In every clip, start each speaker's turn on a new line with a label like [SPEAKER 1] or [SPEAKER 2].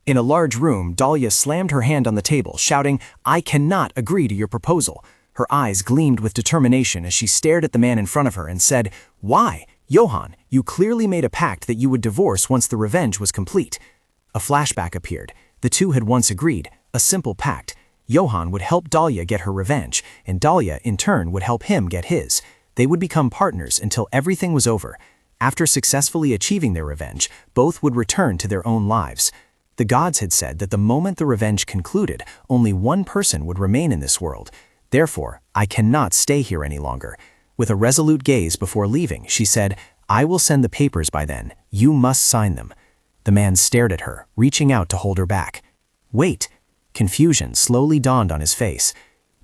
[SPEAKER 1] In a large room, Dalia slammed her hand on the table, shouting, "I cannot agree to your proposal." Her eyes gleamed with determination as she stared at the man in front of her and said, "Why? Johann, you clearly made a pact that you would divorce once the revenge was complete." A flashback appeared. The two had once agreed, a simple pact. Johann would help Dalia get her revenge, and Dalia, in turn, would help him get his. They would become partners until everything was over. After successfully achieving their revenge, both would return to their own lives. The gods had said that the moment the revenge concluded, only one person would remain in this world. Therefore, I cannot stay here any longer. With a resolute gaze before leaving, she said, "I will send the papers by then. You must sign them." The man stared at her, reaching out to hold her back. "Wait." Confusion slowly dawned on his face.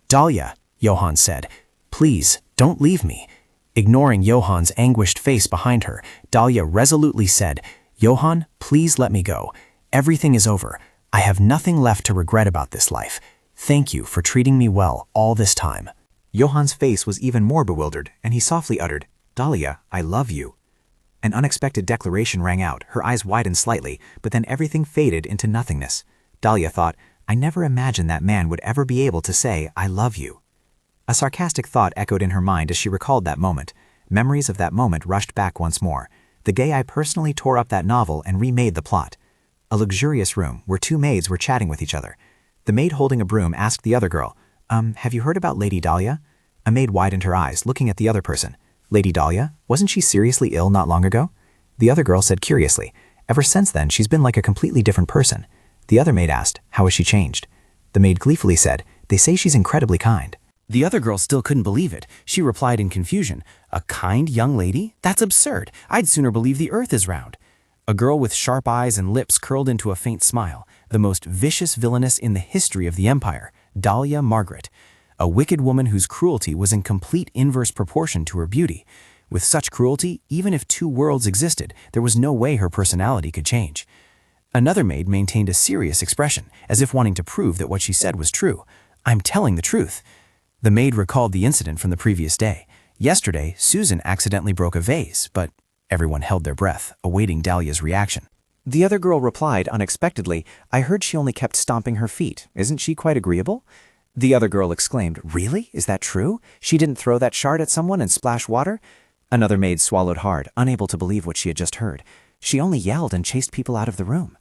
[SPEAKER 1] "Dalia," Johann said, "please, don't leave me." Ignoring Johann's anguished face behind her, Dalia resolutely said, "Johann, please let me go. Everything is over. I have nothing left to regret about this life. Thank you for treating me well all this time."
[SPEAKER 2] Johann's face was even more bewildered, and he softly uttered, "Dalia, I love you." An unexpected declaration rang out, her eyes widened slightly, but then everything faded into nothingness. Dalia thought, I never imagined that man would ever be able to say, "I love you." A sarcastic thought echoed in her mind as she recalled that moment. Memories of that moment rushed back once more. The day I personally tore up that novel and remade the plot. A luxurious room where two maids were chatting with each other. The maid holding a broom asked the other girl, have you heard about Lady Dalia?" A maid widened her eyes, looking at the other person. "Lady Dalia? Wasn't she seriously ill not long ago?" The other girl said curiously, "Ever since then, she's been like a completely different person." The other maid asked, "How has she changed?" The maid gleefully said, "They say she's incredibly kind."
[SPEAKER 1] The other girl still couldn't believe it. She replied in confusion, "A kind young lady? That's absurd. I'd sooner believe the earth is round." A girl with sharp eyes and lips curled into a faint smile, the most vicious villainess in the history of the empire, Dalia Margaret. A wicked woman whose cruelty was in complete inverse proportion to her beauty. With such cruelty, even if two worlds existed, there was no way her personality could change. Another maid maintained a serious expression, as if wanting to prove that what she said was true. "I'm telling the truth." The maid recalled the incident from the previous day. Yesterday, Susan accidentally broke a vase, but everyone held their breath, awaiting Dalia's reaction. The other girl replied unexpectedly, "I heard she only kept stomping her feet. Isn't she quite agreeable?" The other girl exclaimed, "Really? Is that true? She didn't throw that shard at someone and splash water?" Another maid swallowed hard, unable to believe what she had just heard. "She only yelled and chased people out of the room."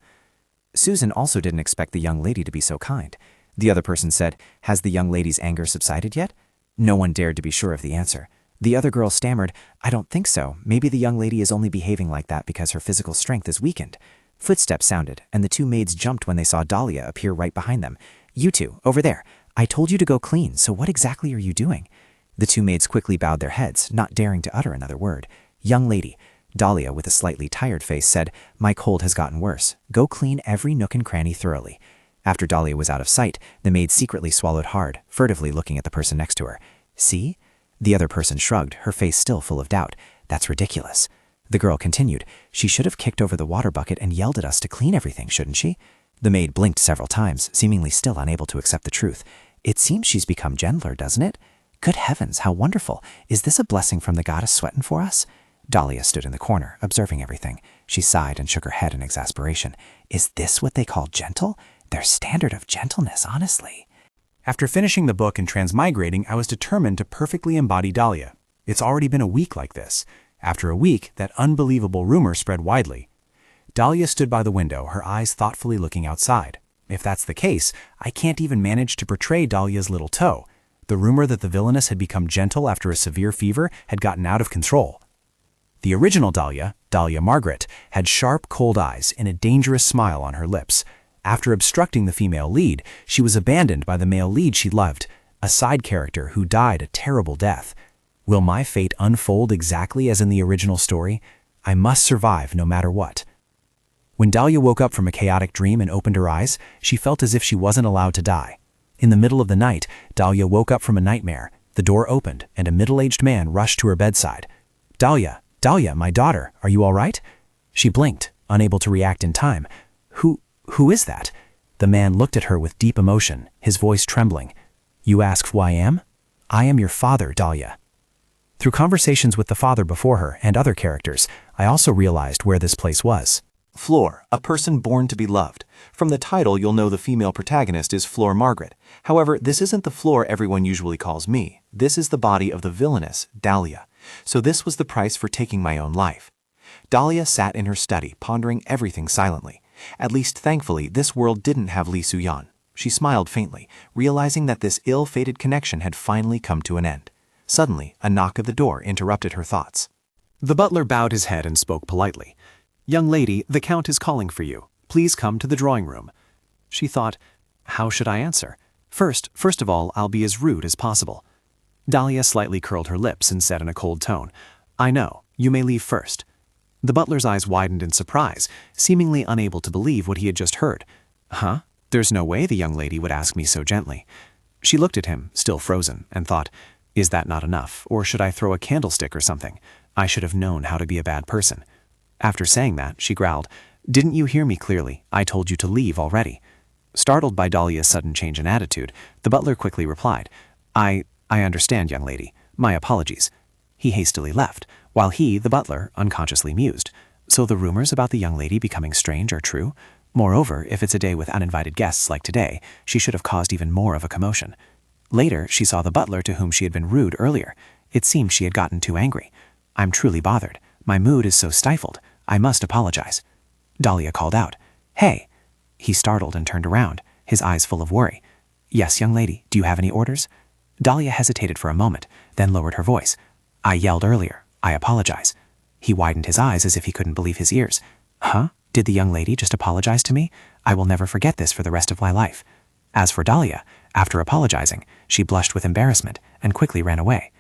[SPEAKER 1] Susan also didn't expect the young lady to be so kind. The other person said, "Has the young lady's anger subsided yet?" No one dared to be sure of the answer. The other girl stammered, "I don't think so. Maybe the young lady is only behaving like that because her physical strength is weakened." Footsteps sounded, and the two maids jumped when they saw Dalia appear right behind them. "You two, over there. I told you to go clean, so what exactly are you doing?" The two maids quickly bowed their heads, not daring to utter another word. "Young lady," Dalia, with a slightly tired face, said, "My cold has gotten worse. Go clean every nook and cranny thoroughly." After Dalia was out of sight, the maid secretly swallowed hard, furtively looking at the person next to her. "See?" The other person shrugged, her face still full of doubt. "That's ridiculous." The girl continued, "She should have kicked over the water bucket and yelled at us to clean everything, shouldn't she?" The maid blinked several times, seemingly still unable to accept the truth. "It seems she's become gentler, doesn't it? Good heavens, how wonderful. Is this a blessing from the goddess sweating for us?" Dalia stood in the corner, observing everything. She sighed and shook her head in exasperation. "Is this what they call gentle? Their standard of gentleness, honestly." After finishing the book and transmigrating, I was determined to perfectly embody Dalia. It's already been a week like this. After a week, that unbelievable rumor spread widely. Dalia stood by the window, her eyes thoughtfully looking outside. If that's the case, I can't even manage to portray Dalia's little toe. The rumor that the villainess had become gentle after a severe fever had gotten out of control. The original Dalia, Dalia Margaret, had sharp, cold eyes and a dangerous smile on her lips. After obstructing the female lead, she was abandoned by the male lead she loved, a side character who died a terrible death. Will my fate unfold exactly as in the original story? I must survive no matter what. When Dalia woke up from a chaotic dream and opened her eyes, she felt as if she wasn't allowed to die. In the middle of the night, Dalia woke up from a nightmare. The door opened, and a middle-aged man rushed to her bedside. "Dalia, Dalia, my daughter, are you all right?" She blinked, unable to react in time. Who is that?" The man looked at her with deep emotion, his voice trembling. "You ask who I am? I am your father, Dalia." Through conversations with the father before her and other characters, I also realized where this place was.
[SPEAKER 3] Flor, a person born to be loved. From the title, you'll know the female protagonist is Flor Margaret. However, this isn't the Flor everyone usually calls me. This is the body of the villainess, Dalia. So this was the price for taking my own life. Dalia sat in her study, pondering everything silently. At least, thankfully, this world didn't have Li Suyan. She smiled faintly, realizing that this ill-fated connection had finally come to an end. Suddenly, a knock at the door interrupted her thoughts.
[SPEAKER 1] The butler bowed his head and spoke politely. "Young lady, the Count is calling for you. Please come to the drawing room." She thought, how should I answer? First of all, I'll be as rude as possible. Dalia slightly curled her lips and said in a cold tone, "I know, you may leave first." The butler's eyes widened in surprise, seemingly unable to believe what he had just heard. Huh? There's no way the young lady would ask me so gently. She looked at him, still frozen, and thought, is that not enough, or should I throw a candlestick or something? I should have known how to be a bad person. After saying that, she growled, "Didn't you hear me clearly? I told you to leave already." Startled by Dalia's sudden change in attitude, the butler quickly replied, I understand, young lady. My apologies." He hastily left, while he, the butler, unconsciously mused. So the rumors about the young lady becoming strange are true? Moreover, if it's a day with uninvited guests like today, she should have caused even more of a commotion. Later, she saw the butler to whom she had been rude earlier. It seemed she had gotten too angry. "I'm truly bothered. My mood is so stifled. I must apologize." Dalia called out, "Hey!" He startled and turned around, his eyes full of worry. "Yes, young lady, do you have any orders?" Dalia hesitated for a moment, then lowered her voice. "I yelled earlier. I apologize." He widened his eyes as if he couldn't believe his ears. "Huh? Did the young lady just apologize to me? I will never forget this for the rest of my life." As for Dalia, after apologizing, she blushed with embarrassment and quickly ran away.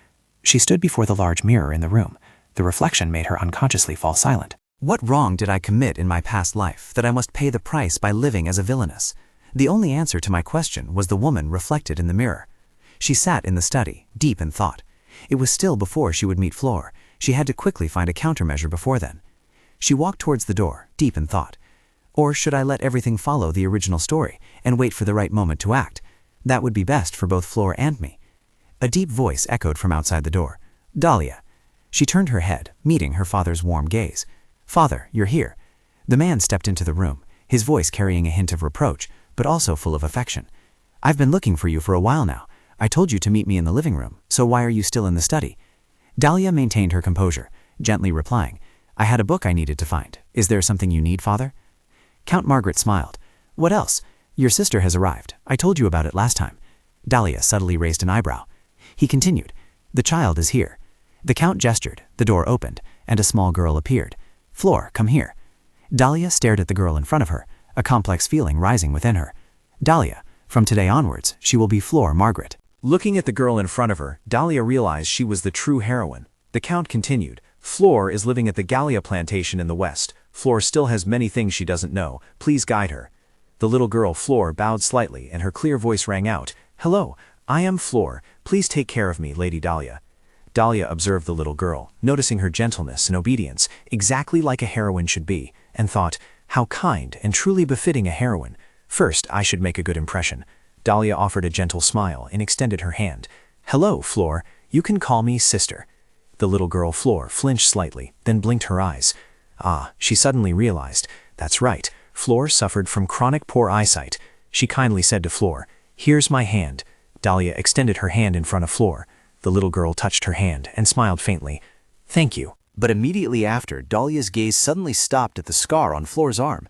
[SPEAKER 1] She stood before the large mirror in the room. The reflection made her unconsciously fall silent.
[SPEAKER 2] What wrong did I commit in my past life that I must pay the price by living as a villainess? The only answer to my question was the woman reflected in the mirror. She sat in the study, deep in thought. It was still before she would meet Flor. She had to quickly find a countermeasure before then. She walked towards the door, deep in thought. Or should I let everything follow the original story and wait for the right moment to act? That would be best for both Flor and me. A deep voice echoed from outside the door. "Dalia." She turned her head, meeting her father's warm gaze. "Father, you're here." The man stepped into the room, his voice carrying a hint of reproach, but also full of affection. "I've been looking for you for a while now. I told you to meet me in the living room, so why are you still in the study?" Dalia maintained her composure, gently replying, "I had a book I needed to find. Is there something you need, father?" Count Margaret smiled. "What else? Your sister has arrived. I told you about it last time." Dalia subtly raised an eyebrow. He continued, "The child is here." The Count gestured, the door opened, and a small girl appeared. "Flor, come here." Dalia stared at the girl in front of her, a complex feeling rising within her. "Dalia, from today onwards, she will be Flor Margaret."
[SPEAKER 3] Looking at the girl in front of her, Dalia realized she was the true heroine. The Count continued, "Flor is living at the Gallia plantation in the west. Flor still has many things she doesn't know. Please guide her." The little girl Flor bowed slightly and her clear voice rang out, "Hello, I am Flor. Please take care of me, Lady Dalia." Dalia observed the little girl, noticing her gentleness and obedience, exactly like a heroine should be, and thought, how kind and truly befitting a heroine. First, I should make a good impression. Dalia offered a gentle smile and extended her hand. "Hello, Flor. You can call me sister." The little girl Flor flinched slightly, then blinked her eyes. She suddenly realized, that's right, Flor suffered from chronic poor eyesight. She kindly said to Flor, "Here's my hand." Dalia extended her hand in front of Flor. The little girl touched her hand and smiled faintly. "Thank you."
[SPEAKER 4] But immediately after, Dalia's gaze suddenly stopped at the scar on Flor's arm.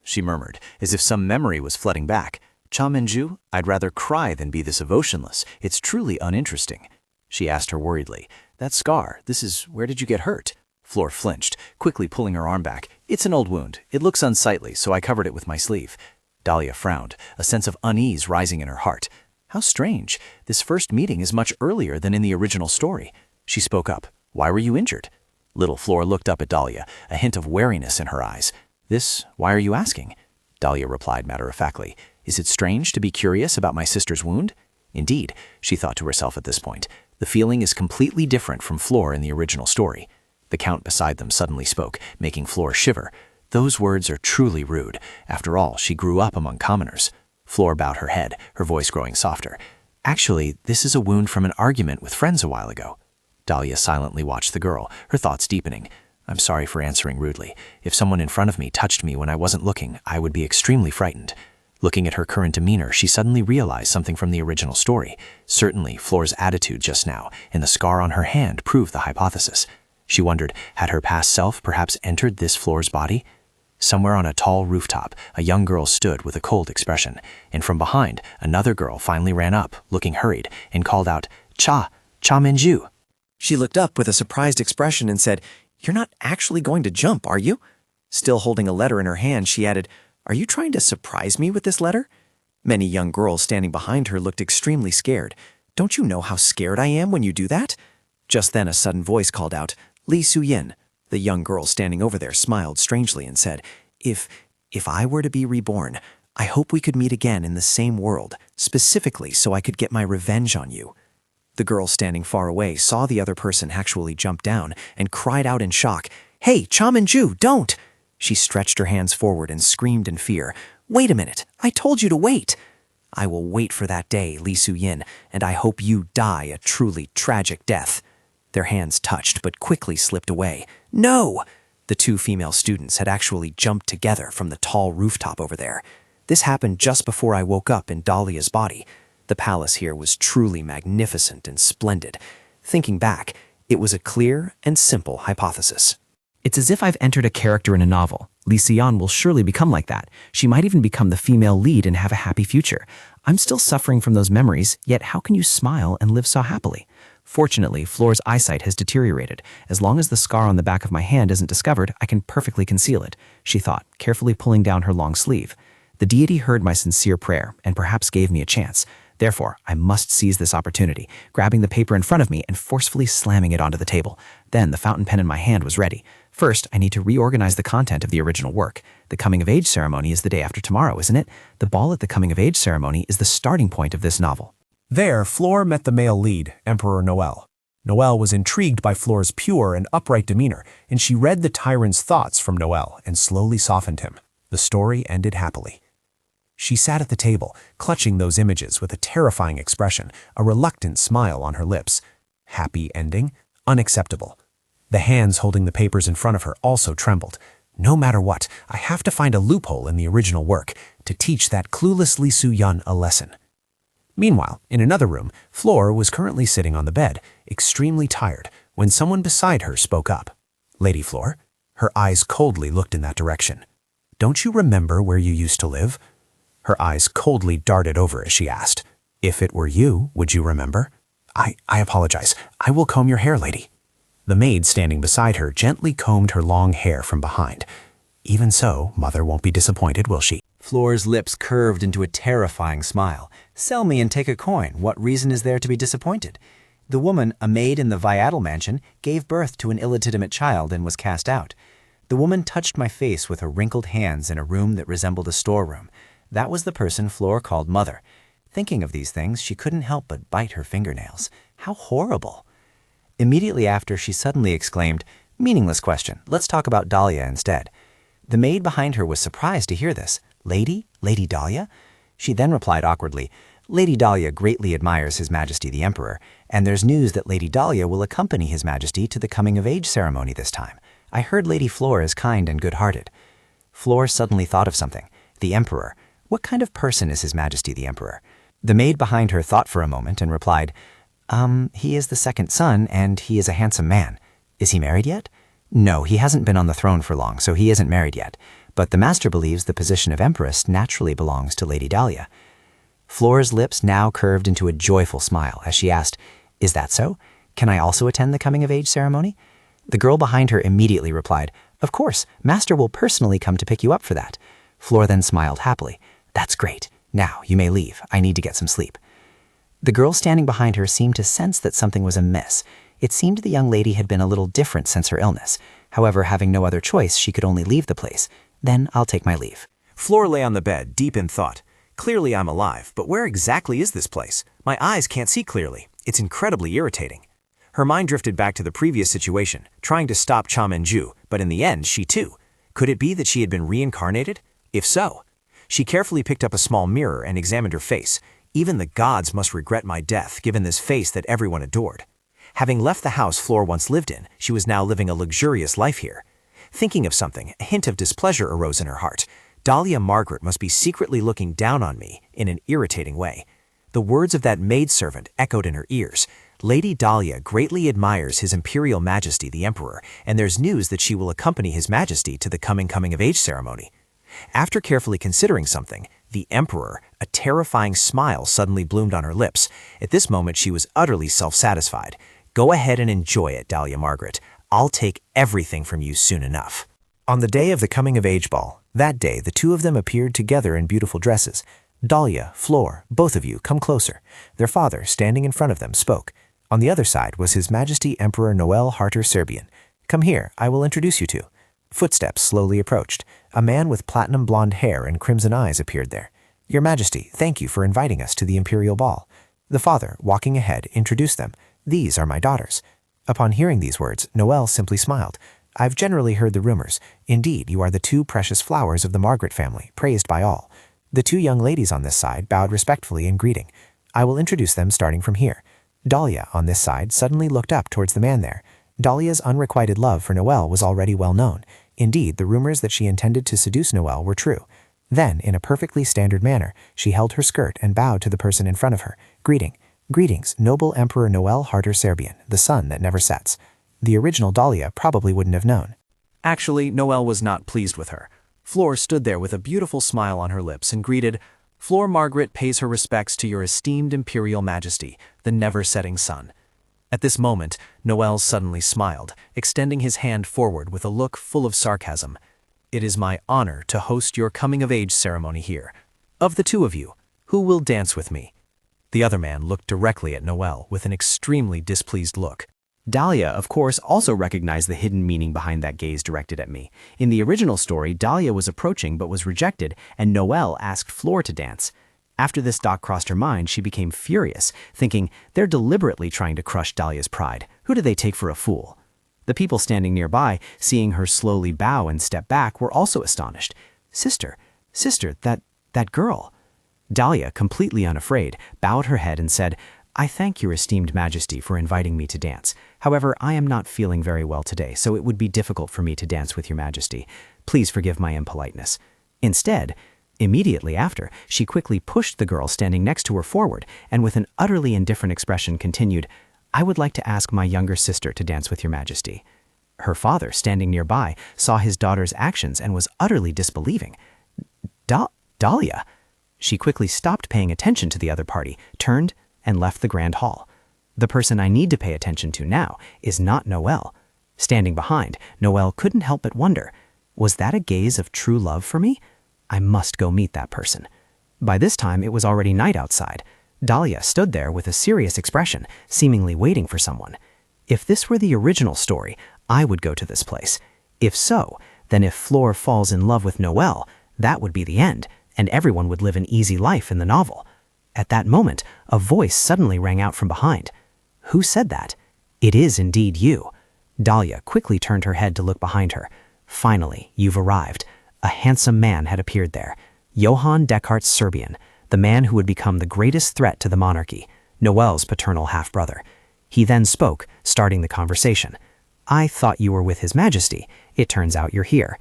[SPEAKER 4] She murmured, as if some memory was flooding back. "Cha Minju, I'd rather cry than be this emotionless. It's truly uninteresting." She asked her worriedly, "That scar, where did you get hurt?" Flor flinched, quickly pulling her arm back. "It's an old wound. It looks unsightly, so I covered it with my sleeve." Dalia frowned, a sense of unease rising in her heart. How strange. This first meeting is much earlier than in the original story. She spoke up. "Why were you injured?" Little Flor looked up at Dalia, a hint of wariness in her eyes. Why are you asking?" Dalia replied matter-of-factly. "Is it strange to be curious about my sister's wound?" Indeed, she thought to herself at this point. The feeling is completely different from Flor in the original story. The Count beside them suddenly spoke, making Flor shiver. Those words are truly rude. After all, she grew up among commoners. Flor bowed her head, her voice growing softer. "Actually, this is a wound from an argument with friends a while ago." Dalia silently watched the girl, her thoughts deepening. I'm sorry for answering rudely. If someone in front of me touched me when I wasn't looking, I would be extremely frightened. Looking at her current demeanor, she suddenly realized something from the original story. Certainly, Flora's attitude just now, and the scar on her hand, proved the hypothesis. She wondered, had her past self perhaps entered this Flora's body? Somewhere on a tall rooftop, a young girl stood with a cold expression, and from behind, another girl finally ran up, looking hurried, and called out, Cha Menju.
[SPEAKER 5] She looked up with a surprised expression and said, "You're not actually going to jump, are you?" Still holding a letter in her hand, she added, "Are you trying to surprise me with this letter?" Many young girls standing behind her looked extremely scared. "Don't you know how scared I am when you do that?" Just then a sudden voice called out, "Li Suyin." The young girl standing over there smiled strangely and said, If I were to be reborn, I hope we could meet again in the same world, specifically so I could get my revenge on you." The girl standing far away saw the other person actually jump down and cried out in shock, "Hey, Cha Menju, don't!" She stretched her hands forward and screamed in fear, "Wait a minute, I told you to wait." "I will wait for that day, Li Suyin, and I hope you die a truly tragic death." Their hands touched but quickly slipped away. "No!" The two female students had actually jumped together from the tall rooftop over there. This happened just before I woke up in Dalia's body. The palace here was truly magnificent and splendid. Thinking back, it was a clear and simple hypothesis.
[SPEAKER 1] It's as if I've entered a character in a novel. Li Xian will surely become like that. She might even become the female lead and have a happy future. I'm still suffering from those memories, yet how can you smile and live so happily? Fortunately, Flora's eyesight has deteriorated. As long as the scar on the back of my hand isn't discovered, I can perfectly conceal it, she thought, carefully pulling down her long sleeve. The deity heard my sincere prayer and perhaps gave me a chance. Therefore, I must seize this opportunity, grabbing the paper in front of me and forcefully slamming it onto the table. Then the fountain pen in my hand was ready. First, I need to reorganize the content of the original work. The coming-of-age ceremony is the day after tomorrow, isn't it? The ball at the coming-of-age ceremony is the starting point of this novel.
[SPEAKER 3] There, Flora met the male lead, Emperor Noel. Noel was intrigued by Flora's pure and upright demeanor, and she read the tyrant's thoughts from Noel and slowly softened him. The story ended happily. She sat at the table, clutching those images with a terrifying expression, a reluctant smile on her lips. Happy ending? Unacceptable. The hands holding the papers in front of her also trembled. No matter what, I have to find a loophole in the original work to teach that clueless Li Su-yun a lesson. Meanwhile, in another room, Flora was currently sitting on the bed, extremely tired, when someone beside her spoke up. "Lady Flora?" Her eyes coldly looked in that direction. "Don't you remember where you used to live?" Her eyes coldly darted over as she asked, "If it were you, would you remember?" I apologize. I will comb your hair, lady." The maid standing beside her gently combed her long hair from behind. "Even so, mother won't be disappointed, will she?"
[SPEAKER 4] Flora's lips curved into a terrifying smile. "Sell me and take a coin. What reason is there to be disappointed?" The woman, a maid in the Viatal mansion, gave birth to an illegitimate child and was cast out. The woman touched my face with her wrinkled hands in a room that resembled a storeroom. That was the person Flora called Mother. Thinking of these things, she couldn't help but bite her fingernails. How horrible! Immediately after, she suddenly exclaimed, "Meaningless question. Let's talk about Dalia instead." The maid behind her was surprised to hear this. "Lady? Lady Dalia?" She then replied awkwardly, "Lady Dalia greatly admires His Majesty the Emperor, and there's news that Lady Dalia will accompany His Majesty to the coming-of-age ceremony this time. I heard Lady Flora is kind and good-hearted." Flora suddenly thought of something. The Emperor. What kind of person is His Majesty the Emperor? The maid behind her thought for a moment and replied, He is the second son, and he is a handsome man. Is he married yet?" "No, he hasn't been on the throne for long, so he isn't married yet. But the master believes the position of Empress naturally belongs to Lady Dalia." Flora's lips now curved into a joyful smile as she asked, "Is that so? Can I also attend the coming-of-age ceremony?" The girl behind her immediately replied, "Of course, master will personally come to pick you up for that." Flora then smiled happily. "That's great. Now, you may leave. I need to get some sleep." The girl standing behind her seemed to sense that something was amiss. It seemed the young lady had been a little different since her illness. However, having no other choice, she could only leave the place. "Then I'll take my leave."
[SPEAKER 3] Flora lay on the bed, deep in thought. Clearly I'm alive, but where exactly is this place? My eyes can't see clearly. It's incredibly irritating. Her mind drifted back to the previous situation, trying to stop Cha Menju, but in the end, she too. Could it be that she had been reincarnated? If so, she carefully picked up a small mirror and examined her face. Even the gods must regret my death, given this face that everyone adored.
[SPEAKER 2] Having left the house Flora once lived in, she was now living a luxurious life here. Thinking of something, a hint of displeasure arose in her heart. Dalia Margaret must be secretly looking down on me in an irritating way. The words of that maidservant echoed in her ears. Lady Dalia greatly admires His Imperial Majesty the Emperor, and there's news that she will accompany His Majesty to the coming-of-age ceremony. After carefully considering something, the Emperor, a terrifying smile suddenly bloomed on her lips. At this moment she was utterly self-satisfied. Go ahead and enjoy it, Dalia Margaret. I'll take everything from you soon enough. On the day of the coming-of-age ball, that day the two of them appeared together in beautiful dresses. Dalia, Flora, both of you, come closer. Their father, standing in front of them, spoke. On the other side was His Majesty Emperor Noel Harter Serbian. Come here, I will introduce you to. Footsteps slowly approached. A man with platinum blonde hair and crimson eyes appeared there. Your Majesty, thank you for inviting us to the imperial ball. The father, walking ahead, introduced them. These are my daughters. Upon hearing these words, Noel simply smiled. I've generally heard the rumors. Indeed, you are the two precious flowers of the Margaret family, praised by all. The two young ladies on this side bowed respectfully in greeting. I will introduce them starting from here. Dalia, on this side, suddenly looked up towards the man there. Dalia's unrequited love for Noel was already well known. Indeed, the rumors that she intended to seduce Noel were true. Then, in a perfectly standard manner, she held her skirt and bowed to the person in front of her. Greetings, noble Emperor Noel Harter Serbian, the sun that never sets. The original Dalia probably wouldn't have known.
[SPEAKER 3] Actually, Noel was not pleased with her. Flora stood there with a beautiful smile on her lips and greeted, Flora Margaret pays her respects to your esteemed Imperial Majesty, the never-setting sun. At this moment, Noel suddenly smiled, extending his hand forward with a look full of sarcasm. It is my honor to host your coming-of-age ceremony here. Of the two of you, who will dance with me? The other man looked directly at Noel with an extremely displeased look.
[SPEAKER 4] Dalia, of course, also recognized the hidden meaning behind that gaze directed at me. In the original story, Dalia was approaching but was rejected, and Noel asked Flora to dance. After this thought crossed her mind, she became furious, thinking, they're deliberately trying to crush Dalia's pride. Who do they take for a fool? The people standing nearby, seeing her slowly bow and step back, were also astonished. Sister, that girl. Dalia, completely unafraid, bowed her head and said, I thank your esteemed Majesty for inviting me to dance. However, I am not feeling very well today, so it would be difficult for me to dance with your Majesty. Please forgive my impoliteness. Instead, immediately after, she quickly pushed the girl standing next to her forward, and with an utterly indifferent expression continued, I would like to ask my younger sister to dance with your Majesty. Her father, standing nearby, saw his daughter's actions and was utterly disbelieving. Dalia? She quickly stopped paying attention to the other party, turned, and left the grand hall. The person I need to pay attention to now is not Noel. Standing behind, Noel couldn't help but wonder, was that a gaze of true love for me? I must go meet that person. By this time, it was already night outside. Dalia stood there with a serious expression, seemingly waiting for someone. If this were the original story, I would go to this place. If so, then if Flora falls in love with Noel, that would be the end, and everyone would live an easy life in the novel. At that moment, a voice suddenly rang out from behind. Who said that? It is indeed you. Dalia quickly turned her head to look behind her. Finally, you've arrived. A handsome man had appeared there. Johann Descartes Serbian, the man who would become the greatest threat to the monarchy, Noel's paternal half-brother. He then spoke, starting the conversation. I thought you were with His Majesty. It turns out you're here.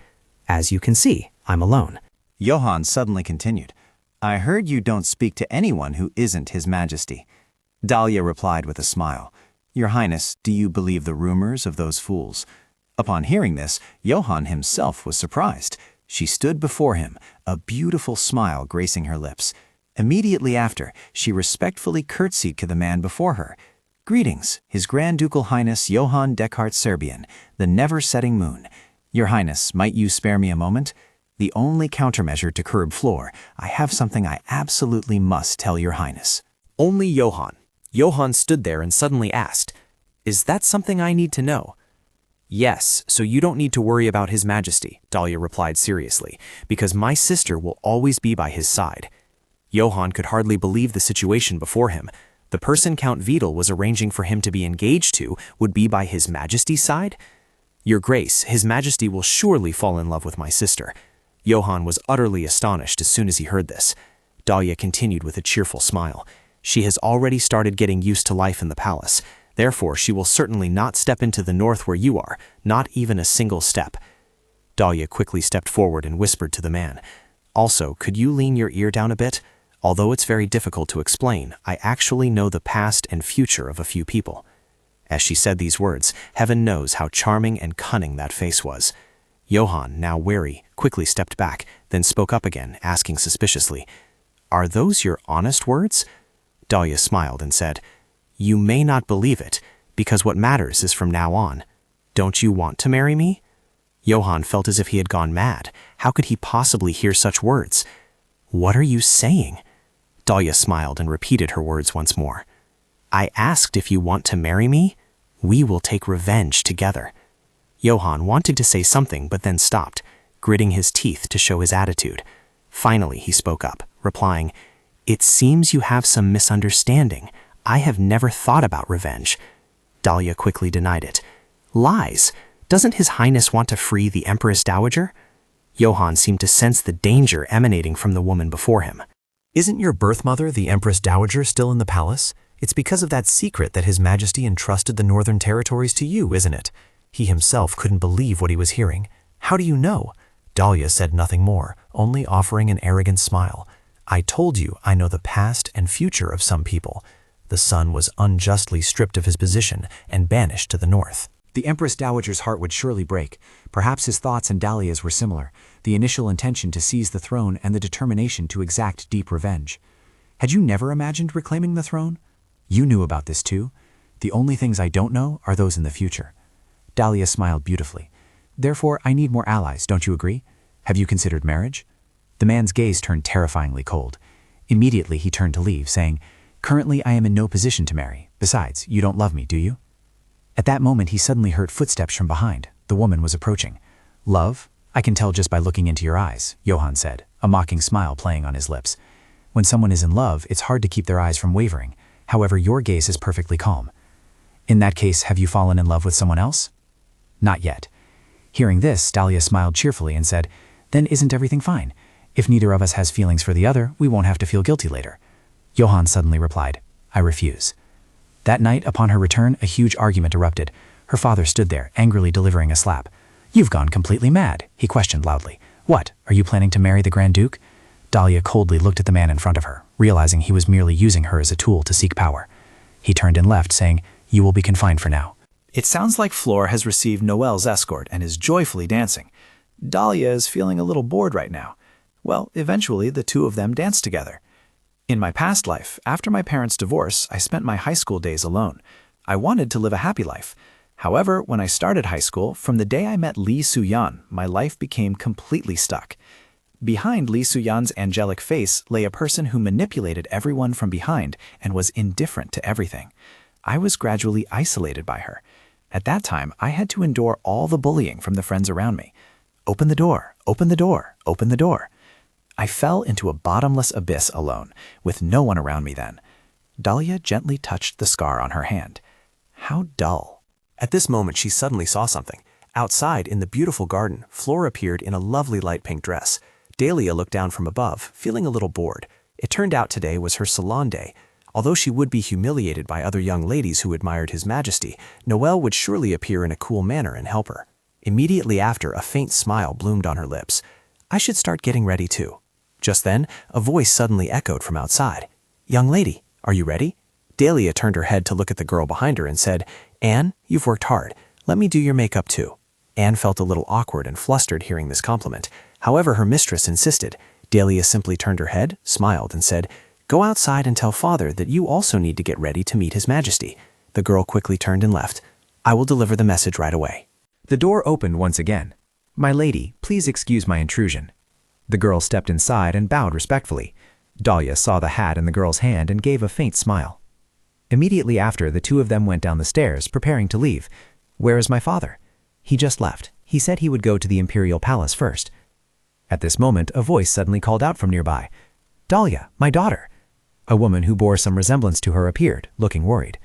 [SPEAKER 4] As you can see, I'm alone.
[SPEAKER 2] Johann suddenly continued. I heard you don't speak to anyone who isn't His Majesty. Dalia replied with a smile. Your Highness, do you believe the rumors of those fools? Upon hearing this, Johann himself was surprised. She stood before him, a beautiful smile gracing her lips. Immediately after, she respectfully curtsied to the man before her. Greetings, His Grand Ducal Highness Johann Descartes Serbian, the never-setting moon. Your Highness, might you spare me a moment? The only countermeasure to curb Flora, I have something I absolutely must tell your Highness.
[SPEAKER 1] Only Johann. Johann stood there and suddenly asked, Is that something I need to know? Yes, so you don't need to worry about His Majesty, Dalia replied seriously, because my sister will always be by his side. Johann could hardly believe the situation before him. The person Count Vidal was arranging for him to be engaged to would be by His Majesty's side? Your Grace, His Majesty will surely fall in love with my sister. Johann was utterly astonished as soon as he heard this. Dalia continued with a cheerful smile. She has already started getting used to life in the palace.
[SPEAKER 4] Therefore, she will certainly not step into the north where you are, not even a single step." Dalia quickly stepped forward and whispered to the man, "Also, could you lean your ear down a bit? Although it's very difficult to explain, I actually know the past and future of a few people." As she said these words, heaven knows how charming and cunning that face was. Johann, now wary, quickly stepped back, then spoke up again, asking suspiciously, "Are those your honest words?" Dalia smiled and said, "You may not believe it, because what matters is from now on. Don't you want to marry me?" Johann felt as if he had gone mad. How could he possibly hear such words? "What are you saying?" Dalia smiled and repeated her words once more. "I asked if you want to marry me. We will take revenge together." Johann wanted to say something but then stopped, gritting his teeth to show his attitude. Finally, he spoke up, replying, "It seems you have some misunderstanding. I have never thought about revenge." Dalia quickly denied it. "Lies! Doesn't His Highness want to free the Empress Dowager?" Johann seemed to sense the danger emanating from the woman before him.
[SPEAKER 3] "Isn't your birth mother, the Empress Dowager, still in the palace? It's because of that secret that His Majesty entrusted the northern territories to you, isn't it?" He himself couldn't believe what he was hearing. "How do you know?" Dalia said nothing more, only offering an arrogant smile. "I told you I know the past and future of some people." The son was unjustly stripped of his position and banished to the north. The Empress Dowager's heart would surely break. Perhaps his thoughts and Dalia's were similar, the initial intention to seize the throne and the determination to exact deep revenge. Had you never imagined reclaiming the throne? You knew about this too. The only things I don't know are those in the future. Dalia smiled beautifully. "Therefore, I need more allies, don't you agree? Have you considered marriage?" The man's gaze turned terrifyingly cold. Immediately he turned to leave, saying, "Currently I am in no position to marry. Besides, you don't love me, do you?" At that moment he suddenly heard footsteps from behind. The woman was approaching. "Love? I can tell just by looking into your eyes," Johann said, a mocking smile playing on his lips. "When someone is in love, it's hard to keep their eyes from wavering. However, your gaze is perfectly calm. In that case, have you fallen in love with someone else?" "Not yet." Hearing this, Dalia smiled cheerfully and said, "Then isn't everything fine? If neither of us has feelings for the other, we won't have to feel guilty later." Johann suddenly replied, "I refuse." That night, upon her return, a huge argument erupted. Her father stood there, angrily delivering a slap. "You've gone completely mad," he questioned loudly. "What, are you planning to marry the Grand Duke?" Dalia coldly looked at the man in front of her, realizing he was merely using her as a tool to seek power. He turned and left, saying, "You will be confined for now."
[SPEAKER 6] It sounds like Flora has received Noelle's escort and is joyfully dancing. Dalia is feeling a little bored right now. Well, eventually the two of them dance together. In my past life, after my parents' divorce, I spent my high school days alone. I wanted to live a happy life. However, when I started high school, from the day I met Lee Soo-yeon, my life became completely stuck. Behind Lee Soo-yeon's angelic face lay a person who manipulated everyone from behind and was indifferent to everything. I was gradually isolated by her. At that time, I had to endure all the bullying from the friends around me. "Open the door, open the door, open the door." I fell into a bottomless abyss alone, with no one around me then. Dalia gently touched the scar on her hand. How dull.
[SPEAKER 4] At this moment, she suddenly saw something. Outside, in the beautiful garden, Flora appeared in a lovely light pink dress. Dalia looked down from above, feeling a little bored. It turned out today was her salon day. Although she would be humiliated by other young ladies who admired His Majesty, Noelle would surely appear in a cool manner and help her. Immediately after, a faint smile bloomed on her lips. I should start getting ready too. Just then, a voice suddenly echoed from outside. "Young lady, are you ready?" Dalia turned her head to look at the girl behind her and said, "Anne, you've worked hard. Let me do your makeup too." Anne felt a little awkward and flustered hearing this compliment. However, her mistress insisted. Dalia simply turned her head, smiled, and said, "Go outside and tell father that you also need to get ready to meet His Majesty." The girl quickly turned and left. "I will deliver the message right away."
[SPEAKER 3] The door opened once again. "My lady, please excuse my intrusion." The girl stepped inside and bowed respectfully. Dalia saw the hat in the girl's hand and gave a faint smile. Immediately after, the two of them went down the stairs, preparing to leave. "Where is my father?" "He just left. He said he would go to the Imperial Palace first." At this moment, a voice suddenly called out from nearby. "Dalia, my daughter." A woman who bore some resemblance to her appeared, looking worried.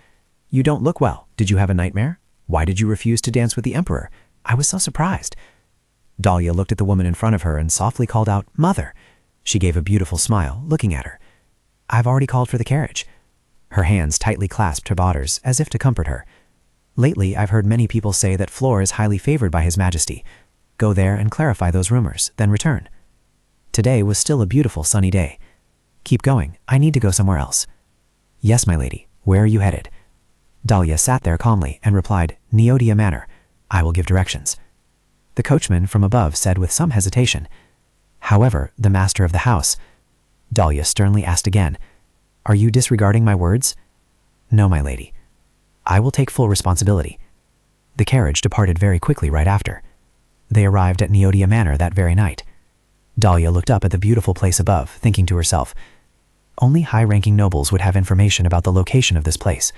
[SPEAKER 3] "You don't look well. Did you have a nightmare? Why did you refuse to dance with the Emperor? I was so surprised." Dalia looked at the woman in front of her and softly called out, "Mother." She gave a beautiful smile, looking at her. "I've already called for the carriage."
[SPEAKER 2] Her hands tightly clasped her daughter's, as if to comfort her. Lately, I've heard many people say that Flora is highly favored by His Majesty. Go there and clarify those rumors, then return. Today was still a beautiful sunny day. Keep going. I need to go somewhere else. Yes, my lady. Where are you headed? Dalia sat there calmly and replied, Neodia Manor. I will give directions. The coachman from above said with some hesitation, However, the master of the house. Dalia sternly asked again, Are you disregarding my words? No, my lady. I will take full responsibility. The carriage departed very quickly right after. They arrived at Neodia Manor that very night. Dalia looked up at the beautiful place above, thinking to herself, Only high-ranking nobles would have information about the location of this place.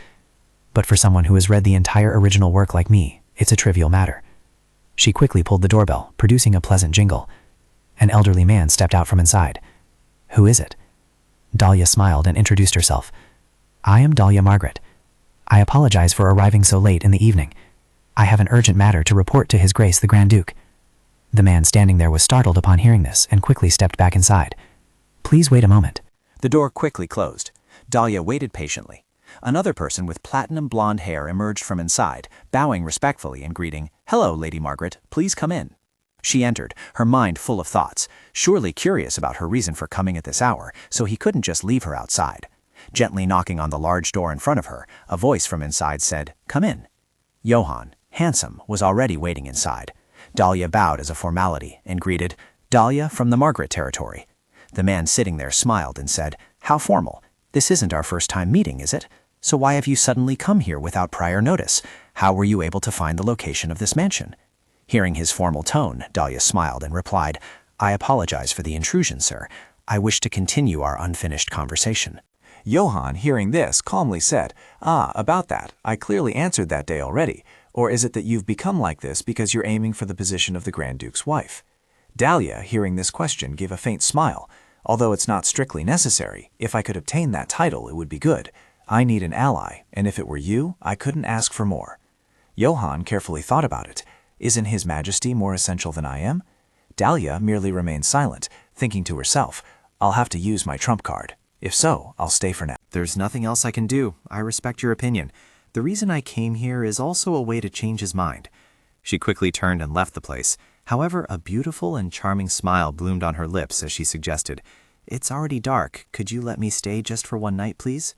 [SPEAKER 2] But for someone who has read the entire original work like me, it's a trivial matter. She quickly pulled the doorbell, producing a pleasant jingle. An elderly man stepped out from inside. Who is it? Dalia smiled and introduced herself. I am Dalia Margaret. I apologize for arriving so late in the evening. I have an urgent matter to report to His Grace the Grand Duke. The man standing there was startled upon hearing this and quickly stepped back inside. Please wait a moment.
[SPEAKER 4] The door quickly closed. Dalia waited patiently. Another person with platinum blonde hair emerged from inside, bowing respectfully and greeting, Hello, Lady Margaret, please come in. She entered, her mind full of thoughts, surely curious about her reason for coming at this hour, so he couldn't just leave her outside. Gently knocking on the large door in front of her, a voice from inside said, Come in. Johann, handsome, was already waiting inside. Dalia bowed as a formality and greeted, Dalia from the Margaret territory. The man sitting there smiled and said, How formal. This isn't our first time meeting, is it? So why have you suddenly come here without prior notice? How were you able to find the location of this mansion? Hearing his formal tone, Dalia smiled and replied, I apologize for the intrusion, sir. I wish to continue our unfinished conversation.
[SPEAKER 3] Johann, hearing this, calmly said, About that, I clearly answered that day already. Or is it that you've become like this because you're aiming for the position of the Grand Duke's wife? Dalia, hearing this question, gave a faint smile. Although it's not strictly necessary, if I could obtain that title, it would be good. I need an ally, and if it were you, I couldn't ask for more. Johann carefully thought about it. Isn't His Majesty more essential than I am? Dalia merely remained silent, thinking to herself, I'll have to use my trump card. If so, I'll stay for now.
[SPEAKER 4] There's nothing else I can do. I respect your opinion. The reason I came here is also a way to change his mind. She quickly turned and left the place. However, a beautiful and charming smile bloomed on her lips as she suggested, It's already dark. Could you let me stay just for one night, please?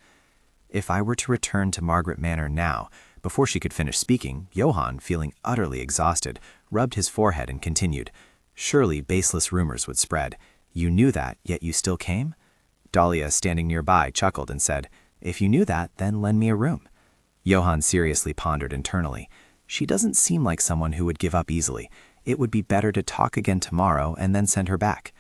[SPEAKER 4] If I were to return to Margaret Manor now, before she could finish speaking, Johann, feeling utterly exhausted, rubbed his forehead and continued, Surely baseless rumors would spread. You knew that, yet you still came? Dalia, standing nearby, chuckled and said, If you knew that, then lend me a room. Johann seriously pondered internally. She doesn't seem like someone who would give up easily. It would be better to talk again tomorrow and then send her back.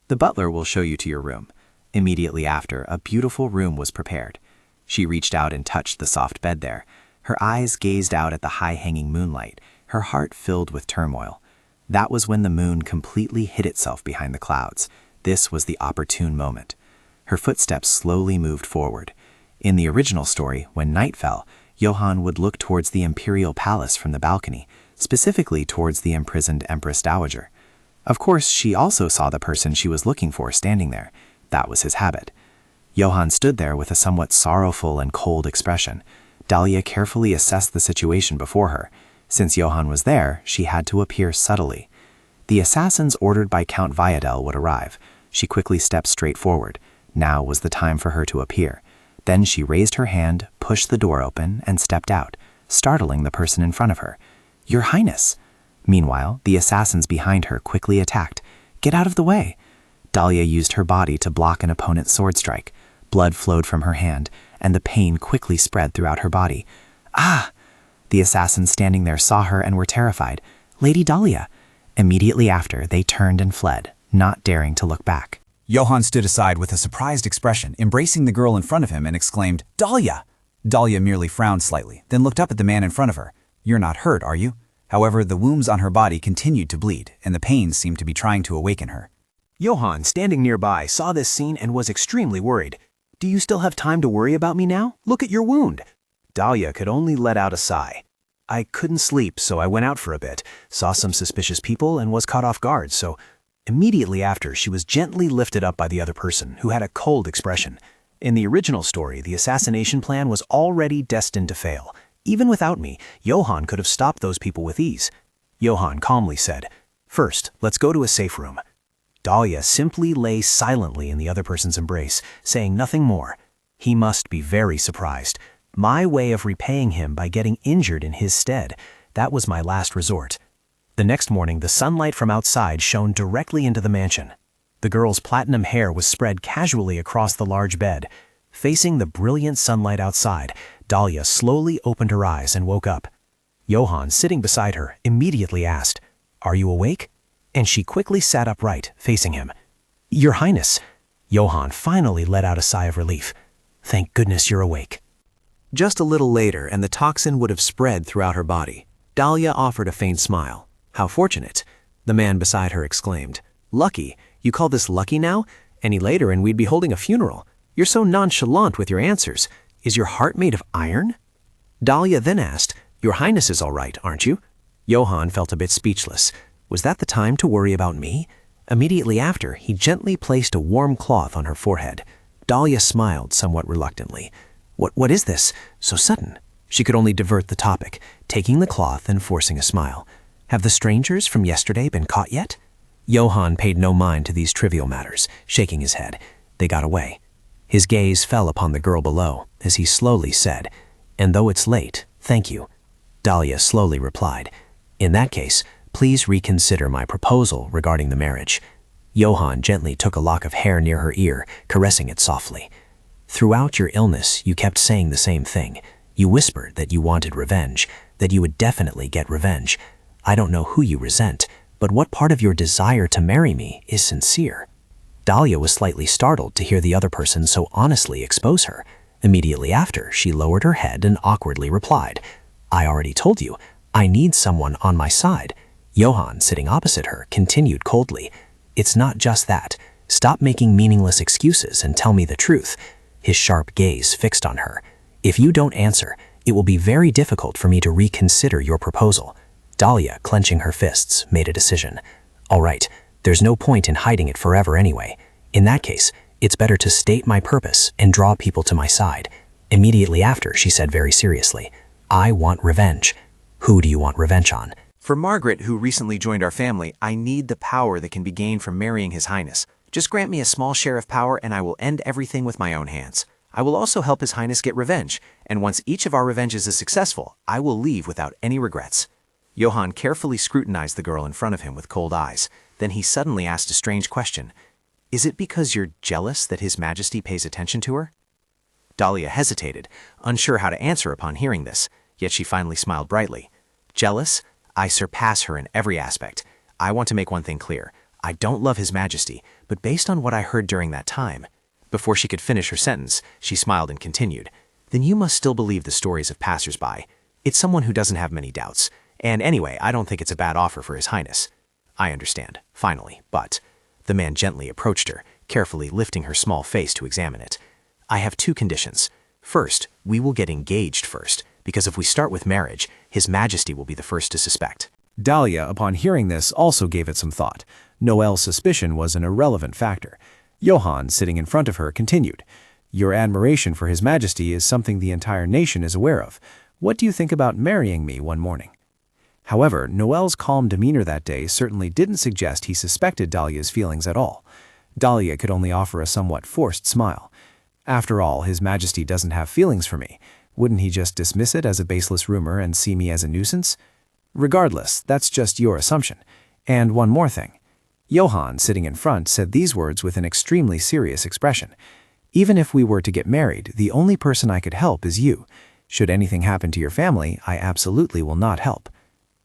[SPEAKER 4] The butler will show you to your room. Immediately after, a beautiful room was prepared. She reached out and touched the soft bed there. Her eyes gazed out at the high-hanging moonlight, her heart filled with turmoil. That was when the moon completely hid itself behind the clouds. This was the opportune moment. Her footsteps slowly moved forward. In the original story, when night fell, Johann would look towards the imperial palace from the balcony, specifically towards the imprisoned Empress Dowager. Of course, she also saw the person she was looking for standing there. That was his habit. Johann stood there with a somewhat sorrowful and cold expression. Dalia carefully assessed the situation before her. Since Johann was there, she had to appear subtly. The assassins ordered by Count Viadel would arrive. She quickly stepped straight forward. Now was the time for her to appear. Then she raised her hand, pushed the door open, and stepped out, startling the person in front of her. Your Highness! Meanwhile, the assassins behind her quickly attacked. Get out of the way! Dalia used her body to block an opponent's sword strike. Blood flowed from her hand, and the pain quickly spread throughout her body. Ah! The assassins standing there saw her and were terrified. Lady Dalia! Immediately after, they turned and fled, not daring to look back.
[SPEAKER 3] Johann stood aside with a surprised expression, embracing the girl in front of him and exclaimed, Dalia! Dalia merely frowned slightly, then looked up at the man in front of her. You're not hurt, are you? However, the wounds on her body continued to bleed, and the pain seemed to be trying to awaken her.
[SPEAKER 4] Johann, standing nearby, saw this scene and was extremely worried. Do you still have time to worry about me now? Look at your wound. Dalia could only let out a sigh. I couldn't sleep, so I went out for a bit, saw some suspicious people, and was caught off guard, so immediately after, she was gently lifted up by the other person, who had a cold expression. In the original story, the assassination plan was already destined to fail. Even without me, Johann could have stopped those people with ease. Johann calmly said, "First, let's go to a safe room." Dalia simply lay silently in the other person's embrace, saying nothing more. He must be very surprised. My way of repaying him by getting injured in his stead, that was my last resort. The next morning, the sunlight from outside shone directly into the mansion. The girl's platinum hair was spread casually across the large bed. Facing the brilliant sunlight outside, Dalia slowly opened her eyes and woke up. Johann, sitting beside her, immediately asked, "Are you awake?" And she quickly sat upright, facing him. "Your Highness." Johann finally let out a sigh of relief. "Thank goodness you're awake." Just a little later, and the toxin would have spread throughout her body. Dalia offered a faint smile. "How fortunate." The man beside her exclaimed, "Lucky? You call this lucky now? Any later and we'd be holding a funeral. You're so nonchalant with your answers. Is your heart made of iron?" Dalia then asked, "Your Highness is all right, aren't you?" Johann felt a bit speechless. Was that the time to worry about me? Immediately after, he gently placed a warm cloth on her forehead. Dalia smiled somewhat reluctantly. What is this? So sudden." She could only divert the topic, taking the cloth and forcing a smile. "Have the strangers from yesterday been caught yet?" Johann paid no mind to these trivial matters, shaking his head. They got away. His gaze fell upon the girl below, as he slowly said, "And though it's late, thank you." Dalia slowly replied, "In that case, please reconsider my proposal regarding the marriage." Johann gently took a lock of hair near her ear, caressing it softly. "Throughout your illness, you kept saying the same thing. You whispered that you wanted revenge, that you would definitely get revenge. I don't know who you resent, but what part of your desire to marry me is sincere?" Dalia was slightly startled to hear the other person so honestly expose her. Immediately after, she lowered her head and awkwardly replied, "I already told you, I need someone on my side." Johann, sitting opposite her, continued coldly, "It's not just that. Stop making meaningless excuses and tell me the truth." His sharp gaze fixed on her. "If you don't answer, it will be very difficult for me to reconsider your proposal." Dalia, clenching her fists, made a decision. "All right, there's no point in hiding it forever anyway. In that case, it's better to state my purpose and draw people to my side." Immediately after, she said very seriously, "I want revenge." "Who do you want revenge on?"
[SPEAKER 3] For Margaret, who recently joined our family, I need the power that can be gained from marrying His Highness. Just grant me a small share of power and I will end everything with my own hands. I will also help His Highness get revenge, and once each of our revenges is successful, I will leave without any regrets. Johann carefully scrutinized the girl in front of him with cold eyes. Then he suddenly asked a strange question. "Is it because you're jealous that His Majesty pays attention to her?" Dalia hesitated, unsure how to answer upon hearing this, yet she finally smiled brightly. "Jealous? I surpass her in every aspect. I want to make one thing clear. I don't love His Majesty, but based on what I heard during that time..." Before she could finish her sentence, she smiled and continued, "Then you must still believe the stories of passers-by. It's someone who doesn't have many doubts. And anyway, I don't think it's a bad offer for His Highness." "I understand, finally, but..." The man gently approached her, carefully lifting her small face to examine it. "I have two conditions. First, we will get engaged first, because if we start with marriage, His Majesty will be the first to suspect."
[SPEAKER 1] Dalia, upon hearing this, also gave it some thought. Noel's suspicion was an irrelevant factor. Johann, sitting in front of her, continued, "Your admiration for His Majesty is something the entire nation is aware of. What do you think about marrying me one morning?" However, Noel's calm demeanor that day certainly didn't suggest he suspected Dalia's feelings at all. Dalia could only offer a somewhat forced smile. "After all, His Majesty doesn't have feelings for me. Wouldn't he just dismiss it as a baseless rumor and see me as a nuisance? Regardless, that's just your assumption. And one more thing." Johann, sitting in front, said these words with an extremely serious expression. "Even if we were to get married, the only person I could help is you. Should anything happen to your family, I absolutely will not help."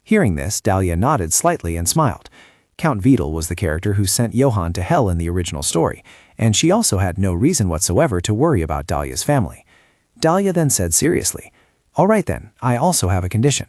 [SPEAKER 1] Hearing this, Dalia nodded slightly and smiled. Count Vidal was the character who sent Johann to hell in the original story, and she also had no reason whatsoever to worry about Dalia's family. Dalia then said seriously, "All right then, I also have a condition."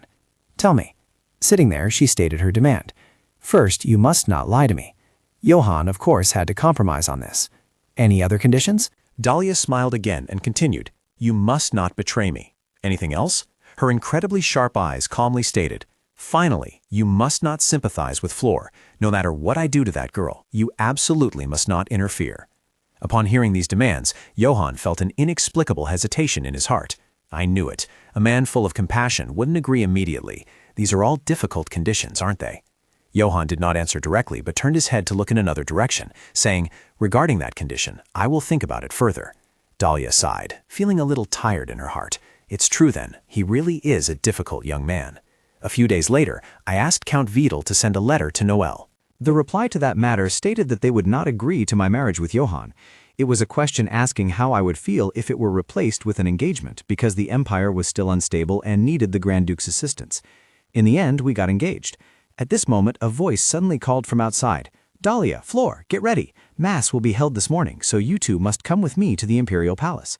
[SPEAKER 1] "Tell me." Sitting there, she stated her demand. "First, you must not lie to me." Johann, of course, had to compromise on this. "Any other conditions?"
[SPEAKER 3] Dalia smiled again and continued, "You must not betray me. Anything else?" Her incredibly sharp eyes calmly stated, "Finally, you must not sympathize with Flora. No matter what I do to that girl, you absolutely must not interfere." Upon hearing these demands, Johann felt an inexplicable hesitation in his heart. I knew it. A man full of compassion wouldn't agree immediately. These are all difficult conditions, aren't they? Johann did not answer directly, but turned his head to look in another direction, saying, "Regarding that condition, I will think about it further." Dalia sighed, feeling a little tired in her heart. It's true then, he really is a difficult young man. A few days later, I asked Count Vidal to send a letter to Noel.
[SPEAKER 2] The reply to that matter stated that they would not agree to my marriage with Johann. It was a question asking how I would feel if it were replaced with an engagement, because the empire was still unstable and needed the Grand Duke's assistance. In the end, we got engaged. At this moment, a voice suddenly called from outside. "Dalia, Flor, get ready. Mass will be held this morning, so you two must come with me to the imperial palace."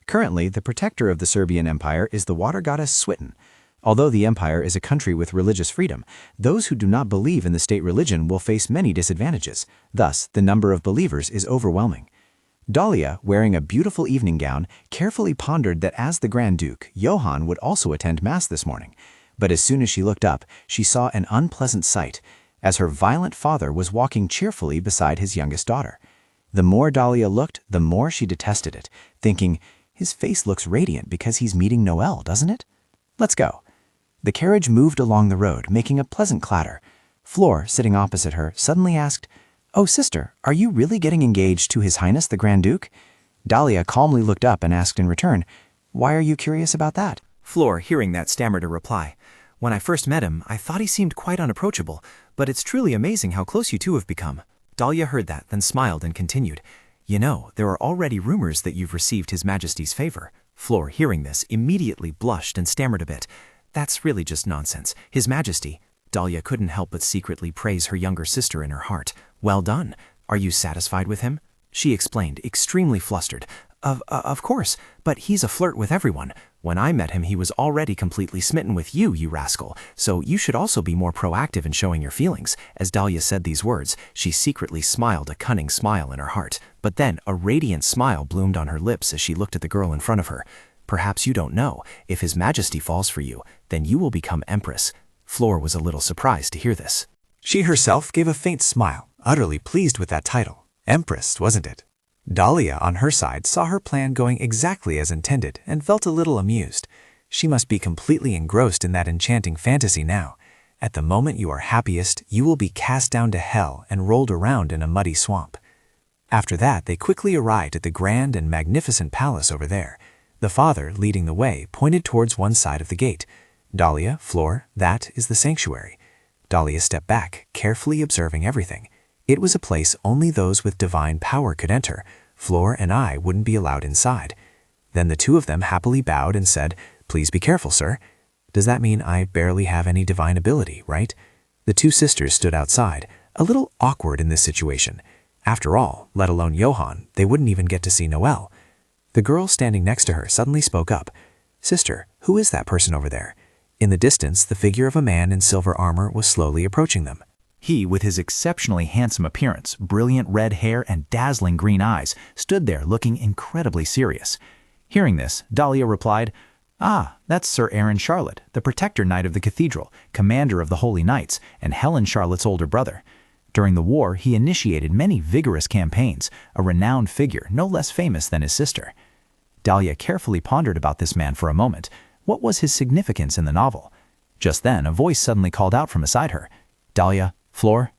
[SPEAKER 2] Currently, the protector of the Serbian Empire is the water goddess Switten. Although the empire is a country with religious freedom, those who do not believe in the state religion will face many disadvantages. Thus, the number of believers is overwhelming. Dalia, wearing a beautiful evening gown, carefully pondered that as the Grand Duke, Johann would also attend Mass this morning. But as soon as she looked up, she saw an unpleasant sight, as her violent father was walking cheerfully beside his youngest daughter. The more Dalia looked, the more she detested it, thinking, "His face looks radiant because he's meeting Noel, doesn't it? Let's go." The carriage moved along the road, making a pleasant clatter. Flor, sitting opposite her, suddenly asked, "Oh, sister, are you really getting engaged to His Highness the Grand Duke?" Dalia calmly looked up and asked in return, "Why are you curious about that?"
[SPEAKER 5] Flor, hearing that, stammered a reply. "When I first met him, I thought he seemed quite unapproachable, but it's truly amazing how close you two have become." Dalia heard that, then smiled and continued, "You know, there are already rumors that you've received His Majesty's favor." Flor, hearing this, immediately blushed and stammered a bit. "That's really just nonsense. His Majesty." Dalia couldn't help but secretly praise her younger sister in her heart. "Well done. Are you satisfied with him?" She explained, extremely flustered. Of course, but he's a flirt with everyone. When I met him, he was already completely smitten with you, you rascal, so you should also be more proactive in showing your feelings." As Dalia said these words, she secretly smiled a cunning smile in her heart, but then a radiant smile bloomed on her lips as she looked at the girl in front of her. "Perhaps you don't know, if His Majesty falls for you, then you will become Empress." Flor was a little surprised to hear this.
[SPEAKER 2] She herself gave a faint smile, utterly pleased with that title. Empress, wasn't it? Dalia, on her side, saw her plan going exactly as intended and felt a little amused. She must be completely engrossed in that enchanting fantasy now. At the moment you are happiest, you will be cast down to hell and rolled around in a muddy swamp. After that, they quickly arrived at the grand and magnificent palace over there. The father, leading the way, pointed towards one side of the gate. "Dalia, Flor, that is the sanctuary." Dalia stepped back, carefully observing everything. It was a place only those with divine power could enter. Flor and I wouldn't be allowed inside. Then the two of them happily bowed and said, "Please be careful, sir." Does that mean I barely have any divine ability, right? The two sisters stood outside, a little awkward in this situation. After all, let alone Johann, they wouldn't even get to see Noel. The girl standing next to her suddenly spoke up. "Sister, who is that person over there?" In the distance, the figure of a man in silver armor was slowly approaching them.
[SPEAKER 6] He, with his exceptionally handsome appearance, brilliant red hair, and dazzling green eyes, stood there looking incredibly serious. Hearing this, Dalia replied, "Ah, that's Sir Aaron Charlotte, the protector knight of the cathedral, commander of the Holy Knights, and Helen Charlotte's older brother. During the war, he initiated many vigorous campaigns, a renowned figure no less famous than his sister." Dalia carefully pondered about this man for a moment. What was his significance in the novel? Just then, a voice suddenly called out from beside her, "Dalia, Flor?"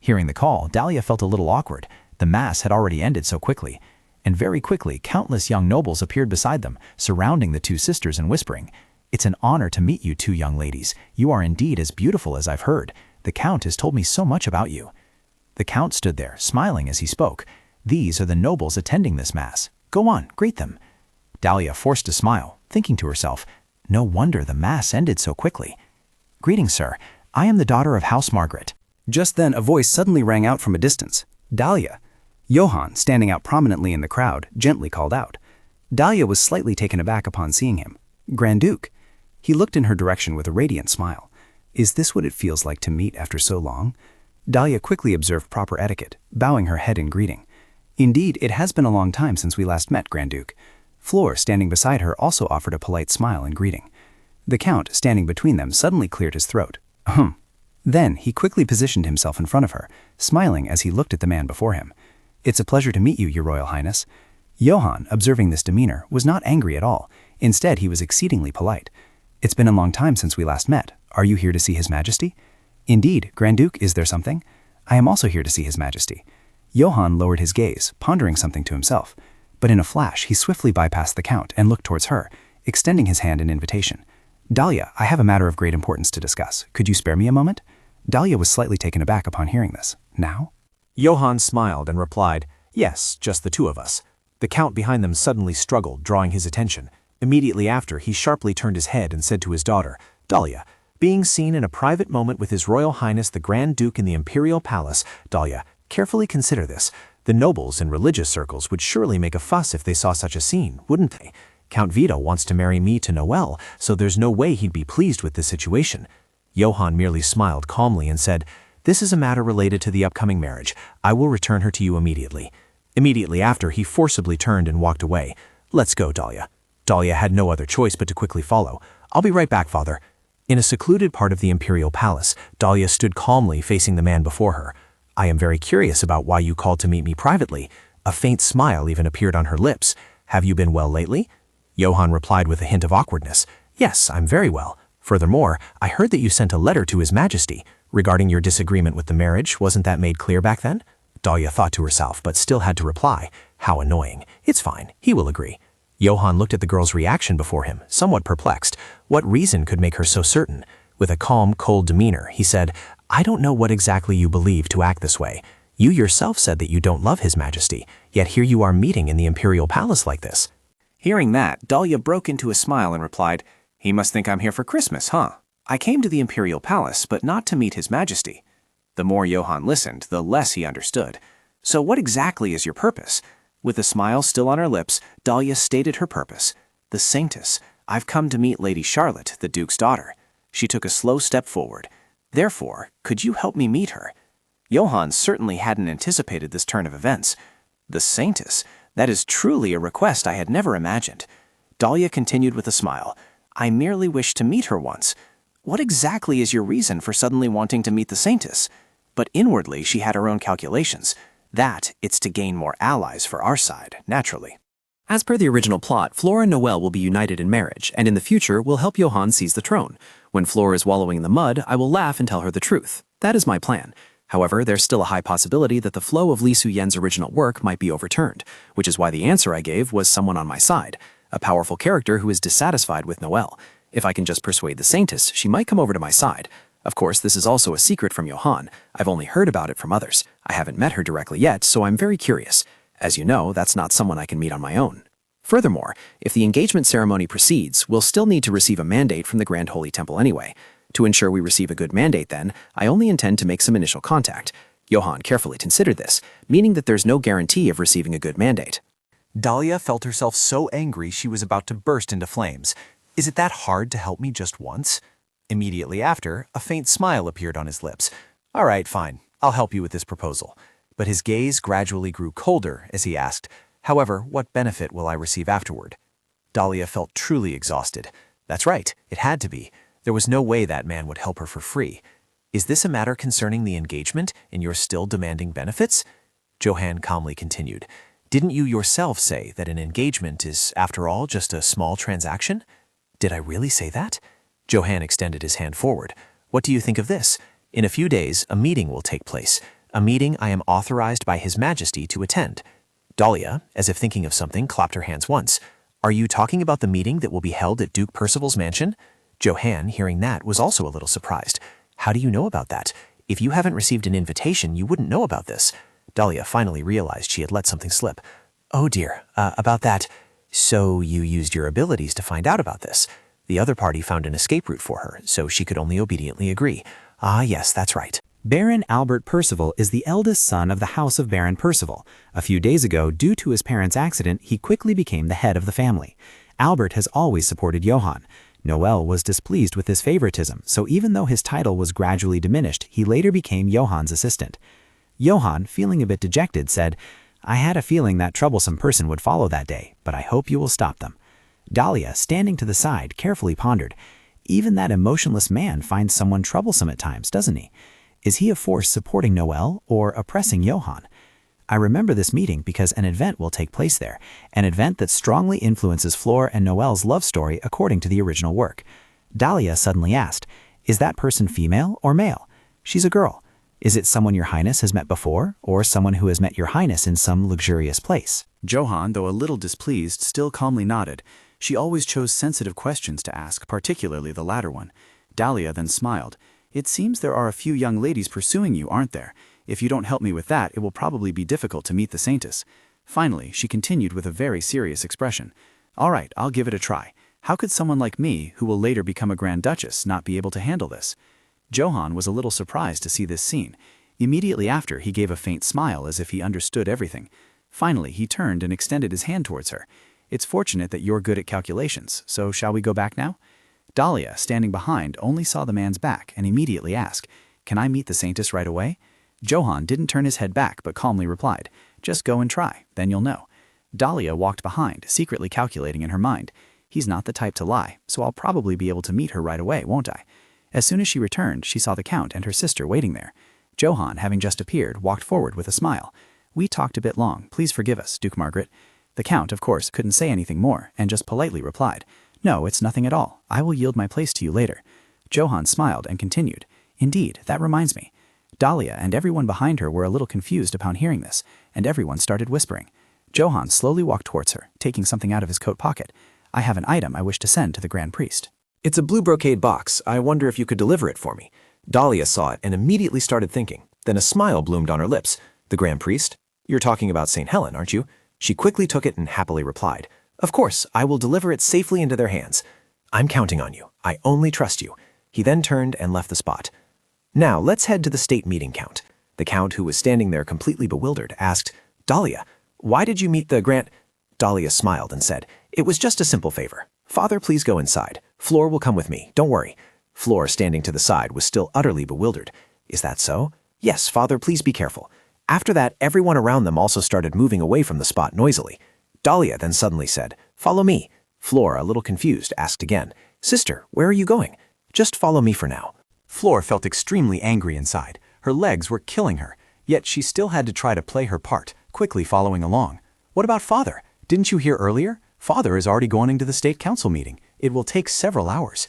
[SPEAKER 6] Hearing the call, Dalia felt a little awkward. The Mass had already ended so quickly. And very quickly, countless young nobles appeared beside them, surrounding the two sisters and whispering, "It's an honor to meet you two young ladies. You are indeed as beautiful as I've heard. The Count has told me so much about you." The Count stood there, smiling as he spoke. "These are the nobles attending this Mass. Go on, greet them." Dalia forced a smile, thinking to herself, no wonder the Mass ended so quickly. "Greetings, sir. I am the daughter of House Margaret."
[SPEAKER 1] Just then, a voice suddenly rang out from a distance. "Dalia." Johann, standing out prominently in the crowd, gently called out. Dalia was slightly taken aback upon seeing him. "Grand Duke." He looked in her direction with a radiant smile. "Is this what it feels like to meet after so long?" Dalia quickly observed proper etiquette, bowing her head in greeting. "Indeed, it has been a long time since we last met, Grand Duke." Flor, standing beside her, also offered a polite smile in greeting. The Count, standing between them, suddenly cleared his throat. Then he quickly positioned himself in front of her, smiling as he looked at the man before him. "It's a pleasure to meet you, Your Royal Highness." Johann, observing this demeanor, was not angry at all. Instead, he was exceedingly polite. "It's been a long time since we last met. Are you here to see His Majesty?" "Indeed, Grand Duke, is there something?" "I am also here to see His Majesty." Johann lowered his gaze, pondering something to himself. But in a flash, he swiftly bypassed the Count and looked towards her, extending his hand in invitation. "Dalia, I have a matter of great importance to discuss. Could you spare me a moment?" Dalia was slightly taken aback upon hearing this. "Now?"
[SPEAKER 3] Johann smiled and replied, "Yes, just the two of us." The Count behind them suddenly struggled, drawing his attention. Immediately after, he sharply turned his head and said to his daughter, "Dalia, being seen in a private moment with His Royal Highness the Grand Duke in the Imperial Palace, Dalia, carefully consider this. The nobles in religious circles would surely make a fuss if they saw such a scene, wouldn't they? Count Vito wants to marry me to Noelle, so there's no way he'd be pleased with this situation." Johann merely smiled calmly and said, "This is a matter related to the upcoming marriage. I will return her to you immediately." Immediately after, he forcibly turned and walked away. "Let's go, Dalia." Dalia had no other choice but to quickly follow. "I'll be right back, father." In a secluded part of the Imperial Palace, Dalia stood calmly facing the man before her. "I am very curious about why you called to meet me privately." A faint smile even appeared on her lips. "Have you been well lately?" Johann replied with a hint of awkwardness. "Yes, I'm very well. Furthermore, I heard that you sent a letter to His Majesty. Regarding your disagreement with the marriage, wasn't that made clear back then?" Dalia thought to herself, but still had to reply. How annoying. It's fine. He will agree. Johann looked at the girl's reaction before him, somewhat perplexed. What reason could make her so certain? With a calm, cold demeanor, he said, "I don't know what exactly you believe to act this way. You yourself said that you don't love His Majesty, yet here you are meeting in the Imperial Palace like this." Hearing that, Dalia broke into a smile and replied, "He must think I'm here for Christmas, huh? I came to the Imperial Palace, but not to meet His Majesty." The more Johann listened, the less he understood. "So what exactly is your purpose?" With a smile still on her lips, Dalia stated her purpose. "The saintess. I've come to meet Lady Charlotte, the Duke's daughter." She took a slow step forward. "Therefore, could you help me meet her?" Johann certainly hadn't anticipated this turn of events. "The saintess? That is truly a request I had never imagined." Dalia continued with a smile. "I merely wish to meet her once." "What exactly is your reason for suddenly wanting to meet the saintess?" But inwardly she had her own calculations. That, it's to gain more allies for our side, naturally.
[SPEAKER 5] As per the original plot, Flora and Noelle will be united in marriage, and in the future will help Johann seize the throne. When Flora is wallowing in the mud, I will laugh and tell her the truth. That is my plan. However, there's still a high possibility that the flow of Li Suyen's original work might be overturned, which is why the answer I gave was someone on my side, a powerful character who is dissatisfied with Noelle. If I can just persuade the saintess, she might come over to my side. Of course, this is also a secret from Johann. I've only heard about it from others. I haven't met her directly yet, so I'm very curious. As you know, that's not someone I can meet on my own. Furthermore, if the engagement ceremony proceeds, we'll still need to receive a mandate from the Grand Holy Temple anyway. To ensure we receive a good mandate then, I only intend to make some initial contact. Johann carefully considered this, meaning that there's no guarantee of receiving a good mandate.
[SPEAKER 3] Dalia felt herself so angry she was about to burst into flames. "Is it that hard to help me just once?" Immediately after, a faint smile appeared on his lips. "All right, fine. I'll help you with this proposal." But his gaze gradually grew colder as he asked, "However, what benefit will I receive afterward?" Dalia felt truly exhausted. That's right, it had to be. There was no way that man would help her for free. "Is this a matter concerning the engagement, and you're still demanding benefits?" Johann calmly continued, "Didn't you yourself say that an engagement is, after all, just a small transaction?" "Did I really say that?" Johann extended his hand forward. "What do you think of this? In a few days, a meeting will take place, a meeting I am authorized by His Majesty to attend." Dalia, as if thinking of something, clapped her hands once. "Are you talking about the meeting that will be held at Duke Percival's mansion?" Johann, hearing that, was also a little surprised. "How do you know about that? If you haven't received an invitation, you wouldn't know about this." Dalia finally realized she had let something slip. "Oh dear, about that. So you used your abilities to find out about this. The other party found an escape route for her, so she could only obediently agree. Ah, yes, that's right."
[SPEAKER 1] Baron Albert Percival is the eldest son of the House of Baron Percival. A few days ago, due to his parents' accident, he quickly became the head of the family. Albert has always supported Johann. Noelle was displeased with his favoritism, so even though his title was gradually diminished, he later became Johann's assistant. Johann, feeling a bit dejected, said, "I had a feeling that troublesome person would follow that day, but I hope you will stop them." Dalia, standing to the side, carefully pondered. Even that emotionless man finds someone troublesome at times, doesn't he? Is he a force supporting Noelle or oppressing Johann? I remember this meeting because an event will take place there, an event that strongly influences Flora and Noelle's love story according to the original work. Dalia suddenly asked, is that person female or male? She's a girl. Is it someone your highness has met before, or someone who has met your highness in some luxurious place?
[SPEAKER 3] Johann, though a little displeased, still calmly nodded. She always chose sensitive questions to ask, particularly the latter one. Dalia then smiled. It seems there are a few young ladies pursuing you, aren't there? If you don't help me with that, it will probably be difficult to meet the saintess. Finally, she continued with a very serious expression. All right, I'll give it a try. How could someone like me, who will later become a Grand Duchess, not be able to handle this? Johann was a little surprised to see this scene. Immediately after, he gave a faint smile as if he understood everything. Finally, he turned and extended his hand towards her. It's fortunate that you're good at calculations, so shall we go back now? Dalia, standing behind, only saw the man's back and immediately asked, can I meet the saintess right away? Johann didn't turn his head back but calmly replied, just go and try, then you'll know. Dalia walked behind, secretly calculating in her mind. He's not the type to lie, so I'll probably be able to meet her right away, won't I? As soon as she returned, she saw the Count and her sister waiting there. Johann, having just appeared, walked forward with a smile. We talked a bit long, please forgive us, Duke Margaret. The Count, of course, couldn't say anything more, and just politely replied, no, it's nothing at all. I will yield my place to you later. Johann smiled and continued, indeed, that reminds me. Dalia and everyone behind her were a little confused upon hearing this, and everyone started whispering. Johann slowly walked towards her, taking something out of his coat pocket. I have an item I wish to send to the Grand Priest.
[SPEAKER 5] It's a blue brocade box. I wonder if you could deliver it for me. Dalia saw it and immediately started thinking. Then a smile bloomed on her lips. The Grand Priest? You're talking about St. Helen, aren't you? She quickly took it and happily replied, of course, I will deliver it safely into their hands. I'm counting on you. I only trust you. He then turned and left the spot. Now, let's head to the state meeting, Count. The Count, who was standing there completely bewildered, asked, Dalia, why did you meet the Grand... Dalia smiled and said, it was just a simple favor. Father, please go inside. Flora will come with me. Don't worry. Flora, standing to the side, was still utterly bewildered. Is that so? Yes, Father, please be careful. After that, everyone around them also started moving away from the spot noisily. Dalia then suddenly said, follow me. Flora, a little confused, asked again, sister, where are you going? Just follow me for now.
[SPEAKER 3] Flora felt extremely angry inside. Her legs were killing her, yet she still had to try to play her part, quickly following along. What about Father? Didn't you hear earlier? Father is already going to the state council meeting. It will take several hours.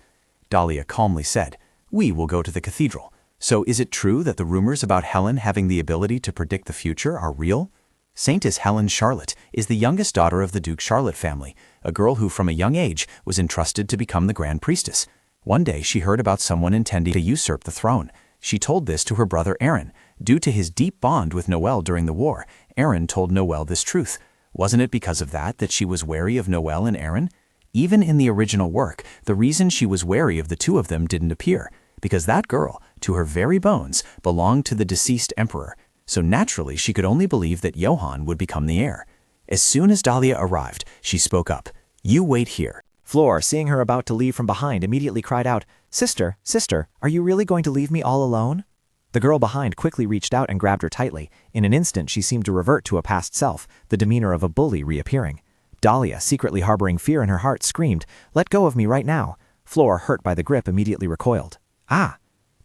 [SPEAKER 3] Dalia calmly said, we will go to the cathedral. So is it true that the rumors about Helen having the ability to predict the future are real? Saintess Helen Charlotte is the youngest daughter of the Duke Charlotte family, a girl who from a young age was entrusted to become the Grand Priestess. One day she heard about someone intending to usurp the throne. She told this to her brother Aaron. Due to his deep bond with Noelle during the war, Aaron told Noelle this truth. Wasn't it because of that she was wary of Noelle and Aaron? Even in the original work, the reason she was wary of the two of them didn't appear, because that girl, to her very bones, belonged to the deceased emperor. So naturally she could only believe that Johann would become the heir. As soon as Dalia arrived, she spoke up. You wait here.
[SPEAKER 2] Flora, seeing her about to leave from behind, immediately cried out, sister, sister, are you really going to leave me all alone? The girl behind quickly reached out and grabbed her tightly. In an instant, she seemed to revert to a past self, the demeanor of a bully reappearing. Dalia, secretly harboring fear in her heart, screamed, let go of me right now. Flora, hurt by the grip, immediately recoiled. Ah!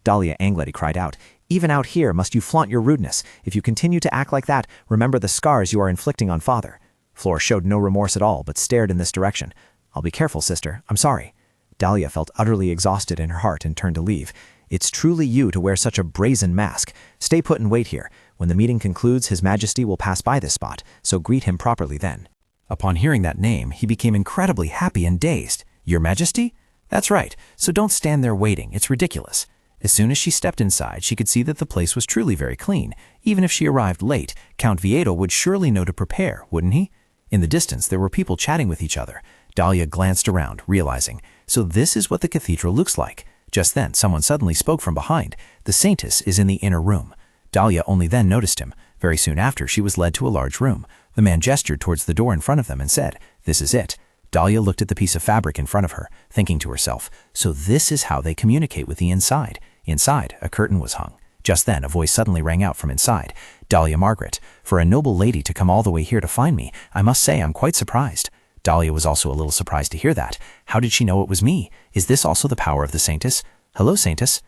[SPEAKER 2] Dalia angrily cried out, even out here must you flaunt your rudeness. If you continue to act like that, remember the scars you are inflicting on Father. Flora showed no remorse at all, but stared in this direction. I'll be careful, sister. I'm sorry. Dalia felt utterly exhausted in her heart and turned to leave. It's truly you to wear such a brazen mask. Stay put and wait here. When the meeting concludes, His Majesty will pass by this spot, so greet him properly then.
[SPEAKER 1] Upon hearing that name, he became incredibly happy and dazed. Your Majesty? That's right, so don't stand there waiting. It's ridiculous. As soon as she stepped inside, she could see that the place was truly very clean. Even if she arrived late, Count Vieto would surely know to prepare, wouldn't he? In the distance, there were people chatting with each other. Dalia glanced around, realizing, so this is what the cathedral looks like. Just then, someone suddenly spoke from behind. The saintess is in the inner room. Dalia only then noticed him. Very soon after, she was led to a large room. The man gestured towards the door in front of them and said, this is it. Dalia looked at the piece of fabric in front of her, thinking to herself, so this is how they communicate with the inside. Inside, a curtain was hung. Just then, a voice suddenly rang out from inside. Dalia Margaret, for a noble lady to come all the way here to find me, I must say I'm quite surprised. Dalia was also a little surprised to hear that. How did she know it was me? Is this also the power of the saintess? Hello, saintess.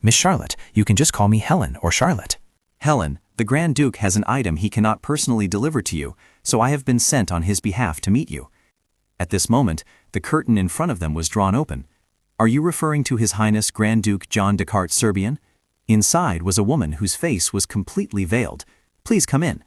[SPEAKER 1] Miss Charlotte. You can just call me Helen or Charlotte.
[SPEAKER 3] Helen,
[SPEAKER 2] The Grand Duke has an item he cannot personally deliver to you, so I have been sent on his behalf to meet you." At this moment, the curtain in front of them was drawn open. "Are you referring to His Highness Grand Duke John Descartes Serbian?" Inside was a woman whose face was completely veiled. "Please come in."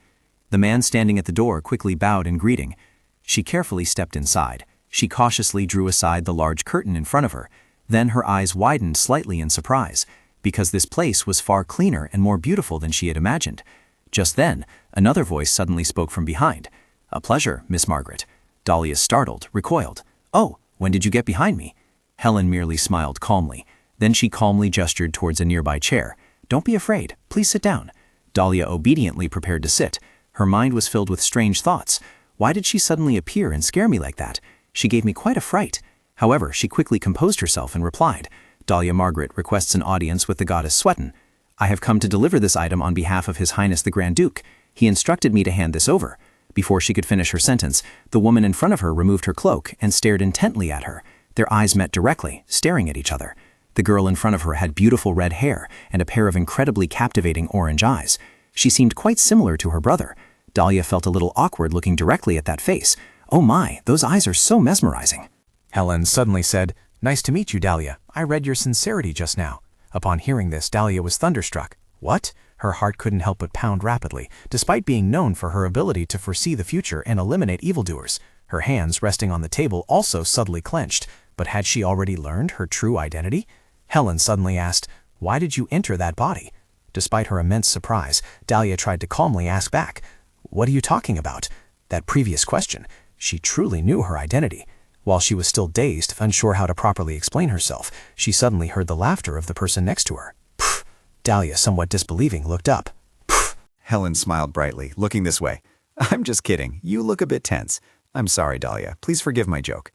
[SPEAKER 2] The man standing at the door quickly bowed in greeting. She carefully stepped inside. She cautiously drew aside the large curtain in front of her. Then her eyes widened slightly in surprise, because this place was far cleaner and more beautiful than she had imagined. Just then, another voice suddenly spoke from behind. "A pleasure, Miss Margaret." Dalia, startled, recoiled. "Oh, when did you get behind me?" Helen merely smiled calmly. Then she calmly gestured towards a nearby chair. "Don't be afraid. Please sit down." Dalia obediently prepared to sit. Her mind was filled with strange thoughts. Why did she suddenly appear and scare me like that? She gave me quite a fright. However, she quickly composed herself and replied, "Dalia Margaret requests an audience with the goddess Swetin. I have come to deliver this item on behalf of His Highness the Grand Duke. He instructed me to hand this over." Before she could finish her sentence, the woman in front of her removed her cloak and stared intently at her. Their eyes met directly, staring at each other. The girl in front of her had beautiful red hair and a pair of incredibly captivating orange eyes. She seemed quite similar to her brother. Dalia felt a little awkward looking directly at that face. "Oh my, those eyes are so mesmerizing."
[SPEAKER 3] Helen suddenly said, "Nice to meet you, Dalia. I read your sincerity just now." Upon hearing this, Dalia was thunderstruck. What? Her heart couldn't help but pound rapidly, despite being known for her ability to foresee the future and eliminate evildoers. Her hands, resting on the table, also subtly clenched. But had she already learned her true identity? Helen suddenly asked, "Why did you enter that body?" Despite her immense surprise, Dalia tried to calmly ask back, "What are you talking about?" That previous question. She truly knew her identity. While she was still dazed, unsure how to properly explain herself, she suddenly heard the laughter of the person next to her. Pfft. Dalia, somewhat disbelieving, looked up.
[SPEAKER 2] Pfft. Helen smiled brightly, looking this way. "I'm just kidding. You look a bit tense. I'm sorry, Dalia. Please forgive my joke."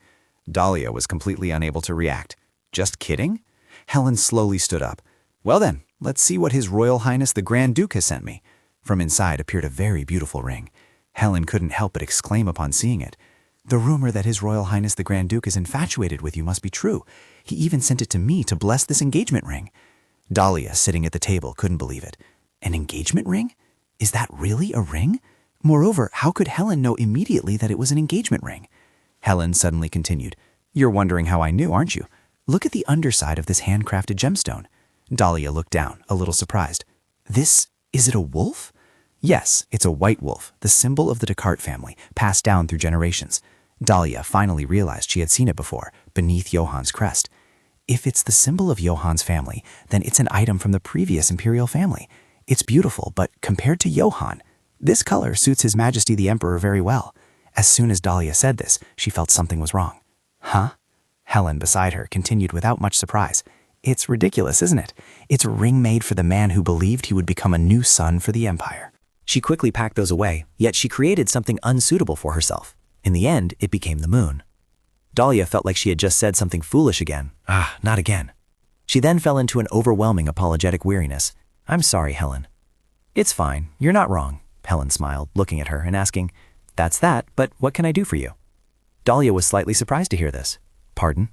[SPEAKER 2] Dalia was completely unable to react. "Just kidding?" Helen slowly stood up. "Well then, let's see what His Royal Highness the Grand Duke has sent me." From inside appeared a very beautiful ring. Helen couldn't help but exclaim upon seeing it. "The rumor that His Royal Highness the Grand Duke is infatuated with you must be true. He even sent it to me to bless this engagement ring." Dalia, sitting at the table, couldn't believe it. An engagement ring? Is that really a ring? Moreover, how could Helen know immediately that it was an engagement ring? Helen suddenly continued, "You're wondering how I knew, aren't you? Look at the underside of this handcrafted gemstone." Dalia looked down, a little surprised. Is it a wolf?" "Yes, it's a white wolf, the symbol of the Descartes family, passed down through generations." Dalia finally realized she had seen it before, beneath Johann's crest. If it's the symbol of Johann's family, then it's an item from the previous imperial family. It's beautiful, but compared to Johann, this color suits His Majesty the Emperor very well. As soon as Dalia said this, she felt something was wrong. "Huh?" Helen, beside her, continued without much surprise. "It's ridiculous, isn't it? It's a ring made for the man who believed he would become a new sun for the Empire." She quickly packed those away, yet she created something unsuitable for herself. In the end, it became the moon. Dalia felt like she had just said something foolish again. Not again. She then fell into an overwhelming apologetic weariness. "I'm sorry, Helen." "It's fine. You're not wrong." Helen smiled, looking at her and asking, "That's that, but what can I do for you?" Dalia was slightly surprised to hear this. "Pardon?"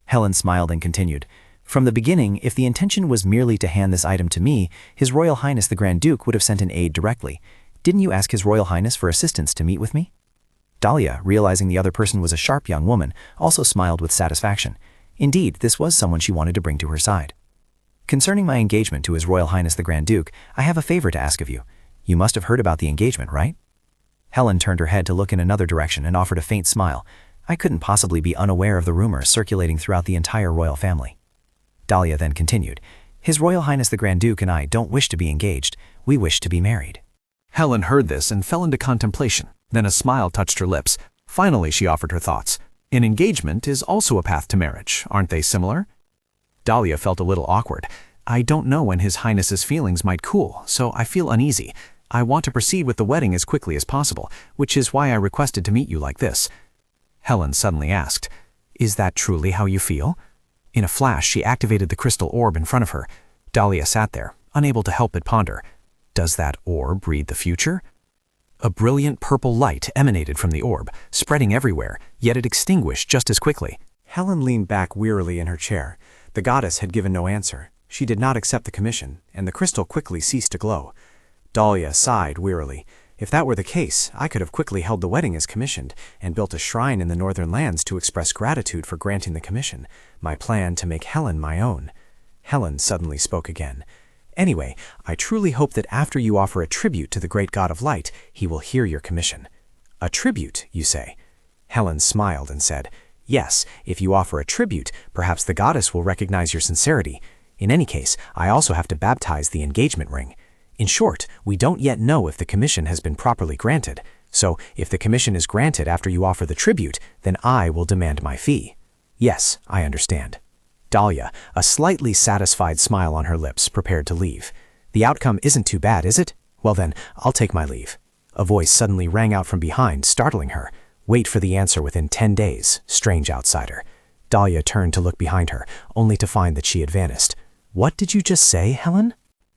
[SPEAKER 2] Helen smiled and continued, "From the beginning, if the intention was merely to hand this item to me, His Royal Highness the Grand Duke would have sent an aide directly. Didn't you ask His Royal Highness for assistance to meet with me?" Dalia, realizing the other person was a sharp young woman, also smiled with satisfaction. Indeed, this was someone she wanted to bring to her side. "Concerning my engagement to His Royal Highness the Grand Duke, I have a favor to ask of you. You must have heard about the engagement, right?" Helen turned her head to look in another direction and offered a faint smile. "I couldn't possibly be unaware of the rumors circulating throughout the entire royal family." Dalia then continued, "His Royal Highness the Grand Duke and I don't wish to be engaged. We wish to be married."
[SPEAKER 3] Helen heard this and fell into contemplation. Then a smile touched her lips. Finally, she offered her thoughts. "An engagement is also a path to marriage. Aren't they similar?" Dalia felt a little awkward. "I don't know when His Highness's feelings might cool, so I feel uneasy. I want to proceed with the wedding as quickly as possible, which is why I requested to meet you like this." Helen suddenly asked, "Is that truly how you feel?" In a flash, she activated the crystal orb in front of her. Dalia sat there, unable to help but ponder. Does that orb read the future? A brilliant purple light emanated from the orb, spreading everywhere, yet it extinguished just as quickly. Helen leaned back wearily in her chair. The goddess had given no answer. She did not accept the commission, and the crystal quickly ceased to glow. Dalia sighed wearily. If that were the case, I could have quickly held the wedding as commissioned and built a shrine in the northern lands to express gratitude for granting the commission. My plan to make Helen my own. Helen suddenly spoke again. Anyway, I truly hope that after you offer a tribute to the great god of light, he will hear your commission. A tribute, you say? Helen smiled and said, yes, if you offer a tribute, perhaps the goddess will recognize your sincerity. In any case, I also have to baptize the engagement ring. In short, we don't yet know if the commission has been properly granted. So, if the commission is granted after you offer the tribute, then I will demand my fee. Yes, I understand. Dalia, a slightly satisfied smile on her lips, prepared to leave. The outcome isn't too bad, is it? Well then, I'll take my leave. A voice suddenly rang out from behind, startling her. Wait for the answer within 10 days, strange outsider. Dalia turned to look behind her, only to find that she had vanished. What did you just say, Helen?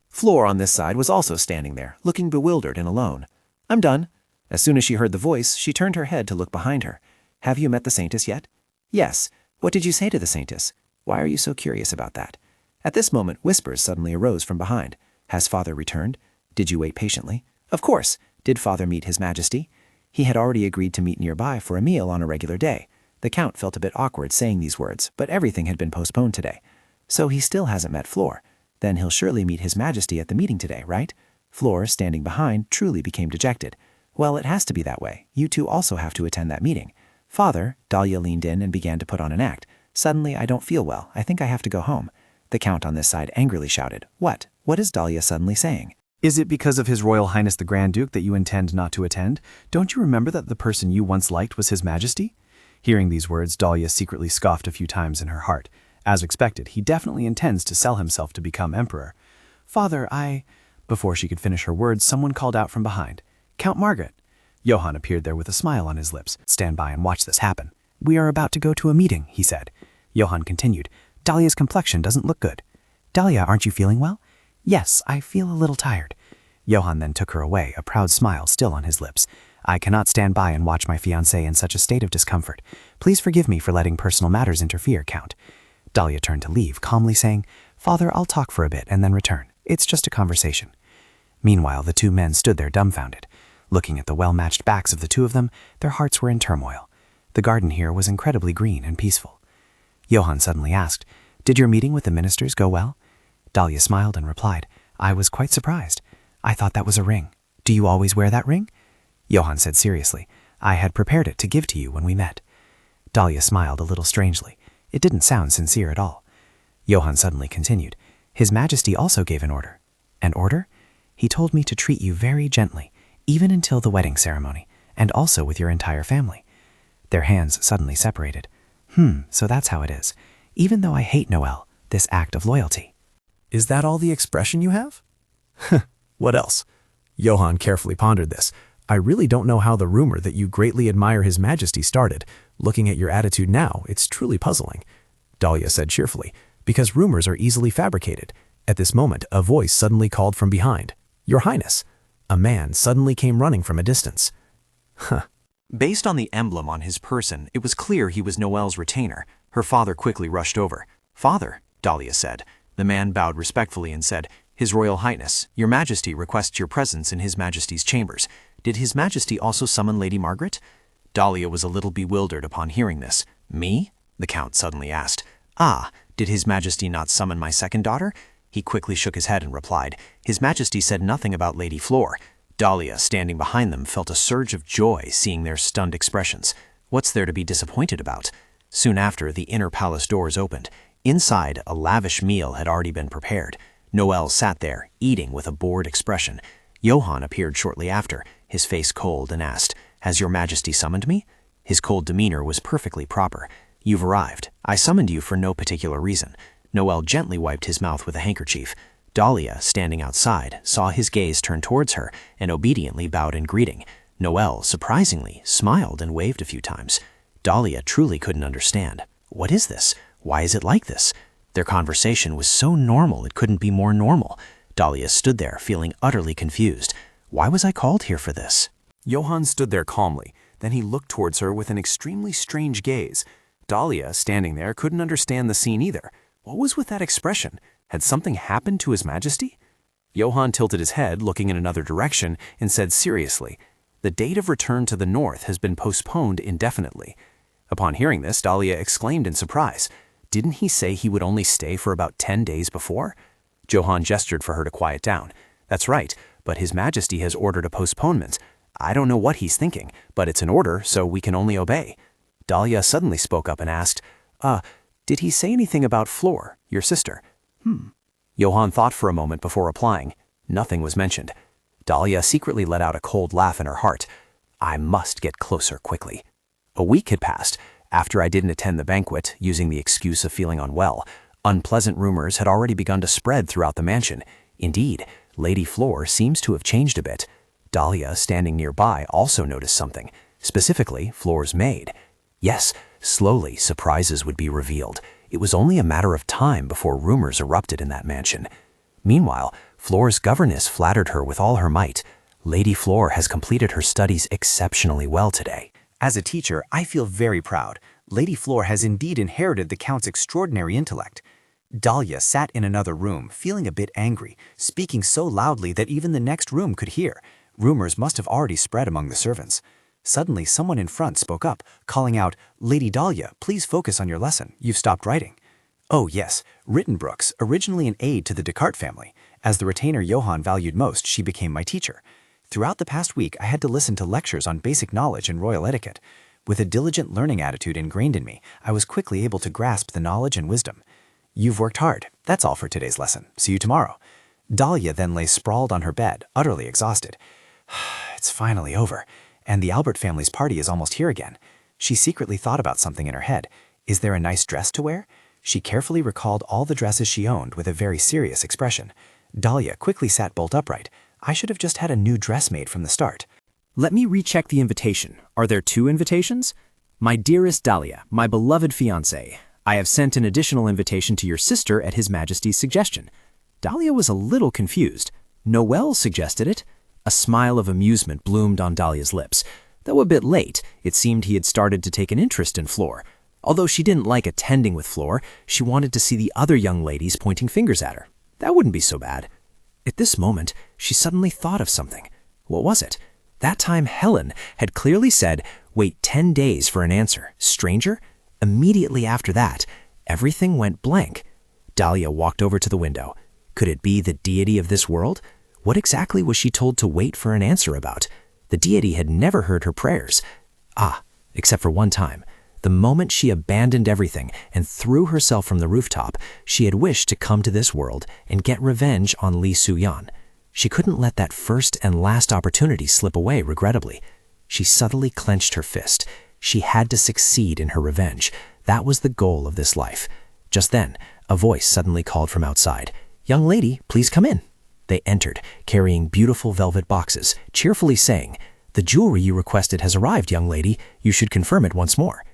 [SPEAKER 5] Flora on this side was also standing there, looking bewildered and alone. I'm done. As soon as she heard the voice, she turned her head to look behind her. Have you met the saintess yet? Yes. What did you say to the saintess? Why are you so curious about that? At this moment, whispers suddenly arose from behind. Has father returned? Did you wait patiently? Of course. Did father meet his majesty? He had already agreed to meet nearby for a meal on a regular day. The count felt a bit awkward saying these words, but everything had been postponed today. So he still hasn't met Flora. Then he'll surely meet his majesty at the meeting today, right? Flora, standing behind, truly became dejected. Well, it has to be that way. You two also have to attend that meeting. Father, Dalia leaned in and began to put on an act. Suddenly, I don't feel well. I think I have to go home. The count on this side angrily shouted, What? What is Dalia suddenly saying?
[SPEAKER 6] Is it because of His Royal Highness the Grand Duke that you intend not to attend? Don't you remember that the person you once liked was His Majesty? Hearing these words, Dalia secretly scoffed a few times in her heart. As expected, he definitely intends to sell himself to become emperor. Father, Before she could finish her words, someone called out from behind. Count Margaret. Johann appeared there with a smile on his lips. Stand by and watch this happen. We are about to go to a meeting, he said. Johann continued. Dalia's complexion doesn't look good. Dalia, aren't you feeling well? Yes, I feel a little tired. Johann then took her away, a proud smile still on his lips. I cannot stand by and watch my fiancée in such a state of discomfort. Please forgive me for letting personal matters interfere, Count. Dalia turned to leave, calmly saying, Father, I'll talk for a bit and then return. It's just a conversation. Meanwhile, the two men stood there dumbfounded. Looking at the well-matched backs of the two of them, their hearts were in turmoil. The garden here was incredibly green and peaceful. Johann suddenly asked, Did your meeting with the ministers go well? Dalia smiled and replied, I was quite surprised. I thought that was a ring. Do you always wear that ring? Johann said seriously, I had prepared it to give to you when we met. Dalia smiled a little strangely. It didn't sound sincere at all. Johann suddenly continued, His Majesty also gave an order. An order? He told me to treat you very gently, even until the wedding ceremony, and also with your entire family. Their hands suddenly separated. So that's how it is. Even though I hate Noel, this act of loyalty.
[SPEAKER 3] Is that all the expression you have? What else? Johann carefully pondered this. I really don't know how the rumor that you greatly admire His Majesty started. Looking at your attitude now, it's truly puzzling. Dalia said cheerfully, because rumors are easily fabricated. At this moment, a voice suddenly called from behind. Your Highness. A man suddenly came running from a distance.
[SPEAKER 4] Based on the emblem on his person, it was clear he was Noel's retainer. Her father quickly rushed over. Father, Dalia said. The man bowed respectfully and said, His Royal Highness, Your Majesty requests your presence in His Majesty's chambers. Did His Majesty also summon Lady Margaret? Dalia was a little bewildered upon hearing this. Me? The Count suddenly asked. Ah, did His Majesty not summon my second daughter? He quickly shook his head and replied, His Majesty said nothing about Lady Flora. Dalia, standing behind them, felt a surge of joy seeing their stunned expressions. What's there to be disappointed about? Soon after, the inner palace doors opened. Inside, a lavish meal had already been prepared. Noel sat there, eating with a bored expression. Johann appeared shortly after, his face cold, and asked, Has Your Majesty summoned me? His cold demeanor was perfectly proper. You've arrived. I summoned you for no particular reason. Noel gently wiped his mouth with a handkerchief. Dalia, standing outside, saw his gaze turn towards her and obediently bowed in greeting. Noel, surprisingly, smiled and waved a few times. Dalia truly couldn't understand. What is this? Why is it like this? Their conversation was so normal it couldn't be more normal. Dalia stood there, feeling utterly confused. Why was I called here for this?
[SPEAKER 1] Johann stood there calmly. Then he looked towards her with an extremely strange gaze. Dalia, standing there, couldn't understand the scene either. What was with that expression? Had something happened to His Majesty? Johann tilted his head, looking in another direction, and said seriously, "The date of return to the north has been postponed indefinitely." Upon hearing this, Dalia exclaimed in surprise, "Didn't he say he would only stay for about 10 days before?" Johann gestured for her to quiet down. "That's right, but His Majesty has ordered a postponement. I don't know what he's thinking, but it's an order, so we can only obey." Dalia suddenly spoke up and asked, did he say anything about Flor, your sister?" Johann thought for a moment before replying. Nothing was mentioned. Dalia secretly let out a cold laugh in her heart. "I must get closer quickly." A week had passed. After I didn't attend the banquet, using the excuse of feeling unwell, unpleasant rumors had already begun to spread throughout the mansion. Indeed, Lady Flor seems to have changed a bit. Dalia, standing nearby, also noticed something, specifically Flor's maid. Yes, slowly surprises would be revealed. It was only a matter of time before rumors erupted in that mansion. Meanwhile, Flor's governess flattered her with all her might. "Lady Flor has completed her studies exceptionally well today. As a teacher, I feel very proud. Lady Flor has indeed inherited the Count's extraordinary intellect." Dalia sat in another room, feeling a bit angry, speaking so loudly that even the next room could hear. Rumors must have already spread among the servants. Suddenly, someone in front spoke up, calling out, "Lady Dalia, please focus on your lesson. You've stopped writing." Oh yes, Rittenbrooks, originally an aide to the Descartes family. As the retainer Johann valued most, she became my teacher. Throughout the past week, I had to listen to lectures on basic knowledge and royal etiquette. With a diligent learning attitude ingrained in me, I was quickly able to grasp the knowledge and wisdom. "You've worked hard. That's all for today's lesson. See you tomorrow." Dalia then lay sprawled on her bed, utterly exhausted. It's finally over, and the Albert family's party is almost here again. She secretly thought about something in her head. Is there a nice dress to wear? She carefully recalled all the dresses she owned with a very serious expression. Dalia quickly sat bolt upright. I should have just had a new dress made from the start.
[SPEAKER 7] Let me recheck the invitation. Are there 2 invitations? My dearest Dalia, my beloved fiancée, I have sent an additional invitation to your sister at His Majesty's suggestion. Dalia was a little confused. Noel suggested it. A smile of amusement bloomed on Dalia's lips. Though a bit late, it seemed he had started to take an interest in Flor. Although she didn't like attending with Flor, she wanted to see the other young ladies pointing fingers at her. That wouldn't be so bad. At this moment, she suddenly thought of something. What was it? That time Helen had clearly said, "Wait 10 days for an answer. Stranger?" Immediately after that, everything went blank. Dalia walked over to the window. Could it be the deity of this world? What exactly was she told to wait for an answer about? The deity had never heard her prayers. Except for one time. The moment she abandoned everything and threw herself from the rooftop, she had wished to come to this world and get revenge on Li Suyan. She couldn't let that first and last opportunity slip away, regrettably. She subtly clenched her fist. She had to succeed in her revenge. That was the goal of this life. Just then, a voice suddenly called from outside. "Young lady, please come in." They entered, carrying beautiful velvet boxes, cheerfully saying, "The jewelry you requested has arrived, young lady. You should confirm it once more."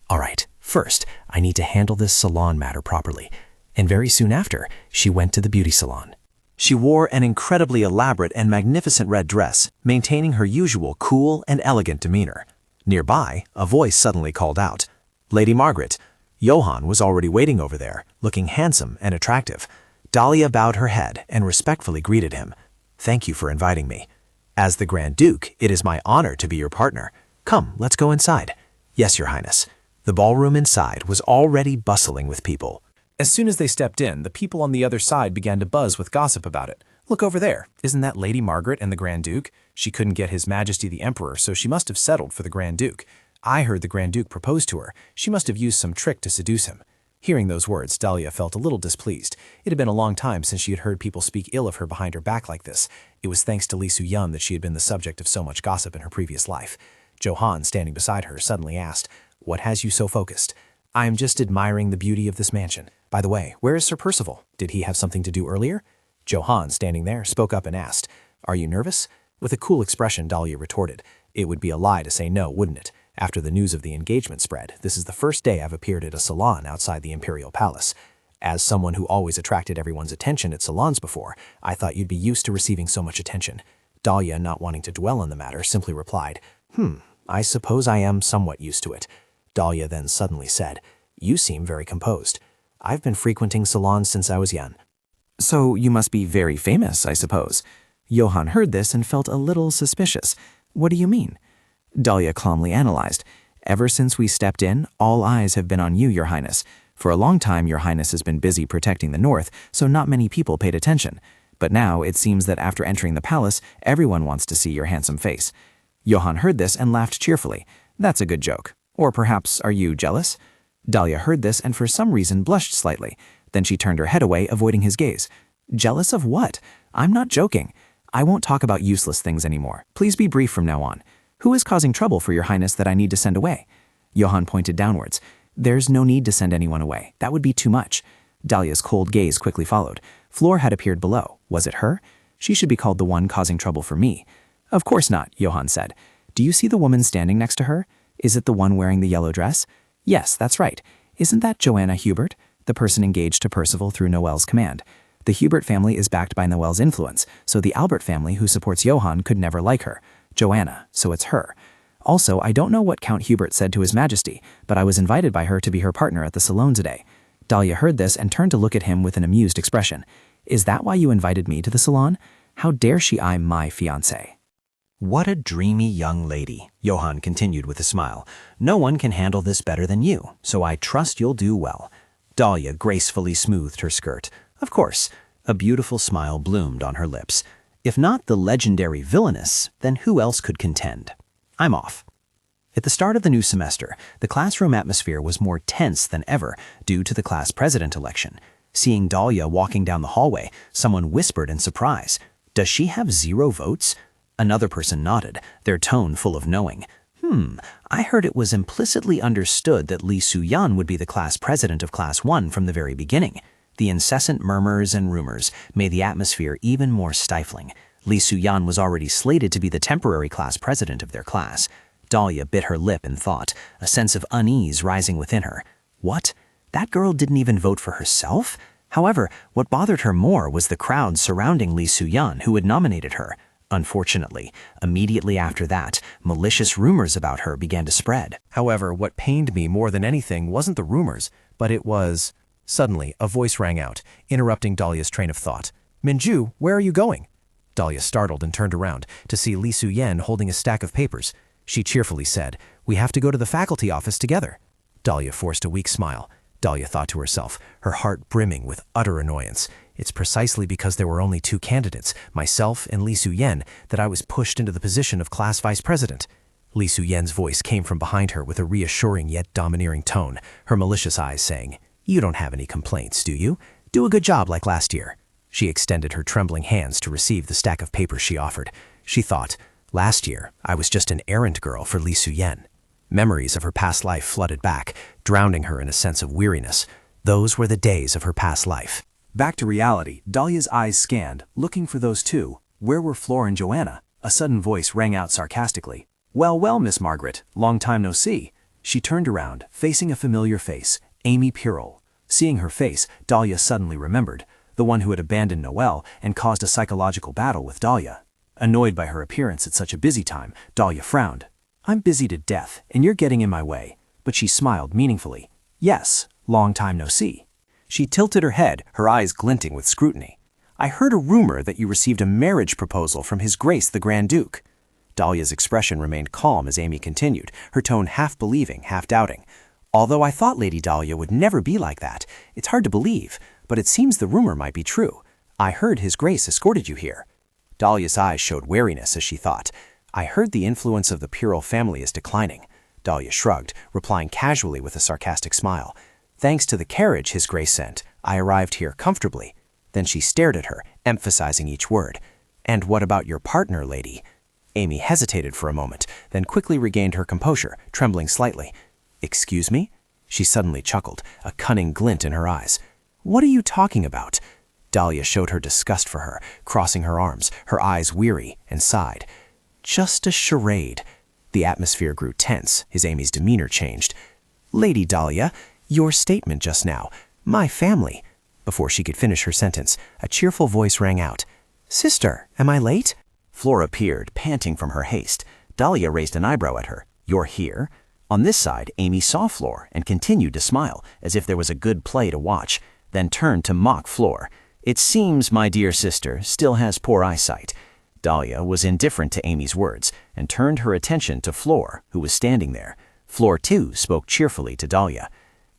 [SPEAKER 7] All right, first, I need to handle this salon matter properly. And very soon after, she went to the beauty salon.
[SPEAKER 4] She wore an incredibly elaborate and magnificent red dress, maintaining her usual cool and elegant demeanor. Nearby, a voice suddenly called out, "Lady Margaret." Johann was already waiting over there, looking handsome and attractive. Dalia bowed her head and respectfully greeted him. "Thank you for inviting me. As the Grand Duke, it is my honor to be your partner. Come, let's go inside." "Yes, Your Highness." The ballroom inside was already bustling with people.
[SPEAKER 1] As soon as they stepped in, the people on the other side began to buzz with gossip about it. "Look over there. Isn't that Lady Margaret and the Grand Duke? She couldn't get His Majesty the Emperor, so she must have settled for the Grand Duke. I heard the Grand Duke propose to her. She must have used some trick to seduce him." Hearing those words, Dalia felt a little displeased. It had been a long time since she had heard people speak ill of her behind her back like this. It was thanks to Li Suyun that she had been the subject of so much gossip in her previous life. Johann, standing beside her, suddenly asked, "What has you so focused?" "I am just admiring the beauty of this mansion. By the way, where is Sir Percival? Did he have something to do earlier?" Johann, standing there, spoke up and asked, "Are you nervous?" With a cool expression, Dalia retorted, "It would be a lie to say no, wouldn't it? After the news of the engagement spread, this is the first day I've appeared at a salon outside the Imperial Palace. As someone who always attracted everyone's attention at salons before, I thought you'd be used to receiving so much attention." Dalia, not wanting to dwell on the matter, simply replied, I suppose I am somewhat used to it." Dalia then suddenly said, "You seem very composed. I've been frequenting salons since I was young."
[SPEAKER 5] So you must be very famous, I suppose. Johann heard this and felt a little suspicious. What do you mean? Dalia calmly analyzed. Ever since we stepped in, all eyes have been on you, Your Highness. For a long time, Your Highness has been busy protecting the north, so not many people paid attention. But now it seems that after entering the palace, everyone wants to see your handsome face. Johann heard this and laughed cheerfully. That's a good joke. Or perhaps, are you jealous? Dalia heard this and for some reason blushed slightly. Then she turned her head away, avoiding his gaze. Jealous of what? I'm not joking. I won't talk about useless things anymore. Please be brief from now on. Who is causing trouble for Your Highness that I need to send away? Johann pointed downwards. There's no need to send anyone away. That would be too much. Dalia's cold gaze quickly followed. Flora had appeared below. Was it her? She should be called the one causing trouble for me. Of course not, Johann said. Do you see the woman standing next to her? Is it the one wearing the yellow dress? Yes, that's right. Isn't that Joanna Hubert, the person engaged to Percival through Noel's command? The Hubert family is backed by Noel's influence, so the Albert family who supports Johann could never like her. Joanna, so it's her. Also, I don't know what Count Hubert said to His Majesty, but I was invited by her to be her partner at the salon today. Dalia heard this and turned to look at him with an amused expression. Is that why you invited me to the salon? How dare she eye my fiancé?
[SPEAKER 4] What a dreamy young lady, Johann continued with a smile. No one can handle this better than you, so I trust you'll do well. Dalia gracefully smoothed her skirt. Of course, a beautiful smile bloomed on her lips. If not the legendary villainess, then who else could contend? I'm off. At the start of the new semester, the classroom atmosphere was more tense than ever due to the class president election. Seeing Dalia walking down the hallway, someone whispered in surprise, "Does she have 0 votes?" Another person nodded, their tone full of knowing. I heard it was implicitly understood that Li Suyan would be the class president of Class 1 from the very beginning. The incessant murmurs and rumors made the atmosphere even more stifling. Li Suyan was already slated to be the temporary class president of their class. Dalia bit her lip in thought, a sense of unease rising within her. What? That girl didn't even vote for herself? However, what bothered her more was the crowd surrounding Li Suyan who had nominated her. Unfortunately, immediately after that, malicious rumors about her began to spread.
[SPEAKER 3] However, what pained me more than anything wasn't the rumors, but it was... Suddenly, a voice rang out, interrupting Dalia's train of thought. Minju, where are you going? Dalia startled and turned around to see Li Suyen holding a stack of papers. She cheerfully said, "We have to go to the faculty office together." Dalia forced a weak smile. Dalia thought to herself, her heart brimming with utter annoyance. It's precisely because there were only 2 candidates, myself and Li Suyen, that I was pushed into the position of class vice president. Li Suyen's voice came from behind her with a reassuring yet domineering tone, her malicious eyes saying, "You don't have any complaints, do you? Do a good job like last year." She extended her trembling hands to receive the stack of papers she offered. She thought, last year, I was just an errand girl for Li Suyen. Memories of her past life flooded back, drowning her in a sense of weariness. Those were the days of her past life. Back to reality, Dalia's eyes scanned, looking for those 2. Where were Flora and Joanna? A sudden voice rang out sarcastically. Well, well, Miss Margaret, long time no see." She turned around, facing a familiar face, Amy Pirrell. Seeing her face, Dalia suddenly remembered, the one who had abandoned Noel and caused a psychological battle with Dalia. Annoyed by her appearance at such a busy time, Dalia frowned. "I'm busy to death, and you're getting in my way." But she smiled meaningfully. "Yes, long time no see." She tilted her head, her eyes glinting with scrutiny. "I heard a rumor that you received a marriage proposal from His Grace the Grand Duke." Dalia's expression remained calm as Amy continued, her tone half believing, half doubting. "Although I thought Lady Dalia would never be like that, it's hard to believe, but it seems the rumor might be true. I heard His Grace escorted you here." Dalia's eyes showed wariness as she thought, "I heard the influence of the Pirrell family is declining." Dalia shrugged, replying casually with a sarcastic smile. "Thanks to the carriage His Grace sent, I arrived here comfortably." Then she stared at her, emphasizing each word. "And what about your partner, lady?" Amy hesitated for a moment, then quickly regained her composure, trembling slightly. "Excuse me?" She suddenly chuckled, a cunning glint in her eyes. "What are you talking about?" Dalia showed her disgust for her, crossing her arms, her eyes weary, and sighed. "Just a charade." The atmosphere grew tense as Amy's demeanor changed. "Lady Dalia, your statement just now, my family." Before she could finish her sentence, a cheerful voice rang out. "Sister, am I late?" Flora appeared, panting from her haste. Dalia raised an eyebrow at her. "You're here?" On this side, Amy saw Flora and continued to smile, as if there was a good play to watch, then turned to mock Flora.
[SPEAKER 4] It seems my dear sister still has poor eyesight. Dalia was indifferent to Amy's words and turned her attention to Flor, who was standing there. Flor, too, spoke cheerfully to Dalia.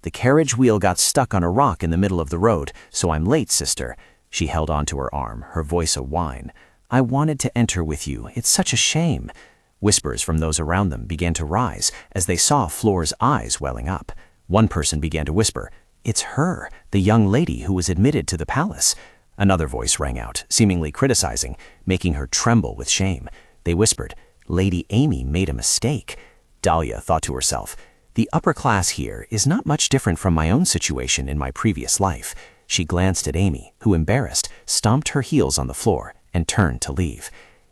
[SPEAKER 4] The carriage wheel got stuck on a rock in the middle of the road, so I'm late, sister. She held onto her arm, her voice a whine. I wanted to enter with you. It's such a shame. Whispers from those around them began to rise as they saw Flor's eyes welling up. One person began to whisper, It's her, the young lady who was admitted to the palace. Another voice rang out, seemingly criticizing, making her tremble with shame. They whispered, Lady Amy made a mistake. Dalia thought to herself, the upper class here is not much different from my own situation in my previous life. She glanced at Amy, who, embarrassed, stomped her heels on the floor and turned to leave.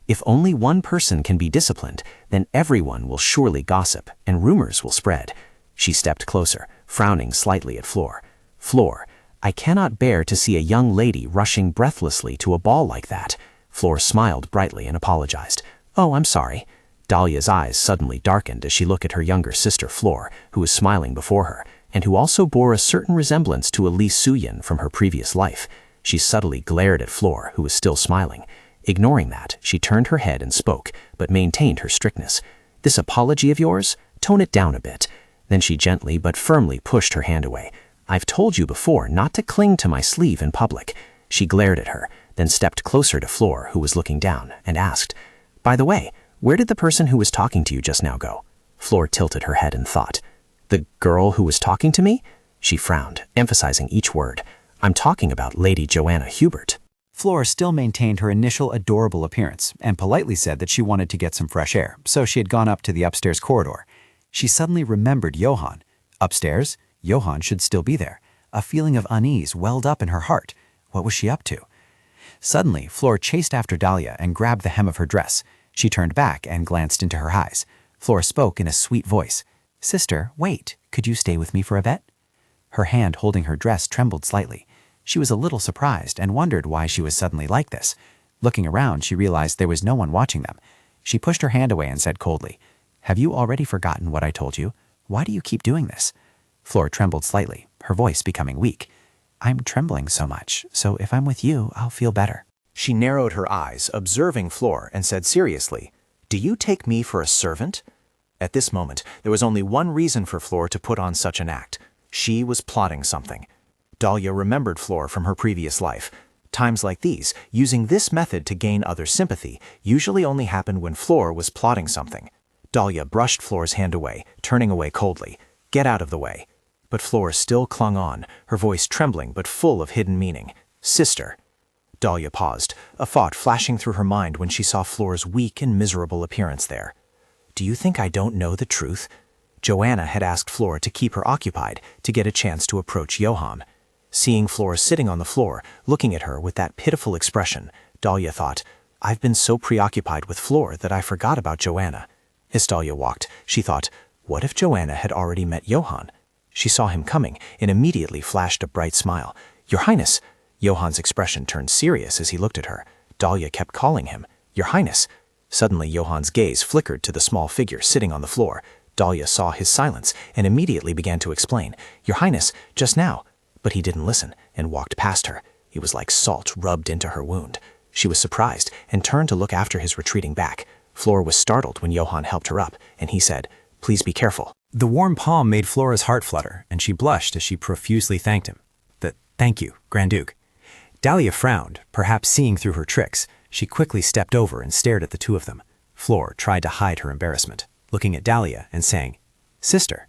[SPEAKER 4] If only one person can be disciplined, then everyone will surely gossip and rumors will spread. She stepped closer, frowning slightly at Flor. Flor, I cannot bear to see a young lady rushing breathlessly to a ball like that. Flor smiled brightly and apologized. Oh, I'm sorry. Dalia's eyes suddenly darkened as she looked at her younger sister Flor, who was smiling before her, and who also bore a certain resemblance to Elise Suyin from her previous life. She subtly glared at Flor, who was still smiling. Ignoring that, she turned her head and spoke, but maintained her strictness. This apology of yours? Tone it down a bit. Then she gently but firmly pushed her hand away. I've told you before not to cling to my sleeve in public. She glared at her, then stepped closer to Flor, who was looking down, and asked, By the way, where did the person who was talking to you just now go? Flor tilted her head in thought. The girl who was talking to me? She frowned, emphasizing each word. I'm talking about Lady Joanna Hubert.
[SPEAKER 2] Flor still maintained her initial adorable appearance and politely said that she wanted to get some fresh air, so she had gone up to the upstairs corridor. She suddenly remembered Johann. Upstairs, Johann should still be there. A feeling of unease welled up in her heart. What was she up to? Suddenly, Flor chased after Dalia and grabbed the hem of her dress. She turned back and glanced into her eyes. Flor spoke in a sweet voice. Sister, wait. Could you stay with me for a bit? Her hand holding her dress trembled slightly. She was a little surprised and wondered why she was suddenly like this. Looking around, she realized there was no one watching them. She pushed her hand away and said coldly, Have you already forgotten what I told you? Why do you keep doing this? Flor trembled slightly, her voice becoming weak. I'm trembling so much, so if I'm with you, I'll feel better.
[SPEAKER 3] She narrowed her eyes, observing Flor, and said seriously, Do you take me for a servant? At this moment, there was only one reason for Flor to put on such an act. She was plotting something. Dalia remembered Flor from her previous life. Times like these, using this method to gain other sympathy, usually only happened when Flor was plotting something. Dalia brushed Flor's hand away, turning away coldly. Get out of the way. But Flor still clung on, her voice trembling but full of hidden meaning. Sister. Dalia paused, a thought flashing through her mind when she saw Flor's weak and miserable appearance there. Do you think I don't know the truth? Joanna had asked Flor to keep her occupied to get a chance to approach Johann. Seeing Flor sitting on the floor, looking at her with that pitiful expression, Dalia thought, I've been so preoccupied with Flor that I forgot about Joanna. As Dalia walked, she thought, what if Joanna had already met Johann? She saw him coming and immediately flashed a bright smile. Your Highness! Johann's expression turned serious as he looked at her. Dalia kept calling him, Your Highness! Suddenly Johann's gaze flickered to the small figure sitting on the floor. Dalia saw his silence and immediately began to explain, Your Highness, just now. But he didn't listen and walked past her. He was like salt rubbed into her wound. She was surprised and turned to look after his retreating back. Flor was startled when Johann helped her up, and he said, Please be careful.
[SPEAKER 7] The warm palm made Flora's heart flutter, and she blushed as she profusely thanked him. Thank you, Grand Duke. Dalia frowned, perhaps seeing through her tricks. She quickly stepped over and stared at the two of them. Flor tried to hide her embarrassment, looking at Dalia and saying, Sister.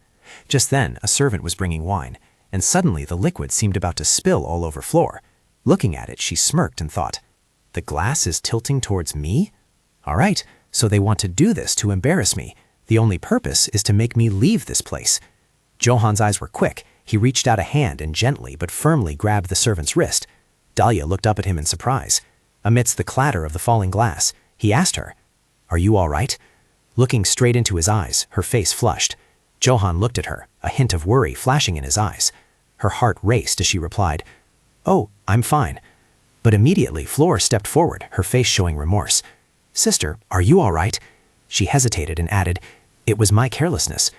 [SPEAKER 7] Just then, a servant was bringing wine, and suddenly the liquid seemed about to spill all over Flor. Looking at it, she smirked and thought, The glass is tilting towards me? All right, so they want to do this to embarrass me. The only purpose is to make me leave this place. Johann's eyes were quick. He reached out a hand and gently but firmly grabbed the servant's wrist. Dalia looked up at him in surprise. Amidst the clatter of the falling glass, he asked her, Are you all right? Looking straight into his eyes, her face flushed. Johann looked at her, a hint of worry flashing in his eyes. Her heart raced as she replied, Oh, I'm fine. But immediately Flor stepped forward, her face showing remorse. Sister, are you all right? She hesitated and added, It was my carelessness.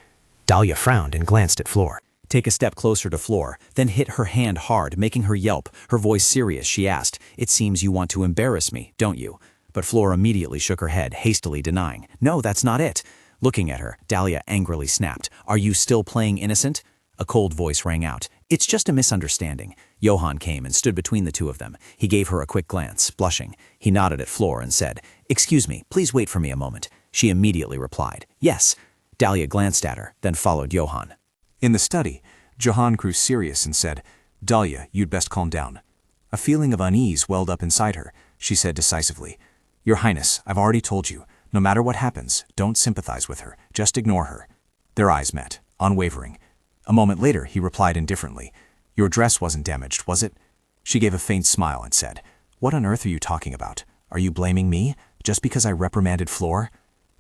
[SPEAKER 7] Dalia frowned and glanced at Flor.
[SPEAKER 1] take a step closer to Flor, then hit her hand hard, making her yelp. Her voice serious, she asked, "It seems you want to embarrass me, don't you?" But Flor immediately shook her head, hastily denying. "No, that's not it." Looking at her, Dalia angrily snapped, "Are you still playing innocent?" A cold voice rang out. "It's just a misunderstanding." Johann came and stood between the two of them. He gave her a quick glance, blushing. He nodded at Flor and said, "Excuse me, please wait for me a moment." She immediately replied, "Yes." Dalia glanced at her, then followed Johann.
[SPEAKER 3] In the study, Johann grew serious and said, "Dalia, you'd best calm down." A feeling of unease welled up inside her. She said decisively, "Your Highness, I've already told you, no matter what happens, don't sympathize with her, just ignore her." Their eyes met, unwavering. A moment later, he replied indifferently, "Your dress wasn't damaged, was it?" She gave a faint smile and said, "What on earth are you talking about? Are you blaming me, just because I reprimanded Flor?"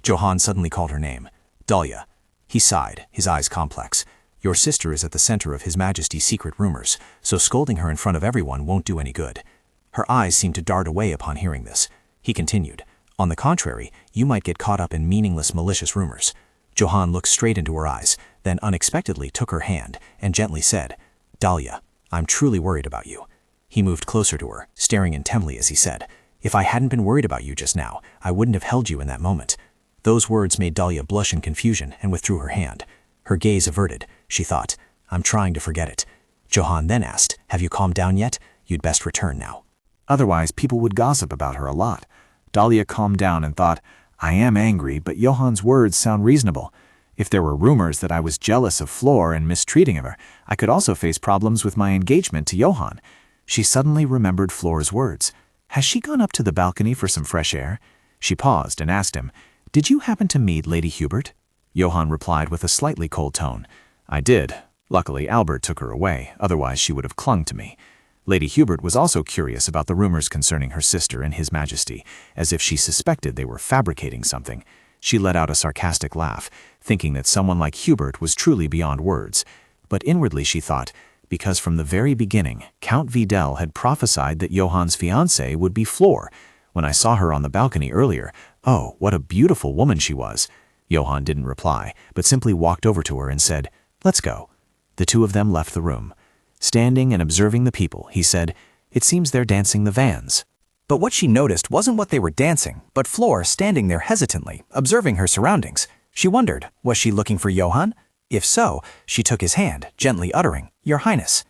[SPEAKER 3] Johann suddenly called her name, "Dalia." He sighed, his eyes complex. "Your sister is at the center of His Majesty's secret rumors, so scolding her in front of everyone won't do any good." Her eyes seemed to dart away upon hearing this. He continued, "On the contrary, you might get caught up in meaningless, malicious rumors." Johann looked straight into her eyes, then unexpectedly took her hand and gently said, "Dalia, I'm truly worried about you." He moved closer to her, staring intently as he said, "If I hadn't been worried about you just now, I wouldn't have held you in that moment." Those words made Dalia blush in confusion and withdrew her hand. Her gaze averted. She thought, "I'm trying to forget it." Johann then asked, "Have you calmed down yet? You'd best return now."
[SPEAKER 6] Otherwise, people would gossip about her a lot. Dalia calmed down and thought, I am angry, but Johann's words sound reasonable. If there were rumors that I was jealous of Flor and mistreating of her, I could also face problems with my engagement to Johann. She suddenly remembered Flor's words. Has she gone up to the balcony for some fresh air? She paused and asked him, "Did you happen to meet Lady Hubert?" Johann replied with a slightly cold tone, "I did. Luckily, Albert took her away, otherwise she would have clung to me." Lady Hubert was also curious about the rumors concerning her sister and His Majesty, as if she suspected they were fabricating something. She let out a sarcastic laugh, thinking that someone like Hubert was truly beyond words. But inwardly she thought, because from the very beginning, Count Vidal had prophesied that Johann's fiancée would be Flor. When I saw her on the balcony earlier, oh, what a beautiful woman she was. Johann didn't reply, but simply walked over to her and said, "Let's go." The two of them left the room. Standing and observing the people, he said, "It seems they're dancing the Vans."
[SPEAKER 7] But what she noticed wasn't what they were dancing, but Flor standing there hesitantly, observing her surroundings. She wondered, was she looking for Johann? If so, she took his hand, gently uttering, "Your Highness."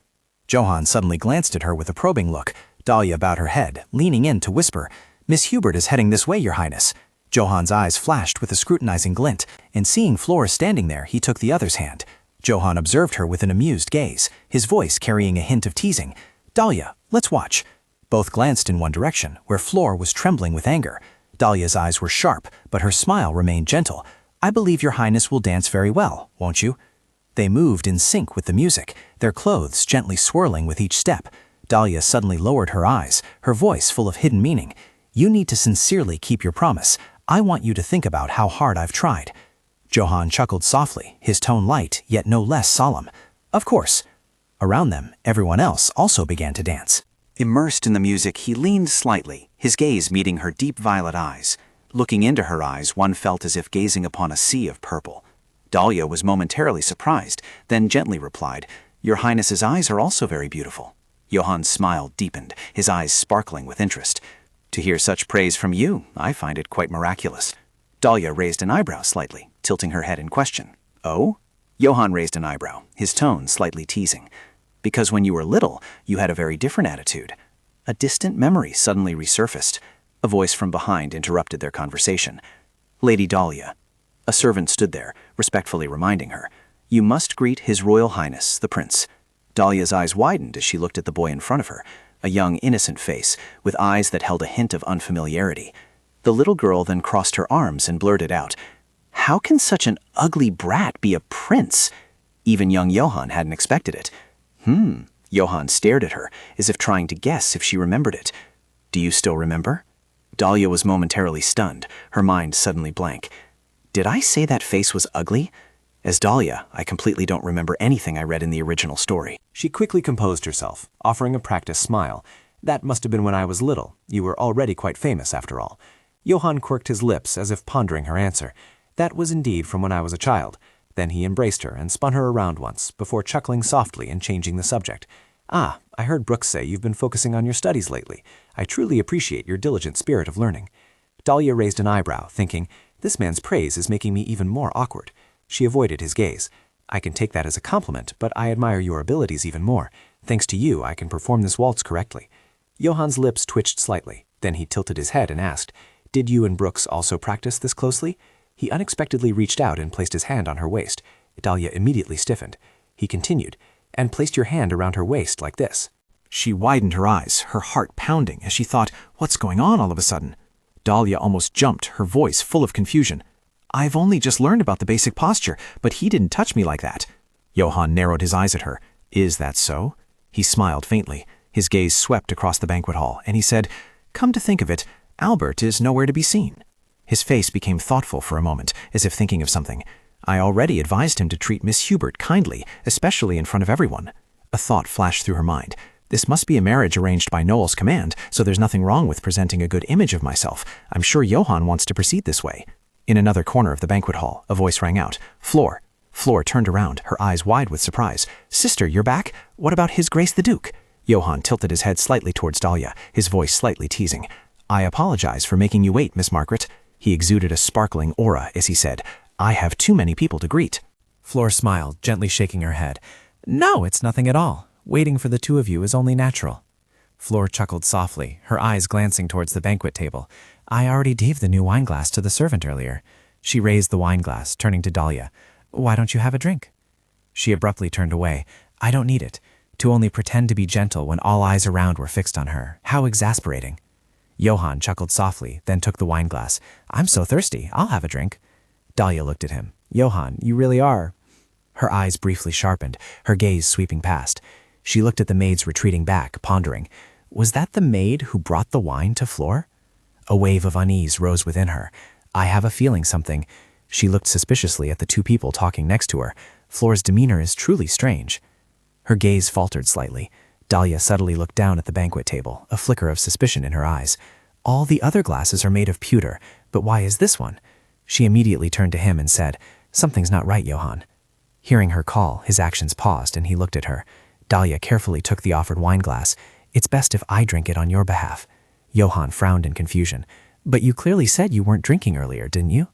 [SPEAKER 7] Johann suddenly glanced at her with a probing look. Dalia bowed her head, leaning in to whisper, "Miss Hubert is heading this way, Your Highness." Johann's eyes flashed with a scrutinizing glint, and seeing Flor standing there, he took the other's hand. Johann observed her with an amused gaze, his voice carrying a hint of teasing. "Dalia, let's watch." Both glanced in one direction, where Flor was trembling with anger. Dalia's eyes were sharp, but her smile remained gentle. "I believe Your Highness will dance very well, won't you?" They moved in sync with the music, their clothes gently swirling with each step. Dalia suddenly lowered her eyes, her voice full of hidden meaning. "You need to sincerely keep your promise. I want you to think about how hard I've tried." Johann chuckled softly, his tone light, yet no less solemn. "Of course." Around them, everyone else also began to dance. Immersed in the music, he leaned slightly, his gaze meeting her deep violet eyes. Looking into her eyes, one felt as if gazing upon a sea of purple. Dalia was momentarily surprised, then gently replied, "Your Highness's eyes are also very beautiful." Johann's smile deepened, his eyes sparkling with interest. "To hear such praise from you, I find it quite miraculous." Dalia raised an eyebrow slightly, tilting her head in question. "Oh?" Johann raised an eyebrow, his tone slightly teasing. "Because when you were little, you had a very different attitude." A distant memory suddenly resurfaced. A voice from behind interrupted their conversation. "Lady Dalia." A servant stood there, respectfully reminding her, "You must greet His Royal Highness, the Prince." Dalia's eyes widened as she looked at the boy in front of her, a young, innocent face, with eyes that held a hint of unfamiliarity. The little girl then crossed her arms and blurted out, "How can such an ugly brat be a prince?" Even young Johann hadn't expected it. Johann stared at her, as if trying to guess if she remembered it. "Do you still remember?" Dalia was momentarily stunned, her mind suddenly blank. "Did I say that face was ugly?" As Dalia, I completely don't remember anything I read in the original story.
[SPEAKER 3] She quickly composed herself, offering a practiced smile. "That must have been when I was little. You were already quite famous, after all." Johann quirked his lips as if pondering her answer. "That was indeed from when I was a child.
[SPEAKER 2] Then he embraced her and spun her around once, before chuckling softly and changing the subject. "Ah, I heard Brooks say you've been focusing on your studies lately. I truly appreciate your diligent spirit of learning." Dalia raised an eyebrow, thinking, this man's praise is making me even more awkward. She avoided his gaze. "I can take that as a compliment, but I admire your abilities even more. Thanks to you, I can perform this waltz correctly." Johan's lips twitched slightly. Then he tilted his head and asked, "Did you and Brooks also practice this closely?" He unexpectedly reached out and placed his hand on her waist. Dalia immediately stiffened. He continued, "And placed your hand around her waist like this."
[SPEAKER 6] She widened her eyes, her heart pounding, as she thought, what's going on all of a sudden? Dalia almost jumped, her voice full of confusion. "I've only just learned about the basic posture, but he didn't touch me like that." Johan narrowed his eyes at her. "Is that so?" He smiled faintly. His gaze swept across the banquet hall, and he said, "Come to think of it, Albert is nowhere to be seen." His face became thoughtful for a moment, as if thinking of something. "I already advised him to treat Miss Hubert kindly, especially in front of everyone." A thought flashed through her mind. "This must be a marriage arranged by Noel's command, so there's nothing wrong with presenting a good image of myself. I'm sure Johan wants to proceed this way." In another corner of the banquet hall, a voice rang out, "Flor." Flor turned around, her eyes wide with surprise. "Sister, you're back? What about His Grace the Duke?" Johan tilted his head slightly towards Dalia, his voice slightly teasing. "I apologize for making you wait, Miss Margaret." He exuded a sparkling aura as he said, "I have too many people to greet."
[SPEAKER 7] Flor smiled, gently shaking her head. "No, it's nothing at all. Waiting for the two of you is only natural." Flor chuckled softly, her eyes glancing towards the banquet table. "I already gave the new wineglass to the servant earlier." She raised the wineglass, turning to Dalia. "Why don't you have a drink?" She abruptly turned away. "I don't need it. To only pretend to be gentle when all eyes around were fixed on her. How exasperating." Johan chuckled softly, then took the wineglass. "I'm so thirsty, I'll have a drink." Dalia looked at him. "Johan, you really are." Her eyes briefly sharpened, her gaze sweeping past. She looked at the maids retreating back, pondering. Was that the maid who brought the wine to Flor? A wave of unease rose within her. "I have a feeling something." She looked suspiciously at the two people talking next to her. Flor's demeanor is truly strange. Her gaze faltered slightly. Dalia subtly looked down at the banquet table, a flicker of suspicion in her eyes. "All the other glasses are made of pewter, but why is this one?" She immediately turned to him and said, "Something's not right, Johan." Hearing her call, his actions paused and he looked at her. Dalia carefully took the offered wineglass. "It's best if I drink it on your behalf." Johan frowned in confusion. "But you clearly said you weren't drinking earlier, didn't you?"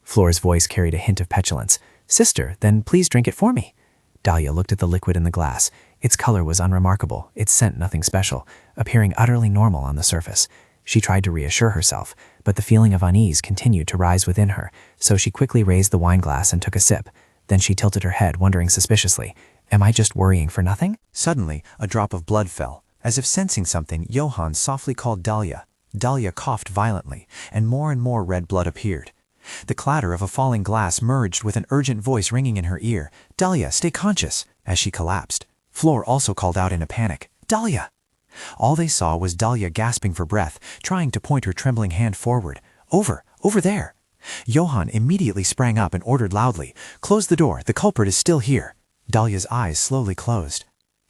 [SPEAKER 7] Flor's voice carried a hint of petulance. "Sister, then please drink it for me." Dalia looked at the liquid in the glass. Its color was unremarkable, its scent nothing special, appearing utterly normal on the surface. She tried to reassure herself, but the feeling of unease continued to rise within her, so she quickly raised the wineglass and took a sip. Then she tilted her head, wondering suspiciously, "Am I just worrying for nothing?"
[SPEAKER 3] Suddenly, a drop of blood fell. As if sensing something, Johan softly called Dalia. Dalia coughed violently, and more red blood appeared. The clatter of a falling glass merged with an urgent voice ringing in her ear. "Dalia, stay conscious!" As she collapsed. Flor also called out in a panic, "Dalia!" All they saw was Dalia gasping for breath, trying to point her trembling hand forward. Over there!" Johan immediately sprang up and ordered loudly, "Close the door, the culprit is still here." Dalia's eyes slowly closed.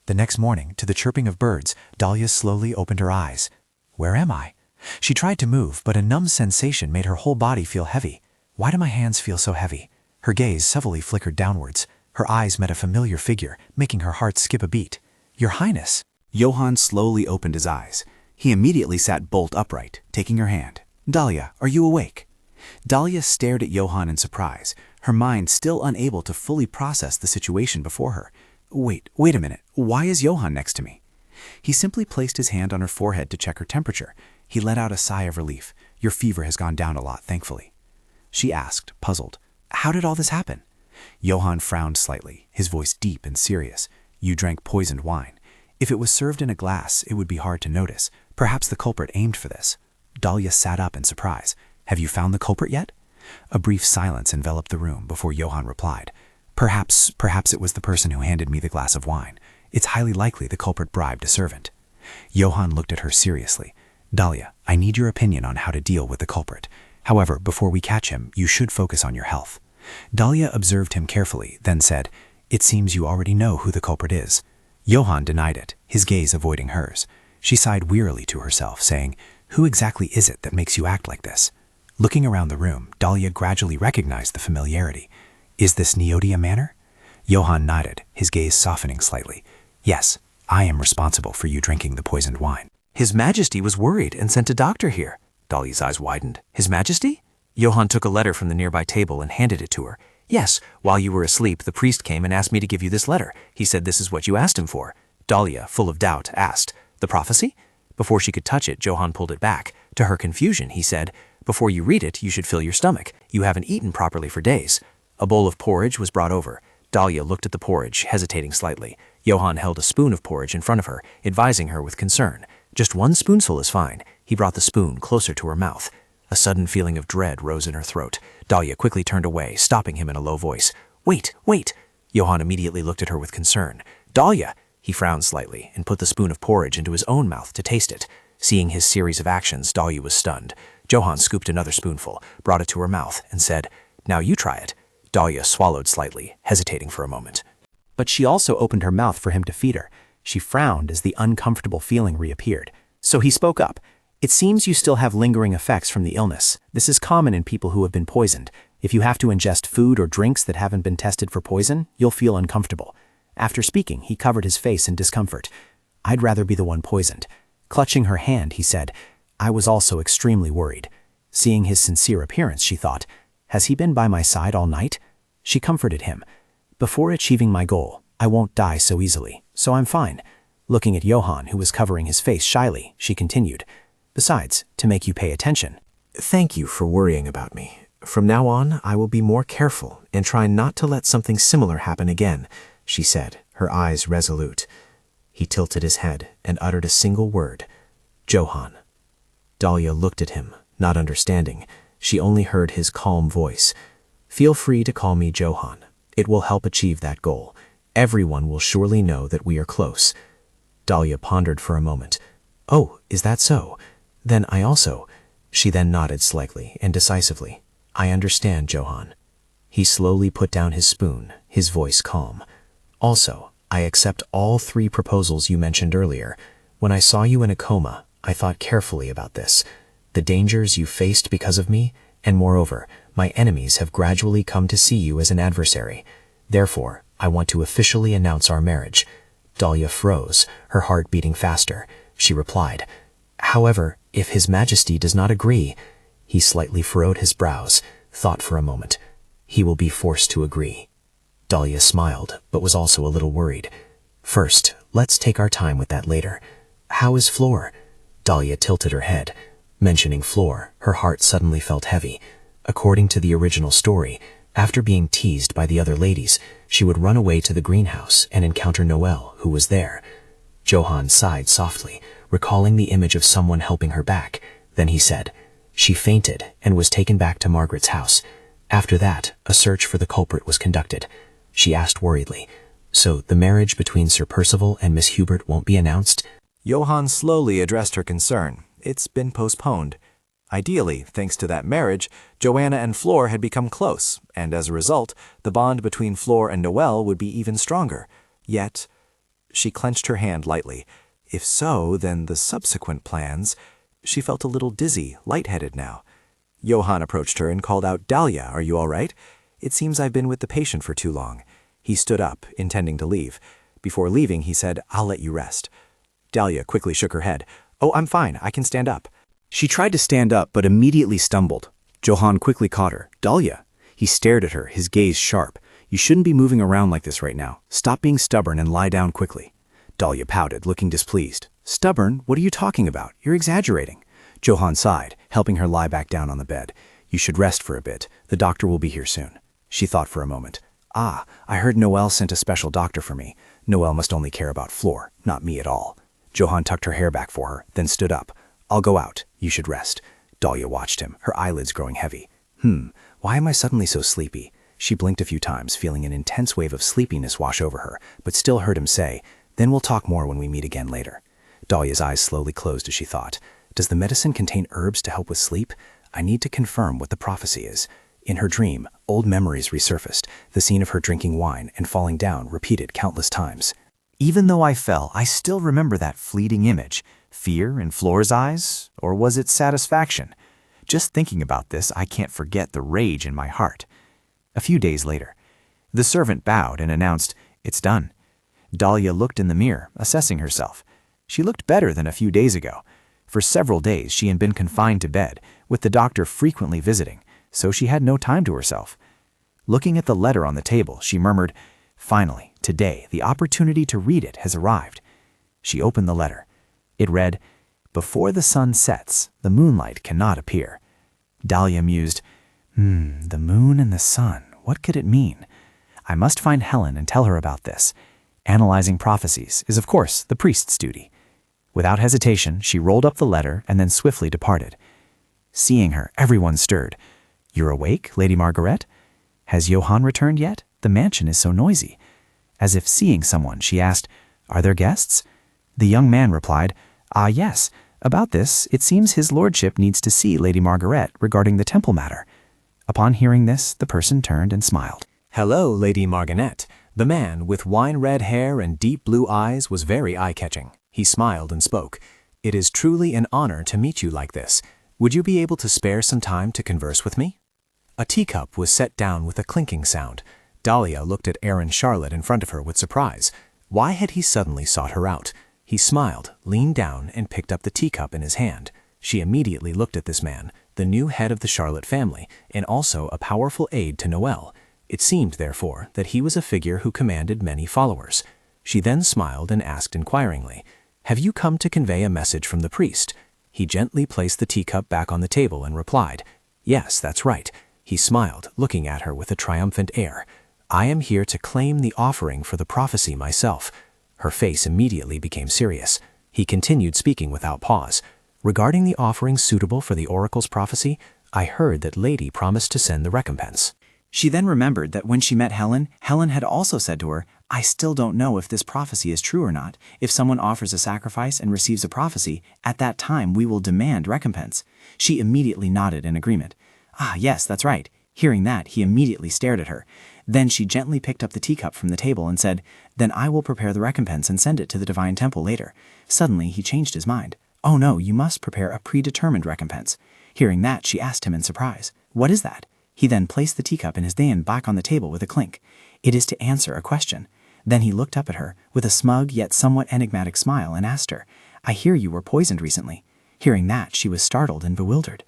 [SPEAKER 3] The next morning, to the chirping of birds, Dalia slowly opened her eyes. "Where am I?" She tried to move, but a numb sensation made her whole body feel heavy. "Why do my hands feel so heavy?" Her gaze subtly flickered downwards. Her eyes met a familiar figure, making her heart skip a beat. "Your Highness!"
[SPEAKER 2] Johan slowly opened his eyes. He immediately sat bolt upright, taking her hand. "Dalia, are you awake?" Dalia stared at Johan in surprise, her mind still unable to fully process the situation before her. Wait a minute. Why is Johan next to me?" He simply placed his hand on her forehead to check her temperature. He let out a sigh of relief. "Your fever has gone down a lot, thankfully." She asked, puzzled, "How did all this happen?" Johan frowned slightly, his voice deep and serious. "You drank poisoned wine. If it was served in a glass, it would be hard to notice. Perhaps the culprit aimed for this." Dalia sat up in surprise. "Have you found the culprit yet?" A brief silence enveloped the room before Johan replied. Perhaps it was the person who handed me the glass of wine. It's highly likely the culprit bribed a servant." Johan looked at her seriously. "Dalia, I need your opinion on how to deal with the culprit. However, before we catch him, you should focus on your health." Dalia observed him carefully, then said, "It seems you already know who the culprit is." Johan denied it, his gaze avoiding hers. She sighed wearily to herself, saying, "Who exactly is it that makes you act like this?" Looking around the room, Dalia gradually recognized the familiarity. Is this Neodia Manor? Johann nodded, his gaze softening slightly. Yes, I am responsible for you drinking the poisoned wine.
[SPEAKER 4] His Majesty was worried and sent a doctor here. Dalia's eyes widened. His Majesty? Johann took a letter from the nearby table and handed it to her. Yes, while you were asleep, the priest came and asked me to give you this letter. He said this is what you asked him for. Dalia, full of doubt, asked, "The prophecy?" Before she could touch it, Johann pulled it back. To her confusion, he said, "Before you read it, you should fill your stomach. You haven't eaten properly for days." A bowl of porridge was brought over. Dalia looked at the porridge, hesitating slightly. Johann held a spoon of porridge in front of her, advising her with concern. "Just one spoonful is fine." He brought the spoon closer to her mouth. A sudden feeling of dread rose in her throat. Dalia quickly turned away, stopping him in a low voice. "Wait, wait!" Johann immediately looked at her with concern. "Dalia!" He frowned slightly and put the spoon of porridge into his own mouth to taste it. Seeing his series of actions, Dalia was stunned. Johann scooped another spoonful, brought it to her mouth, and said, "Now you try it." Dalia swallowed slightly, hesitating for a moment.
[SPEAKER 1] But she also opened her mouth for him to feed her. She frowned as the uncomfortable feeling reappeared. So he spoke up. "It seems you still have lingering effects from the illness. This is common in people who have been poisoned. If you have to ingest food or drinks that haven't been tested for poison, you'll feel uncomfortable." After speaking, he covered his face in discomfort. "I'd rather be the one poisoned." Clutching her hand, he said, "I was also extremely worried." Seeing his sincere appearance, she thought, "Has he been by my side all night?" She comforted him. "Before achieving my goal, I won't die so easily, so I'm fine." Looking at Johann, who was covering his face shyly, she continued, "Besides, to make you pay attention."
[SPEAKER 8] Thank you for worrying about me. From now on, I will be more careful and try not to let something similar happen again," she said, her eyes resolute. He tilted his head and uttered a single word, "Johann." Dalia looked at him, not understanding. She only heard his calm voice. "Feel free to call me Johann. It will help achieve that goal. Everyone will surely know that we are close." Dalia pondered for a moment. "Oh, is that so? Then I also—" She then nodded slightly and decisively. "I understand, Johann." He slowly put down his spoon, his voice calm. "Also, I accept all 3 proposals you mentioned earlier. When I saw you in a coma, I thought carefully about this. The dangers you faced because of me, and moreover, my enemies have gradually come to see you as an adversary. Therefore, I want to officially announce our marriage." Dalia froze, her heart beating faster. She replied, "However, if His Majesty does not agree—" He slightly furrowed his brows, thought for a moment. "He will be forced to agree." Dalia smiled, but was also a little worried. "First, let's take our time with that later. How is Flor?" Dalia tilted her head. Mentioning Flor, her heart suddenly felt heavy. According to the original story, after being teased by the other ladies, she would run away to the greenhouse and encounter Noelle, who was there. Johann sighed softly, recalling the image of someone helping her back. Then he said, "She fainted and was taken back to Margaret's house. After that, a search for the culprit was conducted." She asked worriedly, "So the marriage between Sir Percival and Miss Hubert won't be announced?"
[SPEAKER 3] Johann slowly addressed her concern. It's been postponed. Ideally, thanks to that marriage, Joanna and Flor had become close, and as a result, the bond between Flor and Noelle would be even stronger. Yet, she clenched her hand lightly. If so, then the subsequent plans— She felt a little dizzy, lightheaded now. Johann approached her and called out, "Dalia, are you all right? It seems I've been with the patient for too long." He stood up, intending to leave. Before leaving, he said, "I'll let you rest." Dalia quickly shook her head. "Oh, I'm fine. I can stand up."
[SPEAKER 7] She tried to stand up, but immediately stumbled. Johann quickly caught her. "Dalia." He stared at her, his gaze sharp. "You shouldn't be moving around like this right now. Stop being stubborn and lie down quickly." Dalia pouted, looking displeased. "Stubborn? What are you talking about? You're exaggerating." Johann sighed, helping her lie back down on the bed. "You should rest for a bit. The doctor will be here soon." She thought for a moment. "Ah, I heard Noelle sent a special doctor for me. Noelle must only care about Flor, not me at all." Johann tucked her hair back for her, then stood up. "I'll go out. You should rest." Dalia watched him, her eyelids growing heavy. Why am I suddenly so sleepy?" She blinked a few times, feeling an intense wave of sleepiness wash over her, but still heard him say, "Then we'll talk more when we meet again later." Dalia's eyes slowly closed as she thought, "Does the medicine contain herbs to help with sleep? I need to confirm what the prophecy is." In her dream, old memories resurfaced, the scene of her drinking wine and falling down repeated countless times.
[SPEAKER 2] Even though I fell, I still remember that fleeting image. Fear in Flora's eyes? Or was it satisfaction? Just thinking about this, I can't forget the rage in my heart. A few days later, The servant bowed and announced, "It's done." Dalia looked in the mirror, assessing herself. She looked better than a few days ago. For several days she had been confined to bed, with the doctor frequently visiting, so she had no time to herself. Looking at the letter on the table, she murmured, "Finally, today, the opportunity to read it has arrived." She opened the letter. It read, "Before the sun sets, the moonlight cannot appear." Dalia mused, the moon and the sun, what could it mean? I must find Helen and tell her about this. Analyzing prophecies is, of course, the priest's duty. Without hesitation, she rolled up the letter and then swiftly departed. Seeing her, everyone stirred. "You're awake, Lady Margaret? Has Johann returned yet? The mansion is so noisy." As if seeing someone, she asked, "Are there guests?" The young man replied, "Ah, yes. About this, it seems his lordship needs to see Lady Margaret regarding the temple matter." Upon hearing this, the person turned and smiled.
[SPEAKER 3] "Hello, Lady Margaret." The man, with wine-red hair and deep blue eyes, was very eye-catching. He smiled and spoke. "It is truly an honor to meet you like this. Would you be able to spare some time to converse with me?" A teacup was set down with a clinking sound. Dalia looked at Aaron Charlotte in front of her with surprise. Why had he suddenly sought her out? He smiled, leaned down, and picked up the teacup in his hand. She immediately looked at this man, the new head of the Charlotte family, and also a powerful aide to Noel. It seemed, therefore, that he was a figure who commanded many followers. She then smiled and asked inquiringly, "Have you come to convey a message from the priest?" He gently placed the teacup back on the table and replied, "Yes, that's right." He smiled, looking at her with a triumphant air. "I am here to claim the offering for the prophecy myself." Her face immediately became serious. He continued speaking without pause. "Regarding the offering suitable for the oracle's prophecy, I heard that Lady promised to send the recompense."
[SPEAKER 2] She then remembered that when she met Helen, Helen had also said to her, "I still don't know if this prophecy is true or not. If someone offers a sacrifice and receives a prophecy, at that time we will demand recompense." She immediately nodded in agreement. "Ah, yes, that's right." Hearing that, he immediately stared at her. Then she gently picked up the teacup from the table and said, "Then I will prepare the recompense and send it to the divine temple later." Suddenly, he changed his mind. "Oh no, you must prepare a predetermined recompense." Hearing that, she asked him in surprise, "What is that?" He then placed the teacup in his hand back on the table with a clink. "It is to answer a question." Then he looked up at her with a smug yet somewhat enigmatic smile and asked her, "I hear you were poisoned recently." Hearing that, she was startled and bewildered.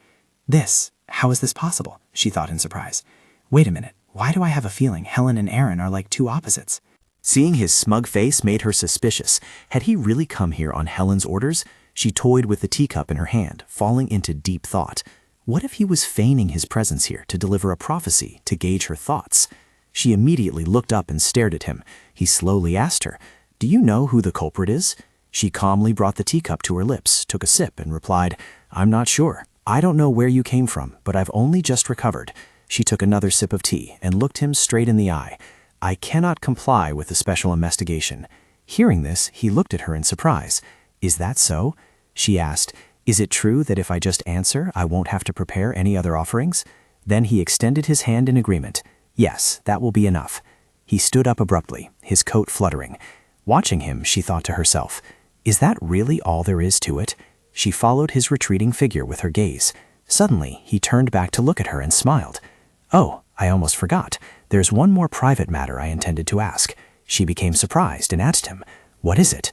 [SPEAKER 2] How is this possible?" she thought in surprise. "Wait a minute, why do I have a feeling Helen and Aaron are like two opposites?" Seeing his smug face made her suspicious. Had he really come here on Helen's orders? She toyed with the teacup in her hand, falling into deep thought. What if he was feigning his presence here to deliver a prophecy to gauge her thoughts? She immediately looked up and stared at him. He slowly asked her, "Do you know who the culprit is?" She calmly brought the teacup to her lips, took a sip, and replied, "I'm not sure. I don't know where you came from, but I've only just recovered." She took another sip of tea and looked him straight in the eye. "I cannot comply with the special investigation." Hearing this, he looked at her in surprise. "Is that so?" She asked, "Is it true that if I just answer, I won't have to prepare any other offerings?" Then he extended his hand in agreement. "Yes, that will be enough." He stood up abruptly, his coat fluttering. Watching him, she thought to herself, "Is that really all there is to it?" She followed his retreating figure with her gaze. Suddenly, he turned back to look at her and smiled. "Oh, I almost forgot. There's one more private matter I intended to ask." She became surprised and asked him, "What is it?"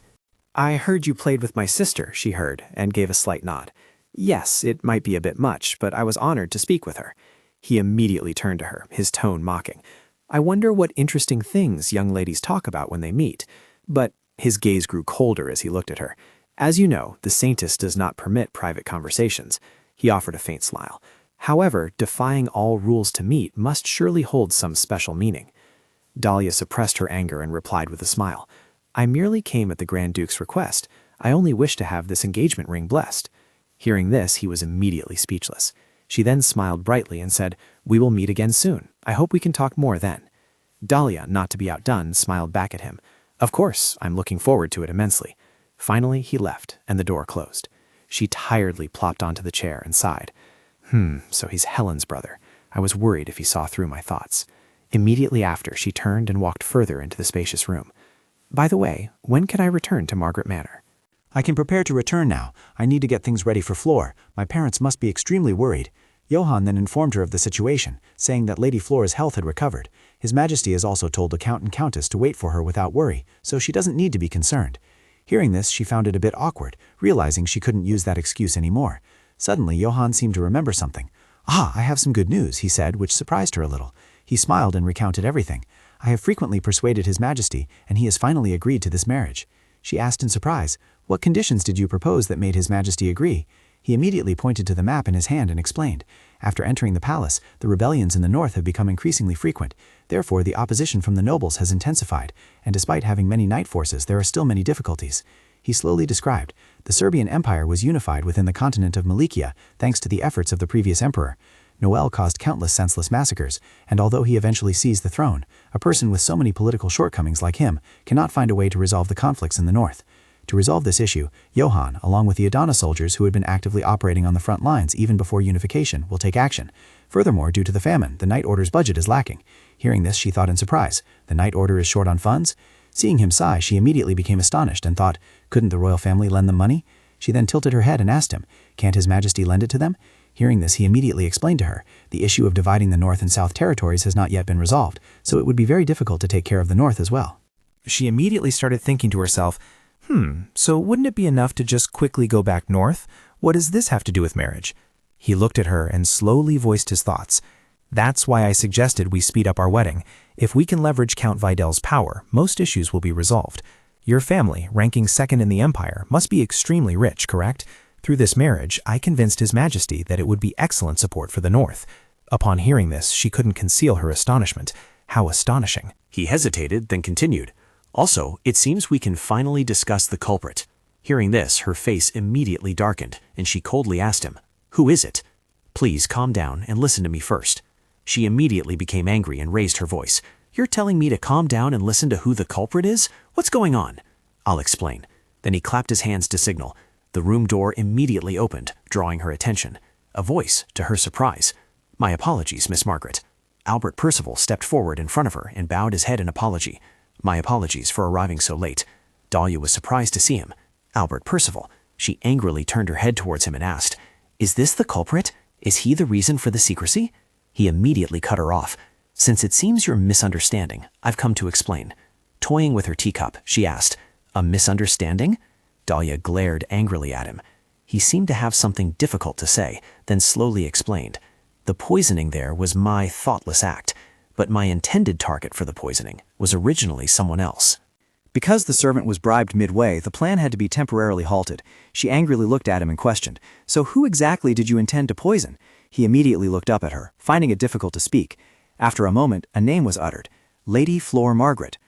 [SPEAKER 7] "I heard you played with my sister," she heard, and gave a slight nod. "Yes, it might be a bit much, but I was honored to speak with her." He immediately turned to her, his tone mocking. "I wonder what interesting things young ladies talk about when they meet." But his gaze grew colder as he looked at her. "As you know, the saintess does not permit private conversations." He offered a faint smile. "However, defying all rules to meet must surely hold some special meaning." Dalia suppressed her anger and replied with a smile, "I merely came at the Grand Duke's request. I only wish to have this engagement ring blessed." Hearing this, he was immediately speechless. She then smiled brightly and said, "We will meet again soon. I hope we can talk more then." Dalia, not to be outdone, smiled back at him. "Of course, I'm looking forward to it immensely." Finally, he left, and the door closed. She tiredly plopped onto the chair and sighed. So he's Helen's brother. I was worried if he saw through my thoughts. Immediately after, she turned and walked further into the spacious room. "By the way, when can I return to Margaret Manor?"
[SPEAKER 3] "I can prepare to return now. I need to get things ready for Flora. My parents must be extremely worried."
[SPEAKER 2] Johann then informed her of the situation, saying that Lady Flora's health had recovered. His Majesty has also told the Count and Countess to wait for her without worry, so she doesn't need to be concerned. Hearing this, she found it a bit awkward, realizing she couldn't use that excuse anymore. Suddenly, Johann seemed to remember something. "Ah, I have some good news," he said, which surprised her a little. He smiled and recounted everything. "I have frequently persuaded His Majesty, and he has finally agreed to this marriage." She asked in surprise, "What conditions did you propose that made His Majesty agree?" He immediately pointed to the map in his hand and explained, "After entering the palace, the rebellions in the north have become increasingly frequent. Therefore, the opposition from the nobles has intensified, and despite having many night forces, there are still many difficulties." He slowly described, "The Serbian Empire was unified within the continent of Malikia thanks to the efforts of the previous emperor. Noel caused countless senseless massacres, and although he eventually seized the throne, a person with so many political shortcomings like him cannot find a way to resolve the conflicts in the north. To resolve this issue, Johann, along with the Adana soldiers who had been actively operating on the front lines even before unification, will take action. Furthermore, due to the famine, the Night Order's budget is lacking." Hearing this, she thought in surprise, "The Night Order is short on funds?" Seeing him sigh, she immediately became astonished and thought, couldn't the royal family lend them money? She then tilted her head and asked him, "Can't His Majesty lend it to them?" Hearing this, he immediately explained to her, the issue of dividing the North and South territories has not yet been resolved, so it would be very difficult to take care of the North as well.
[SPEAKER 6] She immediately started thinking to herself, so wouldn't it be enough to just quickly go back north? What does this have to do with marriage? He looked at her and slowly voiced his thoughts. "That's why I suggested we speed up our wedding. If we can leverage Count Vidal's power, most issues will be resolved. Your family, ranking second in the empire, must be extremely rich, correct? Through this marriage, I convinced His Majesty that it would be excellent support for the north." Upon hearing this, she couldn't conceal her astonishment. How astonishing.
[SPEAKER 4] He hesitated, then continued, "Also, it seems we can finally discuss the culprit." Hearing this, her face immediately darkened, and she coldly asked him, "Who is it? Please calm down and listen to me first." She immediately became angry and raised her voice. "You're telling me to calm down and listen to who the culprit is? What's going on?" "I'll explain." Then he clapped his hands to signal. The room door immediately opened, drawing her attention. A voice, to her surprise. "My apologies, Miss Margaret." Albert Percival stepped forward in front of her and bowed his head in apology. "My apologies for arriving so late." Dalia was surprised to see him. "Albert Percival." She angrily turned her head towards him and asked, "Is this the culprit? Is he the reason for the secrecy?" He immediately cut her off. "Since it seems you're misunderstanding, I've come to explain." Toying with her teacup, she asked, "A misunderstanding?" Dalia glared angrily at him. He seemed to have something difficult to say, then slowly explained. "The poisoning there was my thoughtless act, but my intended target for the poisoning was originally someone else."
[SPEAKER 5] Because the servant was bribed midway, the plan had to be temporarily halted. She angrily looked at him and questioned, "So who exactly did you intend to poison?" He immediately looked up at her, finding it difficult to speak. After a moment, a name was uttered, Lady Flora Margaret.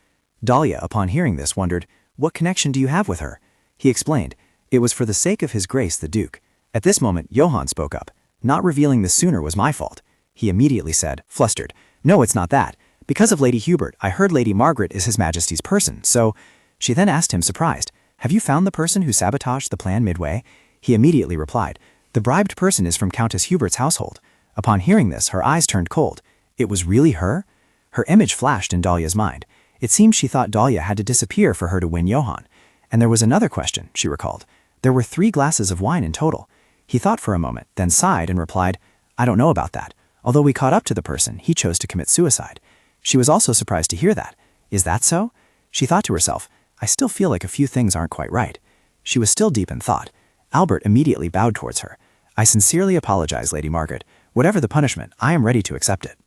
[SPEAKER 5] Dalia, upon hearing this, wondered, "What connection do you have with her?" He explained, "It was for the sake of His Grace the Duke." At this moment, Johann spoke up. "Not revealing this sooner was my fault." He immediately said, flustered, "No, it's not that. Because of Lady Hubert, I heard Lady Margaret is His Majesty's person, so—" She then asked him, surprised, "Have you found the person who sabotaged the plan midway?" He immediately replied, "The bribed person is from Countess Hubert's household." Upon hearing this, her eyes turned cold. It was really her? Her image flashed in Dalia's mind. It seemed she thought Dalia had to disappear for her to win Johann. And there was another question, she recalled. There were 3 glasses of wine in total. He thought for a moment, then sighed and replied, "I don't know about that. Although we caught up to the person, he chose to commit suicide." She was also surprised to hear that. Is that so? She thought to herself, I still feel like a few things aren't quite right. She was still deep in thought. Albert immediately bowed towards her. "I sincerely apologize, Lady Margaret. Whatever the punishment, I am ready to accept it."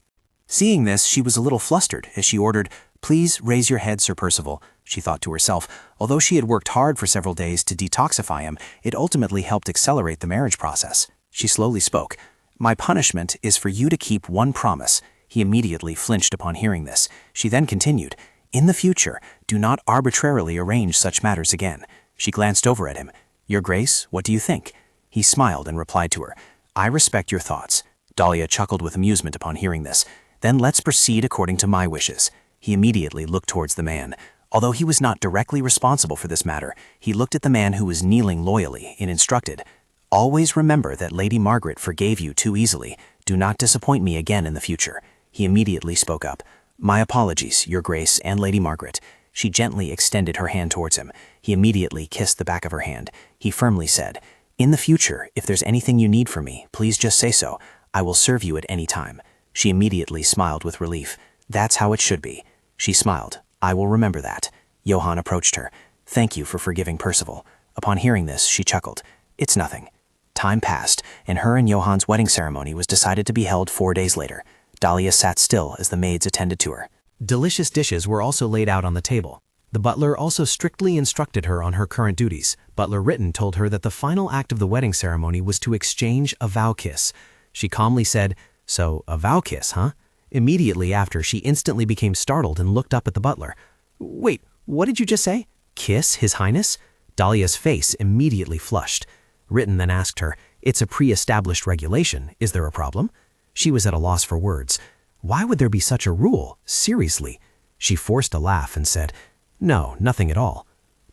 [SPEAKER 4] Seeing this, she was a little flustered as she ordered, "Please raise your head, Sir Percival." She thought to herself, although she had worked hard for several days to detoxify him, it ultimately helped accelerate the marriage process. She slowly spoke, "My punishment is for you to keep one promise." He immediately flinched upon hearing this. She then continued, "In the future, do not arbitrarily arrange such matters again." She glanced over at him. "Your Grace, what do you think?" He smiled and replied to her, "I respect your thoughts." Dalia chuckled with amusement upon hearing this. "Then let's proceed according to my wishes." He immediately looked towards the man. Although he was not directly responsible for this matter, he looked at the man who was kneeling loyally and instructed, "Always remember that Lady Margaret forgave you too easily. Do not disappoint me again in the future." He immediately spoke up, "My apologies, Your Grace and Lady Margaret." She gently extended her hand towards him. He immediately kissed the back of her hand. He firmly said, "In the future, if there's anything you need from me, please just say so. I will serve you at any time. She immediately smiled with relief. That's how it should be. She smiled. I will remember that. Johann approached her. Thank you for forgiving Percival. Upon hearing this, she chuckled. It's nothing. Time passed, and her and Johann's wedding ceremony was decided to be held 4 days later. Dalia sat still as the maids attended to her.
[SPEAKER 1] Delicious dishes were also laid out on the table. The butler also strictly instructed her on her current duties. Butler Written told her that the final act of the wedding ceremony was to exchange a vow kiss. She calmly said, "So, a vow kiss, huh?" Immediately after, she instantly became startled and looked up at the butler. "Wait, what did you just say? Kiss, His Highness?" Dalia's face immediately flushed. Written then asked her, "It's a pre-established regulation. Is there a problem?" She was at a loss for words. Why would there be such a rule? Seriously. She forced a laugh and said, "No, nothing at all."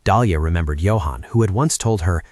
[SPEAKER 1] Dalia remembered Johann, who had once told her,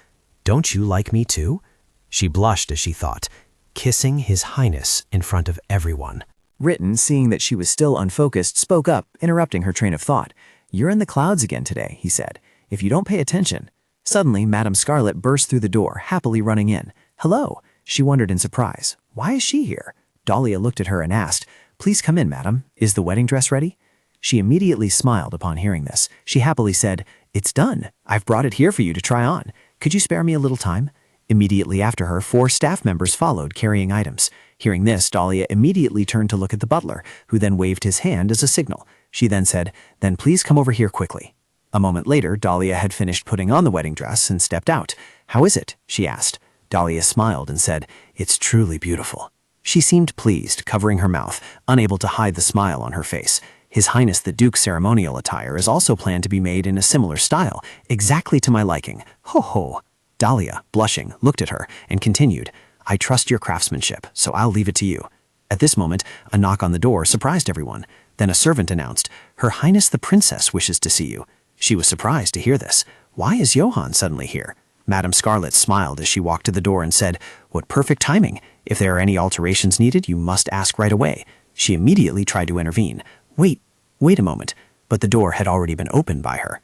[SPEAKER 1] "Don't you like me too?" She blushed as she thought, kissing His Highness in front of everyone.
[SPEAKER 5] Written, seeing that she was still unfocused, spoke up, interrupting her train of thought. "You're in the clouds again today," he said. "If you don't pay attention." Suddenly, Madame Scarlet burst through the door, happily running in. "Hello," she wondered in surprise. "Why is she here?" Dalia looked at her and asked, "Please come in, madam. Is the wedding dress ready?" She immediately smiled upon hearing this. She happily said, "It's done. I've brought it here for you to try on. Could you spare me a little time?" Immediately after her, 4 staff members followed, carrying items. Hearing this, Dalia immediately turned to look at the butler, who then waved his hand as a signal. She then said, "Then please come over here quickly." A moment later, Dalia had finished putting on the wedding dress and stepped out. "How is it?" she asked. Dalia smiled and said, "It's truly beautiful." She seemed pleased, covering her mouth, unable to hide the smile on her face. His Highness the Duke's ceremonial attire is also planned to be made in a similar style, exactly to my liking. Ho ho! Dalia, blushing, looked at her and continued, "I trust your craftsmanship, so I'll leave it to you." At this moment, a knock on the door surprised everyone. Then a servant announced, "Her Highness the Princess wishes to see you." She was surprised to hear this. Why is Johann suddenly here? Madame Scarlet smiled as she walked to the door and said, "What perfect timing. If there are any alterations needed, you must ask right away." She immediately tried to intervene. Wait a moment. But the door had already been opened by her.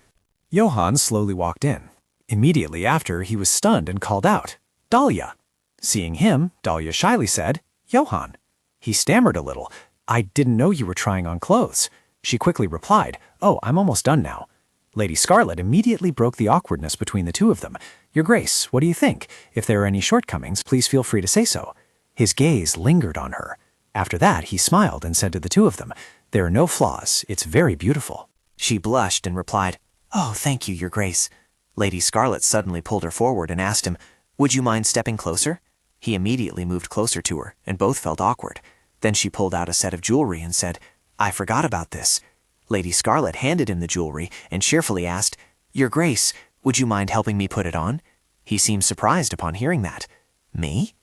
[SPEAKER 6] Johann slowly walked in. Immediately after, he was stunned and called out, "Dalia!" Seeing him, Dalia shyly said, "Johann." He stammered a little. "I didn't know you were trying on clothes." She quickly replied, "Oh, I'm almost done now." Lady Scarlet immediately broke the awkwardness between the two of them. "Your Grace, what do you think? If there are any shortcomings, please feel free to say so." His gaze lingered on her. After that, he smiled and said to the two of them, "There are no flaws. It's very beautiful."
[SPEAKER 4] She blushed and replied, "Oh, thank you, Your Grace." Lady Scarlet suddenly pulled her forward and asked him, "Would you mind stepping closer?" He immediately moved closer to her, and both felt awkward. Then she pulled out a set of jewelry and said, "I forgot about this." Lady Scarlet handed him the jewelry and cheerfully asked, "Your Grace, would you mind helping me put it on?" He seemed surprised upon hearing that. "Me?"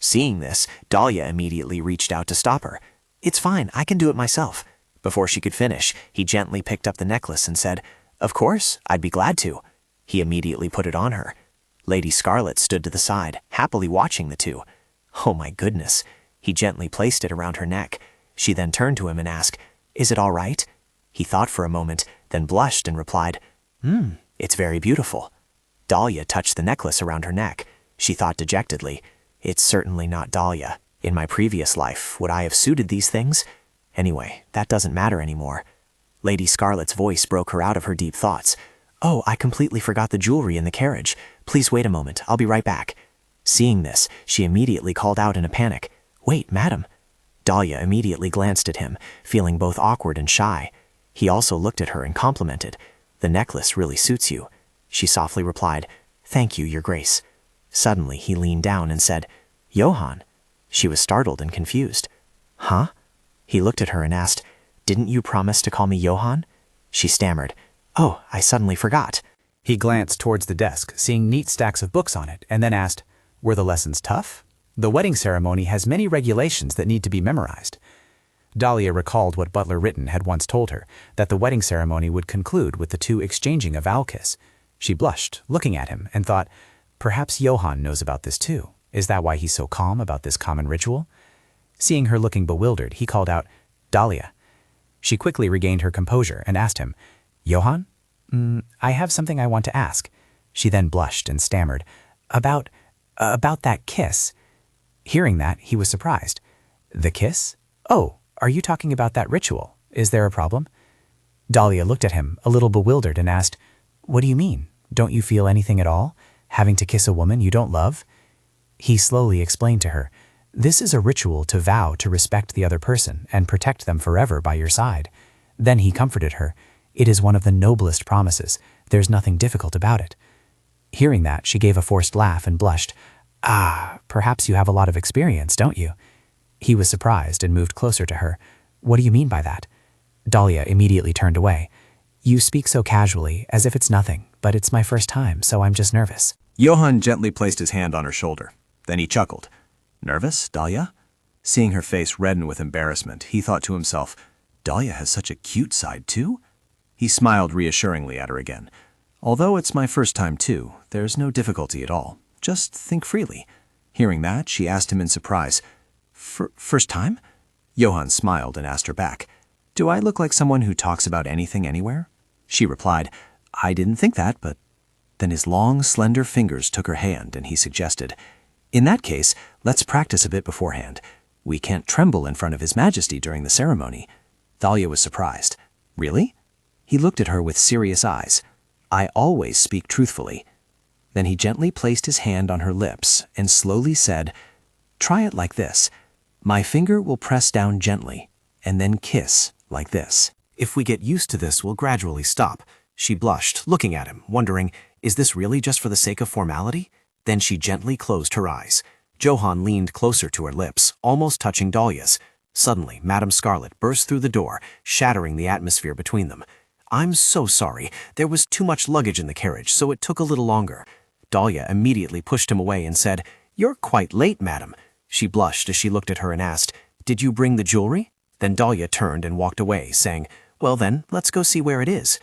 [SPEAKER 4] Seeing this, Dalia immediately reached out to stop her. "It's fine, I can do it myself." Before she could finish, he gently picked up the necklace and said, "Of course, I'd be glad to." He immediately put it on her. Lady Scarlet stood to the side, happily watching the two. Oh my goodness. He gently placed it around her neck. She then turned to him and asked, "Is it all right?" He thought for a moment, then blushed and replied, "It's very beautiful." Dalia touched the necklace around her neck. She thought dejectedly, "It's certainly not Dalia. In my previous life, would I have suited these things? Anyway, that doesn't matter anymore." Lady Scarlet's voice broke her out of her deep thoughts. "Oh, I completely forgot the jewelry in the carriage. Please wait a moment, I'll be right back." Seeing this, she immediately called out in a panic, "Wait, madam." Dalia immediately glanced at him, feeling both awkward and shy. He also looked at her and complimented, "The necklace really suits you." She softly replied, "Thank you, Your Grace." Suddenly, he leaned down and said, "Johann." She was startled and confused. "Huh?" He looked at her and asked, "Didn't you promise to call me Johann?" She stammered, "Oh, I suddenly forgot."
[SPEAKER 6] He glanced towards the desk, seeing neat stacks of books on it, and then asked, "Were the lessons tough? The wedding ceremony has many regulations that need to be memorized." Dalia recalled what Butler Written had once told her, that the wedding ceremony would conclude with the two exchanging a vow kiss. She blushed, looking at him, and thought, perhaps Johann knows about this too. Is that why he's so calm about this common ritual? Seeing her looking bewildered, he called out, "Dalia." She quickly regained her composure and asked him, "Johann? I have something I want to ask." She then blushed and stammered, About that kiss."
[SPEAKER 2] Hearing that, he was surprised. The kiss? Oh, are you talking about that ritual? Is there a problem? Dalia looked at him, a little bewildered, and asked, What do you mean? Don't you feel anything at all? Having to kiss a woman you don't love? He slowly explained to her, This is a ritual to vow to respect the other person and protect them forever by your side. Then he comforted her. It is one of the noblest promises. There's nothing difficult about it. Hearing that, she gave a forced laugh and blushed. Ah, perhaps you have a lot of experience, don't you? He was surprised and moved closer to her. What do you mean by that? Dalia immediately turned away. You speak so casually, as if it's nothing, but it's my first time, so I'm just nervous.
[SPEAKER 4] Johann gently placed his hand on her shoulder. Then he chuckled. Nervous, Dalia? Seeing her face redden with embarrassment, he thought to himself, Dalia has such a cute side too? He smiled reassuringly at her again. Although it's my first time too, there's no difficulty at all. Just think freely. Hearing that, she asked him in surprise, First time? Johann smiled and asked her back, Do I look like someone who talks about anything anywhere? She replied, I didn't think that, but... Then his long, slender fingers took her hand and he suggested, In that case, let's practice a bit beforehand. We can't tremble in front of His Majesty during the ceremony. Dalia was surprised. Really? He looked at her with serious eyes. I always speak truthfully. Then he gently placed his hand on her lips and slowly said, Try it like this. My finger will press down gently and then kiss like this.
[SPEAKER 2] If we get used to this, we'll gradually stop. She blushed, looking at him, wondering, Is this really just for the sake of formality? Then she gently closed her eyes. Johann leaned closer to her lips, almost touching Dalia's. Suddenly, Madame Scarlet burst through the door, shattering the atmosphere between them. I'm so sorry. There was too much luggage in the carriage, so it took a little longer. Dalia immediately pushed him away and said, You're quite late, madam. She blushed as she looked at her and asked, Did you bring the jewelry? Then Dalia turned and walked away, saying, Well then, let's go see where it is.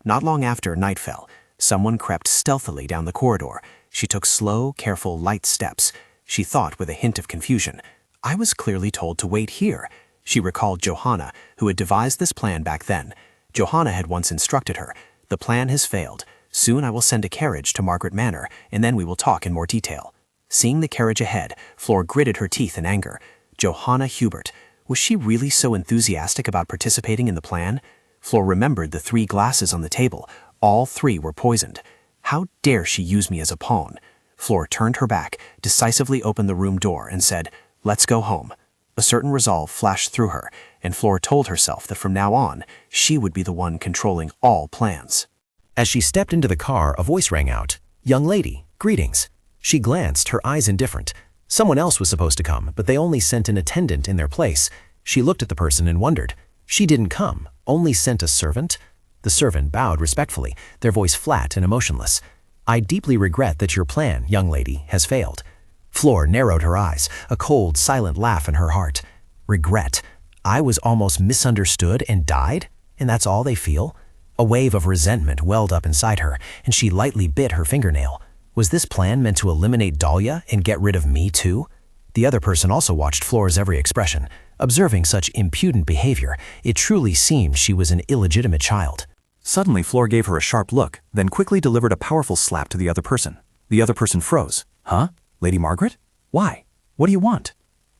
[SPEAKER 2] Not long after night fell, someone crept stealthily down the corridor. She took slow, careful, light steps. She thought with a hint of confusion, I was clearly told to wait here. She recalled Johanna, who had devised this plan back then. Johanna had once instructed her, The plan has failed. Soon I will send a carriage to Margaret Manor, and then we will talk in more detail. Seeing the carriage ahead, Flor gritted her teeth in anger. Johanna Hubert. Was she really so enthusiastic about participating in the plan? Flor remembered the 3 glasses on the table. All 3 were poisoned. How dare she use me as a pawn? Flor turned her back, decisively opened the room door, and said, Let's go home. A certain resolve flashed through her, and Flor told herself that from now on, she would be the one controlling all plans.
[SPEAKER 1] As she stepped into the car, a voice rang out. Young lady, greetings. She glanced, her eyes indifferent. Someone else was supposed to come, but they only sent an attendant in their place. She looked at the person and wondered. She didn't come, only sent a servant? The servant bowed respectfully, their voice flat and emotionless. I deeply regret that your plan, young lady, has failed. Flor narrowed her eyes, a cold, silent laugh in her heart. Regret. I was almost misunderstood and died? And that's all they feel? A wave of resentment welled up inside her, and she lightly bit her fingernail. Was this plan meant to eliminate Dalia and get rid of me too? The other person also watched Flor's every expression. Observing such impudent behavior, it truly seemed she was an illegitimate child.
[SPEAKER 3] Suddenly, Flor gave her a sharp look, then quickly delivered a powerful slap to the other person. The other person froze. Huh? Lady Margaret? Why? What do you want?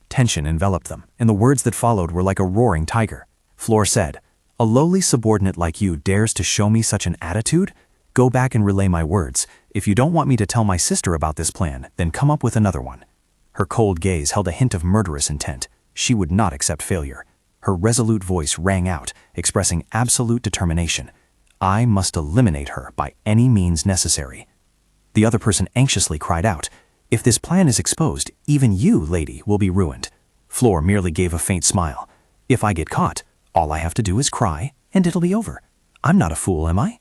[SPEAKER 3] Tension enveloped them, and the words that followed were like a roaring tiger. Flor said, A lowly subordinate like you dares to show me such an attitude? Go back and relay my words. If you don't want me to tell my sister about this plan, then come up with another one. Her cold gaze held a hint of murderous intent. She would not accept failure. Her resolute voice rang out, expressing absolute determination. I must eliminate her by any means necessary. The other person anxiously cried out, If this plan is exposed, even you, lady, will be ruined. Flor merely gave a faint smile. If I get caught, all I have to do is cry, and it'll be over. I'm not a fool, am I?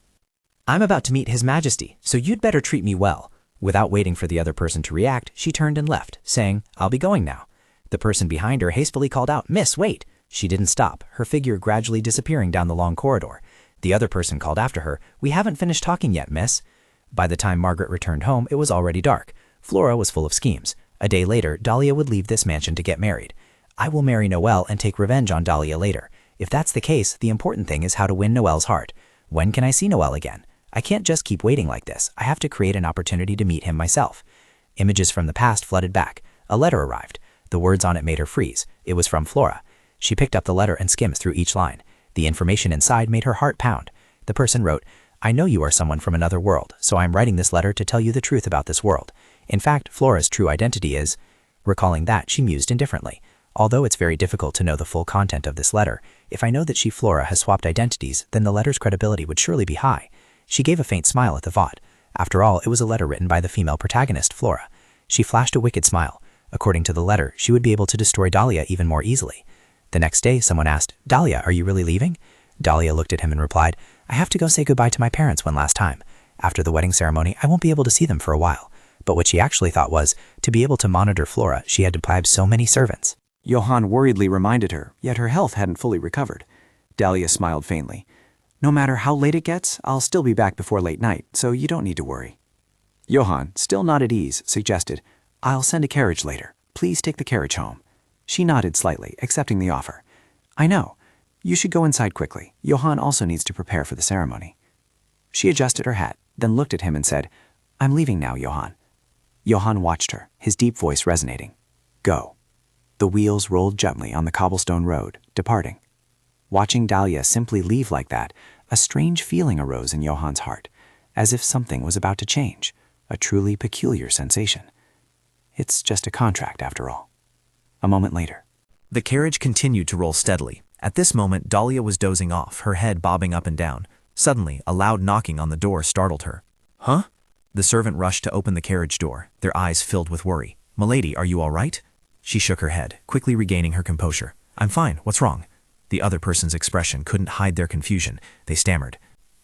[SPEAKER 7] I'm about to meet His Majesty, so you'd better treat me well. Without waiting for the other person to react, she turned and left, saying, I'll be going now. The person behind her hastily called out, Miss, wait! She didn't stop, her figure gradually disappearing down the long corridor. The other person called after her, We haven't finished talking yet, miss. By the time Margaret returned home, it was already dark. Flora was full of schemes. A day later, Dalia would leave this mansion to get married. I will marry Noelle and take revenge on Dalia later. If that's the case, the important thing is how to win Noelle's heart. When can I see Noelle again? I can't just keep waiting like this. I have to create an opportunity to meet him myself. Images from the past flooded back. A letter arrived.
[SPEAKER 2] The words on it made her freeze. It was from Flora. She picked up the letter and skimmed through each line. The information inside made her heart pound. The person wrote, I know you are someone from another world, so I'm writing this letter to tell you the truth about this world. In fact, Flora's true identity is... Recalling that, she mused indifferently. Although it's very difficult to know the full content of this letter, if I know that she, Flora, has swapped identities, then the letter's credibility would surely be high. She gave a faint smile at the thought. After all, it was a letter written by the female protagonist, Flora. She flashed a wicked smile. According to the letter, she would be able to destroy Dalia even more easily. The next day, someone asked, Dalia, are you really leaving? Dalia looked at him and replied, I have to go say goodbye to my parents one last time. After the wedding ceremony, I won't be able to see them for a while. But what she actually thought was, to be able to monitor Flora, she had to bribe so many servants.
[SPEAKER 9] Johann worriedly reminded her, yet her health hadn't fully recovered. Dalia smiled faintly. No matter how late it gets, I'll still be back before late night, so you don't need to worry. Johann, still not at ease, suggested, I'll send a carriage later. Please take the carriage home. She nodded slightly, accepting the offer. I know. You should go inside quickly. Johann also needs to prepare for the ceremony. She adjusted her hat, then looked at him and said, I'm leaving now, Johann. Johann watched her, his deep voice resonating. Go. The wheels rolled gently on the cobblestone road, departing. Watching Dalia simply leave like that, a strange feeling arose in Johann's heart, as if something was about to change, a truly peculiar sensation. It's just a contract, after all. A moment later.
[SPEAKER 3] The carriage continued to roll steadily. At this moment, Dalia was dozing off, her head bobbing up and down. Suddenly, a loud knocking on the door startled her. Huh? The servant rushed to open the carriage door, their eyes filled with worry. Milady, are you all right? She shook her head, quickly regaining her composure. I'm fine, what's wrong? The other person's expression couldn't hide their confusion. They stammered.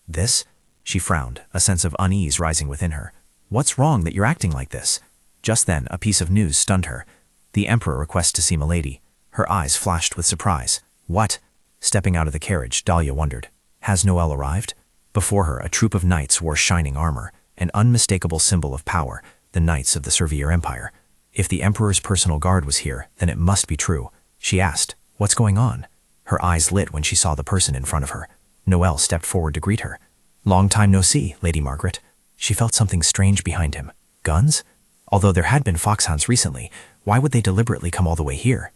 [SPEAKER 3] This? She frowned, a sense of unease rising within her. What's wrong that you're acting like this? Just then, a piece of news stunned her. The Emperor requests to see Milady. Her eyes flashed with surprise. What? Stepping out of the carriage, Dalia wondered. Has Noel arrived? Before her, a troop of knights wore shining armor, an unmistakable symbol of power, the knights of the Servier Empire. If the Emperor's personal guard was here, then it must be true. She asked, what's going on? Her eyes lit when she saw the person in front of her. Noel stepped forward to greet her. Long time no see, Lady Margaret. She felt something strange behind him. Guns? Although there had been foxhounds recently, why would they deliberately come all the way here?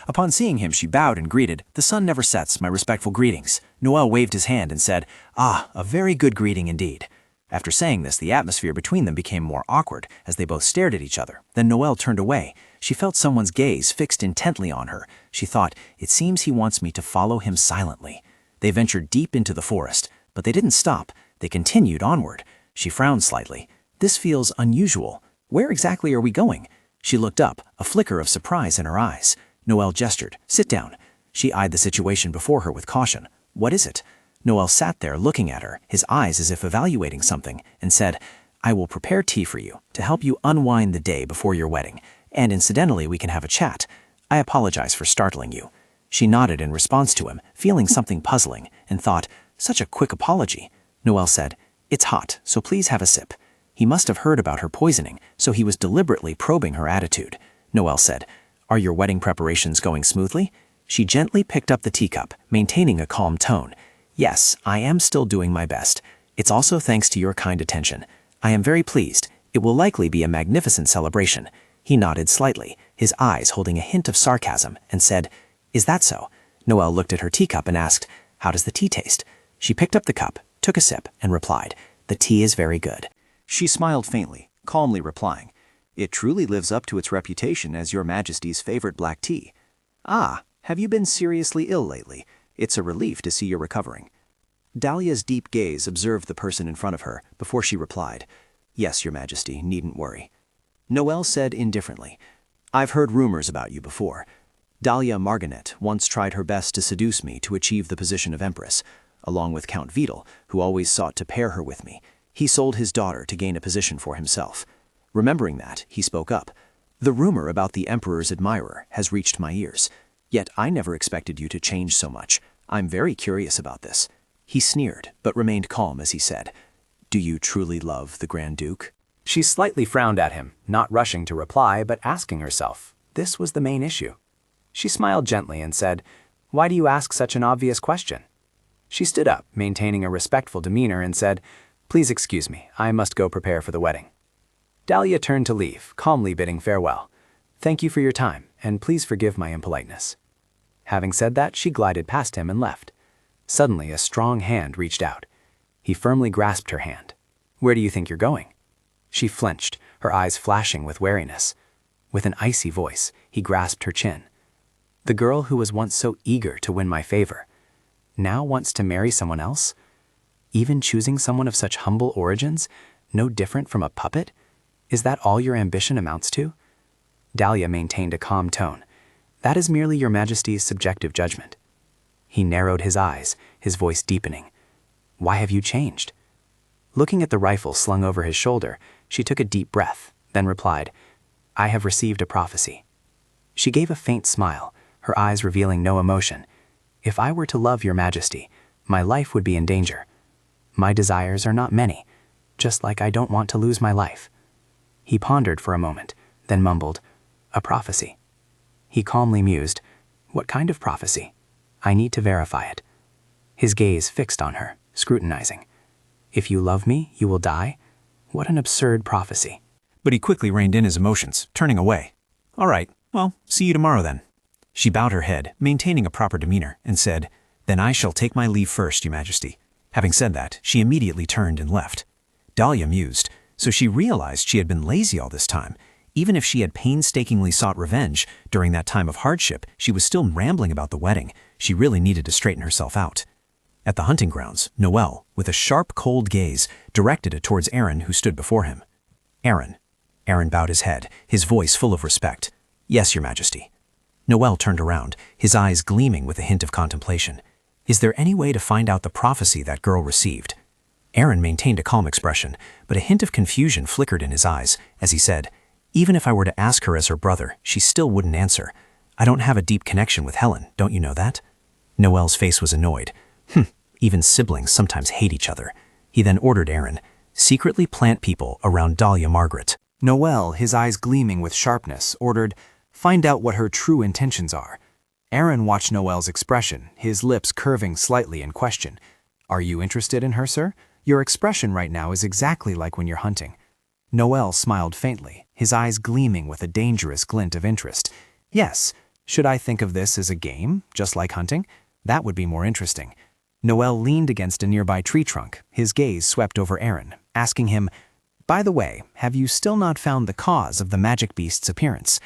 [SPEAKER 9] Upon seeing him, she bowed and greeted, The sun never sets, my respectful greetings. Noel waved his hand and said, Ah, a very good greeting indeed. After saying this, the atmosphere between them became more awkward as they both stared at each other. Then Noel turned away. She felt someone's gaze fixed intently on her. She thought, it seems he wants me to follow him silently. They ventured deep into the forest, but they didn't stop. They continued onward. She frowned slightly. This feels unusual. Where exactly are we going? She looked up, a flicker of surprise in her eyes. Noel gestured, Sit down. She eyed the situation before her with caution. What is it? Noel sat there looking at her, his eyes as if evaluating something, and said, I will prepare tea for you to help you unwind the day before your wedding, and incidentally we can have a chat. I apologize for startling you. She nodded in response to him, feeling something puzzling, and thought, such a quick apology. Noel said, It's hot, so please have a sip. He must have heard about her poisoning, so he was deliberately probing her attitude. Noel said, Are your wedding preparations going smoothly? She gently picked up the teacup, maintaining a calm tone. Yes, I am still doing my best. It's also thanks to your kind attention. I am very pleased. It will likely be a magnificent celebration. He nodded slightly, his eyes holding a hint of sarcasm, and said, Is that so? Noel looked at her teacup and asked, How does the tea taste? She picked up the cup, took a sip, and replied, The tea is very good. She smiled faintly, calmly replying, It truly lives up to its reputation as your Majesty's favorite black tea. Ah, have you been seriously ill lately? It's a relief to see you're recovering. Dalia's deep gaze observed the person in front of her before she replied, Yes, your Majesty, needn't worry. Noel said indifferently, I've heard rumors about you before. Dalia Marganet once tried her best to seduce me to achieve the position of Empress, along with Count Vidal, who always sought to pair her with me. He sold his daughter to gain a position for himself. Remembering that, he spoke up. The rumor about the Emperor's admirer has reached my ears. Yet I never expected you to change so much. I'm very curious about this. He sneered, but remained calm as he said, Do you truly love the Grand Duke?
[SPEAKER 7] She slightly frowned at him, not rushing to reply, but asking herself. This was the main issue. She smiled gently and said, Why do you ask such an obvious question? She stood up, maintaining a respectful demeanor, and said, Please excuse me, I must go prepare for the wedding. Dalia turned to leave, calmly bidding farewell. Thank you for your time, and please forgive my impoliteness." Having said that, she glided past him and left. Suddenly, a strong hand reached out. He firmly grasped her hand. "Where do you think you're going?" She flinched, her eyes flashing with wariness. With an icy voice, he grasped her chin. "The girl who was once so eager to win my favor, now wants to marry someone else? Even choosing someone of such humble origins, no different from a puppet? Is that all your ambition amounts to?" Dalia maintained a calm tone. "That is merely your Majesty's subjective judgment." He narrowed his eyes, his voice deepening. "Why have you changed?" Looking at the rifle slung over his shoulder, she took a deep breath, then replied, "I have received a prophecy." She gave a faint smile, her eyes revealing no emotion. "If I were to love your Majesty, my life would be in danger. My desires are not many, just like I don't want to lose my life." He pondered for a moment, then mumbled, "A prophecy." He calmly mused, "What kind of prophecy? I need to verify it." His gaze fixed on her, scrutinizing. "If you love me, you will die? What an absurd prophecy."
[SPEAKER 2] But he quickly reined in his emotions, turning away. "All right, well, see you tomorrow then." She bowed her head, maintaining a proper demeanor, and said, "Then I shall take my leave first, Your Majesty." Having said that, she immediately turned and left. Dalia mused, so she realized she had been lazy all this time. Even if she had painstakingly sought revenge, during that time of hardship, she was still rambling about the wedding. She really needed to straighten herself out. At the hunting grounds, Noel, with a sharp, cold gaze, directed it towards Aaron, who stood before him. "Aaron." Aaron bowed his head, his voice full of respect. "Yes, Your Majesty." Noel turned around, his eyes gleaming with a hint of contemplation. "Is there any way to find out the prophecy that girl received?" Aaron maintained a calm expression, but a hint of confusion flickered in his eyes as he said, "Even if I were to ask her as her brother, she still wouldn't answer. I don't have a deep connection with Helen, don't you know that?" Noel's face was annoyed. Even siblings sometimes hate each other. He then ordered Aaron, "Secretly plant people around Dalia Margaret."
[SPEAKER 1] Noel, his eyes gleaming with sharpness, ordered, "Find out what her true intentions are." Aaron watched Noel's expression, his lips curving slightly in question. "Are you interested in her, sir? Your expression right now is exactly like when you're hunting." Noel smiled faintly, his eyes gleaming with a dangerous glint of interest. "Yes. Should I think of this as a game, just like hunting? That would be more interesting." Noel leaned against a nearby tree trunk, his gaze swept over Aaron, asking him, "By the way, have you still not found the cause of the magic beast's appearance?"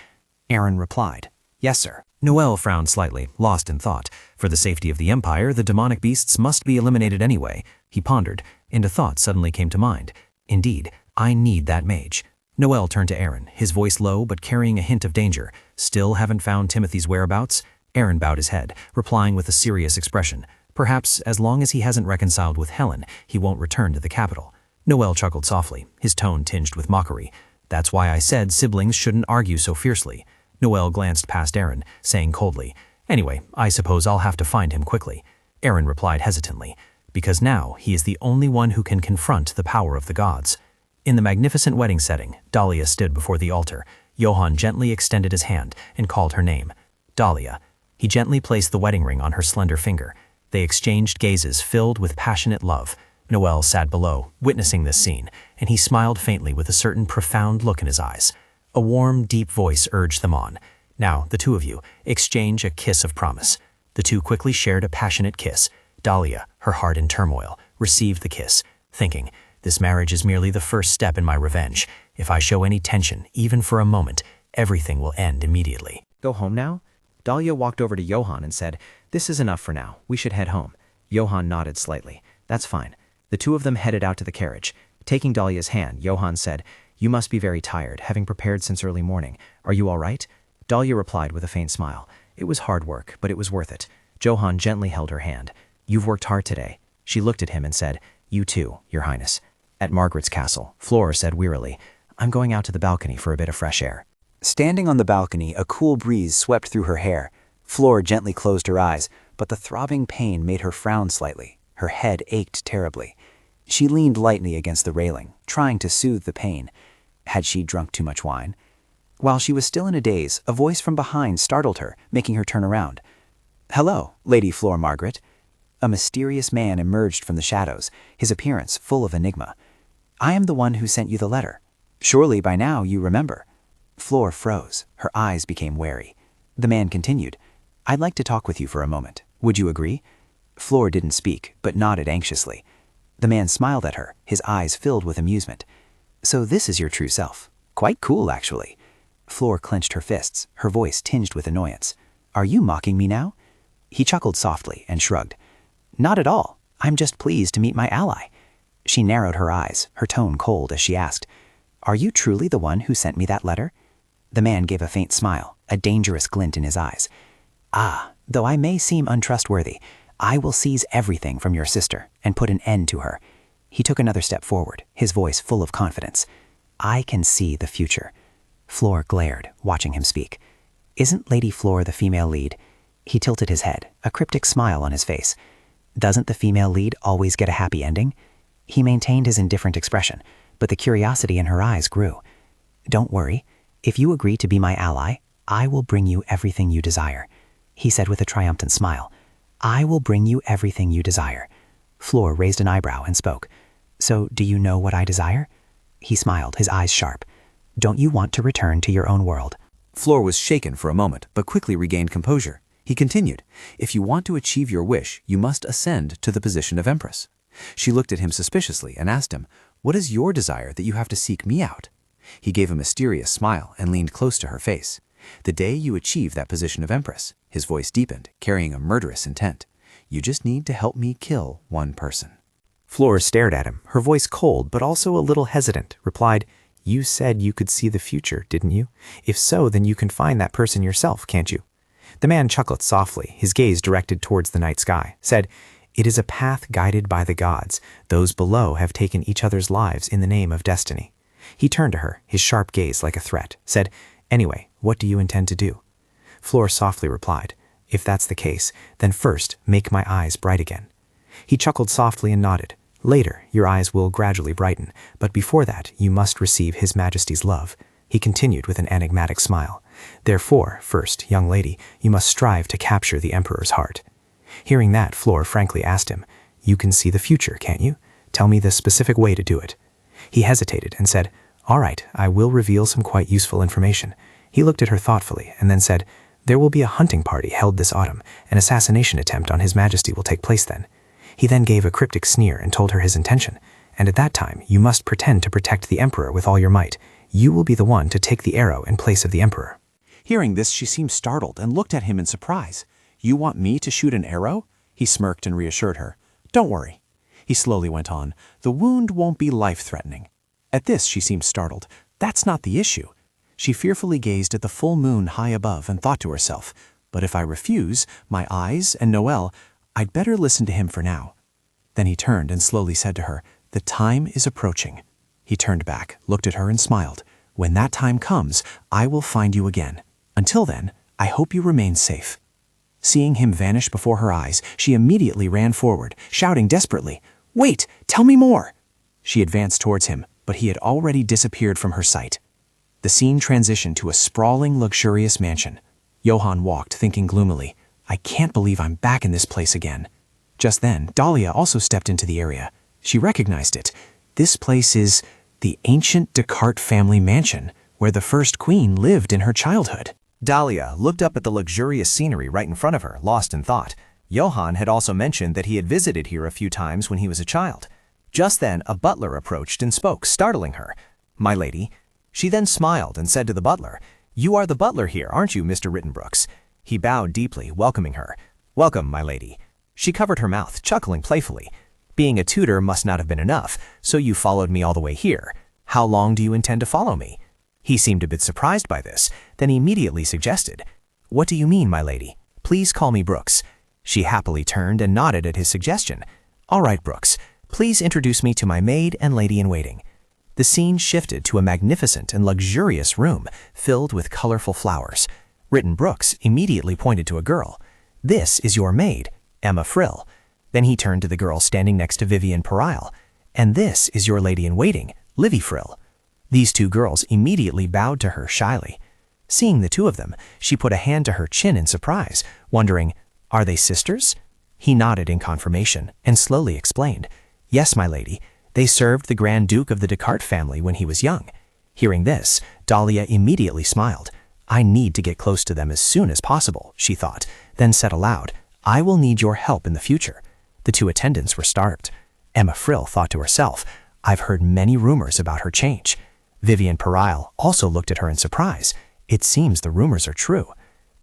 [SPEAKER 1] Aaron replied, "Yes, sir."
[SPEAKER 7] Noel frowned slightly, lost in thought. For the safety of the Empire, the demonic beasts must be eliminated anyway. He pondered, and a thought suddenly came to mind. Indeed, I need that mage. Noel turned to Aaron, his voice low but carrying a hint of danger. "Still haven't found Timothy's whereabouts?" Aaron bowed his head, replying with a serious expression. Perhaps, as long as he hasn't reconciled with Helen, he won't return to the capital. Noel chuckled softly, his tone tinged with mockery. "That's why I said siblings shouldn't argue so fiercely." Noel glanced past Aaron, saying coldly, "Anyway, I suppose I'll have to find him quickly." Aaron replied hesitantly, "Because now he is the only one who can confront the power of the gods." In the magnificent wedding setting, Dalia stood before the altar. Johann gently extended his hand and called her name. "Dalia." He gently placed the wedding ring on her slender finger. They exchanged gazes filled with passionate love. Noel sat below, witnessing this scene, and he smiled faintly with a certain profound look in his eyes. A warm, deep voice urged them on. "Now, the two of you, exchange a kiss of promise." The two quickly shared a passionate kiss. Dalia, her heart in turmoil, received the kiss, thinking, "This marriage is merely the first step in my revenge. If I show any tension, even for a moment, everything will end immediately."
[SPEAKER 9] "Go home now?" Dalia walked over to Johann and said, "This is enough for now. We should head home." Johann nodded slightly. "That's fine." The two of them headed out to the carriage. Taking Dalia's hand, Johann said, "You must be very tired, having prepared since early morning. Are you all right?" Dalia replied with a faint smile. "It was hard work, but it was worth it." Johann gently held her hand. "You've worked hard today." She looked at him and said, "You too, Your Highness." At Margaret's castle, Flora said wearily, "I'm going out to the balcony for a bit of fresh air." Standing on the balcony, a cool breeze swept through her hair. Flora gently closed her eyes, but the throbbing pain made her frown slightly. Her head ached terribly. She leaned lightly against the railing, trying to soothe the pain. Had she drunk too much wine? While she was still in a daze, a voice from behind startled her, making her turn around. "Hello, Lady Flora Margaret." A mysterious man emerged from the shadows, his appearance full of enigma. "I am the one who sent you the letter. Surely by now you remember." Flora froze. Her eyes became wary. The man continued, "I'd like to talk with you for a moment. Would you agree?" Flora didn't speak, but nodded anxiously. The man smiled at her, his eyes filled with amusement. "So this is your true self. Quite cool, actually." Flora clenched her fists, her voice tinged with annoyance. "Are you mocking me now?" He chuckled softly and shrugged. "Not at all. I'm just pleased to meet my ally." She narrowed her eyes, her tone cold as she asked, "Are you truly the one who sent me that letter?" The man gave a faint smile, a dangerous glint in his eyes. "Ah, though I may seem untrustworthy, I will seize everything from your sister and put an end to her." He took another step forward, his voice full of confidence. "I can see the future." Flora glared, watching him speak. "Isn't Lady Flora the female lead?" He tilted his head, a cryptic smile on his face. "Doesn't the female lead always get a happy ending?" He maintained his indifferent expression, but the curiosity in her eyes grew. "Don't worry. If you agree to be my ally, I will bring you everything you desire," he said with a triumphant smile. "I will bring you everything you desire." Flora raised an eyebrow and spoke. "So do you know what I desire?" He smiled, his eyes sharp. "Don't you want to return to your own world?" Flora was shaken for a moment, but quickly regained composure. He continued, "If you want to achieve your wish, you must ascend to the position of empress." She looked at him suspiciously and asked him, "What is your desire that you have to seek me out?" He gave a mysterious smile and leaned close to her face. "The day you achieve that position of empress," his voice deepened, carrying a murderous intent, "you just need to help me kill one person."
[SPEAKER 2] Flora stared at him, her voice cold but also a little hesitant, replied, "You said you could see the future, didn't you? If so, then you can find that person yourself, can't you?" The man chuckled softly, his gaze directed towards the night sky, said, "It is a path guided by the gods. Those below have taken each other's lives in the name of destiny." He turned to her, his sharp gaze like a threat, said, "Anyway, what do you intend to do?" Flora softly replied, "If that's the case, then first make my eyes bright again." He chuckled softly and nodded. "Later, your eyes will gradually brighten, but before that, you must receive His Majesty's love." He continued with an enigmatic smile. "Therefore, first, young lady, you must strive to capture the Emperor's heart." Hearing that, Flora frankly asked him, "You can see the future, can't you? Tell me the specific way to do it." He hesitated and said, "All right, I will reveal some quite useful information." He looked at her thoughtfully and then said, "There will be a hunting party held this autumn. An assassination attempt on His Majesty will take place then." He then gave a cryptic sneer and told her his intention. "And at that time, you must pretend to protect the Emperor with all your might. You will be the one to take the arrow in place of the Emperor."
[SPEAKER 9] Hearing this, she seemed startled and looked at him in surprise. "You want me to shoot an arrow?" He smirked and reassured her. "Don't worry." He slowly went on, "The wound won't be life-threatening." At this, she seemed startled. "That's not the issue." She fearfully gazed at the full moon high above and thought to herself, "But if I refuse, my eyes and Noel, I'd better listen to him for now." Then he turned and slowly said to her, "The time is approaching." He turned back, looked at her and smiled. "When that time comes, I will find you again. Until then, I hope you remain safe." Seeing him vanish before her eyes, she immediately ran forward, shouting desperately, "Wait, tell me more!" She advanced towards him, but he had already disappeared from her sight. The scene transitioned to a sprawling, luxurious mansion. Johann walked, thinking gloomily, "I can't believe I'm back in this place again." Just then, Dalia also stepped into the area. She recognized it. This place is the ancient Descartes family mansion, where the first queen lived in her childhood.
[SPEAKER 4] Dalia looked up at the luxurious scenery right in front of her, lost in thought. Johann had also mentioned that he had visited here a few times when he was a child. Just then, a butler approached and spoke, startling her. "My lady." She then smiled and said to the butler, "You are the butler here, aren't you, Mr. Rittenbrooks?" He bowed deeply, welcoming her. "Welcome, my lady." She covered her mouth, chuckling playfully. "Being a tutor must not have been enough, so you followed me all the way here. How long do you intend to follow me?" He seemed a bit surprised by this, then immediately suggested, "What do you mean, my lady? Please call me Brooks." She happily turned and nodded at his suggestion. "All right, Brooks, please introduce me to my maid and lady-in-waiting." The scene shifted to a magnificent and luxurious room filled with colorful flowers. Ritten Brooks immediately pointed to a girl. "This is your maid, Emma Frill." Then he turned to the girl standing next to Vivian Perile. "And this is your lady-in-waiting, Livy Frill." These two girls immediately bowed to her shyly. Seeing the two of them, she put a hand to her chin in surprise, wondering, "Are they sisters?" He nodded in confirmation and slowly explained, "Yes, my lady, they served the Grand Duke of the Descartes family when he was young." Hearing this, Dalia immediately smiled.
[SPEAKER 2] I need to get close to them as soon as possible, she thought, then said aloud, I will need your help in the future. The two attendants were startled. Emma Frill thought to herself, I've heard many rumors about her change. Vivian Perile also looked at her in surprise. It seems the rumors are true.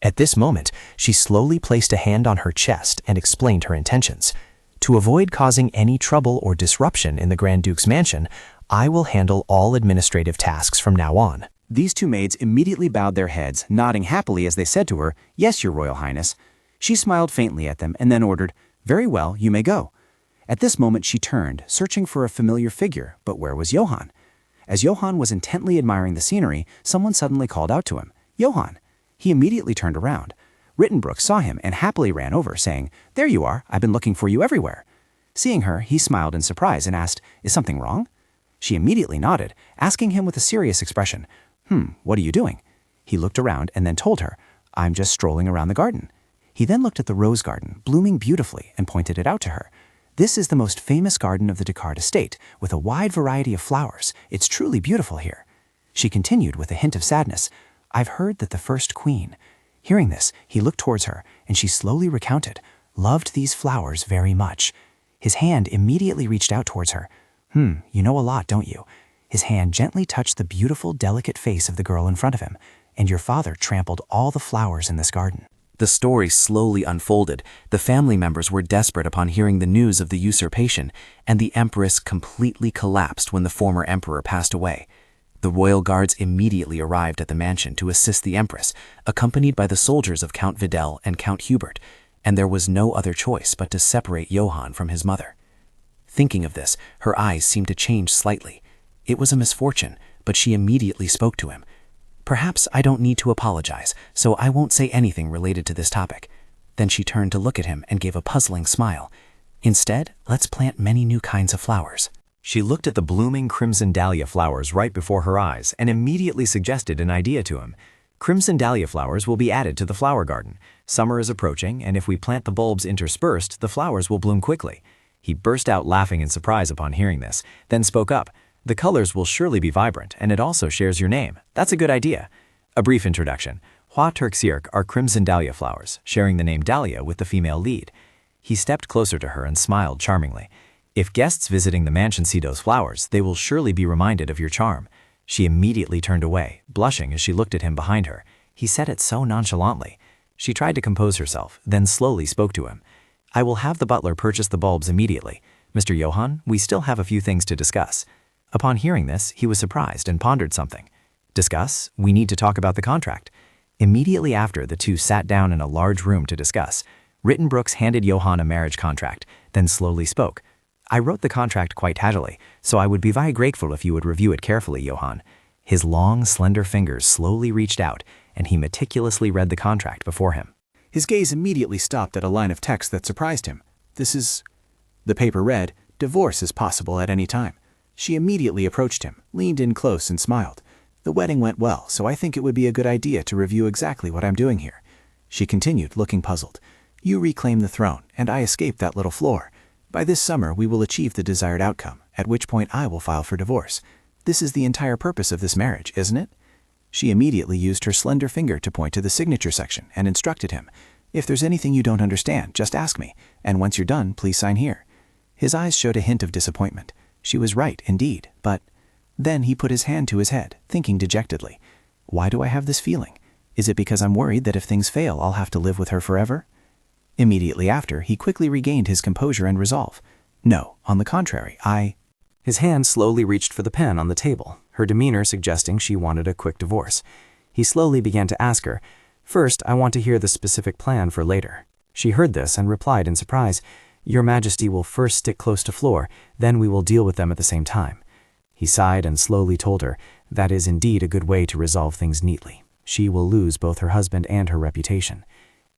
[SPEAKER 2] At this moment, she slowly placed a hand on her chest and explained her intentions. To avoid causing any trouble or disruption in the Grand Duke's mansion, I will handle all administrative tasks from now on.
[SPEAKER 9] These two maids immediately bowed their heads, nodding happily as they said to her, Yes, Your Royal Highness. She smiled faintly at them and then ordered, Very well, you may go. At this moment she turned, searching for a familiar figure, but where was Johann? As Johann was intently admiring the scenery, someone suddenly called out to him, Johann! He immediately turned around. Rittenbrook saw him and happily ran over, saying, There you are, I've been looking for you everywhere. Seeing her, he smiled in surprise and asked, Is something wrong? She immediately nodded, asking him with a serious expression, What are you doing? He looked around and then told her, I'm just strolling around the garden. He then looked at the rose garden, blooming beautifully, and pointed it out to her. This is the most famous garden of the Descartes estate, with a wide variety of flowers. It's truly beautiful here. She continued with a hint of sadness, I've heard that the first queen. Hearing this, he looked towards her, and she slowly recounted, loved these flowers very much. His hand immediately reached out towards her. You know a lot, don't you? His hand gently touched the beautiful, delicate face of the girl in front of him, and your father trampled all the flowers in this garden.
[SPEAKER 1] The story slowly unfolded. The family members were desperate upon hearing the news of the usurpation, and the empress completely collapsed when the former emperor passed away. The royal guards immediately arrived at the mansion to assist the empress, accompanied by the soldiers of Count Vidal and Count Hubert, and there was no other choice but to separate Johann from his mother. Thinking of this, her eyes seemed to change slightly. It was a misfortune, but she immediately spoke to him. Perhaps I don't need to apologize, so I won't say anything related to this topic. Then she turned to look at him and gave a puzzling smile. Instead, let's plant many new kinds of flowers.
[SPEAKER 2] She looked at the blooming crimson dahlia flowers right before her eyes and immediately suggested an idea to him. Crimson dahlia flowers will be added to the flower garden. Summer is approaching, and if we plant the bulbs interspersed, the flowers will bloom quickly. He burst out laughing in surprise upon hearing this, then spoke up. The colors will surely be vibrant, and it also shares your name. That's a good idea. A brief introduction. Hoa Turksirk are crimson dahlia flowers, sharing the name Dalia with the female lead. He stepped closer to her and smiled charmingly. If guests visiting the mansion see those flowers, they will surely be reminded of your charm. She immediately turned away, blushing as she looked at him behind her. He said it so nonchalantly. She tried to compose herself, then slowly spoke to him. I will have the butler purchase the bulbs immediately. Mr. Johann, we still have a few things to discuss. Upon hearing this, he was surprised and pondered something. Discuss? We need to talk about the contract. Immediately after, the two sat down in a large room to discuss. Rittenbrooks handed Johann a marriage contract, then slowly spoke. I wrote the contract quite casually, so I would be very grateful if you would review it carefully, Johann. His long, slender fingers slowly reached out, and he meticulously read the contract before him.
[SPEAKER 9] His gaze immediately stopped at a line of text that surprised him. The paper read, Divorce is possible at any time. She immediately approached him, leaned in close and smiled. The wedding went well, so I think it would be a good idea to review exactly what I'm doing here. She continued, looking puzzled. You reclaim the throne, and I escape that little floor. By this summer, we will achieve the desired outcome, at which point I will file for divorce. This is the entire purpose of this marriage, isn't it? She immediately used her slender finger to point to the signature section and instructed him, If there's anything you don't understand, just ask me, and once you're done, please sign here. His eyes showed a hint of disappointment. She was right, indeed, but... Then he put his hand to his head, thinking dejectedly, Why do I have this feeling? Is it because I'm worried that if things fail, I'll have to live with her forever? Immediately after, he quickly regained his composure and resolve. No, on the contrary,
[SPEAKER 1] His hand slowly reached for the pen on the table, her demeanor suggesting she wanted a quick divorce. He slowly began to ask her, First, I want to hear the specific plan for later. She heard this and replied in surprise, Your Majesty will first stick close to Fleur, then we will deal with them at the same time. He sighed and slowly told her, That is indeed a good way to resolve things neatly. She will lose both her husband and her reputation.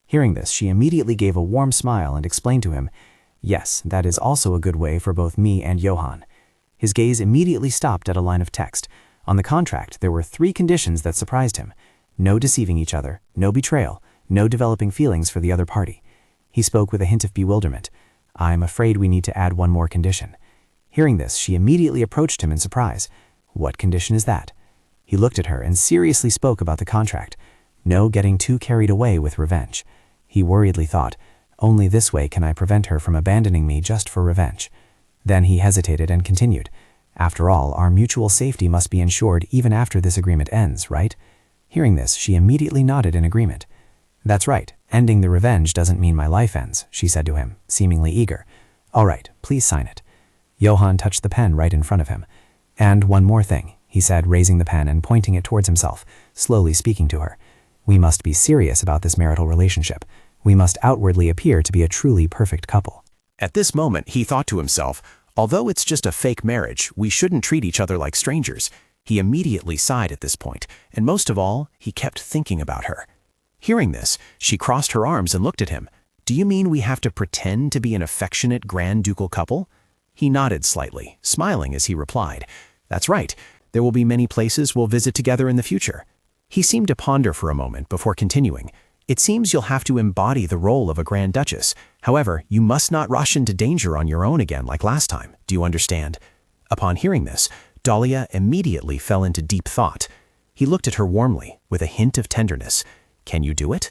[SPEAKER 1] Hearing this, she immediately gave a warm smile and explained to him, Yes, that is also a good way for both me and Johann. His gaze immediately stopped at a line of text. On the contract, there were 3 conditions that surprised him. No deceiving each other, no betrayal, no developing feelings for the other party. He spoke with a hint of bewilderment. I'm afraid we need to add one more condition. Hearing this, she immediately approached him in surprise. What condition is that? He looked at her and seriously spoke about the contract. No getting too carried away with revenge. He worriedly thought, only this way can I prevent her from abandoning me just for revenge. Then he hesitated and continued, after all, our mutual safety must be ensured even after this agreement ends, right? Hearing this, she immediately nodded in agreement. That's right, ending the revenge doesn't mean my life ends, she said to him, seemingly eager. All right, please sign it. Johann touched the pen right in front of him. And one more thing, he said, raising the pen and pointing it towards himself, slowly speaking to her. We must be serious about this marital relationship. We must outwardly appear to be a truly perfect couple.
[SPEAKER 4] At this moment, he thought to himself, although it's just a fake marriage, we shouldn't treat each other like strangers. He immediately sighed at this point, and most of all, he kept thinking about her. Hearing this, she crossed her arms and looked at him. Do you mean we have to pretend to be an affectionate grand ducal couple? He nodded slightly, smiling as he replied, That's right. There will be many places we'll visit together in the future. He seemed to ponder for a moment before continuing. It seems you'll have to embody the role of a Grand Duchess. However, you must not rush into danger on your own again like last time. Do you understand? Upon hearing this, Dalia immediately fell into deep thought. He looked at her warmly, with a hint of tenderness. Can you do it?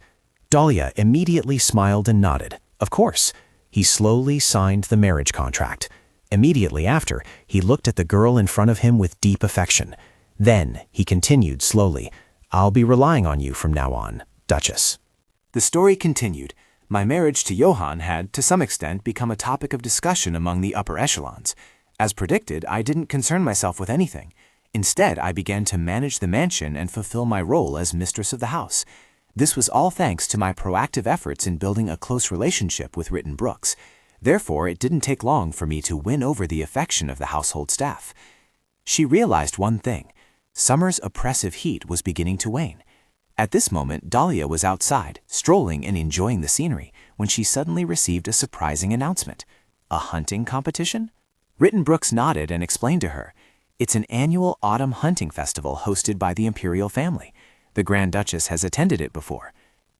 [SPEAKER 4] Dalia immediately smiled and nodded. Of course. He slowly signed the marriage contract. Immediately after, he looked at the girl in front of him with deep affection. Then, he continued slowly, I'll be relying on you from now on, Duchess.
[SPEAKER 3] The story continued. My marriage to Johann had, to some extent, become a topic of discussion among the upper echelons. As predicted, I didn't concern myself with anything. Instead, I began to manage the mansion and fulfill my role as mistress of the house. This was all thanks to my proactive efforts in building a close relationship with Ritten Brooks. Therefore, it didn't take long for me to win over the affection of the household staff. She realized one thing. Summer's oppressive heat was beginning to wane. At this moment, Dalia was outside, strolling and enjoying the scenery, when she suddenly received a surprising announcement. A hunting competition? Ritten Brooks nodded and explained to her. It's an annual autumn hunting festival hosted by the imperial family. The Grand Duchess has attended it before.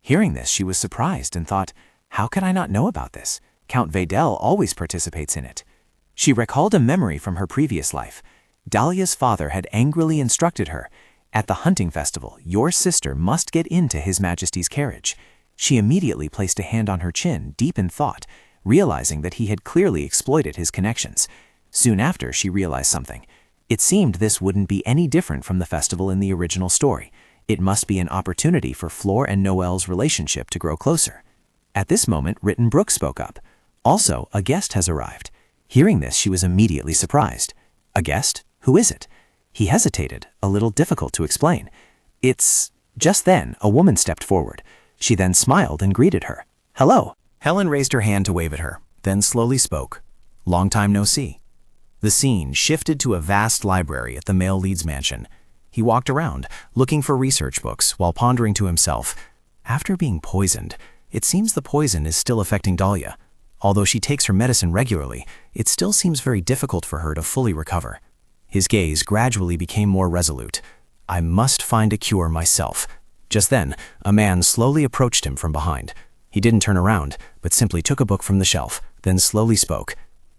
[SPEAKER 3] Hearing this, she was surprised and thought, how could I not know about this? Count Vedel always participates in it. She recalled a memory from her previous life. Dalia's father had angrily instructed her, at the hunting festival, your sister must get into His Majesty's carriage. She immediately placed a hand on her chin, deep in thought, realizing that he had clearly exploited his connections. Soon after, she realized something. It seemed this wouldn't be any different from the festival in the original story. It must be an opportunity for Fleur and Noelle's relationship to grow closer. At this moment, Ritten Brooks spoke up. Also, a guest has arrived. Hearing this, she was immediately surprised. A guest? Who is it? He hesitated, a little difficult to explain. It's... Just then, a woman stepped forward. She then smiled and greeted her. Hello. Helen raised her hand to wave at her, then slowly spoke. Long time no see. The scene shifted to a vast library at the male lead's mansion. He walked around, looking for research books, while pondering to himself, after being poisoned, it seems the poison is still affecting Dalia. Although she takes her medicine regularly, it still seems very difficult for her to fully recover. His gaze gradually became more resolute. I must find a cure myself. Just then, a man slowly approached him from behind. He didn't turn around, but simply took a book from the shelf, then slowly spoke.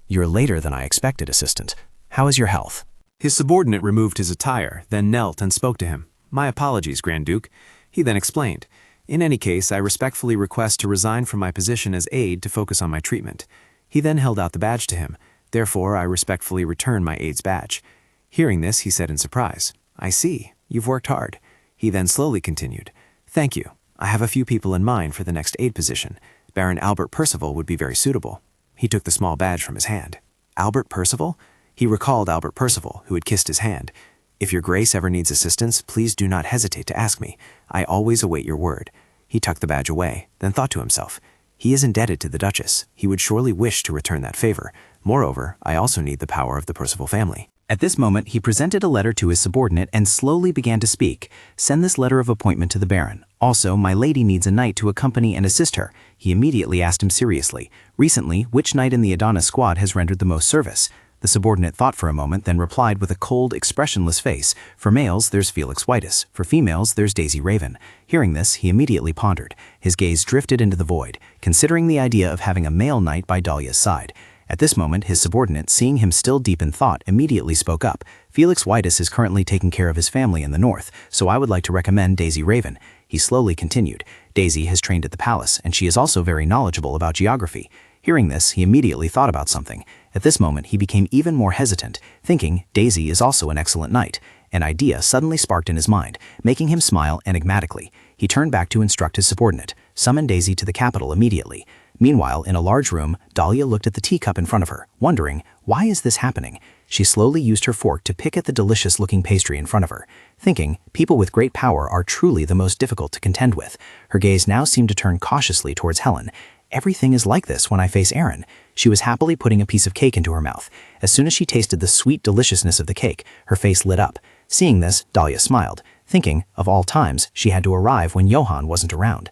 [SPEAKER 3] You're later than I expected, assistant. How is your health?
[SPEAKER 10] His subordinate removed his attire, then knelt and spoke to him. My apologies, Grand Duke. He then explained. In any case, I respectfully request to resign from my position as aide to focus on my treatment. He then held out the badge to him. Therefore, I respectfully return my aide's badge. Hearing this, he said in surprise, I see. You've worked hard. He then slowly continued. Thank you. I have a few people in mind for the next aide position. Baron Albert Percival would be very suitable. He took the small badge from his hand. Albert Percival? He recalled Albert Percival, who had kissed his hand. If your grace ever needs assistance, please do not hesitate to ask me. I always await your word. He tucked the badge away, then thought to himself, he is indebted to the Duchess. He would surely wish to return that favor. Moreover, I also need the power of the Percival family.
[SPEAKER 9] At this moment, he presented a letter to his subordinate and slowly began to speak. Send this letter of appointment to the Baron. Also, my lady needs a knight to accompany and assist her. He immediately asked him seriously. Recently, which knight in the Adonis squad has rendered the most service? The subordinate thought for a moment, then replied with a cold, expressionless face. For males, there's Felix Whitus. For females, there's Daisy Raven. Hearing this, he immediately pondered. His gaze drifted into the void, considering the idea of having a male knight by Dalia's side. At this moment, his subordinate, seeing him still deep in thought, immediately spoke up. Felix Whitus is currently taking care of his family in the north, so I would like to recommend Daisy Raven.
[SPEAKER 4] He slowly continued, Daisy has trained at the palace, and she is also very knowledgeable about geography. Hearing this, he immediately thought about something. At this moment, he became even more hesitant, thinking Daisy is also an excellent knight. An idea suddenly sparked in his mind, making him smile enigmatically. He turned back to instruct his subordinate, summon Daisy to the capital immediately. Meanwhile, in a large room, Dalia looked at the teacup in front of her, wondering, why is this happening? She slowly used her fork to pick at the delicious-looking pastry in front of her, thinking, people with great power are truly the most difficult to contend with. Her gaze now seemed to turn cautiously towards Helen. Everything is like this when I face Aaron. She was happily putting a piece of cake into her mouth. As soon as she tasted the sweet deliciousness of the cake, her face lit up. Seeing this, Dalia smiled, thinking, of all times, she had to arrive when Johann wasn't around.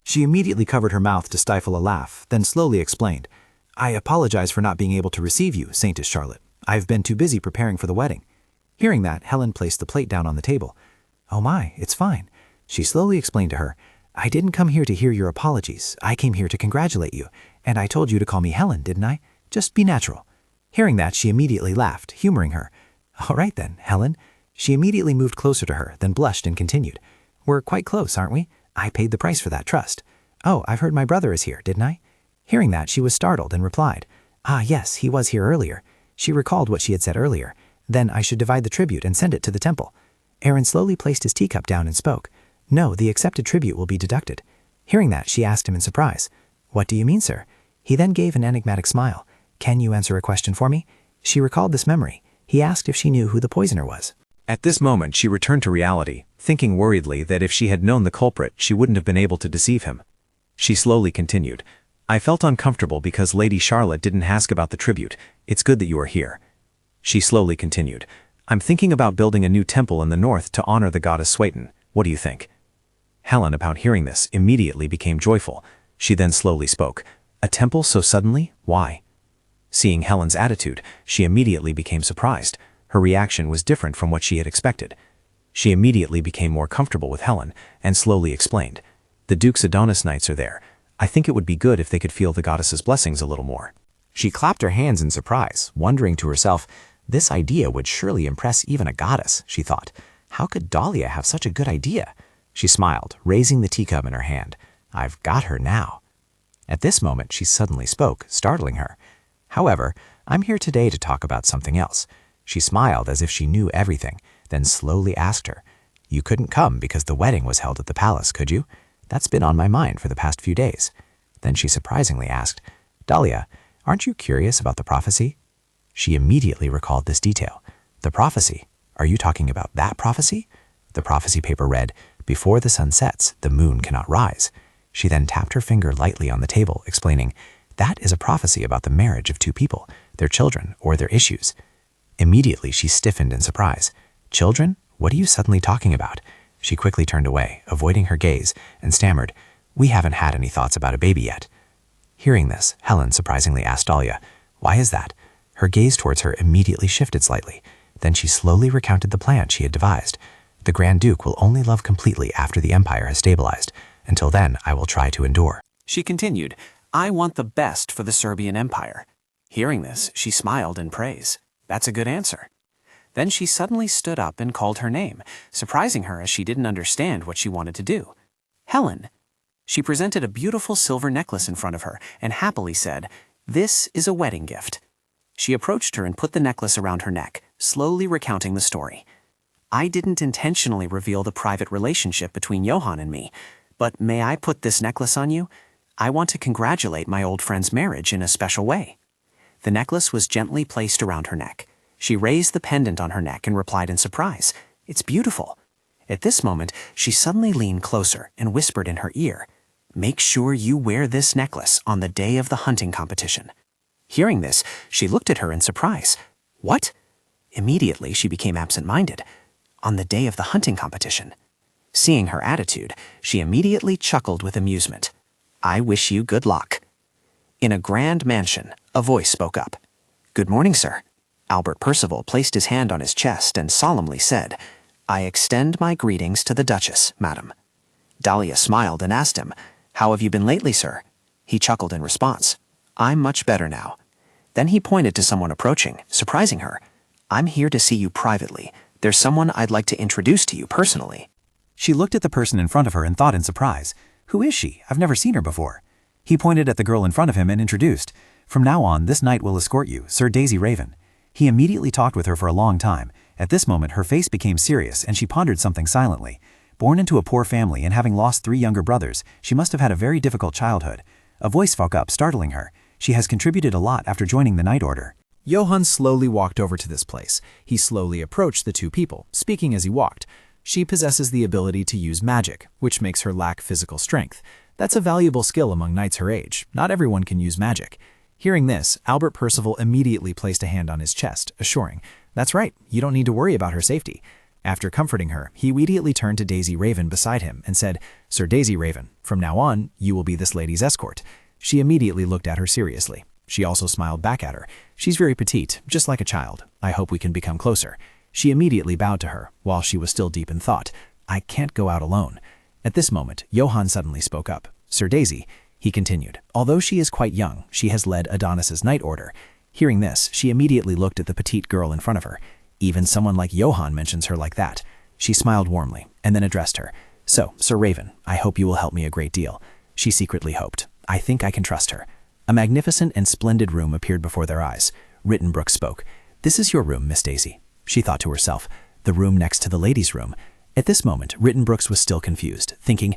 [SPEAKER 2] She immediately covered her mouth to stifle a laugh, then slowly explained, I apologize for not being able to receive you, Saintess Charlotte. I've been too busy preparing for the wedding. Hearing that, Helen placed the plate down on the table. Oh my, it's fine. She slowly explained to her, I didn't come here to hear your apologies. I came here to congratulate you, and I told you to call me Helen, didn't I? Just be natural. Hearing that, she immediately laughed, humoring her. All right then, Helen. She immediately moved closer to her, then blushed and continued. We're quite close, aren't we? I paid the price for that trust. Oh, I've heard my brother is here, didn't I? Hearing that, she was startled and replied, Ah, yes, he was here earlier. She recalled what she had said earlier. Then I should divide the tribute and send it to the temple. Aaron slowly placed his teacup down and spoke. No, the accepted tribute will be deducted. Hearing that, she asked him in surprise. What do you mean, sir? He then gave an enigmatic smile. Can you answer a question for me? She recalled this memory. He asked if she knew who the poisoner was.
[SPEAKER 3] At this moment, she returned to reality, thinking worriedly that if she had known the culprit, she wouldn't have been able to deceive him. She slowly continued, I felt uncomfortable because Lady Charlotte didn't ask about the tribute. It's good that you are here. She slowly continued, I'm thinking about building a new temple in the north to honor the goddess Swayton. What do you think? Helen, upon hearing this, immediately became joyful. She then slowly spoke, A temple so suddenly? Why? Seeing Helen's attitude, she immediately became surprised. Her reaction was different from what she had expected. She immediately became more comfortable with Helen and slowly explained, The Duke's Adonis Knights are there. I think it would be good if they could feel the goddess's blessings a little more.
[SPEAKER 2] She clapped her hands in surprise, wondering to herself, this idea would surely impress even a goddess, she thought. How could Dalia have such a good idea? She smiled, raising the teacup in her hand. I've got her now. At this moment, she suddenly spoke, startling her. However, I'm here today to talk about something else. She smiled as if she knew everything, then slowly asked her, You couldn't come because the wedding was held at the palace, could you? That's been on my mind for the past few days. Then she surprisingly asked, Dalia, aren't you curious about the prophecy? She immediately recalled this detail. The prophecy? Are you talking about that prophecy? The prophecy paper read, Before the sun sets, the moon cannot rise. She then tapped her finger lightly on the table, explaining, That is a prophecy about the marriage of two people, their children, or their issues. Immediately, she stiffened in surprise. Children? What are you suddenly talking about? She quickly turned away, avoiding her gaze, and stammered, We haven't had any thoughts about a baby yet. Hearing this, Helen surprisingly asked Dalia, Why is that? Her gaze towards her immediately shifted slightly. Then she slowly recounted the plan she had devised. The Grand Duke will only love completely after the empire has stabilized. Until then, I will try to endure.
[SPEAKER 7] She continued, I want the best for the Serbian Empire. Hearing this, she smiled in praise. That's a good answer. Then she suddenly stood up and called her name, surprising her as she didn't understand what she wanted to do. Helen. She presented a beautiful silver necklace in front of her and happily said, This is a wedding gift. She approached her and put the necklace around her neck, slowly recounting the story. I didn't intentionally reveal the private relationship between Johann and me, but may I put this necklace on you? I want to congratulate my old friend's marriage in a special way. The necklace was gently placed around her neck. She raised the pendant on her neck and replied in surprise, It's beautiful. At this moment, she suddenly leaned closer and whispered in her ear, Make sure you wear this necklace on the day of the hunting competition. Hearing this, she looked at her in surprise. What? Immediately, she became absent-minded. On the day of the hunting competition. Seeing her attitude, she immediately chuckled with amusement. I wish you good luck. In a grand mansion, a voice spoke up. Good morning, sir. Albert Percival placed his hand on his chest and solemnly said, I extend my greetings to the Duchess, madam. Dalia smiled and asked him, How have you been lately, sir? He chuckled in response. I'm much better now. Then he pointed to someone approaching, surprising her. I'm here to see you privately. There's someone I'd like to introduce to you personally.
[SPEAKER 9] She looked at the person in front of her and thought in surprise, "Who is she? I've never seen her before." He pointed at the girl in front of him and introduced, "From now on, this knight will escort you, Sir Daisy Raven." He immediately talked with her for a long time. At this moment, her face became serious and she pondered something silently. Born into a poor family and having lost 3 younger brothers, she must have had a very difficult childhood. A voice spoke up, startling her. She has contributed a lot after joining the Night Order.
[SPEAKER 6] Johann slowly walked over to this place. He slowly approached the 2 people, speaking as he walked. She possesses the ability to use magic, which makes her lack physical strength. That's a valuable skill among knights her age. Not everyone can use magic. Hearing this, Albert Percival immediately placed a hand on his chest, assuring, "That's right, you don't need to worry about her safety." After comforting her, he immediately turned to Daisy Raven beside him and said, "Sir Daisy Raven, from now on, you will be this lady's escort." She immediately looked at her seriously. She also smiled back at her. "She's very petite, just like a child. I hope we can become closer." She immediately bowed to her, while she was still deep in thought. "I can't go out alone." At this moment, Johann suddenly spoke up. "Sir Daisy," he continued, "although she is quite young, she has led Adonis's Night Order." Hearing this, she immediately looked at the petite girl in front of her. Even someone like Johann mentions her like that. She smiled warmly, and then addressed her. "So, Sir Raven, I hope you will help me a great deal." She secretly hoped. "I think I can trust her." A magnificent and splendid room appeared before their eyes. Rittenbrook spoke. "This is your room, Miss Daisy." She thought to herself, "The room next to the ladies' room." At this moment, Rittenbrooks was still confused, thinking,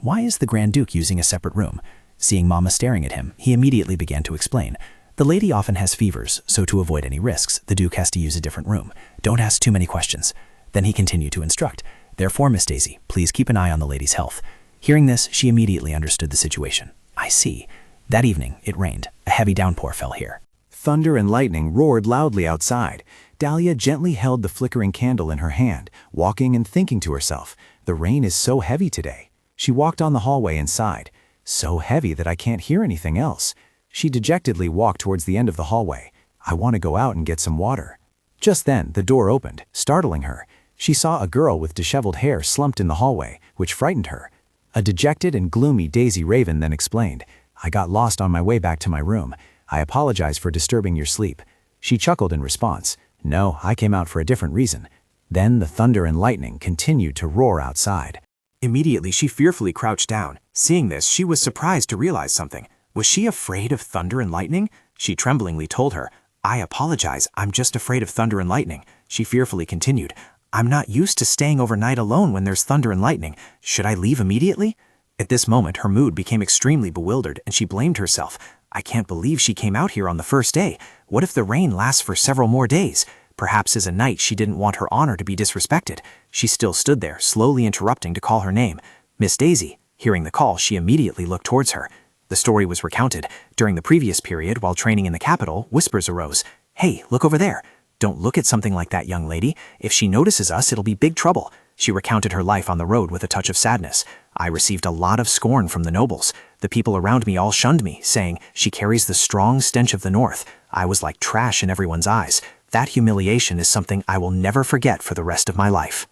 [SPEAKER 6] why is the Grand Duke using a separate room? Seeing Mama staring at him, he immediately began to explain. "The lady often has fevers, so to avoid any risks, the Duke has to use a different room. Don't ask too many questions." Then he continued to instruct. "Therefore, Miss Daisy, please keep an eye on the lady's health." Hearing this, she immediately understood the situation. "I see." That evening, it rained. A heavy downpour fell here.
[SPEAKER 3] Thunder and lightning roared loudly outside. Dalia gently held the flickering candle in her hand, walking and thinking to herself, "The rain is so heavy today." She walked on the hallway and sighed. "So heavy that I can't hear anything else." She dejectedly walked towards the end of the hallway. "I want to go out and get some water." Just then, the door opened, startling her. She saw a girl with disheveled hair slumped in the hallway, which frightened her. A dejected and gloomy Daisy Raven then explained, "I got lost on my way back to my room. I apologize for disturbing your sleep." She chuckled in response. "No, I came out for a different reason." Then the thunder and lightning continued to roar outside. Immediately, she fearfully crouched down. Seeing this, she was surprised to realize something. Was she afraid of thunder and lightning? She tremblingly told her, "I apologize, I'm just afraid of thunder and lightning." She fearfully continued, "I'm not used to staying overnight alone when there's thunder and lightning. Should I leave immediately?" At this moment, her mood became extremely bewildered, and she blamed herself. "I can't believe she came out here on the first day. What if the rain lasts for several more days? Perhaps as a knight she didn't want her honor to be disrespected." She still stood there, slowly interrupting to call her name. "Miss Daisy." Hearing the call, she immediately looked towards her. The story was recounted. During the previous period, while training in the capital, whispers arose. "Hey, look over there. Don't look at something like that, young lady. If she notices us, it'll be big trouble." She recounted her life on the road with a touch of sadness. "I received a lot of scorn from the nobles. The people around me all shunned me, saying, 'She carries the strong stench of the north.' I was like trash in everyone's eyes. That humiliation is something I will never forget for the rest of my life."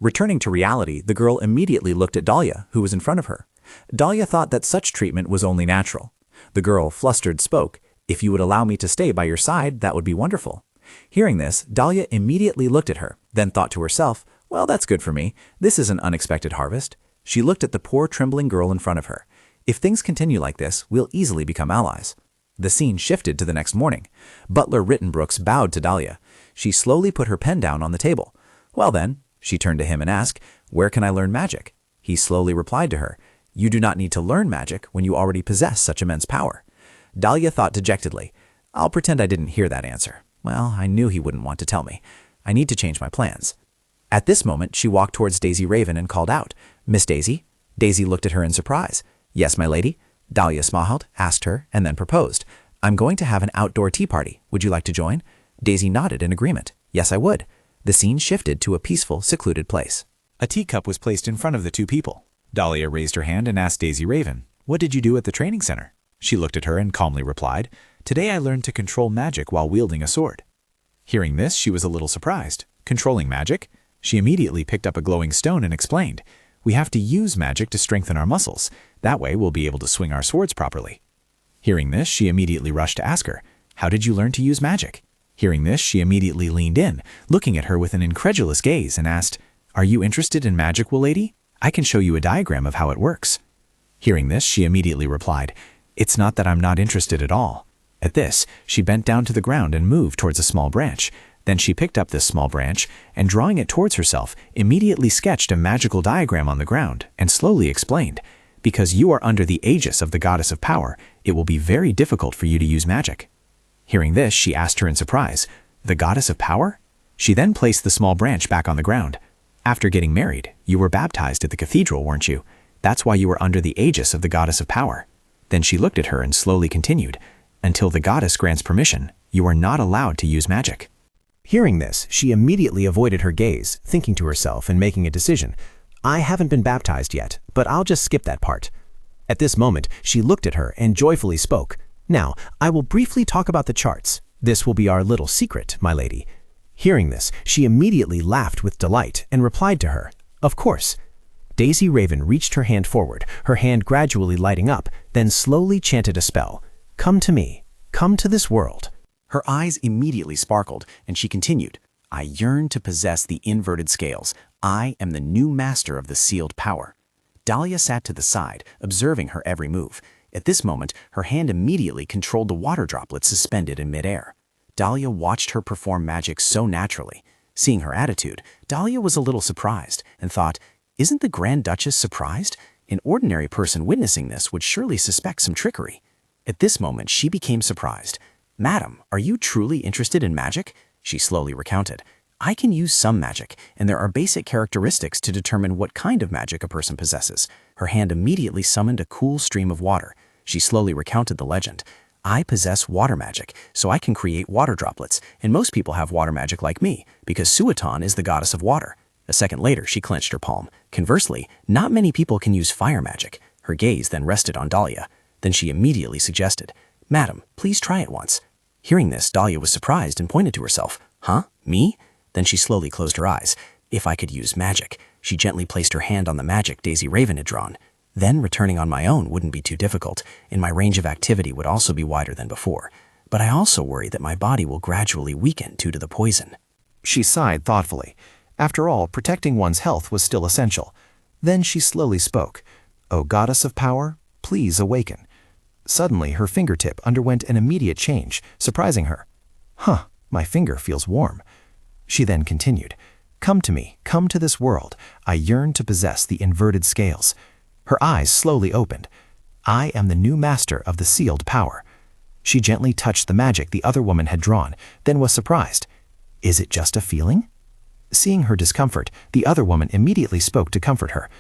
[SPEAKER 9] Returning to reality, the girl immediately looked at Dalia, who was in front of her. Dalia thought that such treatment was only natural. The girl, flustered, spoke, "If you would allow me to stay by your side, that would be wonderful." Hearing this, Dalia immediately looked at her, then thought to herself, "Well, that's good for me. This is an unexpected harvest." She looked at the poor trembling girl in front of her. "If things continue like this, we'll easily become allies." The scene shifted to the next morning. Butler Rittenbrooks bowed to Dalia. She slowly put her pen down on the table. "Well then," she turned to him and asked, "Where can I learn magic?" He slowly replied to her, "You do not need to learn magic when you already possess such immense power." Dalia thought dejectedly, "I'll pretend I didn't hear that answer. Well, I knew he wouldn't want to tell me. I need to change my plans." At this moment, she walked towards Daisy Raven and called out, "Miss Daisy?" Daisy looked at her in surprise. "Yes, my lady?" Dalia smiled, asked her, and then proposed, "I'm going to have an outdoor tea party. Would you like to join?" Daisy nodded in agreement. "Yes, I would." The scene shifted to a peaceful, secluded place.
[SPEAKER 3] A teacup was placed in front of the 2 people. Dalia raised her hand and asked Daisy Raven, "What did you do at the training center?" She looked at her and calmly replied, "Today I learned to control magic while wielding a sword." Hearing this, she was a little surprised. Controlling magic? She immediately picked up a glowing stone and explained, "We have to use magic to strengthen our muscles. That way we'll be able to swing our swords properly." Hearing this, she immediately rushed to ask her, "How did you learn to use magic?" Hearing this, she immediately leaned in, looking at her with an incredulous gaze, and asked,
[SPEAKER 2] "Are you interested in magic, lady? I can show you a diagram of how it works." Hearing this, she immediately replied, "It's not that I'm not interested at all." At this, she bent down to the ground and moved towards a small branch. Then she picked up this small branch and, drawing it towards herself, immediately sketched a magical diagram on the ground and slowly explained, "Because you are under the aegis of the goddess of power, it will be very difficult for you to use magic." Hearing this, she asked her in surprise, "The goddess of power?" She then placed the small branch back on the ground. "After getting married, you were baptized at the cathedral, weren't you? That's why you were under the aegis of the goddess of power." Then she looked at her and slowly continued, "Until the goddess grants permission, you are not allowed to use magic."
[SPEAKER 7] Hearing this, she immediately avoided her gaze, thinking to herself and making a decision. I haven't been baptized yet, but I'll just skip that part. At this moment, she looked at her and joyfully spoke. Now, I will briefly talk about the charts. This will be our little secret, my lady. Hearing this, she immediately laughed with delight and replied to her, "Of course." Daisy Raven reached her hand forward, her hand gradually lighting up, then slowly chanted a spell. "Come to me. Come to this world."
[SPEAKER 9] Her eyes immediately sparkled, and she continued, "I yearn to possess the inverted scales. I am the new master of the sealed power." Dalia sat to the side, observing her every move. At this moment, her hand immediately controlled the water droplets suspended in midair. Dalia watched her perform magic so naturally. Seeing her attitude, Dalia was a little surprised and thought, "Isn't the Grand Duchess surprised? An ordinary person witnessing this would surely suspect some trickery." At this moment, she became surprised. "Madam, are you truly interested in magic?" She slowly recounted. "I can use some magic, and there are basic characteristics to determine what kind of magic a person possesses." Her hand immediately summoned a cool stream of water. She slowly recounted the legend. "I possess water magic, so I can create water droplets, and most people have water magic like me, because Suatan is the goddess of water." A second later, she clenched her palm. Conversely, not many people can use fire magic. Her gaze then rested on Dalia. Then she immediately suggested, "Madam, please try it once." Hearing this, Dalia was surprised and pointed to herself. "Huh? Me?" Then she slowly closed her eyes. If I could use magic. She gently placed her hand on the magic Daisy Raven had drawn. Then returning on my own wouldn't be too difficult, and my range of activity would also be wider than before. But I also worry that my body will gradually weaken due to the poison.
[SPEAKER 2] She sighed thoughtfully. After all, protecting one's health was still essential. Then she slowly spoke. "O goddess of power, please awaken." Suddenly, her fingertip underwent an immediate change, surprising her. "Huh, my finger feels warm." She then continued, "Come to me, come to this world. I yearn to possess the inverted scales." Her eyes slowly opened. "I am the new master of the sealed power." She gently touched the magic the other woman had drawn, then was surprised. "Is it just a feeling?" Seeing her discomfort, the other woman immediately spoke to comfort her.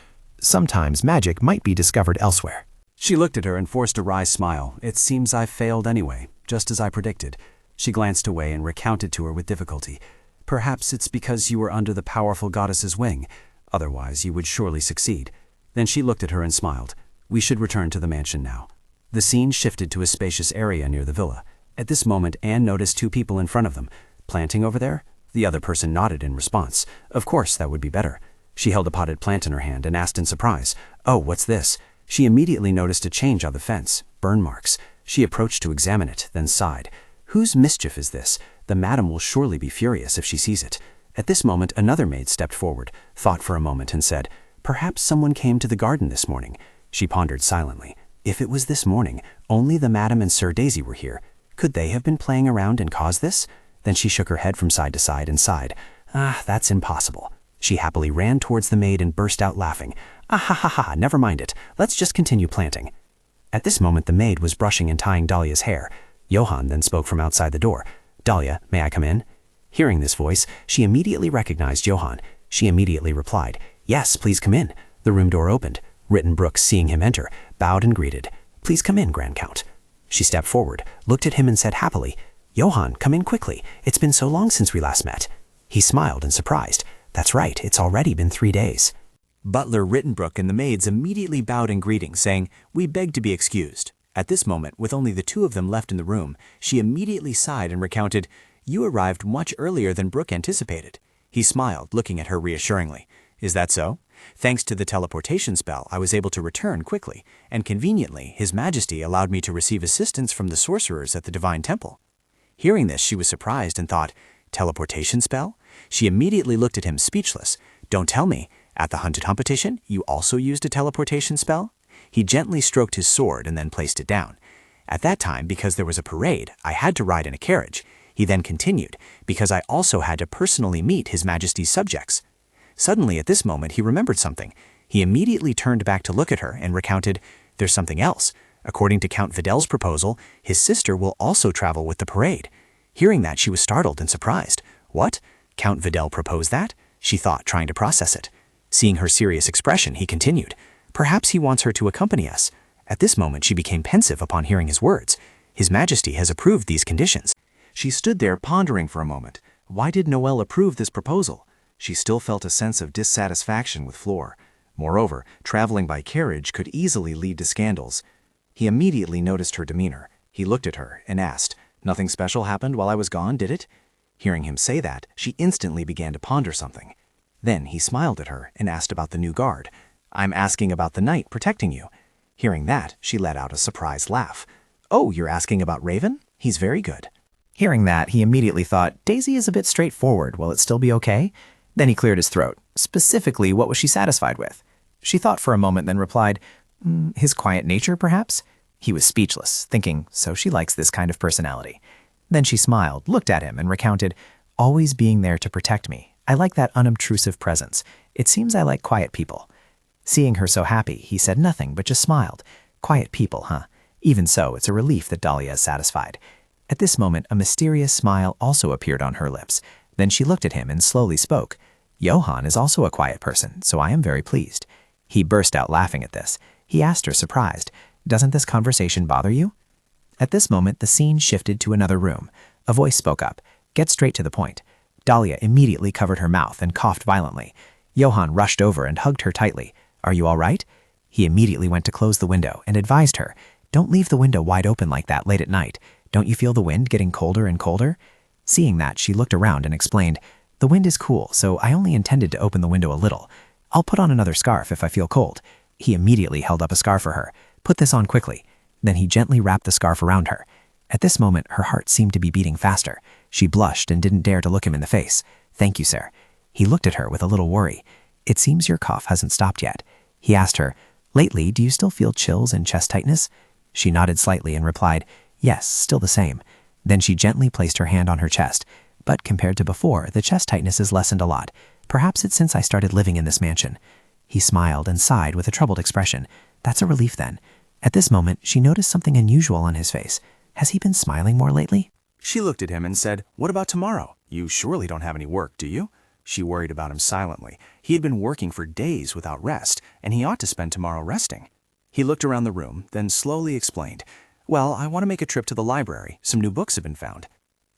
[SPEAKER 2] Sometimes magic might be discovered elsewhere.
[SPEAKER 3] She looked at her and forced a wry smile. "It seems I failed anyway, just as I predicted." She glanced away and recounted to her with difficulty. "Perhaps it's because you were under the powerful goddess's wing. Otherwise, you would surely succeed." Then she looked at her and smiled. "We should return to the mansion now." The scene shifted to a spacious area near the villa. At this moment, Anne noticed two people in front of them. "Planting over there?" The other person nodded in response. "Of course, that would be better." She held a potted plant in her hand and asked in surprise, "Oh, what's this?" She immediately noticed a change on the fence, burn marks. She approached to examine it, then sighed. "Whose mischief is this? The madam will surely be furious if she sees it." At this moment, another maid stepped forward, thought for a moment, and said, "Perhaps someone came to the garden this morning." She pondered silently. If it was this morning, only the madam and Sir Daisy were here. Could they have been playing around and caused this? Then she shook her head from side to side and sighed. That's impossible." She happily ran towards the maid and burst out laughing. "Ah ha ha ha, never mind it. Let's just continue planting." At this moment, the maid was brushing and tying Dalia's hair. Johann then spoke from outside the door. "Dalia, may I come in?" Hearing this voice, she immediately recognized Johann. She immediately replied, "Yes, please come in." The room door opened. Rittenbrook, seeing him enter, bowed and greeted. "Please come in, Grand Count." She stepped forward, looked at him and said happily, "Johann, come in quickly. It's been so long since we last met." He smiled and surprised. "That's right, it's already been 3 days."
[SPEAKER 9] Butler Rittenbrook and the maids immediately bowed in greeting, saying, "We beg to be excused." At this moment, with only the two of them left in the room, she immediately sighed and recounted, "You arrived much earlier than Brooke anticipated." He smiled, looking at her reassuringly. "Is that so? Thanks to the teleportation spell, I was able to return quickly, and conveniently, His Majesty allowed me to receive assistance from the sorcerers at the Divine Temple." Hearing this, she was surprised and thought, "Teleportation spell?" She immediately looked at him speechless. Don't tell me. At the hunted competition, you also used a teleportation spell? He gently stroked his sword and then placed it down. At that time, because there was a parade, I had to ride in a carriage. He then continued, because I also had to personally meet His Majesty's subjects. Suddenly, at this moment, he remembered something. He immediately turned back to look at her and recounted, there's something else. According to Count Videl's proposal, his sister will also travel with the parade. Hearing that, she was startled and surprised. What? Count Videl proposed that? She thought, trying to process it. Seeing her serious expression, he continued, perhaps he wants her to accompany us. At this moment, she became pensive upon hearing his words. His Majesty has approved these conditions. She stood there pondering for a moment. Why did Noelle approve this proposal? She still felt a sense of dissatisfaction with Fleur. Moreover, traveling by carriage could easily lead to scandals. He immediately noticed her demeanor. He looked at her and asked, nothing special happened while I was gone, did it? Hearing him say that, she instantly began to ponder something. Then he smiled at her and asked about the new guard. I'm asking about the knight protecting you. Hearing that, she let out a surprised laugh. Oh, you're asking about Raven? He's very good.
[SPEAKER 5] Hearing that, he immediately thought, Daisy is a bit straightforward. Will it still be okay? Then he cleared his throat. Specifically, what was she satisfied with? She thought for a moment, then replied, his quiet nature, perhaps? He was speechless, thinking, so she likes this kind of personality. Then she smiled, looked at him, and recounted, always being there to protect me. I like that unobtrusive presence. It seems I like quiet people. Seeing her so happy, he said nothing but just smiled. Quiet people, huh? Even so, it's a relief that Dalia is satisfied. At this moment, a mysterious smile also appeared on her lips. Then she looked at him and slowly spoke. Johann is also a quiet person, so I am very pleased. He burst out laughing at this. He asked her, surprised, doesn't this conversation bother you? At this moment, the scene shifted to another room. A voice spoke up. Get straight to the point. Dalia immediately covered her mouth and coughed violently. Johann rushed over and hugged her tightly. Are you all right? He immediately went to close the window and advised her, don't leave the window wide open like that late at night. Don't you feel the wind getting colder and colder? Seeing that, she looked around and explained, the wind is cool, so I only intended to open the window a little. I'll put on another scarf if I feel cold. He immediately held up a scarf for her. Put this on quickly. Then he gently wrapped the scarf around her. At this moment, her heart seemed to be beating faster. She blushed and didn't dare to look him in the face. Thank you, sir. He looked at her with a little worry. It seems your cough hasn't stopped yet. He asked her, lately, do you still feel chills and chest tightness? She nodded slightly and replied, yes, still the same. Then she gently placed her hand on her chest. But compared to before, the chest tightness has lessened a lot. Perhaps it's since I started living in this mansion. He smiled and sighed with a troubled expression. That's a relief then. At this moment, she noticed something unusual on his face. Has he been smiling more lately?
[SPEAKER 9] She looked at him and said, what about tomorrow? You surely don't have any work, do you? She worried about him silently. He had been working for days without rest, and he ought to spend tomorrow resting. He looked around the room, then slowly explained, well, I want to make a trip to the library. Some new books have been found.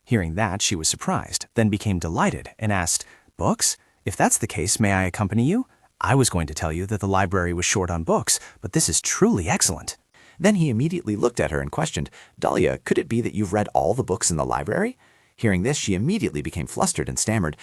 [SPEAKER 9] Hearing that, she was surprised, then became delighted and asked, books? If that's the case, may I accompany you? I was going to tell you that the library was short on books, but this is truly excellent. Then he immediately looked at her and questioned, Dalia, could it be that you've read all the books in the library? Hearing this, she immediately became flustered and stammered,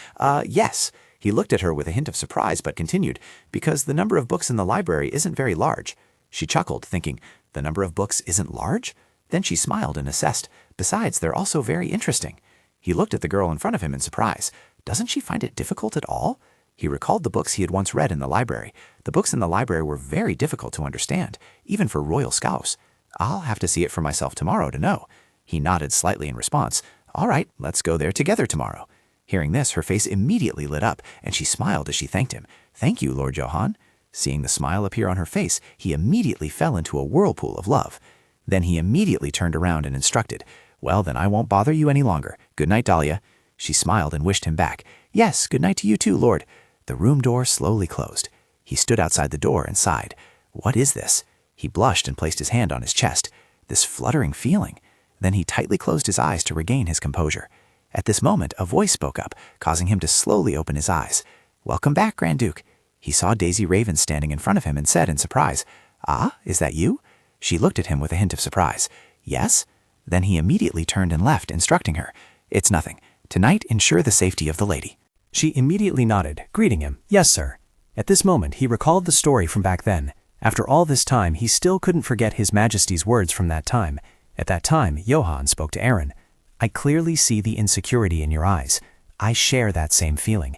[SPEAKER 9] yes. He looked at her with a hint of surprise, but continued, because the number of books in the library isn't very large. She chuckled, thinking, the number of books isn't large? Then she smiled and assessed, besides, they're also very interesting. He looked at the girl in front of him in surprise. Doesn't she find it difficult at all? He recalled the books he had once read in the library. The books in the library were very difficult to understand, even for royal scouts. I'll have to see it for myself tomorrow to know. He nodded slightly in response. All right, let's go there together tomorrow. Hearing this, her face immediately lit up, and she smiled as she thanked him. Thank you, Lord Johann. Seeing the smile appear on her face, he immediately fell into a whirlpool of love. Then he immediately turned around and instructed, well, then I won't bother you any longer. Good night, Dalia. She smiled and wished him back. Yes, good night to you too, Lord. The room door slowly closed. He stood outside the door and sighed. What is this? He blushed and placed his hand on his chest. This fluttering feeling. Then he tightly closed his eyes to regain his composure. At this moment, a voice spoke up, causing him to slowly open his eyes. Welcome back, Grand Duke. He saw Daisy Raven standing in front of him and said in surprise, Ah, is that you? She looked at him with a hint of surprise. Yes? Then he immediately turned and left, instructing her. It's nothing. Tonight, ensure the safety of the lady.
[SPEAKER 7] She immediately nodded, greeting him. Yes, sir. At this moment, he recalled the story from back then. After all this time, he still couldn't forget His Majesty's words from that time. At that time, Johann spoke to Aaron. I clearly see the insecurity in your eyes. I share that same feeling.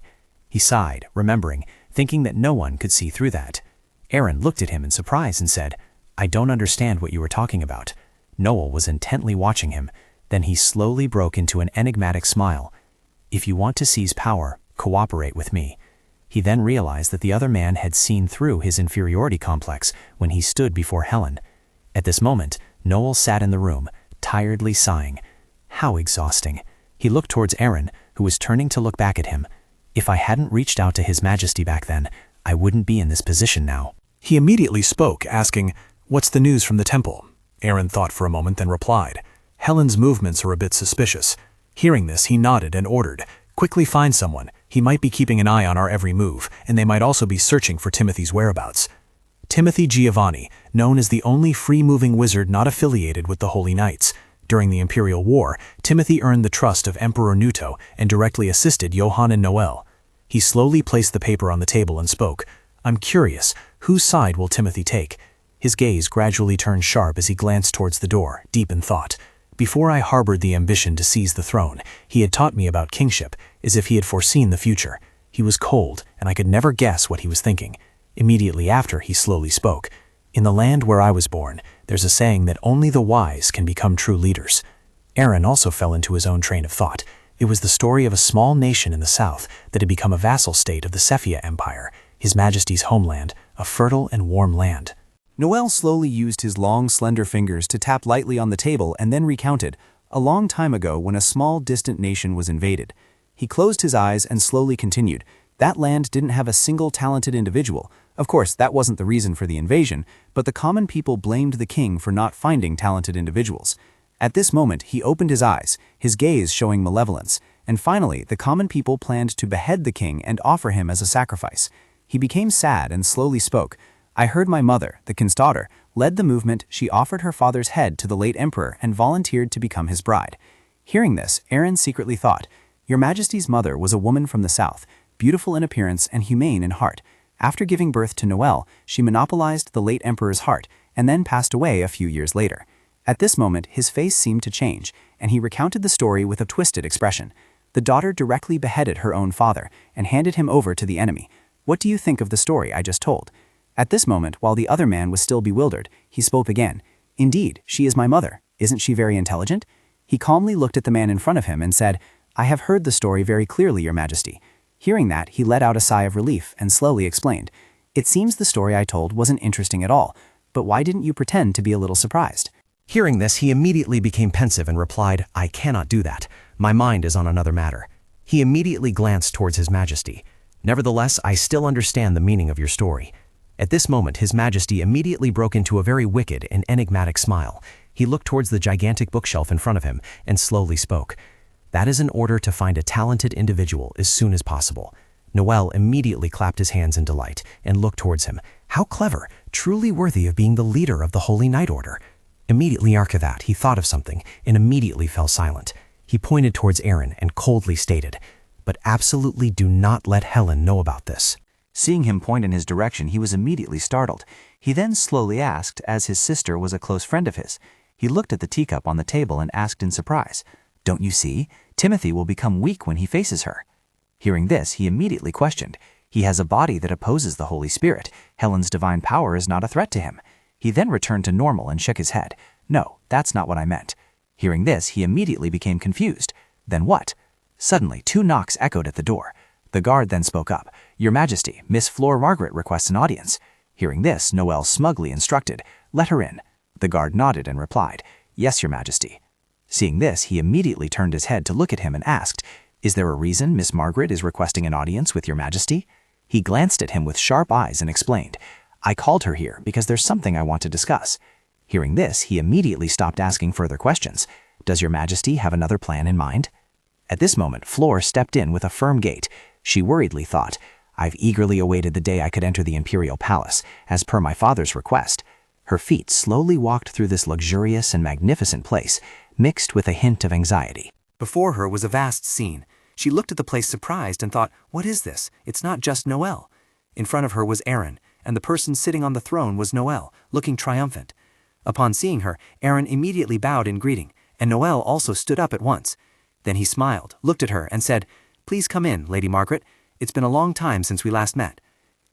[SPEAKER 7] He sighed, remembering,
[SPEAKER 9] thinking that no one could see through that. Aaron looked at him in surprise and said, "I don't understand what you were talking about." Noel was intently watching him. Then he slowly broke into an enigmatic smile. "If you want to seize power, cooperate with me." He then realized that the other man had seen through his inferiority complex when he stood before Helen. At this moment, Noel sat in the room, tiredly sighing. How exhausting. He looked towards Aaron, who was turning to look back at him. If I hadn't reached out to His Majesty back then, I wouldn't be in this position now.
[SPEAKER 11] He immediately spoke, asking, "What's the news from the temple?" Aaron thought for a moment, then replied, "Helen's movements are a bit suspicious." Hearing this, he nodded and ordered, "Quickly find someone. He might be keeping an eye on our every move, and they might also be searching for Timothy's whereabouts." Timothy Giovanni, known as the only free-moving wizard not affiliated with the Holy Knights. During the Imperial War, Timothy earned the trust of Emperor Nuto and directly assisted Johann and Noel. He slowly placed the paper on the table and spoke, "I'm curious, whose side will Timothy take?" His gaze gradually turned sharp as he glanced towards the door, deep in thought. Before I harbored the ambition to seize the throne, he had taught me about kingship, as if he had foreseen the future. He was cold, and I could never guess what he was thinking. Immediately after, he slowly spoke. "In the land where I was born, there's a saying that only the wise can become true leaders." Aaron also fell into his own train of thought. It was the story of a small nation in the south that had become a vassal state of the Cephia Empire, His Majesty's homeland, a fertile and warm land.
[SPEAKER 3] Noel slowly used his long, slender fingers to tap lightly on the table and then recounted, a long time ago when a small, distant nation was invaded. He closed his eyes and slowly continued. That land didn't have a single talented individual. Of course, that wasn't the reason for the invasion, but the common people blamed the king for not finding talented individuals. At this moment, he opened his eyes, his gaze showing malevolence, and finally, the common people planned to behead the king and offer him as a sacrifice. He became sad and slowly spoke. "I heard my mother, the king's daughter, led the movement. She offered her father's head to the late emperor and volunteered to become his bride." Hearing this, Aaron secretly thought, "Your Majesty's mother was a woman from the south, beautiful in appearance and humane in heart. After giving birth to Noel, she monopolized the late emperor's heart and then passed away a few years later." At this moment, his face seemed to change, and he recounted the story with a twisted expression. The daughter directly beheaded her own father and handed him over to the enemy. "What do you think of the story I just told?" At this moment, while the other man was still bewildered, he spoke again. "Indeed, she is my mother. Isn't she very intelligent?" He calmly looked at the man in front of him and said, "I have heard the story very clearly, Your Majesty." Hearing that, he let out a sigh of relief and slowly explained, "It seems the story I told wasn't interesting at all, but why didn't you pretend to be a little surprised?"
[SPEAKER 9] Hearing this, he immediately became pensive and replied, "I cannot do that. My mind is on another matter." He immediately glanced towards His Majesty. "Nevertheless, I still understand the meaning of your story." At this moment, His Majesty immediately broke into a very wicked and enigmatic smile. He looked towards the gigantic bookshelf in front of him and slowly spoke. "That is in order to find a talented individual as soon as possible." Noel immediately clapped his hands in delight and looked towards him. How clever, truly worthy of being the leader of the Holy Knight Order. Immediately after that, he thought of something and immediately fell silent. He pointed towards Aaron and coldly stated, "But absolutely do not let Helen know about this." Seeing him point in his direction, he was immediately startled. He then slowly asked, as his sister was a close friend of his. He looked at the teacup on the table and asked in surprise, "Don't you see? Timothy will become weak when he faces her." Hearing this, he immediately questioned. He has a body that opposes the Holy Spirit. Helen's divine power is not a threat to him. He then returned to normal and shook his head. "No, that's not what I meant." Hearing this, he immediately became confused. Then what? Suddenly, 2 knocks echoed at the door. The guard then spoke up. "Your Majesty, Miss Flora Margaret requests an audience." Hearing this, Noel smugly instructed, "Let her in." The guard nodded and replied, "Yes, Your Majesty." Seeing this, he immediately turned his head to look at him and asked, "Is there a reason Miss Margaret is requesting an audience with Your Majesty?" He glanced at him with sharp eyes and explained, "I called her here because there's something I want to discuss." Hearing this, he immediately stopped asking further questions. "Does Your Majesty have another plan in mind?" At this moment, Flora stepped in with a firm gait. She worriedly thought, "I've eagerly awaited the day I could enter the imperial palace, as per my father's request." Her feet slowly walked through this luxurious and magnificent place, mixed with a hint of anxiety.
[SPEAKER 1] Before her was a vast scene. She looked at the place surprised and thought, "What is this? It's not just Noel." In front of her was Aaron, and the person sitting on the throne was Noel, looking triumphant. Upon seeing her, Aaron immediately bowed in greeting, and Noel also stood up at once. Then he smiled, looked at her, and said, "Please come in, Lady Margaret. It's been a long time since we last met."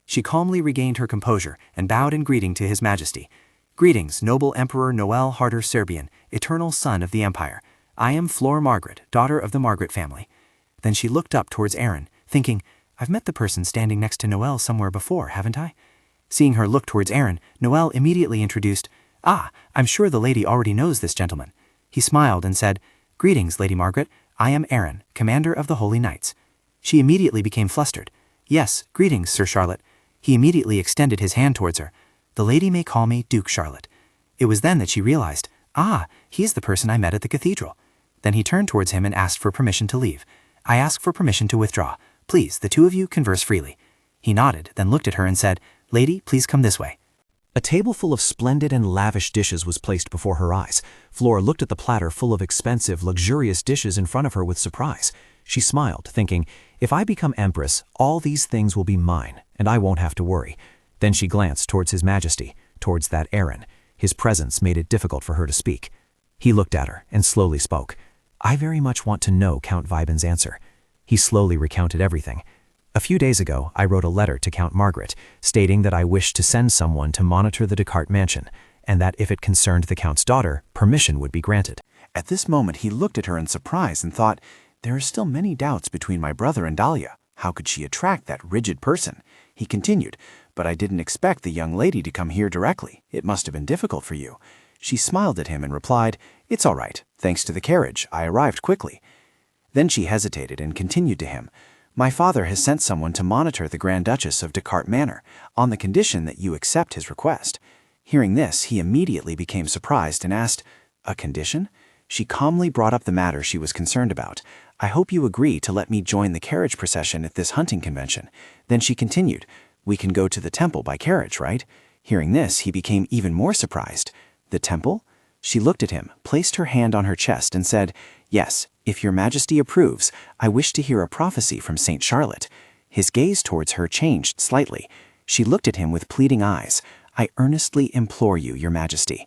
[SPEAKER 9] She calmly regained her composure and bowed in greeting to His Majesty. Greetings, noble Emperor Noel Harder Serbian, eternal son of the Empire. I am Flora Margaret, daughter of the Margaret family. Then she looked up towards Aaron, thinking, I've met the person standing next to Noel somewhere before, haven't I? Seeing her look towards Aaron, Noel immediately introduced, I'm sure the lady already knows this gentleman. He smiled and said, Greetings, Lady Margaret. I am Aaron, commander of the Holy Knights. She immediately became flustered. Yes, greetings, Sir Charlotte. He immediately extended his hand towards her. The lady may call me Duke Charlotte. It was then that she realized, he is the person I met at the cathedral. Then he turned towards him and asked for permission to leave. I ask for permission to withdraw. Please, the two of you converse freely. He nodded, then looked at her and said, Lady, please come this way.
[SPEAKER 3] A table full of splendid and lavish dishes was placed before her eyes. Flora looked at the platter full of expensive, luxurious dishes in front of her with surprise. She smiled, thinking, if I become empress, all these things will be mine, and I won't have to worry. Then she glanced towards His Majesty, towards that Aaron. His presence made it difficult for her to speak. He looked at her and slowly spoke. I very much want to know Count Vibin's answer. He slowly recounted everything. A few days ago, I wrote a letter to Count Margaret, stating that I wished to send someone to monitor the Descartes mansion, and that if it concerned the Count's daughter, permission would be granted.
[SPEAKER 9] At this moment he looked at her in surprise and thought, there are still many doubts between my brother and Dalia. How could she attract that rigid person? He continued, but I didn't expect the young lady to come here directly. It must have been difficult for you. She smiled at him and replied, It's all right. Thanks to the carriage, I arrived quickly. Then she hesitated and continued to him, My father has sent someone to monitor the Grand Duchess of Descartes Manor, on the condition that you accept his request. Hearing this, he immediately became surprised and asked, A condition? She calmly brought up the matter she was concerned about. I hope you agree to let me join the carriage procession at this hunting convention. Then she continued, We can go to the temple by carriage, right? Hearing this, he became even more surprised. The temple? She looked at him, placed her hand on her chest and said, Yes, if your majesty approves, I wish to hear a prophecy from Saint Charlotte. His gaze towards her changed slightly. She looked at him with pleading eyes. I earnestly implore you, your majesty.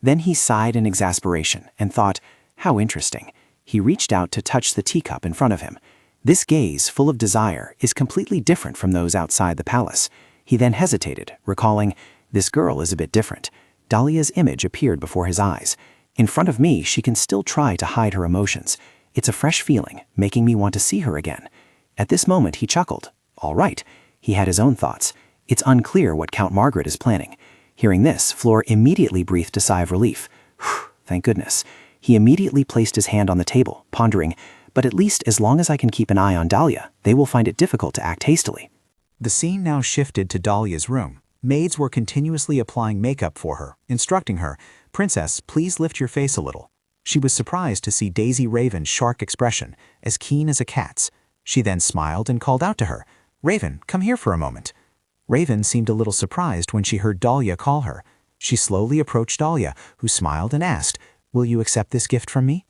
[SPEAKER 9] Then he sighed in exasperation and thought, How interesting. He reached out to touch the teacup in front of him. This gaze, full of desire, is completely different from those outside the palace. He then hesitated, recalling, This girl is a bit different. Dalia's image appeared before his eyes. In front of me, she can still try to hide her emotions. It's a fresh feeling, making me want to see her again. At this moment, he chuckled. All right. He had his own thoughts. It's unclear what Count Margaret is planning. Hearing this, Flora immediately breathed a sigh of relief. Thank goodness. He immediately placed his hand on the table, pondering, but at least as long as I can keep an eye on Dalia, they will find it difficult to act hastily.
[SPEAKER 3] The scene now shifted to Dalia's room. Maids were continuously applying makeup for her, instructing her, Princess, please lift your face a little. She was surprised to see Daisy Raven's sharp expression, as keen as a cat's. She then smiled and called out to her, Raven, come here for a moment. Raven seemed a little surprised when she heard Dalia call her. She slowly approached Dalia, who smiled and asked, Will you accept this gift from me?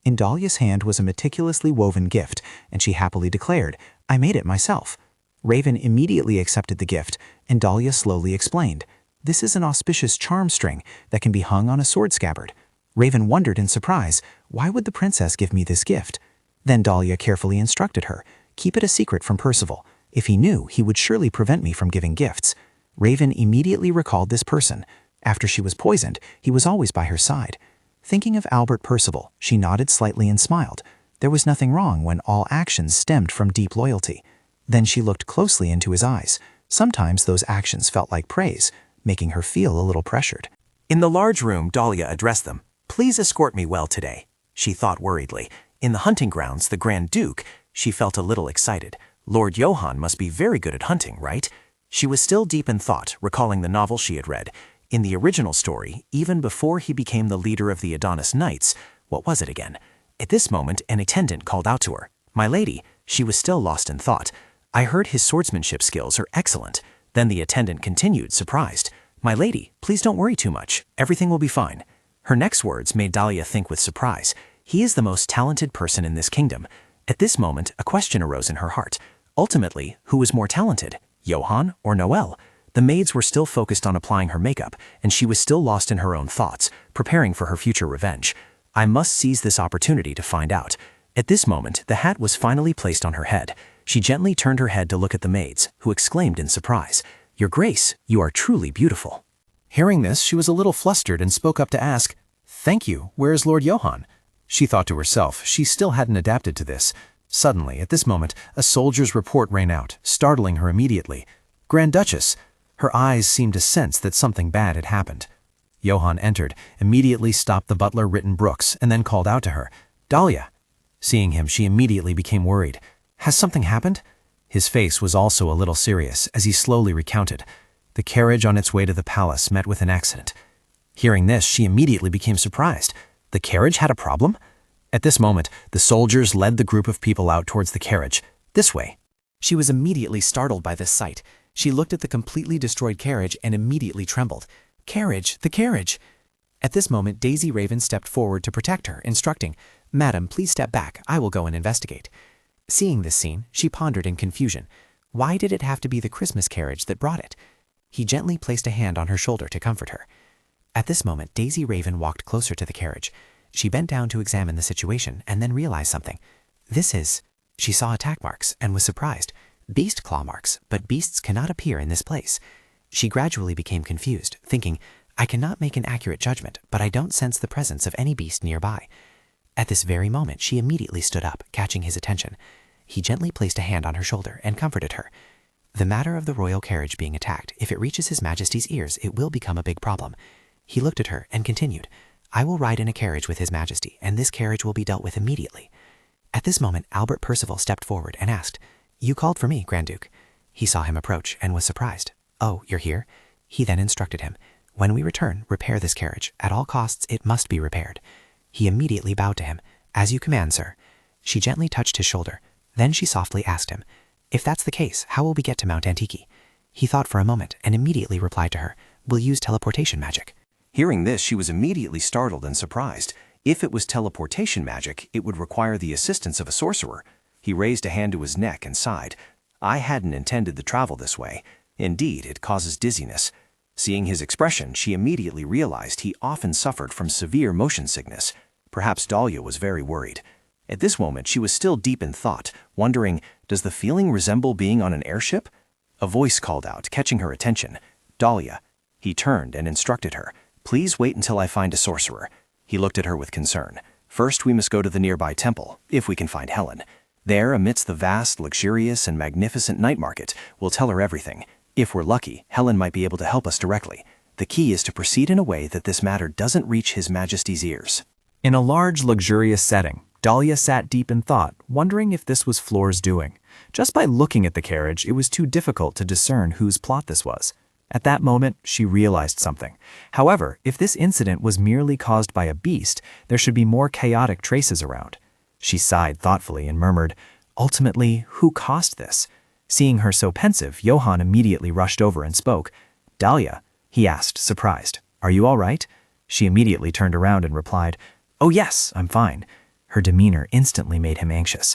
[SPEAKER 3] In Dalia's hand was a meticulously woven gift, and she happily declared, I made it myself. Raven immediately accepted the gift, and Dalia slowly explained, This is an auspicious charm string that can be hung on a sword scabbard. Raven wondered in surprise, why would the princess give me this gift? Then Dalia carefully instructed her, keep it a secret from Percival. If he knew, he would surely prevent me from giving gifts. Raven immediately recalled this person. After she was poisoned, he was always by her side. Thinking of Albert Percival, she nodded slightly and smiled. There was nothing wrong when all actions stemmed from deep loyalty. Then she looked closely into his eyes. Sometimes those actions felt like praise, making her feel a little pressured.
[SPEAKER 9] In the large room, Dalia addressed them. Please escort me well today, she thought worriedly. In the hunting grounds, the Grand Duke, she felt a little excited. Lord Johann must be very good at hunting, right? She was still deep in thought, recalling the novel she had read. In the original story, even before he became the leader of the Adonis Knights, what was it again? At this moment, an attendant called out to her. My lady, she was still lost in thought. I heard his swordsmanship skills are excellent. Then the attendant continued, surprised. My lady, please don't worry too much. Everything will be fine. Her next words made Dalia think with surprise. He is the most talented person in this kingdom. At this moment, a question arose in her heart. Ultimately, who was more talented, Johann or Noel? The maids were still focused on applying her makeup, and she was still lost in her own thoughts, preparing for her future revenge. I must seize this opportunity to find out. At this moment, the hat was finally placed on her head. She gently turned her head to look at the maids, who exclaimed in surprise, "Your Grace, you are truly beautiful."
[SPEAKER 3] Hearing this, she was a little flustered and spoke up to ask, "Thank you, where is Lord Johann?" She thought to herself, she still hadn't adapted to this. Suddenly, at this moment, a soldier's report rang out, startling her immediately. "Grand Duchess!" Her eyes seemed to sense that something bad had happened. Johann entered, immediately stopped the butler Ritten Brooks, and then called out to her, "Dalia!" Seeing him, she immediately became worried. "Has something happened?" His face was also a little serious, as he slowly recounted. The carriage on its way to the palace met with an accident. Hearing this, she immediately became surprised. The carriage had a problem? At this moment, the soldiers led the group of people out towards the carriage. "This way."
[SPEAKER 7] She was immediately startled by this sight. She looked at the completely destroyed carriage and immediately trembled. "Carriage, the carriage!" At this moment, Daisy Raven stepped forward to protect her, instructing, "Madam, please step back. I will go and investigate." Seeing this scene, she pondered in confusion. Why did it have to be the Christmas carriage that brought it? He gently placed a hand on her shoulder to comfort her. At this moment, Daisy Raven walked closer to the carriage. She bent down to examine the situation and then realized something. She saw attack marks and was surprised. Beast claw marks, but beasts cannot appear in this place. She gradually became confused, thinking, I cannot make an accurate judgment, but I don't sense the presence of any beast nearby. At this very moment, she immediately stood up, catching his attention. He gently placed a hand on her shoulder and comforted her. The matter of the royal carriage being attacked, if it reaches His Majesty's ears, it will become a big problem. He looked at her and continued, I will ride in a carriage with His Majesty, and this carriage will be dealt with immediately. At this moment, Albert Percival stepped forward and asked, You called for me, Grand Duke. He saw him approach and was surprised. Oh, you're here? He then instructed him, When we return, repair this carriage. At all costs, it must be repaired. He immediately bowed to him. As you command, sir. She gently touched his shoulder. Then she softly asked him, If that's the case, how will we get to Mount Antiqui? He thought for a moment and immediately replied to her, We'll use teleportation magic.
[SPEAKER 9] Hearing this, she was immediately startled and surprised. If it was teleportation magic, it would require the assistance of a sorcerer. He raised a hand to his neck and sighed. I hadn't intended to travel this way. Indeed, it causes dizziness. Seeing his expression, she immediately realized he often suffered from severe motion sickness. Perhaps Dalia was very worried. At this moment, she was still deep in thought, wondering, does the feeling resemble being on an airship? A voice called out, catching her attention. Dalia. He turned and instructed her. Please wait until I find a sorcerer. He looked at her with concern. First, we must go to the nearby temple, if we can find Helen. There, amidst the vast, luxurious, and magnificent night market, we'll tell her everything. If we're lucky, Helen might be able to help us directly. The key is to proceed in a way that this matter doesn't reach His Majesty's ears.
[SPEAKER 3] In a large, luxurious setting, Dalia sat deep in thought, wondering if this was Flora's doing. Just by looking at the carriage, it was too difficult to discern whose plot this was. At that moment, she realized something. However, if this incident was merely caused by a beast, there should be more chaotic traces around. She sighed thoughtfully and murmured, Ultimately, who caused this? Seeing her so pensive, Johann immediately rushed over and spoke. Dalia, he asked, surprised, Are you all right? She immediately turned around and replied, Oh yes, I'm fine. Her demeanor instantly made him anxious.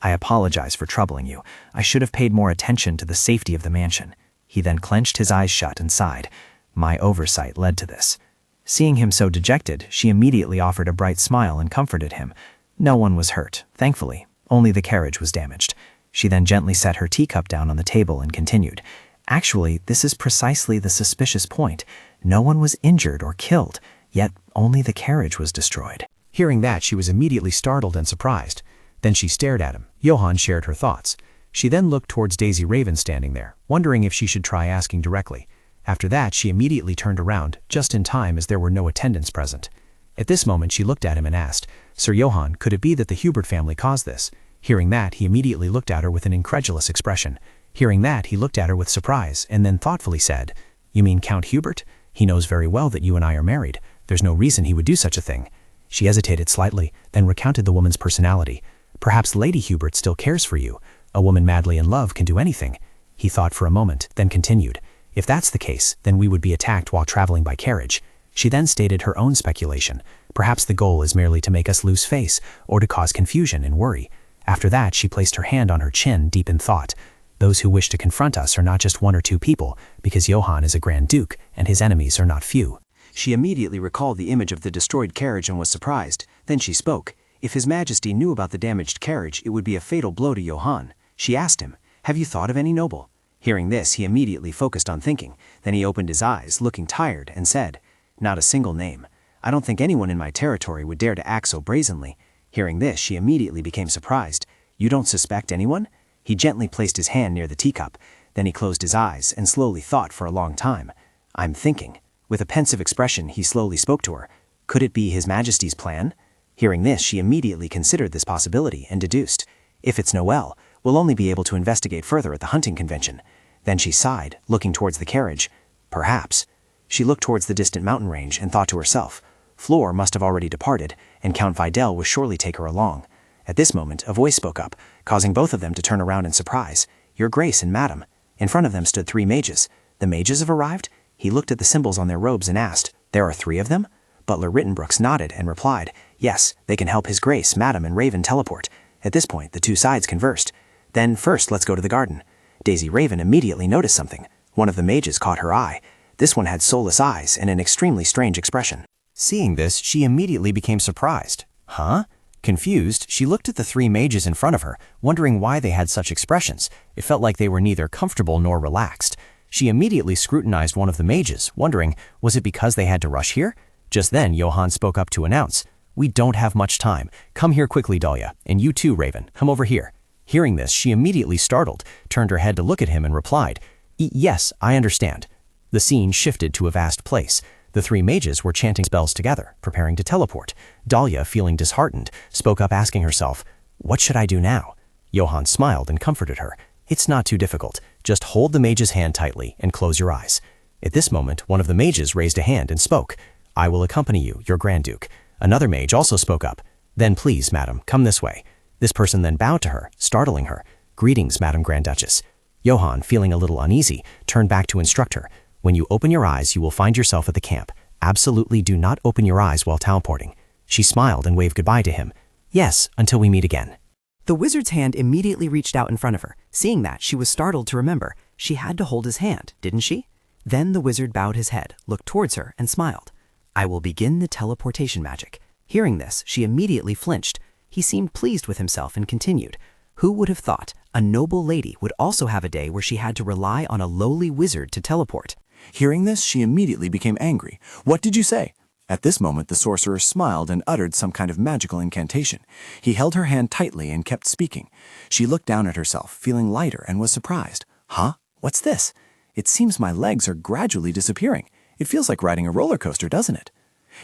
[SPEAKER 3] I apologize for troubling you. I should have paid more attention to the safety of the mansion. He then clenched his eyes shut and sighed. My oversight led to this. Seeing him so dejected, she immediately offered a bright smile and comforted him. No one was hurt, thankfully. Only the carriage was damaged. She then gently set her teacup down on the table and continued. Actually, this is precisely the suspicious point. No one was injured or killed, yet only the carriage was destroyed. Hearing that, she was immediately startled and surprised. Then she stared at him. Johann shared her thoughts. She then looked towards Daisy Raven standing there, wondering if she should try asking directly. After that, she immediately turned around, just in time as there were no attendants present. At this moment, she looked at him and asked, Sir Johann, could it be that the Hubert family caused this? Hearing that, he immediately looked at her with an incredulous expression. Hearing that, he looked at her with surprise and then thoughtfully said, You mean Count Hubert? He knows very well that you and I are married. There's no reason he would do such a thing. She hesitated slightly, then recounted the woman's personality. Perhaps Lady Hubert still cares for you. A woman madly in love can do anything. He thought for a moment, then continued. If that's the case, then we would be attacked while traveling by carriage. She then stated her own speculation. Perhaps the goal is merely to make us lose face, or to cause confusion and worry. After that, she placed her hand on her chin, deep in thought. Those who wish to confront us are not just one or two people, because Johann is a Grand Duke, and his enemies are not few.
[SPEAKER 9] She immediately recalled the image of the destroyed carriage and was surprised. Then she spoke. If His Majesty knew about the damaged carriage, it would be a fatal blow to Johann. She asked him, "Have you thought of any noble?" Hearing this, he immediately focused on thinking. Then he opened his eyes, looking tired, and said, "Not a single name. I don't think anyone in my territory would dare to act so brazenly." Hearing this, she immediately became surprised. "You don't suspect anyone?" He gently placed his hand near the teacup. Then he closed his eyes and slowly thought for a long time. "I'm thinking." With a pensive expression, he slowly spoke to her. "Could it be His Majesty's plan?" Hearing this, she immediately considered this possibility and deduced, "If it's Noel, we'll only be able to investigate further at the hunting convention." Then she sighed, looking towards the carriage. Perhaps. She looked towards the distant mountain range and thought to herself, Flora must have already departed, and Count Vidal will surely take her along. At this moment, a voice spoke up, causing both of them to turn around in surprise. "Your Grace and Madam." In front of them stood 3 mages. "The mages have arrived?" He looked at the symbols on their robes and asked, "There are 3 of them?" Butler Rittenbrooks nodded and replied, "Yes, they can help His Grace, Madam, and Raven teleport." At this point, the 2 sides conversed. "Then first, let's go to the garden." Daisy Raven immediately noticed something. One of the mages caught her eye. This one had soulless eyes and an extremely strange expression. Seeing this, she immediately became surprised. Huh? Confused, she looked at the 3 mages in front of her, wondering why they had such expressions. It felt like they were neither comfortable nor relaxed. She immediately scrutinized one of the mages, wondering, was it because they had to rush here? Just then, Johann spoke up to announce, "We don't have much time. Come here quickly, Dalia, and you too, Raven. Come over here." Hearing this, she immediately startled, turned her head to look at him and replied, "Yes, I understand." The scene shifted to a vast place. The 3 mages were chanting spells together, preparing to teleport. Dalia, feeling disheartened, spoke up asking herself, "What should I do now?" Johann smiled and comforted her. "It's not too difficult. Just hold the mage's hand tightly and close your eyes." At this moment, one of the mages raised a hand and spoke, "I will accompany you, your Grand Duke." Another mage also spoke up, "Then please, madam, come this way." This person then bowed to her, startling her. "Greetings, Madam Grand Duchess." Johann, feeling a little uneasy, turned back to instruct her. "When you open your eyes, you will find yourself at the camp. Absolutely do not open your eyes while teleporting." She smiled and waved goodbye to him. "Yes, until we meet again."
[SPEAKER 7] The wizard's hand immediately reached out in front of her. Seeing that, she was startled to remember. She had to hold his hand, didn't she? Then the wizard bowed his head, looked towards her, and smiled. "I will begin the teleportation magic." Hearing this, she immediately flinched. He seemed pleased with himself and continued, "Who would have thought a noble lady would also have a day where she had to rely on a lowly wizard to teleport?"
[SPEAKER 9] Hearing this, she immediately became angry. "What did you say?" At this moment, the sorcerer smiled and uttered some kind of magical incantation. He held her hand tightly and kept speaking. She looked down at herself, feeling lighter, and was surprised. "Huh? What's this? It seems my legs are gradually disappearing. It feels like riding a roller coaster, doesn't it?"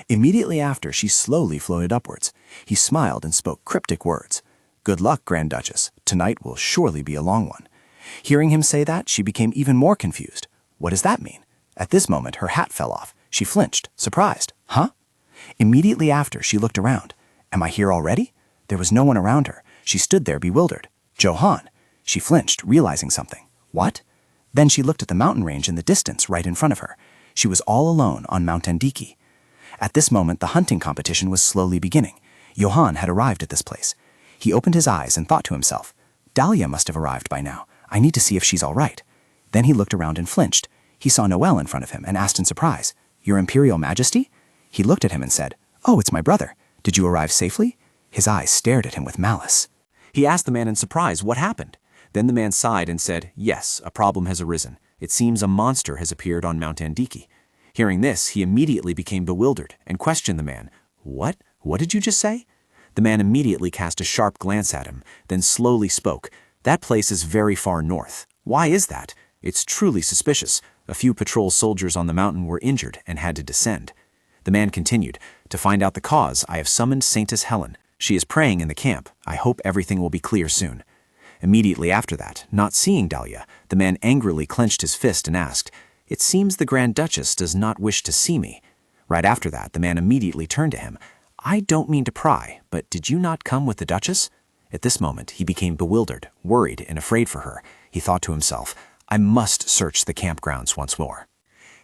[SPEAKER 9] Immediately after, she slowly floated upwards. He smiled and spoke cryptic words. "Good luck, Grand Duchess. Tonight will surely be a long one." Hearing him say that, she became even more confused. What does that mean? At this moment, her hat fell off. She flinched, surprised. "Huh?" Immediately after, she looked around. "Am I here already?" There was no one around her. She stood there bewildered. "Johann." She flinched, realizing something. "What?" Then she looked at the mountain range in the distance right in front of her. She was all alone on Mount Andiki. At this moment, the hunting competition was slowly beginning. Johann had arrived at this place. He opened his eyes and thought to himself, "Dalia must have arrived by now. I need to see if she's all right." Then he looked around and flinched. He saw Noel in front of him and asked in surprise, "Your Imperial Majesty?" He looked at him and said, "Oh, it's my brother. Did you arrive safely?" His eyes stared at him with malice. He asked the man in surprise what happened. Then the man sighed and said, "Yes, a problem has arisen. It seems a monster has appeared on Mount Andiki." Hearing this, he immediately became bewildered and questioned the man. What? What did you just say?" The man immediately cast a sharp glance at him, then slowly spoke. "That place is very far north. Why is that? It's truly suspicious. A few patrol soldiers on the mountain were injured and had to descend." The man continued, "To find out the cause, I have summoned Saintess Helen. She is praying in the camp. I hope everything will be clear soon." Immediately after that, not seeing Dalia, the man angrily clenched his fist and asked, "It seems the Grand Duchess does not wish to see me." Right after that, the man immediately turned to him. "I don't mean to pry, but did you not come with the Duchess?" At this moment, he became bewildered, worried, and afraid for her. He thought to himself, "I must search the campgrounds once more."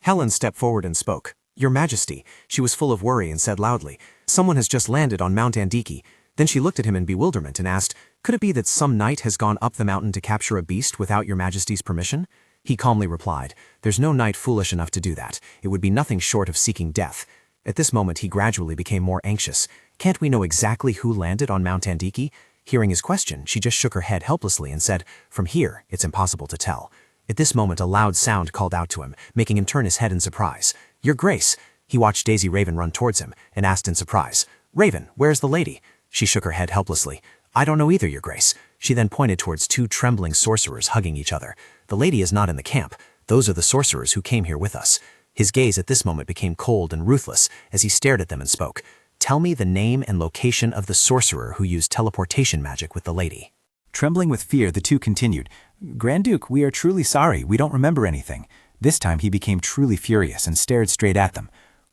[SPEAKER 10] Helen stepped forward and spoke. "Your Majesty." She was full of worry and said loudly, "Someone has just landed on Mount Andiki." Then she looked at him in bewilderment and asked, "Could it be that some knight has gone up the mountain to capture a beast without your Majesty's permission?" He calmly replied, "There's no knight foolish enough to do that. It would be nothing short of seeking death." At this moment, he gradually became more anxious. "Can't we know exactly who landed on Mount Andiki?"
[SPEAKER 2] Hearing his question, she just shook her head helplessly and said, "From here, it's impossible to tell." At this moment, a loud sound called out to him, making him turn his head in surprise. "Your Grace!" He watched Daisy Raven run towards him and asked in surprise, "Raven, where's the lady?" She shook her head helplessly. "I don't know either, Your Grace." She then pointed towards two trembling sorcerers hugging each other. "The lady is not in the camp. Those are the sorcerers who came here with us." His gaze at this moment became cold and ruthless as he stared at them and spoke. "Tell me the name and location of the sorcerer who used teleportation magic with the lady."
[SPEAKER 3] Trembling with fear, the two continued, "Grand Duke, we are truly sorry. We don't remember anything." This time he became truly furious and stared straight at them.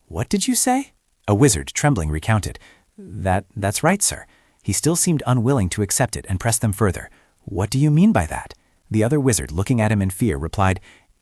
[SPEAKER 3] "What did you say?" A wizard, trembling, recounted. That's right, sir." He still seemed unwilling to accept it and pressed them further. "What do you mean by that?" The other wizard, looking at him in fear, replied,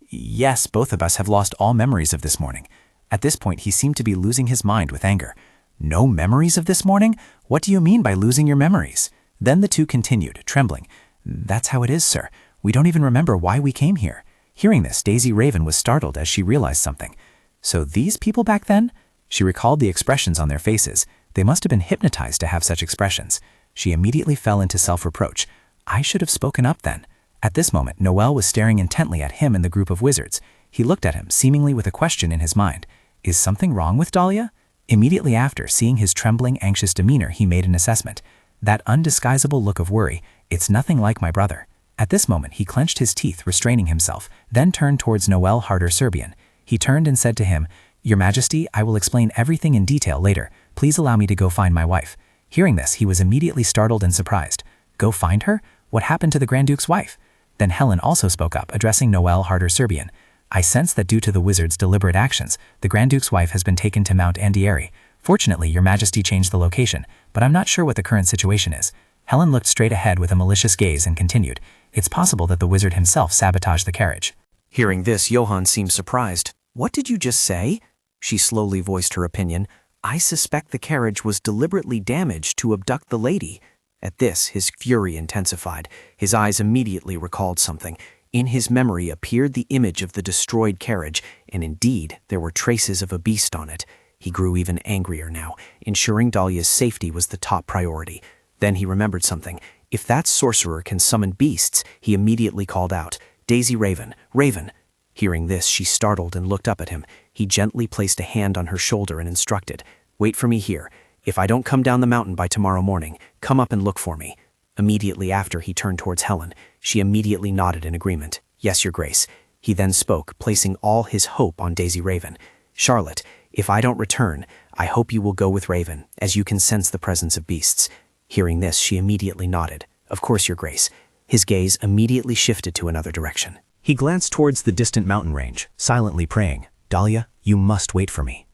[SPEAKER 3] "Yes, both of us have lost all memories of this morning." At this point, he seemed to be losing his mind with anger. "No memories of this morning? What do you mean by losing your memories?" Then the two continued, trembling. "That's how it is, sir. We don't even remember why we came here." Hearing this, Daisy Raven was startled as she realized something. So these people back then? She recalled the expressions on their faces. They must have been hypnotized to have such expressions. She immediately fell into self-reproach. I should have spoken up then. At this moment, Noel was staring intently at him and the group of wizards. He looked at him, seemingly with a question in his mind. Is something wrong with Dalia? Immediately after, seeing his trembling, anxious demeanor, he made an assessment. That undisguisable look of worry, "It's nothing like my brother." At this moment, he clenched his teeth, restraining himself, then turned towards Noel Harder Serbian. He turned and said to him, "Your Majesty, I will explain everything in detail later. Please allow me to go find my wife." Hearing this, he was immediately startled and surprised. Go find her? What happened to the Grand Duke's wife? Then Helen also spoke up, addressing Noel Harder Serbian. "I sense that due to the wizard's deliberate actions, the Grand Duke's wife has been taken to Mount Andieri. Fortunately, your Majesty changed the location, but I'm not sure what the current situation is." Helen looked straight ahead with a malicious gaze and continued, "It's possible that the wizard himself sabotaged the carriage."
[SPEAKER 5] Hearing this, Johann seemed surprised. "What did you just say?" She slowly voiced her opinion. "I suspect the carriage was deliberately damaged to abduct the lady." At this, his fury intensified. His eyes immediately recalled something. In his memory appeared the image of the destroyed carriage, and indeed, there were traces of a beast on it. He grew even angrier now. Ensuring Dalia's safety was the top priority. Then he remembered something. If that sorcerer can summon beasts, he immediately called out, "Daisy Raven, Raven!" Hearing this, she startled and looked up at him. He gently placed a hand on her shoulder and instructed, "Wait for me here. If I don't come down the mountain by tomorrow morning, come up and look for me." Immediately after, he turned towards Helen. She immediately nodded in agreement. "Yes, Your Grace." He then spoke, placing all his hope on Daisy Raven. "Charlotte, if I don't return, I hope you will go with Raven, as you can sense the presence of beasts." Hearing this, she immediately nodded. "Of course, Your Grace." His gaze immediately shifted to another direction.
[SPEAKER 3] He glanced towards the distant mountain range, silently praying, "Dalia, you must wait for me."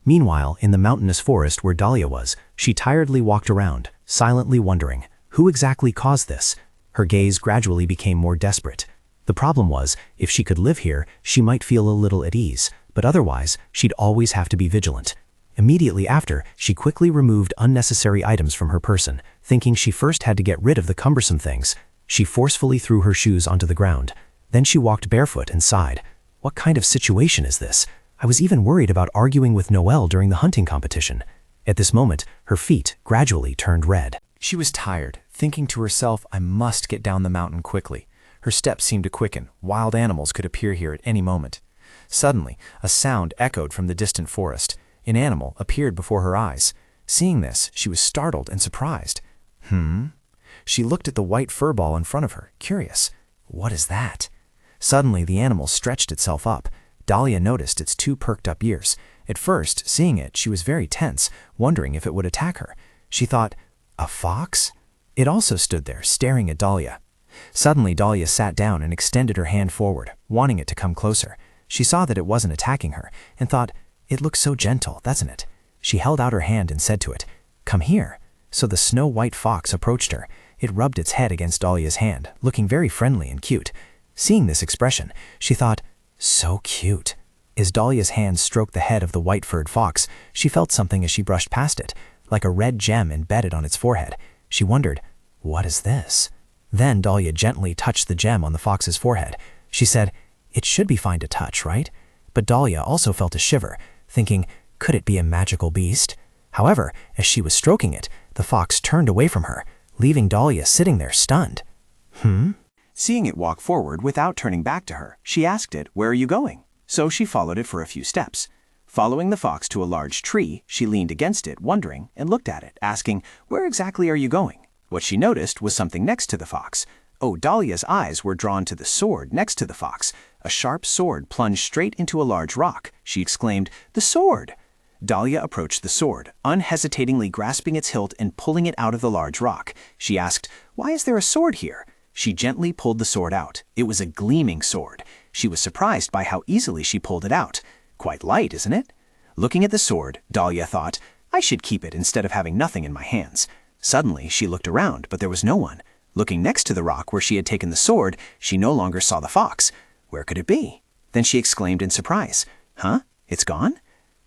[SPEAKER 3] Meanwhile, in the mountainous forest where Dalia was, she tiredly walked around, silently wondering, who exactly caused this? Her gaze gradually became more desperate. The problem was, if she could live here, she might feel a little at ease, but otherwise, she'd always have to be vigilant. Immediately after, she quickly removed unnecessary items from her person, thinking she first had to get rid of the cumbersome things. She forcefully threw her shoes onto the ground. Then she walked barefoot and sighed. What kind of situation is this? I was even worried about arguing with Noel during the hunting competition. At this moment, her feet gradually turned red. She was tired, thinking to herself, I must get down the mountain quickly. Her steps seemed to quicken. Wild animals could appear here at any moment. Suddenly, a sound echoed from the distant forest. An animal appeared before her eyes. Seeing this, she was startled and surprised. She looked at the white fur ball in front of her, curious. What is that? Suddenly, the animal stretched itself up. Dalia noticed its two perked-up ears. At first, seeing it, she was very tense, wondering if it would attack her. She thought, a fox? It also stood there, staring at Dalia. Suddenly, Dalia sat down and extended her hand forward, wanting it to come closer. She saw that it wasn't attacking her, and thought, it looks so gentle, doesn't it? She held out her hand and said to it, come here. So the snow-white fox approached her. It rubbed its head against Dalia's hand, looking very friendly and cute. Seeing this expression, she thought, so cute. As Dalia's hand stroked the head of the white-furred fox, she felt something as she brushed past it, like a red gem embedded on its forehead. She wondered, what is this? Then Dalia gently touched the gem on the fox's forehead. She said, it should be fine to touch, right? But Dalia also felt a shiver, thinking, could it be a magical beast? However, as she was stroking it, the fox turned away from her.
[SPEAKER 7] leaving Dalia sitting there stunned.
[SPEAKER 9] Seeing it walk forward without turning back to her, she asked it, "Where are you going?" So she followed it for a few steps. Following the fox to a large tree, she leaned against it, wondering, and looked at it, asking, "Where exactly are you going?" What she noticed was something next to the fox. Oh, Dalia's eyes were drawn to the sword next to the fox. A sharp sword plunged straight into a large rock. She exclaimed, "The sword!" Dalia approached the sword, unhesitatingly grasping its hilt and pulling it out of the large rock. She asked, "Why is there a sword here?" She gently pulled the sword out. It was a gleaming sword. She was surprised by how easily she pulled it out. Quite light, isn't it? Looking at the sword, Dalia thought, "I should keep it instead of having nothing in my hands." Suddenly, she looked around, but there was no one. Looking next to the rock where she had taken the sword, she no longer saw the fox. Where could it be? Then she exclaimed in surprise, "Huh? It's gone?"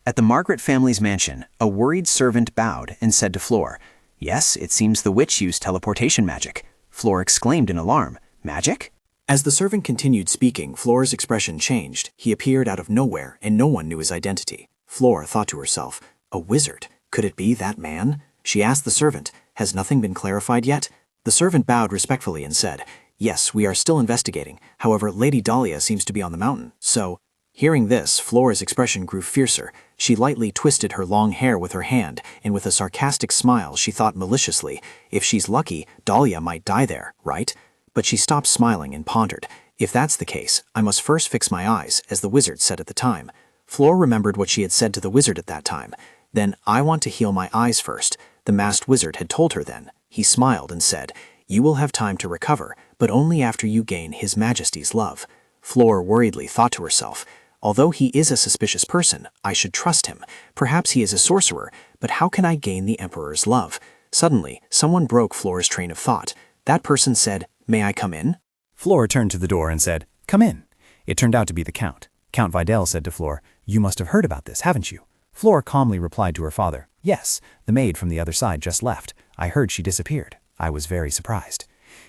[SPEAKER 9] At the Margaret family's mansion, a worried servant bowed and said to Flora, "Yes, it seems the witch used teleportation magic." Flora exclaimed in alarm, "Magic?"
[SPEAKER 5] As the servant continued speaking, Flora's expression changed. He appeared out of nowhere, and no one knew his identity. Flora thought to herself, "A wizard? Could it be that man?" She asked the servant, "Has nothing been clarified yet?" The servant bowed respectfully and said, "Yes, we are still investigating. However, Lady Dalia seems to be on the mountain, so—" Hearing this, Flora's expression grew fiercer. She lightly twisted her long hair with her hand, and with a sarcastic smile she thought maliciously, "If she's lucky, Dalia might die there, right?" But she stopped smiling and pondered, "If that's the case, I must first fix my eyes," as the wizard said at the time. Flora remembered what she had said to the wizard at that time. "Then I want to heal my eyes first," the masked wizard had told her then. He smiled and said, "You will have time to recover, but only after you gain His Majesty's love." Flora worriedly thought to herself, "Although he is a suspicious person, I should trust him. Perhaps he is a sorcerer, but how can I gain the Emperor's love?" Suddenly, someone broke Flora's train of thought. That person said, "May I come in?"
[SPEAKER 7] Flora turned to the door and said, "Come in." It turned out to be the Count. Count Vidal said to Flora, "You must have heard about this, haven't you?" Flora calmly replied to her father, "Yes, the maid from the other side just left. I heard she disappeared. I was very surprised."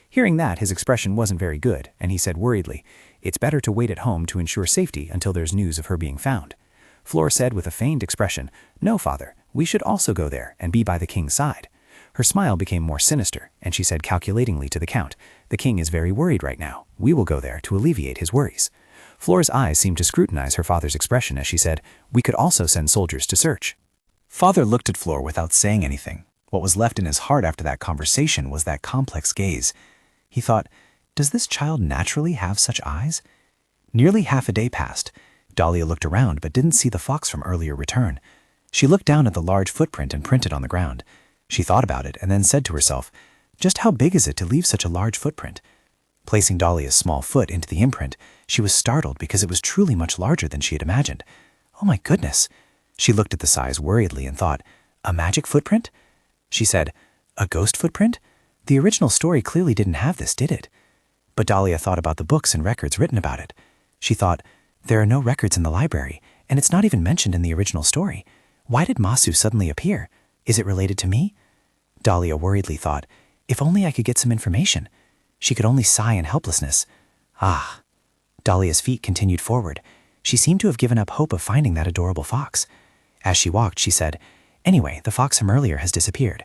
[SPEAKER 7] Hearing that, his expression wasn't very good, and he said worriedly, "It's better to wait at home to ensure safety until there's news of her being found." Flora said with a feigned expression, "No, father, we should also go there and be by the king's side." Her smile became more sinister, and she said calculatingly to the Count, "The king is very worried right now. We will go there to alleviate his worries." Flora's eyes seemed to scrutinize her father's expression as she said, "We could also send soldiers to search."
[SPEAKER 2] Father looked at Flora without saying anything. What was left in his heart after that conversation was that complex gaze. He thought, does this child naturally have such eyes? Nearly half a day passed. Dalia looked around but didn't see the fox from earlier return. She looked down at the large footprint imprinted on the ground. She thought about it and then said to herself, just how big is it to leave such a large footprint? Placing Dalia's small foot into the imprint, she was startled because it was truly much larger than she had imagined. Oh my goodness! She looked at the size worriedly and thought, a magic footprint? She said, a ghost footprint? The original story clearly didn't have this, did it? But Dalia thought about the books and records written about it. She thought, there are no records in the library, and it's not even mentioned in the original story. Why did Masu suddenly appear? Is it related to me? Dalia worriedly thought, if only I could get some information. She could only sigh in helplessness. Ah. Dalia's feet continued forward. She seemed to have given up hope of finding that adorable fox. As she walked, she said, anyway, the fox from earlier has disappeared.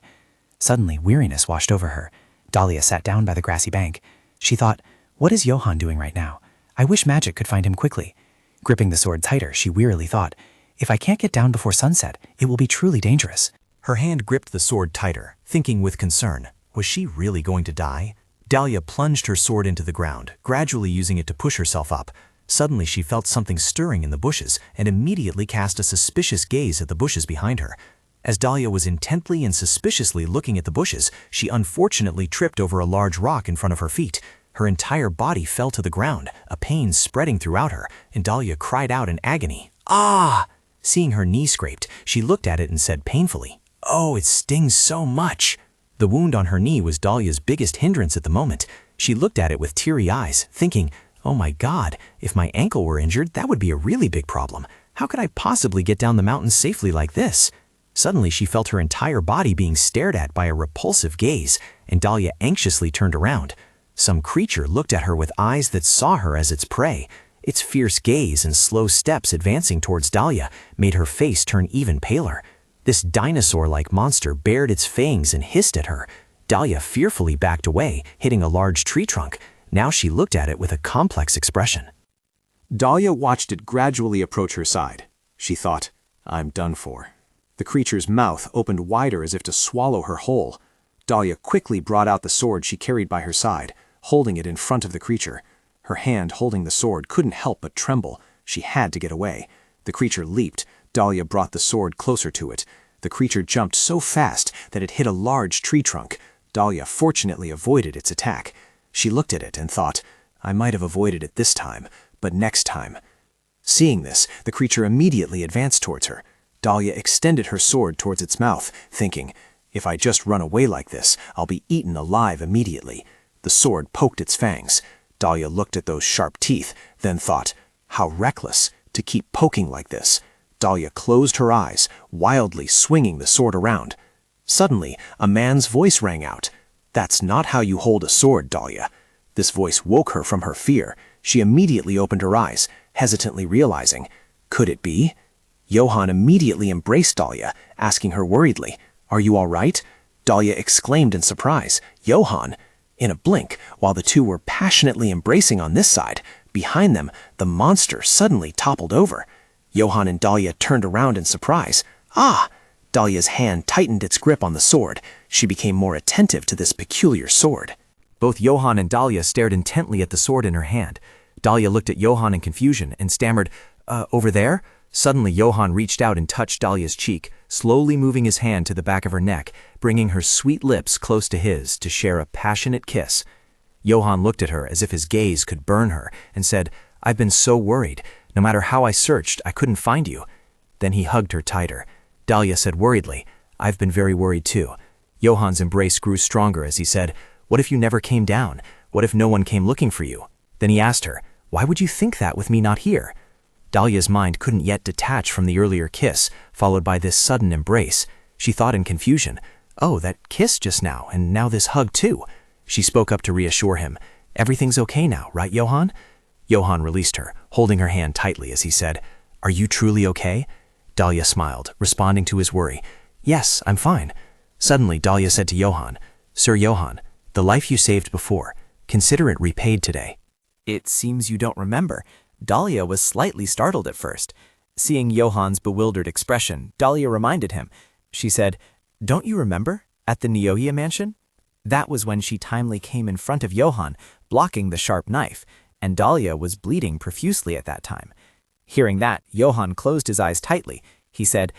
[SPEAKER 2] Suddenly, weariness washed over her. Dalia sat down by the grassy bank. She thought, what is Johann doing right now? I wish magic could find him quickly. Gripping the sword tighter, she wearily thought, if I can't get down before sunset, it will be truly dangerous.
[SPEAKER 3] Her hand gripped the sword tighter, thinking with concern, was she really going to die? Dalia plunged her sword into the ground, gradually using it to push herself up. Suddenly she felt something stirring in the bushes and immediately cast a suspicious gaze at the bushes behind her. As Dalia was intently and suspiciously looking at the bushes, she unfortunately tripped over a large rock in front of her feet. Her entire body fell to the ground, a pain spreading throughout her, and Dalia cried out in agony, "Ah!" Seeing her knee scraped, she looked at it and said painfully, "Oh, it stings so much." The wound on her knee was Dalia's biggest hindrance at the moment. She looked at it with teary eyes, thinking, oh my God, if my ankle were injured, that would be a really big problem. How could I possibly get down the mountain safely like this? Suddenly, she felt her entire body being stared at by a repulsive gaze, and Dalia anxiously turned around. Some creature looked at her with eyes that saw her as its prey. Its fierce gaze and slow steps advancing towards Dalia made her face turn even paler. This dinosaur-like monster bared its fangs and hissed at her.
[SPEAKER 9] Dalia fearfully backed away, hitting a large tree trunk. Now she looked at it with a complex expression.
[SPEAKER 3] Dalia watched it gradually approach her side. She thought, I'm done for. The creature's mouth opened wider as if to swallow her whole. Dalia quickly brought out the sword she carried by her side, holding it in front of the creature. Her hand holding the sword couldn't help but tremble. She had to get away. The creature leaped. Dalia brought the sword closer to it. The creature jumped so fast that it hit a large tree trunk. Dalia fortunately avoided its attack. She looked at it and thought, I might have avoided it this time, but next time. Seeing this, the creature immediately advanced towards her. Dalia extended her sword towards its mouth, thinking, if I just run away like this, I'll be eaten alive immediately. The sword poked its fangs. Dalia looked at those sharp teeth, then thought, how reckless to keep poking like this. Dalia closed her eyes, wildly swinging the sword around. Suddenly, a man's voice rang out. That's not how you hold a sword, Dalia. This voice woke her from her fear. She immediately opened her eyes, hesitantly realizing, could it be? Johann immediately embraced Dalia, asking her worriedly, are you all right? Dalia exclaimed in surprise, Johann! In a blink, while the two were passionately embracing on this side, behind them, the monster suddenly toppled over. Johann and Dalia turned around in surprise. Ah! Dalia's hand tightened its grip on the sword. She became more attentive to this peculiar sword.
[SPEAKER 9] Both Johann and Dalia stared intently at the sword in her hand. Dalia looked at Johann in confusion and stammered, over there? Suddenly Johann reached out and touched Dalia's cheek, slowly moving his hand to the back of her neck, bringing her sweet lips close to his to share a passionate kiss. Johann looked at her as if his gaze could burn her and said, I've been so worried. No matter how I searched, I couldn't find you. Then he hugged her tighter. Dalia said worriedly, I've been very worried too. Johann's embrace grew stronger as he said, what if you never came down? What if no one came looking for you? Then he asked her, why would you think that with me not here? Dalia's mind couldn't yet detach from the earlier kiss, followed by this sudden embrace. She thought in confusion, oh, that kiss just now, and now this hug too. She spoke up to reassure him, everything's okay now, right, Johann? Johann released her, holding her hand tightly as he said, are you truly okay? Dalia smiled, responding to his worry. Yes, I'm fine. Suddenly, Dalia said to Johann, Sir Johann, the life you saved before, consider it repaid today.
[SPEAKER 7] It seems you don't remember. Dalia was slightly startled at first. Seeing Johann's bewildered expression, Dalia reminded him. She said, don't you remember? At the Nyoya mansion? That was when she timely came in front of Johann, blocking the sharp knife, and Dalia was bleeding profusely at that time. Hearing that, Johann closed his eyes tightly. He said,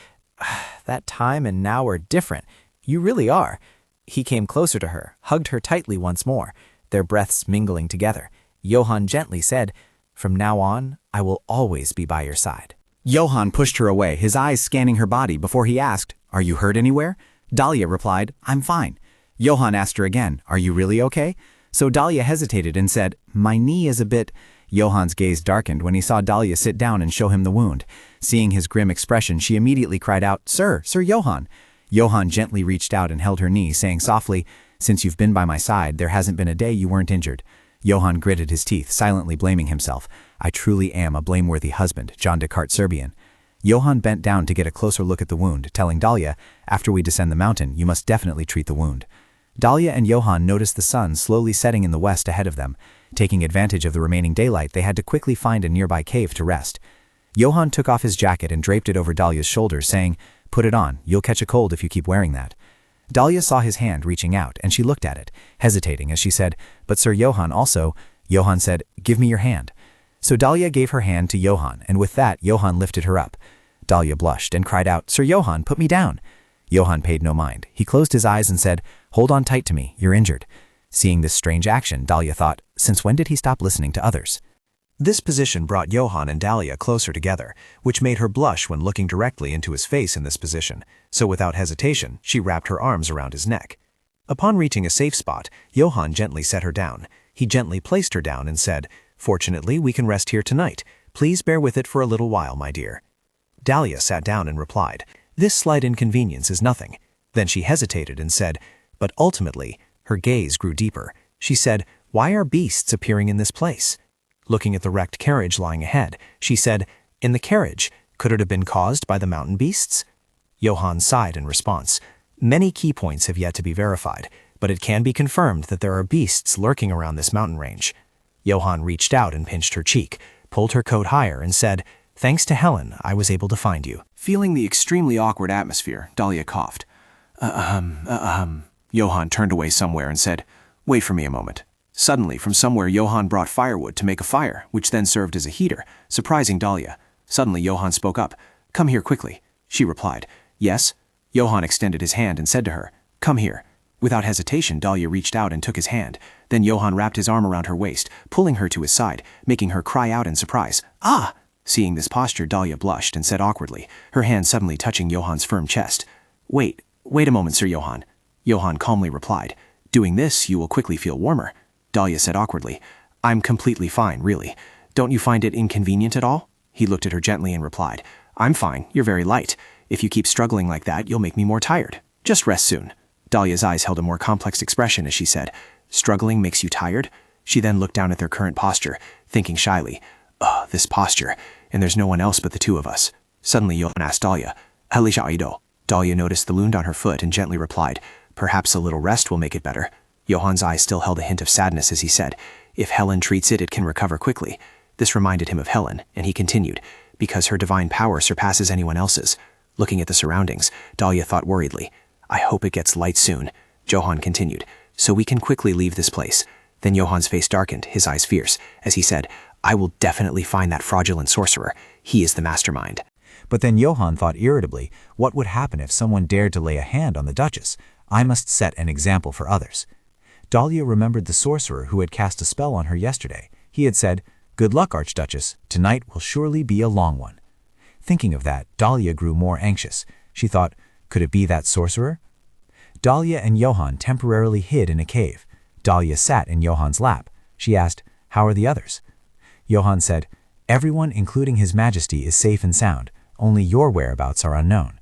[SPEAKER 7] that time and now are different. You really are. He came closer to her, hugged her tightly once more, their breaths mingling together. Johann gently said, from now on, I will always be by your side.
[SPEAKER 9] Johann pushed her away, his eyes scanning her body before he asked, are you hurt anywhere? Dalia replied, I'm fine. Johann asked her again, are you really okay? So Dalia hesitated and said, my knee is a bit... Johann's gaze darkened when he saw Dalia sit down and show him the wound. Seeing his grim expression, she immediately cried out, Sir Johann. Johann gently reached out and held her knee, saying softly, since you've been by my side, there hasn't been a day you weren't injured. Johann gritted his teeth, silently blaming himself. I truly am a blameworthy husband, John Descartes Serbian. Johann bent down to get a closer look at the wound, telling Dalia, after we descend the mountain, you must definitely treat the wound. Dalia and Johann noticed the sun slowly setting in the west ahead of them. Taking advantage of the remaining daylight, they had to quickly find a nearby cave to rest. Johann took off his jacket and draped it over Dalia's shoulders, saying, put it on, you'll catch a cold if you keep wearing that. Dalia saw his hand reaching out, and she looked at it, hesitating as she said, but Sir Johann also. Johann said, give me your hand. So Dalia gave her hand to Johann, and with that, Johann lifted her up. Dalia blushed and cried out, Sir Johann, put me down. Johann paid no mind. He closed his eyes and said, hold on tight to me, you're injured. Seeing this strange action, Dalia thought, since when did he stop listening to others?
[SPEAKER 3] This position brought Johann and Dalia closer together, which made her blush when looking directly into his face in this position, so without hesitation, she wrapped her arms around his neck. Upon reaching a safe spot, Johann gently set her down. He gently placed her down and said, fortunately, we can rest here tonight. Please bear with it for a little while, my dear. Dalia sat down and replied, this slight inconvenience is nothing. Then she hesitated and said, but ultimately, her gaze grew deeper. She said, why are beasts appearing in this place? Looking at the wrecked carriage lying ahead, she said, in the carriage, could it have been caused by the mountain beasts? Johann sighed in response. Many key points have yet to be verified,
[SPEAKER 2] but it can be confirmed that there are beasts lurking around this mountain range. Johann reached out and pinched her cheek, pulled her coat higher, and said, "Thanks to Helen, I was able to find you."
[SPEAKER 3] Feeling the extremely awkward atmosphere, Dalia coughed. Johann turned away somewhere and said, "Wait for me a moment." Suddenly, from somewhere, Johann brought firewood to make a fire, which then served as a heater, surprising Dalia. Suddenly, Johann spoke up. "Come here quickly." She replied, "Yes." Johann extended his hand and said to her, "Come here." Without hesitation, Dalia reached out and took his hand. Then Johann wrapped his arm around her waist, pulling her to his side, making her cry out in surprise. "Ah!" Seeing this posture, Dalia blushed and said awkwardly, her hand suddenly touching Johann's firm chest, Wait a moment, Sir Johann." Johann calmly replied, "Doing this, you will quickly feel warmer." Dalia said awkwardly, "I'm completely fine, really. Don't you find it inconvenient at all?" He looked at her gently and replied, "I'm fine, you're very light. If you keep struggling like that, you'll make me more tired. Just rest soon." Dalia's eyes held a more complex expression as she said, "Struggling makes you tired?" She then looked down at their current posture, thinking shyly, "Ugh, this posture, and there's no one else but the two of us." Suddenly Johann asked Dalia, "Halisha Aido?" Dalia noticed the wound on her foot and gently replied, "Perhaps a little rest will make it better." Johann's eyes still held a hint of sadness as he said, "If Helen treats it, it can recover quickly." This reminded him of Helen, and he continued, "Because her divine power surpasses anyone else's." Looking at the surroundings, Dalia thought worriedly, "I hope it gets light soon." Johann continued, "So we can quickly leave this place." Then Johann's face darkened, his eyes fierce, as he said, "I will definitely find that fraudulent sorcerer. He is the mastermind."
[SPEAKER 2] But then Johann thought irritably, what would happen if someone dared to lay a hand on the Duchess? I must set an example for others. Dalia remembered the sorcerer who had cast a spell on her yesterday. He had said, "Good luck, Archduchess. Tonight will surely be a long one." Thinking of that, Dalia grew more anxious. She thought, could it be that sorcerer? Dalia and Johann temporarily hid in a cave. Dalia sat in Johann's lap. She asked, "How are the others?" Johann said, "Everyone, including His Majesty, is safe and sound. Only your whereabouts are unknown."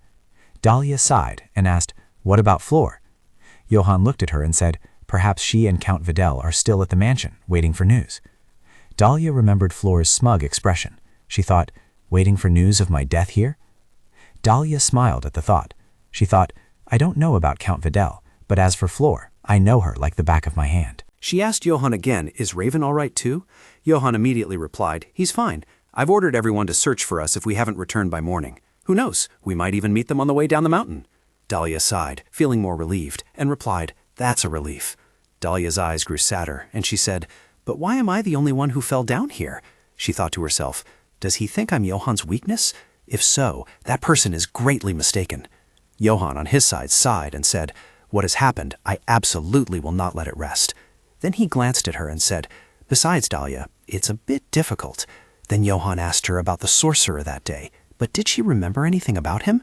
[SPEAKER 2] Dalia sighed and asked, "What about Flor?" Johann looked at her and said, "Perhaps she and Count Vidal are still at the mansion, waiting for news." Dalia remembered Flor's smug expression. She thought, waiting for news of my death here? Dalia smiled at the thought. She thought, I don't know about Count Vidal, but as for Flor, I know her like the back of my hand.
[SPEAKER 7] She asked Johann again, "Is Raven all right too?" Johann immediately replied, "He's fine. I've ordered everyone to search for us if we haven't returned by morning. Who knows, we might even meet them on the way down the mountain." Dalia sighed, feeling more relieved, and replied, "That's a relief." Dalia's eyes grew sadder, and she said, "But why am I the only one who fell down here?" She thought to herself, "Does he think I'm Johann's weakness? If so, that person is greatly mistaken." Johann, on his side, sighed and said, "What has happened, I absolutely will not let it rest." Then he glanced at her and said, "Besides, Dalia, it's a bit difficult." Then Johann asked her about the sorcerer that day, but did she remember anything about him?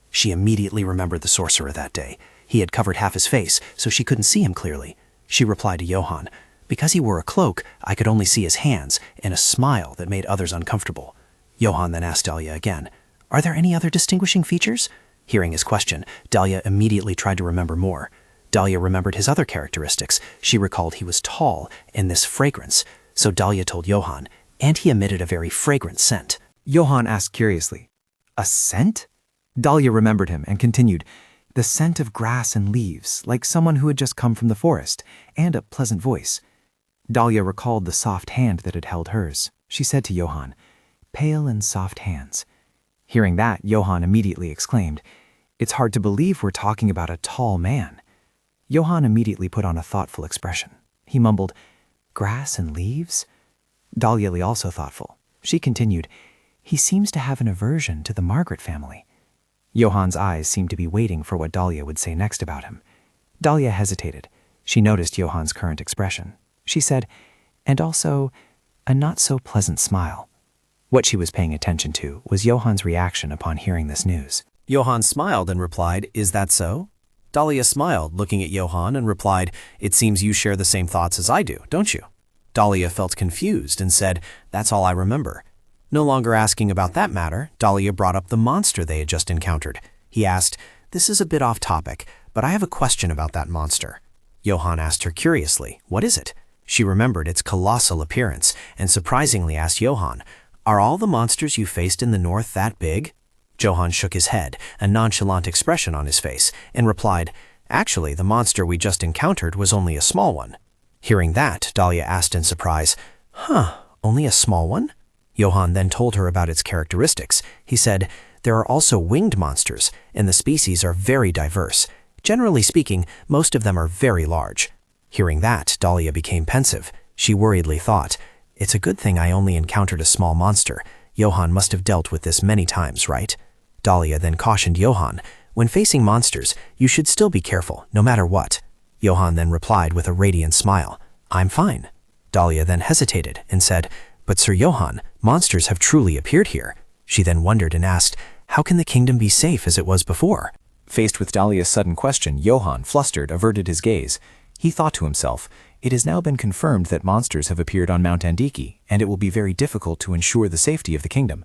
[SPEAKER 7] She immediately remembered the sorcerer that day. He had covered half his face, so she couldn't see him clearly. She replied to Johann, "Because he wore a cloak, I could only see his hands and a smile that made others uncomfortable." Johann then asked Dalia again, "Are there any other distinguishing features?" Hearing his question, Dalia immediately tried to remember more. Dalia remembered his other characteristics. She recalled he was tall and this fragrance. So Dalia told Johann, and he emitted a very fragrant scent.
[SPEAKER 5] Johann asked curiously, "A scent?" Dalia remembered him and continued, "The scent of grass and leaves, like someone who had just come from the forest, and a pleasant voice." Dalia recalled the soft hand that had held hers. She said to Johann, "Pale and soft hands." Hearing that, Johann immediately exclaimed, "It's hard to believe we're talking about a tall man." Johann immediately put on a thoughtful expression. He mumbled, "Grass and leaves?" Dalia lay also thoughtful. She continued, "He seems to have an aversion to the Margaret family." Johann's eyes seemed to be waiting for what Dalia would say next about him. Dalia hesitated. She noticed Johann's current expression. She said, "And also, a not-so-pleasant smile." What she was paying attention to was Johann's reaction upon hearing this news.
[SPEAKER 7] Johann smiled and replied, "Is that so?" Dalia smiled, looking at Johann, and replied, "It seems you share the same thoughts as I do, don't you?" Dalia felt confused and said, "That's all I remember." No longer asking about that matter, Dalia brought up the monster they had just encountered. He asked, "This is a bit off topic, but I have a question about that monster." Johann asked her curiously, "What is it?" She remembered its colossal appearance and surprisingly asked Johann, "Are all the monsters you faced in the north that big?" Johann shook his head, a nonchalant expression on his face, and replied,
[SPEAKER 5] Actually, the monster we just encountered was only a small one. Hearing that, Dalia asked in surprise, only a small one? Johann then told her about its characteristics. He said, there are also winged monsters, and the species are very diverse. Generally speaking, most of them are very large. Hearing that, Dalia became pensive. She worriedly thought, it's a good thing I only encountered a small monster. Johann must have dealt with this many times, right? Dalia then cautioned Johann, when facing monsters, you should still be careful, no matter what. Johann then replied with a radiant smile, I'm fine. Dalia then hesitated and said, but Sir Johann, monsters have truly appeared here. She then wondered and asked, how can the kingdom be safe as it was before?
[SPEAKER 3] Faced with Dalia's sudden question, Johann, flustered, averted his gaze. He thought to himself, it has now been confirmed that monsters have appeared on Mount Andiki, and it will be very difficult to ensure the safety of the kingdom.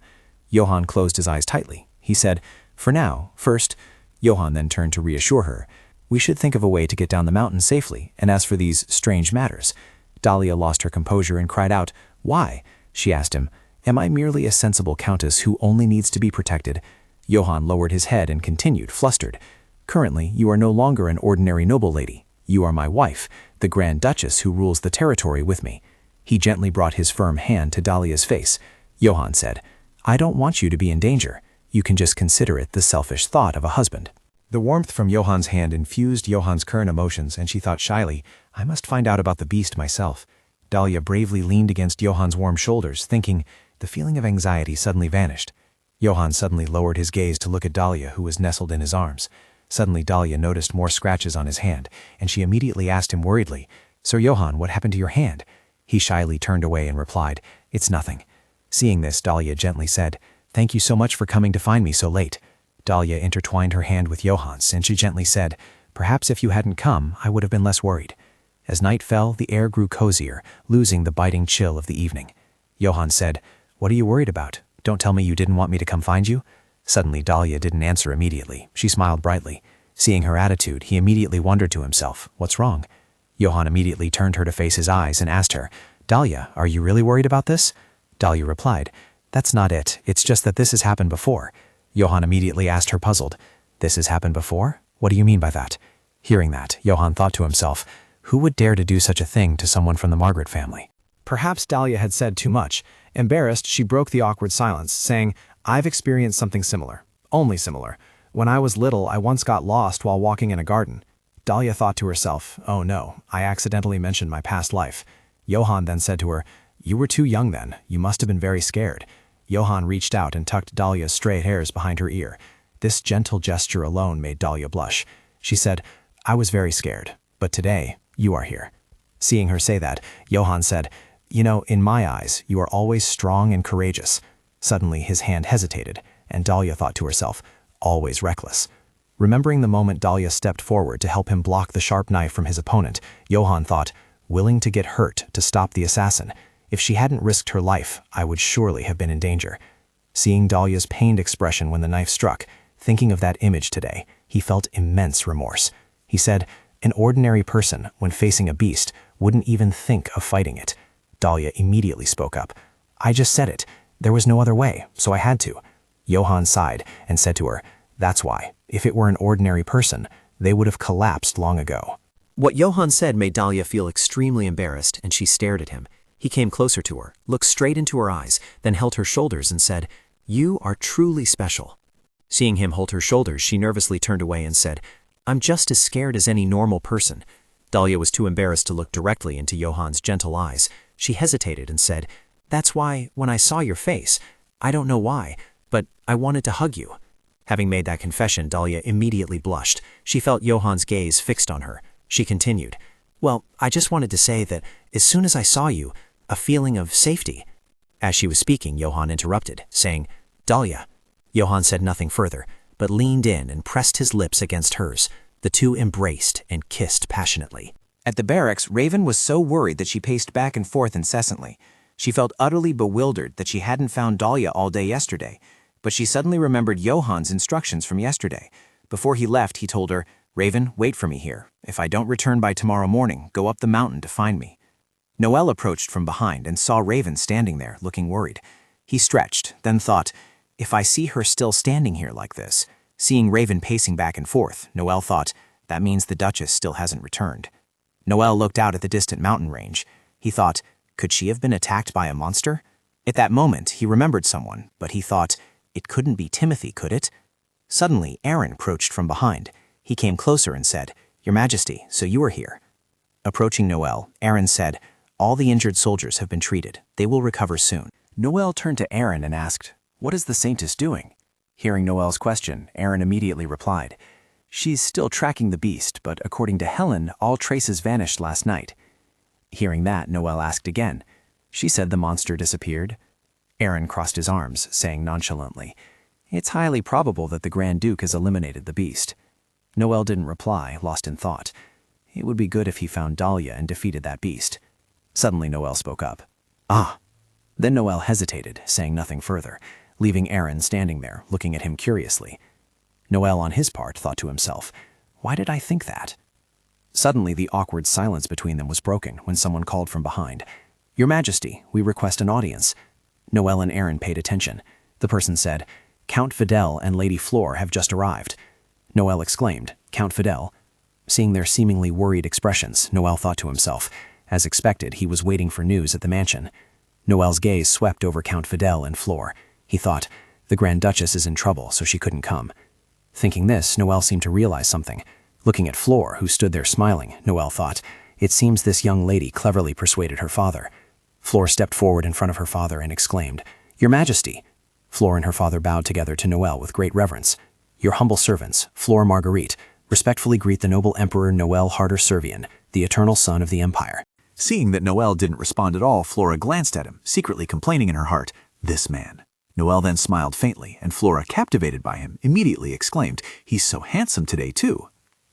[SPEAKER 3] Johann closed his eyes tightly. He said, for now, first. Johann then turned to reassure her. We should think of a way to get down the mountain safely, and as for these strange matters. Dalia lost her composure and cried out, why? She asked him, am I merely a sensible countess who only needs to be protected? Johann lowered his head and continued, flustered. Currently, you are no longer an ordinary noble lady. You are my wife, the Grand Duchess who rules the territory with me. He gently brought his firm hand to Dalia's face. Johann said, I don't want you to be in danger. You can just consider it the selfish thought of a husband. The warmth from Johann's hand infused Johann's current emotions, and she thought shyly, I must find out about the beast myself. Dalia bravely leaned against Johann's warm shoulders, thinking. The feeling of anxiety suddenly vanished. Johann suddenly lowered his gaze to look at Dalia, who was nestled in his arms. Suddenly Dalia noticed more scratches on his hand, and she immediately asked him worriedly, Sir Johann, what happened to your hand? He shyly turned away and replied, It's nothing. Seeing this, Dalia gently said, Thank you so much for coming to find me so late. Dalia intertwined her hand with Johann's, and she gently said, Perhaps if you hadn't come, I would have been less worried. As night fell, the air grew cozier, losing the biting chill of the evening. Johann said, What are you worried about? Don't tell me you didn't want me to come find you? Suddenly, Dalia didn't answer immediately. She smiled brightly. Seeing her attitude, he immediately wondered to himself, what's wrong? Johann immediately turned her to face his eyes and asked her, Dalia, are you really worried about this? Dalia replied, That's not it. It's just that this has happened before. Johann immediately asked her, puzzled, This has happened before? What do you mean by that? Hearing that, Johann thought to himself, who would dare to do such a thing to someone from the Margaret family?
[SPEAKER 6] Perhaps Dalia had said too much. Embarrassed, she broke the awkward silence, saying, I've experienced something similar. Only similar. When I was little, I once got lost while walking in a garden. Dalia thought to herself, oh no, I accidentally mentioned my past life. Johann then said to her, You were too young then. You must have been very scared. Johann reached out and tucked Dalia's straight hairs behind her ear. This gentle gesture alone made Dalia blush. She said, I was very scared, but today, you are here. Seeing her say that, Johann said, You know, in my eyes, you are always strong and courageous. Suddenly, his hand hesitated, and Dalia thought to herself, always reckless. Remembering the moment Dalia stepped forward to help him block the sharp knife from his opponent, Johann thought, willing to get hurt to stop the assassin. If she hadn't risked her life, I would surely have been in danger. Seeing Dalia's pained expression when the knife struck, thinking of that image today, he felt immense remorse. He said, An ordinary person, when facing a beast, wouldn't even think of fighting it. Dalia immediately spoke up. I just said it. There was no other way, so I had to. Johann sighed and said to her, That's why. If it were an ordinary person, they would have collapsed long ago.
[SPEAKER 5] What Johann said made Dalia feel extremely embarrassed, and she stared at him. He came closer to her, looked straight into her eyes, then held her shoulders and said, You are truly special. Seeing him hold her shoulders, she nervously turned away and said, I'm just as scared as any normal person. Dalia was too embarrassed to look directly into Johann's gentle eyes. She hesitated and said, That's why, when I saw your face, I don't know why, but I wanted to hug you. Having made that confession, Dalia immediately blushed. She felt Johann's gaze fixed on her. She continued, Well, I just wanted to say that as soon as I saw you, a feeling of safety. As she was speaking, Johann interrupted, saying, Dalia. Johann said nothing further, but leaned in and pressed his lips against hers. The two embraced and kissed passionately.
[SPEAKER 9] At the barracks, Raven was so worried that she paced back and forth incessantly. She felt utterly bewildered that she hadn't found Dalia all day yesterday, but she suddenly remembered Johann's instructions from yesterday. Before he left, he told her, Raven, wait for me here. If I don't return by tomorrow morning, go up the mountain to find me. Noel approached from behind and saw Raven standing there, looking worried. He stretched, then thought, if I see her still standing here like this. Seeing Raven pacing back and forth, Noel thought,
[SPEAKER 2] That means the Duchess still hasn't returned. Noel looked out at the distant mountain range. He thought, could she have been attacked by a monster? At that moment, he remembered someone, but he thought, it couldn't be Timothy, could it? Suddenly, Aaron approached from behind. He came closer and said, Your Majesty, so you are here. Approaching Noel, Aaron said, All the injured soldiers have been treated. They will recover soon.
[SPEAKER 9] Noel turned to Aaron and asked, What is the saintess doing? Hearing Noel's question, Aaron immediately replied, She's still tracking the beast, but according to Helen, all traces vanished last night. Hearing that, Noel asked again. She said the monster disappeared. Aaron crossed his arms, saying nonchalantly, It's highly probable that the Grand Duke has eliminated the beast. Noel didn't reply, lost in thought. It would be good if he found Dalia and defeated that beast. Suddenly Noel spoke up. Ah. Then Noel hesitated, saying nothing further, leaving Aaron standing there, looking at him curiously. Noel, on his part, thought to himself, Why did I think that? Suddenly the awkward silence between them was broken when someone called from behind. Your Majesty, we request an audience. Noel and Aaron paid attention. The person said, Count Fidel and Lady Flor have just arrived. Noel exclaimed, Count Fidel? Seeing their seemingly worried expressions, Noel thought to himself, as expected, he was waiting for news at the mansion. Noel's gaze swept over Count Fidel and Flor. He thought, the Grand Duchess is in trouble, so she couldn't come. Thinking this, Noel seemed to realize something. Looking at Flor, who stood there smiling, Noel thought, it seems this young lady cleverly persuaded her father. Flor stepped forward in front of her father and exclaimed, Your Majesty. Flor and her father bowed together to Noel with great reverence. Your humble servants, Flor Marguerite, respectfully greet the noble Emperor Noel Harder Servian, the eternal son of the Empire.
[SPEAKER 3] Seeing that Noel didn't respond at all, Flora glanced at him, secretly complaining in her heart, This man. Noel then smiled faintly, and Flora, captivated by him, immediately exclaimed, He's so handsome today, too.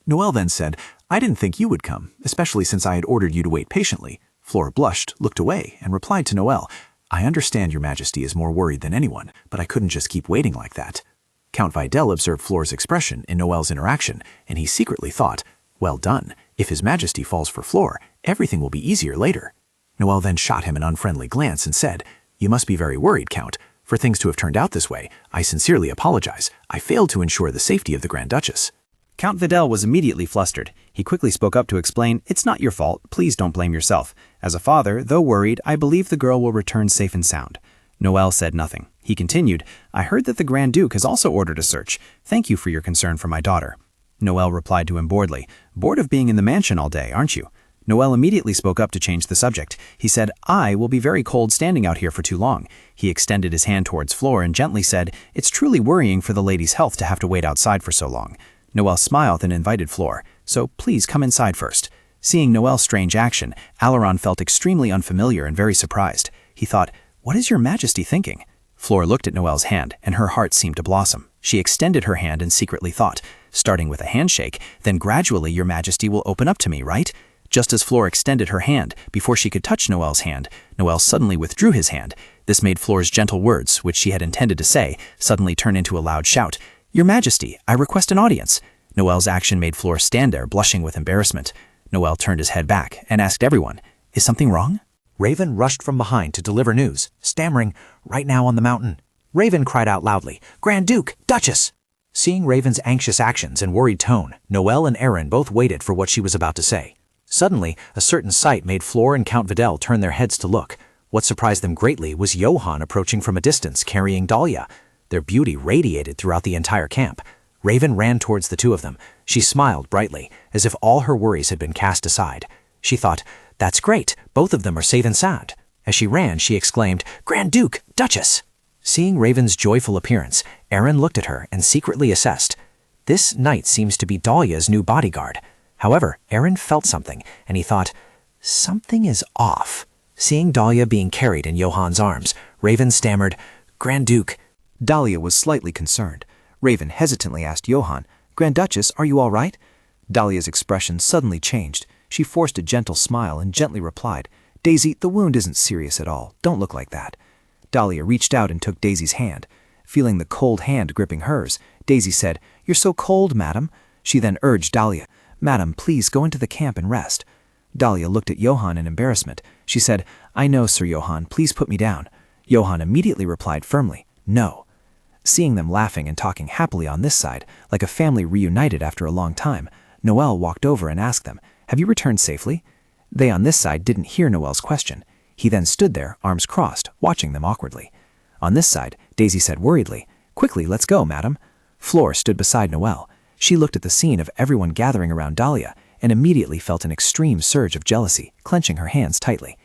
[SPEAKER 3] Noel then said, I didn't think you would come, especially since I had ordered you to wait patiently. Flora blushed, looked away, and replied to Noel, I understand your Majesty is more worried than anyone, but I couldn't just keep waiting like that. Count Vidal observed Flora's expression in Noel's interaction, and he secretly thought, Well done. If His Majesty falls for Flor, everything will be easier later. Noel then shot him an unfriendly glance and said, You must be very worried, Count. For things to have turned out this way, I sincerely apologize. I failed to ensure the safety of the Grand Duchess.
[SPEAKER 7] Count Vidal was immediately flustered. He quickly spoke up to explain, It's not your fault. Please don't blame yourself. As a father, though worried, I believe the girl will return safe and sound. Noel said nothing. He continued, I heard that the Grand Duke has also ordered a search. Thank you for your concern for my daughter. Noel replied to him boredly, Bored of being in the mansion all day, aren't you? Noel immediately spoke up to change the subject. He said, I will be very cold standing out here for too long. He extended his hand towards Flor and gently said, It's truly worrying for the lady's health to have to wait outside for so long. Noel smiled and invited Flor, so please come inside first. Seeing Noel's strange action, Alaron felt extremely unfamiliar and very surprised. He thought, What is your Majesty thinking? Flor looked at Noel's hand, and her heart seemed to blossom. She extended her hand and secretly thought, starting with a handshake, then gradually your Majesty will open up to me, right? Just as Flor extended her hand, before she could touch Noel's hand, Noel suddenly withdrew his hand. This made Flor's gentle words, which she had intended to say, suddenly turn into a loud shout. Your Majesty, I request an audience. Noel's action made Flor stand there, blushing with embarrassment. Noel turned his head back and asked everyone, Is something wrong?
[SPEAKER 2] Raven rushed from behind to deliver news, stammering, Right now on the mountain. Raven cried out loudly, Grand Duke, Duchess! Seeing Raven's anxious actions and worried tone, Noel and Aaron both waited for what she was about to say. Suddenly, a certain sight made Flor and Count Vidal turn their heads to look. What surprised them greatly was Johann approaching from a distance, carrying Dalia. Their beauty radiated throughout the entire camp. Raven ran towards the two of them. She smiled brightly, as if all her worries had been cast aside. She thought, That's great, both of them are safe and sound. As she ran, she exclaimed, Grand Duke, Duchess! Seeing Raven's joyful appearance, Aaron looked at her and secretly assessed. This knight seems to be Dalia's new bodyguard. However, Aaron felt something, and he thought, Something is off. Seeing Dalia being carried in Johann's arms, Raven stammered, Grand Duke.
[SPEAKER 9] Dalia was slightly concerned. Raven hesitantly asked Johann, Grand Duchess, are you all right? Dalia's expression suddenly changed. She forced a gentle smile and gently replied, Daisy, the wound isn't serious at all. Don't look like that. Dalia reached out and took Daisy's hand. Feeling the cold hand gripping hers, Daisy said, You're so cold, madam. She then urged Dalia, Madam, please go into the camp and rest. Dalia looked at Johann in embarrassment. She said, I know, Sir Johann, please put me down. Johann immediately replied firmly, No. Seeing them laughing and talking happily on this side, like a family reunited after a long time,
[SPEAKER 7] Noel walked over and asked them, "Have you returned safely?" They on this side didn't hear Noel's question. He then stood there, arms crossed, watching them awkwardly. On this side, Daisy said worriedly, "Quickly, let's go, madam." Flora stood beside Noel. She looked at the scene of everyone gathering around Dalia and immediately felt an extreme surge of jealousy, clenching her hands tightly.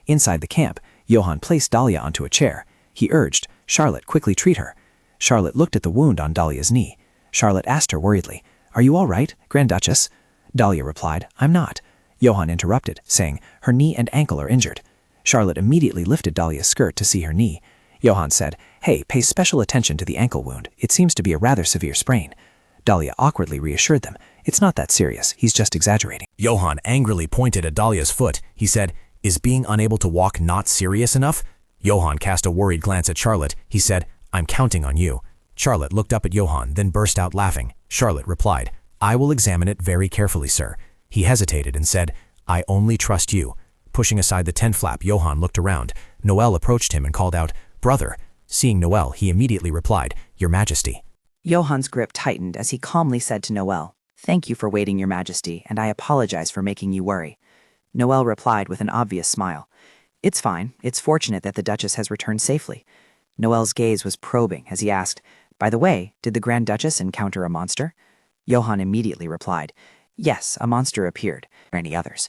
[SPEAKER 7] Inside the camp, Johann placed Dalia onto a chair. He urged, "Charlotte, quickly treat her." Charlotte looked at the wound on Dalia's knee. Charlotte asked her worriedly, "Are you all right, Grand Duchess?" Dalia replied, "I'm not." Johann interrupted, saying, "Her knee and ankle are injured." Charlotte immediately lifted Dalia's skirt to see her knee. Johann said, "Hey, pay special attention to the ankle wound. It seems to be a rather severe sprain." Dalia awkwardly reassured them, "It's not that serious. He's just exaggerating."
[SPEAKER 11] Johann angrily pointed at Dalia's foot. He said, "Is being unable to walk not serious enough?" Johann cast a worried glance at Charlotte. He said, "I'm counting on you." Charlotte looked up at Johann, then burst out laughing. Charlotte replied, "I will examine it very carefully, sir." He hesitated and said, "I only trust you." Pushing aside the tent flap, Johann looked around. Noel approached him and called out, "Brother." Seeing Noel, he immediately replied, "Your Majesty."
[SPEAKER 12] Johann's grip tightened as he calmly said to Noel, "Thank you for waiting, Your Majesty, and I apologize for making you worry." Noel replied with an obvious smile, "It's fine. It's fortunate that the Duchess has returned safely." Noel's gaze was probing as he asked, "By the way, did the Grand Duchess encounter a monster?" Johann immediately replied, "Yes, a monster appeared. Any others?"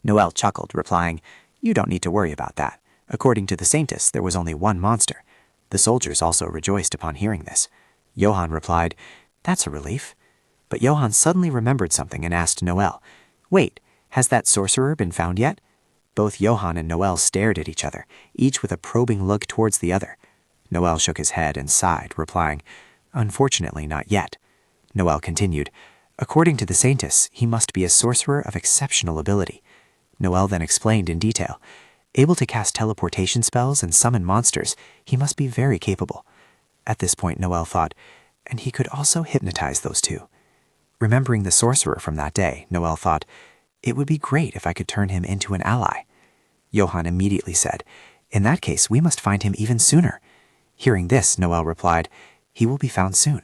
[SPEAKER 9] Noel chuckled, replying, "You don't need to worry about that. According to the saintess, there was only one monster." The soldiers also rejoiced upon hearing this. Johann replied, "That's a relief." But Johann suddenly remembered something and asked Noel, "Wait, has that sorcerer been found yet?" Both Johann and Noel stared at each other, each with a probing look towards the other. Noel shook his head and sighed, replying, "Unfortunately, not yet." Noel continued, "According to the saintess, he must be a sorcerer of exceptional ability." Noel then explained in detail, "Able to cast teleportation spells and summon monsters, he must be very capable." At this point, Noel thought, "And he could also hypnotize those two." Remembering the sorcerer from that day, Noel thought, "It would be great if I could turn him into an ally." Johann immediately said, "In that case, we must find him even sooner." Hearing this, Noel replied, "He will be found soon."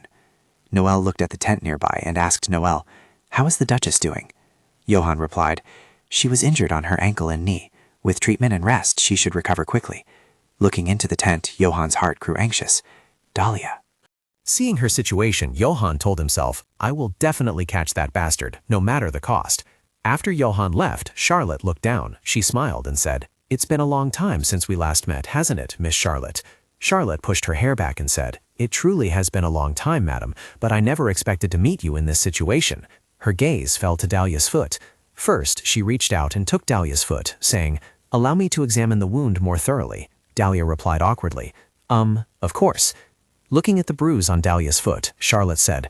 [SPEAKER 9] Noel looked at the tent nearby and asked Noel, "How is the Duchess doing?" Johann replied, "She was injured on her ankle and knee. With treatment and rest, she should recover quickly." Looking into the tent, Johann's heart grew anxious. Dalia.
[SPEAKER 10] Seeing her situation, Johann told himself, "I will definitely catch that bastard, no matter the cost." After Johann left, Charlotte looked down. She smiled and said, "It's been a long time since we last met, hasn't it, Miss Charlotte?" Charlotte pushed her hair back and said, "It truly has been a long time, madam, but I never expected to meet you in this situation." Her gaze fell to Dalia's foot. First, she reached out and took Dalia's foot, saying, "Allow me to examine the wound more thoroughly." Dalia replied awkwardly, Of course." Looking at the bruise on Dalia's foot, Charlotte said,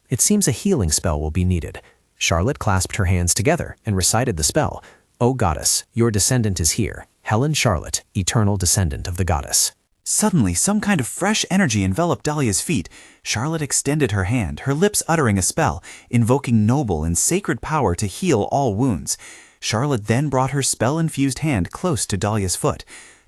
[SPEAKER 10] It seems a healing spell will be needed." Charlotte clasped her hands together and recited the spell, "O goddess, your descendant is here, Helen Charlotte, eternal descendant of the goddess."
[SPEAKER 9] Suddenly, some kind of fresh energy enveloped Dalia's feet. Charlotte extended her hand, her lips uttering a spell, invoking noble and sacred power to heal all wounds. Charlotte then brought her spell-infused hand close to Dalia's foot.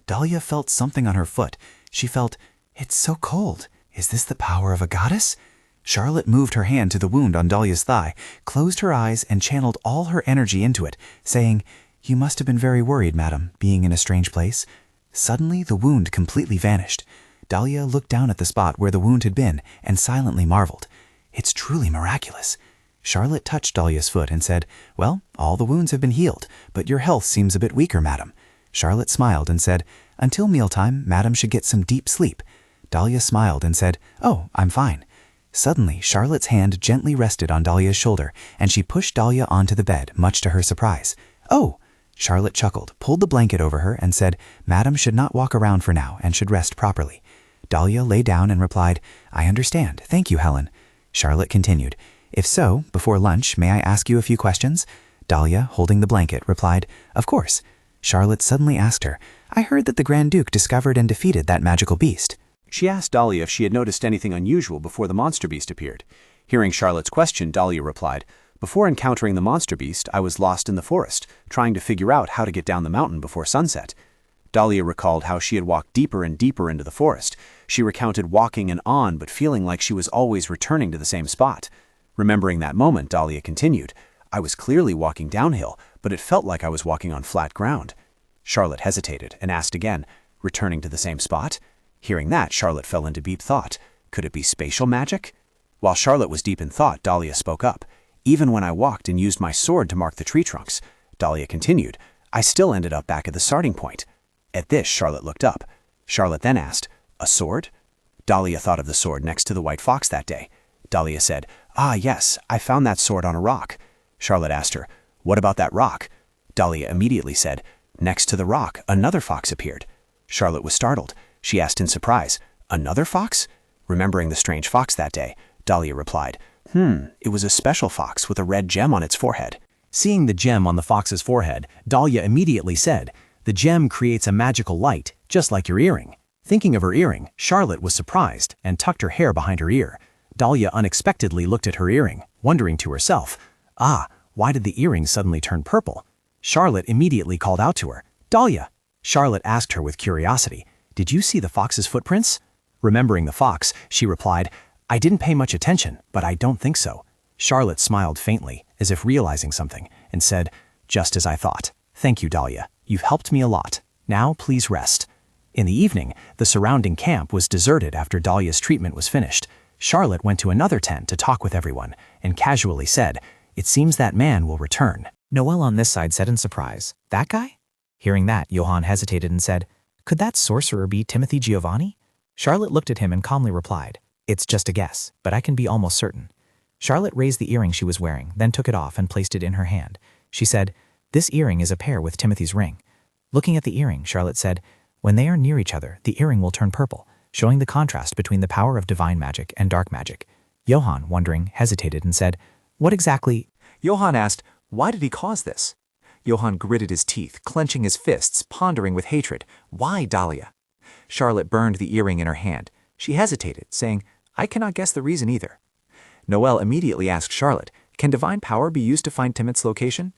[SPEAKER 9] Dalia felt something on her foot. She felt, "It's so cold. Is this the power of a goddess?" Charlotte moved her hand to the wound on Dalia's thigh, closed her eyes, and channeled all her energy into it, saying, "You must have been very worried, madam, being in a strange place." Suddenly, the wound completely vanished. Dalia looked down at the spot where the wound had been and silently marveled. "It's truly miraculous." Charlotte touched Dalia's foot and said, "Well, all the wounds have been healed, but your health seems a bit weaker, madam." Charlotte smiled and said, "Until mealtime, madam should get some deep sleep." Dalia smiled and said, "Oh, I'm fine." Suddenly, Charlotte's hand gently rested on Dalia's shoulder, and she pushed Dalia onto the bed, much to her surprise. "Oh!" Charlotte chuckled, pulled the blanket over her, and said, "Madam should not walk around for now and should rest properly." Dalia lay down and replied, "I understand. Thank you, Helen." Charlotte continued, "If so, before lunch, may I ask you a few questions?" Dalia, holding the blanket, replied, "Of course." Charlotte suddenly asked her, "I heard that the Grand Duke discovered and defeated that magical beast."
[SPEAKER 3] She asked Dalia if she had noticed anything unusual before the monster beast appeared. Hearing Charlotte's question, Dalia replied, "Before encountering the monster beast, I was lost in the forest, trying to figure out how to get down the mountain before sunset." Dalia recalled how she had walked deeper and deeper into the forest. She recounted walking and on but feeling like she was always returning to the same spot. Remembering that moment, Dalia continued, I was clearly walking downhill, but it felt like I was walking on flat ground. Charlotte hesitated and asked again, returning to the same spot. Hearing that, Charlotte fell into deep thought. Could it be spatial magic? While Charlotte was deep in thought, Dalia spoke up. Even when I walked and used my sword to mark the tree trunks, Dalia continued, I still ended up back at the starting point. At this, Charlotte looked up. Charlotte then asked, a sword? Dalia thought of the sword next to the white fox that day. Dalia said, ah, yes, I found that sword on a rock. Charlotte asked her, what about that rock? Dalia immediately said, next to the rock, another fox appeared. Charlotte was startled. She asked in surprise, another fox? Remembering the strange fox that day, Dalia replied, it was a special fox with a red gem on its forehead.
[SPEAKER 1] Seeing the gem on the fox's forehead, Dalia immediately said, the gem creates a magical light, just like your earring. Thinking of her earring, Charlotte was surprised and tucked her hair behind her ear. Dalia unexpectedly looked at her earring, wondering to herself, why did the earring suddenly turn purple? Charlotte immediately called out to her, Dalia! Charlotte asked her with curiosity, did you see the fox's footprints? Remembering the fox, she replied, I didn't pay much attention, but I don't think so. Charlotte smiled faintly, as if realizing something, and said, just as I thought. Thank you, Dalia. You've helped me a lot. Now please rest. In the evening, the surrounding camp was deserted after Dalia's treatment was finished. Charlotte went to another tent to talk with everyone, and casually said, it seems that man will return.
[SPEAKER 2] Noelle on this side said in surprise, that guy? Hearing that, Johann hesitated and said, could that sorcerer be Timothy Giovanni? Charlotte looked at him and calmly replied, it's just a guess, but I can be almost certain. Charlotte raised the earring she was wearing, then took it off and placed it in her hand. She said, this earring is a pair with Timothy's ring. Looking at the earring, Charlotte said, when they are near each other, the earring will turn purple, showing the contrast between the power of divine magic and dark magic. Johann, wondering, hesitated and said, what exactly?
[SPEAKER 9] Johann asked, why did he cause this? Johann gritted his teeth, clenching his fists, pondering with hatred. Why Dalia? Charlotte burned the earring in her hand. She hesitated, saying, I cannot guess the reason either. Noelle immediately asked Charlotte, can divine power be used to find Timothy's location?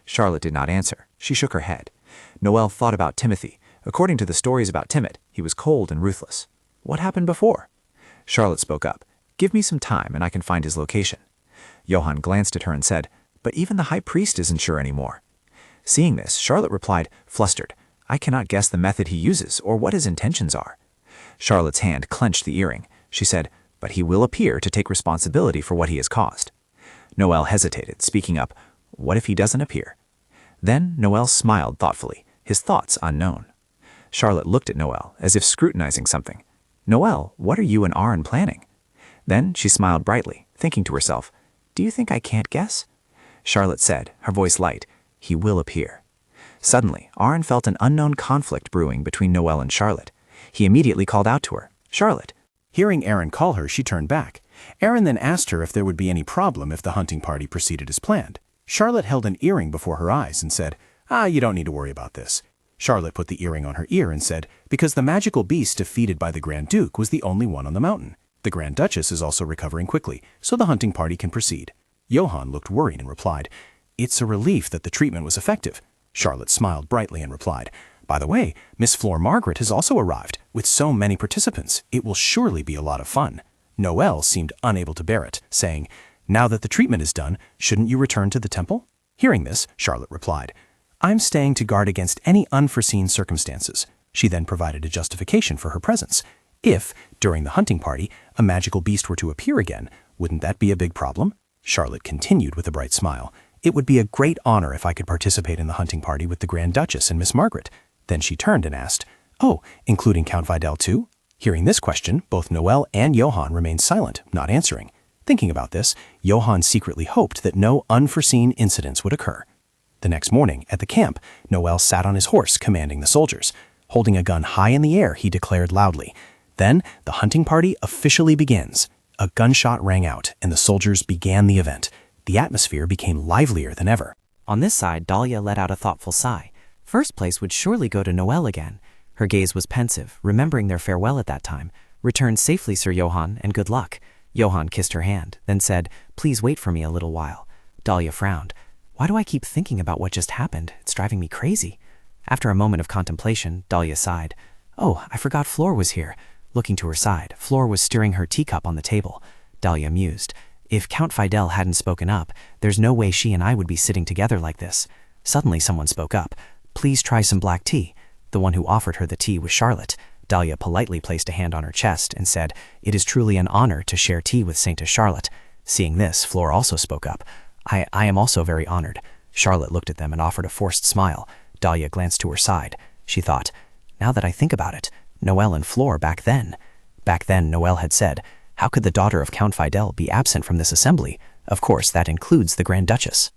[SPEAKER 9] Charlotte did not answer. She shook her head. Noelle thought about Timothy. According to the stories about Timothy, he was cold and ruthless. What happened before? Charlotte spoke up. Give me some time and I can find his location. Johann glanced at her and said, but even the high priest isn't sure anymore. Seeing this, Charlotte replied, flustered, I cannot guess the method he uses or what his intentions are. Charlotte's hand clenched the earring. She said, but he will appear to take responsibility for what he has caused. Noelle hesitated, speaking up, what if he doesn't appear? Then Noelle smiled thoughtfully, his thoughts unknown. Charlotte looked at Noelle as if scrutinizing something. Noelle, what are you and Aaron planning? Then she smiled brightly, thinking to herself, do you think I can't guess? Charlotte said, her voice light, he will appear. Suddenly, Aaron felt an unknown conflict brewing between Noelle and Charlotte. He immediately called out to her, Charlotte.
[SPEAKER 1] Hearing Aaron call her, she turned back. Aaron then asked her if there would be any problem if the hunting party proceeded as planned. Charlotte held an earring before her eyes and said, you don't need to worry about this. Charlotte put the earring on her ear and said, because the magical beast defeated by the Grand Duke was the only one on the mountain. The Grand Duchess is also recovering quickly, so the hunting party can proceed. Johann looked worried and replied, it's a relief that the treatment was effective. Charlotte smiled brightly and replied, by the way, Miss Flora Margaret has also arrived. With so many participants, it will surely be a lot of fun. Noelle seemed unable to bear it, saying, now that the treatment is done, shouldn't you return to the temple? Hearing this, Charlotte replied, I'm staying to guard against any unforeseen circumstances. She then provided a justification for her presence. If, during the hunting party, a magical beast were to appear again, wouldn't that be a big problem? Charlotte continued with a bright smile. It would be a great honor if I could participate in the hunting party with the Grand Duchess and Miss Margaret. Then she turned and asked, including Count Vidal too? Hearing this question, both Noelle and Johann remained silent, not answering. Thinking about this, Johann secretly hoped that no unforeseen incidents would occur. The next morning, at the camp, Noelle sat on his horse commanding the soldiers. Holding a gun high in the air, he declared loudly, then the hunting party officially begins. A gunshot rang out, and the soldiers began the event. The atmosphere became livelier than ever.
[SPEAKER 12] On this side, Dalia let out a thoughtful sigh. First place would surely go to Noelle again. Her gaze was pensive, remembering their farewell at that time. Return safely, Sir Johann, and good luck. Johann kissed her hand, then said, please wait for me a little while. Dalia frowned. Why do I keep thinking about what just happened? It's driving me crazy. After a moment of contemplation, Dalia sighed. I forgot Flora was here. Looking to her side, Flora was stirring her teacup on the table. Dalia mused.
[SPEAKER 2] If Count Fidel hadn't spoken up, there's no way she and I would be sitting together like this. Suddenly someone spoke up. Please try some black tea. The one who offered her the tea was Charlotte. Dalia politely placed a hand on her chest and said, "It is truly an honor to share tea with Saintess Charlotte." Seeing this, Flora also spoke up. I am also very honored." Charlotte looked at them and offered a forced smile. Dalia glanced to her side. She thought, now that I think about it, Noelle and Flora back then. Back then, Noelle had said, how could the daughter of Count Fidel be absent from this assembly? Of course, that includes the Grand Duchess.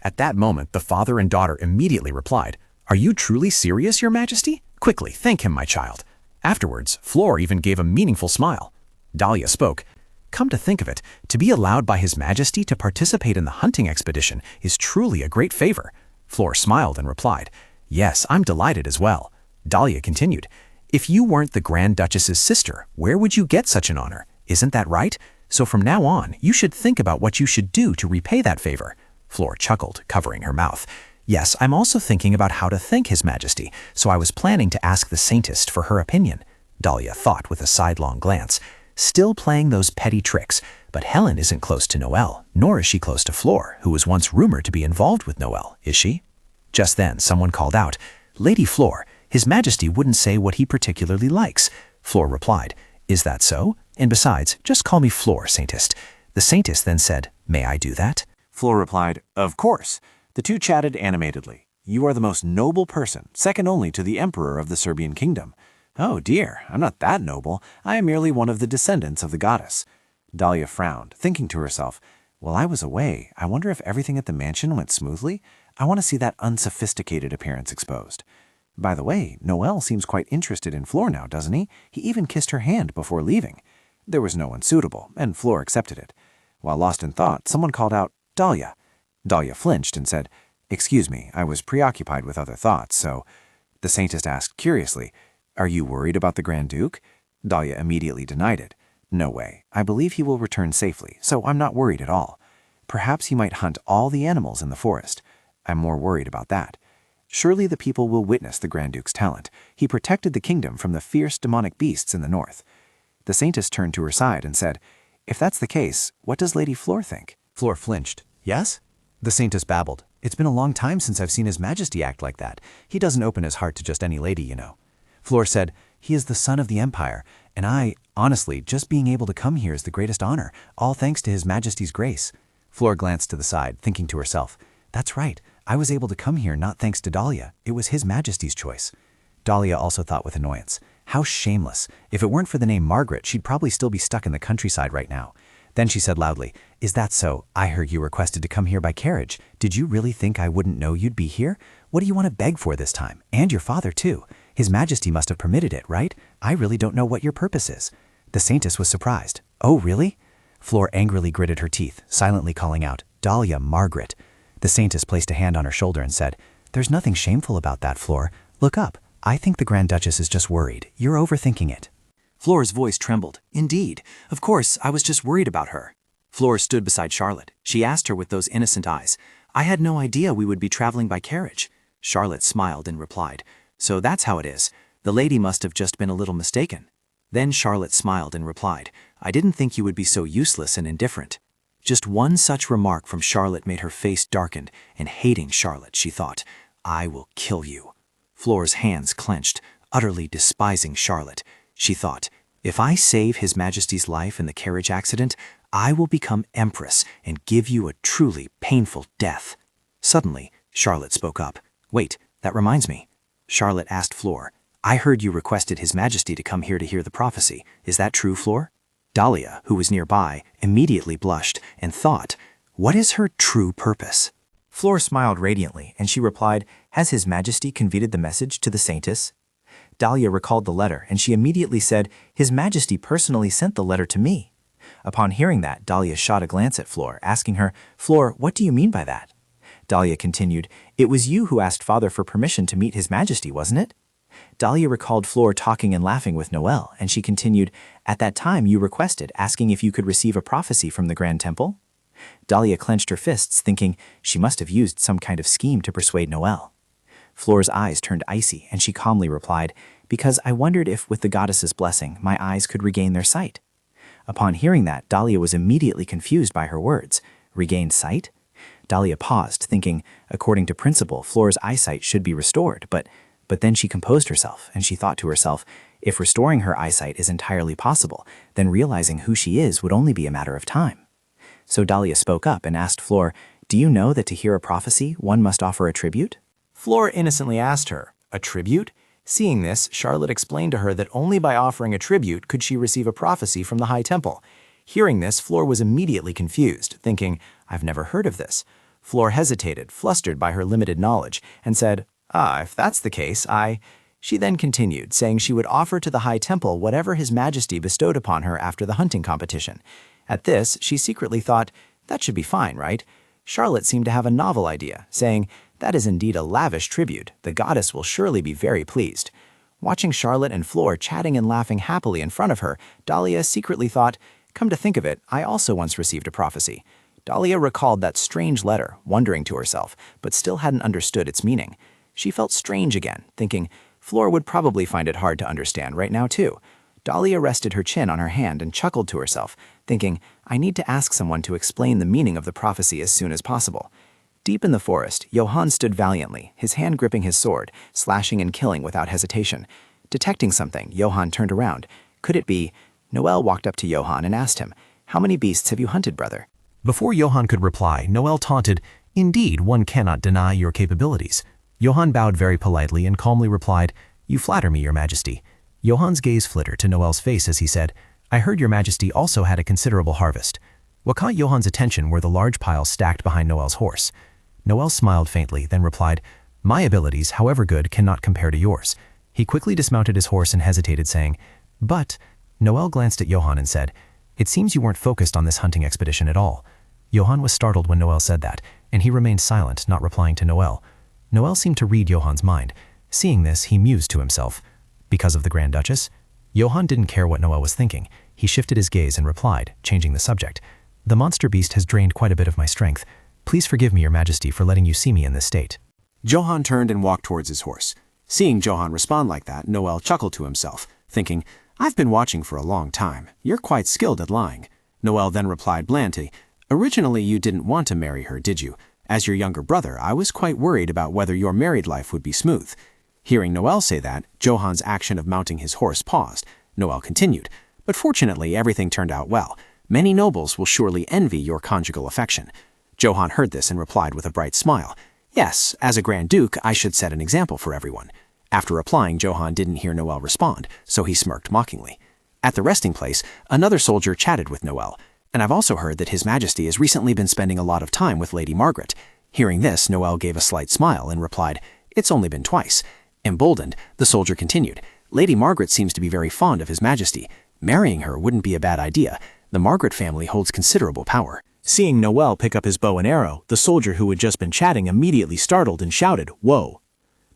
[SPEAKER 3] At that moment, the father and daughter immediately replied, "Are you truly serious, Your Majesty? Quickly, thank him, my child." Afterwards, Flora even gave a meaningful smile. Dalia spoke, "Come to think of it, to be allowed by His Majesty to participate in the hunting expedition is truly a great favor." Flora smiled and replied, "Yes, I'm delighted as well." Dalia continued, "If you weren't the Grand Duchess's sister, where would you get such an honor? Isn't that right? So from now on, you should think about what you should do to repay that favor." Flora chuckled, covering her mouth. "Yes, I'm also thinking about how to thank His Majesty, so I was planning to ask the saintess for her opinion." Dalia thought with a sidelong glance. Still playing those petty tricks, but Helen isn't close to Noelle, nor is she close to Flora, who was once rumored to be involved with Noelle, is she? Just then, someone called out, "Lady Flora, His Majesty wouldn't say what he particularly likes." Flora replied, "Is that so? And besides, just call me Flora, saintess." The saintess then said, "May I do that?"
[SPEAKER 9] Flora replied, "Of course." The two chatted animatedly. "You are the most noble person, second only to the Emperor of the Serbian Kingdom." "Oh dear, I'm not that noble. I am merely one of the descendants of the goddess." Dalia frowned, thinking to herself, "While I was away, I wonder if everything at the mansion went smoothly. I want to see that unsophisticated appearance exposed. By the way, Noelle seems quite interested in Flora now, doesn't he? He even kissed her hand before leaving." There was no one suitable, and Flora accepted it. While lost in thought, someone called out, "Dalia." Dalia flinched and said, "Excuse me, I was preoccupied with other thoughts, so—" The saintess asked curiously, "Are you worried about the Grand Duke?" Dalia immediately denied it. "No way. I believe he will return safely, so I'm not worried at all. Perhaps he might hunt all the animals in the forest. I'm more worried about that. Surely the people will witness the Grand Duke's talent. He protected the kingdom from the fierce demonic beasts in the north." The saintess turned to her side and said, "If that's the case, what does Lady Flora think?"
[SPEAKER 3] Flora flinched. "Yes?" The saintess babbled, "It's been a long time since I've seen His Majesty act like that. He doesn't open his heart to just any lady, you know." Flora said, "He is the son of the Empire, and honestly, just being able to come here is the greatest honor, all thanks to His Majesty's grace." Flora glanced to the side, thinking to herself, "That's right. I was able to come here not thanks to Dalia. It was His Majesty's choice." Dalia also thought with annoyance, "How shameless. If it weren't for the name Margaret, she'd probably still be stuck in the countryside right now." Then she said loudly, "Is that so? I heard you requested to come here by carriage. Did you really think I wouldn't know you'd be here? What do you want to beg for this time? And your father, too. His Majesty must have permitted it, right? I really don't know what your purpose is." The saintess was surprised. "Oh, really?" Flora angrily gritted her teeth, silently calling out, "Dalia, Margaret." The saintess placed a hand on her shoulder and said, "There's nothing shameful about that, Flora. Look up. I think the Grand Duchess is just worried. You're overthinking it."
[SPEAKER 9] Flora's voice trembled. "Indeed. Of course, I was just worried about her." Flora stood beside Charlotte. She asked her with those innocent eyes, "I had no idea we would be traveling by carriage." Charlotte smiled and replied, "So that's how it is. The lady must have just been a little mistaken." Then Charlotte smiled and replied, "I didn't think you would be so useless and indifferent." Just one such remark from Charlotte made her face darken, and hating Charlotte, she thought, "I will kill you." Flora's hands clenched, utterly despising Charlotte. She thought, "If I save His Majesty's life in the carriage accident, I will become Empress and give you a truly painful death." Suddenly, Charlotte spoke up. "Wait, that reminds me." Charlotte asked Flora, "I heard you requested His Majesty to come here to hear the prophecy. Is that true, Flora?" Dalia, who was nearby, immediately blushed and thought, "What is her true purpose?"
[SPEAKER 2] Flora smiled radiantly, and she replied, "Has His Majesty conveyed the message to the saintess?" Dalia recalled the letter, and she immediately said, "His Majesty personally sent the letter to me." Upon hearing that, Dalia shot a glance at Flora, asking her, "Flora, what do you mean by that?" Dalia continued, "It was you who asked Father for permission to meet His Majesty, wasn't it?" Dalia recalled Flora talking and laughing with Noelle, and she continued, "At that time you requested, asking if you could receive a prophecy from the Grand Temple?" Dalia clenched her fists, thinking she must have used some kind of scheme to persuade Noelle. Flora's eyes turned icy, and she calmly replied, "Because I wondered if, with the goddess's blessing, my eyes could regain their sight."
[SPEAKER 5] Upon hearing that, Dalia was immediately confused by her words. Regained sight? Dalia paused, thinking, according to principle, Flora's eyesight should be restored, but then she composed herself, and she thought to herself, if restoring her eyesight is entirely possible, then realizing who she is would only be a matter of time. So Dalia spoke up and asked Flor, do you know that to hear a prophecy, one must offer a tribute?
[SPEAKER 6] Flor innocently asked her, a tribute? Seeing this, Charlotte explained to her that only by offering a tribute could she receive a prophecy from the High Temple. Hearing this, Flor was immediately confused, thinking, I've never heard of this. Flor hesitated, flustered by her limited knowledge, and said, if that's the case, She then continued, saying she would offer to the High Temple whatever His Majesty bestowed upon her after the hunting competition. At this, she secretly thought, that should be fine, right? Charlotte seemed to have a novel idea, saying, that is indeed a lavish tribute. The goddess will surely be very pleased. Watching Charlotte and Flor chatting and laughing happily in front of her, Dalia secretly thought, come to think of it, I also once received a prophecy. Dalia recalled that strange letter, wondering to herself, but still hadn't understood its meaning. She felt strange again, thinking, Flor would probably find it hard to understand right now too. Dalia rested her chin on her hand and chuckled to herself, thinking, I need to ask someone to explain the meaning of the prophecy as soon as possible. Deep in the forest, Johann stood valiantly, his hand gripping his sword, slashing and killing without hesitation. Detecting something, Johann turned around. Could it be? Noel walked up to Johann and asked him, how many beasts have you hunted, brother?
[SPEAKER 11] Before Johann could reply, Noel taunted, indeed, one cannot deny your capabilities. Johann bowed very politely and calmly replied, you flatter me, Your Majesty. Johann's gaze flitted to Noel's face as he said, I heard Your Majesty also had a considerable harvest. What caught Johann's attention were the large piles stacked behind Noel's horse. Noel smiled faintly, then replied, my abilities, however good, cannot compare to yours. He quickly dismounted his horse and hesitated, saying, but... Noel glanced at Johann and said, it seems you weren't focused on this hunting expedition at all. Johann was startled when Noel said that, and he remained silent, not replying to Noel. Noel seemed to read Johann's mind. Seeing this, he mused to himself. Because of the Grand Duchess? Johann didn't care what Noel was thinking. He shifted his gaze and replied, changing the subject. The monster beast has drained quite a bit of my strength. Please forgive me, Your Majesty, for letting you see me in this state.
[SPEAKER 3] Johann turned and walked towards his horse. Seeing Johann respond like that, Noel chuckled to himself, thinking, I've been watching for a long time. You're quite skilled at lying. Noel then replied blandly, originally you didn't want to marry her, did you? As your younger brother, I was quite worried about whether your married life would be smooth. Hearing Noel say that, Johann's action of mounting his horse paused. Noel continued, but fortunately everything turned out well. Many nobles will surely envy your conjugal affection. Johann heard this and replied with a bright smile, yes, as a Grand Duke, I should set an example for everyone. After replying, Johann didn't hear Noel respond, so he smirked mockingly. At the resting place, another soldier chatted with Noel, and I've also heard that His Majesty has recently been spending a lot of time with Lady Margaret. Hearing this, Noel gave a slight smile and replied, it's only been twice. Emboldened, the soldier continued, Lady Margaret seems to be very fond of His Majesty. Marrying her wouldn't be a bad idea. The Margaret family holds considerable power.
[SPEAKER 2] Seeing Noel pick up his bow and arrow, the soldier who had just been chatting immediately startled and shouted, whoa.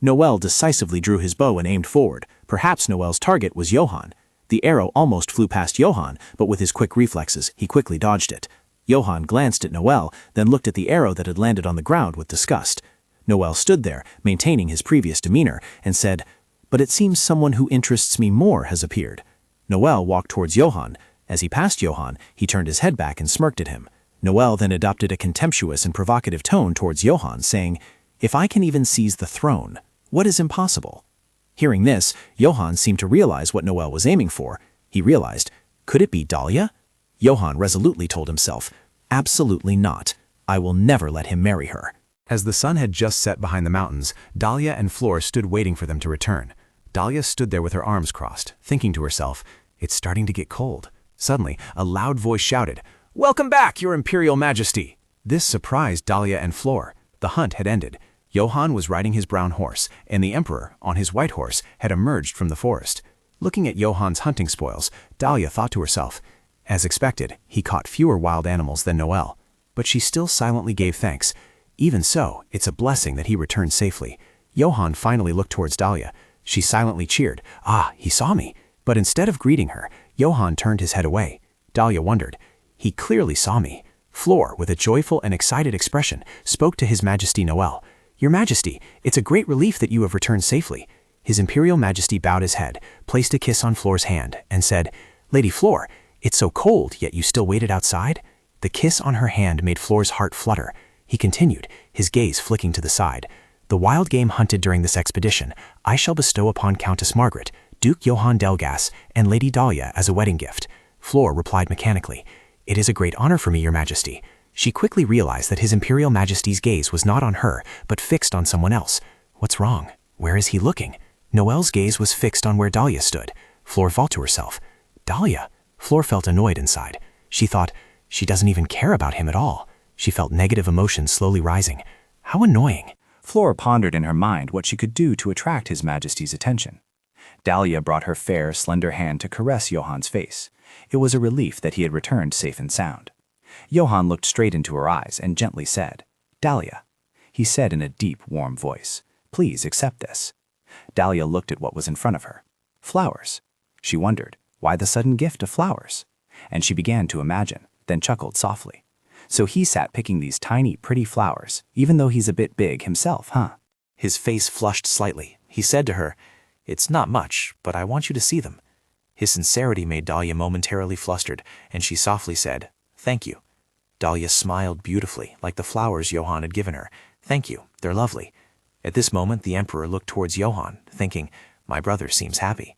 [SPEAKER 2] Noel decisively drew his bow and aimed forward. Perhaps Noel's target was Johann. The arrow almost flew past Johann, but with his quick reflexes, he quickly dodged it. Johann glanced at Noel, then looked at the arrow that had landed on the ground with disgust. Noel stood there, maintaining his previous demeanor, and said, but it seems someone who interests me more has appeared. Noel walked towards Johann. As he passed Johann, he turned his head back and smirked at him. Noel then adopted a contemptuous and provocative tone towards Johann, saying, if I can even seize the throne, what is impossible? Hearing this, Johann seemed to realize what Noel was aiming for. He realized, could it be Dalia? Johann resolutely told himself, absolutely not. I will never let him marry her.
[SPEAKER 10] As the sun had just set behind the mountains, Dalia and Flor stood waiting for them to return. Dalia stood there with her arms crossed, thinking to herself, it's starting to get cold. Suddenly, a loud voice shouted, welcome back, Your Imperial Majesty! This surprised Dalia and Flor. The hunt had ended. Johann was riding his brown horse, and the Emperor, on his white horse, had emerged from the forest. Looking at Johann's hunting spoils, Dalia thought to herself, as expected, he caught fewer wild animals than Noel. But she still silently gave thanks. Even so, it's a blessing that he returned safely. Johann finally looked towards Dalia. She silently cheered, he saw me. But instead of greeting her, Johann turned his head away. Dalia wondered, he clearly saw me. Flor, with a joyful and excited expression, spoke to His Majesty Noel. Your Majesty, it's a great relief that you have returned safely. His Imperial Majesty bowed his head, placed a kiss on Flor's hand, and said, Lady Flor,
[SPEAKER 2] It's so cold, yet you still waited outside? The kiss on her hand made Floor's heart flutter. He continued, his gaze flicking to the side. The wild game hunted during this expedition, I shall bestow upon Countess Margaret, Duke Johann Delgas, and Lady Dalia as a wedding gift. Floor replied mechanically, It is a great honor for me, Your Majesty. She quickly realized that His Imperial Majesty's gaze was not on her, but fixed on someone else. What's wrong? Where is he looking? Noelle's gaze was fixed on where Dalia stood. Floor thought to herself, Dalia? Floor felt annoyed inside. She thought, she doesn't even care about him at all. She felt negative emotions slowly rising. How annoying.
[SPEAKER 9] Flora pondered in her mind what she could do to attract His Majesty's attention. Dalia brought her fair, slender hand to caress Johann's face. It was a relief that he had returned safe and sound. Johann looked straight into her eyes and gently said, Dalia. He said in a deep, warm voice, Please accept this. Dalia looked at what was in front of her. Flowers. She wondered, why the sudden gift of flowers? And she began to imagine, then chuckled softly. So he sat picking these tiny, pretty flowers, even though he's a bit big himself, huh?
[SPEAKER 2] His face flushed slightly. He said to her, It's not much, but I want you to see them. His sincerity made Dalia momentarily flustered, and she softly said, Thank you. Dalia smiled beautifully, like the flowers Johann had given her. Thank you, they're lovely. At this moment, the Emperor looked towards Johann, thinking, My brother seems happy.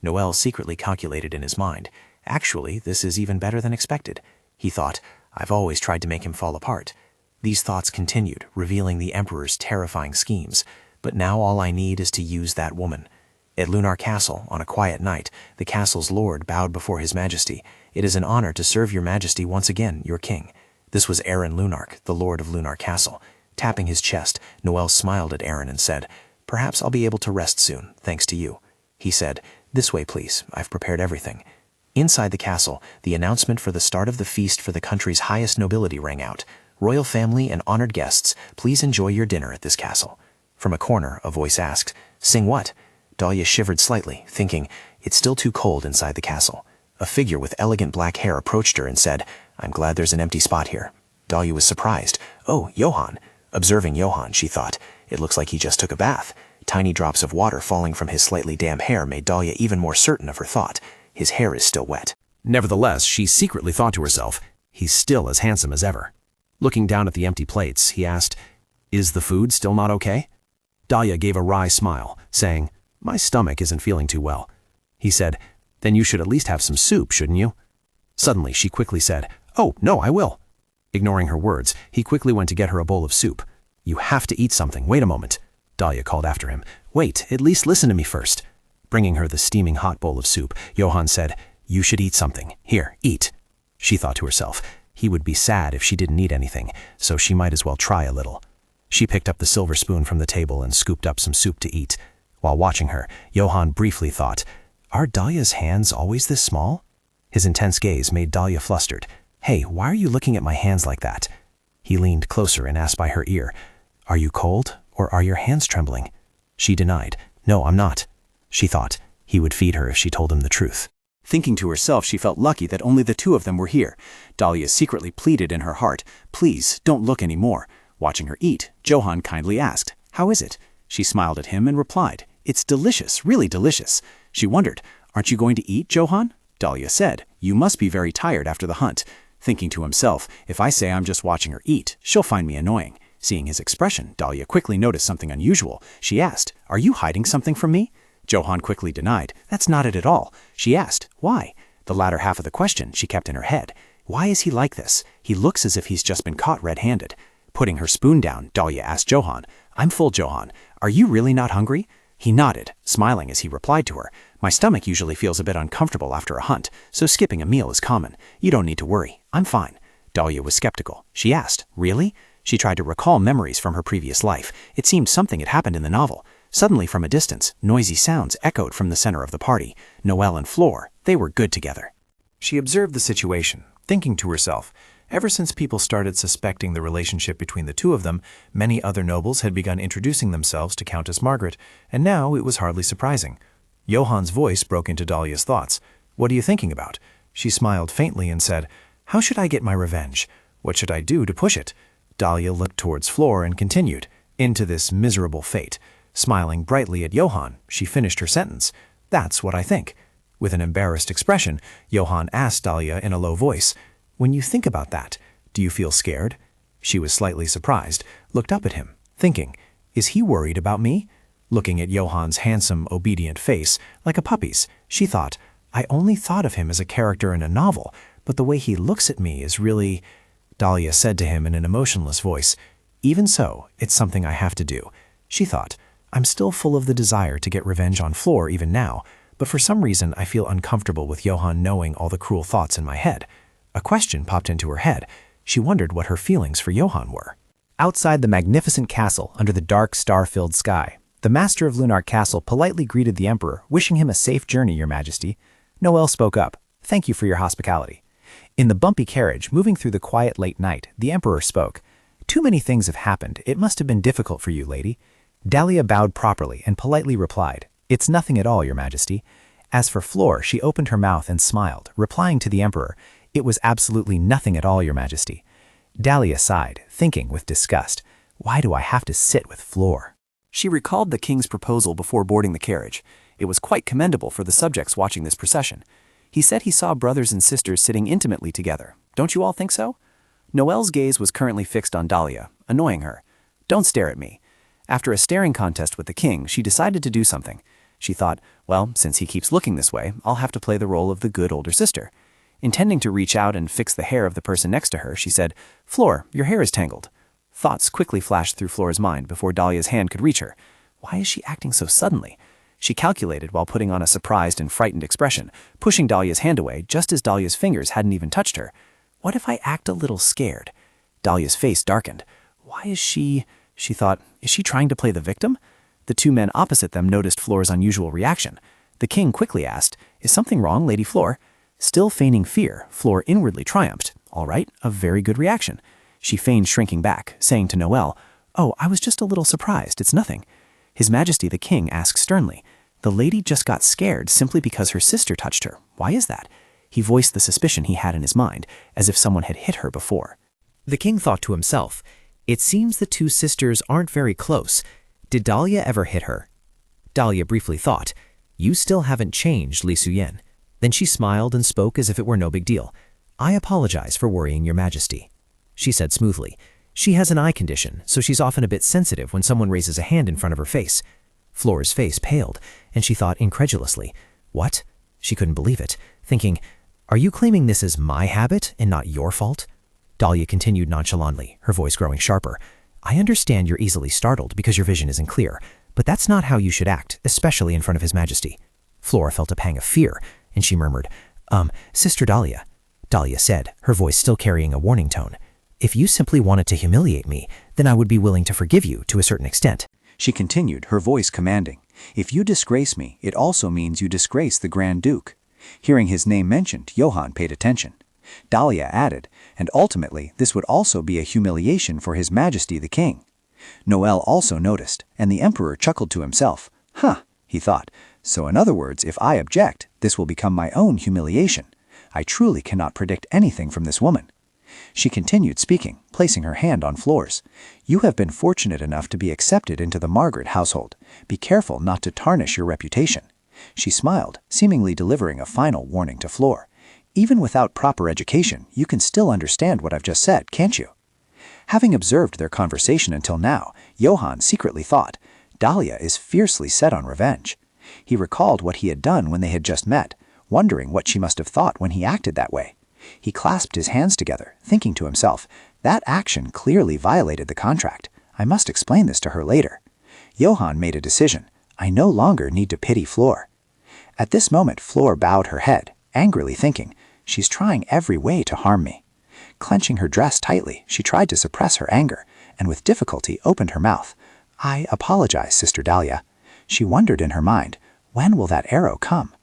[SPEAKER 2] Noel secretly calculated in his mind, Actually, this is even better than expected. He thought, I've always tried to make him fall apart. These thoughts continued, revealing the Emperor's terrifying schemes. But now all I need is to use that woman. At Lunar Castle, on a quiet night, the castle's lord bowed before His Majesty. It is an honor to serve Your Majesty once again, your king. This was Aaron Lunark, the lord of Lunar Castle. Tapping his chest, Noel smiled at Aaron and said, Perhaps I'll be able to rest soon, thanks to you. He said, This way, please. I've prepared everything. Inside the castle, the announcement for the start of the feast for the country's highest nobility rang out. Royal family and honored guests, please enjoy your dinner at this castle. From a corner, a voice asked, Sing what? Dalia shivered slightly, thinking, It's still too cold inside the castle. A figure with elegant black hair approached her and said, I'm glad there's an empty spot here. Dalia was surprised. Oh, Johann. Observing Johann, she thought, It looks like he just took a bath. Tiny drops of water falling from his slightly damp hair made Dalia even more certain of her thought. His hair is still wet.
[SPEAKER 10] Nevertheless, she secretly thought to herself, He's still as handsome as ever. Looking down at the empty plates, he asked, Is the food still not okay? Dalia gave a wry smile, saying, My stomach isn't feeling too well. He said, Then you should at least have some soup, shouldn't you? Suddenly, she quickly said, Oh, no, I will. Ignoring her words, he quickly went to get her a bowl of soup. You have to eat something. Wait a moment. Dalia called after him. Wait, at least listen to me first. Bringing her the steaming hot bowl of soup, Johann said, You should eat something. Here, eat. She thought to herself, he would be sad if she didn't eat anything, so she might as well try a little. She picked up the silver spoon from the table and scooped up some soup to eat. While watching her, Johann briefly thought, Are Dalia's hands always this small? His intense gaze made Dalia flustered. Hey, why are you looking at my hands like that? He leaned closer and asked by her ear, Are you cold, or are your hands trembling? She denied, No, I'm not. She thought he would feed her if she told him the truth. Thinking to herself, she felt lucky that only the two of them were here. Dalia secretly pleaded in her heart, Please, don't look any more. Watching her eat, Johann kindly asked, How is it? She smiled at him and replied, It's delicious, really delicious. She wondered, Aren't you going to eat, Johann? Dalia said, You must be very tired after the hunt. Thinking to himself, If I say I'm just watching her eat, she'll find me annoying. Seeing his expression, Dalia quickly noticed something unusual. She asked, Are you hiding something from me? Johann quickly denied, That's not it at all. She asked, Why? The latter half of the question she kept in her head. Why is he like this? He looks as if he's just been caught red-handed. Putting her spoon down, Dalia asked Johann, I'm full, Johann. Are you really not hungry? He nodded, smiling as he replied to her, My stomach usually feels a bit uncomfortable after a hunt, so skipping a meal is common. You don't need to worry. I'm fine. Dalia was skeptical. She asked, Really? She tried to recall memories from her previous life. It seemed something had happened in the novel. Suddenly, from a distance, noisy sounds echoed from the center of the party. Noel and Fleur, they were good together. She observed the situation, thinking to herself, ever since people started suspecting the relationship between the two of them, many other nobles had begun introducing themselves to Countess Margaret, and now it was hardly surprising. Johann's voice broke into Dalia's thoughts. What are you thinking about? She smiled faintly and said, How should I get my revenge? What should I do to push it? Dalia looked towards Fleur and continued, Into this miserable fate. Smiling brightly at Johann, she finished her sentence. That's what I think.
[SPEAKER 2] With an embarrassed expression, Johann asked Dalia in a low voice, "When you think about that, do you feel scared?" She was slightly surprised, looked up at him, thinking, "Is he worried about me?" Looking at Johann's handsome, obedient face, like a puppy's, she thought, "I only thought of him as a character in a novel, but the way he looks at me is really—" Dalia said to him in an emotionless voice, "Even so, it's something I have to do." She thought, "I'm still full of the desire to get revenge on Flor even now, but for some reason I feel uncomfortable with Johann knowing all the cruel thoughts in my head." A question popped into her head. She wondered what her feelings for Johann were.
[SPEAKER 7] Outside the magnificent castle under the dark, star-filled sky, the master of Lunark Castle politely greeted the emperor, wishing him a safe journey, Your Majesty. Noel spoke up, "Thank you for your hospitality." In the bumpy carriage, moving through the quiet late night, the emperor spoke. "Too many things have happened. It must have been difficult for you, lady." Dalia bowed properly and politely replied, "It's nothing at all, Your Majesty." As for Flor, she opened her mouth and smiled, replying to the emperor, "It was absolutely nothing at all, Your Majesty." Dalia sighed, thinking with disgust, "Why do I have to sit with Flor?" She recalled the king's proposal before boarding the carriage. It was quite commendable for the subjects watching this procession. He said he saw brothers and sisters sitting intimately together. Don't you all think so? Noelle's gaze was currently fixed on Dalia, annoying her. "Don't stare at me." After a staring contest with the king, she decided to do something. She thought, well, since he keeps looking this way, I'll have to play the role of the good older sister. Intending to reach out and fix the hair of the person next to her, she said, "Flor, your hair is tangled." Thoughts quickly flashed through Flor's mind before Dalia's hand could reach her. Why is she acting so suddenly? She calculated while putting on a surprised and frightened expression, pushing Dalia's hand away just as Dalia's fingers hadn't even touched her. What if I act a little scared? Dalia's face darkened. Why is she thought, is she trying to play the victim? The two men opposite them noticed Flor's unusual reaction. The king quickly asked, "Is something wrong, Lady Flor?" Still feigning fear, Flor inwardly triumphed. All right, a very good reaction. She feigned shrinking back, saying to Noel, "Oh, I was just a little surprised, it's nothing." His Majesty the King asked sternly, "The lady just got scared simply because her sister touched her. Why is that?" He voiced the suspicion he had in his mind, as if someone had hit her before. The king thought to himself, "It seems the two sisters aren't very close. Did Dalia ever hit her?" Dalia briefly thought, "You still haven't changed, Li Suyen." Then she smiled and spoke as if it were no big deal. "I apologize for worrying Your Majesty." She said smoothly, "She has an eye condition, so she's often a bit sensitive when someone raises a hand in front of her face." Flor's face paled, and she thought incredulously, "What?" She couldn't believe it, thinking, "Are you claiming this is my habit and not your fault?" Dalia continued nonchalantly, her voice growing sharper. "I understand you're easily startled because your vision isn't clear, but that's not how you should act, especially in front of His Majesty." Flora felt a pang of fear, and she murmured, Sister Dalia." Dalia said, her voice still carrying a warning tone, "If you simply wanted to humiliate me, then I would be willing to forgive you to a certain extent."
[SPEAKER 9] She continued, her voice commanding, "If you disgrace me, it also means you disgrace the Grand Duke." Hearing his name mentioned, Johann paid attention. Dalia added, "And ultimately, this would also be a humiliation for His Majesty the King." Noel also noticed, and the Emperor chuckled to himself. "Huh," he thought, "so in other words, if I object, this will become my own humiliation. I truly cannot predict anything from this woman." She continued speaking, placing her hand on Flor's. "You have been fortunate enough to be accepted into the Margaret household. Be careful not to tarnish your reputation." She smiled, seemingly delivering a final warning to Flor. "Even without proper education, you can still understand what I've just said, can't you?" Having observed their conversation until now, Johann secretly thought, Dalia is fiercely set on revenge. He recalled what he had done when they had just met, wondering what she must have thought when he acted that way. He clasped his hands together, thinking to himself, that action clearly violated the contract. I must explain this to her later. Johann made a decision. I no longer need to pity Flor. At this moment, Flor bowed her head, angrily thinking, she's trying every way to harm me. Clenching her dress tightly, she tried to suppress her anger, and with difficulty opened her mouth. I apologize, Sister Dalia. She wondered in her mind, when will that arrow come?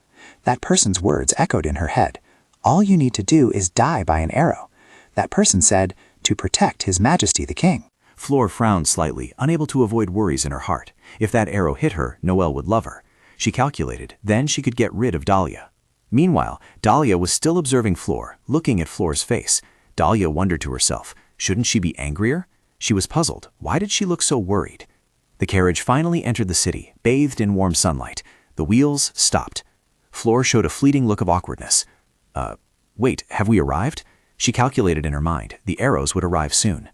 [SPEAKER 9] That person's words echoed in her head. All you need to do is die by an arrow. That person said, to protect His Majesty the King.
[SPEAKER 3] Flor frowned slightly, unable to avoid worries in her heart. If that arrow hit her, Noel would love her. She calculated, then she could get rid of Dalia. Meanwhile, Dalia was still observing Flor, looking at Flor's face. Dalia wondered to herself, shouldn't she be angrier? She was puzzled. Why did she look so worried? The carriage finally entered the city, bathed in warm sunlight. The wheels stopped.
[SPEAKER 9] Flora showed a fleeting look of awkwardness. Wait, have we arrived? She calculated in her mind, the arrows would arrive soon.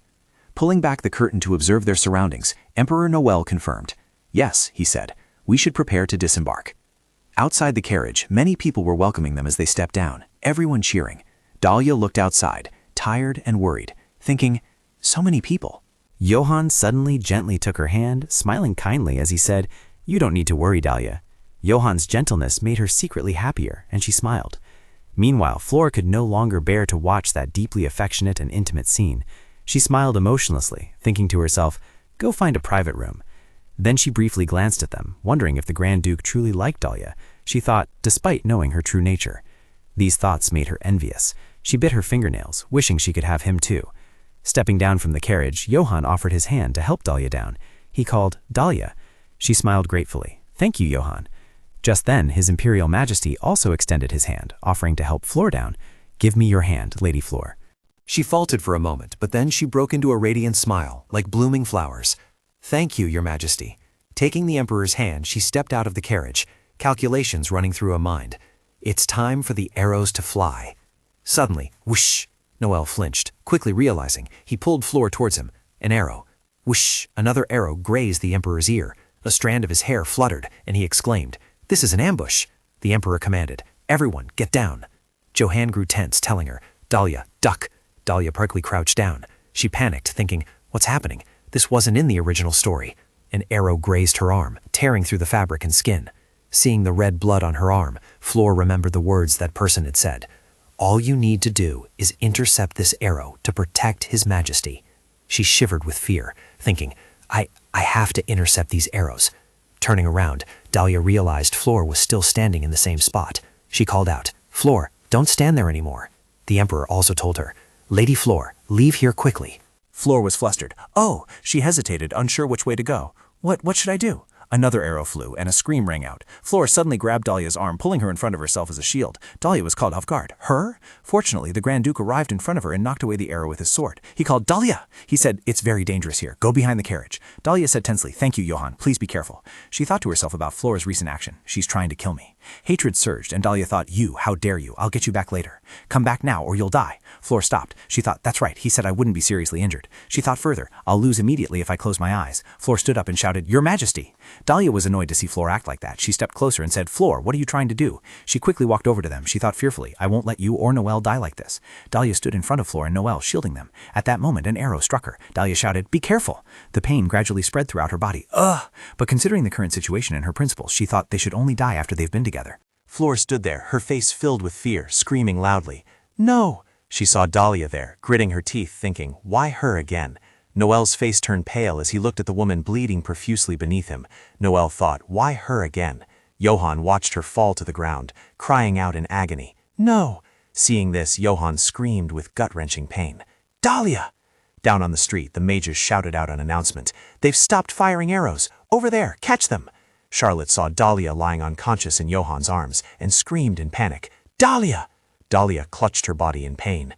[SPEAKER 9] Pulling back the curtain to observe their surroundings, Emperor Noel confirmed. Yes, he said, we should prepare to disembark. Outside the carriage, many people were welcoming them as they stepped down, everyone cheering. Dalia looked outside, tired and worried, thinking, so many people.
[SPEAKER 1] Johann suddenly gently took her hand, smiling kindly as he said, "You don't need to worry, Dalia." Johann's gentleness made her secretly happier, and she smiled. Meanwhile, Flora could no longer bear to watch that deeply affectionate and intimate scene. She smiled emotionlessly, thinking to herself, "Go find a private room." Then she briefly glanced at them, wondering if the Grand Duke truly liked Dalia, she thought, despite knowing her true nature. These thoughts made her envious. She bit her fingernails, wishing she could have him too. Stepping down from the carriage, Johann offered his hand to help Dalia down. He called, "Dalia." She smiled gratefully. "Thank you, Johann." Just then, His Imperial Majesty also extended his hand, offering to help Flora down. "Give me your hand, Lady Flora."
[SPEAKER 13] She faltered for a moment, but then she broke into a radiant smile, like blooming flowers. "Thank you, Your Majesty." Taking the Emperor's hand, she stepped out of the carriage, calculations running through her mind. It's time for the arrows to fly. Suddenly, whoosh! Noel flinched, quickly realizing. He pulled Flora towards him. An arrow. Whoosh! Another arrow grazed the Emperor's ear. A strand of his hair fluttered, and he exclaimed, "This is an ambush!" The Emperor commanded, "Everyone, get down!" Johann grew tense, telling her, "Dalia, duck!" Dalia partly crouched down. She panicked, thinking, what's happening? This wasn't in the original story. An arrow grazed her arm, tearing through the fabric and skin. Seeing the red blood on her arm, Flora remembered the words that person had said. "All you need to do is intercept this arrow to protect His Majesty." She shivered with fear, thinking, I have to intercept these arrows. Turning around, Dalia realized Flora was still standing in the same spot. She called out, "Flora, don't stand there anymore." The Emperor also told her, "Lady Flora, leave here quickly."
[SPEAKER 3] Flora was flustered. Oh, she hesitated, unsure which way to go. What should I do? Another arrow flew, and a scream rang out. Flora suddenly grabbed Dalia's arm, pulling her in front of herself as a shield. Dalia was caught off guard. Her? Fortunately, the Grand Duke arrived in front of her and knocked away the arrow with his sword. He called, "Dalia!" He said, "It's very dangerous here. Go behind the carriage." Dalia said tensely, "Thank you, Johann. Please be careful." She thought to herself about Flora's recent action. She's trying to kill me. Hatred surged, and Dalia thought, "You, how dare you? I'll get you back later. Come back now, or you'll die." Flora stopped. She thought, "That's right. He said I wouldn't be seriously injured." She thought further, "I'll lose immediately if I close my eyes." Flora stood up and shouted, "Your Majesty!" Dalia was annoyed to see Flora act like that. She stepped closer and said, "Flora, what are you trying to do?" She quickly walked over to them. She thought fearfully, "I won't let you or Noel die like this." Dalia stood in front of Flora and Noel, shielding them. At that moment, an arrow struck her. Dalia shouted, "Be careful!" The pain gradually spread throughout her body. Ugh! But considering the current situation and her principles, she thought they should only die after they've been together.
[SPEAKER 9] Flora stood there, her face filled with fear, screaming loudly. "No!" She saw Dalia there, gritting her teeth, thinking, why her again? Noel's face turned pale as he looked at the woman bleeding profusely beneath him. Noel thought, why her again? Johann watched her fall to the ground, crying out in agony. "No!" Seeing this, Johann screamed with gut-wrenching pain. "Dalia!" Down on the street, the mages shouted out an announcement. "They've stopped firing arrows! Over there! Catch them!" Charlotte saw Dalia lying unconscious in Johann's arms and screamed in panic. "Dalia!" Dalia clutched her body in pain.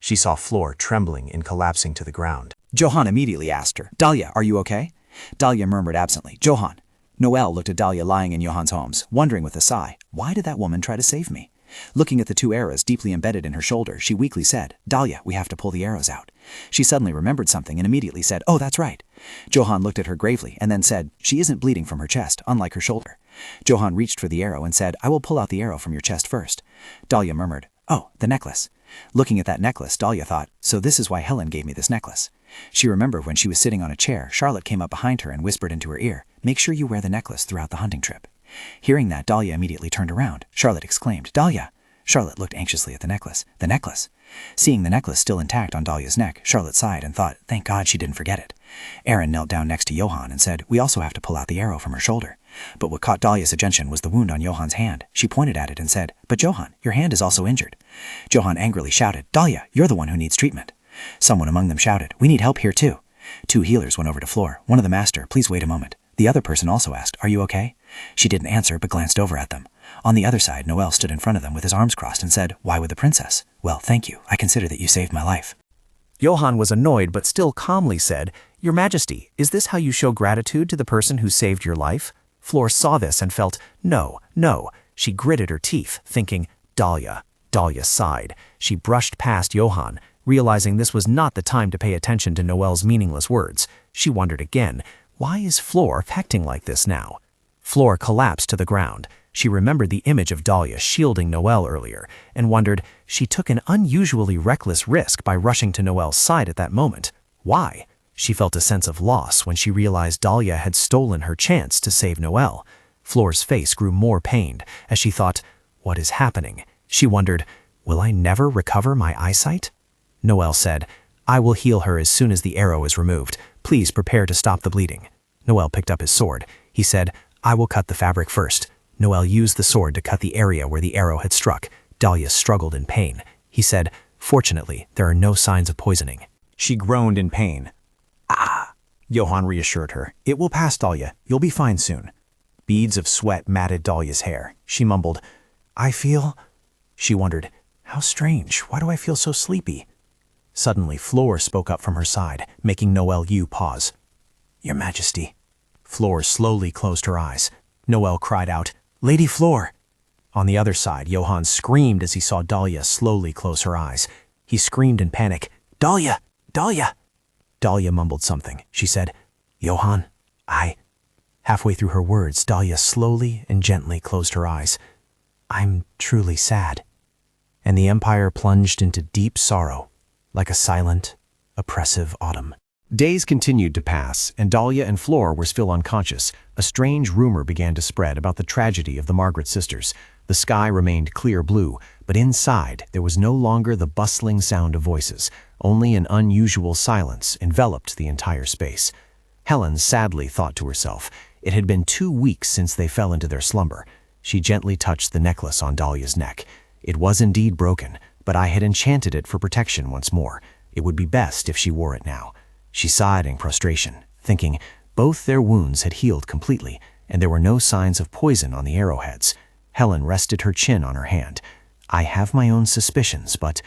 [SPEAKER 9] She saw Flora trembling and collapsing to the ground.
[SPEAKER 5] Johann immediately asked her, "Dalia, are you okay?" Dalia murmured absently, "Johann." Noel looked at Dalia lying in Johann's arms, wondering with a sigh, why did that woman try to save me? Looking at the two arrows deeply embedded in her shoulder, she weakly said, "Dalia, we have to pull the arrows out." She suddenly remembered something and immediately said, "Oh, that's right." Johann looked at her gravely and then said, "She isn't bleeding from her chest, unlike her shoulder." Johann reached for the arrow and said, "I will pull out the arrow from your chest first." Dalia murmured, "Oh, the necklace." Looking at that necklace, Dalia thought, so this is why Helen gave me this necklace. She remembered when she was sitting on a chair, Charlotte came up behind her and whispered into her ear, "Make sure you wear the necklace throughout the hunting trip." Hearing that, Dalia immediately turned around. Charlotte exclaimed, "Dalia!" Charlotte looked anxiously at the necklace. The necklace! Seeing the necklace still intact on Dalia's neck, Charlotte sighed and thought, thank God she didn't forget it. Aaron knelt down next to Johann and said, "We also have to pull out the arrow from her shoulder." But what caught Dalia's attention was the wound on Johann's hand. She pointed at it and said, "But Johann, your hand is also injured." Johann angrily shouted, "Dalia, you're the one who needs treatment." Someone among them shouted, "We need help here too." Two healers went over to Flora. One of them asked her, "Please wait a moment." The other person also asked, "Are you okay?" She didn't answer, but glanced over at them. On the other side, Noel stood in front of them with his arms crossed and said, "Why with the princess?" "Well, thank you. I consider that you saved my life."
[SPEAKER 3] Johann was annoyed but still calmly said, "Your Majesty, is this how you show gratitude to the person who saved your life?"
[SPEAKER 2] Flora saw this and felt, no. She gritted her teeth, thinking, Dalia. Dalia sighed. She brushed past Johann, realizing this was not the time to pay attention to Noel's meaningless words. She wondered again, why is Flora acting like this now? Flora collapsed to the ground. She remembered the image of Dalia shielding Noel earlier, and wondered she took an unusually reckless risk by rushing to Noel's side at that moment. Why? She felt a sense of loss when she realized Dalia had stolen her chance to save Noel. Flora's face grew more pained as she thought, what is happening? She wondered, will I never recover my eyesight? Noel said, I will heal her as soon as the arrow is removed. Please prepare to stop the bleeding. Noel picked up his sword. He said, I will cut the fabric first. Noel used the sword to cut the area where the arrow had struck. Dalia struggled in pain. He said, fortunately, there are no signs of poisoning.
[SPEAKER 3] She groaned in pain. Ah! Johann reassured her. It will pass, Dalia. You'll be fine soon. Beads of sweat matted Dalia's hair. She mumbled, I feel... She wondered, how strange. Why do I feel so sleepy? Suddenly, Flora spoke up from her side, making Noel Yu pause. Your Majesty. Flora slowly closed her eyes. Noel cried out, Lady Flora! On the other side, Johann screamed as he saw Dalia slowly close her eyes. He screamed in panic, Dalia! Dalia! Dalia mumbled something. She said, Johann, I... Halfway through her words, Dalia slowly and gently closed her eyes. I'm truly sad. And the Empire plunged into deep sorrow, like a silent, oppressive autumn. Days continued to pass, and Dalia and Flora were still unconscious. A strange rumor began to spread about the tragedy of the Margaret sisters. The sky remained clear blue, but inside there was no longer the bustling sound of voices. Only an unusual silence enveloped the entire space. Helen sadly thought to herself, it had been 2 weeks since they fell into their slumber. She gently touched the necklace on Dalia's neck. It was indeed broken, but I had enchanted it for protection once more. It would be best if she wore it now. She sighed in frustration, thinking both their wounds had healed completely, and there were no signs of poison on the arrowheads. Helen rested her chin on her hand. I have my own suspicions, but...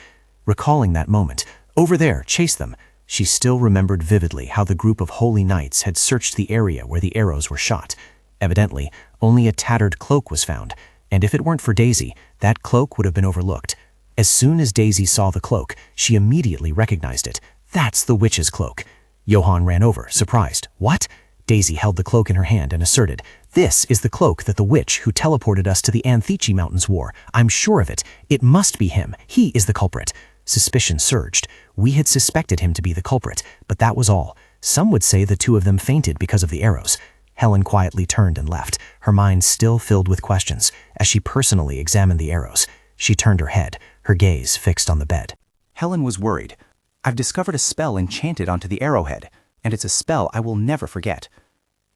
[SPEAKER 3] Recalling that moment, over there, chase them. She still remembered vividly how the group of holy knights had searched the area where the arrows were shot. Evidently, only a tattered cloak was found, and if it weren't for Daisy, that cloak would have been overlooked. As soon as Daisy saw the cloak, she immediately recognized it. That's the witch's cloak. Johann ran over, surprised. What? Daisy held the cloak in her hand and asserted, This is the cloak that the witch who teleported us to the Anthichi Mountains wore. I'm sure of it. It must be him. He is the culprit. Suspicion surged. We had suspected him to be the culprit, but that was all. Some would say the two of them fainted because of the arrows. Helen quietly turned and left, her mind still filled with questions, as she personally examined the arrows. She turned her head, her gaze fixed on the bed.
[SPEAKER 9] Helen was worried. I've discovered a spell enchanted onto the arrowhead, and it's a spell I will never forget.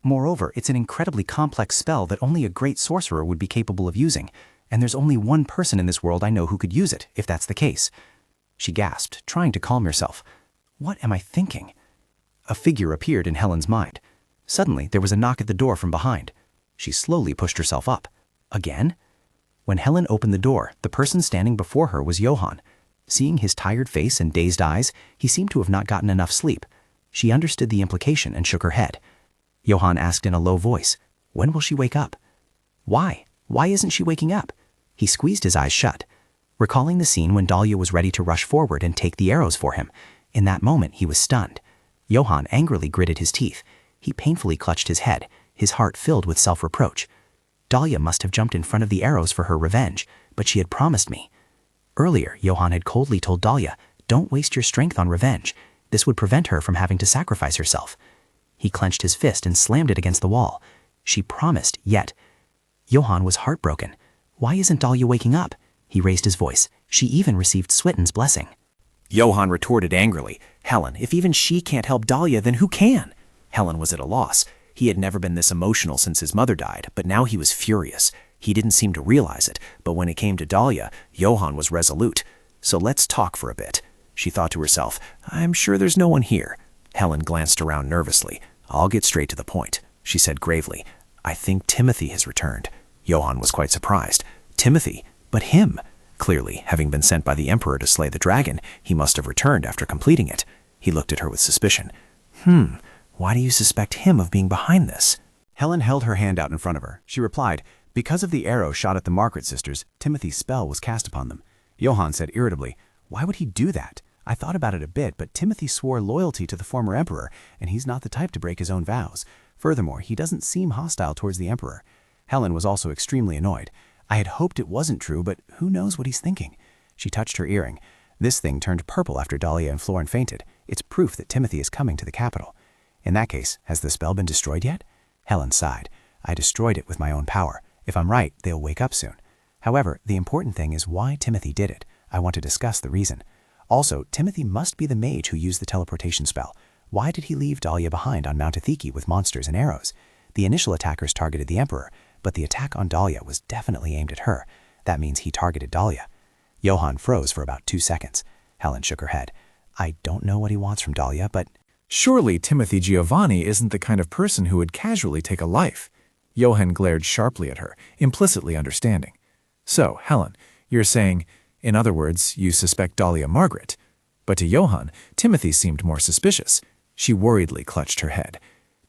[SPEAKER 9] Moreover, it's an incredibly complex spell that only a great sorcerer would be capable of using, and there's only one person in this world I know who could use it, if that's the case. She gasped, trying to calm herself. What am I thinking? A figure appeared in Helen's mind. Suddenly, there was a knock at the door from behind. She slowly pushed herself up. Again? When Helen opened the door, the person standing before her was Johann. Seeing his tired face and dazed eyes, he seemed to have not gotten enough sleep. She understood the implication and shook her head. Johann asked in a low voice, When will she wake up? Why? Why isn't she waking up? He squeezed his eyes shut. Recalling the scene when Dalia was ready to rush forward and take the arrows for him, in that moment he was stunned. Johann angrily gritted his teeth. He painfully clutched his head, his heart filled with self-reproach. Dalia must have jumped in front of the arrows for her revenge, but she had promised me. Earlier, Johann had coldly told Dalia, Don't waste your strength on revenge. This would prevent her from having to sacrifice herself. He clenched his fist and slammed it against the wall. She promised, yet. Johann was heartbroken. Why isn't Dalia waking up? He raised his voice. She even received Switten's blessing.
[SPEAKER 2] Johann retorted angrily, Helen, if even she can't help Dalia, then who can? Helen was at a loss. He had never been this emotional since his mother died, but now he was furious. He didn't seem to realize it, but when it came to Dalia, Johann was resolute. So let's talk for a bit. She thought to herself, I'm sure there's no one here. Helen glanced around nervously. I'll get straight to the point, she said gravely. I think Timothy has returned. Johann was quite surprised. Timothy? But him? Clearly, having been sent by the Emperor to slay the dragon, he must have returned after completing it. He looked at her with suspicion. Why do you suspect him of being behind this?
[SPEAKER 3] Helen held her hand out in front of her. She replied, "Because of the arrow shot at the Margaret sisters, Timothy's spell was cast upon them." Johann said irritably, "Why would he do that? I thought about it a bit, but Timothy swore loyalty to the former emperor, and he's not the type to break his own vows. Furthermore, he doesn't seem hostile towards the emperor." Helen was also extremely annoyed. "I had hoped it wasn't true, but who knows what he's thinking?" She touched her earring. This thing turned purple after Dalia and Florin fainted. It's proof that Timothy is coming to the capital. In that case, has the spell been destroyed yet? Helen sighed. "I destroyed it with my own power. If I'm right, they'll wake up soon. However, the important thing is why Timothy did it. I want to discuss the reason. Also, Timothy must be the mage who used the teleportation spell. Why did he leave Dalia behind on Mount Athiki with monsters and arrows? The initial attackers targeted the emperor, but the attack on Dalia was definitely aimed at her. That means he targeted Dalia." Johann froze for about 2 seconds. Helen shook her head. "I don't know what he wants from Dalia, but—"
[SPEAKER 11] Surely Timothy Giovanni isn't the kind of person who would casually take a life. Johann glared sharply at her, implicitly understanding. "So, Helen, you're saying, in other words, you suspect Dalia Margaret." But to Johann, Timothy seemed more suspicious. She worriedly clutched her head.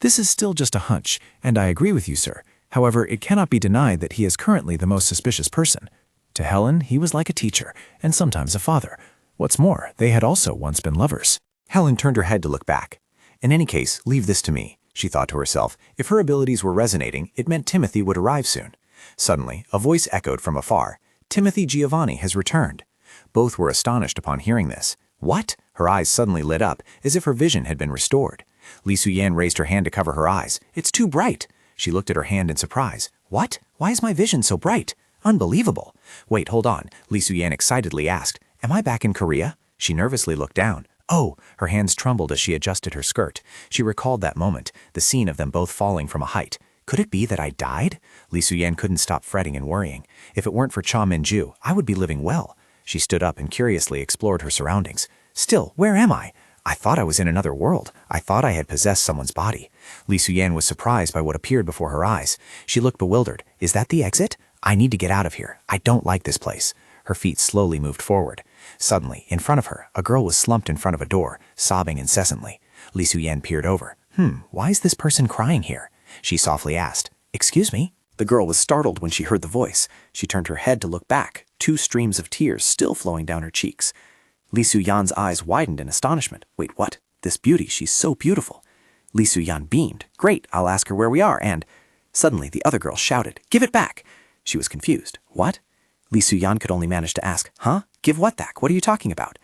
[SPEAKER 11] "This is still just a hunch, and I agree with you, sir. However, it cannot be denied that he is currently the most suspicious person. To Helen, he was like a teacher, and sometimes a father. What's more, they had also once been lovers."
[SPEAKER 2] Helen turned her head to look back. "In any case, leave this to me," she thought to herself. If her abilities were resonating, it meant Timothy would arrive soon. Suddenly, a voice echoed from afar. "Timothy Giovanni has returned." Both were astonished upon hearing this. "What?" Her eyes suddenly lit up, as if her vision had been restored. Li Suyan raised her hand to cover her eyes. "It's too bright." She looked at her hand in surprise. "What? Why is my vision so bright? Unbelievable." "Wait, hold on," Li Suyan excitedly asked. "Am I back in Korea?" She nervously looked down. "Oh!" Her hands trembled as she adjusted her skirt. She recalled that moment, the scene of them both falling from a height. "Could it be that I died?" Li Suyan couldn't stop fretting and worrying. "If it weren't for Cha Minju, I would be living well." She stood up and curiously explored her surroundings. "Still, where am I? I thought I was in another world. I thought I had possessed someone's body." Li Suyan was surprised by what appeared before her eyes. She looked bewildered. "Is that the exit? I need to get out of here. I don't like this place." Her feet slowly moved forward. Suddenly, in front of her, a girl was slumped in front of a door, sobbing incessantly. Li Suyan peered over. Why is this person crying here?" She softly asked. "Excuse me?" The girl was startled when she heard the voice. She turned her head to look back, 2 streams of tears still flowing down her cheeks. Li Suyan's eyes widened in astonishment. "Wait, what? This beauty, she's so beautiful." Li Suyan beamed. "Great, I'll ask her where we are, and—" Suddenly, the other girl shouted, "Give it back!" She was confused. "What?" Li Suyan could only manage to ask, "Huh? Give what back? What are you talking about?"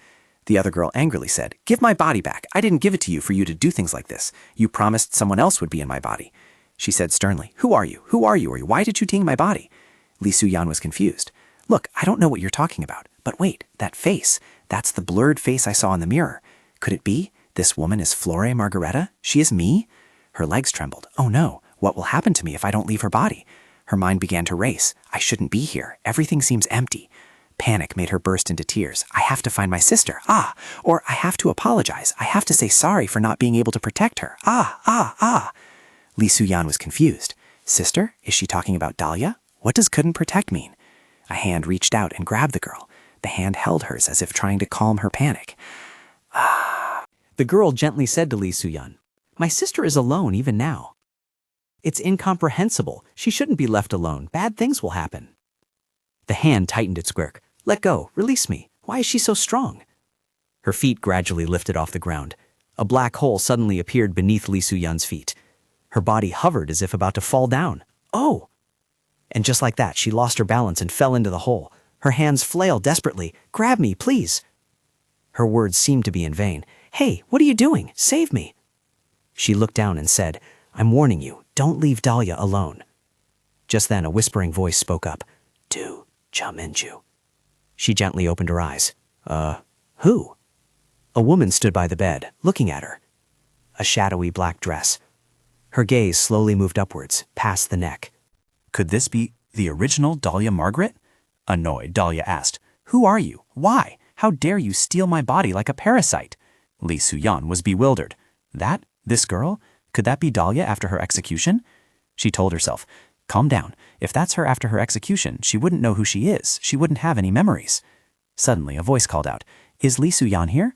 [SPEAKER 2] The other girl angrily said, "Give my body back. I didn't give it to you for you to do things like this. You promised someone else would be in my body." She said sternly, "Who are you? Who are you? Or why did you take my body?" Li Suyan was confused. "Look, I don't know what you're talking about. But wait, that face. That's the blurred face I saw in the mirror. Could it be? This woman is Flora Margareta? She is me?" Her legs trembled. "Oh no, what will happen to me if I don't leave her body?" Her mind began to race. "I shouldn't be here. Everything seems empty." Panic made her burst into tears. "I have to find my sister. Or I have to apologize. I have to say sorry for not being able to protect her. Li Suyan was confused. "Sister? Is she talking about Dalia? What does couldn't protect mean?" A hand reached out and grabbed the girl. The hand held hers as if trying to calm her panic. The girl gently said to Li Suyan, "My sister is alone even now. It's incomprehensible. She shouldn't be left alone. Bad things will happen." The hand tightened its grip. "Let go. Release me. Why is she so strong?" Her feet gradually lifted off the ground. A black hole suddenly appeared beneath Li Suyan's feet. Her body hovered as if about to fall down. "Oh!" And just like that, she lost her balance and fell into the hole. Her hands flailed desperately. "Grab me, please." Her words seemed to be in vain. "Hey, what are you doing? Save me." She looked down and said, "I'm warning you, don't leave Dalia alone." Just then, a whispering voice spoke up. "To Cha Minju." She gently opened her eyes. Who?" A woman stood by the bed, looking at her. A shadowy black dress. Her gaze slowly moved upwards, past the neck.
[SPEAKER 3] Could this be the original Dalia Margaret? Annoyed, Dalia asked, "Who are you? Why? How dare you steal my body like a parasite?" Li Suyan was bewildered. This girl? Could that be Dalia after her execution? She told herself, "Calm down. If that's her after her execution, she wouldn't know who she is. She wouldn't have any memories." Suddenly, a voice called out, "Is Li Suyan here?"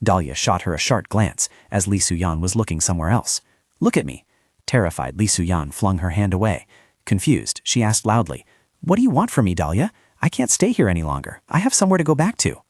[SPEAKER 3] Dalia shot her a sharp glance as Li Suyan was looking somewhere else. "Look at me."
[SPEAKER 9] Terrified, Li Suyan flung her hand away. Confused, she asked loudly, "What do you want from me, Dalia? I can't stay here any longer. I have somewhere to go back to."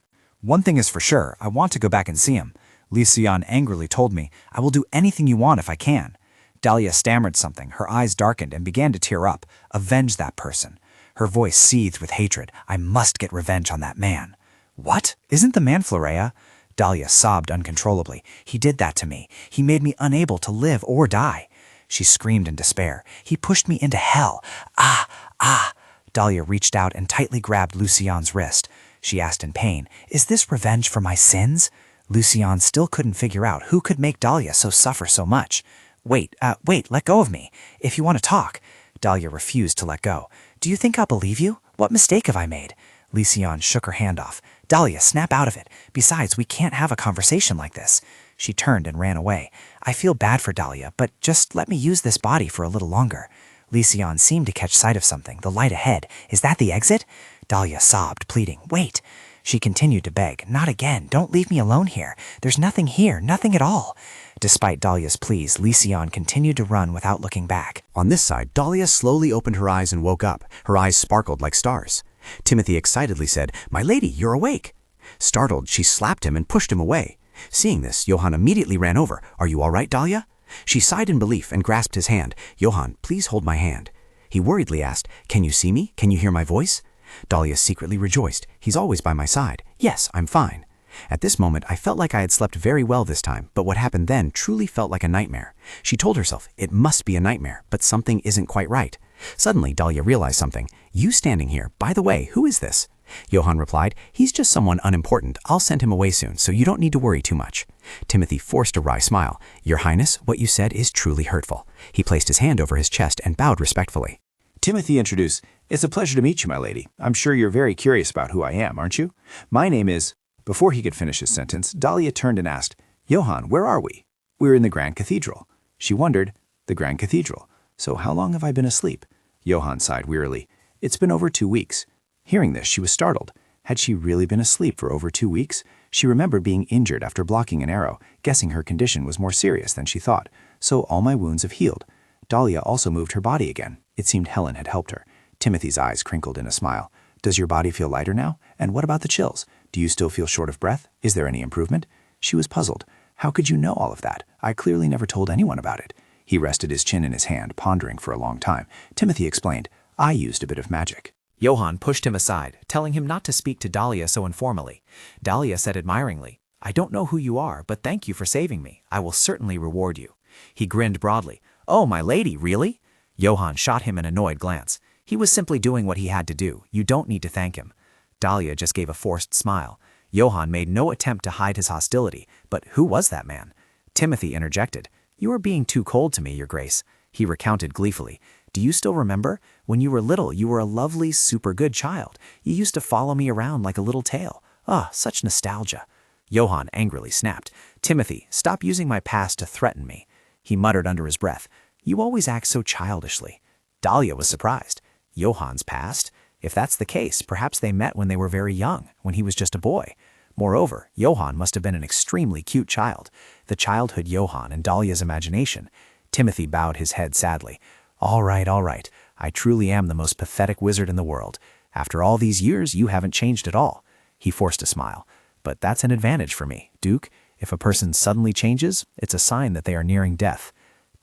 [SPEAKER 2] "One thing is for sure, I want to go back and see him." Li Suyan angrily told me, "I will do anything you want if I can." Dalia stammered something, her eyes darkened and began to tear up. Avenge that person. Her voice seethed with hatred. "I must get revenge on that man." "What? Isn't the man Florea?" Dalia sobbed uncontrollably. "He did that to me. He made me unable to live or die." She screamed in despair. "He pushed me into hell. Ah, ah." Dalia reached out and tightly grabbed Lucian's wrist. She asked in pain, "Is this revenge for my sins?" Lucian still couldn't figure out who could make Dalia suffer so much. Wait, let go of me. If you want to talk." Dalia refused to let go. "Do you think I'll believe you? What mistake have I made?" Lucian shook her hand off. "Dalia, snap out of it. Besides, we can't have a conversation like this." She turned and ran away. "I feel bad for Dalia, but just let me use this body for a little longer." Lucian seemed to catch sight of something, the light ahead. "Is that the exit?" Dalia sobbed, pleading, "Wait." She continued to beg, "Not again. Don't leave me alone here. There's nothing here, nothing at all." Despite Dalia's pleas, Lucian continued to run without looking back.
[SPEAKER 13] On this side, Dalia slowly opened her eyes and woke up. Her eyes sparkled like stars. Timothy excitedly said, "My lady, you're awake." Startled, she slapped him and pushed him away. Seeing this, Johann immediately ran over. "Are you all right, Dalia?" She sighed in belief and grasped his hand. "Johann, please hold my hand." He worriedly asked, "Can you see me? Can you hear my voice?" Dalia secretly rejoiced. "He's always by my side. Yes, I'm fine." At this moment, I felt like I had slept very well this time, but what happened then truly felt like a nightmare. She told herself, it must be a nightmare, but something isn't quite right. Suddenly, Dalia realized something. "You standing here, by the way, who is this?" Johann replied, "He's just someone unimportant. I'll send him away soon, so you don't need to worry too much." Timothy forced a wry smile. "Your Highness, what you said is truly hurtful." He placed his hand over his chest and bowed respectfully.
[SPEAKER 3] Timothy introduced, "It's a pleasure to meet you, my lady. I'm sure you're very curious about who I am, aren't you? My name is—" Before he could finish his sentence, Dalia turned and asked, "Johann, where are we?" "We're in the Grand Cathedral." She wondered, "The Grand Cathedral? So how long have I been asleep?" Johann sighed wearily. "It's been over 2 weeks." Hearing this, she was startled. Had she really been asleep for over 2 weeks? She remembered being injured after blocking an arrow, guessing her condition was more serious than she thought. So all my wounds have healed. Dalia also moved her body again. It seemed Helen had helped her. Timothy's eyes crinkled in a smile. "Does your body feel lighter now? And what about the chills? Do you still feel short of breath? Is there any improvement?" She was puzzled. "How could you know all of that? I clearly never told anyone about it." He rested his chin in his hand, pondering for a long time. Timothy explained, "I used a bit of magic."
[SPEAKER 7] Johann pushed him aside, telling him not to speak to Dalia so informally. Dalia said admiringly, "I don't know who you are, but thank you for saving me. I will certainly reward you." He grinned broadly. "Oh, my lady, really?" Johann shot him an annoyed glance. He was simply doing what he had to do. You don't need to thank him. Dalia just gave a forced smile. Johann made no attempt to hide his hostility, but who was that man? Timothy interjected. "You are being too cold to me, Your Grace." He recounted gleefully. "Do you still remember? When you were little, you were a lovely, super good child. You used to follow me around like a little tail. Ah, such nostalgia." Johann angrily snapped. "Timothy, stop using my past to threaten me." He muttered under his breath. "You always act so childishly." Dalia was surprised. Johann's past? If that's the case, perhaps they met when they were very young, when he was just a boy. Moreover, Johann must have been an extremely cute child. The childhood Johann in Dalia's imagination. Timothy bowed his head sadly. All right. I truly am the most pathetic wizard in the world. After all these years, you haven't changed at all." He forced a smile. "But that's an advantage for me, Duke. If a person suddenly changes, it's a sign that they are nearing death."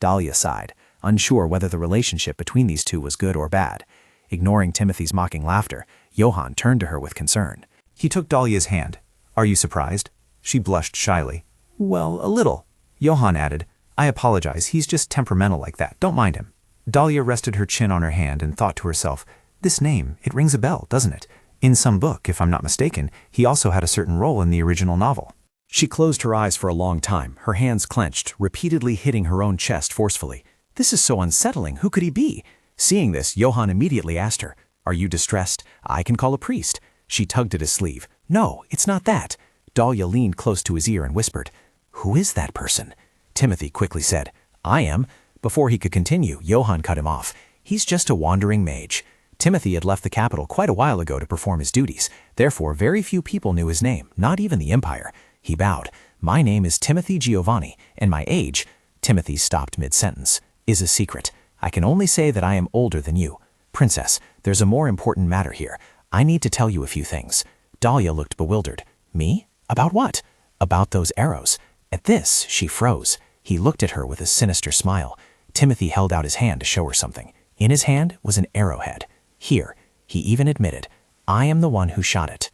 [SPEAKER 7] Dalia sighed, unsure whether the relationship between these two was good or bad. Ignoring Timothy's mocking laughter, Johann turned to her with concern.
[SPEAKER 2] He took Dalia's hand. "Are you surprised?" She blushed shyly. "Well, a little." Johann added, "I apologize, he's just temperamental like that, don't mind him." Dalia rested her chin on her hand and thought to herself, "This name, it rings a bell, doesn't it? In some book, if I'm not mistaken, he also had a certain role in the original novel."
[SPEAKER 3] She closed her eyes for a long time, her hands clenched, repeatedly hitting her own chest forcefully. This is so unsettling. Who could he be? Seeing this, Johann immediately asked her, "Are you distressed? I can call a priest." She tugged at his sleeve. "No, it's not that." Dalia leaned close to his ear and whispered, "Who is that person?" Timothy quickly said, "I am." Before he could continue, Johann cut him off. "He's just a wandering mage." Timothy had left the capital quite a while ago to perform his duties. Therefore, very few people knew his name, not even the Empire. He bowed. "My name is Timothy Giovanni, and my age—" Timothy stopped mid-sentence.
[SPEAKER 2] is a secret. I can only say that I am older than you. Princess, there's a more important matter here. I need to tell you a few things. Dalia looked bewildered. Me? About what? About those arrows. At this, she froze. He looked at her with a sinister smile. Timothy held out his hand to show her something. In his hand was an arrowhead. Here, he even admitted, I am the one who shot it.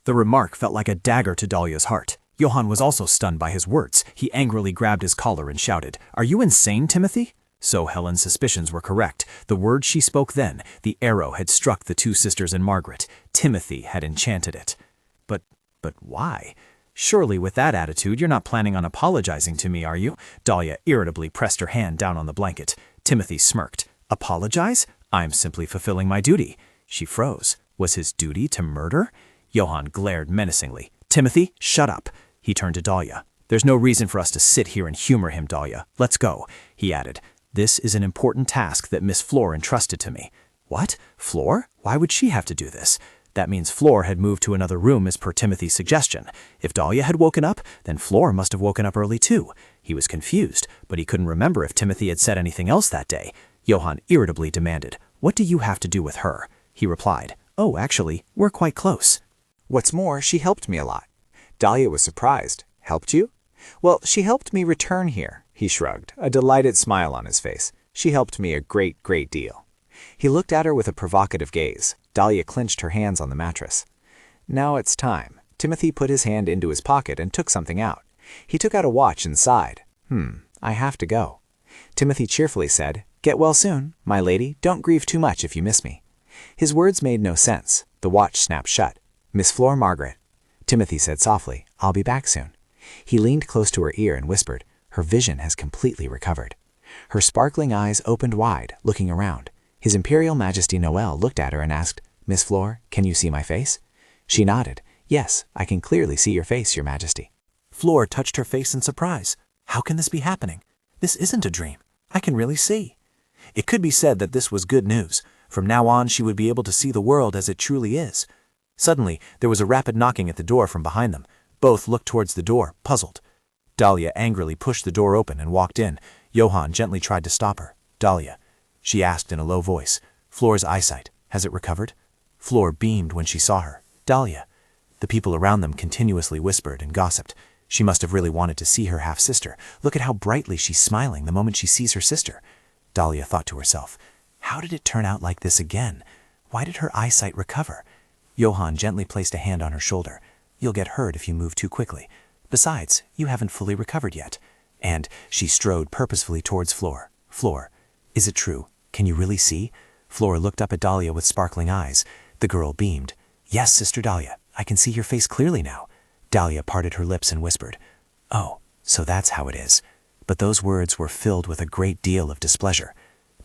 [SPEAKER 3] The remark felt like a dagger to Dalia's heart. Johann was also stunned by his words. He angrily grabbed his collar and shouted, "Are you insane, Timothy?" So Helen's suspicions were correct. The words she spoke then, the arrow had struck the two sisters and Margaret. Timothy had enchanted it. But why? Surely with that attitude, you're not planning on apologizing to me, are you? Dalia irritably pressed her hand down on the blanket. Timothy smirked. Apologize? I'm simply fulfilling my duty. She froze. Was his duty to murder? Johann glared menacingly. Timothy, shut up. He turned to Dalia. There's no reason for us to sit here and humor him, Dalia. Let's go, he added. This is an important task that Miss Flora entrusted to me. What? Flora? Why would she have to do this? That means Flora had moved to another room as per Timothy's suggestion. If Dalia had woken up, then Flora must have woken up early too. He was confused, but he couldn't remember if Timothy had said anything else that day. Johann irritably demanded, "What do you have to do with her?" He replied, "Oh, actually, we're quite close."
[SPEAKER 2] What's more, she helped me a lot. Dalia was surprised. Helped you? Well, she helped me return here, he shrugged, a delighted smile on his face. She helped me a great deal. He looked at her with a provocative gaze. Dalia clenched her hands on the mattress. Now it's time. Timothy put his hand into his pocket and took something out. He took out a watch and sighed. I have to go. Timothy cheerfully said, "Get well soon, my lady. Don't grieve too much if you miss me." His words made no sense. The watch snapped shut. Miss Flora Margaret. Timothy said softly, "I'll be back soon." He leaned close to her ear and whispered, "Her vision has completely recovered." Her sparkling eyes opened wide, looking around. His Imperial Majesty Noel looked at her and asked, "Miss Flora, can you see my face?" She nodded. "Yes, I can clearly see your face, Your Majesty."
[SPEAKER 11] Flora touched her face in surprise. How can this be happening? This isn't a dream. I can really see. It could be said that this was good news. From now on, she would be able to see the world as it truly is. Suddenly, there was a rapid knocking at the door from behind them. Both looked towards the door, puzzled. Dalia angrily pushed the door open and walked in. Johann gently tried to stop her. "Dalia," she asked in a low voice. "Flora's eyesight, has it recovered?" Flora beamed when she saw her. "Dalia." The people around them continuously whispered and gossiped. She must have really wanted to see her half-sister. Look at how brightly she's smiling the moment she sees her sister. Dalia thought to herself, how did it turn out like this again? Why did her eyesight recover? Johann gently placed a hand on her shoulder. "You'll get hurt if you move too quickly. Besides, you haven't fully recovered yet." And she strode purposefully towards Flora. "Flora, is it true? Can you really see?" Flora looked up at Dalia with sparkling eyes. The girl beamed. "Yes, Sister Dalia, I can see your face clearly now." Dalia parted her lips and whispered, "Oh, so that's how it is." But those words were filled with a great deal of displeasure.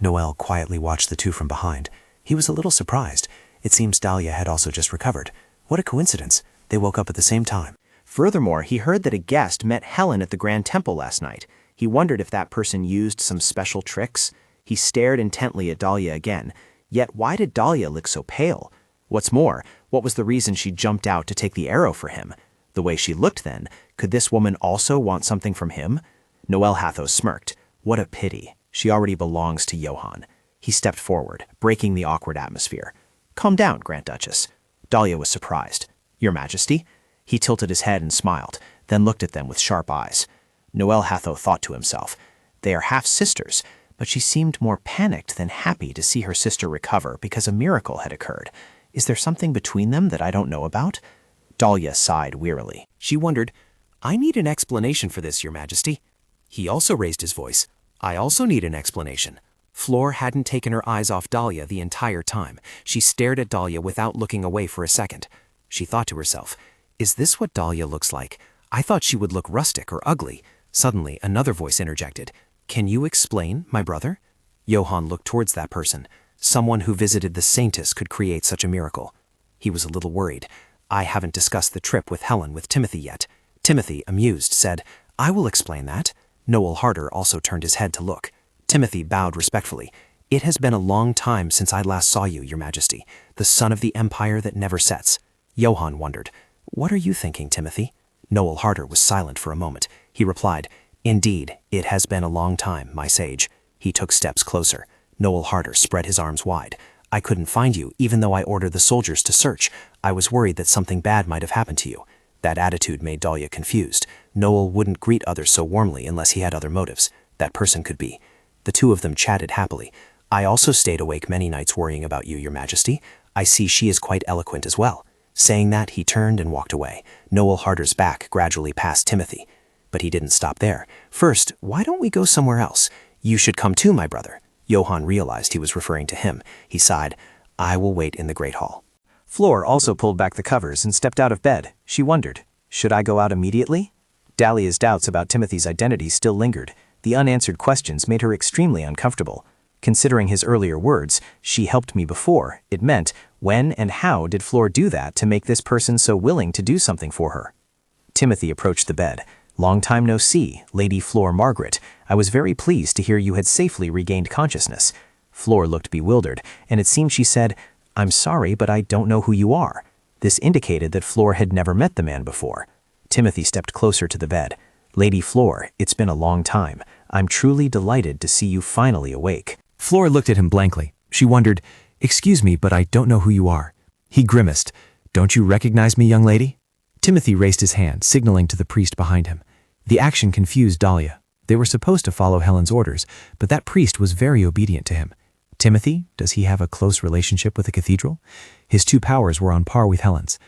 [SPEAKER 11] Noel quietly watched the two from behind. He was a little surprised. It seems Dalia had also just recovered. What a coincidence. They woke up at the same time.
[SPEAKER 7] Furthermore, he heard that a guest met Helen at the Grand Temple last night. He wondered if that person used some special tricks. He stared intently at Dalia again. Yet why did Dalia look so pale? What's more, what was the reason she jumped out to take the arrow for him? The way she looked then, could this woman also want something from him? Noel Hatho smirked. What a pity. She already belongs to Johann. He stepped forward, breaking the awkward atmosphere. "Calm down, Grand Duchess." Dalia was surprised. "Your Majesty?" He tilted his head and smiled, then looked at them with sharp eyes. Noel Hatho thought to himself, they are half-sisters, but she seemed more panicked than happy to see her sister recover because a miracle had occurred. Is there something between them that I don't know about? Dalia sighed wearily. She wondered, "I need an explanation for this, Your Majesty." He also raised his voice. "I also need an explanation." Flora hadn't taken her eyes off Dalia the entire time. She stared at Dalia without looking away for a second. She thought to herself, is this what Dalia looks like? I thought she would look rustic or ugly. Suddenly, another voice interjected. "Can you explain, my brother?" Johann looked towards that person. Someone who visited the saintess could create such a miracle. He was a little worried. "I haven't discussed the trip with Helen with Timothy yet." Timothy, amused, said, "I will explain that." Noel Harder also turned his head to look. Timothy bowed respectfully. "It has been a long time since I last saw you, Your Majesty, the son of the empire that never sets." Johann wondered, "What are you thinking, Timothy?" Noel Harder was silent for a moment. He replied, "Indeed, it has been a long time, my sage."
[SPEAKER 9] He took steps closer. Noel Harder spread his arms wide. I couldn't find you, even though I ordered the soldiers to search. I was worried that something bad might have happened to you. That attitude made Dalia confused. Noel wouldn't greet others so warmly unless he had other motives. That person could be. The two of them chatted happily. I also stayed awake many nights worrying about you, Your Majesty. I see she is quite eloquent as well. Saying that, he turned and walked away. Noel Harder's back gradually passed Timothy. But he didn't stop there. First, why don't we go somewhere else? You should come too, my brother. Johann realized he was referring to him. He sighed. I will wait in the Great Hall.
[SPEAKER 2] Flor also pulled back the covers and stepped out of bed. She wondered, should I go out immediately? Dalia's doubts about Timothy's identity still lingered. The unanswered questions made her extremely uncomfortable. Considering his earlier words, she helped me before, it meant, when and how did Flor do that to make this person so willing to do something for her? Timothy approached the bed. Long time no see, Lady Flor Margaret. I was very pleased to hear you had safely regained consciousness. Flor looked bewildered, and it seemed she said, I'm sorry, but I don't know who you are. This indicated that Flor had never met the man before. Timothy stepped closer to the bed. Lady Flor, it's been a long time. I'm truly delighted to see you finally awake.
[SPEAKER 10] Flor looked at him blankly. She wondered, Excuse me, but I don't know who you are. He grimaced. Don't you recognize me, young lady? Timothy raised his hand, signaling to the priest behind him. The action confused Dalia. They were supposed to follow Helen's orders, but that priest was very obedient to him. Timothy, does he have a close relationship with the cathedral? His two powers were on par with Helen's.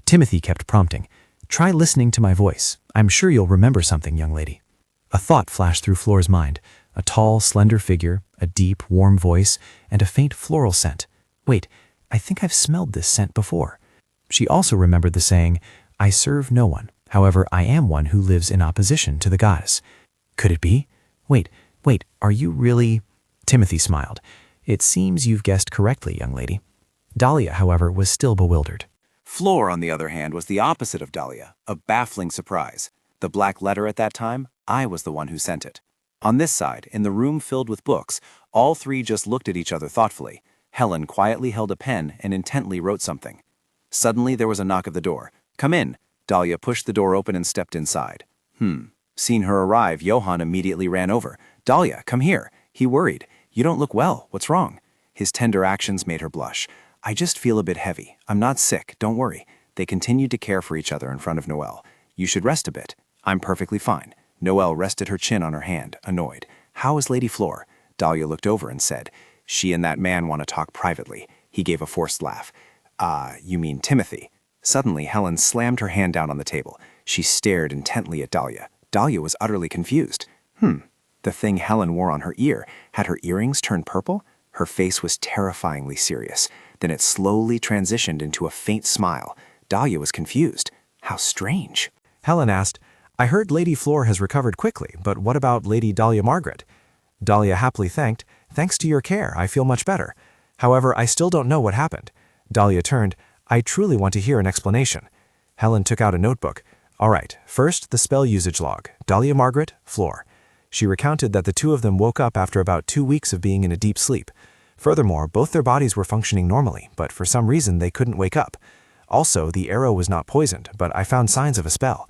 [SPEAKER 10] Timothy kept prompting. Try listening to my voice. I'm sure you'll remember something, young lady. A thought flashed through Flor's mind. A tall, slender figure, a deep, warm voice, and a faint floral scent. Wait, I think I've smelled this scent before. She also remembered the saying, I serve no one. However, I am one who lives in opposition to the goddess. Could it be? Wait, are you really... Timothy smiled. It seems you've guessed correctly, young lady. Dalia, however, was still bewildered.
[SPEAKER 9] Flor, on the other hand, was the opposite of Dalia, a baffling surprise. The black letter at that time, I was the one who sent it. On this side, in the room filled with books, all three just looked at each other thoughtfully. Helen quietly held a pen and intently wrote something. Suddenly, there was a knock at the door. Come in. Dalia pushed the door open and stepped inside. Seeing her arrive, Johann immediately ran over. Dalia, come here. He worried. You don't look well. What's wrong? His tender actions made her blush. I just feel a bit heavy. I'm not sick. Don't worry. They continued to care for each other in front of Noelle. You should rest a bit. I'm perfectly fine. Noelle rested her chin on her hand, annoyed. How is Lady Flor? Dalia looked over and said, She and that man want to talk privately. He gave a forced laugh. You mean Timothy? Suddenly, Helen slammed her hand down on the table. She stared intently at Dalia. Dalia was utterly confused. The thing Helen wore on her ear, had her earrings turned purple? Her face was terrifyingly serious. Then it slowly transitioned into a faint smile. Dalia was confused. How strange.
[SPEAKER 2] Helen asked, I heard Lady Flor has recovered quickly, but what about Lady Dalia Margaret? Dalia happily thanked, Thanks to your care, I feel much better. However, I still don't know what happened. Dalia turned, I truly want to hear an explanation. Helen took out a notebook. All right, first, the spell usage log. Dalia Margaret, Flor. She recounted that the two of them woke up after about 2 weeks of being in a deep sleep. Furthermore, both their bodies were functioning normally, but for some reason they couldn't wake up. Also, the arrow was not poisoned, but I found signs of a spell.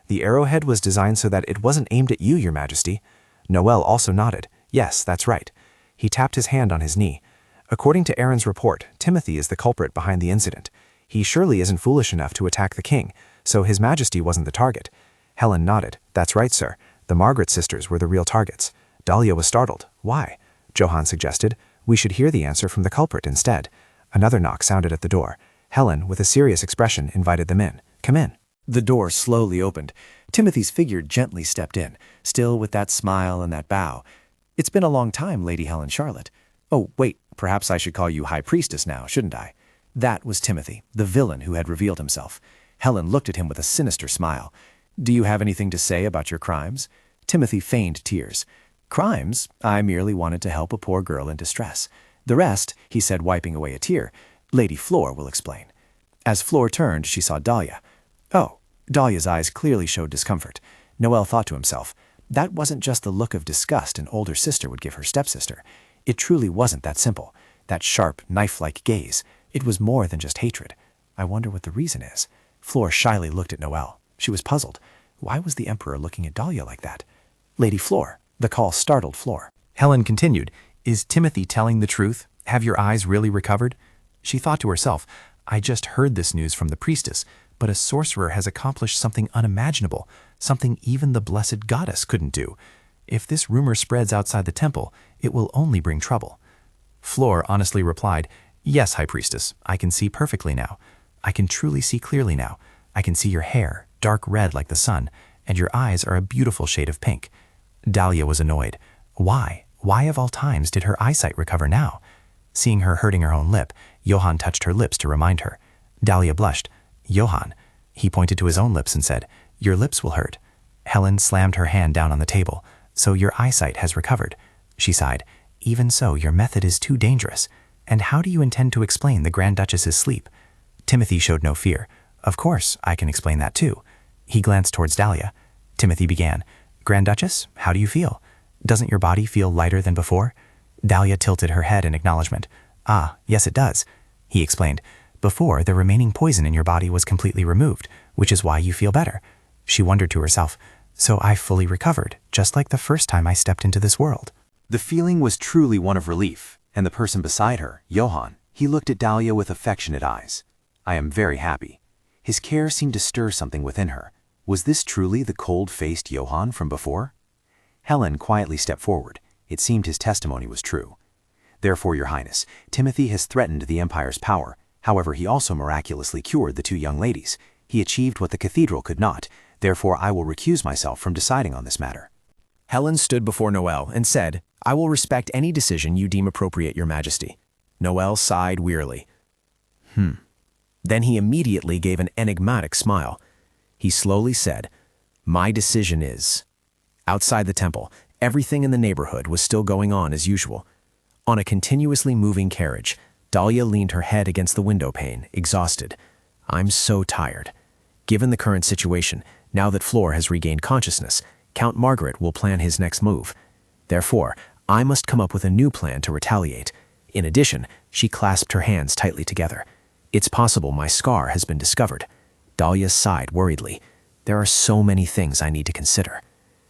[SPEAKER 2] The arrowhead was designed so that it wasn't aimed at you, Your Majesty. Noel also nodded. Yes, that's right. He tapped his hand on his knee. According to Aaron's report, Timothy is the culprit behind the incident. He surely isn't foolish enough to attack the king, so His Majesty wasn't the target. Helen nodded. That's right, sir. The Margaret sisters were the real targets. Dalia was startled. Why? Johann suggested. We should hear the answer from the culprit instead. Another knock sounded at the door. Helen, with a serious expression, invited them in. Come in.
[SPEAKER 7] The door slowly opened. Timothy's figure gently stepped in, still with that smile and that bow. It's been a long time, Lady Helen Charlotte. Oh, wait, perhaps I should call you High Priestess now, shouldn't I? That was Timothy, the villain who had revealed himself. Helen looked at him with a sinister smile. Do you have anything to say about your crimes? Timothy feigned tears. Crimes? I merely wanted to help a poor girl in distress. The rest, he said, wiping away a tear, Lady Flor will explain. As Flor turned, she saw Dalia. Oh, Dalia's eyes clearly showed discomfort. Noel thought to himself, that wasn't just the look of disgust an older sister would give her stepsister. It truly wasn't that simple. That sharp, knife-like gaze. It was more than just hatred. I wonder what the reason is. Flor shyly looked at Noel. She was puzzled. Why was the Emperor looking at Dalia like that? Lady Flor. The call startled Flor.
[SPEAKER 1] Helen continued, "Is Timothy telling the truth? Have your eyes really recovered?" She thought to herself, "I just heard this news from the priestess, but a sorcerer has accomplished something unimaginable, something even the blessed goddess couldn't do. If this rumor spreads outside the temple, it will only bring trouble." Flora honestly replied, "Yes, High Priestess, I can see perfectly now. I can truly see clearly now. I can see your hair, dark red like the sun, and your eyes are a beautiful shade of pink." Dalia was annoyed. Why of all times did her eyesight recover now? Seeing her hurting her own lip, Johann touched her lips to remind her. Dalia blushed. "Johann." He pointed to his own lips and said, "Your lips will hurt." Helen slammed her hand down on the table. "So your eyesight has recovered." She sighed. "Even so, your method is too dangerous. And how do you intend to explain the Grand Duchess's sleep?" Timothy showed no fear. "Of course, I can explain that too." He glanced towards Dalia. Timothy began, "Grand Duchess, how do you feel? Doesn't your body feel lighter than before?" Dalia tilted her head in acknowledgement. "Ah, yes it does." He explained, "Before, the remaining poison in your body was completely removed, which is why you feel better." She wondered to herself, "So I fully recovered, just like the first time I stepped into this world."
[SPEAKER 9] The feeling was truly one of relief, and the person beside her, Johann, he looked at Dalia with affectionate eyes. "I am very happy." His care seemed to stir something within her. Was this truly the cold-faced Johann from before? Helen quietly stepped forward. It seemed his testimony was true. "Therefore, Your Highness, Timothy has threatened the Empire's power. However, he also miraculously cured the two young ladies. He achieved what the cathedral could not. Therefore, I will recuse myself from deciding on this matter."
[SPEAKER 7] Helen stood before Noel and said, "I will respect any decision you deem appropriate, Your Majesty." Noel sighed wearily. Then he immediately gave an enigmatic smile. He slowly said, "My decision is..." Outside the temple, everything in the neighborhood was still going on as usual. On a continuously moving carriage, Dalia leaned her head against the window pane, exhausted. "I'm so tired." Given the current situation, now that Flora has regained consciousness, Count Margaret will plan his next move. Therefore, I must come up with a new plan to retaliate. In addition, she clasped her hands tightly together. "It's possible my scar has been discovered." Dalia sighed worriedly. "There are so many things I need to consider."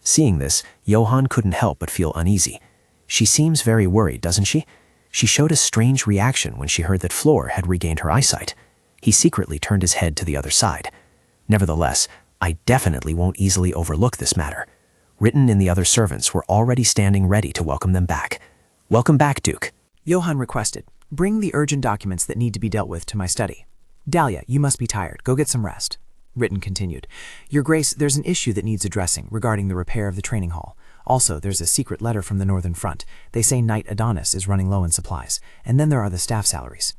[SPEAKER 7] Seeing this, Johann couldn't help but feel uneasy. "She seems very worried, doesn't she?" She showed a strange reaction when she heard that Flora had regained her eyesight. He secretly turned his head to the other side. "Nevertheless, I definitely won't easily overlook this matter." Written in the other servants were already standing ready to welcome them back. "Welcome back, Duke."
[SPEAKER 12] Johann requested, "Bring the urgent documents that need to be dealt with to my study." "Dalia, you must be tired. Go get some rest." Written continued, "Your Grace, there's an issue that needs addressing regarding the repair of the training hall. Also, there's a secret letter from the Northern Front. They say Knight Adonis is running low in supplies. And then there are the staff salaries."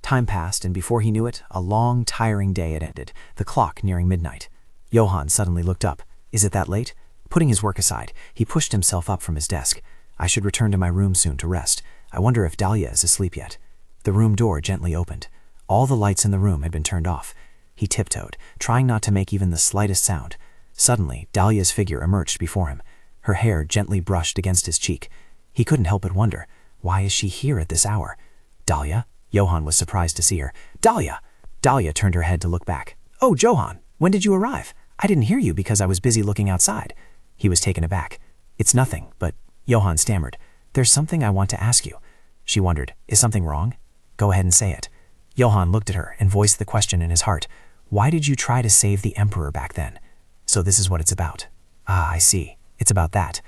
[SPEAKER 12] Time passed, and before he knew it, a long, tiring day had ended, the clock nearing midnight. Johann suddenly looked up. "Is it that late?" Putting his work aside, he pushed himself up from his desk. "I should return to my room soon to rest. I wonder if Dalia is asleep yet." The room door gently opened. All the lights in the room had been turned off. He tiptoed, trying not to make even the slightest sound. Suddenly, Dalia's figure emerged before him. Her hair gently brushed against his cheek. He couldn't help but wonder, why is she here at this hour? "Dalia?" Johann was surprised to see her. "Dalia!" Dalia turned her head to look back. "Oh, Johann, when did you arrive? I didn't hear you because I was busy looking outside." He was taken aback. "It's nothing, but..." Johann stammered. "There's something I want to ask you." She wondered, "Is something wrong?" "Go ahead and say it." Johann looked at her and voiced the question in his heart. "Why did you try to save the Emperor back then?" "So this is what it's about." "Ah, I see. It's about that.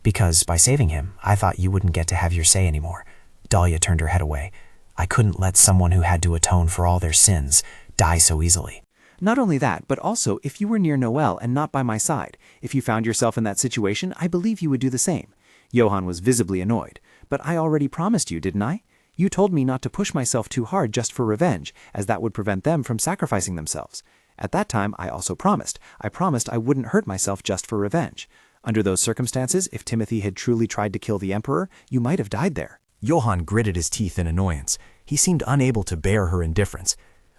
[SPEAKER 12] Because by saving him, I thought you wouldn't get to have your say anymore." Dalia turned her head away. "I couldn't let someone who had to atone for all their sins die so easily."
[SPEAKER 14] "Not only that, but also if you were near Noel and not by my side, if you found yourself in that situation, I believe you would do the same." Johann was visibly annoyed. "But I already promised you, didn't I? You told me not to push myself too hard just for revenge, as that would prevent them from sacrificing themselves. At that time, I also promised. I promised I wouldn't hurt myself just for revenge. Under those circumstances, if Timothy had truly tried to kill the Emperor, you might have died there."
[SPEAKER 7] Johann gritted his teeth in annoyance. He seemed unable to bear her indifference.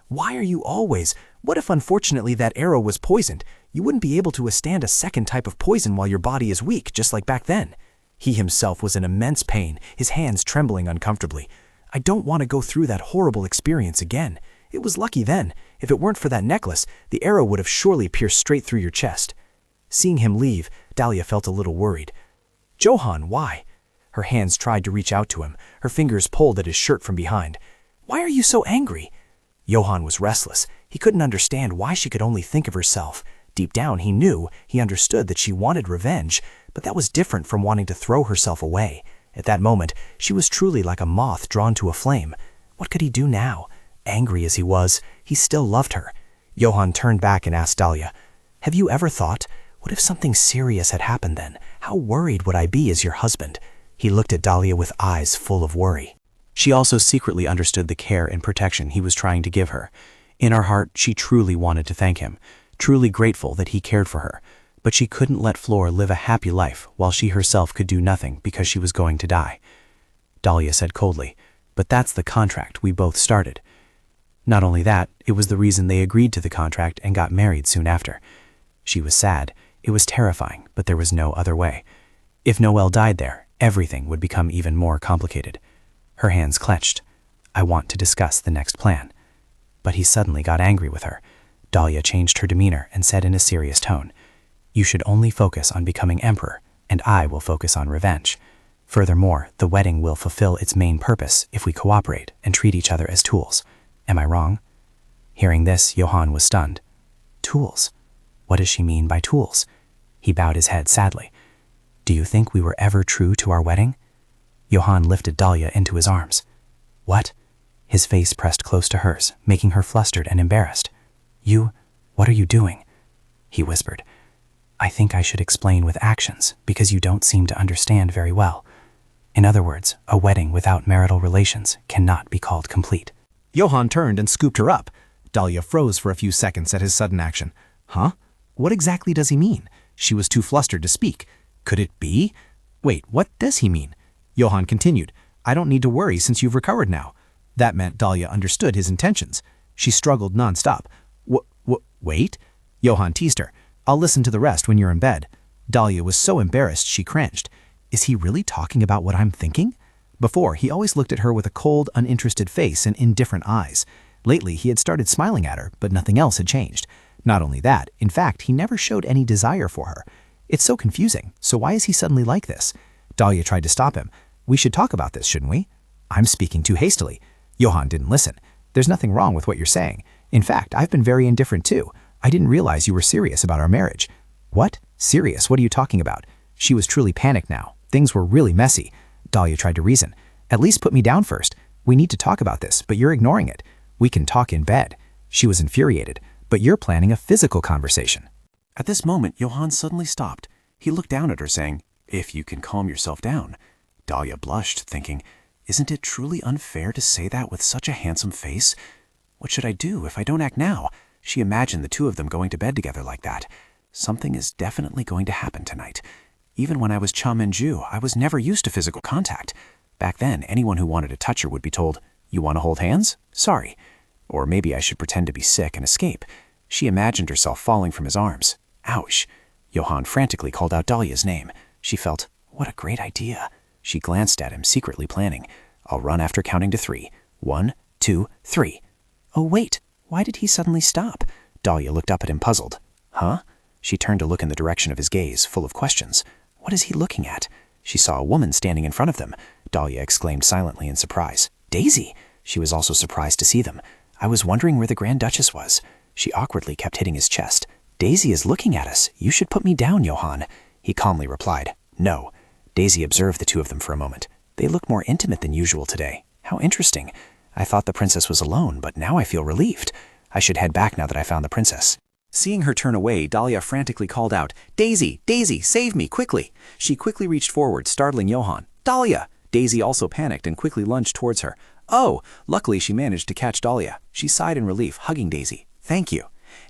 [SPEAKER 7] "Why are you always... What if unfortunately that arrow was poisoned? You wouldn't be able to withstand a second type of poison while your body is weak, just like back then." He himself was in immense pain, his hands trembling uncomfortably. "I don't want to go through that horrible experience again. It was lucky then. If it weren't for that necklace, the arrow would have surely pierced straight through your chest." Seeing him leave, Dalia felt a little worried. "Johann, why?"
[SPEAKER 2] Her hands tried to reach out to him. Her fingers pulled at his shirt from behind. "Why are you so angry?" Johann was restless. He couldn't understand why she could only think of herself. Deep down, he understood that she wanted revenge, but that was different from wanting to throw herself away. At that moment, she was truly like a moth drawn to a flame. What could he do now? Angry as he was, he still loved her. Johann turned back and asked Dalia, "Have you ever thought, what if something serious had happened then? How worried would I be as your husband?" He looked at Dalia with eyes full of worry.
[SPEAKER 3] She also secretly understood the care and protection he was trying to give her. In her heart, she truly wanted to thank him, truly grateful that he cared for her, but she couldn't let Flora live a happy life while she herself could do nothing because she was going to die. Dalia said coldly, "But that's the contract we both started." Not only that, it was the reason they agreed to the contract and got married soon after. She was sad. It was terrifying, but there was no other way. If Noelle died there, everything would become even more complicated. Her hands clenched. "I want to discuss the next plan." But he suddenly got angry with her. Dalia changed her demeanor and said in a serious tone, "You should only focus on becoming emperor, and I will focus on revenge. Furthermore, the wedding will fulfill its main purpose if we cooperate and treat each other as tools. Am I wrong?" Hearing this, Johann was stunned. Tools? What does she mean by tools? He bowed his head sadly. "Do you think we were ever true to our wedding?" Johann lifted Dalia into his arms. "What?" His face pressed close to hers, making her flustered and embarrassed. What are you doing?" He whispered. "I think I should explain with actions, because you don't seem to understand very well. In other words, a wedding without marital relations cannot be called complete."
[SPEAKER 14] Johann turned and scooped her up. Dalia froze for a few seconds at his sudden action. Huh? What exactly does he mean? She was too flustered to speak. Could it be? Wait, what does he mean? Johann continued, "I don't need to worry since you've recovered now." That meant Dalia understood his intentions. She struggled nonstop. Wait? Johann teased her. "I'll listen to the rest when you're in bed." Dalia was so embarrassed she cringed. Is he really talking about what I'm thinking? Before, he always looked at her with a cold, uninterested face and indifferent eyes. Lately, he had started smiling at her, but nothing else had changed. Not only that, in fact, he never showed any desire for her. It's so confusing, so why is he suddenly like this? Dalia tried to stop him. "We should talk about this, shouldn't we?" "I'm speaking too hastily." Johann didn't listen. "There's nothing wrong with what you're saying. In fact, I've been very indifferent too. I didn't realize you were serious about our marriage." "What? Serious? What are you talking about?" She was truly panicked now. Things were really messy. Dalia tried to reason. "At least put me down first. We need to talk about this, but you're ignoring it. We can talk in bed." She was infuriated. "But you're planning a physical conversation."
[SPEAKER 3] At this moment, Johann suddenly stopped. He looked down at her, saying, "If you can calm yourself down." Dalia blushed, thinking, "Isn't it truly unfair to say that with such a handsome face? What should I do if I don't act now?" She imagined the two of them going to bed together like that. Something is definitely going to happen tonight. Even when I was Cha-Men-ju, I was never used to physical contact. Back then, anyone who wanted to touch her would be told, "You want to hold hands? Sorry." Or maybe I should pretend to be sick and escape. She imagined herself falling from his arms. Ouch. Johann frantically called out Dalia's name. She felt, what a great idea. She glanced at him, secretly planning. "I'll run after counting to 3. 1, 2, 3. Oh, wait. Why did he suddenly stop? Dalia looked up at him, puzzled. Huh? She turned to look in the direction of his gaze, full of questions. What is he looking at? She saw a woman standing in front of them. Dalia exclaimed silently in surprise. Daisy! She was also surprised to see them. I was wondering where the Grand Duchess was. She awkwardly kept hitting his chest. Daisy is looking at us. You should put me down, Johann. He calmly replied. No. Daisy observed the two of them for a moment. They look more intimate than usual today. How interesting. I thought the princess was alone, but now I feel relieved. I should head back now that I found the princess. Seeing her turn away, Dalia frantically called out, Daisy! Daisy! Save me! Quickly! She quickly reached forward, startling Johann. Dalia! Daisy also panicked and quickly lunged towards her. Oh! Luckily she managed to catch Dalia. She sighed in relief, hugging Daisy. Thank you.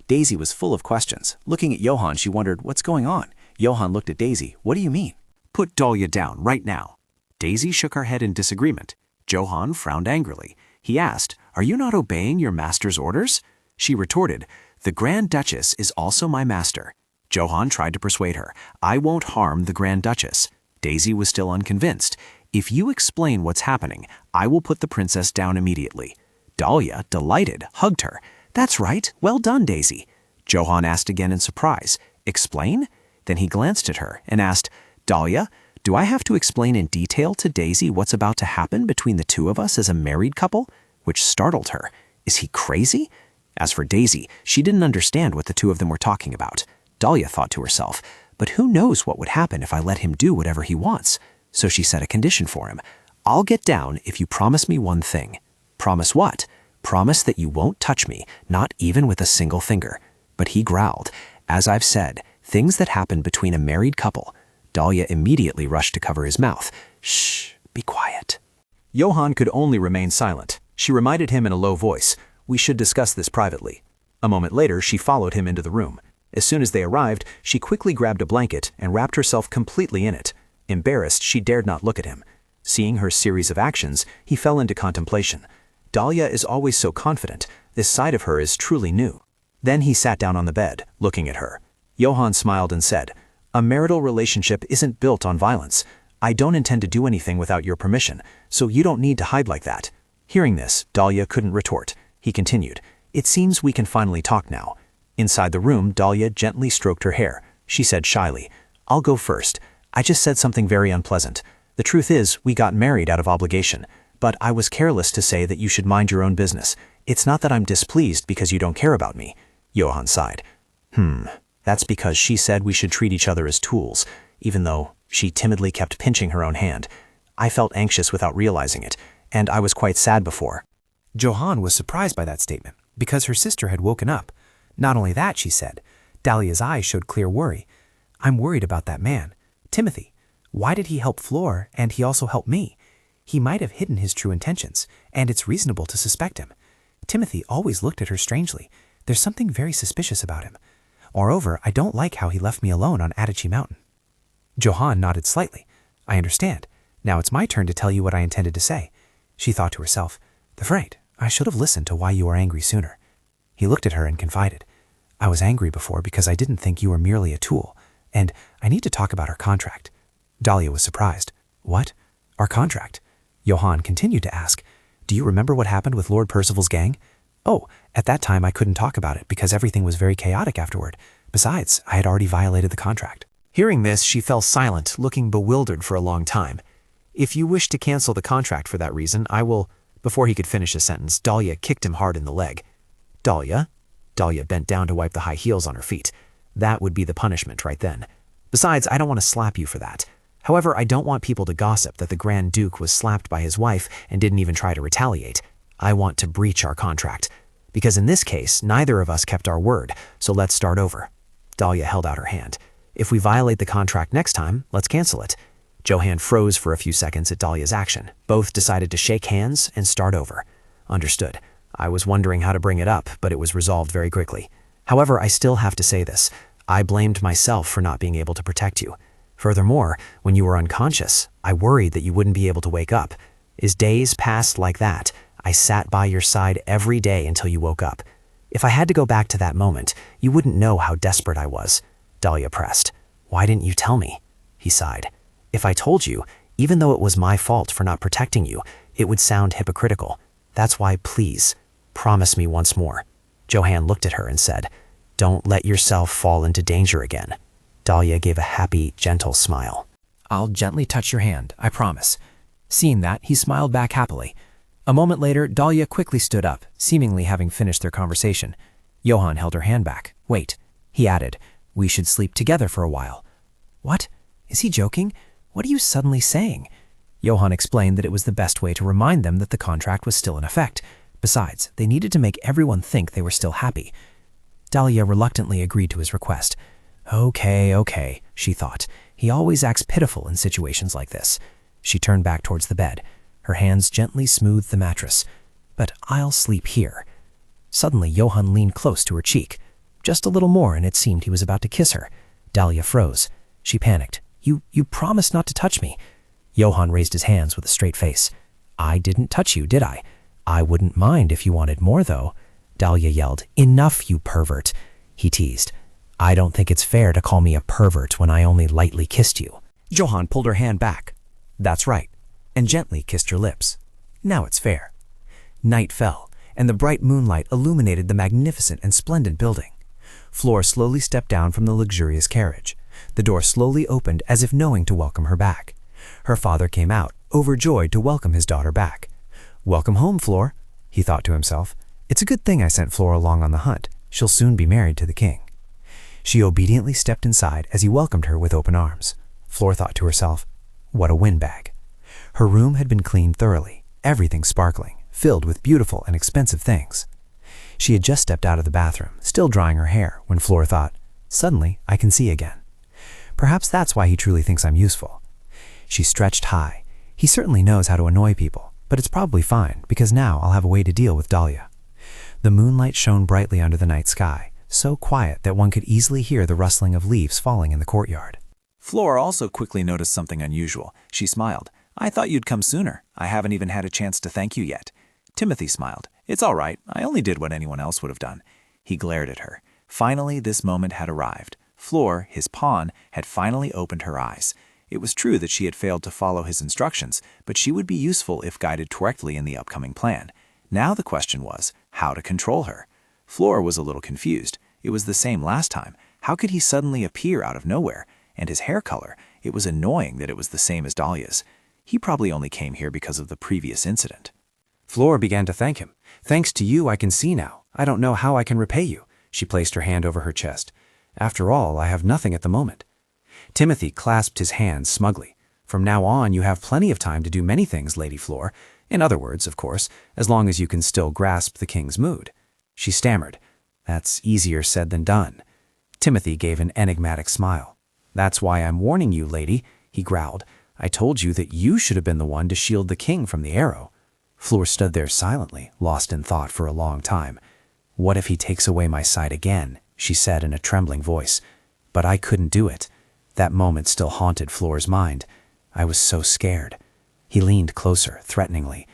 [SPEAKER 3] Daisy was full of questions. Looking at Johann, she wondered, what's going on? Johann looked at Daisy. What do you mean? Put Dalia down right now. Daisy shook her head in disagreement. Johann frowned angrily. He asked, Are you not obeying your master's orders? She retorted, The Grand Duchess is also my master. Johann tried to persuade her. I won't harm the Grand Duchess. Daisy was still unconvinced. If you explain what's happening, I will put the princess down immediately. Dalia, delighted, hugged her. That's right. Well done, Daisy. Johann asked again in surprise. Explain? Then he glanced at her and asked, Dalia,
[SPEAKER 2] Do I have to explain in detail to Daisy what's about to happen between the two of us as a married couple? Which startled her. Is he crazy? As for Daisy, she didn't understand what the two of them were talking about. Dalia thought to herself, but who knows what would happen if I let him do whatever he wants? So she set a condition for him. I'll get down if you promise me one thing. Promise what? Promise that you won't touch me, not even with a single finger. But he growled. As I've said, things that happen between a married couple. Dalia immediately rushed to cover his mouth. Shh, be quiet.
[SPEAKER 3] Johann could only remain silent. She reminded him in a low voice, "We should discuss this privately." A moment later, she followed him into the room. As soon as they arrived, she quickly grabbed a blanket and wrapped herself completely in it. Embarrassed, she dared not look at him. Seeing her series of actions, he fell into contemplation. Dalia is always so confident. This side of her is truly new. Then he sat down on the bed, looking at her. Johann smiled and said, "A marital relationship isn't built on violence. I don't intend to do anything without your permission, so you don't need to hide like that." Hearing this, Dalia couldn't retort. He continued, "It seems we can finally talk now." Inside the room, Dalia gently stroked her hair. She said shyly, "I'll go first. I just said something very unpleasant. The truth is, we got married out of obligation, but I was careless to say that you should mind your own business. It's not that I'm displeased because you don't care about me." Johann sighed. That's because she said we should treat each other as tools, even though she timidly kept pinching her own hand. I felt anxious without realizing it, and I was quite sad before.
[SPEAKER 1] Johann was surprised by that statement, because her sister had woken up. Not only that, she said. Dalia's eyes showed clear worry. "I'm worried about that man. Timothy. Why did he help Flora, and he also helped me? He might have hidden his true intentions, and it's reasonable to suspect him. Timothy always looked at her strangely. There's something very suspicious about him. Moreover, I don't like how he left me alone on Adichie Mountain." Johann nodded slightly. "I understand. Now it's my turn to tell you what I intended to say." She thought to herself, "The fright, I should have listened to why you were angry sooner." He looked at her and confided, "I was angry before because I didn't think you were merely a tool, and I need to talk about our contract." Dalia was surprised. "What? Our contract?" Johann continued to ask, "Do you remember what happened with Lord Percival's gang?" "Oh, at that time I couldn't talk about it because everything was very chaotic afterward. Besides, I had already violated the contract." Hearing this, she fell silent, looking bewildered for a long time. "If you wish to cancel the contract for that reason, I will—" Before he could finish a sentence, Dalia kicked him hard in the leg. "Dalia?" Dalia bent down to wipe the high heels on her feet. That would be the punishment right then. "Besides, I don't want to slap you for that. However, I don't want people to gossip that the Grand Duke was slapped by his wife and didn't even try to retaliate. I want to breach our contract. Because in this case, neither of us kept our word, so let's start over." Dalia held out her hand. "If we violate the contract next time, let's cancel it." Johann froze for a few seconds at Dalia's action. Both decided to shake hands and start over. "Understood. I was wondering how to bring it up, but it was resolved very quickly. However, I still have to say this. I blamed myself for not being able to protect you. Furthermore, when you were unconscious, I worried that you wouldn't be able to wake up. As days passed like that, I sat by your side every day until you woke up. If I had to go back to that moment, you wouldn't know how desperate I was." Dalia pressed. "Why didn't you tell me?" He sighed. "If I told you, even though it was my fault for not protecting you, it would sound hypocritical. That's why, please, promise me once more." Johann looked at her and said, "Don't let yourself fall into danger again." Dalia gave a happy, gentle smile. "I'll gently touch your hand, I promise." Seeing that, he smiled back happily. A moment later, Dalia quickly stood up, seemingly having finished their conversation. Johann held her hand back. "Wait," he added, "we should sleep together for a while." "What? Is he joking? What are you suddenly saying?" Johann explained that it was the best way to remind them that the contract was still in effect. Besides, they needed to make everyone think they were still happy. Dalia reluctantly agreed to his request. Okay, she thought. He always acts pitiful in situations like this. She turned back towards the bed. Her hands gently smoothed the mattress. "But I'll sleep here." Suddenly, Johann leaned close to her cheek. Just a little more, and it seemed he was about to kiss her. Dalia froze. She panicked. You promised not to touch me." Johann raised his hands with a straight face. "I didn't touch you, did I? I wouldn't mind if you wanted more, though." Dalia yelled. "Enough, you pervert." He teased. "I don't think it's fair to call me a pervert when I only lightly kissed you." Johann pulled her hand back. "That's right," and gently kissed her lips. "Now it's fair." Night fell, and the bright moonlight illuminated the magnificent and splendid building. Flora slowly stepped down from the luxurious carriage.
[SPEAKER 2] The door slowly opened as if knowing to welcome her back. Her father came out, overjoyed to welcome his daughter back. "Welcome home, Flor," he thought to himself. "It's a good thing I sent Flor along on the hunt. She'll soon be married to the king." She obediently stepped inside as he welcomed her with open arms. Flor thought to herself, what a windbag. Her room had been cleaned thoroughly, everything sparkling, filled with beautiful and expensive things. She had just stepped out of the bathroom, still drying her hair, when Flor thought, suddenly I can see again. Perhaps that's why he truly thinks I'm useful. She stretched high. He certainly knows how to annoy people, but it's probably fine, because now I'll have a way to deal with Dalia. The moonlight shone brightly under the night sky, so quiet that one could easily hear the rustling of leaves falling in the courtyard.
[SPEAKER 9] Flora also quickly noticed something unusual. She smiled. "I thought you'd come sooner. I haven't even had a chance to thank you yet." Timothy smiled. "It's all right. I only did what anyone else would have done." He glared at her. Finally, this moment had arrived. Flor, his pawn, had finally opened her eyes. It was true that she had failed to follow his instructions, but she would be useful if guided correctly in the upcoming plan. Now the question was, how to control her? Flor was a little confused. It was the same last time. How could he suddenly appear out of nowhere? And his hair color, it was annoying that it was the same as Dalia's. He probably only came here because of the previous incident.
[SPEAKER 10] Flora began to thank him. "Thanks to you, I can see now. I don't know how I can repay you." She placed her hand over her chest. "After all, I have nothing at the moment." Timothy clasped his hands smugly. "From now on, you have plenty of time to do many things, Lady Flor. In other words, of course, as long as you can still grasp the king's mood." She stammered. "That's easier said than done." Timothy gave an enigmatic smile. "That's why I'm warning you, lady," he growled. "I told you that you should have been the one to shield the king from the arrow." Flor stood there silently, lost in thought for a long time. "What if he takes away my sight again?" she said in a trembling voice. But I couldn't do it. That moment still haunted Flor's mind. I was so scared. He leaned closer, threateningly.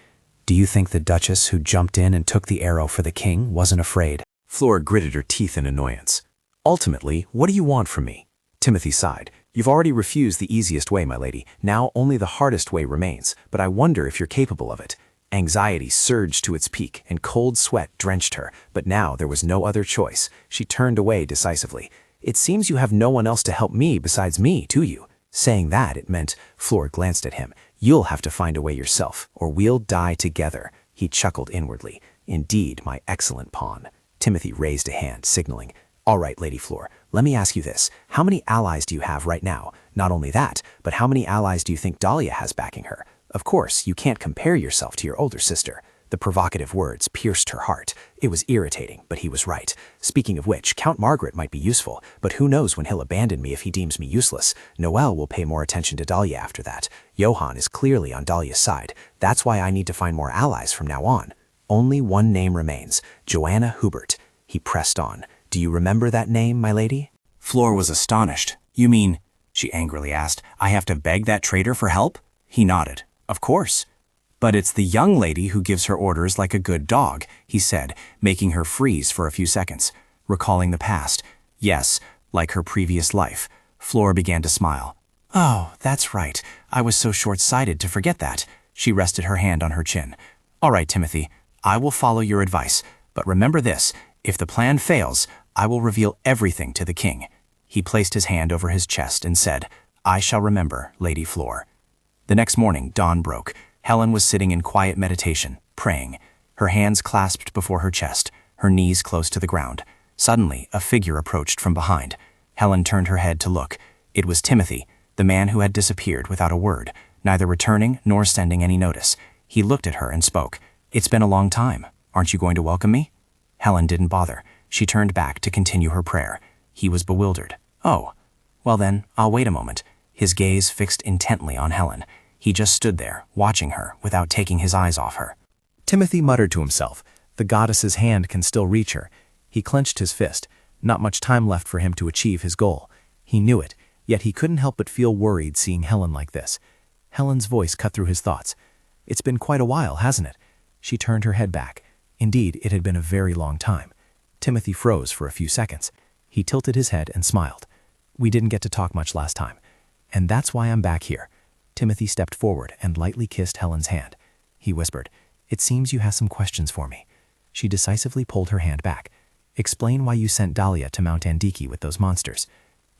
[SPEAKER 10] "Do you think the Duchess who jumped in and took the arrow for the king wasn't afraid?" Flor gritted her teeth in annoyance. "Ultimately, what do you want from me?" Timothy sighed. "You've already refused the easiest way, my lady. Now only the hardest way remains, but I wonder if you're capable of it." Anxiety surged to its peak, and cold sweat drenched her, but now there was no other choice. She turned away decisively. "It seems you have no one else to help me besides me, do you?" Saying that, it meant, Flor glanced at him, "You'll have to find a way yourself, or we'll die together." He chuckled inwardly. "Indeed, my excellent pawn." Timothy raised a hand, signaling. "All right, Lady Flor, let me ask you this. How many allies do you have right now? Not only that, but how many allies do you think Dalia has backing her? Of course, you can't compare yourself to your older sister." The provocative words pierced her heart. It was irritating, but he was right. Speaking of which, Count Margaret might be useful, but who knows when he'll abandon me if he deems me useless. Noelle will pay more attention to Dalia after that. Johann is clearly on Dalia's side. That's why I need to find more allies from now on. Only one name remains, Joanna Hubert. He pressed on. "Do you remember that name, my lady?"
[SPEAKER 9] Flor was astonished. "You mean," she angrily asked, "I have to beg that traitor for help?" He nodded. "Of course." "But it's the young lady who gives her orders like a good dog," he said, making her freeze for a few seconds. Recalling the past. "Yes, like her previous life." Flor began to smile. "Oh, that's right. I was so short-sighted to forget that." She rested her hand on her chin. "All right, Timothy, I will follow your advice. But remember this, if the plan fails, I will reveal everything to the king." He placed his hand over his chest and said, "I shall remember, Lady Flor." The next morning, dawn broke. Helen was sitting in quiet meditation, praying, her hands clasped before her chest, her knees close to the ground. Suddenly, a figure approached from behind. Helen turned her head to look. It was Timothy, the man who had disappeared without a word, neither returning nor sending any notice. He looked at her and spoke. "It's been a long time. Aren't you going to welcome me?" Helen didn't bother. She turned back to continue her prayer. He was bewildered. "Oh, well then, I'll wait a moment." His gaze fixed intently on Helen. He just stood there, watching her, without taking his eyes off her. Timothy muttered to himself. The goddess's hand can still reach her. He clenched his fist. Not much time left for him to achieve his goal. He knew it, yet he couldn't help but feel worried seeing Helen like this. Helen's voice cut through his thoughts. "It's been quite a while, hasn't it?" She turned her head back. Indeed, it had been a very long time. Timothy froze for a few seconds. He tilted his head and smiled. "We didn't get to talk much last time. And that's why I'm back here." Timothy stepped forward and lightly kissed Helen's hand. He whispered, "It seems you have some questions for me." She decisively pulled her hand back. "Explain why you sent Dalia to Mount Andiki with those monsters."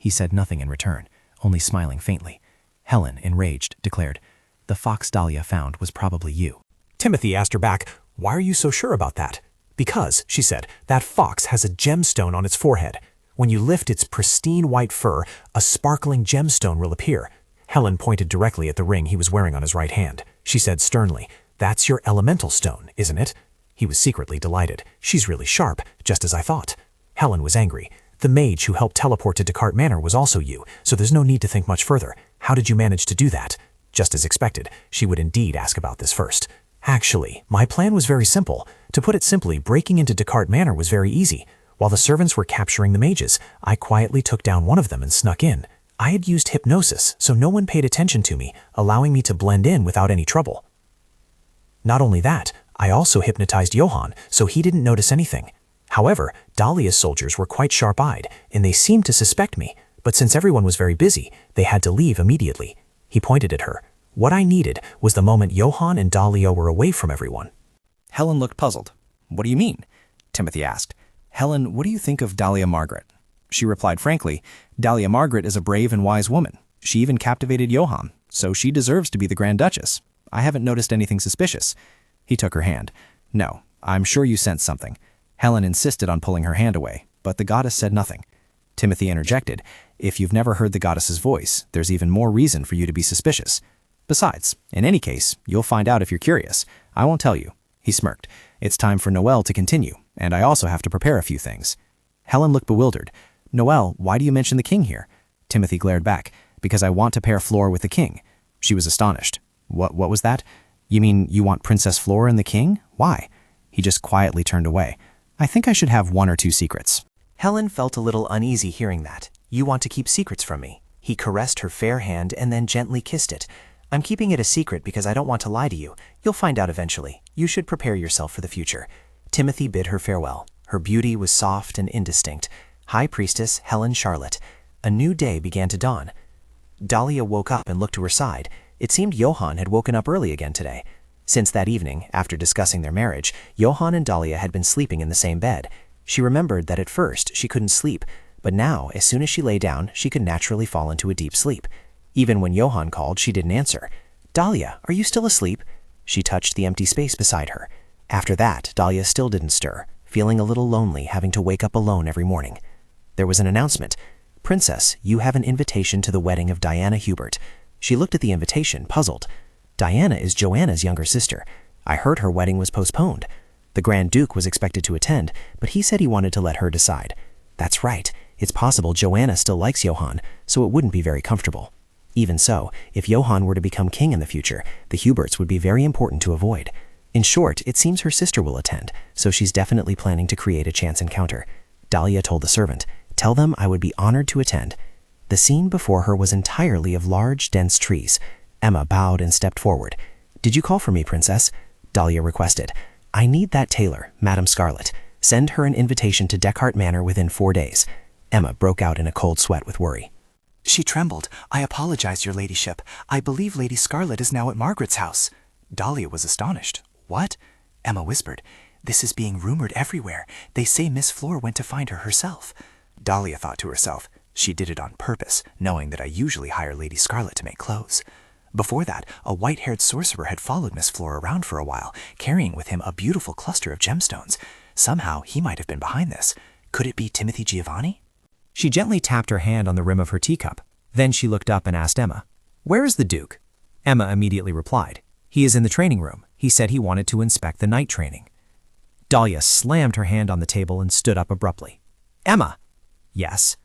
[SPEAKER 7] He said nothing in return, only smiling faintly. Helen, enraged, declared, "The fox Dalia found was probably you."
[SPEAKER 11] Timothy asked her back, "Why are you so sure about that?" "Because," she said, "that fox has a gemstone on its forehead. When you lift its pristine white fur, a sparkling gemstone will appear." Helen pointed directly at the ring he was wearing on his right hand. She said sternly, "That's your elemental stone, isn't it?" He was secretly delighted. "She's really sharp, just as I thought." Helen was angry. "The mage who helped teleport to Descartes Manor was also you, so there's no need to think much further. How did you manage to do that?" Just as expected, she would indeed ask about this first. "Actually, my plan was very simple. To put it simply, breaking into Descartes Manor was very easy. While the servants were capturing the mages, I quietly took down one of them and snuck in. I had used hypnosis, so no one paid attention to me, allowing me to blend in without any trouble. Not only that, I also hypnotized Johann, so he didn't notice anything. However, Dalia's soldiers were quite sharp-eyed, and they seemed to suspect me, but since everyone was very busy, they had to leave immediately." He pointed at her. "What I needed was the moment Johann and Dalia were away from everyone."
[SPEAKER 9] Helen looked puzzled. "What do you mean?" Timothy asked. "Helen, what do you think of Dalia Margaret?" She replied frankly, "Dalia Margaret is a brave and wise woman. She even captivated Johann, so she deserves to be the Grand Duchess. I haven't noticed anything suspicious." He took her hand. "No, I'm sure you sensed something." Helen insisted on pulling her hand away, but the goddess said nothing. Timothy interjected, "If you've never heard the goddess's voice, there's even more reason for you to be suspicious. Besides, in any case, you'll find out if you're curious. I won't tell you." He smirked. "It's time for Noel to continue, and I also have to prepare a few things." Helen looked bewildered. "Noel, why do you mention the king here?" Timothy glared back. "Because I want to pair Flora with the king." She was astonished. What was that? "You mean you want Princess Flora and the king? Why?" He just quietly turned away. "I think I should have one or two secrets."
[SPEAKER 2] Helen felt a little uneasy hearing that. "You want to keep secrets from me?" He caressed her fair hand and then gently kissed it. "I'm keeping it a secret because I don't want to lie to you. You'll find out eventually. You should prepare yourself for the future." Timothy bid her farewell. Her beauty was soft and indistinct. High Priestess Helen Charlotte. A new day began to dawn. Dalia woke up and looked to her side. It seemed Johann had woken up early again today. Since that evening, after discussing their marriage, Johann and Dalia had been sleeping in the same bed. She remembered that at first she couldn't sleep, but now, as soon as she lay down, she could naturally fall into a deep sleep. Even when Johann called, she didn't answer. "Dalia, are you still asleep?" She touched the empty space beside her. After that, Dalia still didn't stir, feeling a little lonely having to wake up alone every morning. There was an announcement. "Princess, you have an invitation to the wedding of Diana Hubert." She looked at the invitation, puzzled. "Diana is Joanna's younger sister. I heard her wedding was postponed. The Grand Duke was expected to attend, but he said he wanted to let her decide." That's right. It's possible Joanna still likes Johann, so it wouldn't be very comfortable. Even so, if Johann were to become king in the future, the Huberts would be very important to avoid. In short, it seems her sister will attend, so she's definitely planning to create a chance encounter. Dalia told the servant, "Tell them I would be honored to attend." The scene before her was entirely of large, dense trees. Emma bowed and stepped forward. "Did you call for me, Princess?" Dalia requested. "I need that tailor, Madame Scarlet. Send her an invitation to Descartes Manor within 4 days." Emma broke out in a cold sweat with worry.
[SPEAKER 15] She trembled. "I apologize, your ladyship. I believe Lady Scarlet is now at Margaret's house." Dalia was astonished. "What?" Emma whispered. "This is being rumored everywhere. They say Miss Flora went to find her herself." Dalia thought to herself, "She did it on purpose, knowing that I usually hire Lady Scarlet to make clothes." Before that, a white-haired sorcerer had followed Miss Flora around for a while, carrying with him a beautiful cluster of gemstones. Somehow, he might have been behind this. Could it be Timothy Giovanni?
[SPEAKER 7] She gently tapped her hand on the rim of her teacup. Then she looked up and asked Emma, "Where is the Duke?" Emma immediately replied, "He is in the training room. He said he wanted to inspect the night training." Dalia slammed her hand on the table and stood up abruptly. "Emma!" "Yes?"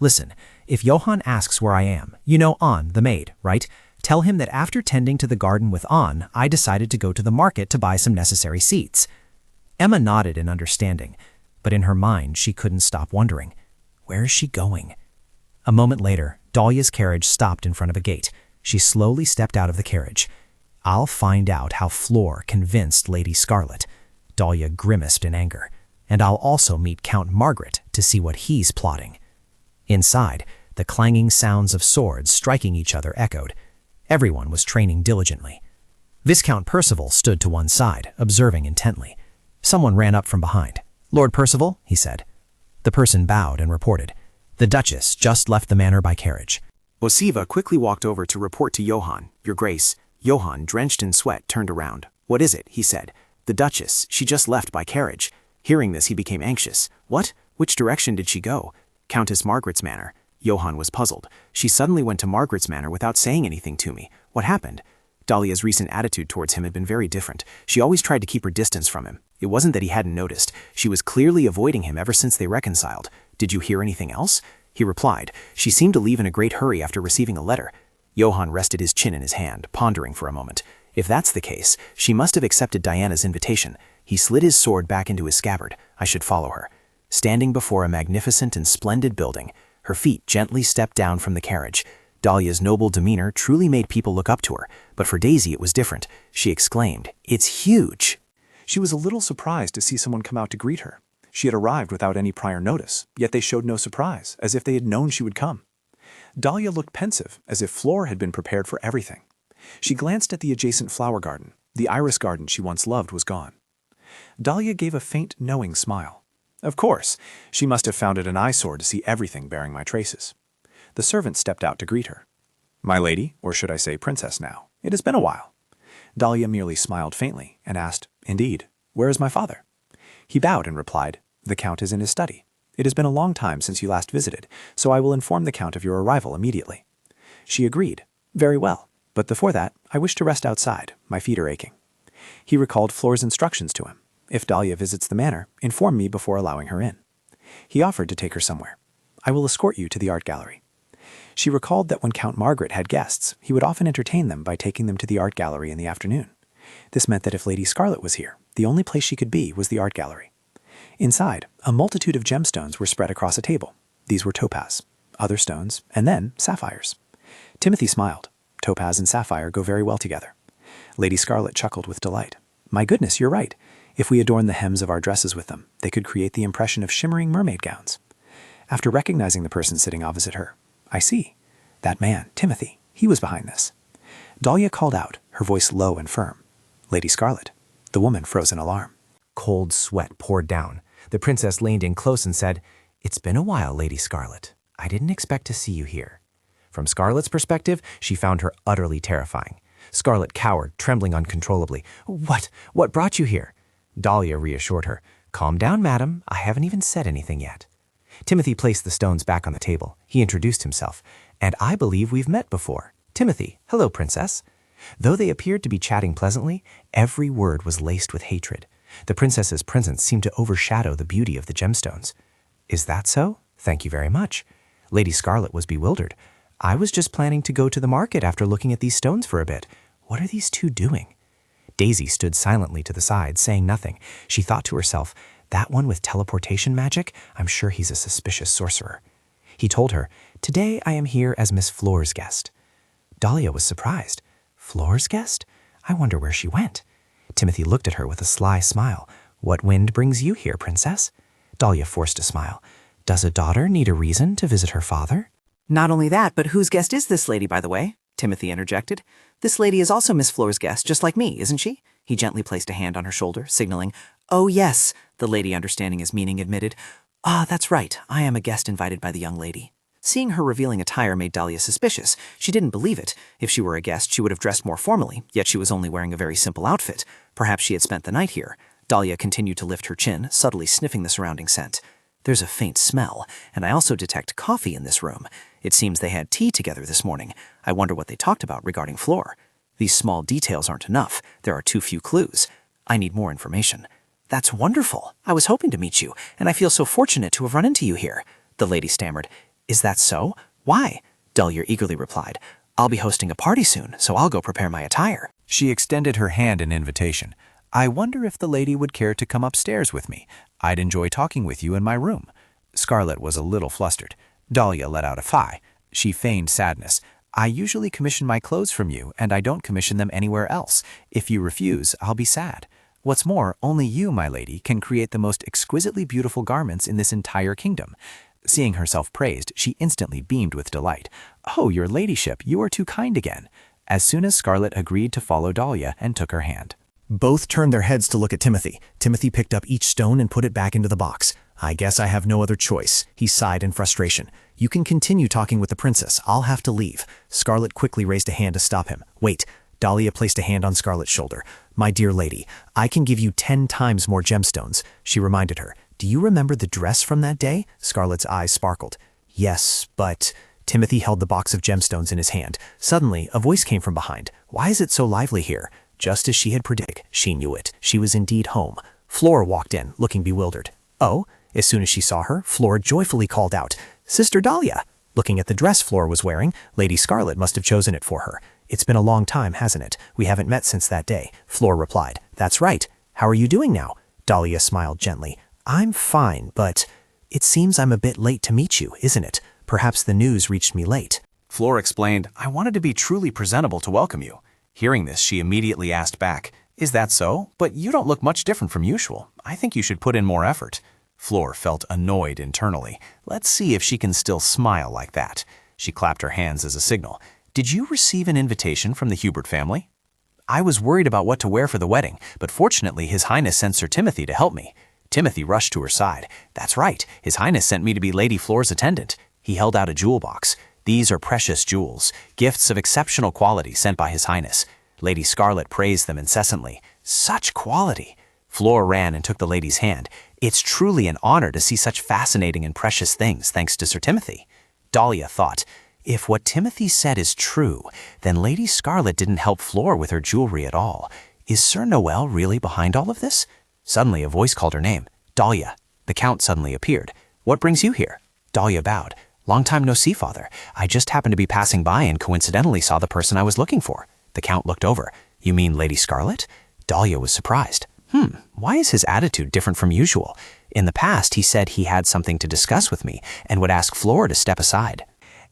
[SPEAKER 7] "Listen, if Johann asks where I am, you know Anne, the maid, right? Tell him that after tending to the garden with Anne, I decided to go to the market to buy some necessary seeds." Emma nodded in understanding, but in her mind she couldn't stop wondering, where is she going? A moment later, Dalia's carriage stopped in front of a gate. She slowly stepped out of the carriage. "I'll find out how Flora convinced Lady Scarlet." Dalia grimaced in anger. "And I'll also meet Count Margaret to see what he's plotting." Inside, the clanging sounds of swords striking each other echoed. Everyone was training diligently. Viscount Percival stood to one side, observing intently. Someone ran up from behind. "Lord Percival," he said. The person bowed and reported,
[SPEAKER 2] The Duchess just left the manor by carriage.
[SPEAKER 1] Osiva quickly walked over to report to Johann. Your Grace. Johann, drenched in sweat, turned around. What is it? He said. The Duchess. She just left by carriage. Hearing this, he became anxious. What? Which direction did she go? Countess Margaret's manor. Johann was puzzled. She suddenly went to Margaret's manor without saying anything to me. What happened? Dalia's recent attitude towards him had been very different. She always tried to keep her distance from him. It wasn't that he hadn't noticed. She was clearly avoiding him ever since they reconciled. Did you hear anything else? He replied. She seemed to leave in a great hurry after receiving a letter. Johann rested his chin in his hand, pondering for a moment. If that's the case, she must have accepted Diana's invitation. He slid his sword back into his scabbard. I should follow her. Standing before a magnificent and splendid building, her feet gently stepped down from the carriage. Dalia's noble demeanor truly made people look up to her, but for Daisy it was different. She exclaimed, "It's huge!"
[SPEAKER 3] She was a little surprised to see someone come out to greet her. She had arrived without any prior notice, yet they showed no surprise, as if they had known she would come. Dalia looked pensive, as if Flora had been prepared for everything. She glanced at the adjacent flower garden. The iris garden she once loved was gone. Dalia gave a faint, knowing smile. Of course, she must have found it an eyesore to see everything bearing my traces. The servant stepped out to greet her. My lady, or should I say princess now, it has been a while. Dalia merely smiled faintly and asked, Indeed, where is my father? He bowed and replied, The Count is in his study. It has been a long time since you last visited, so I will inform the Count of your arrival immediately. She agreed. Very well, but before that, I wish to rest outside. My feet are aching. He recalled Flora's instructions to him. If Dalia visits the manor, inform me before allowing her in. He offered to take her somewhere. I will escort you to the art gallery. She recalled that when Count Margaret had guests, he would often entertain them by taking them to the art gallery in the afternoon. This meant that if Lady Scarlet was here, the only place she could be was the art gallery. Inside, a multitude of gemstones were spread across a table. These were topaz, other stones, and then sapphires. Timothy smiled. Topaz and sapphire go very well together. Lady Scarlet chuckled with delight. My goodness, you're right. If we adorn the hems of our dresses with them, they could create the impression of shimmering mermaid gowns. After recognizing the person sitting opposite her, I see. That man, Timothy, he was behind this. Dalia called out, her voice low and firm. Lady Scarlet. The woman froze in alarm.
[SPEAKER 2] Cold sweat poured down. The princess leaned in close and said, It's been a while, Lady Scarlet. I didn't expect to see you here. From Scarlet's perspective, she found her utterly terrifying. Scarlet cowered, trembling uncontrollably. What brought you here? Dalia reassured her. Calm down, madam. I haven't even said anything yet. Timothy placed the stones back on the table. He introduced himself. And I believe we've met before. Timothy, hello, princess. Though they appeared to be chatting pleasantly, every word was laced with hatred. The princess's presence seemed to overshadow the beauty of the gemstones. Is that so? Thank you very much. Lady Scarlet was bewildered. I was just planning to go to the market after looking at these stones for a bit. What are these two doing? Daisy stood silently to the side, saying nothing. She thought to herself, that one with teleportation magic, I'm sure he's a suspicious sorcerer. He told her, Today I am here as Miss Flora's guest. Dalia was surprised. Flora's guest? I wonder where she went. Timothy looked at her with a sly smile. What wind brings you here, princess? Dalia forced a smile. Does a daughter need a reason to visit her father?
[SPEAKER 12] Not only that, but whose guest is this lady, by the way? Timothy interjected. This lady is also Miss Flora's guest, just like me, isn't she? He gently placed a hand on her shoulder, signaling, Oh, yes, the lady understanding his meaning admitted. Ah, that's right, I am a guest invited by the young lady. Seeing her revealing attire made Dalia suspicious. She didn't believe it. If she were a guest, she would have dressed more formally, yet she was only wearing a very simple outfit. Perhaps she had spent the night here. Dalia continued to lift her chin, subtly sniffing the surrounding scent. There's a faint smell, and I also detect coffee in this room. It seems they had tea together this morning. I wonder what they talked about regarding Flora. These small details aren't enough. There are too few clues. I need more information. That's wonderful. I was hoping to meet you, and I feel so fortunate to have run into you here. The lady stammered. Is that so? Why? Dalia eagerly replied. I'll be hosting a party soon, so I'll go prepare my attire.
[SPEAKER 3] She extended her hand in invitation. I wonder if the lady would care to come upstairs with me. I'd enjoy talking with you in my room. Scarlet was a little flustered. Dalia let out a sigh. She feigned sadness. I usually commission my clothes from you, and I don't commission them anywhere else. If you refuse, I'll be sad. What's more, only you, my lady, can create the most exquisitely beautiful garments in this entire kingdom. Seeing herself praised, she instantly beamed with delight. Oh, your ladyship, you are too kind again. As soon as Scarlet agreed to follow Dalia and took her hand.
[SPEAKER 2] Both turned their heads to look at Timothy. Timothy picked up each stone and put it back into the box. I guess I have no other choice, he sighed in frustration. You can continue talking with the princess. I'll have to leave. Scarlet quickly raised a hand to stop him. Wait. Dalia placed a hand on Scarlet's shoulder. My dear lady, I can give you 10 times more gemstones, she reminded her. Do you remember the dress from that day? Scarlet's eyes sparkled. Yes, but... Timothy held the box of gemstones in his hand. Suddenly, a voice came from behind. Why is it so lively here? Just as she had predicted, she knew it. She was indeed home. Flora walked in, looking bewildered. Oh? As soon as she saw her, Flora joyfully called out, Sister Dalia! Looking at the dress Flora was wearing, Lady Scarlet must have chosen it for her. It's been a long time, hasn't it? We haven't met since that day. Flora replied. That's right. How are you doing now? Dalia smiled gently. I'm fine, but it seems I'm a bit late to meet you, isn't it? Perhaps the news reached me late.
[SPEAKER 3] Flora explained, I wanted to be truly presentable to welcome you. Hearing this, she immediately asked back, Is that so? But you don't look much different from usual. I think you should put in more effort. Flora felt annoyed internally. Let's see if she can still smile like that. She clapped her hands as a signal. Did you receive an invitation from the Hubert family? I was worried about what to wear for the wedding, but fortunately His Highness sent Sir Timothy to help me. Timothy rushed to her side. That's right, His Highness sent me to be Lady Flora's attendant. He held out a jewel box. These are precious jewels, gifts of exceptional quality sent by His Highness. Lady Scarlet praised them incessantly. Such quality! Flora ran and took the lady's hand. It's truly an honor to see such fascinating and precious things thanks to Sir Timothy. Dalia thought, if what Timothy said is true, then Lady Scarlet didn't help Flora with her jewelry at all. Is Sir Noel really behind all of this? Suddenly a voice called her name. Dalia. The Count suddenly appeared. What brings you here? Dalia bowed. Long time no see, Father. I just happened to be passing by and coincidentally saw the person I was looking for. The Count looked over. You mean Lady Scarlet? Dalia was surprised. Why is his attitude different from usual? In the past, he said he had something to discuss with me and would ask Flora to step aside.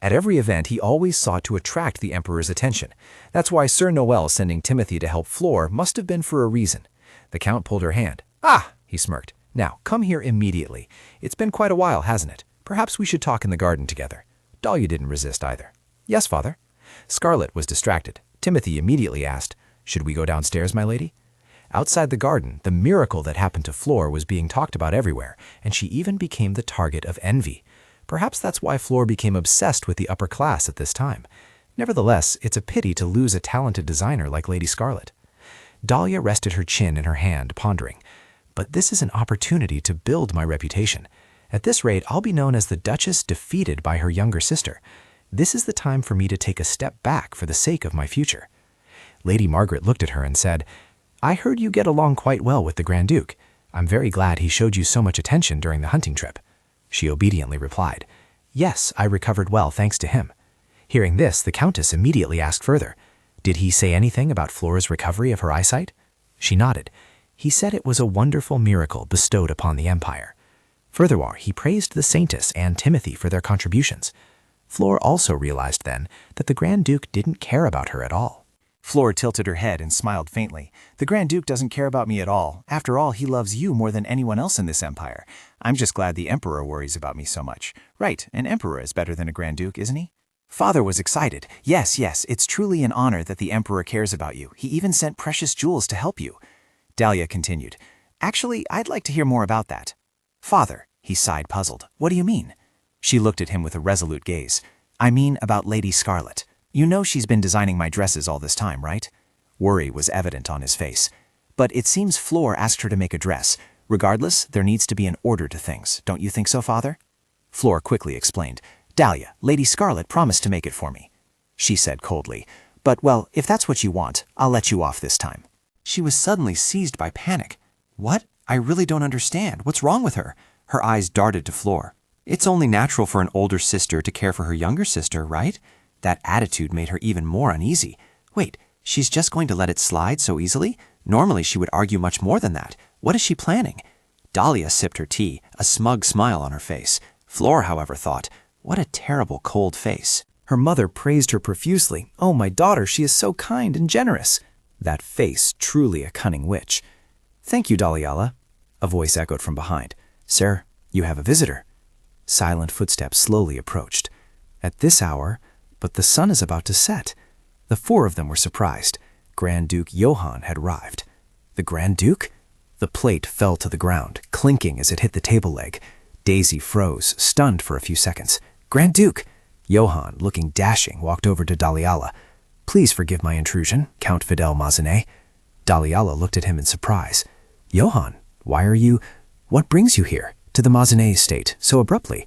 [SPEAKER 9] At every event, he always sought to attract the Emperor's attention. That's why Sir Noel sending Timothy to help Flora must have been for a reason. The Count pulled her hand. Ah, he smirked. Now, come here immediately. It's been quite a while, hasn't it? Perhaps we should talk in the garden together. Dalia didn't resist either. Yes, Father. Scarlet was distracted. Timothy immediately asked, Should we go downstairs, my lady? Outside the garden, the miracle that happened to Flora was being talked about everywhere, and she even became the target of envy. Perhaps that's why Flora became obsessed with the upper class at this time. Nevertheless, it's a pity to lose a talented designer like Lady Scarlet. Dalia rested her chin in her hand, pondering. But this is an opportunity to build my reputation. At this rate, I'll be known as the Duchess defeated by her younger sister. This is the time for me to take a step back for the sake of my future. Lady Margaret looked at her and said, I heard you get along quite well with the Grand Duke. I'm very glad he showed you so much attention during the hunting trip. She obediently replied, Yes, I recovered well thanks to him. Hearing this, the Countess immediately asked further, Did he say anything about Flora's recovery of her eyesight? She nodded. He said it was a wonderful miracle bestowed upon the Empire. Furthermore, he praised the saintess and Timothy for their contributions. Flora also realized then that the Grand Duke didn't care about her at all.
[SPEAKER 14] Flora tilted her head and smiled faintly. The Grand Duke doesn't care about me at all. After all, he loves you more than anyone else in this empire. I'm just glad the Emperor worries about me so much. Right, an Emperor is better than a Grand Duke, isn't he? Father was excited. Yes, it's truly an honor that the Emperor cares about you. He even sent precious jewels to help you. Dalia continued. Actually, I'd like to hear more about that. Father, he sighed puzzled. What do you mean? She looked at him with a resolute gaze. I mean about Lady Scarlet. You know she's been designing my dresses all this time, right? Worry was evident on his face. But it seems Flora asked her to make a dress. Regardless, there needs to be an order to things. Don't you think so, Father? Flora quickly explained. Dalia, Lady Scarlet promised to make it for me. She said coldly. But, well, if that's what you want, I'll let you off this time. She was suddenly seized by panic. What? I really don't understand. What's wrong with her? Her eyes darted to Flora. It's only natural for an older sister to care for her younger sister, right? That attitude made her even more uneasy. Wait, she's just going to let it slide so easily? Normally she would argue much more than that. What is she planning? Dalia sipped her tea, a smug smile on her face. Flora, however, thought, what a terrible cold face. Her mother praised her profusely. Oh, my daughter, she is so kind and generous. That face, truly a cunning witch. Thank you, Daliala, a voice echoed from behind. Sir, you have a visitor. Silent footsteps slowly approached. At this hour, but the sun is about to set. The four of them were surprised. Grand Duke Johann had arrived.
[SPEAKER 2] The Grand Duke? The plate fell to the ground, clinking as it hit the table leg. Daisy froze, stunned for a few seconds. Grand Duke! Johann, looking dashing, walked over to Daliala. Please forgive my intrusion, Count Fidel Mazanet. Daliala looked at him in surprise. Johann, what brings you here, to the Mazanet estate, so abruptly?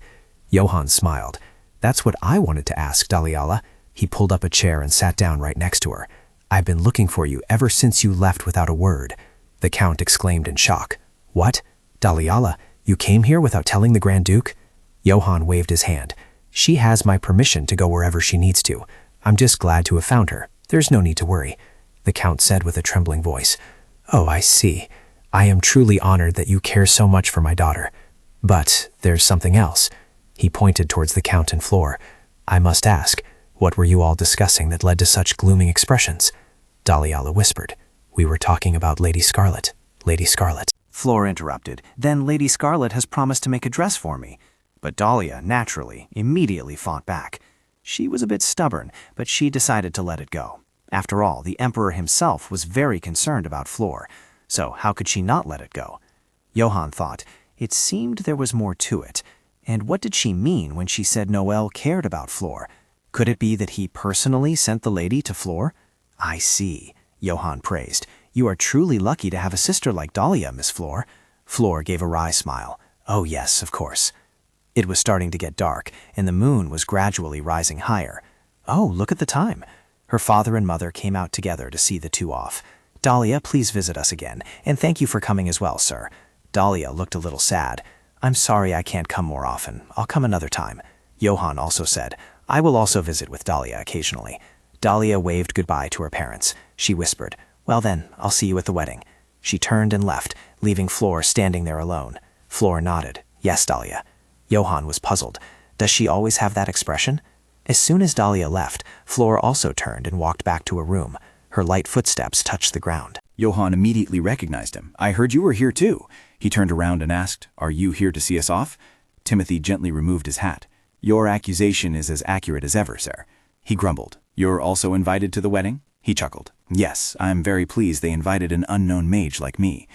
[SPEAKER 2] Johann smiled. That's what I wanted to ask, Daliala. He pulled up a chair and sat down right next to her. I've been looking for you ever since you left without a word. The Count exclaimed in shock. What? Daliala, you came here without telling the Grand Duke? Johann waved his hand. She has my permission to go wherever she needs to. I'm just glad to have found her. There's no need to worry. The Count said with a trembling voice. Oh, I see. I am truly honored that you care so much for my daughter. But there's something else. He pointed towards the Count and Flora. I must ask, what were you all discussing that led to such glooming expressions? Daliala whispered. We were talking about Lady Scarlet. Lady Scarlet.
[SPEAKER 9] Flora interrupted. Then Lady Scarlet has promised to make a dress for me. But Dalia, naturally, immediately fought back. She was a bit stubborn, but she decided to let it go. After all, the Emperor himself was very concerned about Flora, so how could she not let it go? Johann thought, it seemed there was more to it. And what did she mean when she said Noel cared about Flora? Could it be that he personally sent the lady to Flora? I see, Johann praised. You are truly lucky to have a sister like Dalia, Miss Flora. Flora gave a wry smile. Oh yes, of course. It was starting to get dark, and the moon was gradually rising higher. Oh, look at the time. Her father and mother came out together to see the two off. Dalia, please visit us again, and thank you for coming as well, sir. Dalia looked a little sad. I'm sorry I can't come more often. I'll come another time. Johann also said, I will also visit with Dalia occasionally. Dalia waved goodbye to her parents. She whispered, Well then, I'll see you at the wedding. She turned and left, leaving Flora standing there alone. Flora nodded. Yes, Dalia. Johann was puzzled. Does she always have that expression? As soon as Dalia left, Flora also turned and walked back to her room. Her light footsteps touched the ground.
[SPEAKER 3] Johann immediately recognized him. I heard you were here too. He turned around and asked, Are you here to see us off? Timothy gently removed his hat. Your accusation is as accurate as ever, sir. He grumbled. You're also invited to the wedding? He chuckled. Yes, I'm very pleased they invited an unknown mage like me.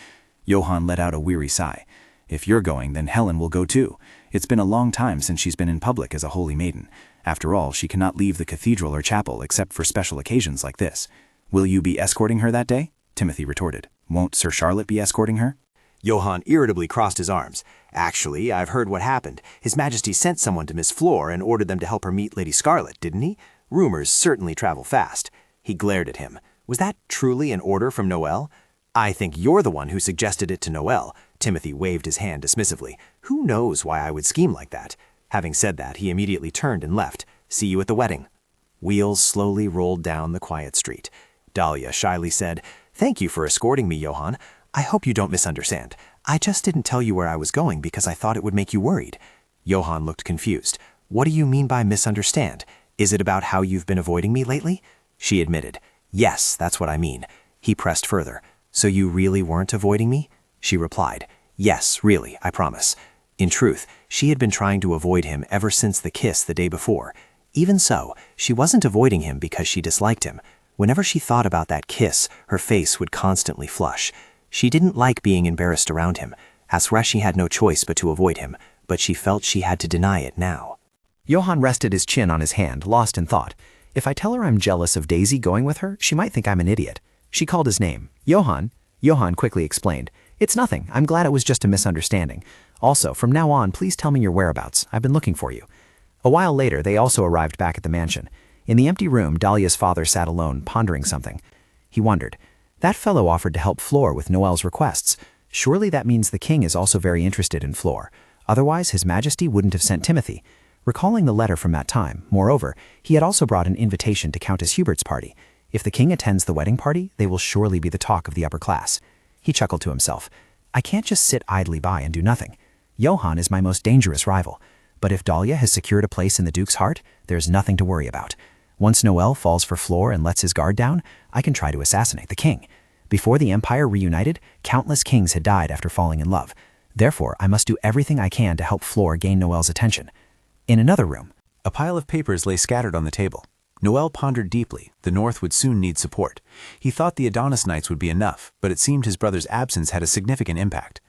[SPEAKER 3] Johann let out a weary sigh. If you're going, then Helen will go too. It's been a long time since she's been in public as a holy maiden. After all, she cannot leave the cathedral or chapel except for special occasions like this. Will you be escorting her that day? Timothy retorted. Won't Sir Charlotte be escorting her?
[SPEAKER 4] Johann irritably crossed his arms. Actually, I've heard what happened. His Majesty sent someone to Miss Flora and ordered them to help her meet Lady Scarlet, didn't he? Rumors certainly travel fast. He glared at him. Was that truly an order from Noel? I think you're the one who suggested it to Noel. Timothy waved his hand dismissively. Who knows why I would scheme like that? Having said that, he immediately turned and left. See you at the wedding. Wheels slowly rolled down the quiet street. Dalia shyly said, Thank you for escorting me, Johann. I hope you don't misunderstand. I just didn't tell you where I was going because I thought it would make you worried. Johann looked confused. What do you mean by misunderstand? Is it about how you've been avoiding me lately? She admitted. Yes, that's what I mean. He pressed further. So you really weren't avoiding me? She replied. Yes, really, I promise. In truth, she had been trying to avoid him ever since the kiss the day before. Even so, she wasn't avoiding him because she disliked him. Whenever she thought about that kiss, her face would constantly flush. She didn't like being embarrassed around him. As Reshi had no choice but to avoid him, but she felt she had to deny it now.
[SPEAKER 9] Johann rested his chin on his hand, lost in thought. If I tell her I'm jealous of Daisy going with her, she might think I'm an idiot. She called his name. Johann. Johann quickly explained. It's nothing. I'm glad it was just a misunderstanding. Also, from now on, please tell me your whereabouts. I've been looking for you. A while later, they also arrived back at the mansion. In the empty room, Dalia's father sat alone, pondering something. He wondered. That fellow offered to help Flora with Noel's requests. Surely that means the king is also very interested in Flora. Otherwise, His Majesty wouldn't have sent Timothy. Recalling the letter from that time, moreover, he had also brought an invitation to Countess Hubert's party. If the king attends the wedding party, they will surely be the talk of the upper class. He chuckled to himself. I can't just sit idly by and do nothing. Johann is my most dangerous rival. But if Dalia has secured a place in the Duke's heart, there's nothing to worry about. Once Noel falls for Flora and lets his guard down, I can try to assassinate the king. Before the Empire reunited, countless kings had died after falling in love. Therefore, I must do everything I can to help Flora gain Noel's attention. In another room,
[SPEAKER 3] a pile of papers lay scattered on the table. Noel pondered deeply. The North would soon need support. He thought the Adonis Knights would be enough, but it seemed his brother's absence had a significant impact.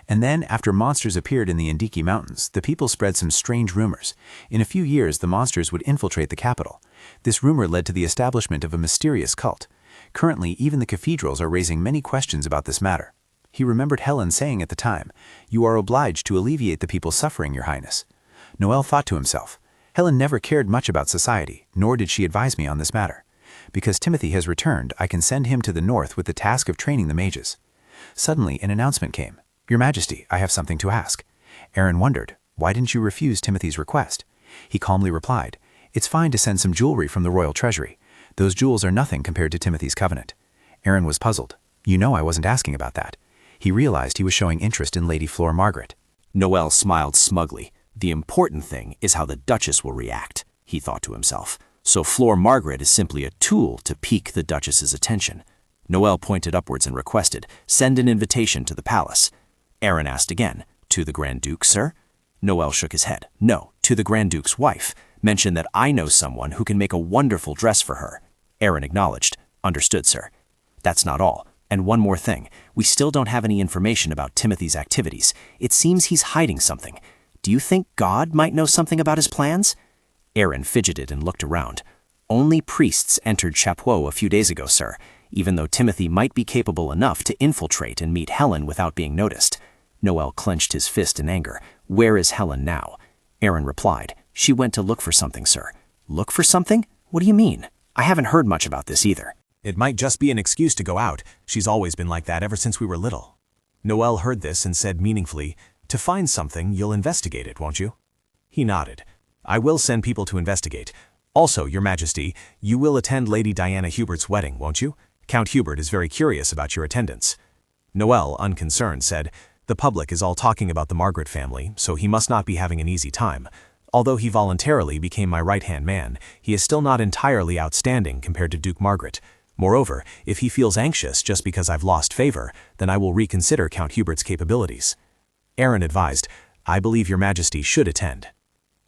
[SPEAKER 3] And then, after monsters appeared in the Indiki Mountains, the people spread some strange rumors. In a few years, the monsters would infiltrate the capital. This rumor led to the establishment of a mysterious cult. Currently, even the cathedrals are raising many questions about this matter. He remembered Helen saying at the time, "You are obliged to alleviate the people's suffering, Your Highness." Noel thought to himself, Helen never cared much about society, nor did she advise me on this matter. Because Timothy has returned, I can send him to the north with the task of training the mages. Suddenly, an announcement came. "Your Majesty, I have something to ask." Aaron wondered, why didn't you refuse Timothy's request? He calmly replied, "It's fine to send some jewelry from the royal treasury. Those jewels are nothing compared to Timothy's covenant." Aaron was puzzled. "You know I wasn't asking about that." He realized he was showing interest in Lady Flora Margaret.
[SPEAKER 7] Noel smiled smugly. The important thing is how the Duchess will react, he thought to himself. So Flora Margaret is simply a tool to pique the Duchess's attention. Noel pointed upwards and requested, "Send an invitation to the palace." Aaron asked again, "To the Grand Duke, sir?" Noel shook his head. "No, to the Grand Duke's wife. Mention that I know someone who can make a wonderful dress for her." Aaron acknowledged, "Understood, sir." "That's not all. And one more thing. We still don't have any information about Timothy's activities. It seems he's hiding something. Do you think God might know something about his plans?" Aaron fidgeted and looked around. "Only priests entered Chapeau a few days ago, sir, even though Timothy might be capable enough to infiltrate and meet Helen without being noticed." Noel clenched his fist in anger. "Where is Helen now?" Aaron replied, "She went to look for something, sir." "Look for something? What do you mean? I haven't heard much about this either."
[SPEAKER 11] "It might just be an excuse to go out. She's always been like that ever since we were little." Noel heard this and said meaningfully, "To find something, you'll investigate it, won't you?" He nodded. "I will send people to investigate. Also, Your Majesty, you will attend Lady Diana Hubert's wedding, won't you? Count Hubert is very curious about your attendance." Noel, unconcerned, said, "The public is all talking about the Margaret family, so he must not be having an easy time. Although he voluntarily became my right-hand man, he is still not entirely outstanding compared to Duke Margaret. Moreover, if he feels anxious just because I've lost favor, then I will reconsider Count Hubert's capabilities." Aaron advised, "I believe Your Majesty should attend."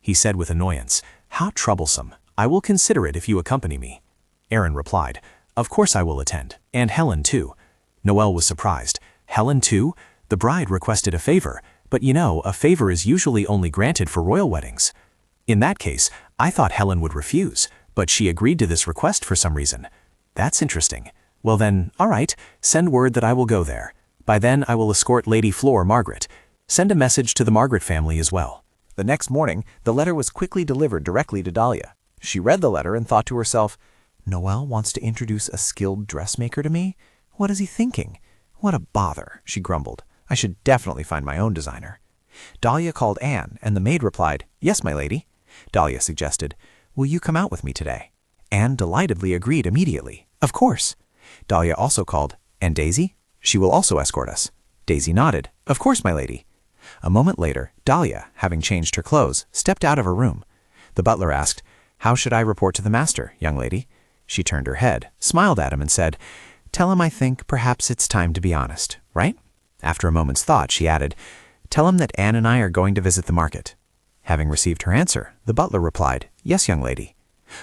[SPEAKER 11] He said with annoyance, "How troublesome. I will consider it if you accompany me." Aaron replied, "Of course I will attend, and Helen too." Noel was surprised. "Helen too? The bride requested a favor, but you know, a favor is usually only granted for royal weddings." "In that case, I thought Helen would refuse, but she agreed to this request for some reason." "That's interesting. Well then, all right, send word that I will go there. By then I will escort Lady Flora Margaret. Send a message to the Margaret family as well."
[SPEAKER 2] The next morning, the letter was quickly delivered directly to Dalia. She read the letter and thought to herself, "Noel wants to introduce a skilled dressmaker to me? What is he thinking? What a bother," she grumbled. "I should definitely find my own designer." Dalia called Anne, and the maid replied, "Yes, my lady." Dalia suggested, "Will you come out with me today?" Anne delightedly agreed immediately. "Of course." Dalia also called, "And Daisy? She will also escort us." Daisy nodded, "Of course, my lady." A moment later, Dalia, having changed her clothes, stepped out of her room. The butler asked, "How should I report to the master, young lady?" She turned her head, smiled at him, and said, "Tell him I think perhaps it's time to be honest, right?" After a moment's thought, she added, "Tell him that Anne and I are going to visit the market." Having received her answer, the butler replied, "Yes, young lady."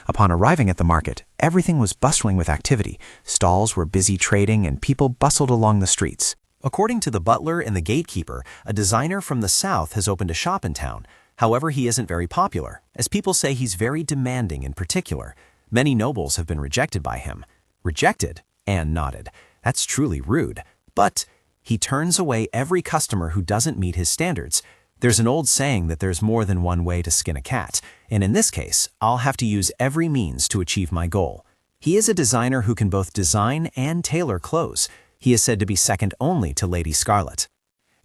[SPEAKER 2] Upon arriving at the market, everything was bustling with activity. Stalls were busy trading, and people bustled along the streets.
[SPEAKER 4] According to the butler and the gatekeeper, a designer from the south has opened a shop in town. However, he isn't very popular, as people say he's very demanding in particular. Many nobles have been rejected by him. Rejected? Anne nodded. That's truly rude. But he turns away every customer who doesn't meet his standards. There's an old saying that there's more than one way to skin a cat, and in this case, I'll have to use every means to achieve my goal. He is a designer who can both design and tailor clothes. He is said to be second only to Lady Scarlet.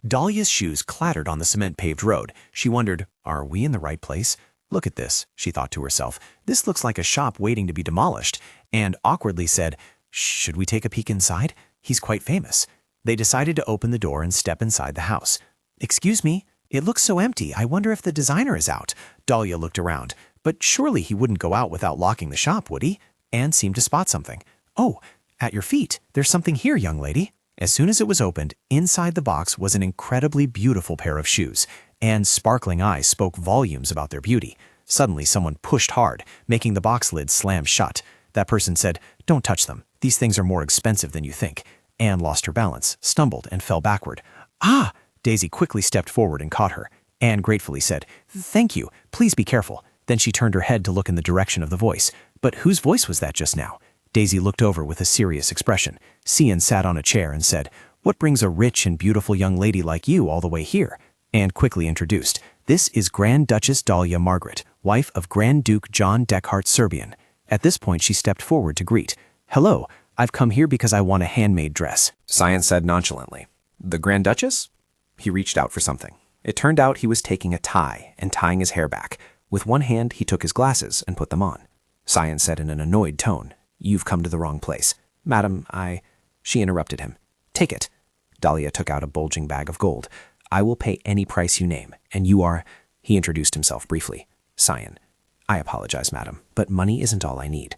[SPEAKER 9] Dahlia's shoes clattered on the cement-paved road. She wondered, "Are we in the right place? Look at this," she thought to herself. "This looks like a shop waiting to be demolished," and awkwardly said, "Should we take a peek inside? He's quite famous." They decided to open the door and step inside the house. "Excuse me, it looks so empty. I wonder if the designer is out." Dahlia looked around. But surely he wouldn't go out without locking the shop, would he? Anne seemed to spot something. "Oh, at your feet. There's something here, young lady." As soon as it was opened, inside the box was an incredibly beautiful pair of shoes. Anne's sparkling eyes spoke volumes about their beauty.
[SPEAKER 2] Suddenly, someone pushed hard, making the box lid slam shut. That person said, "Don't touch them. These things are more expensive than you think." Anne lost her balance, stumbled, and fell backward. "Ah!" Daisy quickly stepped forward and caught her. Anne gratefully said, "Thank you. Please be careful." Then she turned her head to look in the direction of the voice. But whose voice was that just now? Daisy looked over with a serious expression. Cian sat on a chair and said, "What brings a rich and beautiful young lady like you all the way here?" Anne quickly introduced, "This is Grand Duchess Dalia Margaret, wife of Grand Duke John Deckhart Serbian." At this point, she stepped forward to greet. "Hello, I've come here because I want a handmade dress."
[SPEAKER 7] Cian said nonchalantly, "The Grand Duchess?" He reached out for something. It turned out he was taking a tie and tying his hair back. With one hand, he took his glasses and put them on. Cian said in an annoyed tone, "You've come to the wrong place. Madam, She interrupted him. "Take it." Dalia took out a bulging bag of gold. "I will pay any price you name, and you are—" He introduced himself briefly. "Cian. I apologize, madam, but money isn't all I need."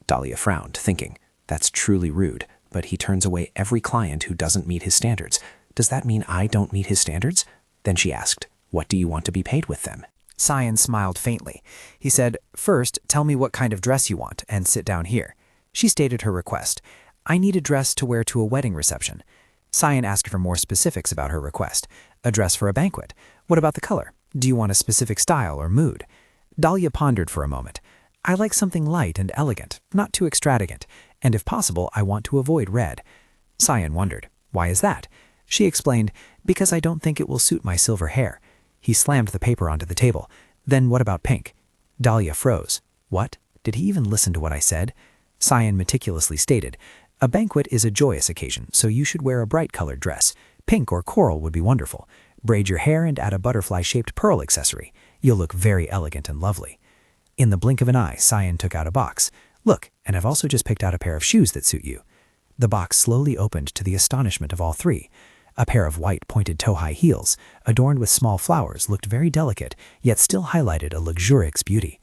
[SPEAKER 7] Dalia frowned, thinking, "That's truly rude, but he turns away every client who doesn't meet his standards. Does that mean I don't meet his standards?" Then she asked, "What do you want to be paid with then?"
[SPEAKER 14] Cian smiled faintly. He said, "First, tell me what kind of dress you want, and sit down here." She stated her request. "I need a dress to wear to a wedding reception." Cian asked for more specifics about her request. "A dress for a banquet. What about the color? Do you want a specific style or mood?" Dalia pondered for a moment. "I like something light and elegant, not too extravagant, and if possible, I want to avoid red." Cian wondered, "Why is that?" She explained, "Because I don't think it will suit my silver hair." He slammed the paper onto the table. "Then what about pink?" Dalia froze. "What? Did he even listen to what I said?" Cian meticulously stated, "A banquet is a joyous occasion, so you should wear a bright-colored dress. Pink or coral would be wonderful. Braid your hair and add a butterfly-shaped pearl accessory. You'll look very elegant and lovely." In the blink of an eye, Cian took out a box. "Look, and I've also just picked out a pair of shoes that suit you." The box slowly opened to the astonishment of all three. A pair of white pointed toe-high heels, adorned with small flowers, looked very delicate, yet still highlighted a luxurious beauty.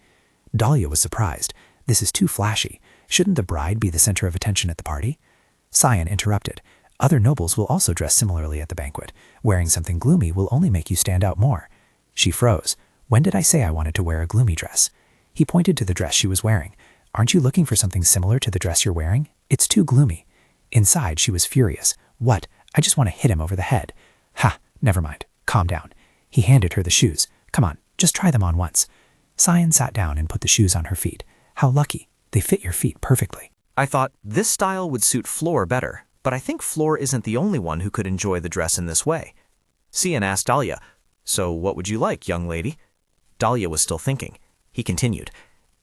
[SPEAKER 14] Dalia was surprised. "This is too flashy. Shouldn't the bride be the center of attention at the party?" Cian interrupted. "Other nobles will also dress similarly at the banquet. Wearing something gloomy will only make you stand out more." She froze. "When did I say I wanted to wear a gloomy dress?" He pointed to the dress she was wearing. "Aren't you looking for something similar to the dress you're wearing? It's too gloomy." Inside, she was furious. "What? I just want to hit him over the head." "Ha, never mind. Calm down." He handed her the shoes. "Come on, just try them on once." Cian sat down and put the shoes on her feet. "How lucky. They fit your feet perfectly."
[SPEAKER 2] I thought this style would suit Flora better, but I think Flora isn't the only one who could enjoy the dress in this way. Cian asked Dalia, "So what would you like, young lady?" Dalia was still thinking. He continued,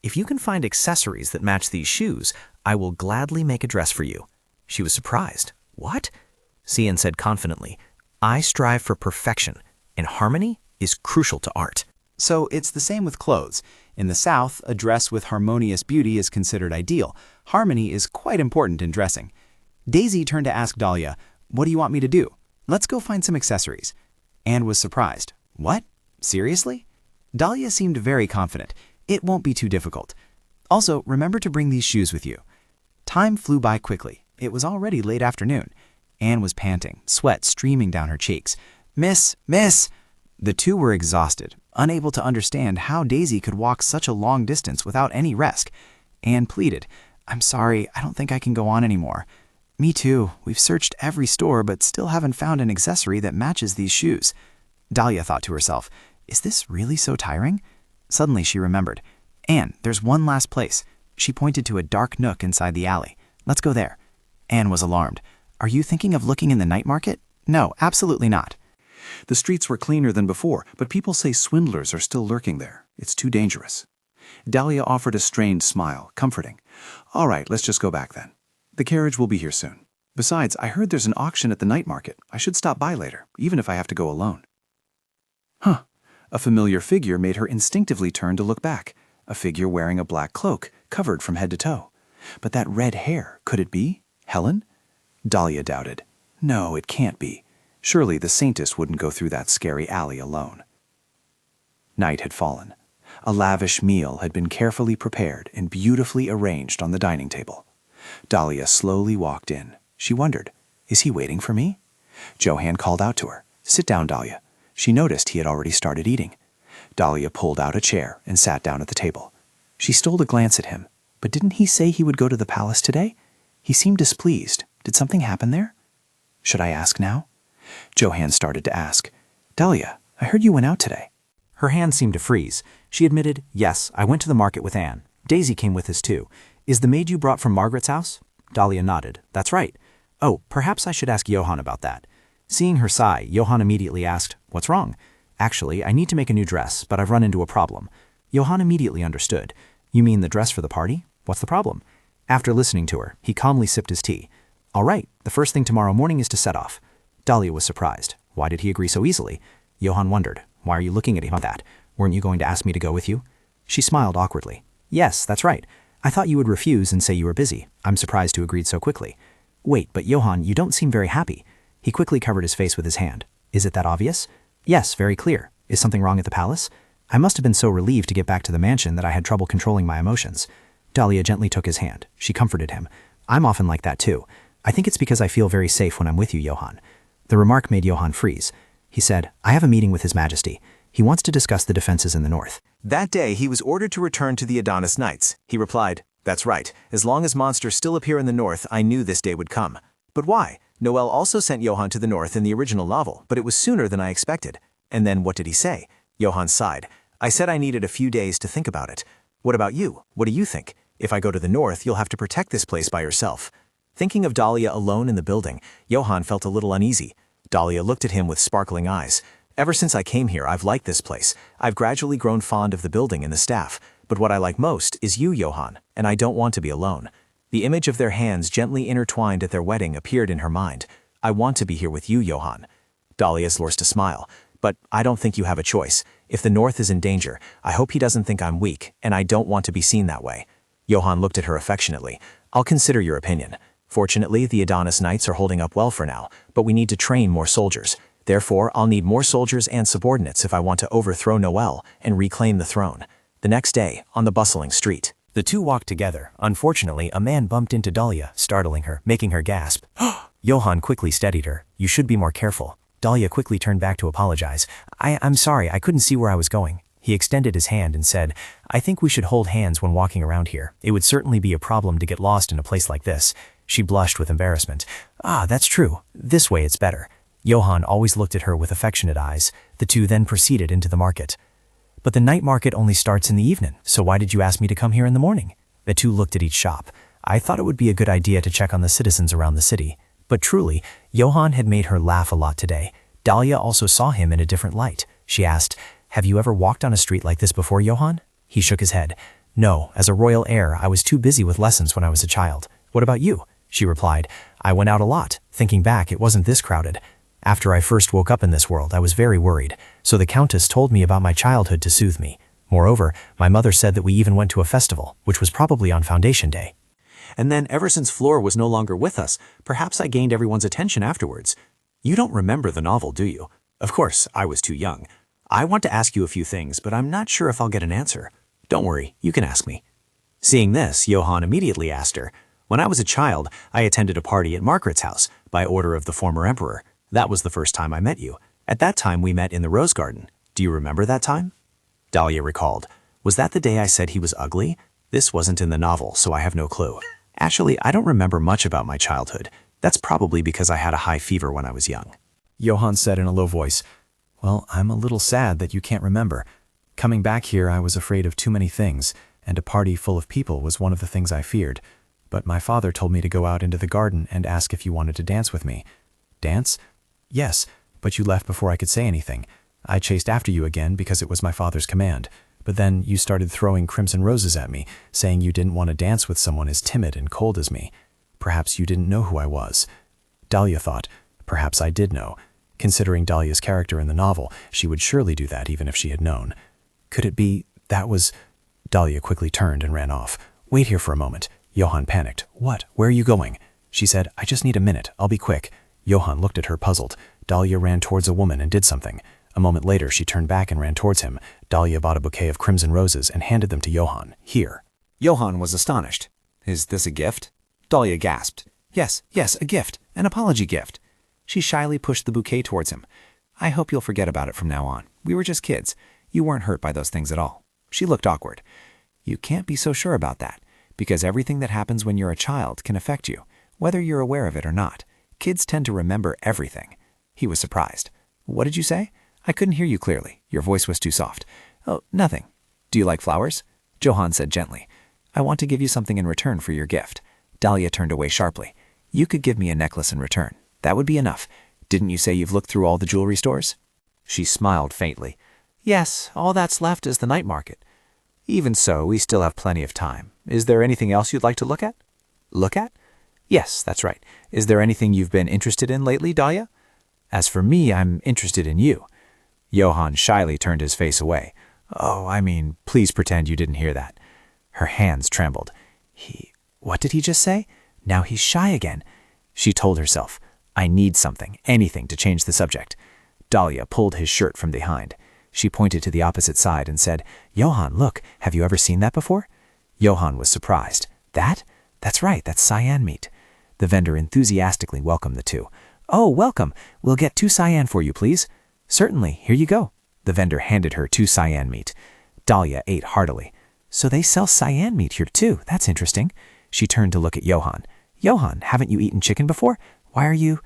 [SPEAKER 2] "If you can find accessories that match these shoes, I will gladly make a dress for you." She was surprised. "What?" Cian said confidently, "I strive for perfection, and harmony is crucial to art."
[SPEAKER 14] So it's the same with clothes. In the South, a dress with harmonious beauty is considered ideal. Harmony is quite important in dressing. Daisy turned to ask Dalia, "What do you want me to do? Let's go find some accessories." Anne was surprised. "What? Seriously?" Dalia seemed very confident. "It won't be too difficult. Also, remember to bring these shoes with you." Time flew by quickly. It was already late afternoon. Anne was panting, sweat streaming down her cheeks. Miss! The two were exhausted, unable to understand how Daisy could walk such a long distance without any rest. Anne pleaded, "I'm sorry, I don't think I can go on anymore." "Me too. We've searched every store but still haven't found an accessory that matches these shoes." Dalia thought to herself, "Is this really so tiring?" Suddenly she remembered. "Anne, there's one last place." She pointed to a dark nook inside the alley. "Let's go there." Anne was alarmed. "Are you thinking of looking in the night market?" "No, absolutely not."
[SPEAKER 11] The streets were cleaner than before, but people say swindlers are still lurking there. It's too dangerous. Dalia offered a strained smile, comforting. "All right, let's just go back then. The carriage will be here soon. Besides, I heard there's an auction at the night market. I should stop by later, even if I have to go alone." Huh. A familiar figure made her instinctively turn to look back. A figure wearing a black cloak, covered from head to toe. But that red hair, could it be Helen? Dalia doubted. No, it can't be. Surely the saintess wouldn't go through that scary alley alone. Night had fallen. A lavish meal had been carefully prepared and beautifully arranged on the dining table. Dalia slowly walked in. She wondered, is he waiting for me? Johann called out to her, "Sit down, Dalia." She noticed he had already started eating.
[SPEAKER 5] Dalia pulled out a chair and sat down at the table. She stole a glance at him. But didn't he say he would go to the palace today? He seemed displeased. Did something happen there? Should I ask now? Johann started to ask. Dalia, I heard you went out today.
[SPEAKER 9] Her hand seemed to freeze. She admitted, yes, I went to the market with Anne. Daisy came with us too. Is the maid you brought from Margaret's house? Dalia nodded. That's right. Oh, perhaps I should ask Johann about that. Seeing her sigh, Johann immediately asked, what's wrong? Actually, I need to make a new dress, but I've run into a problem. Johann immediately understood. You mean the dress for the party? What's the problem? After listening to her, he calmly sipped his tea. All right, the first thing tomorrow morning is to set off. Dalia was surprised. Why did he agree so easily? Johann wondered. Why are you looking at him like that? Weren't you going to ask me to go with you? She smiled awkwardly. Yes, that's right. I thought you would refuse and say you were busy. I'm surprised you agreed so quickly. Wait, but Johann, you don't seem very happy. He quickly covered his face with his hand. Is it that obvious? Yes, very clear. Is something wrong at the palace? I must have been so relieved to get back to the mansion that I had trouble controlling my emotions. Dalia gently took his hand. She comforted him. I'm often like that too. I think it's because I feel very safe when I'm with you, Johann. The remark made Johann freeze. He said, I have a meeting with His Majesty. He wants to discuss the defenses in the north.
[SPEAKER 3] That day, he was ordered to return to the Adonis Knights. He replied, that's right. As long as monsters still appear in the north, I knew this day would come. But why? Noel also sent Johann to the north in the original novel, but it was sooner than I expected. And then what did he say? Johann sighed. I said I needed a few days to think about it. What about you? What do you think? If I go to the north, you'll have to protect this place by yourself. Thinking of Dalia alone in the building, Johann felt a little uneasy. Dalia looked at him with sparkling eyes. Ever since I came here, I've liked this place. I've gradually grown fond of the building and the staff. But what I like most is you, Johann, and I don't want to be alone. The image of their hands gently intertwined at their wedding appeared in her mind. I want to be here with you, Johann. Dalia forced a smile. But I don't think you have a choice. If the north is in danger, I hope he doesn't think I'm weak, and I don't want to be seen that way. Johann looked at her affectionately. I'll consider your opinion. Fortunately, the Adonis Knights are holding up well for now, but we need to train more soldiers. Therefore, I'll need more soldiers and subordinates if I want to overthrow Noel and reclaim the throne. The next day, on the bustling street.
[SPEAKER 7] The two walked together. Unfortunately, a man bumped into Dalia, startling her, making her gasp. Johann quickly steadied her. You should be more careful. Dalia quickly turned back to apologize. I'm sorry, I couldn't see where I was going. He extended his hand and said, I think we should hold hands when walking around here. It would certainly be a problem to get lost in a place like this. She blushed with embarrassment. Ah, that's true. This way it's better. Johann always looked at her with affectionate eyes. The two then proceeded into the market. But the night market only starts in the evening, so why did you ask me to come here in the morning? The two looked at each shop. I thought it would be a good idea to check on the citizens around the city. But truly, Johann had made her laugh a lot today. Dalia also saw him in a different light. She asked, have you ever walked on a street like this before, Johann? He shook his head. No, as a royal heir, I was too busy with lessons when I was a child. What about you? She replied, I went out a lot. Thinking back, it wasn't this crowded. After I first woke up in this world, I was very worried, so the Countess told me about my childhood to soothe me. Moreover, my mother said that we even went to a festival, which was probably on Foundation Day.
[SPEAKER 3] And then ever since Flora was no longer with us, perhaps I gained everyone's attention afterwards. You don't remember the novel, do you? Of course, I was too young. I want to ask you a few things, but I'm not sure if I'll get an answer. Don't worry, you can ask me. Seeing this, Johann immediately asked her, when I was a child, I attended a party at Margaret's house, by order of the former emperor. That was the first time I met you. At that time, we met in the rose garden. Do you remember that time? Dalia recalled. Was that the day I said he was ugly? This wasn't in the novel, so I have no clue. Actually, I don't remember much about my childhood. That's probably because I had a high fever when I was young.
[SPEAKER 7] Johann said in a low voice, Well, I'm a little sad that you can't remember. Coming back here, I was afraid of too many things, and a party full of people was one of the things I feared. But my father told me to go out into the garden and ask if you wanted to dance with me. Dance? Yes, but you left before I could say anything. I chased after you again because it was my father's command. But then you started throwing crimson roses at me, saying you didn't want to dance with someone as timid and cold as me. Perhaps you didn't know who I was. Dalia thought, perhaps I did know. Considering Dalia's character in the novel, she would surely do that even if she had known. Could it be that was... Dalia quickly turned and ran off. Wait here for a moment. Johann panicked. What? Where are you going? She said, I just need a minute. I'll be quick. Johann looked at her puzzled. Dalia ran towards a woman and did something. A moment later, she turned back and ran towards him. Dalia bought a bouquet of crimson roses and handed them to Johann. Here.
[SPEAKER 9] Johann was astonished. Is this a gift? Dalia gasped.
[SPEAKER 7] Yes, a gift. An apology gift. She shyly pushed the bouquet towards him. I hope you'll forget about it from now on. We were just kids.
[SPEAKER 9] You weren't hurt by those things at all. She looked awkward. You can't be so sure about that, because everything that happens when you're a child can affect you, whether you're aware of it or not. Kids tend to remember everything. He was surprised. What did you say? I couldn't hear you clearly. Your voice was too soft. Oh, nothing. Do you like flowers? Johan said gently. I want to give you something in return for your gift. Dalia turned away sharply. You could give me a necklace in return. That would be enough. Didn't you say you've looked through all the jewelry stores? She smiled faintly. Yes, all that's left is the night market. Even so, we still have plenty of time. Is there anything else you'd like to look at? Look at? Yes, that's right. Is there anything you've been interested in lately, Dalia? As for me, I'm interested in you. Johan shyly turned his face away. Oh, please pretend you didn't hear that. Her hands trembled. What did he just say? Now he's shy again. She told herself, I need something, anything to change the subject. Dalia pulled his shirt from behind. She pointed to the opposite side and said, Johan, look, have you ever seen that before? Johan was surprised. That? That's right, that's cyan meat. The vendor enthusiastically welcomed the two. Oh, welcome. We'll get 2 cyan for you, please. Certainly, here you go. The vendor handed her 2 cyan meat. Dalia ate heartily. So they sell cyan meat here too. That's interesting. She turned to look at Johan. Johan, haven't you eaten chicken before? Why are you?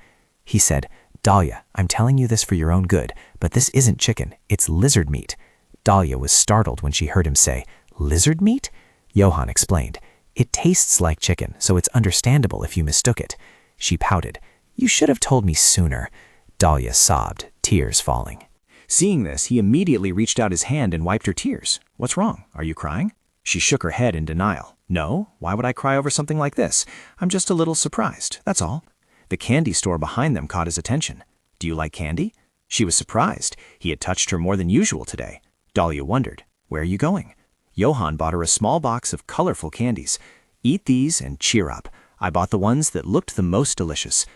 [SPEAKER 9] He said, Dalia, I'm telling you this for your own good, but this isn't chicken. It's lizard meat. Dalia was startled when she heard him say, lizard meat? Johan explained. It tastes like chicken, so it's understandable if you mistook it. She pouted. You should have told me sooner. Dalia sobbed, tears falling. Seeing this, he immediately reached out his hand and wiped her tears. What's wrong? Are you crying? She shook her head in denial. No, why would I cry over something like this? I'm just a little surprised, that's all. The candy store behind them caught his attention. Do you like candy? She was surprised. He had touched her more than usual today. Dalia wondered, where are you going? Johan bought her a small box of colorful candies. Eat these and cheer up. I bought the ones that looked the most delicious.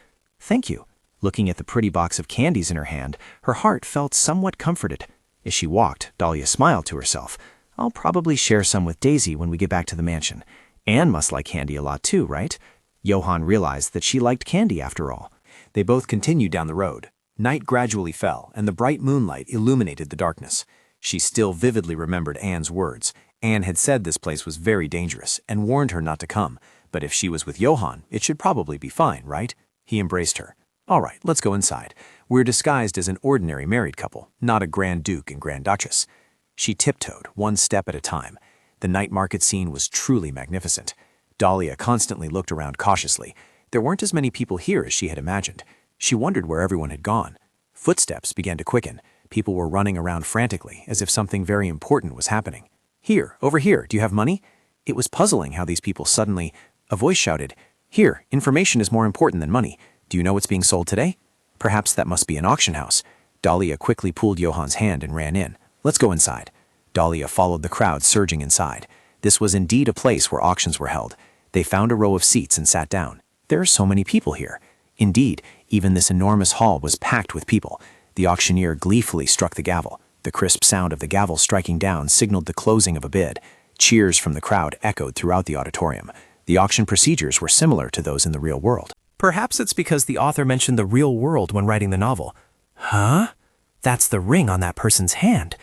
[SPEAKER 9] Thank you. Looking at the pretty box of candies in her hand, her heart felt somewhat comforted. As she walked, Dalia smiled to herself. I'll probably share some with Daisy when we get back to the mansion. Anne must like candy a lot too, right? Johan realized that she liked candy after all. They both continued down the road. Night gradually fell, and the bright moonlight illuminated the darkness. She still vividly remembered Anne's words. Anne had said this place was very dangerous and warned her not to come, but if she was with Johan, it should probably be fine, right? He embraced her. All right, let's go inside. We're disguised as an ordinary married couple, not a Grand Duke and Grand Duchess. She tiptoed, one step at a time. The night market scene was truly magnificent. Dalia constantly looked around cautiously. There weren't as many people here as she had imagined. She wondered where everyone had gone. Footsteps began to quicken. People were running around frantically, as if something very important was happening. Here, over here, do you have money? It was puzzling how these people suddenly... A voice shouted, Here, information is more important than money. Do you know what's being sold today? Perhaps that must be an auction house. Dalia quickly pulled Johan's hand and ran in. Let's go inside. Dalia followed the crowd surging inside. This was indeed a place where auctions were held. They found a row of seats and sat down. There are so many people here. Indeed, even this enormous hall was packed with people. The auctioneer gleefully struck the gavel. The crisp sound of the gavel striking down signaled the closing of a bid. Cheers from the crowd echoed throughout the auditorium. The auction procedures were similar to those in the real world.
[SPEAKER 7] Perhaps it's because the author mentioned the real world when writing the novel. Huh? That's the ring on that person's hand.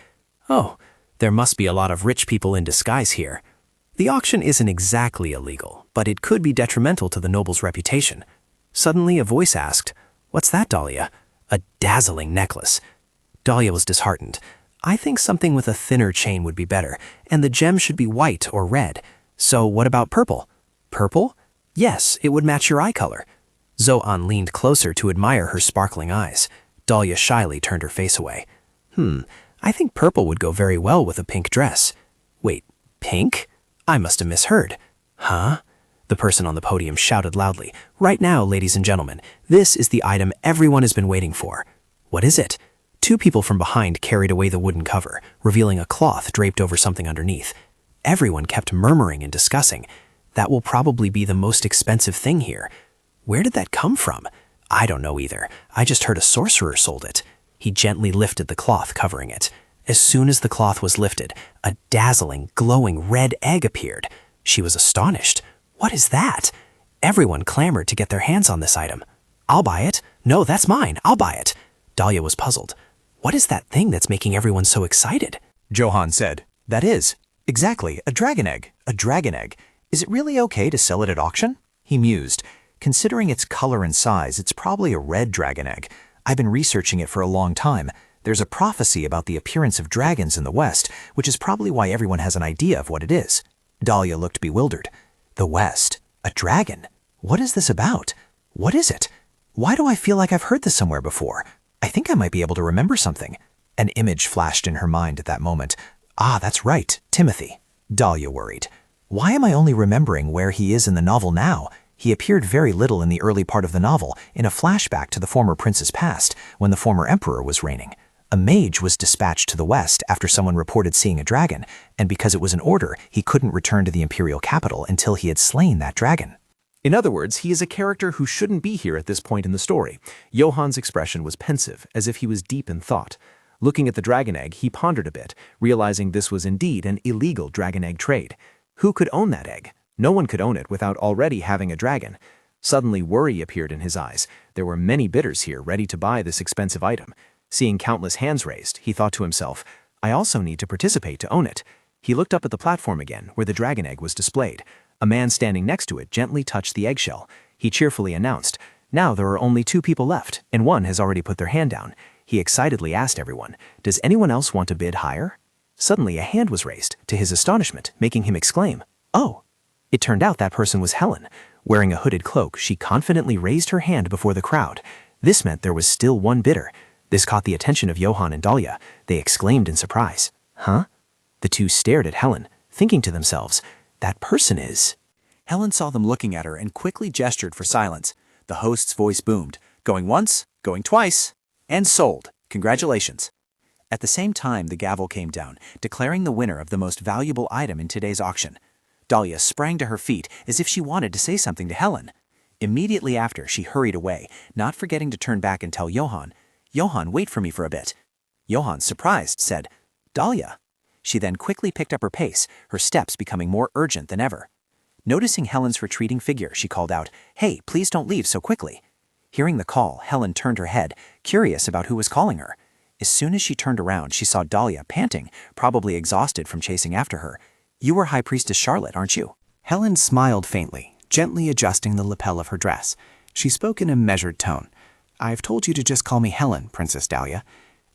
[SPEAKER 7] Oh, there must be a lot of rich people in disguise here. The auction isn't exactly illegal, but it could be detrimental to the noble's reputation. Suddenly, a voice asked, What's that, Dalia? A dazzling necklace. Dalia was disheartened. I think something with a thinner chain would be better, and the gem should be white or red. So what about purple? Purple? Yes, it would match your eye color. Zoan leaned closer to admire her sparkling eyes. Dalia shyly turned her face away. I think purple would go very well with a pink dress. Wait, pink? I must have misheard. Huh? The person on the podium shouted loudly. Right now, ladies and gentlemen, this is the item everyone has been waiting for. What is it? 2 people from behind carried away the wooden cover, revealing a cloth draped over something underneath. Everyone kept murmuring and discussing. That will probably be the most expensive thing here. Where did that come from? I don't know either. I just heard a sorcerer sold it. He gently lifted the cloth covering it. As soon as the cloth was lifted, a dazzling, glowing red egg appeared. She was astonished. What is that? Everyone clamored to get their hands on this item. I'll buy it. No, that's mine. I'll buy it. Dalia was puzzled. What is that thing that's making everyone so excited?
[SPEAKER 9] Johann said. That is. Exactly, a dragon egg. A dragon egg. Is it really okay to sell it at auction? He mused. Considering its color and size, it's probably a red dragon egg. I've been researching it for a long time. There's a prophecy about the appearance of dragons in the West, which is probably why everyone has an idea of what it is. Dalia looked bewildered. The West? A dragon? What is this about? What is it? Why do I feel like I've heard this somewhere before? I think I might be able to remember something. An image flashed in her mind at that moment. Ah, that's right, Timothy. Dalia worried. Why am I only remembering where he is in the novel now? He appeared very little in the early part of the novel, in a flashback to the former prince's past, when the former emperor was reigning. A mage was dispatched to the west after someone reported seeing a dragon, and because it was an order, he couldn't return to the imperial capital until he had slain that dragon.
[SPEAKER 3] In other words, he is a character who shouldn't be here at this point in the story. Johann's expression was pensive, as if he was deep in thought. Looking at the dragon egg, he pondered a bit, realizing this was indeed an illegal dragon egg trade. Who could own that egg? No one could own it without already having a dragon. Suddenly worry appeared in his eyes. There were many bidders here ready to buy this expensive item. Seeing countless hands raised, he thought to himself, I also need to participate to own it. He looked up at the platform again, where the dragon egg was displayed. A man standing next to it gently touched the eggshell. He cheerfully announced, Now there are only 2 people left, and one has already put their hand down. He excitedly asked everyone, Does anyone else want to bid higher? Suddenly a hand was raised, to his astonishment, making him exclaim, Oh! It turned out that person was Helen. Wearing a hooded cloak, she confidently raised her hand before the crowd. This meant there was still one bidder. This caught the attention of Johann and Dalia. They exclaimed in surprise. Huh? The two stared at Helen, thinking to themselves, That person is...
[SPEAKER 9] Helen saw them looking at her and quickly gestured for silence. The host's voice boomed. Going once, going twice, and sold. Congratulations. At the same time, the gavel came down, declaring the winner of the most valuable item in today's auction. Dalia sprang to her feet as if she wanted to say something to Helen. Immediately after, she hurried away, not forgetting to turn back and tell Johann, Johann, wait for me for a bit. Johann, surprised, said, Dalia. She then quickly picked up her pace, her steps becoming more urgent than ever. Noticing Helen's retreating figure, she called out, Hey, please don't leave so quickly. Hearing the call, Helen turned her head, curious about who was calling her. As soon as she turned around, she saw Dalia panting, probably exhausted from chasing after her. You were High Priestess Charlotte, aren't you?
[SPEAKER 1] Helen smiled faintly, gently adjusting the lapel of her dress. She spoke in a measured tone. I've told you to just call me Helen, Princess Dalia.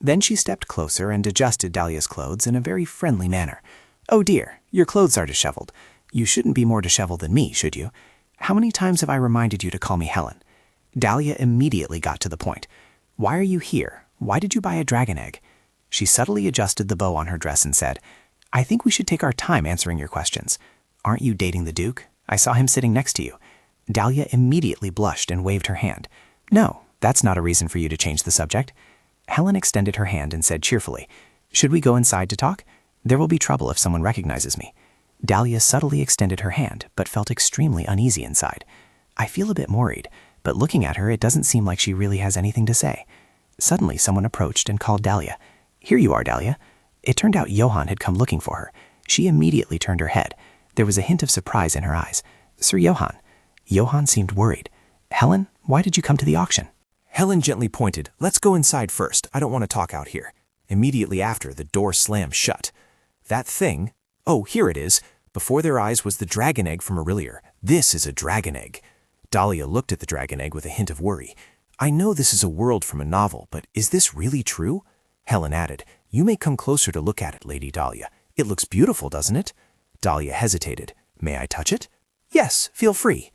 [SPEAKER 1] Then she stepped closer and adjusted Dalia's clothes in a very friendly manner. Oh dear, your clothes are disheveled. You shouldn't be more disheveled than me, should you? How many times have I reminded you to call me Helen? Dalia immediately got to the point. Why are you here? Why did you buy a dragon egg? She subtly adjusted the bow on her dress and said, I think we should take our time answering your questions. Aren't you dating the Duke? I saw him sitting next to you. Dalia immediately blushed and waved her hand. No, that's not a reason for you to change the subject. Helen extended her hand and said cheerfully, Should we go inside to talk? There will be trouble if someone recognizes me. Dalia subtly extended her hand, but felt extremely uneasy inside. I feel a bit worried, but looking at her, it doesn't seem like she really has anything to say. Suddenly, someone approached and called Dalia. Here you are, Dalia. It turned out Johann had come looking for her. She immediately turned her head. There was a hint of surprise in her eyes. Sir Johann. Johann seemed worried. Helen, why did you come to the auction?
[SPEAKER 3] Helen gently pointed, Let's go inside first. I don't want to talk out here. Immediately after, the door slammed shut. That thing... Oh, here it is. Before their eyes was the dragon egg from earlier. This is a dragon egg. Dalia looked at the dragon egg with a hint of worry. I know this is a world from a novel, but is this really true? Helen added, You may come closer to look at it, Lady Dalia. It looks beautiful, doesn't it? Dalia hesitated. May I touch it? Yes, feel free.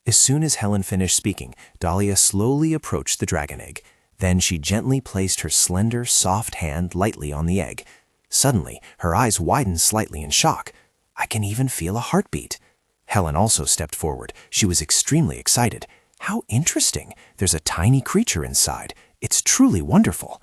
[SPEAKER 3] As soon as Helen finished speaking, Dalia slowly approached the dragon egg. Then she gently placed her slender, soft hand lightly on the egg. Suddenly, her eyes widened slightly in shock. I can even feel a heartbeat. Helen also stepped forward. She was extremely excited. How interesting. There's a tiny creature inside. It's truly wonderful.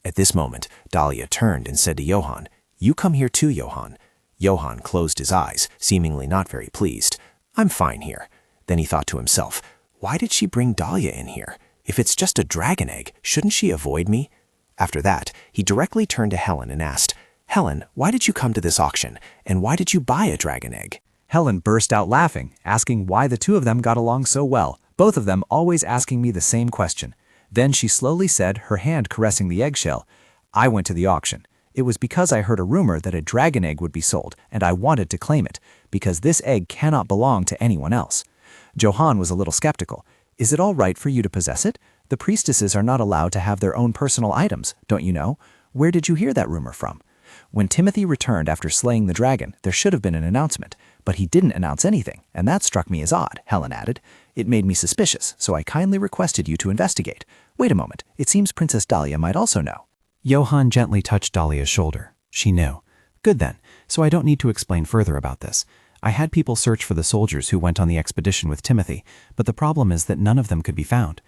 [SPEAKER 3] At this moment, Dalia turned and said to Johann, You come here too, Johann. Johann closed his eyes, seemingly not very pleased. I'm fine here. Then he thought to himself, Why did she bring Dalia in here? If it's just a dragon egg, shouldn't she avoid me? After that, he directly turned to Helen and asked, Helen, why did you come to this auction, and why did you buy a dragon egg?
[SPEAKER 7] Helen burst out laughing, asking why the two of them got along so well, both of them always asking me the same question. Then she slowly said, her hand caressing the eggshell, I went to the auction.
[SPEAKER 9] It was because I heard a rumor that a dragon egg would be sold, and I wanted to claim it, because this egg cannot belong to anyone else. Johann was a little skeptical. Is it all right for you to possess it? The priestesses are not allowed to have their own personal items, don't you know? Where did you hear that rumor from? When Timothy returned after slaying the dragon, there should have been an announcement, but he didn't announce anything, and that struck me as odd, Helen added. It made me suspicious, so I kindly requested you to investigate. Wait a moment, it seems Princess Dalia might also know.
[SPEAKER 1] Johann gently touched Dalia's shoulder. She knew. Good then, so I don't need to explain further about this. I had people search for the soldiers who went on the expedition with Timothy, but the problem is that none of them could be found.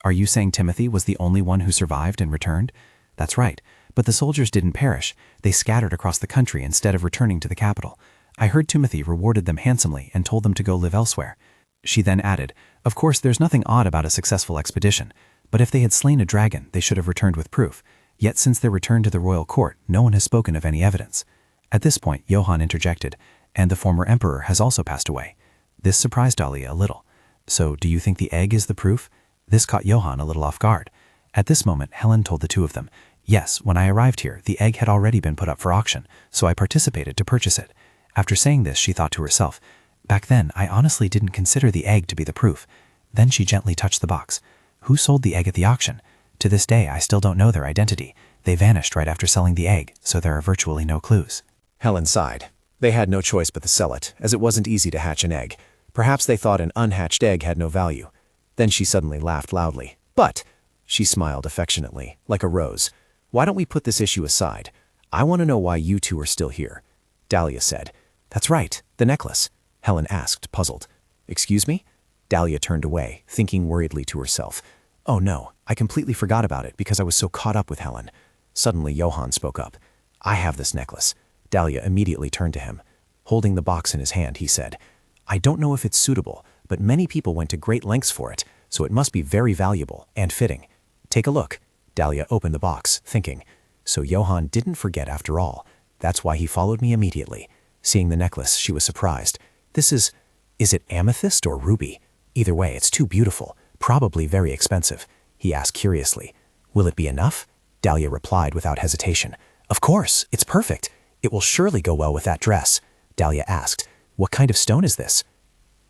[SPEAKER 1] Are you saying Timothy was the only one who survived and returned? That's right, but the soldiers didn't perish. They scattered across the country instead of returning to the capital. I heard Timothy rewarded them handsomely and told them to go live elsewhere. She then added, of course there's nothing odd about a successful expedition, but if they had slain a dragon, they should have returned with proof. Yet since their return to the royal court, no one has spoken of any evidence. At this point, Johann interjected, and the former emperor has also passed away. This surprised Dalia a little. So do you think the egg is the proof? This caught Johann a little off guard. At this moment, Helen told the two of them, yes, when I arrived here, the egg had already been put up for auction, so I participated to purchase it. After saying this, she thought to herself, back then, I honestly didn't consider the egg to be the proof. Then she gently touched the box. Who sold the egg at the auction? To this day, I still don't know their identity. They vanished right after selling the egg, so there are virtually no clues.
[SPEAKER 3] Helen sighed. They had no choice but to sell it, as it wasn't easy to hatch an egg. Perhaps they thought an unhatched egg had no value. Then she suddenly laughed loudly. But, she smiled affectionately, like a rose. Why don't we put this issue aside? I want to know why you two are still here. Dalia said. That's right, the necklace. Helen asked, puzzled. Excuse me? Dalia turned away, thinking worriedly to herself. Oh no, I completely forgot about it because I was so caught up with Helen. Suddenly, Johann spoke up. I have this necklace. Dalia immediately turned to him. Holding the box in his hand, he said, I don't know if it's suitable, but many people went to great lengths for it, so it must be very valuable and fitting. Take a look. Dalia opened the box, thinking. So Johann didn't forget after all. That's why he followed me immediately. Seeing the necklace, she was surprised. Is it amethyst or ruby? Either way, it's too beautiful, probably very expensive. He asked curiously. Will it be enough? Dalia replied without hesitation. Of course, it's perfect. It will surely go well with that dress. Dalia asked, what kind of stone is this?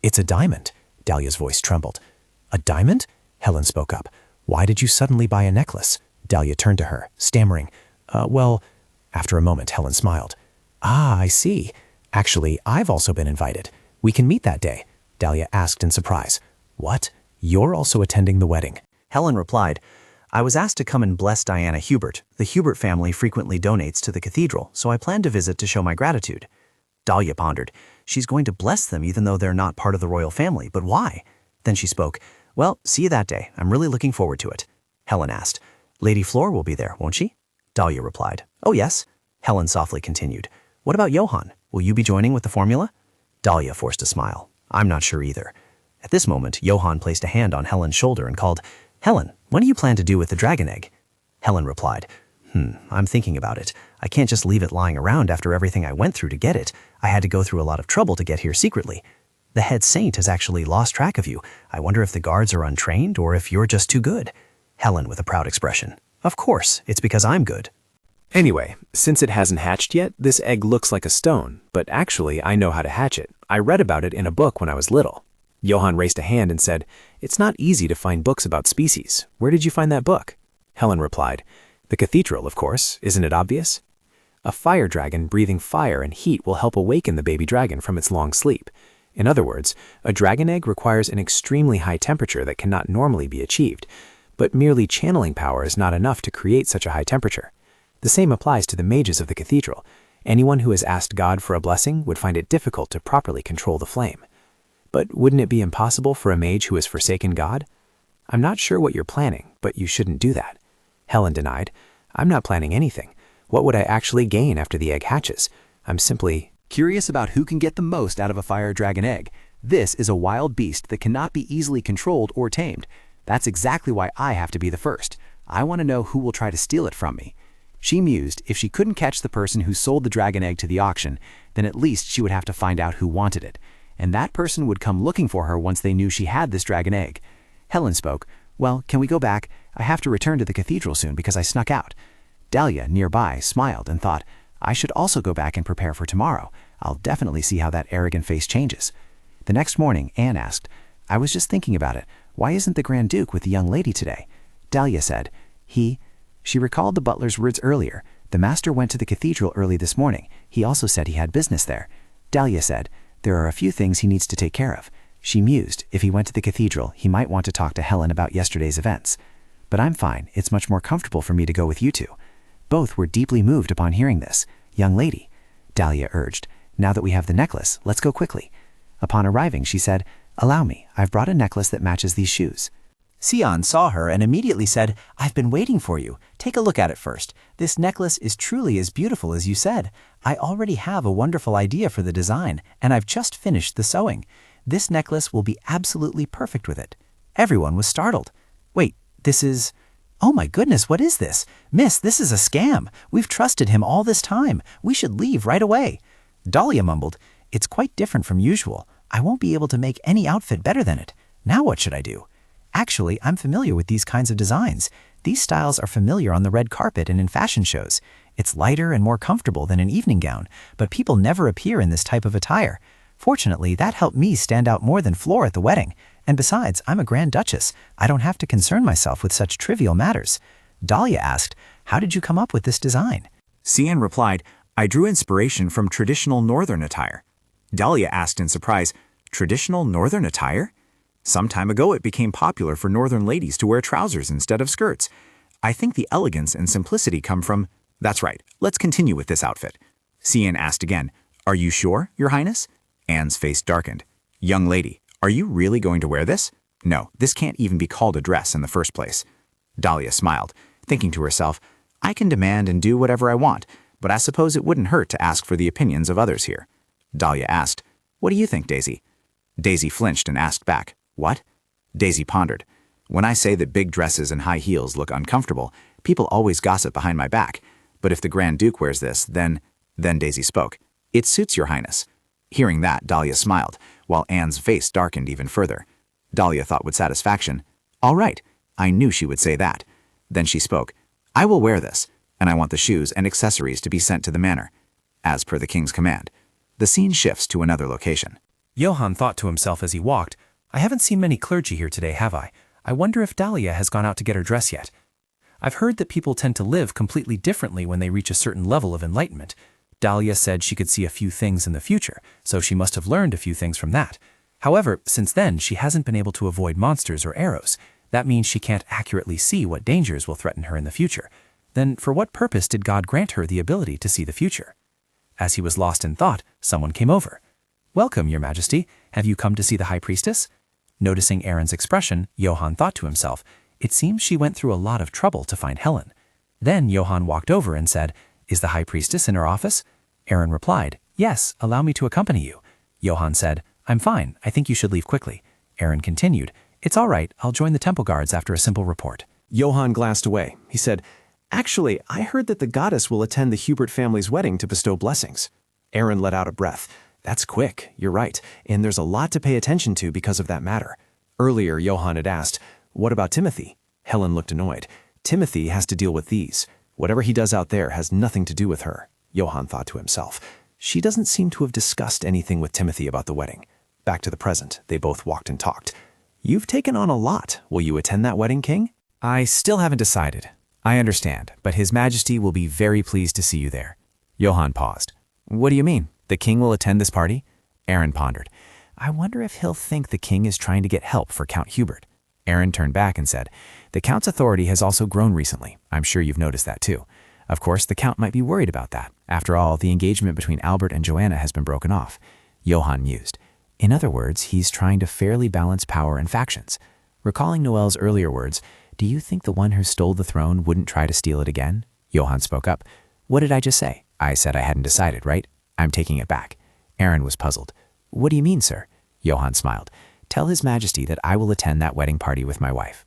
[SPEAKER 3] It's a diamond. Dalia's voice trembled. A diamond? Helen spoke up. Why did you suddenly buy a necklace? Dalia turned to her, stammering. Well, after a moment, Helen smiled. Ah, I see. Actually, I've also been invited. We can meet that day. Dalia asked in surprise. What? You're also attending the wedding?
[SPEAKER 9] Helen replied, I was asked to come and bless Diana Hubert. The Hubert family frequently donates to the cathedral, so I plan to visit to show my gratitude. Dalia pondered. She's going to bless them even though they're not part of the royal family, but why? Then she spoke. Well, see you that day. I'm really looking forward to it. Helen asked. Lady Flora will be there, won't she? Dalia replied. Oh, yes. Helen softly continued. What about Johann? Will you be joining with the formula? Dalia forced a smile. I'm not sure either. At this moment, Johann placed a hand on Helen's shoulder and called, Helen, what do you plan to do with the dragon egg? Helen replied, I'm thinking about it. I can't just leave it lying around after everything I went through to get it. I had to go through a lot of trouble to get here secretly. The head saint has actually lost track of you. I wonder if the guards are untrained or if you're just too good. Helen with a proud expression. Of course, it's because I'm good.
[SPEAKER 10] Anyway, since it hasn't hatched yet, this egg looks like a stone, but actually I know how to hatch it. I read about it in a book when I was little. Johann raised a hand and said, It's not easy to find books about species. Where did you find that book? Helen replied, The cathedral, of course. Isn't it obvious? A fire dragon breathing fire and heat will help awaken the baby dragon from its long sleep. In other words, a dragon egg requires an extremely high temperature that cannot normally be achieved, but merely channeling power is not enough to create such a high temperature. The same applies to the mages of the cathedral. Anyone who has asked God for a blessing would find it difficult to properly control the flame. But wouldn't it be impossible for a mage who has forsaken God? I'm not sure what you're planning, but you shouldn't do that. Helen denied. I'm not planning anything. What would I actually gain after the egg hatches? I'm simply
[SPEAKER 9] curious about who can get the most out of a fire dragon egg. This is a wild beast that cannot be easily controlled or tamed. That's exactly why I have to be the first. I want to know who will try to steal it from me. She mused, if she couldn't catch the person who sold the dragon egg to the auction, then at least she would have to find out who wanted it. And that person would come looking for her once they knew she had this dragon egg. Helen spoke. Well, can we go back? I have to return to the cathedral soon because I snuck out. Dalia, nearby, smiled and thought, I should also go back and prepare for tomorrow. I'll definitely see how that arrogant face changes. The next morning, Anne asked, I was just thinking about it. Why isn't the Grand Duke with the young lady today? Dalia said, She recalled the butler's words earlier. The master went to the cathedral early this morning. He also said he had business there. Dalia said, there are a few things he needs to take care of. She mused, if he went to the cathedral, he might want to talk to Helen about yesterday's events. But I'm fine. It's much more comfortable for me to go with you two. Both were deeply moved upon hearing this. Young lady, Dalia urged, now that we have the necklace, let's go quickly. Upon arriving, she said, allow me, I've brought a necklace that matches these shoes.
[SPEAKER 14] Sion saw her and immediately said, I've been waiting for you. Take a look at it first. This necklace is truly as beautiful as you said. I already have a wonderful idea for the design, and I've just finished the sewing. This necklace will be absolutely perfect with it. Everyone was startled. Wait, this is... Oh my goodness, what is this? Miss, this is a scam. We've trusted him all this time. We should leave right away. Dalia mumbled, it's quite different from usual. I won't be able to make any outfit better than it. Now what should I do? Actually, I'm familiar with these kinds of designs. These styles are familiar on the red carpet and in fashion shows. It's lighter and more comfortable than an evening gown, but people never appear in this type of attire. Fortunately, that helped me stand out more than Flora at the wedding. And besides, I'm a Grand Duchess. I don't have to concern myself with such trivial matters. Dalia asked, how did you come up with this design?
[SPEAKER 2] Sion replied, I drew inspiration from traditional northern attire. Dalia asked in surprise, traditional northern attire? Some time ago it became popular for northern ladies to wear trousers instead of skirts. I think the elegance and simplicity come from... That's right, let's continue with this outfit. Sion asked again, are you sure, Your Highness? Anne's face darkened. Young lady, are you really going to wear this? No, this can't even be called a dress in the first place. Dalia smiled, thinking to herself, I can demand and do whatever I want, but I suppose it wouldn't hurt to ask for the opinions of others here. Dalia asked, what do you think, Daisy? Daisy flinched and asked back, what? Daisy pondered. When I say that big dresses and high heels look uncomfortable, people always gossip behind my back. But if the Grand Duke wears this, then Daisy spoke. It suits Your Highness. Hearing that, Dalia smiled, while Anne's face darkened even further. Dalia thought with satisfaction, all right, I knew she would say that. Then she spoke, I will wear this, and I want the shoes and accessories to be sent to the manor, as per the king's command. The scene shifts to another location.
[SPEAKER 7] Johann thought to himself as he walked, I haven't seen many clergy here today, have I? I wonder if Dalia has gone out to get her dress yet. I've heard that people tend to live completely differently when they reach a certain level of enlightenment. Dalia said she could see a few things in the future, so she must have learned a few things from that. However, since then, she hasn't been able to avoid monsters or arrows. That means she can't accurately see what dangers will threaten her in the future. Then for what purpose did God grant her the ability to see the future? As he was lost in thought, someone came over. Welcome, Your Majesty. Have you come to see the High Priestess? Noticing Aaron's expression, Johann thought to himself, it seems she went through a lot of trouble to find Helen. Then Johann walked over and said, is the High Priestess in her office? Aaron replied, yes, allow me to accompany you. Johann said, I'm fine, I think you should leave quickly. Aaron continued, it's all right, I'll join the temple guards after a simple report.
[SPEAKER 10] Johann glanced away. He said, actually, I heard that the goddess will attend the Hubert family's wedding to bestow blessings. Aaron let out a breath. That's quick, you're right, and there's a lot to pay attention to because of that matter. Earlier, Johann had asked, what about Timothy? Helen looked annoyed. Timothy has to deal with these. Whatever he does out there has nothing to do with her. Johann thought to himself. She doesn't seem to have discussed anything with Timothy about the wedding. Back to the present, they both walked and talked. You've taken on a lot. Will you attend that wedding, King?
[SPEAKER 2] I still haven't decided. I understand, but His Majesty will be very pleased to see you there. Johann paused. What do you mean? The king will attend this party? Aaron pondered. I wonder if he'll think the king is trying to get help for Count Hubert. Aaron turned back and said, the Count's authority has also grown recently. I'm sure you've noticed that too. Of course, the Count might be worried about that. After all, the engagement between Albert and Joanna has been broken off. Johann mused. In other words, he's trying to fairly balance power and factions. Recalling Noelle's earlier words, do you think the one who stole the throne wouldn't try to steal it again? Johann spoke up. What did I just say? I said I hadn't decided, right? I'm taking it back. Aaron was puzzled. What do you mean, sir? Johann smiled. Tell His Majesty that I will attend that wedding party with my wife.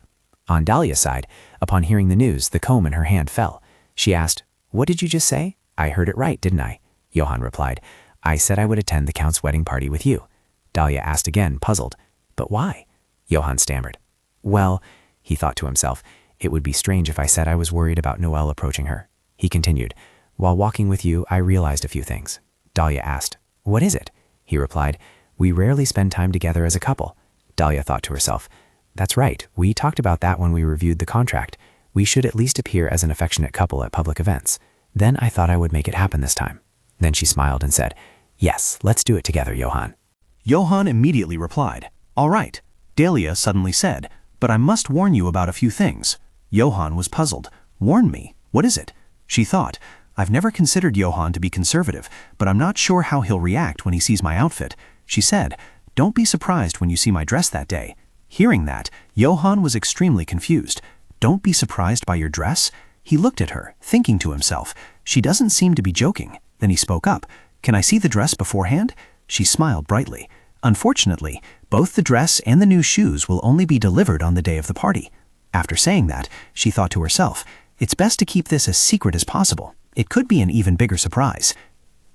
[SPEAKER 2] On Dalia's side, upon hearing the news, the comb in her hand fell. She asked, what did you just say? I heard it right, didn't I? Johann replied, I said I would attend the Count's wedding party with you. Dalia asked again, puzzled. But why? Johann stammered. Well, he thought to himself, it would be strange if I said I was worried about Noelle approaching her.
[SPEAKER 1] He continued, "While walking with you, I realized a few things." Dalia asked, "What is it?" He replied, "We rarely spend time together as a couple." Dalia thought to herself, "That's right, we talked about that when we reviewed the contract. We should at least appear as an affectionate couple at public events. Then I thought I would make it happen this time." Then she smiled and said, "Yes, let's do it together, Johann."
[SPEAKER 3] Johann immediately replied, "All right." Dalia suddenly said, "But I must warn you about a few things." Johann was puzzled. "Warn me? What is it?" She thought, "I've never considered Johann to be conservative, but I'm not sure how he'll react when he sees my outfit." She said, "Don't be surprised when you see my dress that day." Hearing that, Johann was extremely confused. "Don't be surprised by your dress?" He looked at her, thinking to himself, "She doesn't seem to be joking." Then he spoke up, "Can I see the dress beforehand?" She smiled brightly. "Unfortunately, both the dress and the new shoes will only be delivered on the day of the party." After saying that, she thought to herself, "It's best to keep this as secret as possible. It could be an even bigger surprise."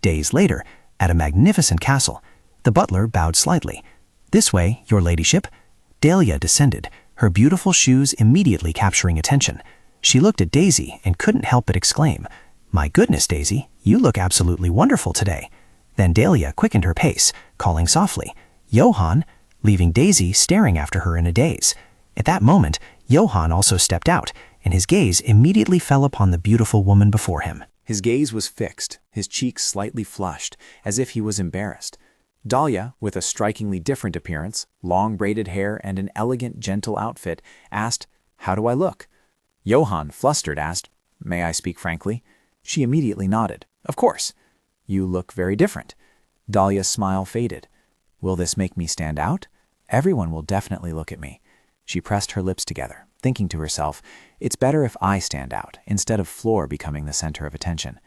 [SPEAKER 3] Days later, at a magnificent castle, the butler bowed slightly. "This way, your ladyship." Dalia descended, her beautiful shoes immediately capturing attention. She looked at Daisy and couldn't help but exclaim, "My goodness, Daisy, you look absolutely wonderful today." Then Dalia quickened her pace, calling softly, "Johann," leaving Daisy staring after her in a daze. At that moment, Johann also stepped out, and his gaze immediately fell upon the beautiful woman before him.
[SPEAKER 14] His gaze was fixed, his cheeks slightly flushed, as if he was embarrassed. Dalia, with a strikingly different appearance, long braided hair and an elegant, gentle outfit, asked, "How do I look?" Johann, flustered, asked, "May I speak frankly?" She immediately nodded. "Of course. You look very different." Dalia's smile faded. "Will this make me stand out? Everyone will definitely look at me." She pressed her lips together, thinking to herself, "It's better if I stand out, instead of Flora becoming the center of attention."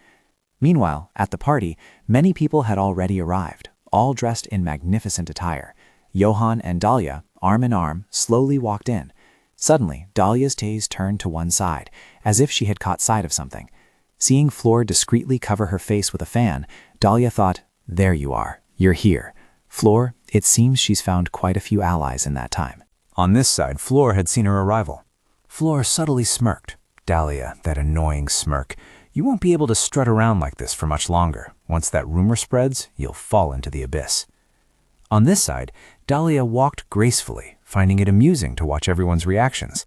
[SPEAKER 14] Meanwhile, at the party, many people had already arrived, all dressed in magnificent attire. Johann and Dalia, arm in arm, slowly walked in. Suddenly, Dalia's gaze turned to one side, as if she had caught sight of something. Seeing Flora discreetly cover her face with a fan, Dalia thought, "There you are. You're here. Flora, it seems she's found quite a few allies in that time."
[SPEAKER 3] On this side, Flora had seen her arrival. Flora subtly smirked. "Dalia, that annoying smirk. You won't be able to strut around like this for much longer. Once that rumor spreads, you'll fall into the abyss." On this side, Dalia walked gracefully, finding it amusing to watch everyone's reactions.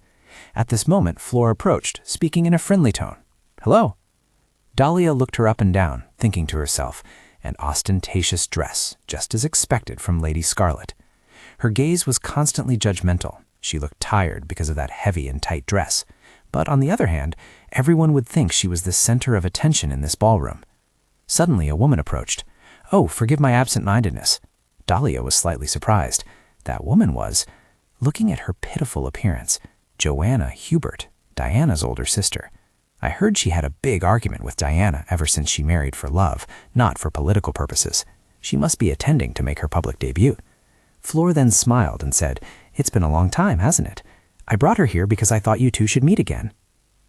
[SPEAKER 3] At this moment, Flora approached, speaking in a friendly tone. "Hello." Dalia looked her up and down, thinking to herself, an ostentatious dress, just as expected from Lady Scarlet. Her gaze was constantly judgmental. She looked tired because of that heavy and tight dress. But on the other hand, everyone would think she was the center of attention in this ballroom. Suddenly, a woman approached. "Oh, forgive my absent-mindedness." Dalia was slightly surprised. That woman was, looking at her pitiful appearance, Joanna Hubert, Diana's older sister. I heard she had a big argument with Diana ever since she married for love, not for political purposes. She must be attending to make her public debut. Flora then smiled and said, "It's been a long time, hasn't it? I brought her here because I thought you two should meet again."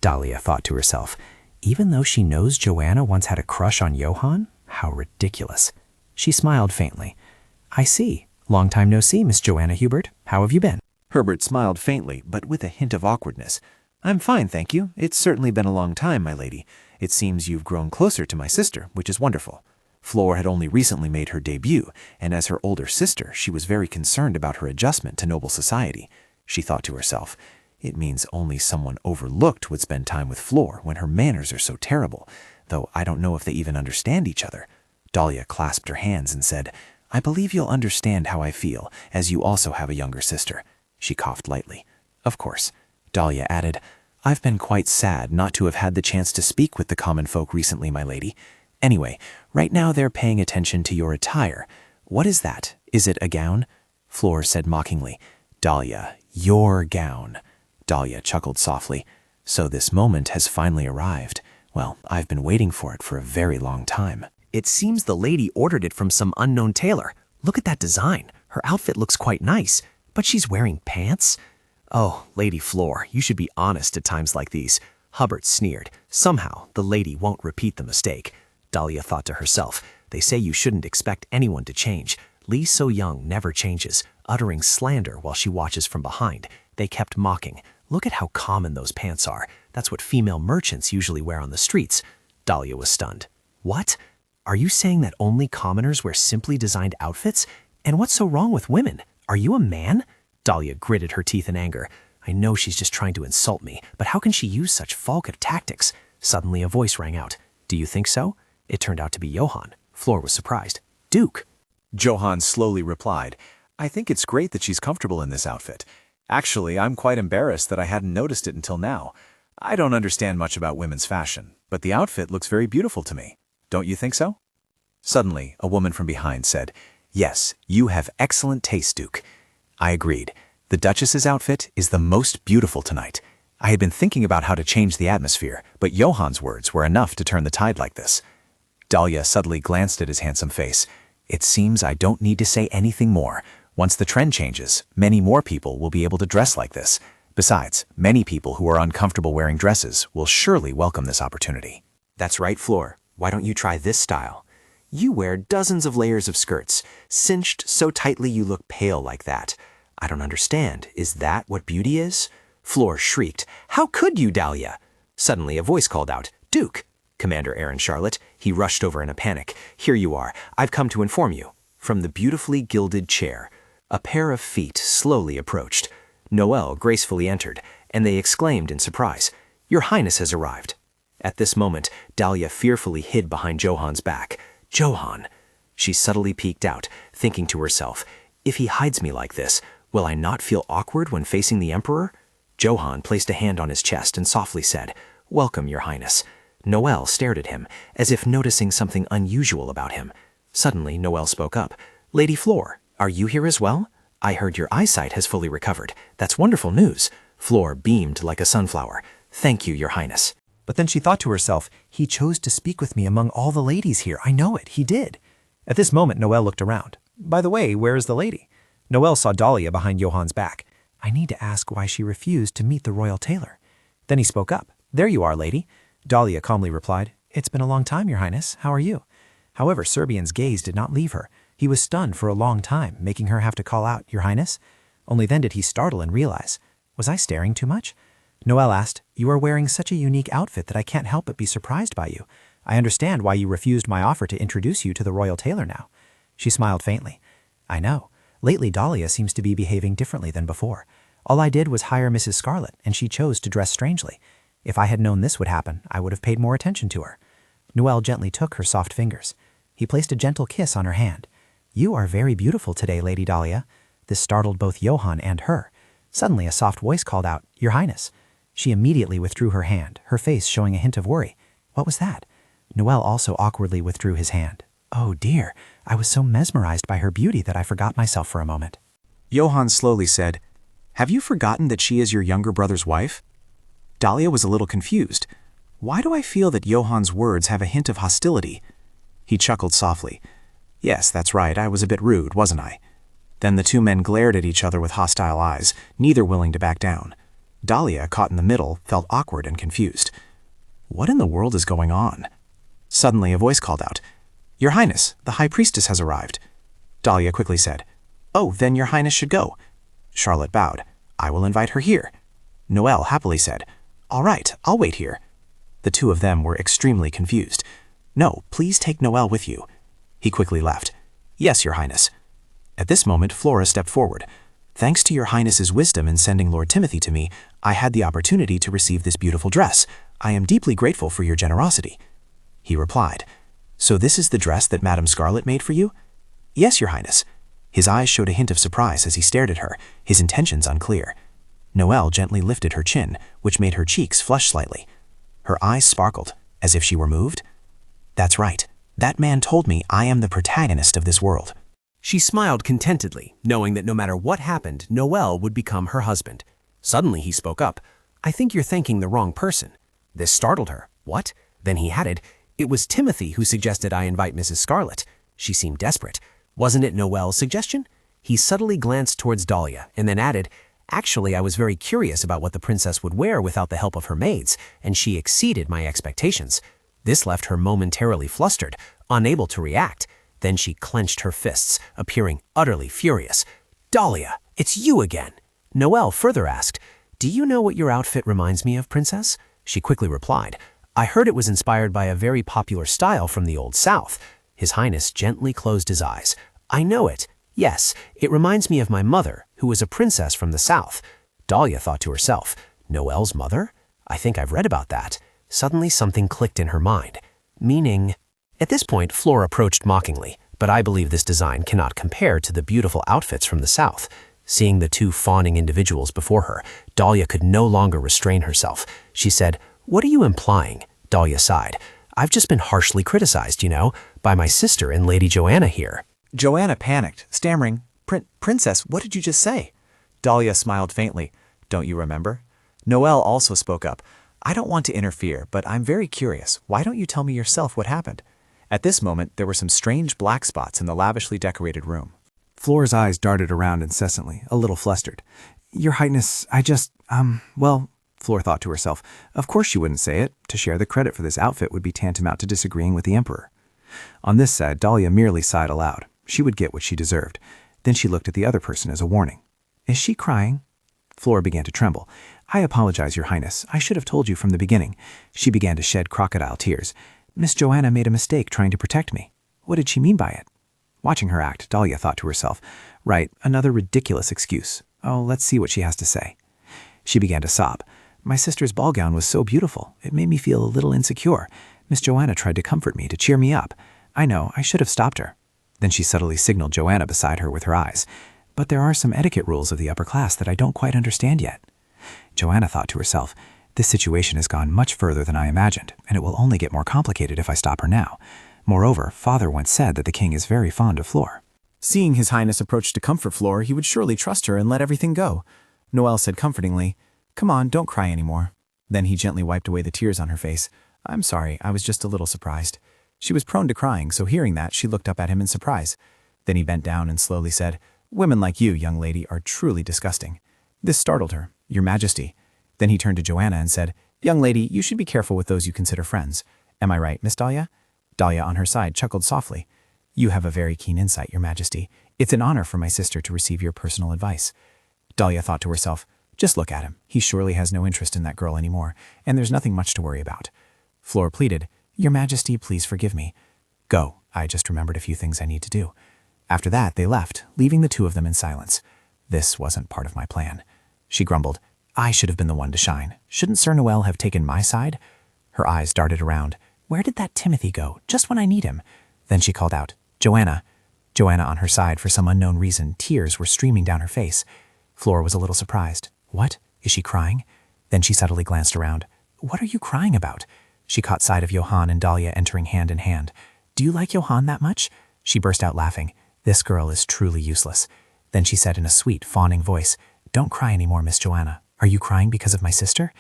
[SPEAKER 3] Dalia thought to herself, even though she knows Joanna once had a crush on Johann? How ridiculous. She smiled faintly. "I see. Long time no see, Miss Joanna Hubert. How have you been?" Herbert smiled faintly, but with a hint of awkwardness. "I'm fine, thank you. It's certainly been a long time, my lady. It seems you've grown closer to my sister, which is wonderful." Flora had only recently made her debut, and as her older sister, she was very concerned about her adjustment to noble society. She thought to herself, "It means only someone overlooked would spend time with Flora when her manners are so terrible, though I don't know if they even understand each other." Dalia clasped her hands and said, "I believe you'll understand how I feel, as you also have a younger sister." She coughed lightly. "Of course." Dalia added, "I've been quite sad not to have had the chance to speak with the common folk recently, my lady. Anyway, right now they're paying attention to your attire. What is that? Is it a gown?" Flora said mockingly, "Dalia, your gown." Dalia chuckled softly. "So this moment has finally arrived. Well, I've been waiting for it for a very long time."
[SPEAKER 5] It seems the lady ordered it from some unknown tailor. Look at that design. Her outfit looks quite nice, but she's wearing pants? Oh, Lady Flora, you should be honest at times like these. Hubbard sneered. Somehow, the lady won't repeat the mistake. Dalia thought to herself, they say you shouldn't expect anyone to change. Lee So Young never changes, uttering slander while she watches from behind. They kept mocking. Look at how common those pants are.
[SPEAKER 2] That's what female merchants usually wear on the streets. Dalia was stunned. What? Are you saying that only commoners wear simply designed outfits? And what's so wrong with women? Are you a man? Dalia gritted her teeth in anger. I know she's just trying to insult me, but how can she use such vulgar tactics? Suddenly a voice rang out. Do you think so? It turned out to be Johann. Flor was surprised. Duke.
[SPEAKER 3] Johann slowly replied, I think it's great that she's comfortable in this outfit. Actually, I'm quite embarrassed that I hadn't noticed it until now. I don't understand much about women's fashion, but the outfit looks very beautiful to me. Don't you think so? Suddenly, a woman from behind said, Yes, you have excellent taste, Duke. I agreed. The Duchess's outfit is the most beautiful tonight. I had been thinking about how to change the atmosphere, but Johann's words were enough to turn the tide like this. Dalia suddenly glanced at his handsome face. It seems I don't need to say anything more. Once the trend changes, many more people will be able to dress like this. Besides, many people who are uncomfortable wearing dresses will surely welcome this opportunity.
[SPEAKER 2] That's right, Flor. Why don't you try this style? You wear dozens of layers of skirts, cinched so tightly you look pale like that. I don't understand. Is that what beauty is? Flor shrieked. How could you, Dalia? Suddenly, a voice called out, Duke! Commander Aaron Charlotte. He rushed over in a panic. Here you are. I've come to inform you. From the beautifully gilded chair, a pair of feet slowly approached. Noel gracefully entered, and they exclaimed in surprise, Your Highness has arrived. At this moment, Dalia fearfully hid behind Johann's back. Johann! She subtly peeked out, thinking to herself, If he hides me like this, will I not feel awkward when facing the Emperor? Johann placed a hand on his chest and softly said, Welcome, Your Highness. Noel stared at him, as if noticing something unusual about him. Suddenly, Noel spoke up. Lady Flor, are you here as well? I heard your eyesight has fully recovered. That's wonderful news. Flor beamed like a sunflower. Thank you, Your Highness.
[SPEAKER 9] But then she thought to herself, he chose to speak with me among all the ladies here. I know it, he did. At this moment, Noel looked around. By the way, where is the lady? Noel saw Dalia behind Johann's back. I need to ask why she refused to meet the royal tailor. Then he spoke up. There you are, lady. Dalia calmly replied, It's been a long time, Your Highness. How are you? However, Serbian's gaze did not leave her. He was stunned for a long time, making her have to call out, Your Highness? Only then did he startle and realize, was I staring too much? Noel asked, You are wearing such a unique outfit that I can't help but be surprised by you. I understand why you refused my offer to introduce you to the royal tailor now. She smiled faintly. I know. Lately, Dalia seems to be behaving differently than before. All I did was hire Mrs. Scarlet, and she chose to dress strangely. If I had known this would happen, I would have paid more attention to her. Noel gently took her soft fingers. He placed a gentle kiss on her hand. You are very beautiful today, Lady Dalia. This startled both Johann and her. Suddenly, a soft voice called out, Your Highness. She immediately withdrew her hand, her face showing a hint of worry. What was that? Noel also awkwardly withdrew his hand. Oh dear, I was so mesmerized by her beauty that I forgot myself for a moment.
[SPEAKER 3] Johann slowly said, Have you forgotten that she is your younger brother's wife? Dalia was a little confused. Why do I feel that Johann's words have a hint of hostility? He chuckled softly. Yes, that's right, I was a bit rude, wasn't I? Then the two men glared at each other with hostile eyes, neither willing to back down. Dalia, caught in the middle, felt awkward and confused. What in the world is going on? Suddenly a voice called out, Your Highness, the High Priestess has arrived. Dalia quickly said, Oh, then Your Highness should go. Charlotte bowed. I will invite her here. Noel happily said, All right, I'll wait here. The two of them were extremely confused. No, please take Noel with you. He quickly left. Yes, Your Highness. At this moment, Flora stepped forward. Thanks to Your Highness's wisdom in sending Lord Timothy to me, I had the opportunity to receive this beautiful dress. I am deeply grateful for your generosity. He replied, So this is the dress that Madame Scarlet made for you? Yes, Your Highness. His eyes showed a hint of surprise as he stared at her, his intentions unclear. Noel gently lifted her chin, which made her cheeks flush slightly. Her eyes sparkled, as if she were moved. That's right. That man told me I am the protagonist of this world.
[SPEAKER 2] She smiled contentedly, knowing that no matter what happened, Noel would become her husband. Suddenly he spoke up. I think you're thanking the wrong person. This startled her. What? Then he added, It was Timothy who suggested I invite Mrs. Scarlet. She seemed desperate. Wasn't it Noel's suggestion? He subtly glanced towards Dalia and then added, Actually, I was very curious about what the princess would wear without the help of her maids, and she exceeded my expectations. This left her momentarily flustered, unable to react. Then she clenched her fists, appearing utterly furious. Dalia, it's you again. Noel further asked, Do you know what your outfit reminds me of, Princess?
[SPEAKER 13] She quickly replied, I heard it was inspired by a very popular style from the Old South. His Highness gently closed his eyes. I know it. Yes, it reminds me of my mother, who was a princess from the South. Dalia thought to herself, Noelle's mother? I think I've read about that. Suddenly something clicked in her mind. Meaning... At this point, Flora approached mockingly, but I believe this design cannot compare to the beautiful outfits from the South. Seeing the two fawning individuals before her, Dalia could no longer restrain herself. She said, What are you implying? Dalia sighed. I've just been harshly criticized, by my sister and Lady Joanna here.
[SPEAKER 9] Joanna panicked, stammering, Princess, what did you just say? Dalia smiled faintly. Don't you remember? Noelle also spoke up. I don't want to interfere, but I'm very curious. Why don't you tell me yourself what happened? At this moment, there were some strange black spots in the lavishly decorated room.
[SPEAKER 10] Flora's eyes darted around incessantly, a little flustered. Your Highness, well, Flora thought to herself, of course she wouldn't say it. To share the credit for this outfit would be tantamount to disagreeing with the Emperor. On this side, Dalia merely sighed aloud. She would get what she deserved. Then she looked at the other person as a warning. Is she crying? Flora began to tremble. I apologize, Your Highness. I should have told you from the beginning. She began to shed crocodile tears. Miss Joanna made a mistake trying to protect me. What did she mean by it? Watching her act, Dalia thought to herself, right, another ridiculous excuse. Oh, let's see what she has to say. She began to sob. My sister's ball gown was so beautiful. It made me feel a little insecure. Miss Joanna tried to comfort me, to cheer me up. I know, I should have stopped her. Then she subtly signaled Joanna beside her with her eyes. But there are some etiquette rules of the upper class that I don't quite understand yet. Joanna thought to herself, this situation has gone much further than I imagined, and it will only get more complicated if I stop her now. Moreover, Father once said that the king is very fond of Flora.
[SPEAKER 9] Seeing His Highness approach to comfort Flora, he would surely trust her and let everything go. Noelle said comfortingly, Come on, don't cry anymore. Then he gently wiped away the tears on her face. I'm sorry, I was just a little surprised. She was prone to crying, so hearing that, she looked up at him in surprise. Then he bent down and slowly said, Women like you, young lady, are truly disgusting. This startled her. Your Majesty. Then he turned to Joanna and said, Young lady, you should be careful with those you consider friends. Am I right, Miss Dalia? Dalia on her side chuckled softly. You have a very keen insight, Your Majesty. It's an honor for my sister to receive your personal advice. Dalia thought to herself, just look at him. He surely has no interest in that girl anymore, and there's nothing much to worry about. Flora pleaded, Your Majesty, please forgive me. Go, I just remembered a few things I need to do. After that, they left, leaving the two of them in silence. This wasn't part of my plan. She grumbled, I should have been the one to shine. Shouldn't Sir Noel have taken my side? Her eyes darted around. Where did that Timothy go, just when I need him? Then she called out, Joanna. Joanna on her side, for some unknown reason, tears were streaming down her face. Flora was a little surprised. What? Is she crying? Then she suddenly glanced around. What are you crying about? She caught sight of Johann and Dalia entering hand in hand. Do you like Johann that much? She burst out laughing. This girl is truly useless. Then she said in a sweet, fawning voice, Don't cry anymore, Miss Joanna. Are you crying because of my sister?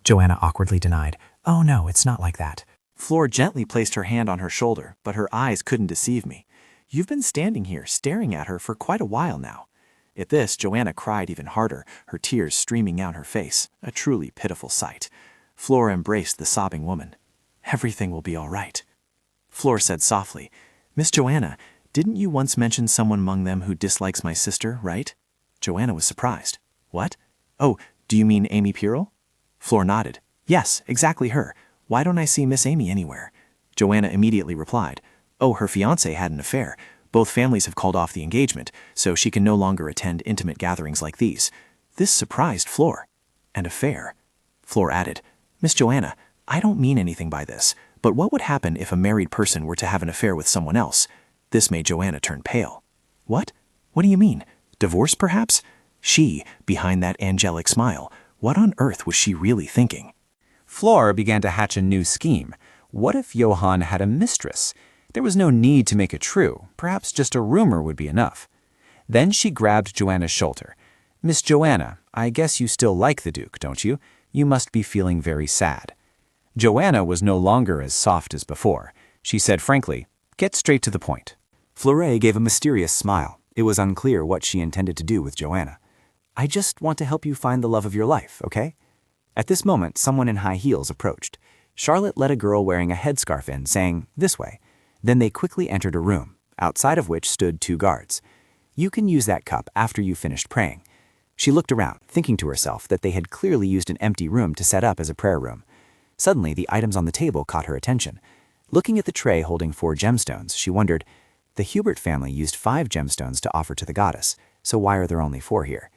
[SPEAKER 9] Joanna awkwardly denied. Oh no, it's not like that. Flora gently placed her hand on her shoulder, but her eyes couldn't deceive me. You've been standing here, staring at her for quite a while now. At this, Joanna cried even harder, her tears streaming down her face, a truly pitiful sight. Flora embraced the sobbing woman. Everything will be all right. Flora said softly, Miss Joanna, didn't you once mention someone among them who dislikes my sister, right? Joanna was surprised. What? Oh, do you mean Amy Pirrell? Flora nodded. Yes, exactly her. Why don't I see Miss Amy anywhere? Joanna immediately replied, Oh, her fiancé had an affair. Both families have called off the engagement, so she can no longer attend intimate gatherings like these. This surprised Flora. An affair? Flora added, Miss Joanna, I don't mean anything by this, but what would happen if a married person were to have an affair with someone else? This made Joanna turn pale. What? What do you mean? Divorce, perhaps? She, behind that angelic smile, what on earth was she really thinking?
[SPEAKER 3] Flora began to hatch a new scheme. What if Johann had a mistress? There was no need to make it true. Perhaps just a rumor would be enough. Then she grabbed Joanna's shoulder. Miss Joanna, I guess you still like the Duke, don't you? You must be feeling very sad. Joanna was no longer as soft as before. She said frankly, Get straight to the point. Flora gave a mysterious smile. It was unclear what she intended to do with Joanna. I just want to help you find the love of your life, okay? At this moment, someone in high heels approached. Charlotte led a girl wearing a headscarf in, saying, This way. Then they quickly entered a room, outside of which stood 2 guards. You can use that cup after you finished praying. She looked around, thinking to herself that they had clearly used an empty room to set up as a prayer room.
[SPEAKER 4] Suddenly, the items on the table caught her attention. Looking at the tray holding 4 gemstones, she wondered, the Hubert family used 5 gemstones to offer to the goddess, so why are there only 4 here?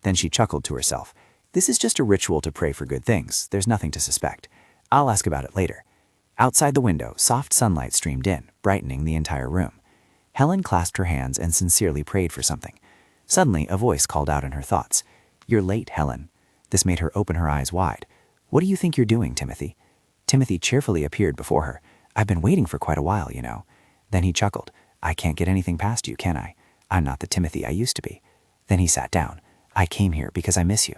[SPEAKER 4] Then she chuckled to herself. This is just a ritual to pray for good things. There's nothing to suspect. I'll ask about it later. Outside the window, soft sunlight streamed in, brightening the entire room. Helen clasped her hands and sincerely prayed for something. Suddenly, a voice called out in her thoughts. You're late, Helen. This made her open her eyes wide. What do you think you're doing, Timothy? Timothy cheerfully appeared before her. I've been waiting for quite a while, you know. Then he chuckled. I can't get anything past you, can I? I'm not the Timothy I used to be. Then he sat down. I came here because I miss you.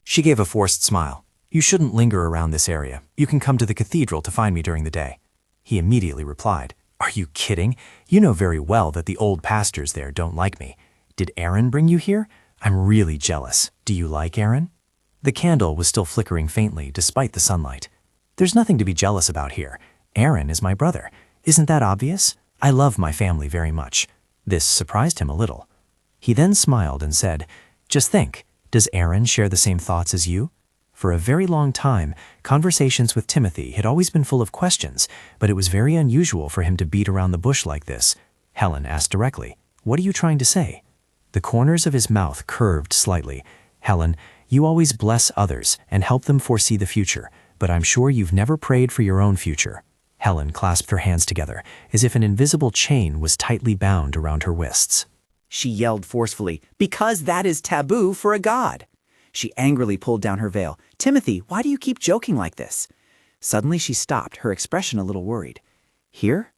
[SPEAKER 13] She gave a forced smile. You shouldn't linger around this area. You can come to the cathedral to find me during the day. He immediately replied, Are you kidding? You know very well that the old pastors there don't like me. Did Aaron bring you here? I'm really jealous. Do you like Aaron? The candle was still flickering faintly despite the sunlight. There's nothing to be jealous about here. Aaron is my brother. Isn't that obvious? I love my family very much. This surprised him a little. He then smiled and said, Just think, does Aaron share the same thoughts as you? For a very long time, conversations with Timothy had always been full of questions, but it was very unusual for him to beat around the bush like this. Helen asked directly, What are you trying to say? The corners of his mouth curved slightly. Helen, you always bless others and help them foresee the future, but I'm sure you've never prayed for your own future. Helen clasped her hands together, as if an invisible chain was tightly bound around her wrists.
[SPEAKER 14] She yelled forcefully, Because that is taboo for a god. She angrily pulled down her veil. Timothy, why do you keep joking like this? Suddenly she stopped, her expression a little worried. Here?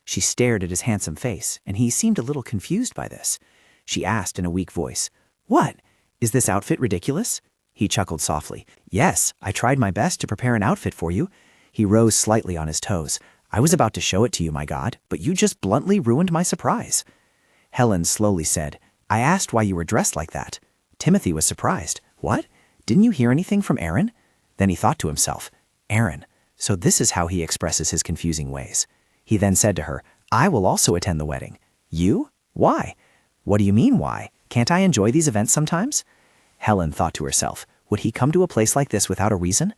[SPEAKER 14] She stared at his handsome face, and he seemed a little confused by this. She asked in a weak voice, What? Is this outfit ridiculous? He chuckled softly. Yes, I tried my best to prepare an outfit for you. He rose slightly on his toes. I was about to show it to you, my god, but you just bluntly ruined my surprise. Helen slowly said, I asked why you were dressed like that. Timothy was surprised. What? Didn't you hear anything from Aaron? Then he thought to himself, Aaron, so this is how he expresses his confusing ways. He then said to her, I will also attend the wedding. You? Why? What do you mean, why? Can't I enjoy these events sometimes? Helen thought to herself, would he come to a place like this without a reason?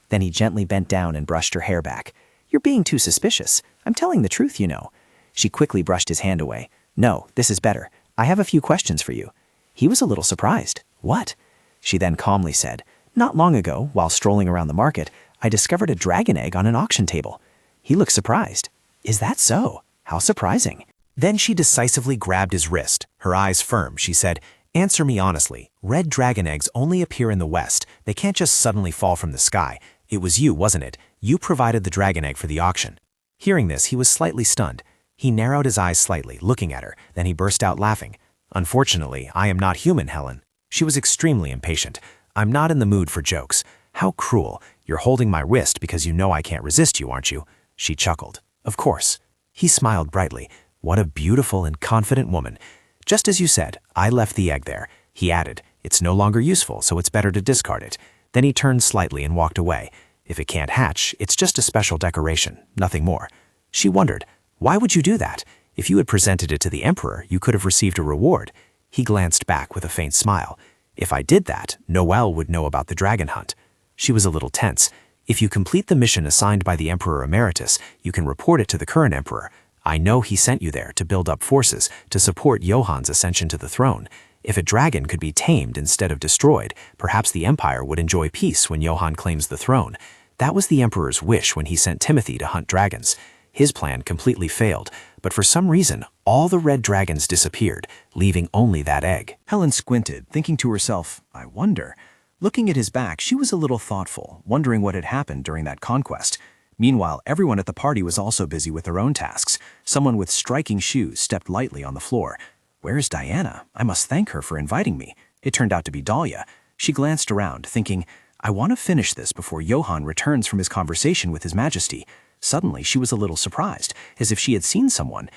[SPEAKER 14] Then he gently bent down and brushed her hair back. You're being too suspicious. I'm telling the truth, you know. She quickly brushed his hand away. No, this is better. I have a few questions for you. He was a little surprised. What? She then calmly said, Not long ago, while strolling around the market, I discovered a dragon egg on an auction table. He looked surprised. Is that so? How surprising.
[SPEAKER 13] Then she decisively grabbed his wrist. Her eyes firm, she said, Answer me honestly. Red dragon eggs only appear in the West. They can't just suddenly fall from the sky. It was you, wasn't it? You provided the dragon egg for the auction. Hearing this, he was slightly stunned. He narrowed his eyes slightly, looking at her. Then he burst out laughing. Unfortunately, I am not human, Helen. She was extremely impatient. I'm not in the mood for jokes. How cruel. You're holding my wrist because you know I can't resist you, aren't you? She chuckled. Of course. He smiled brightly. What a beautiful and confident woman. Just as you said, I left the egg there. He added, It's no longer useful, so it's better to discard it. Then he turned slightly and walked away. If it can't hatch, it's just a special decoration, nothing more. She wondered, why would you do that? If you had presented it to the emperor, you could have received a reward. He glanced back with a faint smile. If I did that, Noelle would know about the dragon hunt. She was a little tense. If you complete the mission assigned by the Emperor Emeritus, you can report it to the current emperor. I know he sent you there to build up forces to support Johann's ascension to the throne. If a dragon could be tamed instead of destroyed, perhaps the empire would enjoy peace when Johann claims the throne. That was the emperor's wish when he sent Timothy to hunt dragons. His plan completely failed, but for some reason, all the red dragons disappeared, leaving only that egg.
[SPEAKER 9] Helen squinted, thinking to herself, I wonder. Looking at his back, she was a little thoughtful, wondering what had happened during that conquest. Meanwhile, everyone at the party was also busy with their own tasks. Someone with striking shoes stepped lightly on the floor. Where's Diana? I must thank her for inviting me. It turned out to be Dalia. She glanced around, thinking, I want to finish this before Johann returns from his conversation with His Majesty. Suddenly, she was a little surprised, as if she had seen someone.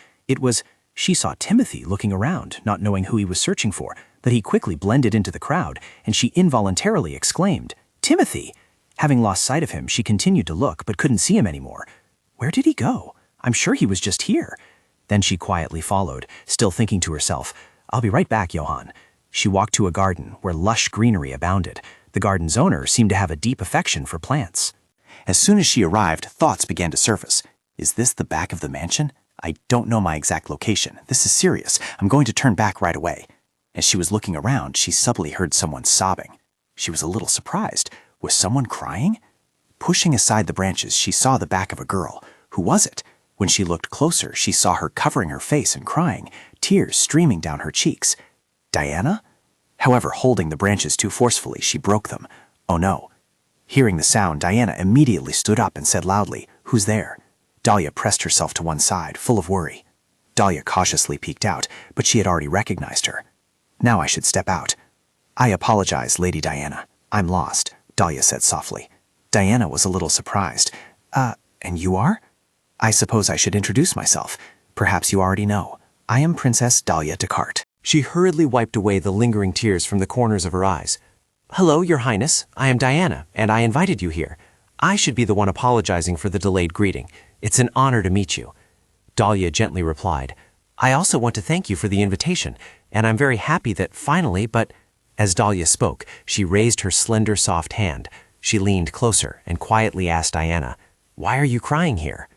[SPEAKER 9] She saw Timothy looking around, not knowing who he was searching for, that he quickly blended into the crowd, and she involuntarily exclaimed, Timothy! Having lost sight of him, she continued to look, but couldn't see him anymore. Where did he go? I'm sure he was just here. Then she quietly followed, still thinking to herself, I'll be right back, Johann. She walked to a garden where lush greenery abounded. The garden's owner seemed to have a deep affection for plants. As soon as she arrived, thoughts began to surface. Is this the back of the mansion? I don't know my exact location. This is serious. I'm going to turn back right away. As she was looking around, she suddenly heard someone sobbing. She was a little surprised. Was someone crying? Pushing aside the branches, she saw the back of a girl. Who was it? When she looked closer, she saw her covering her face and crying, tears streaming down her cheeks. Diana? However, holding the branches too forcefully, she broke them. Oh no. Hearing the sound, Diana immediately stood up and said loudly, "Who's there?" Dalia pressed herself to one side, full of worry. Dalia cautiously peeked out, but she had already recognized her. Now I should step out. I apologize, Lady Diana. I'm lost, Dalia said softly. Diana was a little surprised. And you are? I suppose I should introduce myself. Perhaps you already know. I am Princess Dalia Descartes.
[SPEAKER 13] She hurriedly wiped away the lingering tears from the corners of her eyes. Hello, Your Highness. I am Diana, and I invited you here. I should be the one apologizing for the delayed greeting. It's an honor to meet you. Dalia gently replied, I also want to thank you for the invitation, and I'm very happy that finally, but... As Dalia spoke, she raised her slender, soft hand. She leaned closer and quietly asked Diana, Why are you crying here?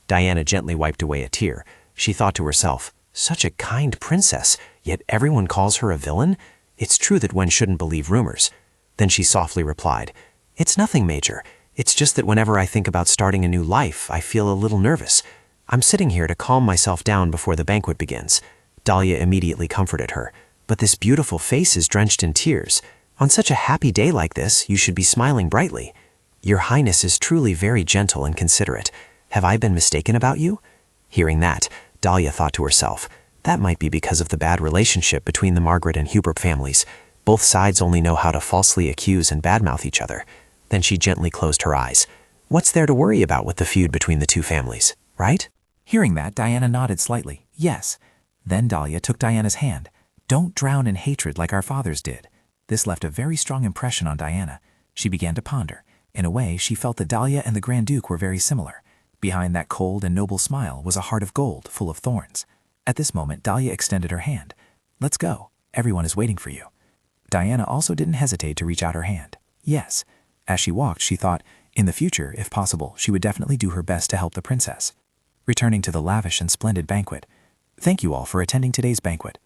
[SPEAKER 13] Diana gently wiped away a tear. She thought to herself, such a kind princess, yet everyone calls her a villain? It's true that one shouldn't believe rumors. Then she softly replied, It's nothing major. It's just that whenever I think about starting a new life, I feel a little nervous. I'm sitting here to calm myself down before the banquet begins. Dalia immediately comforted her. But this beautiful face is drenched in tears. On such a happy day like this, you should be smiling brightly. Your Highness is truly very gentle and considerate. Have I been mistaken about you? Hearing that, Dalia thought to herself, that might be because of the bad relationship between the Margaret and Hubert families. Both sides only know how to falsely accuse and badmouth each other. Then she gently closed her eyes. What's there to worry about with the feud between the two families, right?
[SPEAKER 2] Hearing that, Diana nodded slightly. Yes. Then Dalia took Diana's hand. Don't drown in hatred like our fathers did. This left a very strong impression on Diana. She began to ponder. In a way, she felt that Dalia and the Grand Duke were very similar. Behind that cold and noble smile was a heart of gold full of thorns. At this moment, Dalia extended her hand. Let's go. Everyone is waiting for you. Diana also didn't hesitate to reach out her hand. Yes. As she walked, she thought, in the future, if possible, she would definitely do her best to help the princess. Returning to the lavish and splendid banquet. Thank you all for attending today's banquet.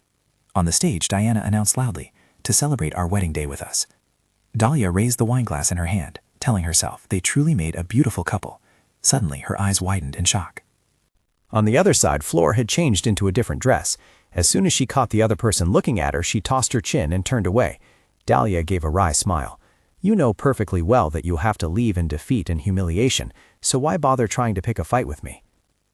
[SPEAKER 2] On the stage, Diana announced loudly, to celebrate our wedding day with us. Dalia raised the wineglass in her hand, telling herself they truly made a beautiful couple. Suddenly, her eyes widened in shock.
[SPEAKER 1] On the other side, Flora had changed into a different dress. As soon as she caught the other person looking at her, she tossed her chin and turned away. Dalia gave a wry smile. You know perfectly well that you'll have to leave in defeat and humiliation, so why bother trying to pick a fight with me?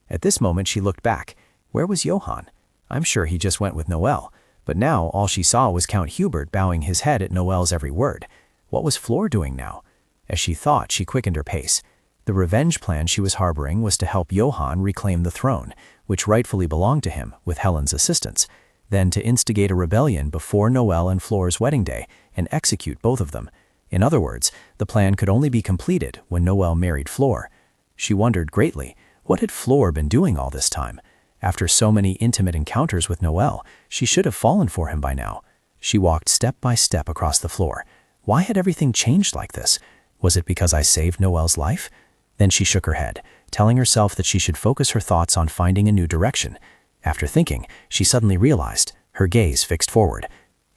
[SPEAKER 1] At this moment, she looked back. Where was Johann? I'm sure he just went with Noelle. But now all she saw was Count Hubert bowing his head at Noelle's every word. What was Flora doing now? As she thought, she quickened her pace. The revenge plan she was harboring was to help Johann reclaim the throne, which rightfully belonged to him, with Helen's assistance, then to instigate a rebellion before Noelle and Flora's wedding day and execute both of them. In other words, the plan could only be completed when Noelle married Flora. She wondered greatly, what had Flora been doing all this time? After so many intimate encounters with Noelle, she should have fallen for him by now. She walked step by step across the floor. Why had everything changed like this? Was it because I saved Noelle's life? Then she shook her head, telling herself that she should focus her thoughts on finding a new direction. After thinking, she suddenly realized, her gaze fixed forward.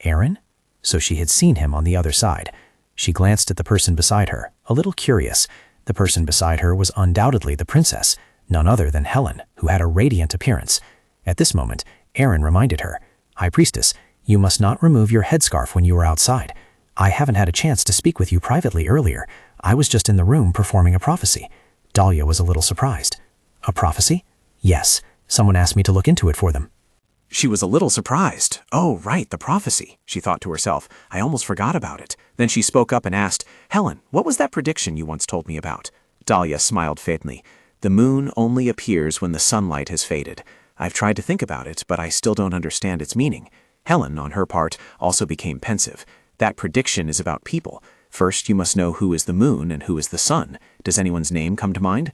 [SPEAKER 1] Aaron? So she had seen him on the other side. She glanced at the person beside her, a little curious. The person beside her was undoubtedly the princess, none other than Helen, who had a radiant appearance. At this moment, Aaron reminded her, High Priestess, you must not remove your headscarf when you are outside. I haven't had a chance to speak with you privately earlier. I was just in the room performing a prophecy. Dalia was a little surprised. A prophecy? Yes. Someone asked me to look into it for them.
[SPEAKER 9] She was a little surprised. Oh, right, the prophecy, she thought to herself. I almost forgot about it. Then she spoke up and asked, Helen, what was that prediction you once told me about? Dalia smiled faintly. The moon only appears when the sunlight has faded. I've tried to think about it, but I still don't understand its meaning. Helen, on her part, also became pensive. That prediction is about people. First, you must know who is the moon and who is the sun. Does anyone's name come to mind?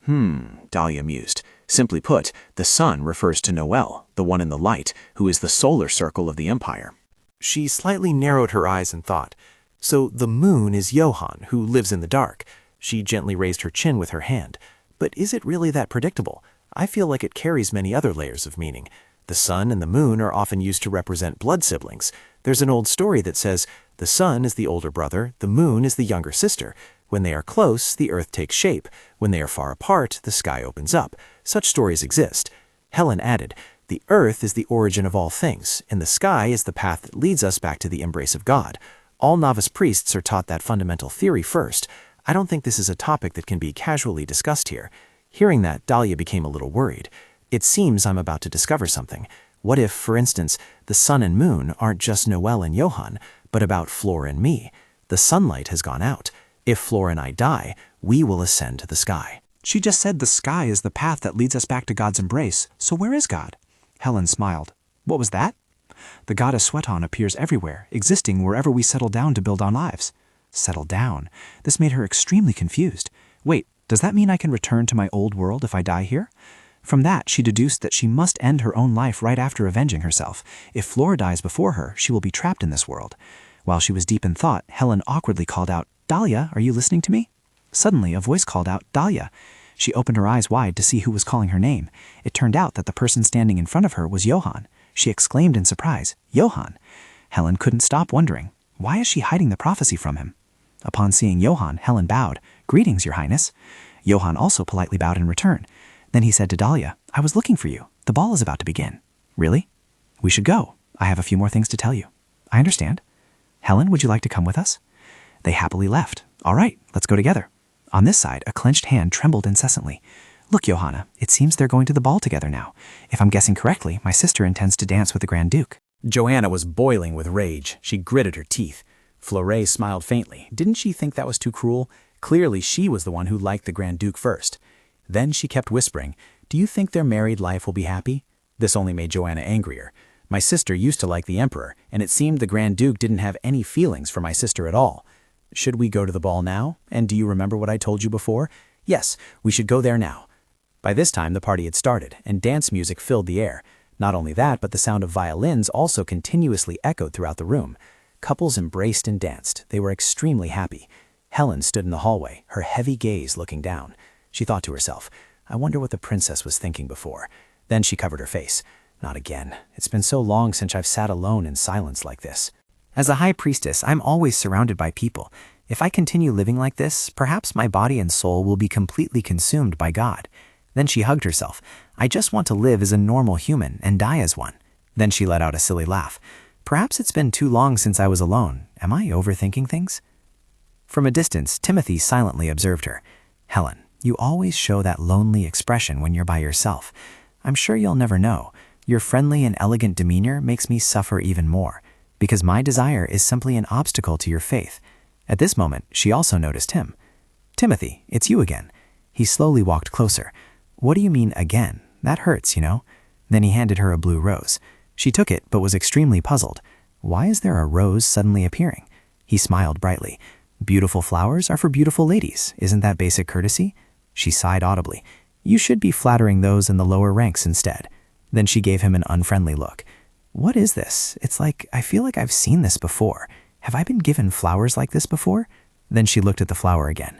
[SPEAKER 9] Dalia mused. Simply put, the sun refers to Noelle, the one in the light, who is the solar circle of the empire.
[SPEAKER 10] She slightly narrowed her eyes and thought, so the moon is Johann, who lives in the dark.
[SPEAKER 2] She gently raised her chin with her hand. But is it really that predictable? I feel like it carries many other layers of meaning. The sun and the moon are often used to represent blood siblings. There's an old story that says, the sun is the older brother, the moon is the younger sister. When they are close, the earth takes shape. When they are far apart, the sky opens up. Such stories exist. Helen added, the earth is the origin of all things, and the sky is the path that leads us back to the embrace of God. All novice priests are taught that fundamental theory first. I don't think this is a topic that can be casually discussed here. Hearing that, Dalia became a little worried. It seems I'm about to discover something. What if, for instance, the sun and moon aren't just Noelle and Johann, but about Flora and me? The sunlight has gone out. If Flora and I die, we will ascend to the sky.
[SPEAKER 9] She just said the sky is the path that leads us back to God's embrace, so where is God? Helen smiled. What was that? The goddess Sweaton appears everywhere, existing wherever we settle down to build our lives. Settle down? This made her extremely confused. Wait, does that mean I can return to my old world if I die here? From that, she deduced that she must end her own life right after avenging herself. If Flora dies before her, she will be trapped in this world. While she was deep in thought, Helen awkwardly called out, Dalia, are you listening to me? Suddenly, a voice called out, Dalia. She opened her eyes wide to see who was calling her name. It turned out that the person standing in front of her was Johann. She exclaimed in surprise, Johann. Helen couldn't stop wondering, why is she hiding the prophecy from him? Upon seeing Johann, Helen bowed. Greetings, Your Highness. Johann also politely bowed in return. Then he said to Dalia, I was looking for you. The ball is about to begin. Really? We should go. I have a few more things to tell you. I understand. Helen, would you like to come with us? They happily left. All right, let's go together. On this side, a clenched hand trembled incessantly. Look, Johanna, it seems they're going to the ball together now. If I'm guessing correctly, my sister intends to dance with the Grand Duke.
[SPEAKER 7] Joanna was boiling with rage. She gritted her teeth. Flore smiled faintly. Didn't she think that was too cruel? Clearly she was the one who liked the Grand Duke first. Then she kept whispering, do you think their married life will be happy? This only made Joanna angrier. My sister used to like the Emperor, and it seemed the Grand Duke didn't have any feelings for my sister at all. Should we go to the ball now? And do you remember what I told you before? Yes, we should go there now. By this time the party had started, and dance music filled the air. Not only that, but the sound of violins also continuously echoed throughout the room. Couples embraced and danced. They were extremely happy. Helen stood in the hallway, her heavy gaze looking down. She thought to herself, I wonder what the princess was thinking before. Then she covered her face. Not again. It's been so long since I've sat alone in silence like this.
[SPEAKER 1] As a high priestess, I'm always surrounded by people. If I continue living like this, perhaps my body and soul will be completely consumed by God. Then she hugged herself. I just want to live as a normal human and die as one. Then she let out a silly laugh. Perhaps it's been too long since I was alone. Am I overthinking things? From a distance, Timothy silently observed her. Helen, you always show that lonely expression when you're by yourself. I'm sure you'll never know. Your friendly and elegant demeanor makes me suffer even more, because my desire is simply an obstacle to your faith. At this moment, she also noticed him. Timothy, it's you again. He slowly walked closer. What do you mean again? That hurts, you know. Then he handed her a blue rose. She took it, but was extremely puzzled. Why is there a rose suddenly appearing? He smiled brightly. Beautiful flowers are for beautiful ladies. Isn't that basic courtesy? She sighed audibly. You should be flattering those in the lower ranks instead. Then she gave him an unfriendly look. What is this? It's like, I feel like I've seen this before. Have I been given flowers like this before? Then she looked at the flower again.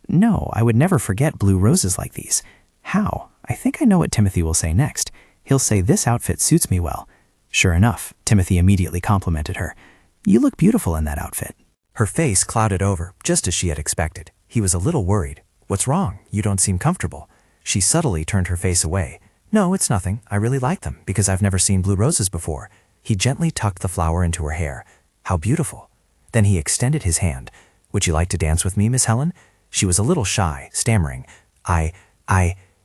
[SPEAKER 1] No, I would never forget blue roses like these. How? I think I know what Timothy will say next. He'll say this outfit suits me well. Sure enough, Timothy immediately complimented her. You look beautiful in that outfit.
[SPEAKER 2] Her face clouded over, just as she had expected. He was a little worried. What's wrong? You don't seem comfortable. She subtly turned her face away. No, it's nothing. I really like them, because I've never seen blue roses before. He gently tucked the flower into her hair. How beautiful. Then he extended his hand. Would you like to dance with me, Miss Helen? She was a little shy, stammering.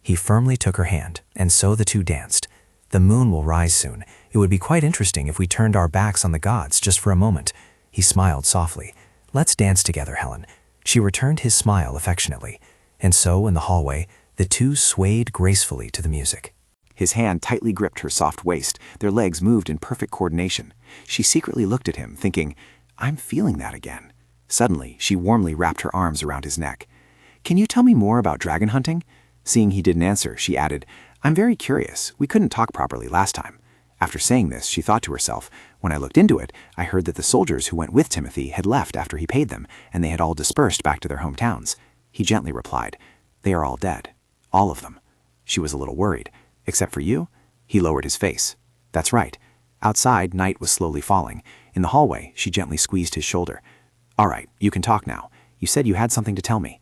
[SPEAKER 2] He firmly took her hand, and so the two danced. The moon will rise soon. It would be quite interesting if we turned our backs on the gods just for a moment. He smiled softly. Let's dance together, Helen. She returned his smile affectionately. And so, in the hallway, the two swayed gracefully to the music.
[SPEAKER 9] His hand tightly gripped her soft waist. Their legs moved in perfect coordination. She secretly looked at him, thinking, I'm feeling that again. Suddenly, she warmly wrapped her arms around his neck. Can you tell me more about dragon hunting? Seeing he didn't answer, she added, I'm very curious. We couldn't talk properly last time. After saying this, she thought to herself, when I looked into it, I heard that the soldiers who went with Timothy had left after he paid them, and they had all dispersed back to their hometowns. He gently replied, "They are all dead. All of them." She was a little worried. "Except for you?" He lowered his face. "That's right." Outside, night was slowly falling. In the hallway, she gently squeezed his shoulder. "All right, you can talk now. You said you had something to tell me."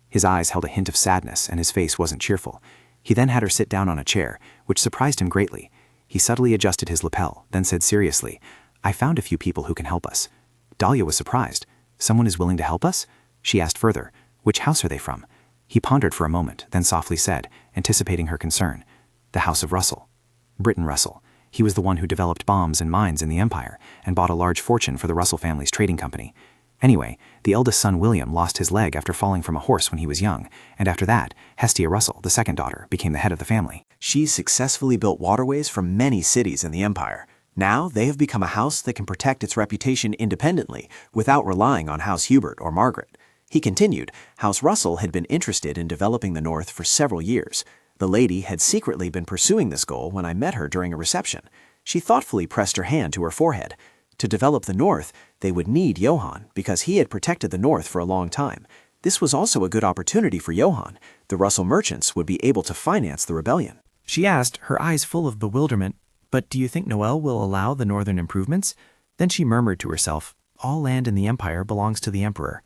[SPEAKER 9] His eyes held a hint of sadness, and his face wasn't cheerful. He then had her sit down on a chair, which surprised him greatly. He subtly adjusted his lapel, then said seriously, "I found a few people who can help us." Dalia was surprised. "Someone is willing to help us?" She asked further, "Which house are they from?" He pondered for a moment, then softly said, anticipating her concern, "The House of Russell." Britton Russell. He was the one who developed bombs and mines in the Empire, and bought a large fortune for the Russell family's trading company. Anyway, the eldest son William lost his leg after falling from a horse when he was young, and after that, Hestia Russell, the second daughter, became the head of the family.
[SPEAKER 4] She successfully built waterways for many cities in the Empire. Now they have become a house that can protect its reputation independently without relying on House Hubert or Margaret. He continued, House Russell had been interested in developing the North for several years. The lady had secretly been pursuing this goal when I met her during a reception. She thoughtfully pressed her hand to her forehead. To develop the North, they would need Johann because he had protected the North for a long time. This was also a good opportunity for Johann. The Russell merchants would be able to finance the rebellion.
[SPEAKER 7] She asked, her eyes full of bewilderment, "But do you think Noel will allow the northern improvements?" Then she murmured to herself, "All land in the Empire belongs to the Emperor.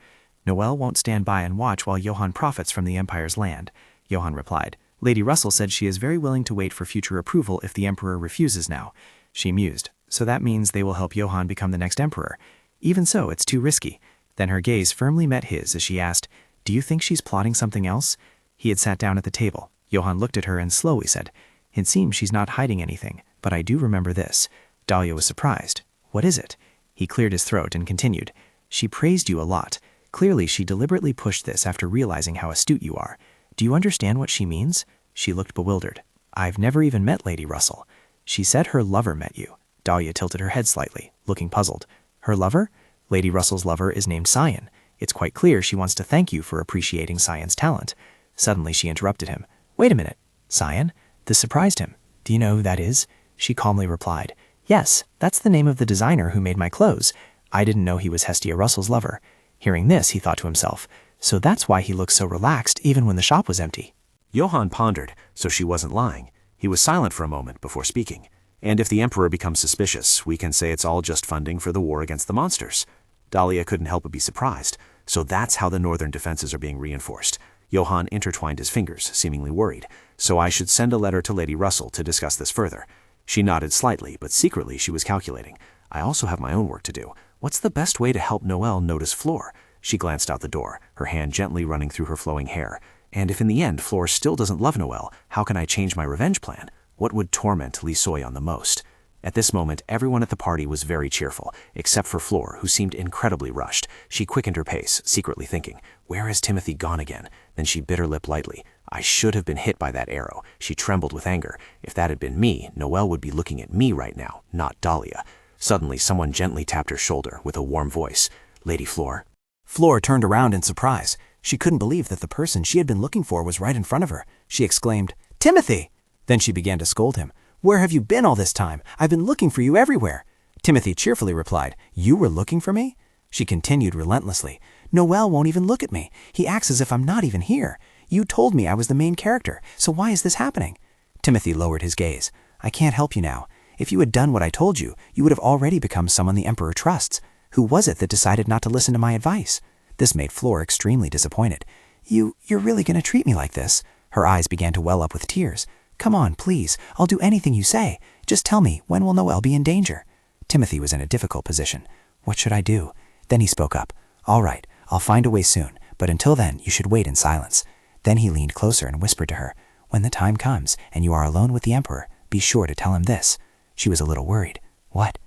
[SPEAKER 7] Noel won't stand by and watch while Johann profits from the Empire's land." Johann replied, "Lady Russell said she is very willing to wait for future approval if the Emperor refuses now." She mused, "So that means they will help Johann become the next Emperor. Even so, it's too risky." Then her gaze firmly met his as she asked, "Do you think she's plotting something else?" He had sat down at the table. Johann looked at her and slowly said, "It seems she's not hiding anything, but I do remember this." Dalia was surprised. "What is it?" He cleared his throat and continued, "She praised you a lot. Clearly she deliberately pushed this after realizing how astute you are. Do you understand what she means?" She looked bewildered. "I've never even met Lady Russell." "She said her lover met you." Dalia tilted her head slightly, looking puzzled. "Her lover?" "Lady Russell's lover is named Sion. It's quite clear she wants to thank you for appreciating Sion's talent." Suddenly she interrupted him. "Wait a minute. Sion?" This surprised him. "Do you know who that is?" She calmly replied, "Yes, that's the name of the designer who made my clothes. I didn't know he was Hestia Russell's lover." Hearing this, he thought to himself, "So that's why he looked so relaxed even when the shop was empty."
[SPEAKER 3] Johann pondered, so she wasn't lying. He was silent for a moment before speaking. "And if the Emperor becomes suspicious, we can say it's all just funding for the war against the monsters." Dalia couldn't help but be surprised. So that's how the northern defenses are being reinforced. Johann intertwined his fingers, seemingly worried. "So I should send a letter to Lady Russell to discuss this further." She nodded slightly, but secretly she was calculating. "I also have my own work to do. What's the best way to help Noel notice Fleur?" She glanced out the door, her hand gently running through her flowing hair. "And if in the end Fleur still doesn't love Noel, how can I change my revenge plan? What would torment Li Soyan the most?" At this moment, everyone at the party was very cheerful, except for Fleur, who seemed incredibly rushed. She quickened her pace, secretly thinking, "Where has Timothy gone again?" Then she bit her lip lightly. "I should have been hit by that arrow." She trembled with anger. If that had been me, Noel would be looking at me right now, not Dalia. Suddenly, someone gently tapped her shoulder with a warm voice. "Lady Fleur."
[SPEAKER 1] Fleur turned around in surprise. She couldn't believe that the person she had been looking for was right in front of her. She exclaimed, "Timothy!" Then she began to scold him. "Where have you been all this time? I've been looking for you everywhere." Timothy cheerfully replied, "You were looking for me?" She continued relentlessly, "Noel won't even look at me. He acts as if I'm not even here. You told me I was the main character, so why is this happening?" Timothy lowered his gaze. "I can't help you now. If you had done what I told you, you would have already become someone the Emperor trusts. Who was it that decided not to listen to my advice?" This made Fleur extremely disappointed. You're really going to treat me like this?" Her eyes began to well up with tears. "Come on, please. I'll do anything you say. Just tell me, when will Noel be in danger?" Timothy was in a difficult position. What should I do? Then he spoke up. "All right, I'll find a way soon, but until then, you should wait in silence." Then he leaned closer and whispered to her, "When the time comes and you are alone with the Emperor, be sure to tell him this." She was a little worried. "What?"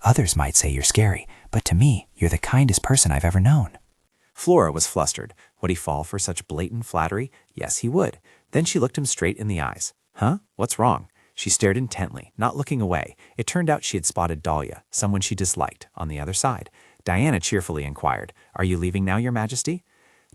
[SPEAKER 1] "Others might say you're scary, but to me, you're the kindest person I've ever known."
[SPEAKER 7] Flora was flustered. Would he fall for such blatant flattery? Yes, he would. Then she looked him straight in the eyes. "Huh? What's wrong?" She stared intently, not looking away. It turned out she had spotted Dalia, someone she disliked, on the other side. Diana cheerfully inquired, "Are you leaving now, Your Majesty?"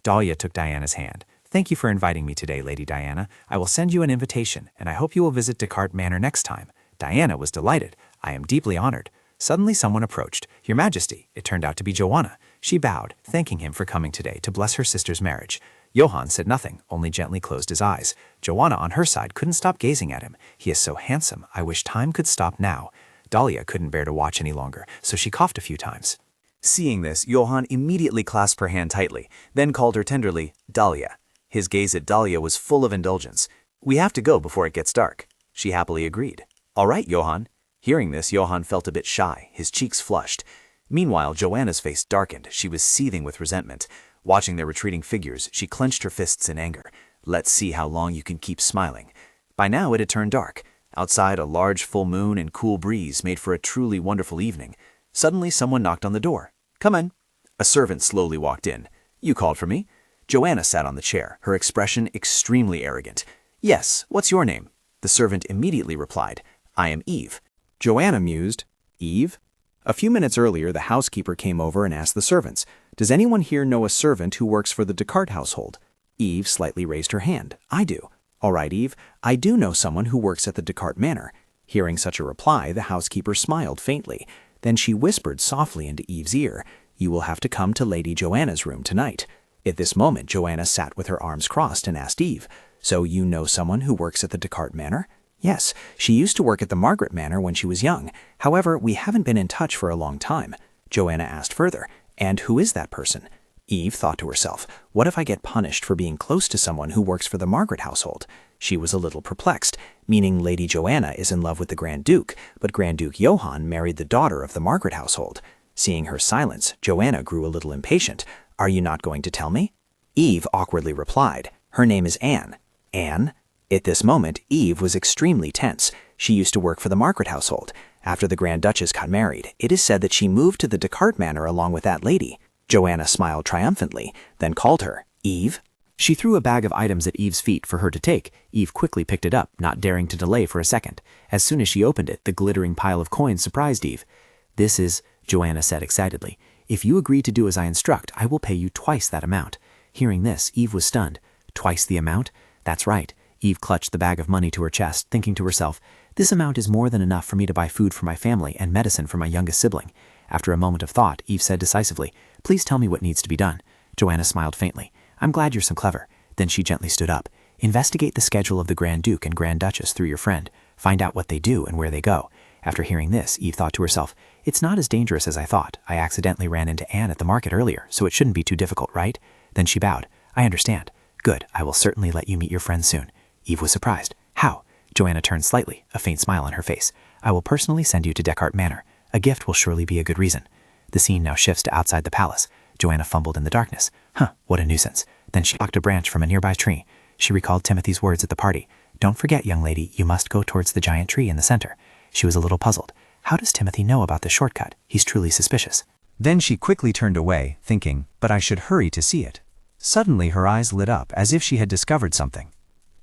[SPEAKER 7] Dalia took Diana's hand. "Thank you for inviting me today, Lady Diana. I will send you an invitation, and I hope you will visit Descartes Manor next time." Diana was delighted. "I am deeply honored."
[SPEAKER 2] Suddenly someone approached. Your Majesty. It turned out to be Joanna. She bowed, thanking him for coming today to bless her sister's marriage. Johann said nothing, only gently closed his eyes. Joanna, on her side, couldn't stop gazing at him. He is so handsome. I wish time could stop now. Dalia couldn't bear to watch any longer, so she coughed a few times.
[SPEAKER 9] Seeing this, Johann immediately clasped her hand tightly, then called her tenderly, Dalia. His gaze at Dalia was full of indulgence. We have to go before it gets dark. She happily agreed. All right, Johann. Hearing this, Johann felt a bit shy, his cheeks flushed. Meanwhile, Joanna's face darkened. She was seething with resentment. Watching their retreating figures, she clenched her fists in anger. Let's see how long you can keep smiling. By now it had turned dark. Outside, a large full moon and cool breeze made for a truly wonderful evening. Suddenly, someone knocked on the door. Come in. A servant slowly walked in. You called for me? Joanna sat on the chair, her expression extremely arrogant. Yes, what's your name? The servant immediately replied, I am Eve.
[SPEAKER 2] Joanna mused. Eve? A few minutes earlier, the housekeeper came over and asked the servants, does anyone here know a servant who works for the Descartes household? Eve slightly raised her hand. I do. All right, Eve, I do know someone who works at the Descartes manor. Hearing such a reply, the housekeeper smiled faintly. Then she whispered softly into Eve's ear, you will have to come to Lady Joanna's room tonight. At this moment, Joanna sat with her arms crossed and asked Eve, so you know someone who works at the Descartes manor? Yes, she used to work at the Margaret manor when she was young. However, we haven't been in touch for a long time. Joanna asked further, and who is that person? Eve thought to herself, what if I get punished for being close to someone who works for the Margaret household? She was a little perplexed, meaning Lady Joanna is in love with the Grand Duke, but Grand Duke Johann married the daughter of the Margaret household. Seeing her silence, Joanna grew a little impatient. Are you not going to tell me? Eve awkwardly replied, her name is Anne. Anne? At this moment, Eve was extremely tense. She used to work for the Margaret household. After the Grand Duchess got married, it is said that she moved to the Descartes manor along with that lady. Joanna smiled triumphantly, then called her, Eve?
[SPEAKER 7] She threw a bag of items at Eve's feet for her to take. Eve quickly picked it up, not daring to delay for a second. As soon as she opened it, the glittering pile of coins surprised Eve. This is, Joanna said excitedly. If you agree to do as I instruct, I will pay you twice that amount. Hearing this, Eve was stunned. Twice the amount? That's right. Eve clutched the bag of money to her chest, thinking to herself, this amount is more than enough for me to buy food for my family and medicine for my youngest sibling. After a moment of thought, Eve said decisively, please tell me what needs to be done. Joanna smiled faintly. I'm glad you're so clever. Then she gently stood up. Investigate the schedule of the Grand Duke and Grand Duchess through your friend. Find out what they do and where they go. After hearing this, Eve thought to herself, it's not as dangerous as I thought. I accidentally ran into Anne at the market earlier, so it shouldn't be too difficult, right? Then she bowed. I understand. Good, I will certainly let you meet your friends soon. Eve was surprised. How? Joanna turned slightly, a faint smile on her face. I will personally send you to Descartes Manor. A gift will surely be a good reason. The scene now shifts to outside the palace. Joanna fumbled in the darkness. What a nuisance. Then she plucked a branch from a nearby tree. She recalled Timothy's words at the party. Don't forget, young lady, you must go towards the giant tree in the center. She was a little puzzled. How does Timothy know about the shortcut? He's truly suspicious.
[SPEAKER 3] Then she quickly turned away, thinking, but I should hurry to see it. Suddenly her eyes lit up as if she had discovered something.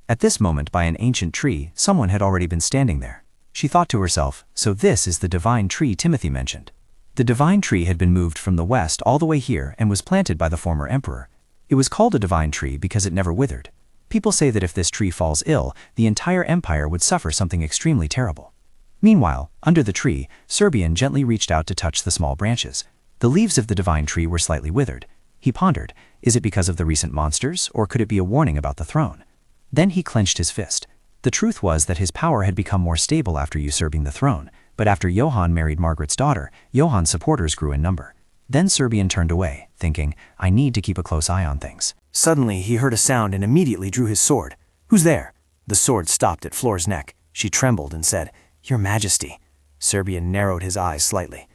[SPEAKER 3] At this moment, by an ancient tree, someone had already been standing there. She thought to herself, so this is the divine tree Timothy mentioned. The divine tree had been moved from the west all the way here and was planted by the former emperor. It was called a divine tree because it never withered. People say that if this tree falls ill, the entire empire would suffer something extremely terrible. Meanwhile, under the tree, Serbian gently reached out to touch the small branches. The leaves of the divine tree were slightly withered. He pondered, is it because of the recent monsters, or could it be a warning about the throne? Then he clenched his fist. The truth was that his power had become more stable after usurping the throne, but after Johann married Margaret's daughter, Johann's supporters grew in number. Then Serbian turned away, thinking, I need to keep a close eye on things.
[SPEAKER 2] Suddenly, he heard a sound and immediately drew his sword. Who's there? The sword stopped at Flora's neck. She trembled and said, Your Majesty. Serbian narrowed his eyes slightly.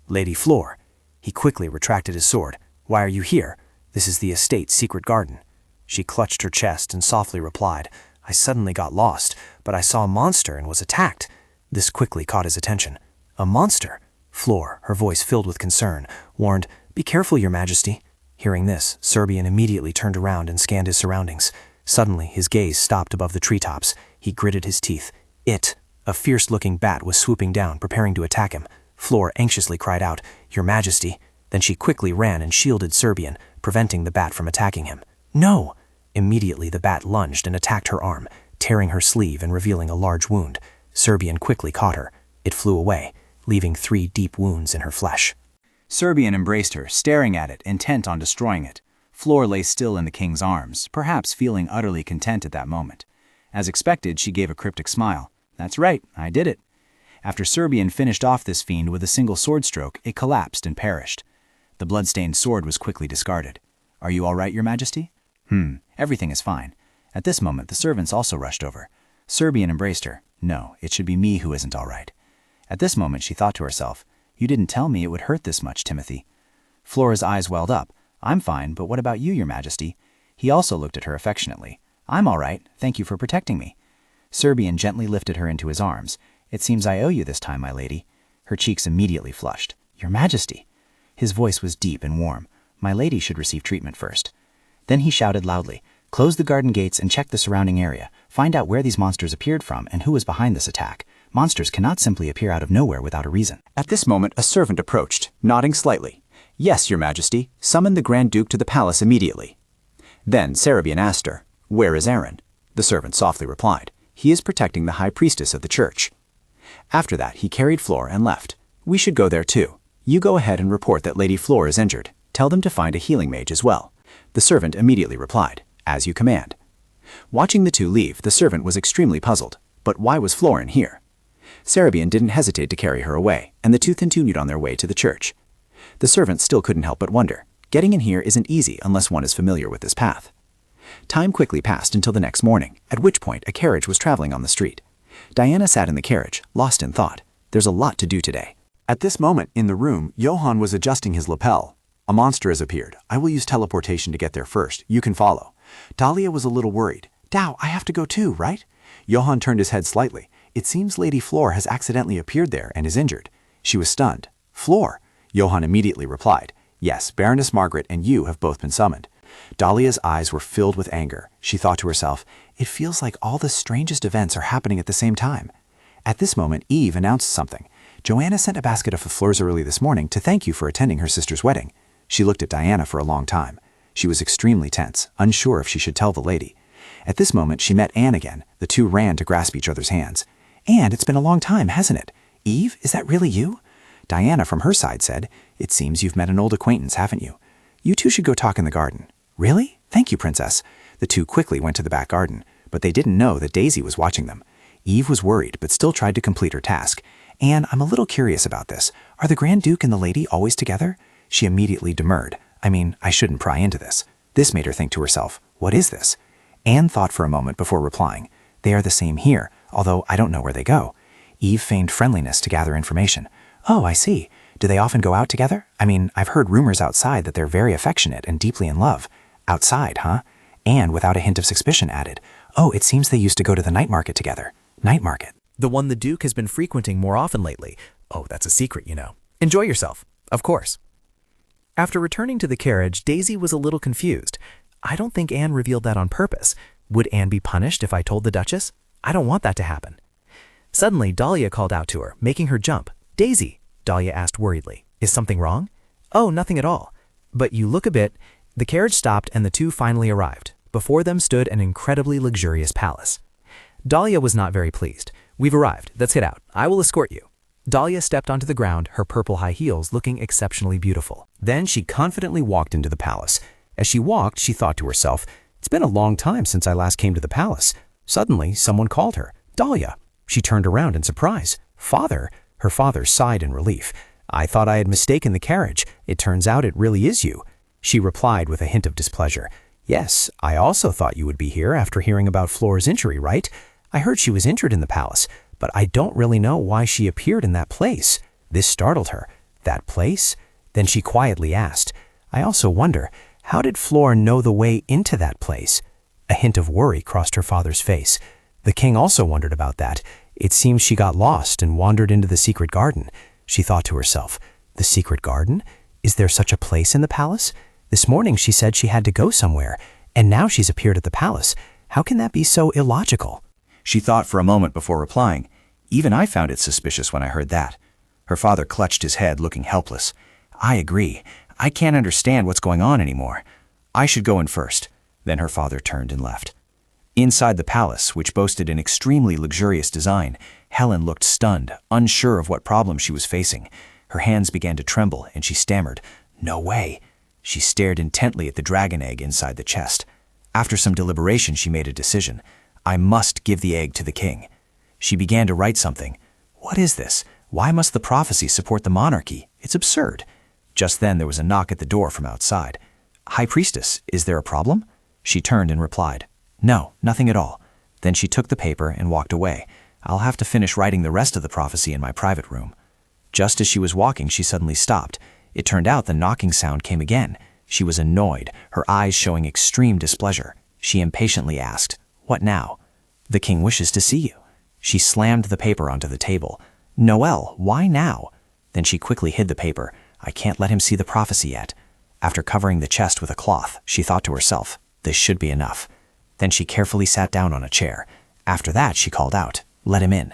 [SPEAKER 2] Lady Flor. He quickly retracted his sword. Why are you here? This is the estate's secret garden. She clutched her chest and softly replied, I suddenly got lost, but I saw a monster and was attacked. This quickly caught his attention. A monster? Flor, her voice filled with concern, warned, Be careful, Your Majesty. Hearing this, Serbian immediately turned around and scanned his surroundings. Suddenly, his gaze stopped above the treetops. He gritted his teeth. A fierce-looking bat was swooping down, preparing to attack him. Flor anxiously cried out, Your Majesty. Then she quickly ran and shielded Serbian, preventing the bat from attacking him. No! Immediately the bat lunged and attacked her arm, tearing her sleeve and revealing a large wound. Serbian quickly caught her. It flew away. leaving 3 deep wounds in her flesh.
[SPEAKER 9] Serbian embraced her, staring at it, intent on destroying it. Flora lay still in the king's arms, perhaps feeling utterly content at that moment. As expected, she gave a cryptic smile. "That's right, I did it." After Serbian finished off this fiend with a single sword stroke, it collapsed and perished. The blood-stained sword was quickly discarded. "Are you all right, Your Majesty?" Everything is fine." At this moment, the servants also rushed over. Serbian embraced her. "No, it should be me who isn't all right." At this moment, she thought to herself, "You didn't tell me it would hurt this much, Timothy." Flora's eyes welled up. "I'm fine, but what about you, Your Majesty?" He also looked at her affectionately. "I'm all right. Thank you for protecting me." Serbian gently lifted her into his arms. "It seems I owe you this time, my lady." Her cheeks immediately flushed. "Your Majesty." His voice was deep and warm. "My lady should receive treatment first." Then he shouted loudly, "Close the garden gates and check the surrounding area. Find out where these monsters appeared from and who was behind this attack. Monsters cannot simply appear out of nowhere without a reason." At this moment, a servant approached, nodding slightly. "Yes, Your Majesty. Summon the Grand Duke to the palace immediately." Then Serbian asked her, "Where is Aaron?" The servant softly replied, "He is protecting the high priestess of the church." After that, he carried Flora and left. "We should go there too. You go ahead and report that Lady Flora is injured. Tell them to find a healing mage as well." The servant immediately replied, "As you command." Watching the two leave, the servant was extremely puzzled. But why was Flora in here? Serbian didn't hesitate to carry her away, and the two continued on their way to the church. The servant still couldn't help but wonder. Getting in here isn't easy unless one is familiar with this path. Time quickly passed until the next morning, at which point a carriage was traveling on the street. Diana sat in the carriage, lost in thought. There's a lot to do today. At this moment, in the room, Johann was adjusting his lapel. "A monster has appeared. I will use teleportation to get there first. You can follow." Dalia was a little worried. "Dao, I have to go too, right?" Johann turned his head slightly. "It seems Lady Flora has accidentally appeared there and is injured." She was stunned. "Flora?" Johann immediately replied, "Yes, Baroness Margaret and you have both been summoned." Dalia's eyes were filled with anger. She thought to herself, "It feels like all the strangest events are happening at the same time." At this moment, Eve announced something. "Joanna sent a basket of flowers early this morning to thank you for attending her sister's wedding." She looked at Diana for a long time. She was extremely tense, unsure if she should tell the lady. At this moment, she met Anne again. The two ran to grasp each other's hands. "Anne, it's been a long time, hasn't it?" "Eve, is that really you?" Diana, from her side, said, "It seems you've met an old acquaintance, haven't you? You two should go talk in the garden." "Really? Thank you, Princess." The two quickly went to the back garden, but they didn't know that Daisy was watching them. Eve was worried, but still tried to complete her task. "Anne, I'm a little curious about this. Are the Grand Duke and the lady always together?" She immediately demurred. I shouldn't pry into this. This made her think to herself, what is this? Anne thought for a moment before replying. "They are the same here, although I don't know where they go." Eve feigned friendliness to gather information. "Oh, I see. Do they often go out together? I've heard rumors outside that they're very affectionate and deeply in love." "Outside, huh?" Anne, without a hint of suspicion, added, "Oh, it seems they used to go to the night market together." "Night market?"
[SPEAKER 7] The one the Duke has been frequenting more often lately. Oh, that's a secret, you know. Enjoy yourself, of course. After returning to the carriage, Daisy was a little confused. I don't think Anne revealed that on purpose. Would Anne be punished if I told the Duchess? I don't want that to happen. Suddenly, Dalia called out to her, making her jump. "Daisy," Dalia asked worriedly, "is something wrong?" "Oh, nothing at all. But you look a bit—" The carriage stopped and the two finally arrived. Before them stood an incredibly luxurious palace. Dalia was not very pleased. "We've arrived. Let's get out. I will escort you." Dalia stepped onto the ground, her purple high heels looking exceptionally beautiful.
[SPEAKER 1] Then she confidently walked into the palace. As she walked, she thought to herself, "It's been a long time since I last came to the palace." Suddenly, someone called her, "Dalia." She turned around in surprise. "Father?" Her father sighed in relief. "I thought I had mistaken the carriage. It turns out it really is you." She replied with a hint of displeasure. "Yes, I also thought you would be here after hearing about Flora's injury, right? I heard she was injured in the palace, but I don't really know why she appeared in that place." This startled her. "That place?" Then she quietly asked, "I also wonder, how did Flora know the way into that place?" A hint of worry crossed her father's face. The king also wondered about that. It seems she got lost and wandered into the secret garden. She thought to herself, "The secret garden? Is there such a place in the palace? This morning she said she had to go somewhere, and now she's appeared at the palace. How can that be so illogical?" She thought for a moment before replying. "Even I found it suspicious when I heard that." Her father clutched his head, looking helpless. "I agree. I can't understand what's going on anymore. I should go in first." Then her father turned and left.
[SPEAKER 9] Inside the palace, which boasted an extremely luxurious design, Helen looked stunned, unsure of what problem she was facing. Her hands began to tremble, and she stammered, "No way." She stared intently at the dragon egg inside the chest. After some deliberation, she made a decision. I must give the egg to the king. She began to write something. What is this? Why must the prophecy support the monarchy? It's absurd. Just then there was a knock at the door from outside. High Priestess, is there a problem? She turned and replied, No, nothing at all. Then she took the paper and walked away. I'll have to finish writing the rest of the prophecy in my private room. Just as she was walking, she suddenly stopped. It turned out the knocking sound came again. She was annoyed, her eyes showing extreme displeasure. She impatiently asked, What now? The king wishes to see you. She slammed the paper onto the table. Noelle, why now? Then she quickly hid the paper. I can't let him see the prophecy yet. After covering the chest with a cloth, she thought to herself, this should be enough. Then she carefully sat down on a chair. After that, she called out, Let him in.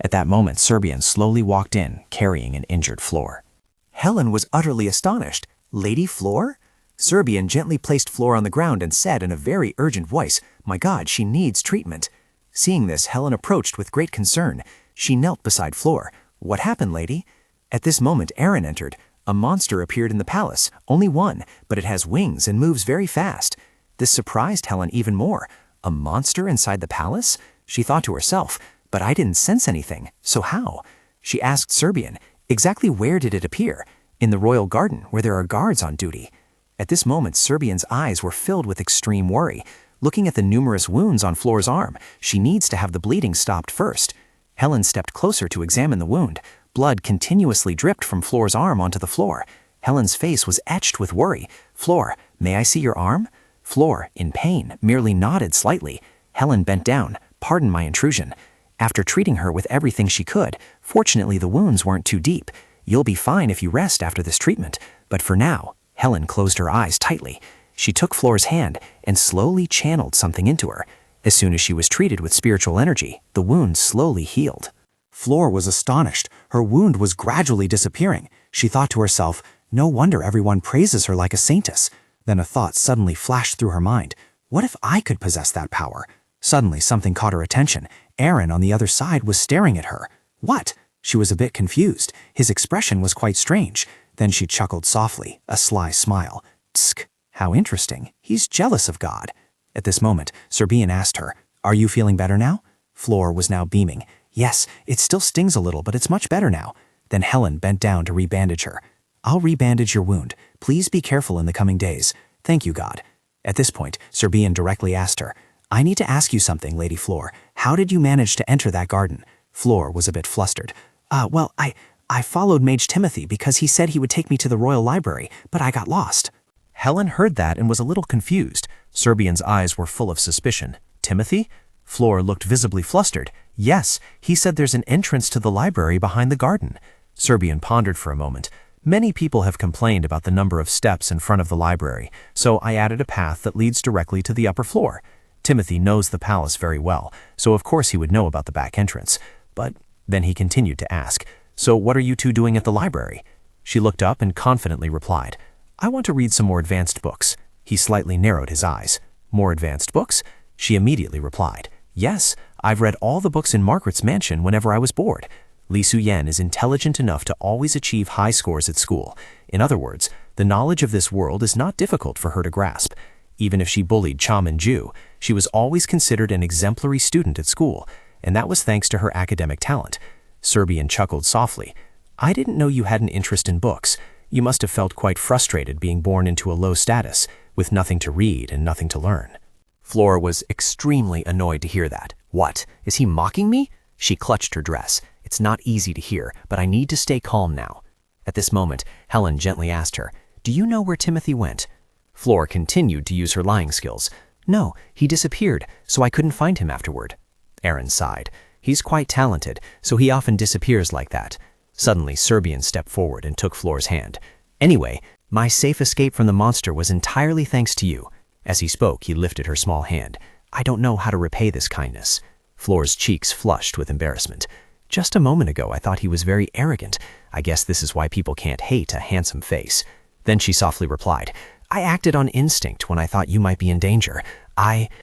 [SPEAKER 9] At that moment, Serbian slowly walked in, carrying an injured Flor.
[SPEAKER 2] Helen was utterly astonished. Lady Flor? Serbian gently placed Flor on the ground and said in a very urgent voice, My God, she needs treatment. Seeing this, Helen approached with great concern. She knelt beside Flor. What happened, lady? At this moment, Aaron entered. A monster appeared in the palace, only one, but it has wings and moves very fast. This surprised Helen even more. A monster inside the palace? She thought to herself, but I didn't sense anything, so how? She asked Serbian, exactly where did it appear? In the royal garden, where there are guards on duty. At this moment, Serbian's eyes were filled with extreme worry. Looking at the numerous wounds on Flor's arm, she needs to have the bleeding stopped first. Helen stepped closer to examine the wound. Blood continuously dripped from Flor's arm onto the floor. Helen's face was etched with worry. Flor, may I see your arm? Flor, in pain, merely nodded slightly. Helen bent down. Pardon my intrusion. After treating her with everything she could, fortunately the wounds weren't too deep. You'll be fine if you rest after this treatment. But for now, Helen closed her eyes tightly. She took Flor's hand and slowly channeled something into her. As soon as she was treated with spiritual energy, the wound slowly healed. Flor was astonished. Her wound was gradually disappearing. She thought to herself, no wonder everyone praises her like a saintess. Then a thought suddenly flashed through her mind. What if I could possess that power? Suddenly something caught her attention. Aaron on the other side was staring at her. What? She was a bit confused. His expression was quite strange. Then she chuckled softly, a sly smile. Tsk, how interesting. He's jealous of God. At this moment, Serbian asked her, Are you feeling better now? Flor was now beaming. Yes, it still stings a little, but it's much better now. Then Helen bent down to rebandage her. I'll rebandage your wound. Please be careful in the coming days. Thank you, God. At this point, Serbian directly asked her, I need to ask you something, Lady Flor. How did you manage to enter that garden? Flor was a bit flustered. Well, I followed Mage Timothy because he said he would take me to the royal library, but I got lost.
[SPEAKER 9] Helen heard that and was a little confused. Serbian's eyes were full of suspicion. Timothy? Flor looked visibly flustered. Yes, he said there's an entrance to the library behind the garden. Serbian pondered for a moment. Many people have complained about the number of steps in front of the library, so I added a path that leads directly to the upper floor. Timothy knows the palace very well, so of course he would know about the back entrance. But then he continued to ask, So what are you two doing at the library? She looked up and confidently replied, I want to read some more advanced books. He slightly narrowed his eyes. More advanced books? She immediately replied, Yes, I've read all the books in Margaret's mansion whenever I was bored. Li Suyen is intelligent enough to always achieve high scores at school. In other words, the knowledge of this world is not difficult for her to grasp. Even if she bullied Cha-Min-ju, she was always considered an exemplary student at school, and that was thanks to her academic talent. Serbian chuckled softly. I didn't know you had an interest in books. You must have felt quite frustrated being born into a low status, with nothing to read and nothing to learn.
[SPEAKER 2] Flora was extremely annoyed to hear that. What? Is he mocking me? She clutched her dress. It's not easy to hear, but I need to stay calm now. At this moment, Helen gently asked her, Do you know where Timothy went? Flora continued to use her lying skills. No, he disappeared, so I couldn't find him afterward. Aaron sighed. He's quite talented, so he often disappears like that. Suddenly, Serbian stepped forward and took Flora's hand. Anyway, my safe escape from the monster was entirely thanks to you. As he spoke, he lifted her small hand. I don't know how to repay this kindness. Flora's cheeks flushed with embarrassment. Just a moment ago, I thought he was very arrogant. I guess this is why people can't hate a handsome face. Then she softly replied, I acted on instinct when I thought you might be in danger.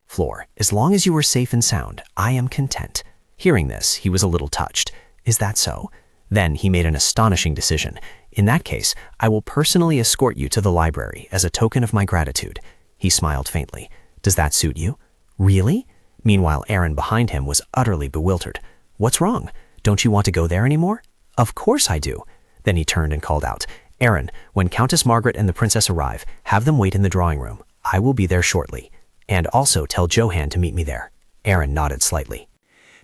[SPEAKER 2] Flor, as long as you are safe and sound, I am content. Hearing this, he was a little touched. Is that so? Then he made an astonishing decision. In that case, I will personally escort you to the library as a token of my gratitude. He smiled faintly. Does that suit you? Really? Meanwhile, Aaron behind him was utterly bewildered. What's wrong? Don't you want to go there anymore? Of course I do. Then he turned and called out, Aaron, when Countess Margaret and the princess arrive, have them wait in the drawing room. I will be there shortly. And also tell Johann to meet me there. Aaron nodded slightly.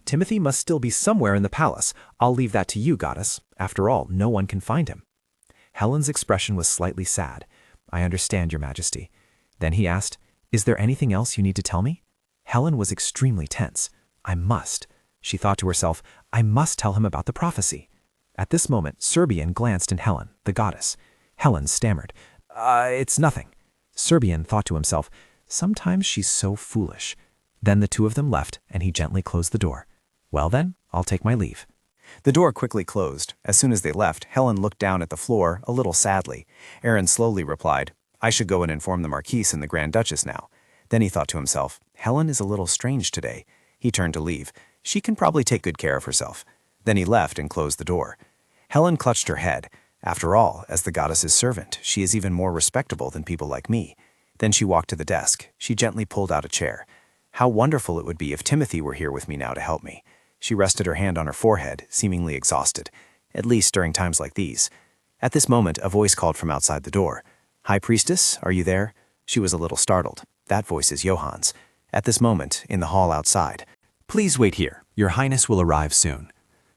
[SPEAKER 3] Timothy must still be somewhere in the palace. I'll leave that to you, goddess. After all, no one can find him. Helen's expression was slightly sad. I understand, your majesty. Then he asked, Is there anything else you need to tell me? Helen was extremely tense. I must. She thought to herself, I must tell him about the prophecy. At this moment, Serbian glanced in Helen, the goddess. Helen stammered, It's nothing. Serbian thought to himself, Sometimes she's so foolish. Then the two of them left, and he gently closed the door. Well then, I'll take my leave.
[SPEAKER 14] The door quickly closed. As soon as they left, Helen looked down at the floor a little sadly. Aaron slowly replied, I should go and inform the Marquise and the Grand Duchess now. Then he thought to himself, Helen is a little strange today. He turned to leave. She can probably take good care of herself. Then he left and closed the door. Helen clutched her head. After all, as the goddess's servant, she is even more respectable than people like me. Then she walked to the desk. She gently pulled out a chair. How wonderful it would be if Timothy were here with me now to help me. She rested her hand on her forehead, seemingly exhausted, at least during times like these. At this moment, a voice called from outside the door. High Priestess, are you there? She was a little startled. That voice is Johann's. At this moment, in the hall outside.
[SPEAKER 3] Please wait here. Your Highness will arrive soon.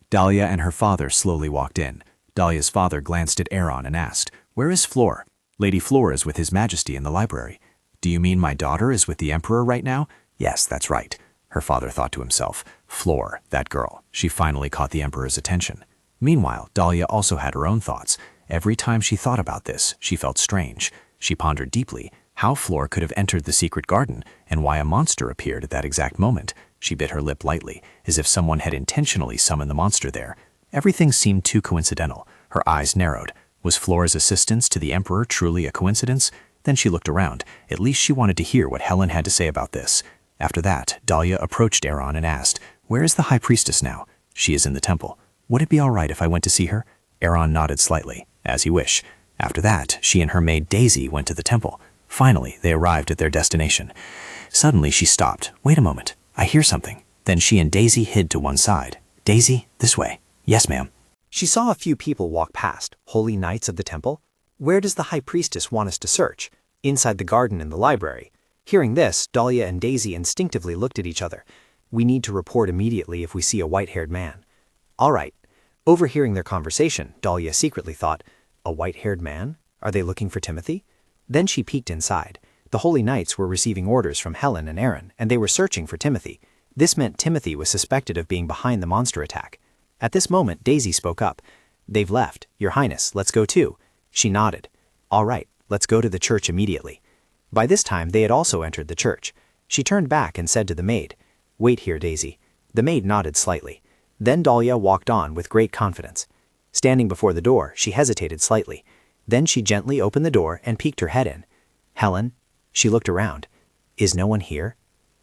[SPEAKER 3] Dalia and her father slowly walked in. Dalia's father glanced at Aaron and asked, Where is Flor? Lady Flor is with His Majesty in the library. Do you mean my daughter is with the Emperor right now? Yes, that's right. Her father thought to himself, Flor, that girl. She finally caught the Emperor's attention. Meanwhile, Dalia also had her own thoughts. Every time she thought about this, she felt strange. She pondered deeply how Flor could have entered the secret garden and why a monster appeared at that exact moment. She bit her lip lightly, as if someone had intentionally summoned the monster there. Everything seemed too coincidental. Her eyes narrowed. Was Flor's assistance to the Emperor truly a coincidence? Then she looked around. At least she wanted to hear what Helen had to say about this. After that, Dalia approached Aaron and asked, Where is the High Priestess now? She is in the temple. Would it be all right if I went to see her? Aaron nodded slightly. As you wish. After that, she and her maid Daisy went to the temple. Finally, they arrived at their destination. Suddenly, she stopped. Wait a moment. I hear something. Then she and Daisy hid to one side. Daisy, this way. Yes, ma'am.
[SPEAKER 7] She saw a few people walk past, holy knights of the temple. Where does the High Priestess want us to search? Inside the garden in the library. Hearing this, Dalia and Daisy instinctively looked at each other. We need to report immediately if we see a white-haired man. All right. Overhearing their conversation, Dalia secretly thought, A white-haired man? Are they looking for Timothy? Then she peeked inside. The holy knights were receiving orders from Helen and Aaron, and they were searching for Timothy. This meant Timothy was suspected of being behind the monster attack. At this moment, Daisy spoke up. They've left. Your Highness, let's go too. She nodded. All right, let's go to the church immediately. By this time, they had also entered the church. She turned back and said to the maid, Wait here, Daisy. The maid nodded slightly. Then Dalia walked on with great confidence. Standing before the door, she hesitated slightly. Then she gently opened the door and peeked her head in. Helen? She looked around. Is no one here?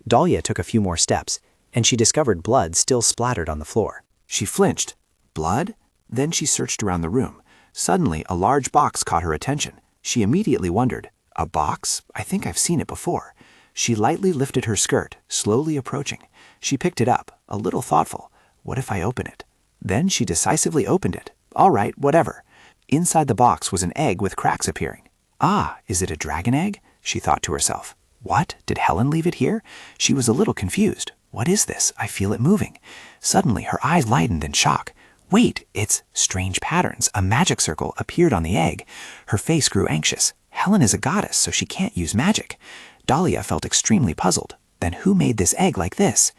[SPEAKER 7] Dalia took a few more steps, and she discovered blood still splattered on the floor.
[SPEAKER 2] She flinched. Blood? Then she searched around the room. Suddenly, a large box caught her attention. She immediately wondered, A box? I think I've seen it before. She lightly lifted her skirt, slowly approaching. She picked it up, a little thoughtful. What if I open it? Then she decisively opened it. All right, whatever. Inside the box was an egg with cracks appearing. Ah, is it a dragon egg? She thought to herself. What? Did Helen leave it here? She was a little confused. What is this? I feel it moving. Suddenly, her eyes lightened in shock. Wait, it's strange patterns. A magic circle appeared on the egg. Her face grew anxious. Helen is a goddess, so she can't use magic. Dalia felt extremely puzzled. Then who made this egg like this?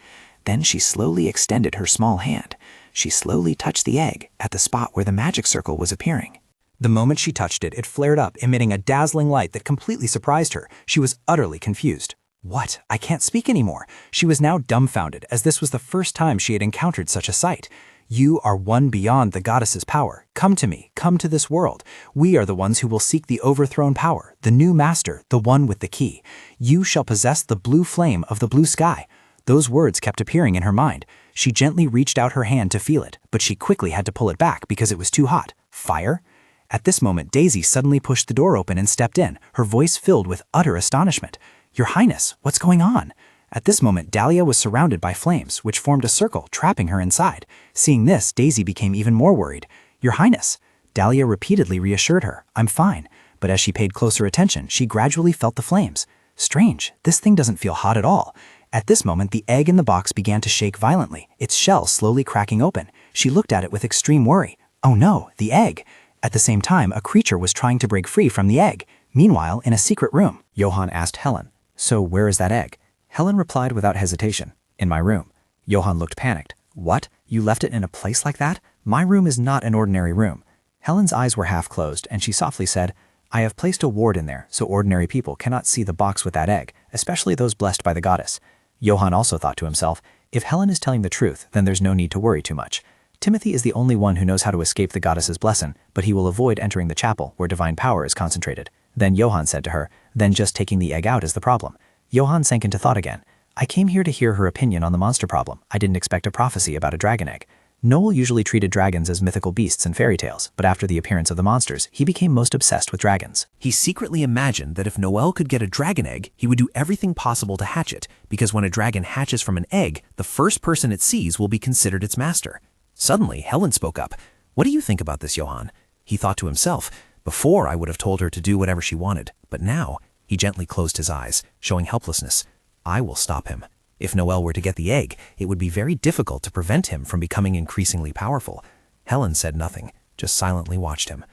[SPEAKER 2] Then she slowly extended her small hand. She slowly touched the egg at the spot where the magic circle was appearing.
[SPEAKER 7] The moment she touched it, it flared up, emitting a dazzling light that completely surprised her. She was utterly confused. What? I can't speak anymore. She was now dumbfounded, as this was the first time she had encountered such a sight. You are one beyond the goddess's power. Come to me, come to this world. We are the ones who will seek the overthrown power, the new master, the one with the key. You shall possess the blue flame of the blue sky. Those words kept appearing in her mind. She gently reached out her hand to feel it, but she quickly had to pull it back because it was too hot. Fire? At this moment, Daisy suddenly pushed the door open and stepped in, her voice filled with utter astonishment. Your Highness, what's going on? At this moment, Dalia was surrounded by flames, which formed a circle, trapping her inside. Seeing this, Daisy became even more worried. Your Highness. Dalia repeatedly reassured her, I'm fine. But as she paid closer attention, she gradually felt the flames. Strange, this thing doesn't feel hot at all. At this moment, the egg in the box began to shake violently, its shell slowly cracking open. She looked at it with extreme worry. Oh no, the egg! At the same time, a creature was trying to break free from the egg. Meanwhile, in a secret room,
[SPEAKER 14] Johann asked Helen, So where is that egg? Helen replied without hesitation, In my room. Johann looked panicked. What? You left it in a place like that? My room is not an ordinary room. Helen's eyes were half closed, and she softly said, I have placed a ward in there, so ordinary people cannot see the box with that egg, especially those blessed by the goddess. Johann also thought to himself, if Helen is telling the truth, then there's no need to worry too much. Timothy is the only one who knows how to escape the goddess's blessing, but he will avoid entering the chapel where divine power is concentrated. Then Johann said to her, then just taking the egg out is the problem. Johann sank into thought again. I came here to hear her opinion on the monster problem. I didn't expect a prophecy about a dragon egg. Noel usually treated dragons as mythical beasts in fairy tales, but after the appearance of the monsters, he became most obsessed with dragons.
[SPEAKER 3] He secretly imagined that if Noel could get a dragon egg, he would do everything possible to hatch it, because when a dragon hatches from an egg, the first person it sees will be considered its master. Suddenly, Helen spoke up. What do you think about this, Johann? He thought to himself, before I would have told her to do whatever she wanted, but now, he gently closed his eyes, showing helplessness. I will stop him. If Noel were to get the egg, it would be very difficult to prevent him from becoming increasingly powerful. Helen said nothing, just silently watched him.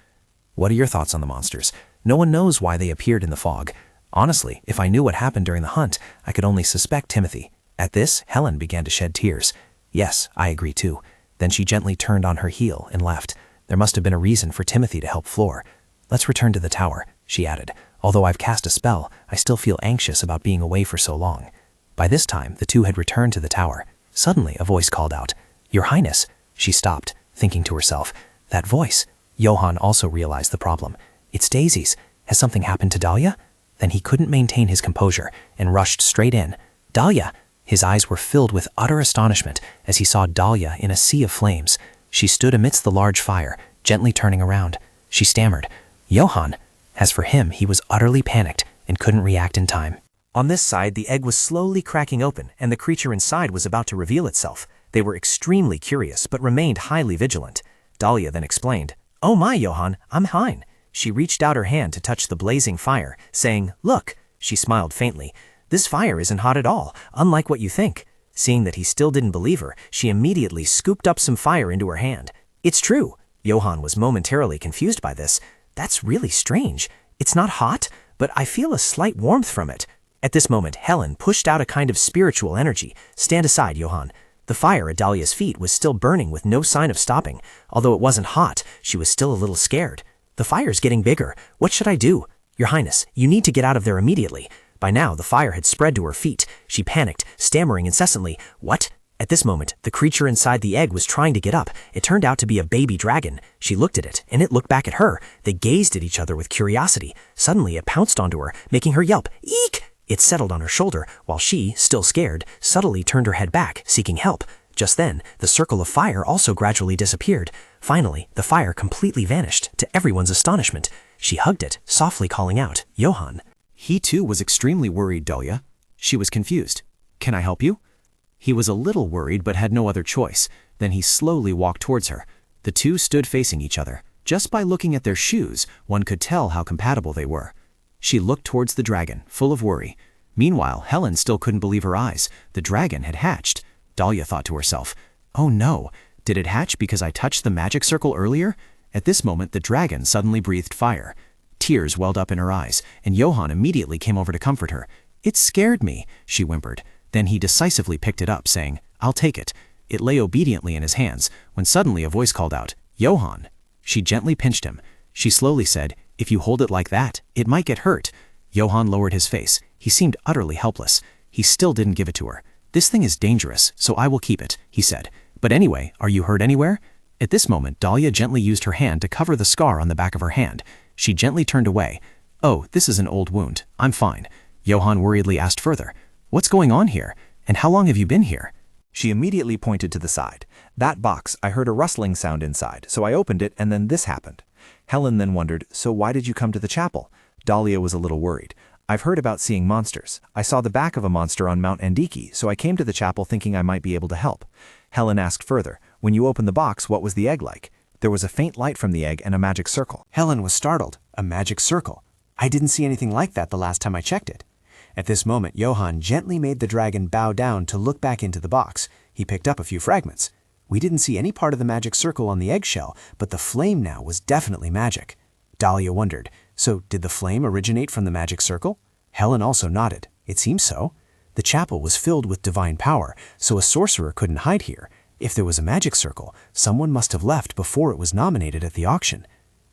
[SPEAKER 3] What are your thoughts on the monsters? No one knows why they appeared in the fog. Honestly, if I knew what happened during the hunt, I could only suspect Timothy. At this, Helen began to shed tears. Yes, I agree too. Then she gently turned on her heel and left. There must have been a reason for Timothy to help Flora. Let's return to the tower, she added. Although I've cast a spell, I still feel anxious about being away for so long. By this time, the two had returned to the tower. Suddenly, a voice called out, Your Highness. She stopped, thinking to herself, that voice. Johann also realized the problem. It's Daisy's. Has something happened to Dalia? Then he couldn't maintain his composure and rushed straight in. Dalia! His eyes were filled with utter astonishment as he saw Dalia in a sea of flames. She stood amidst the large fire, gently turning around. She stammered, Johann! As for him, he was utterly panicked and couldn't react in time. On this side, the egg was slowly cracking open, and the creature inside was about to reveal itself. They were extremely curious, but remained highly vigilant. Dalia then explained, Oh my, Johann, I'm fine. She reached out her hand to touch the blazing fire, saying, Look, she smiled faintly. This fire isn't hot at all, unlike what you think. Seeing that he still didn't believe her, she immediately scooped up some fire into her hand. It's true. Johann was momentarily confused by this. That's really strange. It's not hot, but I feel a slight warmth from it. At this moment, Helen pushed out a kind of spiritual energy. Stand aside, Johann. The fire at Dalia's feet was still burning with no sign of stopping. Although it wasn't hot, she was still a little scared. The fire's getting bigger. What should I do? Your Highness, you need to get out of there immediately. By now, the fire had spread to her feet. She panicked, stammering incessantly. What? At this moment, the creature inside the egg was trying to get up. It turned out to be a baby dragon. She looked at it, and it looked back at her. They gazed at each other with curiosity. Suddenly, it pounced onto her, making her yelp, Eek! It settled on her shoulder, while she, still scared, subtly turned her head back, seeking help. Just then, the circle of fire also gradually disappeared. Finally, the fire completely vanished, to everyone's astonishment. She hugged it, softly calling out, Johann. He too was extremely worried, Dalia. She was confused. Can I help you? He was a little worried but had no other choice. Then he slowly walked towards her. The two stood facing each other. Just by looking at their shoes, one could tell how compatible they were. She looked towards the dragon, full of worry. Meanwhile, Helen still couldn't believe her eyes. The dragon had hatched. Dalia thought to herself, Oh no, did it hatch because I touched the magic circle earlier? At this moment, the dragon suddenly breathed fire. Tears welled up in her eyes, and Johann immediately came over to comfort her. It scared me, she whimpered. Then he decisively picked it up, saying, I'll take it. It lay obediently in his hands, when suddenly a voice called out, Johann. She gently pinched him. She slowly said, If you hold it like that, it might get hurt. Johann lowered his face. He seemed utterly helpless. He still didn't give it to her. This thing is dangerous, so I will keep it, he said.
[SPEAKER 7] But anyway, are you hurt anywhere? At this moment, Dalia gently used her hand to cover the scar on the back of her hand. She gently turned away. Oh, this is an old wound. I'm fine. Johann worriedly asked further. What's going on here? And how long have you been here?
[SPEAKER 3] She immediately pointed to the side. That box, I heard a rustling sound inside, so I opened it and then this happened. Helen then wondered, so why did you come to the chapel? Dalia was a little worried. I've heard about seeing monsters. I saw the back of a monster on Mount Andiki, so I came to the chapel thinking I might be able to help. Helen asked further, when you opened the box, what was the egg like? There was a faint light from the egg and a magic circle.
[SPEAKER 1] Helen was startled. A magic circle. I didn't see anything like that the last time I checked it. At this moment, Johann gently made the dragon bow down to look back into the box. He picked up a few fragments. We didn't see any part of the magic circle on the eggshell, but the flame now was definitely magic. Dalia wondered, so did the flame originate from the magic circle? Helen also nodded. It seems so. The chapel was filled with divine power, so a sorcerer couldn't hide here. If there was a magic circle, someone must have left before it was nominated at the auction.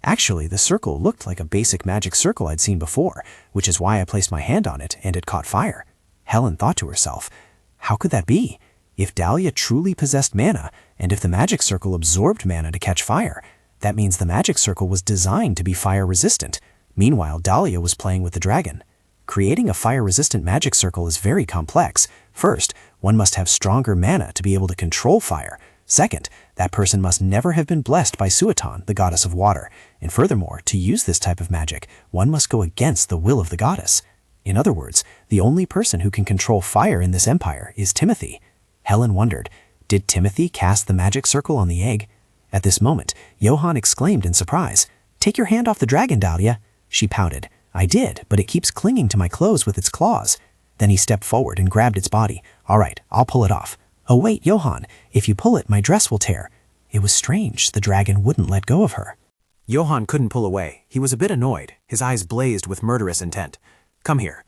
[SPEAKER 1] Actually, the circle looked like a basic magic circle I'd seen before, which is why I placed my hand on it and it caught fire. Helen thought to herself, how could that be? If Dalia truly possessed mana, and if the magic circle absorbed mana to catch fire, that means the magic circle was designed to be fire-resistant. Meanwhile, Dalia was playing with the dragon. Creating a fire-resistant magic circle is very complex. First, one must have stronger mana to be able to control fire. Second, that person must never have been blessed by Suatan, the goddess of water. And furthermore, to use this type of magic, one must go against the will of the goddess. In other words, the only person who can control fire in this empire is Timothy. Helen wondered, did Timothy cast the magic circle on the egg? At this moment, Johann exclaimed in surprise, take your hand off the dragon, Dalia. She pouted. I did, but it keeps clinging to my clothes with its claws. Then he stepped forward and grabbed its body. All right, I'll pull it off. Oh wait, Johann, if you pull it, my dress will tear. It was strange, the dragon wouldn't let go of her.
[SPEAKER 10] Johann couldn't pull away. He was a bit annoyed. His eyes blazed with murderous intent. Come here.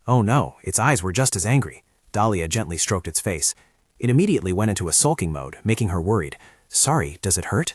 [SPEAKER 10] Oh no, its eyes were just as angry. Dalia gently stroked its face. It immediately went into a sulking mode, making her worried. Sorry, does it hurt?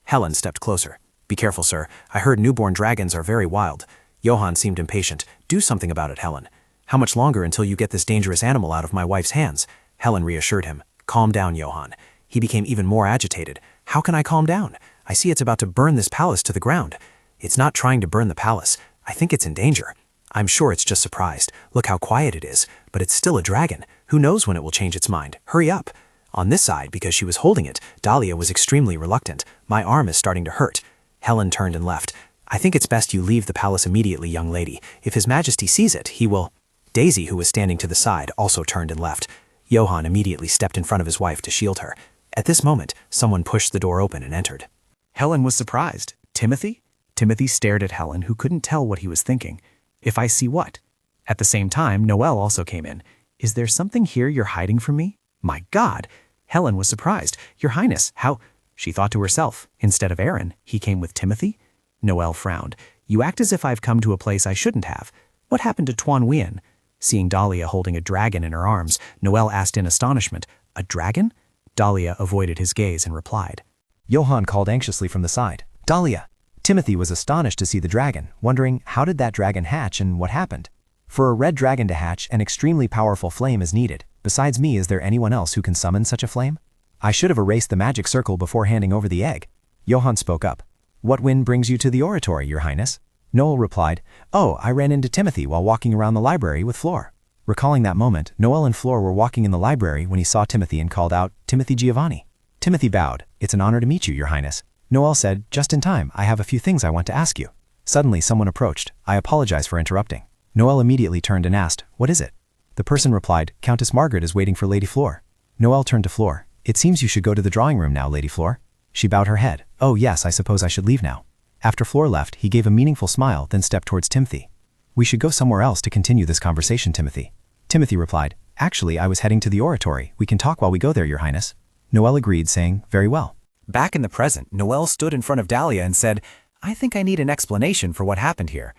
[SPEAKER 10] Helen stepped closer. Be careful, sir. I heard newborn dragons are very wild. Johann seemed impatient. Do something about it, Helen. How much longer until you get this dangerous animal out of my wife's hands? Helen reassured him. Calm down, Johann. He became even more agitated. How can I calm down? I see it's about to burn this palace to the ground. It's not trying to burn the palace. I think it's in danger. I'm sure it's just surprised. Look how quiet it is. But it's still a dragon. Who knows when it will change its mind? Hurry up. On this side, because she was holding it, Dalia was extremely reluctant. My arm is starting to hurt. Helen turned and left. I think it's best you leave the palace immediately, young lady. If His Majesty sees it, he will... Daisy, who was standing to the side, also turned and left. Johann immediately stepped in front of his wife to shield her. At this moment, someone pushed the door open and entered.
[SPEAKER 14] Helen was surprised. Timothy? Timothy stared at Helen, who couldn't tell what he was thinking. If I see what? At the same time, Noelle also came in. Is there something here you're hiding from me? My God! Helen was surprised. Your Highness, how... She thought to herself, instead of Aaron, he came with Timothy? Noelle frowned. You act as if I've come to a place I shouldn't have. What happened to Tuan Nguyen? Seeing Dalia holding a dragon in her arms, Noelle asked in astonishment, a dragon? Dalia avoided his gaze and replied.
[SPEAKER 3] Johann called anxiously from the side. Dalia! Timothy was astonished to see the dragon, wondering how did that dragon hatch and what happened? For a red dragon to hatch, an extremely powerful flame is needed. Besides me, is there anyone else who can summon such a flame? I should have erased the magic circle before handing over the egg. Johann spoke up. What wind brings you to the oratory, Your Highness? Noel replied, Oh, I ran into Timothy while walking around the library with Flora. Recalling that moment, Noel and Flora were walking in the library when he saw Timothy and called out, Timothy Giovanni. Timothy bowed. It's an honor to meet you, Your Highness. Noel said, Just in time, I have a few things I want to ask you. Suddenly, someone approached. I apologize for interrupting. Noel immediately turned and asked, What is it? The person replied, Countess Margaret is waiting for Lady Fleur. Noel turned to Fleur. It seems you should go to the drawing room now, Lady Fleur. She bowed her head. Oh yes, I suppose I should leave now. After Fleur left, he gave a meaningful smile, then stepped towards Timothy. We should go somewhere else to continue this conversation, Timothy. Timothy replied, Actually, I was heading to the oratory. We can talk while we go there, Your Highness. Noel agreed, saying, Very well.
[SPEAKER 9] Back in the present, Noelle stood in front of Dalia and said, I think I need an explanation for what happened here.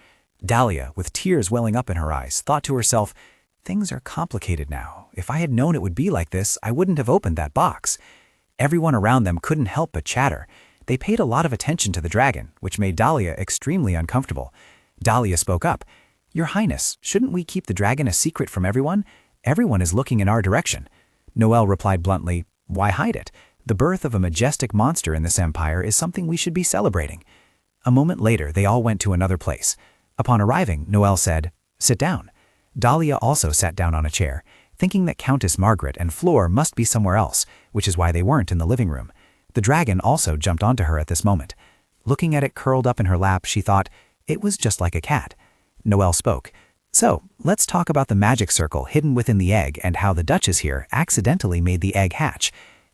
[SPEAKER 9] Dalia, with tears welling up in her eyes, thought to herself, Things are complicated now. If I had known it would be like this, I wouldn't have opened that box. Everyone around them couldn't help but chatter. They paid a lot of attention to the dragon, which made Dalia extremely uncomfortable. Dalia spoke up. Your Highness, shouldn't we keep the dragon a secret from everyone? Everyone is looking in our direction. Noelle replied bluntly, Why hide it?
[SPEAKER 2] The birth of a majestic monster in this empire is something we should be celebrating. A moment later, they all went to another place. Upon arriving, Noelle said, "Sit down." Dalia also sat down on a chair, thinking that Countess Margaret and Fleur must be somewhere else, which is why they weren't in the living room. The dragon also jumped onto her at this moment. Looking at it curled up in her lap, she thought, it was just like a cat. Noelle spoke. "So, let's talk about the magic circle hidden within the egg and how the Duchess here accidentally made the egg hatch.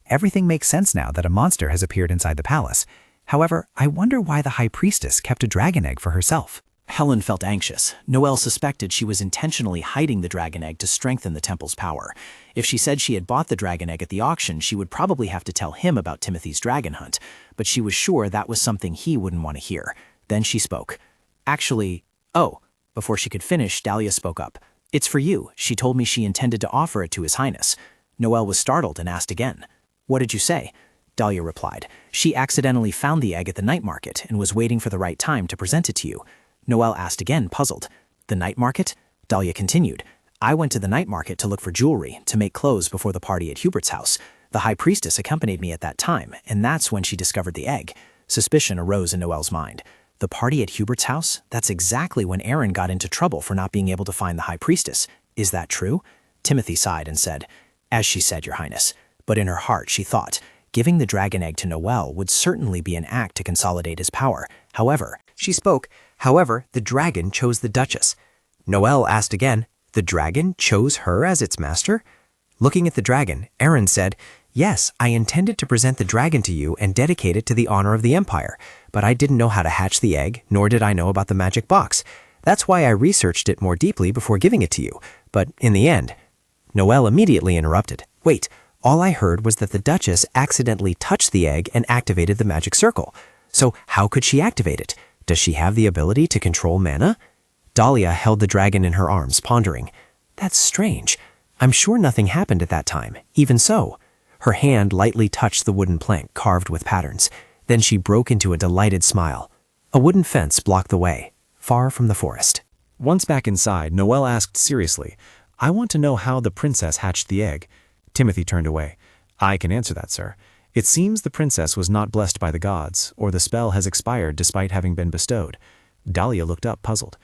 [SPEAKER 2] Everything makes sense now that a monster has appeared inside the palace. However, I wonder why the High Priestess kept a dragon egg for herself."
[SPEAKER 9] Helen felt anxious. Noelle suspected she was intentionally hiding the dragon egg to strengthen the temple's power. If she said she had bought the dragon egg at the auction, she would probably have to tell him about Timothy's dragon hunt, but she was sure that was something he wouldn't want to hear. Then she spoke. "Actually, oh." Before she could finish, Dalia spoke up. "It's for you. She told me she intended to offer it to His Highness." Noelle was startled and asked again. "What did you say?" Dalia replied. "She accidentally found the egg at the night market and was waiting for the right time to present it to you." Noelle asked again, puzzled. "The night market?" Dalia continued. "I went to the night market to look for jewelry, to make clothes before the party at Hubert's house. The High Priestess accompanied me at that time, and that's when she discovered the egg." Suspicion arose in Noelle's mind. The party at Hubert's house? That's exactly when Aaron got into trouble for not being able to find the High Priestess. Is that true? Timothy sighed and said, "As she said, Your Highness." But in her heart she thought, giving the dragon egg to Noelle would certainly be an act to consolidate his power. However,
[SPEAKER 2] She spoke. However, the dragon chose the Duchess. Noelle asked again, "The dragon chose her as its master?" Looking at the dragon, Aaron said, "Yes, I intended to present the dragon to you and dedicate it to the honor of the Empire, but I didn't know how to hatch the egg, nor did I know about the magic box. That's why I researched it more deeply before giving it to you. But in the end..." Noelle immediately interrupted. "Wait, all I heard was that the Duchess accidentally touched the egg and activated the magic circle. So how could she activate it? Does she have the ability to control mana?" Dalia held the dragon in her arms, pondering. "That's strange. I'm sure nothing happened at that time. Even so..." Her hand lightly touched the wooden plank carved with patterns. Then she broke into a delighted smile. A wooden fence blocked the way, far from the forest.
[SPEAKER 3] Once back inside, Noelle asked seriously, "I want to know how the princess hatched the egg." Timothy turned away. "I can answer that, sir. It seems the princess was not blessed by the gods, or the spell has expired despite having been bestowed." Dalia looked up, puzzled.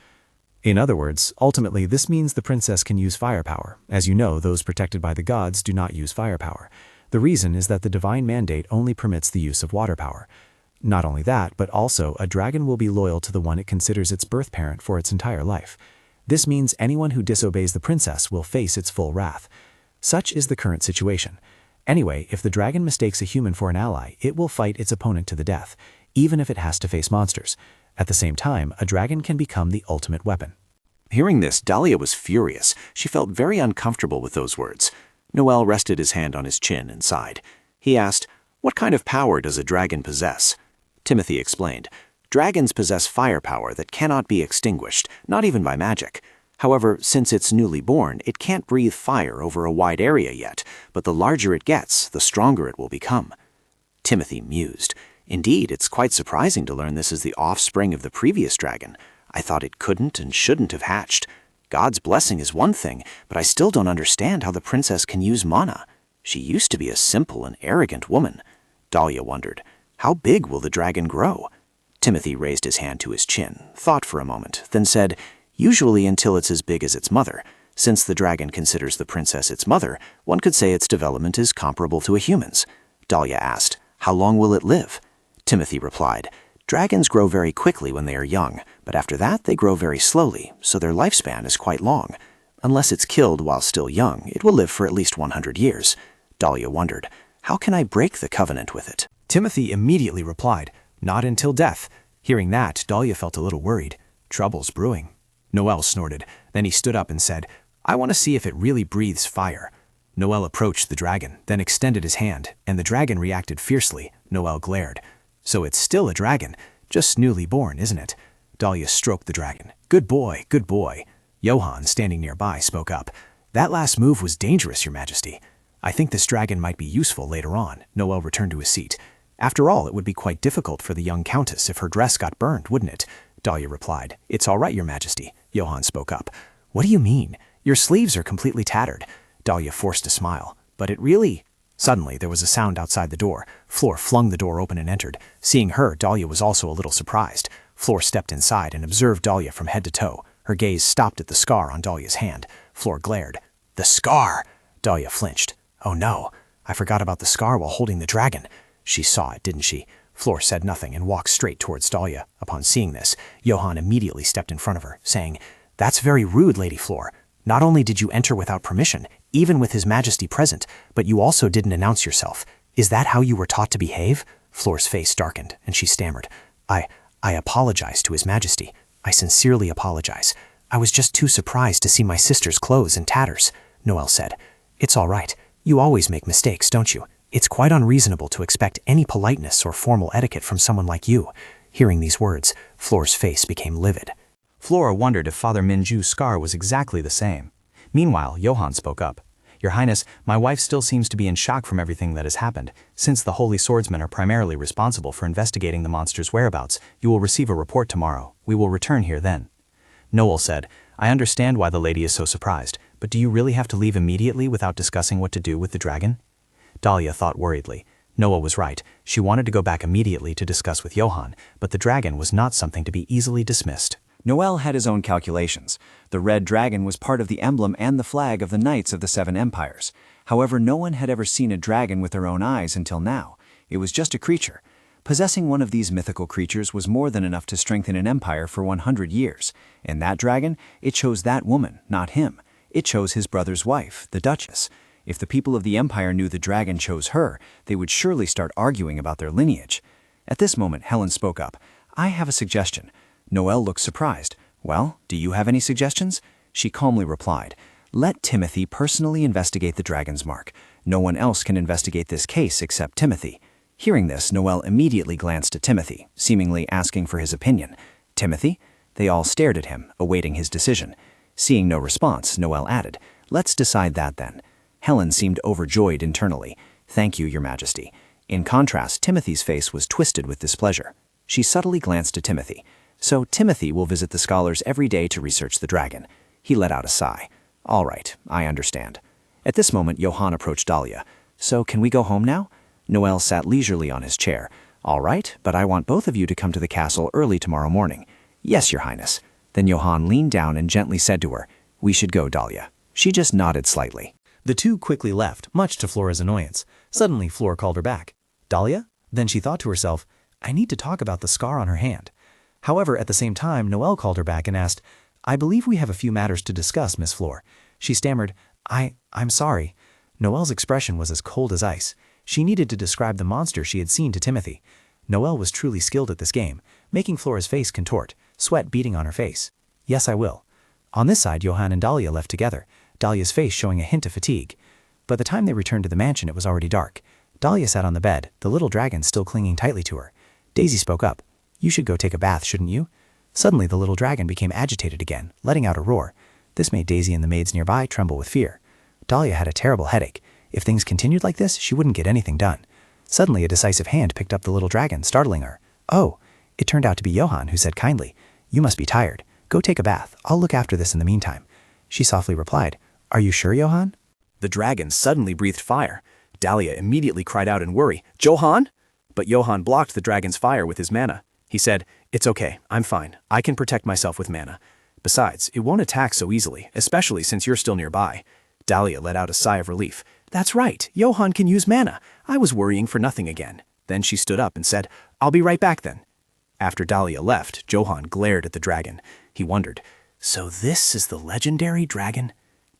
[SPEAKER 3] "In other words, ultimately this means the princess can use firepower. As you know, those protected by the gods do not use firepower. The reason is that the divine mandate only permits the use of water power. Not only that, but also a dragon will be loyal to the one it considers its birth parent for its entire life. This means anyone who disobeys the princess will face its full wrath. Such is the current situation. Anyway, if the dragon mistakes a human for an ally, it will fight its opponent to the death, even if it has to face monsters. At the same time, a dragon can become the ultimate weapon."
[SPEAKER 4] Hearing this, Dalia was furious. She felt very uncomfortable with those words. Noelle rested his hand on his chin and sighed. He asked, "What kind of power does a dragon possess?" Timothy explained, "Dragons possess firepower that cannot be extinguished, not even by magic. However, since it's newly born, it can't breathe fire over a wide area yet, but the larger it gets, the stronger it will become." Timothy mused. "Indeed, it's quite surprising to learn this is the offspring of the previous dragon. I thought it couldn't and shouldn't have hatched. God's blessing is one thing, but I still don't understand how the princess can use mana. She used to be a simple and arrogant woman." Dalia wondered, "How big will the dragon grow?" Timothy raised his hand to his chin, thought for a moment, then said, "Usually until it's as big as its mother. Since the dragon considers the princess its mother, one could say its development is comparable to a human's." Dalia asked, "How long will it live?" Timothy replied, "Dragons grow very quickly when they are young, but after that they grow very slowly, so their lifespan is quite long. Unless it's killed while still young, it will live for at least 100 years. Dalia wondered, "How can I break the covenant with it?"
[SPEAKER 2] Timothy immediately replied, "Not until death." Hearing that, Dalia felt a little worried. Trouble's brewing. Noelle snorted. Then he stood up and said, "I want to see if it really breathes fire." Noelle approached the dragon, then extended his hand, and the dragon reacted fiercely. Noelle glared. "So it's still a dragon, just newly born, isn't it?" Dalia stroked the dragon. "Good boy, good boy." Johann, standing nearby, spoke up. "That last move was dangerous, Your Majesty. I think this dragon might be useful later on." Noelle returned to his seat. "After all, it would be quite difficult for the young countess if her dress got burned, wouldn't it?" Dalia replied. "It's all right, Your Majesty." Johann spoke up. "What do you mean? Your sleeves are completely tattered." Dalia forced a smile. "But it really..." Suddenly, there was a sound outside the door. Flora flung the door open and entered. Seeing her, Dalia was also a little surprised. Flora stepped inside and observed Dalia from head to toe. Her gaze stopped at the scar on Dalia's hand. Flora glared. The scar! Dalia flinched. Oh no, I forgot about the scar while holding the dragon. She saw it, didn't she? Flora said nothing and walked straight towards Dalia. Upon seeing this, Johann immediately stepped in front of her, saying, That's very rude, Lady Flora. Not only did you enter without permission, even with His Majesty present, but you also didn't announce yourself. Is that how you were taught to behave? Flora's face darkened, and she stammered. I apologize to His Majesty. I sincerely apologize. I was just too surprised to see my sister's clothes in tatters. Noelle said, It's all right. You always make mistakes, don't you? It's quite unreasonable to expect any politeness or formal etiquette from someone like you. Hearing these words, Flora's face became livid.
[SPEAKER 9] Flora wondered if Father Minju's scar was exactly the same. Meanwhile, Johann spoke up. Your Highness, my wife still seems to be in shock from everything that has happened. Since the Holy Swordsmen are primarily responsible for investigating the monster's whereabouts, you will receive a report tomorrow. We will return here then. Noel said, I understand why the lady is so surprised, but do you really have to leave immediately without discussing what to do with the dragon? Dalia thought worriedly. Noel was right. She wanted to go back immediately to discuss with Johann, but the dragon was not something to be easily dismissed.
[SPEAKER 14] Noel had his own calculations. The red dragon was part of the emblem and the flag of the Knights of the Seven Empires. However, no one had ever seen a dragon with their own eyes until now. It was just a creature. Possessing one of these mythical creatures was more than enough to strengthen an empire for 100 years. And that dragon, it chose that woman, not him. It chose his brother's wife, the Duchess. If the people of the empire knew the dragon chose her, they would surely start arguing about their lineage. At this moment, Helen spoke up. I have a suggestion. Noel looked surprised. Well, do you have any suggestions? She calmly replied, Let Timothy personally investigate the dragon's mark. No one else can investigate this case except Timothy. Hearing this, Noel immediately glanced at Timothy, seemingly asking for his opinion. Timothy? They all stared at him, awaiting his decision. Seeing no response, Noel added, Let's decide that then. Helen seemed overjoyed internally. Thank you, Your Majesty. In contrast, Timothy's face was twisted with displeasure. She subtly glanced at Timothy. So Timothy will visit the scholars every day to research the dragon. He let out a sigh. All right, I understand. At this moment, Johann approached Dalia. So can we go home now? Noel sat leisurely on his chair. All right, but I want both of you to come to the castle early tomorrow morning. Yes, Your Highness. Then Johann leaned down and gently said to her, We should go, Dalia. She just nodded slightly.
[SPEAKER 1] The two quickly left, much to Flora's annoyance. Suddenly, Flora called her back. Dalia? Then she thought to herself, I need to talk about the scar on her hand. However, at the same time, Noel called her back and asked, I believe we have a few matters to discuss, Miss Flora. She stammered, I'm sorry. Noel's expression was as cold as ice. She needed to describe the monster she had seen to Timothy. Noel was truly skilled at this game, making Flora's face contort, sweat beading on her face. Yes, I will. On this side, Johann and Dalia left together, Dalia's face showing a hint of fatigue. By the time they returned to the mansion, it was already dark. Dalia sat on the bed, the little dragon still clinging tightly to her. Daisy spoke up. You should go take a bath, shouldn't you? Suddenly, the little dragon became agitated again, letting out a roar. This made Daisy and the maids nearby tremble with fear. Dalia had a terrible headache. If things continued like this, she wouldn't get anything done. Suddenly, a decisive hand picked up the little dragon, startling her. Oh, it turned out to be Johann, who said kindly, You must be tired. Go take a bath. I'll look after this in the meantime. She softly replied, Are you sure, Johann?
[SPEAKER 2] The dragon suddenly breathed fire. Dalia immediately cried out in worry, Johann? But Johann blocked the dragon's fire with his mana. He said, It's okay, I'm fine. I can protect myself with mana. Besides, it won't attack so easily, especially since you're still nearby. Dalia let out a sigh of relief. That's right, Johann can use mana. I was worrying for nothing again. Then she stood up and said, I'll be right back then. After Dalia left, Johann glared at the dragon. He wondered, So this is the legendary dragon?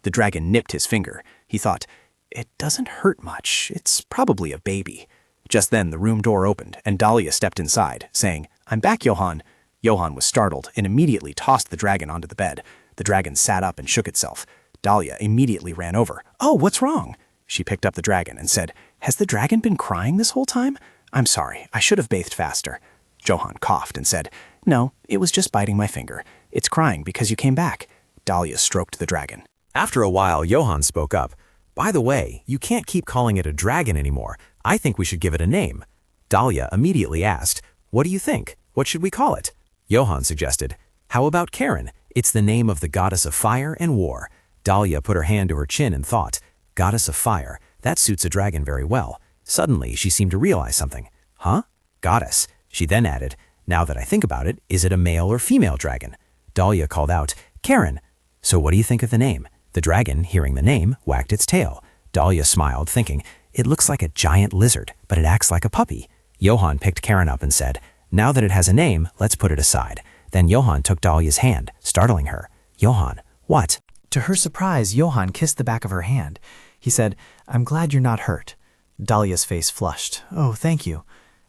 [SPEAKER 2] The dragon nipped his finger. He thought, It doesn't hurt much. It's probably a baby. Just then, the room door opened, and Dalia stepped inside, saying, I'm back, Johann. Johann was startled and immediately tossed the dragon onto the bed. The dragon sat up and shook itself. Dalia immediately ran over. Oh, what's wrong? She picked up the dragon and said, Has the dragon been crying this whole time? I'm sorry, I should have bathed faster. Johann coughed and said, No, it was just biting my finger. It's crying because you came back. Dalia stroked the dragon.
[SPEAKER 10] After a while, Johann spoke up. By the way, you can't keep calling it a dragon anymore. I think we should give it a name. Dalia immediately asked, What do you think? What should we call it? Johann suggested, How about Karen? It's the name of the goddess of fire and war. Dalia put her hand to her chin and thought, Goddess of fire,
[SPEAKER 1] That suits a dragon very well. Suddenly, she seemed to realize something. Huh? Goddess. She then added, now that I think about it, is it a male or female dragon? Dalia called out, Karen. So what do you think of the name? The dragon, hearing the name, wagged its tail. Dalia smiled, thinking, it looks like a giant lizard, but it acts like a puppy. Johann picked Karen up and said, now that it has a name, let's put it aside. Then Johann took Dalia's hand, startling her. Johann, what?
[SPEAKER 6] To her surprise, Johann kissed the back of her hand. He said, I'm glad you're not hurt. Dalia's face flushed. Oh, thank you.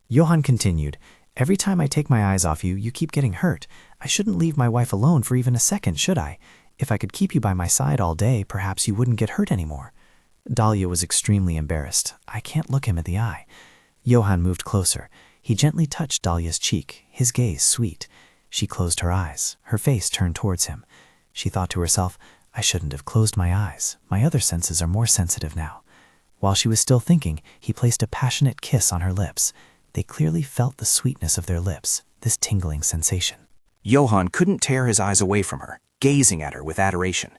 [SPEAKER 6] Johann continued, every time I take my eyes off you, you keep getting hurt. I shouldn't leave my wife alone for even a second, should I? If I could keep you by my side all day, perhaps you wouldn't get hurt anymore. Dalia was extremely embarrassed. I can't look him in the eye. Johann moved closer. He gently touched Dalia's cheek, his gaze sweet. She closed her eyes, her face turned towards him. She thought to herself, I shouldn't have closed my eyes. My other senses are more sensitive now. While she was still thinking, he placed a passionate kiss on her lips. They clearly felt the sweetness of their lips, this tingling sensation.
[SPEAKER 9] Johann couldn't tear his eyes away from her, gazing at her with adoration.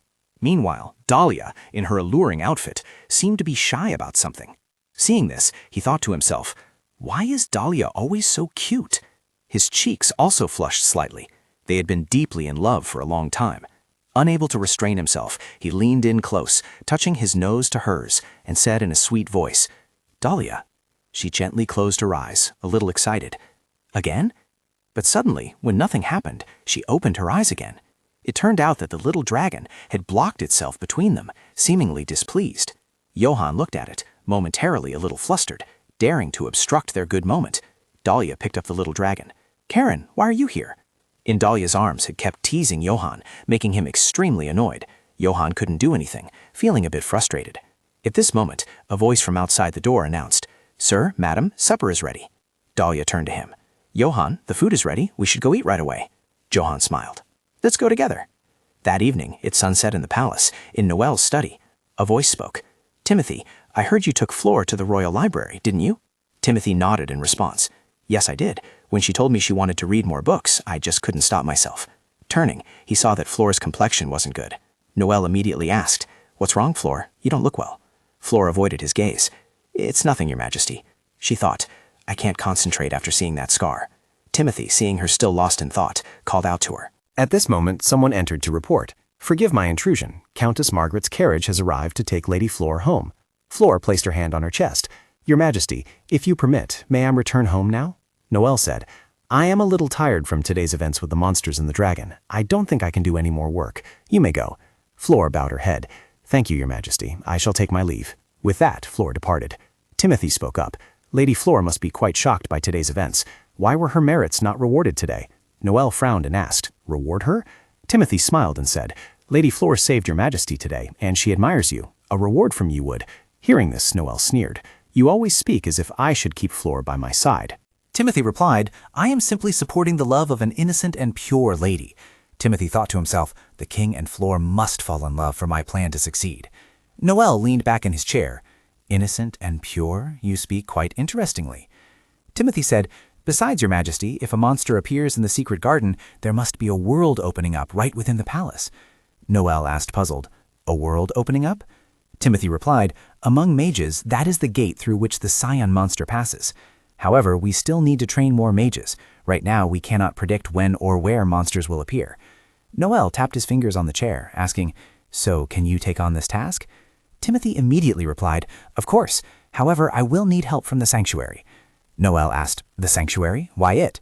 [SPEAKER 9] Meanwhile, Dalia, in her alluring outfit, seemed to be shy about something. Seeing this, he thought to himself, why is Dalia always so cute? His cheeks also flushed slightly. They had been deeply in love for a long time. Unable to restrain himself, he leaned in close, touching his nose to hers, and said in a sweet voice, Dalia. She gently closed her eyes, a little excited. Again? But suddenly, when nothing happened, she opened her eyes again. It turned out that the little dragon had blocked itself between them, seemingly displeased. Johann looked at it, momentarily a little flustered, daring to obstruct their good moment. Dalia picked up the little dragon. Karen, why are you here? In Dalia's arms had kept teasing Johann, making him extremely annoyed. Johann couldn't do anything, feeling a bit frustrated. At this moment, a voice from outside the door announced, Sir, madam, supper is ready. Dalia turned to him. Johann, the food is ready. We should go eat right away. Johann smiled. Let's go together. That evening, at sunset in the palace, in Noel's study, a voice spoke. Timothy, I heard you took Flora to the royal library, didn't you? Timothy nodded in response. Yes, I did. When she told me she wanted to read more books, I just couldn't stop myself. Turning, he saw that Flora's complexion wasn't good. Noel immediately asked, What's wrong, Flora? You don't look well. Flora avoided his gaze. It's nothing, Your Majesty. She thought, I can't concentrate after seeing that scar. Timothy, seeing her still lost in thought, called out to her.
[SPEAKER 3] At this moment, someone entered to report. Forgive my intrusion. Countess Margaret's carriage has arrived to take Lady Flora home. Flora placed her hand on her chest. Your Majesty, if you permit, may I return home now? Noel said, I am a little tired from today's events with the monsters and the dragon. I don't think I can do any more work. You may go. Flora bowed her head. Thank you, Your Majesty. I shall take my leave. With that, Flora departed. Timothy spoke up. Lady Flora must be quite shocked by today's events. Why were her merits not rewarded today? Noel frowned and asked, Reward her? Timothy smiled and said, Lady Flora saved Your Majesty today, and she admires you. A reward from you would. Hearing this, Noel sneered. You always speak as if I should keep Flora by my side.
[SPEAKER 2] Timothy replied, I am simply supporting the love of an innocent and pure lady. Timothy thought to himself, the king and Flora must fall in love for my plan to succeed. Noel leaned back in his chair. Innocent and pure, you speak quite interestingly. Timothy said, Besides, Your Majesty, if a monster appears in the secret garden, there must be a world opening up right within the palace. Noel asked puzzled, A world opening up? Timothy replied, Among mages, that is the gate through which the Scion monster passes. However, we still need to train more mages. Right now, we cannot predict when or where monsters will appear. Noel tapped his fingers on the chair, asking, So, can you take on this task? Timothy immediately replied, Of course. However, I will need help from the sanctuary. Noel asked, The sanctuary? Why it?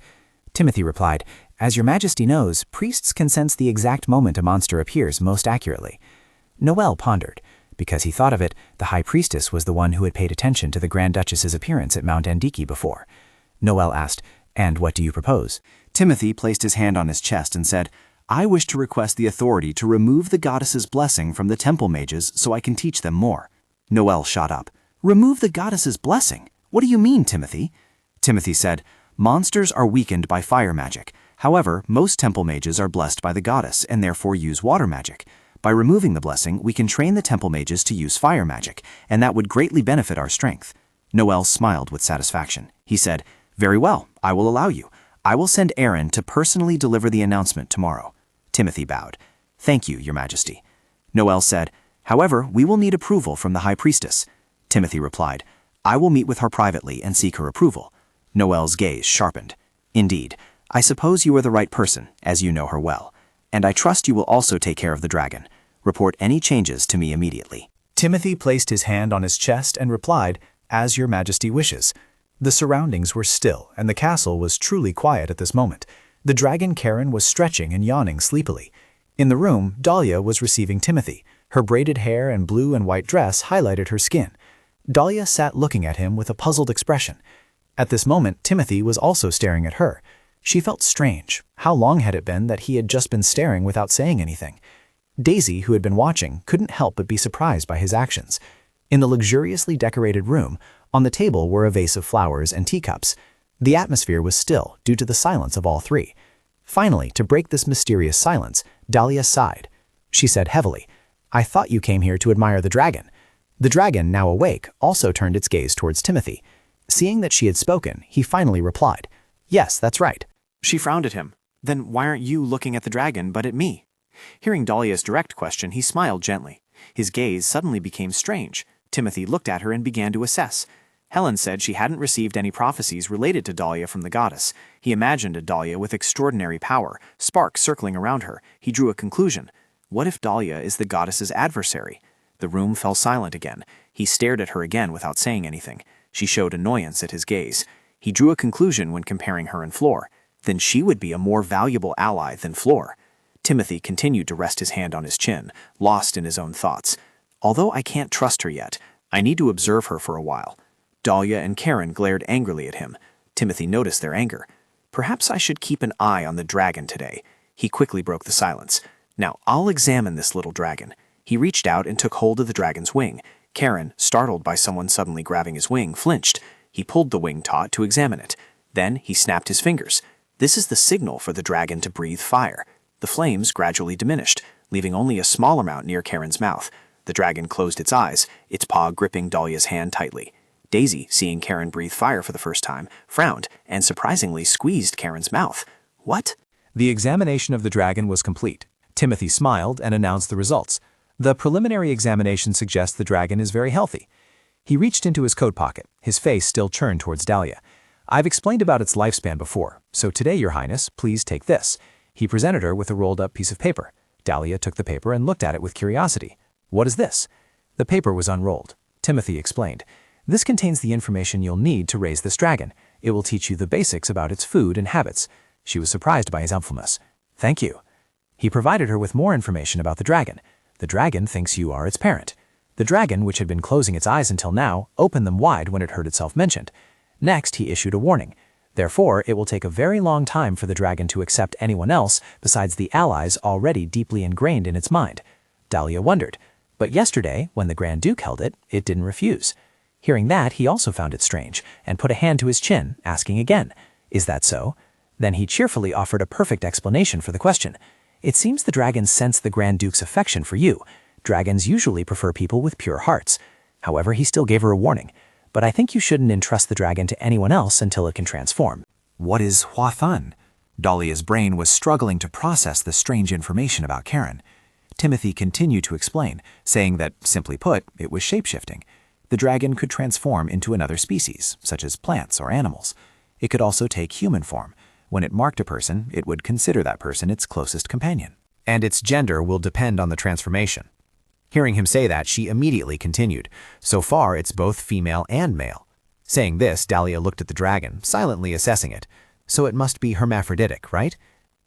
[SPEAKER 2] Timothy replied, As Your Majesty knows, priests can sense the exact moment a monster appears most accurately. Noel pondered. Because he thought of it, the High Priestess was the one who had paid attention to the Grand Duchess's appearance at Mount Andiki before. Noel asked, And what do you propose?
[SPEAKER 9] Timothy placed his hand on his chest and said, I wish to request the authority to remove the goddess's blessing from the temple mages so I can teach them more. Noel shot up. Remove the goddess's blessing? What do you mean, Timothy? Timothy said, Monsters are weakened by fire magic. However, most temple mages are blessed by the goddess and therefore use water magic. By removing the blessing, we can train the temple mages to use fire magic, and that would greatly benefit our strength. Noel smiled with satisfaction. He said, Very well, I will allow you. I will send Aaron to personally deliver the announcement tomorrow. Timothy bowed. Thank you, Your Majesty. Noel said, However, we will need approval from the High Priestess. Timothy replied. I will meet with her privately and seek her approval. Noel's gaze sharpened. Indeed, I suppose you are the right person, as you know her well. And I trust you will also take care of the dragon. Report any changes to me immediately.
[SPEAKER 2] Timothy placed his hand on his chest and replied, As your majesty wishes. The surroundings were still, and the castle was truly quiet at this moment. The dragon Karen was stretching and yawning sleepily. In the room, Dalia was receiving Timothy. Her braided hair and blue and white dress highlighted her skin. Dalia sat looking at him with a puzzled expression. At this moment, Timothy was also staring at her. She felt strange. How long had it been that he had just been staring without saying anything? Daisy, who had been watching, couldn't help but be surprised by his actions. In the luxuriously decorated room, on the table were a vase of flowers and teacups. The atmosphere was still due to the silence of all three. Finally, to break this mysterious silence, Dalia sighed. She said heavily, I thought you came here to admire the dragon. The dragon, now awake, also turned its gaze towards Timothy. Seeing that she had spoken, he finally replied, Yes, that's right.
[SPEAKER 14] She frowned at him. Then why aren't you looking at the dragon but at me? Hearing Dalia's direct question, he smiled gently. His gaze suddenly became strange. Timothy looked at her and began to assess. Helen said she hadn't received any prophecies related to Dalia from the goddess. He imagined a Dalia with extraordinary power, sparks circling around her. He drew a conclusion. What if Dalia is the goddess's adversary? The room fell silent again. He stared at her again without saying anything. She showed annoyance at his gaze. He drew a conclusion when comparing her and Flor. Then she would be a more valuable ally than Flor. Timothy continued to rest his hand on his chin, lost in his own thoughts. Although I can't trust her yet, I need to observe her for a while. Dalia and Karen glared angrily at him. Timothy noticed their anger. Perhaps I should keep an eye on the dragon today. He quickly broke the silence. Now I'll examine this little dragon. He reached out and took hold of the dragon's wing. Karen, startled by someone suddenly grabbing his wing, flinched. He pulled the wing taut to examine it. Then he snapped his fingers. This is the signal for the dragon to breathe fire. The flames gradually diminished, leaving only a small amount near Karen's mouth. The dragon closed its eyes, its paw gripping Dalia's hand tightly. Daisy, seeing Karen breathe fire for the first time, frowned and surprisingly squeezed Karen's mouth. What?
[SPEAKER 3] The examination of the dragon was complete. Timothy smiled and announced the results. The preliminary examination suggests the dragon is very healthy. He reached into his coat pocket, his face still turned towards Dalia. I've explained about its lifespan before, so today, Your Highness, please take this. He presented her with a rolled-up piece of paper. Dalia took the paper and looked at it with curiosity. What is this? The paper was unrolled. Timothy explained. This contains the information you'll need to raise this dragon. It will teach you the basics about its food and habits. She was surprised by his helpfulness. Thank you. He provided her with more information about the dragon. The dragon thinks you are its parent. The dragon, which had been closing its eyes until now, opened them wide when it heard itself mentioned. Next, he issued a warning. Therefore, it will take a very long time for the dragon to accept anyone else besides the allies already deeply ingrained in its mind. Dalia wondered. But yesterday, when the Grand Duke held it, it didn't refuse. Hearing that, he also found it strange, and put a hand to his chin, asking again, Is that so? Then he cheerfully offered a perfect explanation for the question. It seems the dragon sensed the Grand Duke's affection for you. Dragons usually prefer people with pure hearts. However, he still gave her a warning. But I think you shouldn't entrust the dragon to anyone else until it can transform.
[SPEAKER 2] What is Hua Thun? Dalia's brain was struggling to process the strange information about Karen. Timothy continued to explain, saying that, simply put, it was shapeshifting. The dragon could transform into another species, such as plants or animals. It could also take human form. When it marked a person, it would consider that person its closest companion.
[SPEAKER 1] And its gender will depend on the transformation. Hearing him say that, she immediately continued. So far, it's both female and male. Saying this, Dalia looked at the dragon, silently assessing it. So it must be hermaphroditic, right?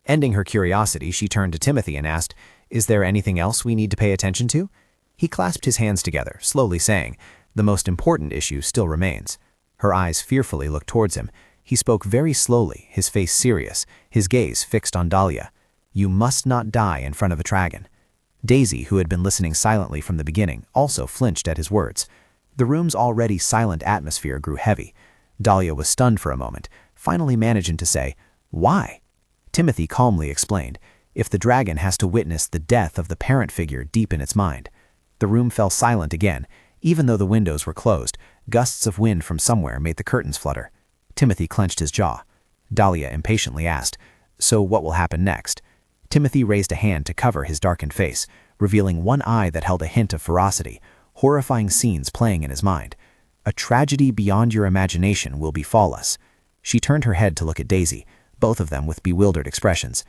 [SPEAKER 1] Ending her curiosity, she turned to Timothy and asked, Is there anything else we need to pay attention to? He clasped his hands together, slowly saying, The most important issue still remains. Her eyes fearfully looked towards him. He spoke very slowly, his face serious, his gaze fixed on Dalia. You must not die in front of a dragon. Daisy, who had been listening silently from the beginning, also flinched at his words. The room's already silent atmosphere grew heavy. Dalia was stunned for a moment, finally managing to say, Why? Timothy calmly explained, If the dragon has to witness the death of the parent figure deep in its mind. The room fell silent again. Even though the windows were closed, gusts of wind from somewhere made the curtains flutter. Timothy clenched his jaw. Dalia impatiently asked, So what will happen next? Timothy raised a hand to cover his darkened face, revealing one eye that held a hint of ferocity, horrifying scenes playing in his mind.
[SPEAKER 2] A tragedy beyond your imagination will befall us. She turned her head to look at Daisy, both of them with bewildered expressions.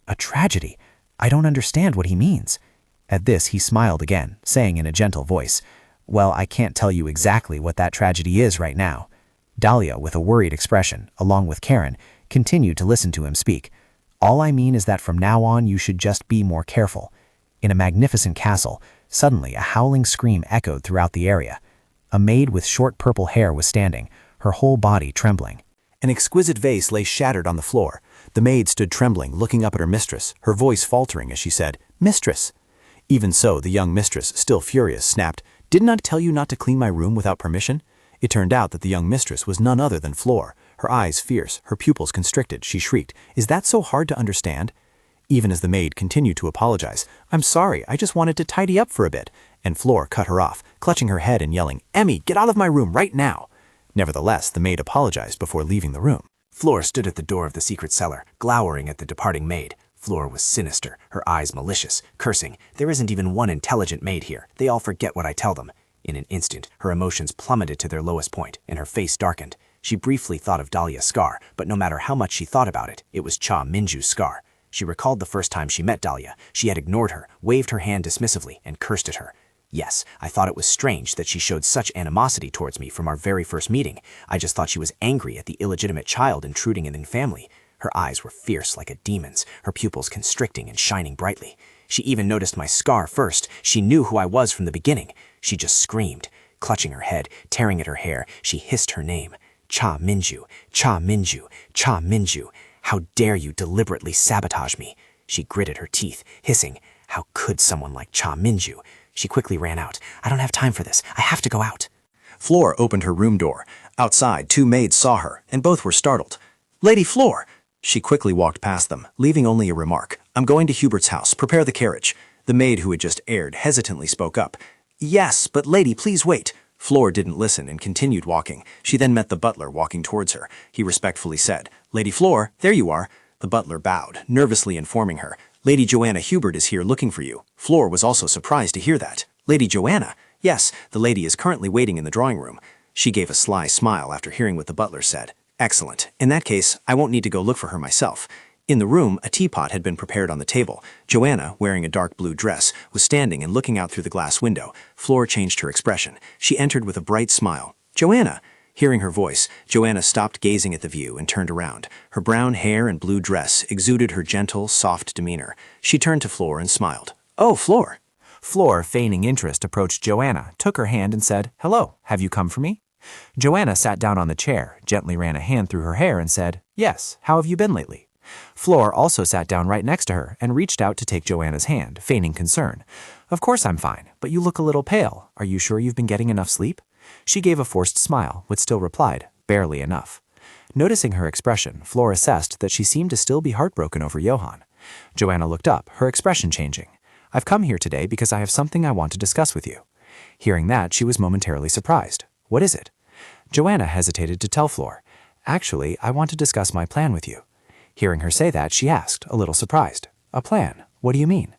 [SPEAKER 2] A tragedy? I don't understand what he means. At this, he smiled again, saying in a gentle voice, Well, I can't tell you exactly what that tragedy is right now. Dalia, with a worried expression, along with Karen, continued to listen to him speak. All I mean is that from now on you should just be more careful. In a magnificent castle, suddenly a howling scream echoed throughout the area. A maid with short purple hair was standing, her whole body trembling.
[SPEAKER 3] An exquisite vase lay shattered on the floor. The maid stood trembling, looking up at her mistress, her voice faltering as she said, "Mistress." Even so, the young mistress, still furious, snapped, "Didn't I tell you not to clean my room without permission?" It turned out that the young mistress was none other than Flora. Her eyes fierce, her pupils constricted, she shrieked, "Is that so hard to understand?" Even as the maid continued to apologize, "I'm sorry, I just wanted to tidy up for a bit," and Flora cut her off, clutching her head and yelling, "Emmy, get out of my room right now!" Nevertheless, the maid apologized before leaving the room.
[SPEAKER 9] Flora stood at the door of the secret cellar, glowering at the departing maid. Flora was sinister, her eyes malicious, cursing, "There isn't even one intelligent maid here. They all forget what I tell them." In an instant, her emotions plummeted to their lowest point, and her face darkened. She briefly thought of Dalia's scar, but no matter how much she thought about it, it was Cha Minju's scar. She recalled the first time she met Dalia. She had ignored her, waved her hand dismissively, and cursed at her. Yes, I thought it was strange that she showed such animosity towards me from our very first meeting. I just thought she was angry at the illegitimate child intruding in the family. Her eyes were fierce like a demon's, her pupils constricting and shining brightly. She even noticed my scar first. She knew who I was from the beginning. She just screamed. Clutching her head, tearing at her hair, she hissed her name. Cha Minju, Cha Minju, Cha Minju. How dare you deliberately sabotage me? She gritted her teeth, hissing, "How could someone like Cha Minju?" She quickly ran out. "I don't have time for this. I have to go out." Flora opened her room door. Outside, two maids saw her, and both were startled. "Lady Flora!" She quickly walked past them, leaving only a remark. "I'm going to Hubert's house. Prepare the carriage." The maid who had just aired hesitantly spoke up. "Yes, but lady, please wait." Flora didn't listen and continued walking. She then met the butler walking towards her. He respectfully said, "Lady Flora, there you are." The butler bowed, nervously informing her, "Lady Joanna Hubert is here looking for you." Flora was also surprised to hear that. "Lady Joanna?" "Yes, the lady is currently waiting in the drawing room." She gave a sly smile after hearing what the butler said. "Excellent. In that case, I won't need to go look for her myself." In the room, a teapot had been prepared on the table. Joanna, wearing a dark blue dress, was standing and looking out through the glass window. Flora changed her expression. She entered with a bright smile. "Joanna!" Hearing her voice, Joanna stopped gazing at the view and turned around. Her brown hair and blue dress exuded her gentle, soft demeanor. She turned to Flora and smiled. "Oh, Flora!"
[SPEAKER 2] Flora, feigning interest, approached Joanna, took her hand and said, "Hello, have you come for me?" Joanna sat down on the chair, gently ran a hand through her hair and said, "Yes, how have you been lately?" Flora also sat down right next to her and reached out to take Joanna's hand, feigning concern. "Of course I'm fine, but you look a little pale. Are you sure you've been getting enough sleep?" She gave a forced smile, but still replied, "Barely enough." Noticing her expression, Flora assessed that she seemed to still be heartbroken over Johann. Joanna looked up, her expression changing. "I've come here today because I have something I want to discuss with you." Hearing that, she was momentarily surprised. "What is it?" Joanna hesitated to tell Flora, "Actually, I want to discuss my plan with you." Hearing her say that, she asked, a little surprised, "A plan? What do you mean?"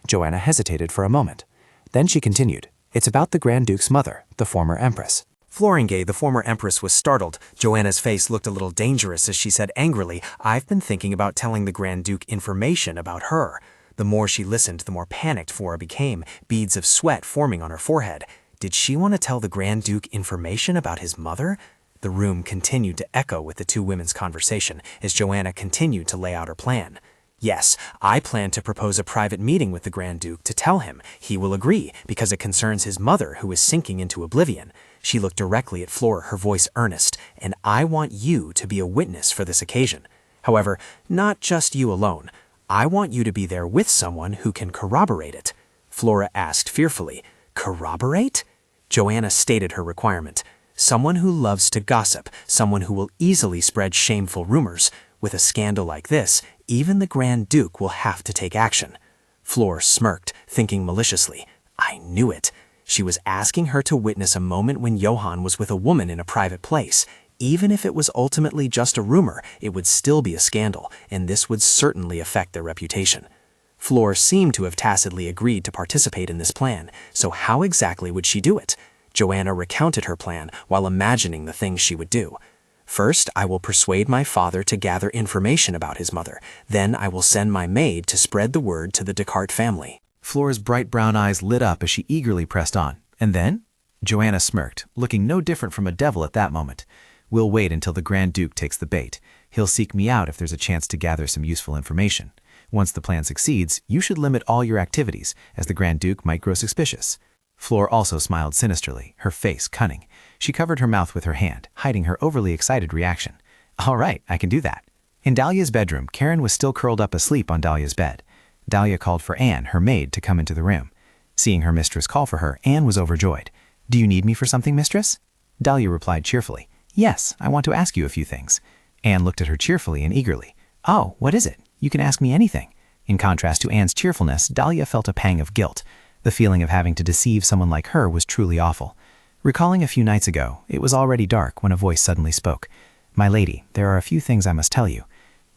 [SPEAKER 2] Joanna hesitated for a moment. Then she continued, "It's about the Grand Duke's mother, the former empress."
[SPEAKER 7] Floringay, the former empress, was startled. Joanna's face looked a little dangerous as she said angrily, "I've been thinking about telling the Grand Duke information about her." The more she listened, the more panicked Flora became, beads of sweat forming on her forehead. Did she want to tell the Grand Duke information about his mother? The room continued to echo with the two women's conversation as Joanna continued to lay out her plan. "Yes, I plan to propose a private meeting with the Grand Duke to tell him. He will agree, because it concerns his mother who is sinking into oblivion." She looked directly at Flora, her voice earnest, "And I want you to be a witness for this occasion. However, not just you alone. I want you to be there with someone who can corroborate it." Flora asked fearfully, "Corroborate?" Joanna stated her requirement. "Someone who loves to gossip, someone who will easily spread shameful rumors. With a scandal like this, even the Grand Duke will have to take action." Flora smirked, thinking maliciously, "I knew it." She was asking her to witness a moment when Johann was with a woman in a private place. Even if it was ultimately just a rumor, it would still be a scandal, and this would certainly affect their reputation. Flora seemed to have tacitly agreed to participate in this plan, so how exactly would she do it?
[SPEAKER 5] Joanna recounted her plan while imagining the things she would do. First, I will persuade my father to gather information about his mother. Then I will send my maid to spread the word to the Descartes family.
[SPEAKER 2] Flora's bright brown eyes lit up as she eagerly pressed on. And then? Joanna smirked, looking no different from a devil at that moment. We'll wait until the Grand Duke takes the bait. He'll seek me out if there's a chance to gather some useful information. Once the plan succeeds, you should limit all your activities, as the Grand Duke might grow suspicious. Flora also smiled sinisterly, her face cunning. She covered her mouth with her hand, hiding her overly excited reaction. All right, I can do that. In Dalia's bedroom, Karen was still curled up asleep on Dalia's bed. Dalia called for Anne, her maid, to come into the room. Seeing her mistress call for her, Anne was overjoyed. Do you need me for something, mistress? Dalia replied cheerfully. Yes, I want to ask you a few things. Anne looked at her cheerfully and eagerly. Oh, what is it? You can ask me anything. In contrast to Anne's cheerfulness, Dalia felt a pang of guilt. The feeling of having to deceive someone like her was truly awful. Recalling a few nights ago, it was already dark when a voice suddenly spoke. My lady, there are a few things I must tell you.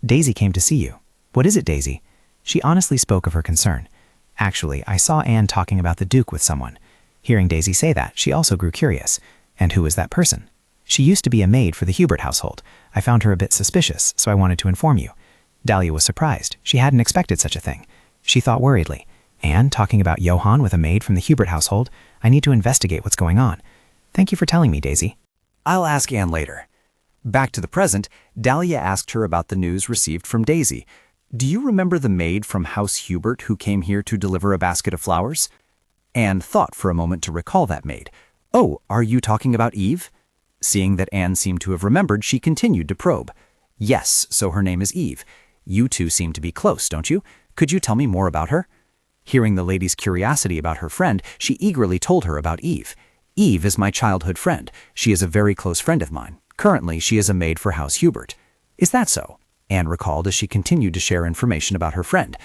[SPEAKER 2] Daisy came to see you. What is it, Daisy? She honestly spoke of her concern. Actually, I saw Anne talking about the Duke with someone. Hearing Daisy say that, she also grew curious. And who was that person? She used to be a maid for the Hubert household. I found her a bit suspicious, so I wanted to inform you. Dalia was surprised. She hadn't expected such a thing. She thought worriedly. Anne talking about Johann with a maid from the Hubert household? I need to investigate what's going on. Thank you for telling me, Daisy.
[SPEAKER 14] I'll ask Anne later. Back to the present, Dalia asked her about the news received from Daisy. Do you remember the maid from House Hubert who came here to deliver a basket of flowers? Anne thought for a moment to recall that maid. Oh, are you talking about Eve? Seeing that Anne seemed to have remembered, she continued to probe. Yes, so her name is Eve. You two seem to be close, don't you? Could you tell me more about her? Hearing the lady's curiosity about her friend, she eagerly told her about Eve. Eve is my childhood friend. She is a very close friend of mine. Currently, she is a maid for House Hubert. Is that so? Anne recalled as she continued to share information about her friend.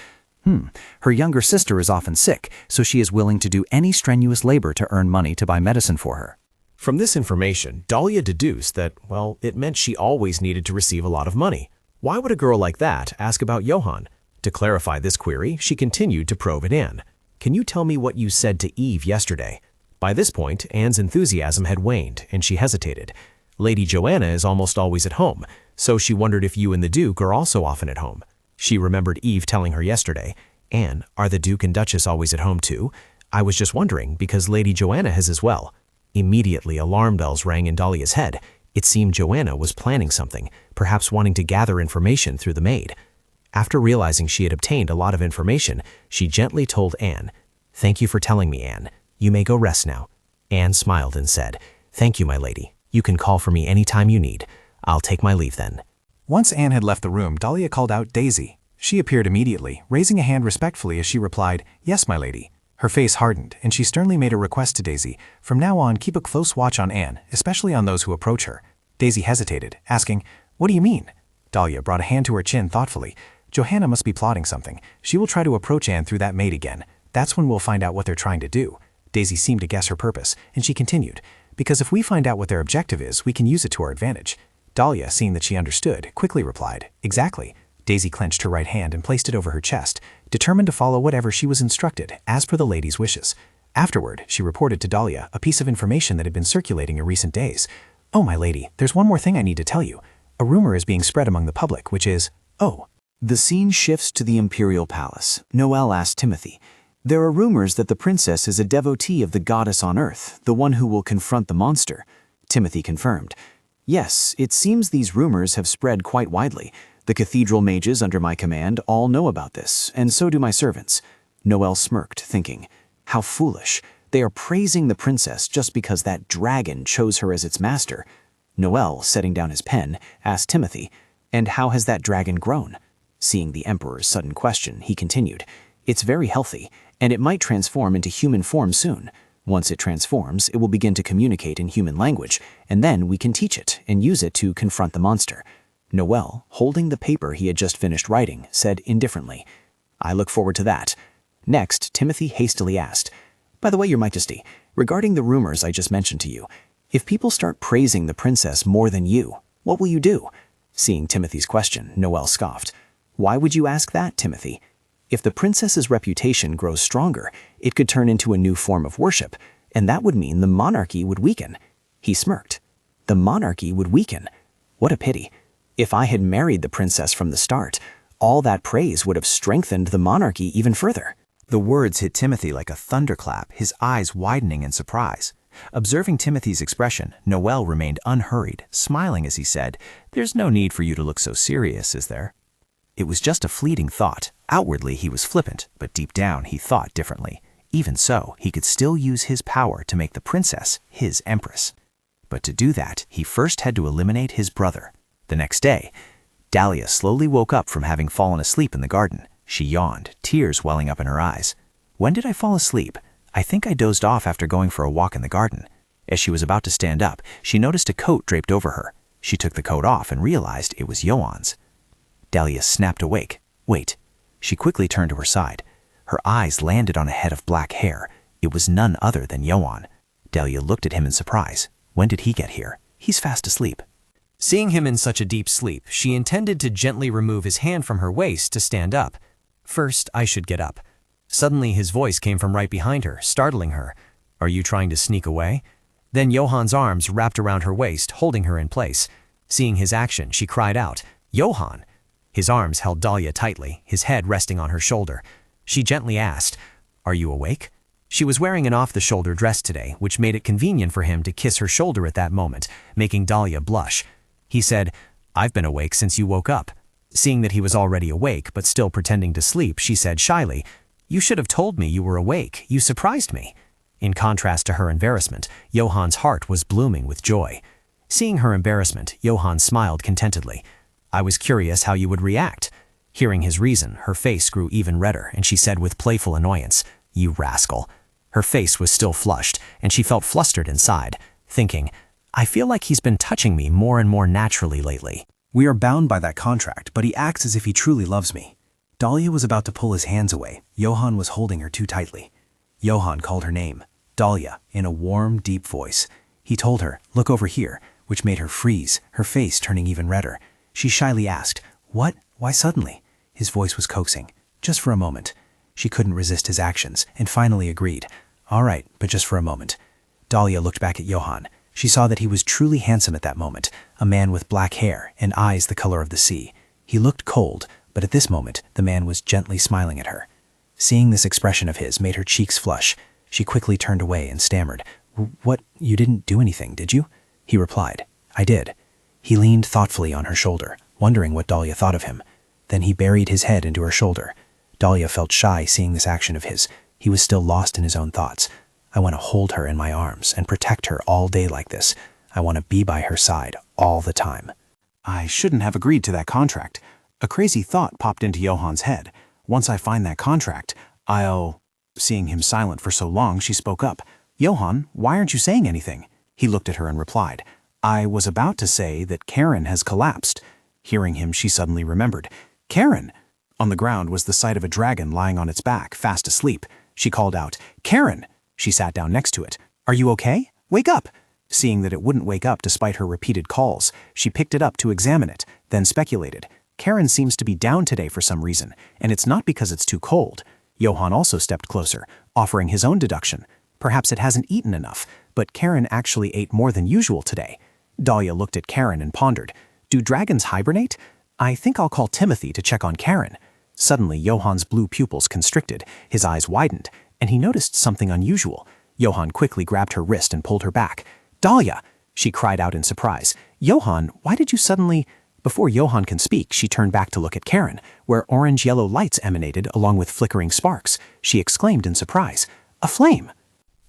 [SPEAKER 14] Her younger sister is often sick, so she is willing to do any strenuous labor to earn money to buy medicine for her.
[SPEAKER 8] From this information, Dalia deduced that, well, it meant she always needed to receive a lot of money. Why would a girl like that ask about Johann? To clarify this query, she continued to probe at Anne. Can you tell me what you said to Eve yesterday? By this point, Anne's enthusiasm had waned, and she hesitated. Lady Joanna is almost always at home, so she wondered if you and the Duke are also often at home. She remembered Eve telling her yesterday, Anne, are the Duke and Duchess always at home too? I was just wondering, because Lady Joanna has as well. Immediately, alarm bells rang in Dalia's head. It seemed Joanna was planning something, perhaps wanting to gather information through the maid. After realizing she had obtained a lot of information, she gently told Anne, Thank you for telling me, Anne. You may go rest now. Anne smiled and said, Thank you, my lady. You can call for me any time you need. I'll take my leave then.
[SPEAKER 3] Once Anne had left the room, Dalia called out Daisy. She appeared immediately, raising a hand respectfully as she replied, Yes, my lady. Her face hardened, and she sternly made a request to Daisy. From now on, keep a close watch on Anne, especially on those who approach her. Daisy hesitated, asking, What do you mean? Dalia brought a hand to her chin thoughtfully. Johanna must be plotting something. She will try to approach Anne through that maid again. That's when we'll find out what they're trying to do. Daisy seemed to guess her purpose, and she continued, Because if we find out what their objective is, we can use it to our advantage. Dalia, seeing that she understood, quickly replied, Exactly. Daisy clenched her right hand and placed it over her chest, determined to follow whatever she was instructed, as per the lady's wishes. Afterward, she reported to Dalia a piece of information that had been circulating in recent days. Oh, my lady, there's one more thing I need to tell you. A rumor is being spread among the public, which is,
[SPEAKER 4] The scene shifts to the imperial palace. Noel asked Timothy, There are rumors that the princess is a devotee of the goddess on earth, the one who will confront the monster. Timothy confirmed. Yes, it seems these rumors have spread quite widely. The cathedral mages under my command all know about this, and so do my servants. Noel smirked, thinking, How foolish. They are praising the princess just because that dragon chose her as its master. Noel, setting down his pen, asked Timothy, And how has that dragon grown? Seeing the emperor's sudden question, he continued, It's very healthy, and it might transform into human form soon. Once it transforms, it will begin to communicate in human language, and then we can teach it and use it to confront the monster. Noel, holding the paper he had just finished writing, said indifferently, I look forward to that. Next, Timothy hastily asked, By the way, Your Majesty, regarding the rumors I just mentioned to you, if people start praising the princess more than you, what will you do? Seeing Timothy's question, Noel scoffed. Why would you ask that, Timothy? If the princess's reputation grows stronger, it could turn into a new form of worship.
[SPEAKER 5] and that would mean the monarchy would weaken. He smirked. The monarchy would weaken. What a pity. If I had married the princess from the start, all that praise would have strengthened the monarchy even further.
[SPEAKER 9] The words hit Timothy like a thunderclap, his eyes widening in surprise. Observing Timothy's expression, Noel remained unhurried, smiling as he said, "There's no need for you to look so serious, is there?" It was just a fleeting thought. Outwardly, he was flippant, but deep down, he thought differently. Even so, he could still use his power to make the princess his empress. But to do that, he first had to eliminate his brother. The next day, Dalia slowly woke up from having fallen asleep in the garden. She yawned, tears welling up in her eyes. "When did I fall asleep? I think I dozed off after going for a walk in the garden." As she was about to stand up, she noticed a coat draped over her. She took the coat off and realized it was Johan's. Dalia snapped awake. "Wait." She quickly turned to her side. Her eyes landed on a head of black hair. It was none other than Johan. Dalia looked at him in surprise. When did he get here? He's fast asleep.
[SPEAKER 1] Seeing him in such a deep sleep, she intended to gently remove his hand from her waist to stand up. First, I should get up. Suddenly, his voice came from right behind her, startling her. "Are you trying to sneak away?" Then Johan's arms wrapped around her waist, holding her in place. Seeing his action, she cried out, "Johan!" His arms held Dalia tightly, his head resting on her shoulder. She gently asked, "Are you awake?" She was wearing an off-the-shoulder dress today, which made it convenient for him to kiss her shoulder at that moment, making Dalia blush. He said, "I've been awake since you woke up." Seeing that he was already awake, but still pretending to sleep, she said shyly, "You should have told me you were awake. You surprised me." In contrast to her embarrassment, Johan's heart was blooming with joy. Seeing her embarrassment, Johan smiled contentedly. "I was curious how you would react." Hearing his reason, her face grew even redder, and she said with playful annoyance, "You rascal." Her face was still flushed, and she felt flustered inside, thinking, "I feel like he's been touching me more and more naturally lately."
[SPEAKER 3] We are bound by that contract, but he acts as if he truly loves me. Dalia was about to pull his hands away. Johan was holding her too tightly. Johan called her name, Dalia, in a warm, deep voice. He told her, "Look over here," which made her freeze, her face turning even redder. She shyly asked, "What? Why suddenly?" His voice was coaxing. "Just for a moment." She couldn't resist his actions, and finally agreed. "All right, but just for a moment." Dalia looked back at Johan. She saw that he was truly handsome at that moment, a man with black hair and eyes the color of the sea. He looked cold, but at this moment, the man was gently smiling at her. Seeing this expression of his made her cheeks flush. She quickly turned away and stammered, "What, you didn't do anything, did you?" He replied, "I did." He leaned thoughtfully on her shoulder, wondering what Dalia thought of him. Then he buried his head into her shoulder. Dalia felt shy seeing this action of his. He was still lost in his own thoughts. "I want to hold her in my arms and protect her all day like this. I want to be by her side all the time." I shouldn't have agreed to that contract. A crazy thought popped into Johan's head. Once I find that contract, I'll... Seeing him silent for so long, she spoke up. "Johan, why aren't you saying anything?" He looked at her and replied, "I was about to say that Karen has collapsed." Hearing him, she suddenly remembered. "Karen!" On the ground was the sight of a dragon lying on its back, fast asleep. She called out, "Karen!" She sat down next to it. "Are you okay? Wake up!" Seeing that it wouldn't wake up despite her repeated calls, she picked it up to examine it, then speculated. "Karen seems to be down today for some reason, and it's not because it's too cold." Johan also stepped closer, offering his own deduction. Perhaps it hasn't eaten enough, but Karen actually ate more than usual today. Dalia looked at Karen and pondered. "Do dragons hibernate? I think I'll call Timothy to check on Karen." Suddenly, Johan's blue pupils constricted, his eyes widened, and he noticed something unusual. Johan quickly grabbed her wrist and pulled her back. "Dalia!" she cried out in surprise. "Johan, why did you suddenly—" Before Johan can speak, she turned back to look at Karen, where orange-yellow lights emanated along with flickering sparks. She exclaimed in surprise, "A flame!"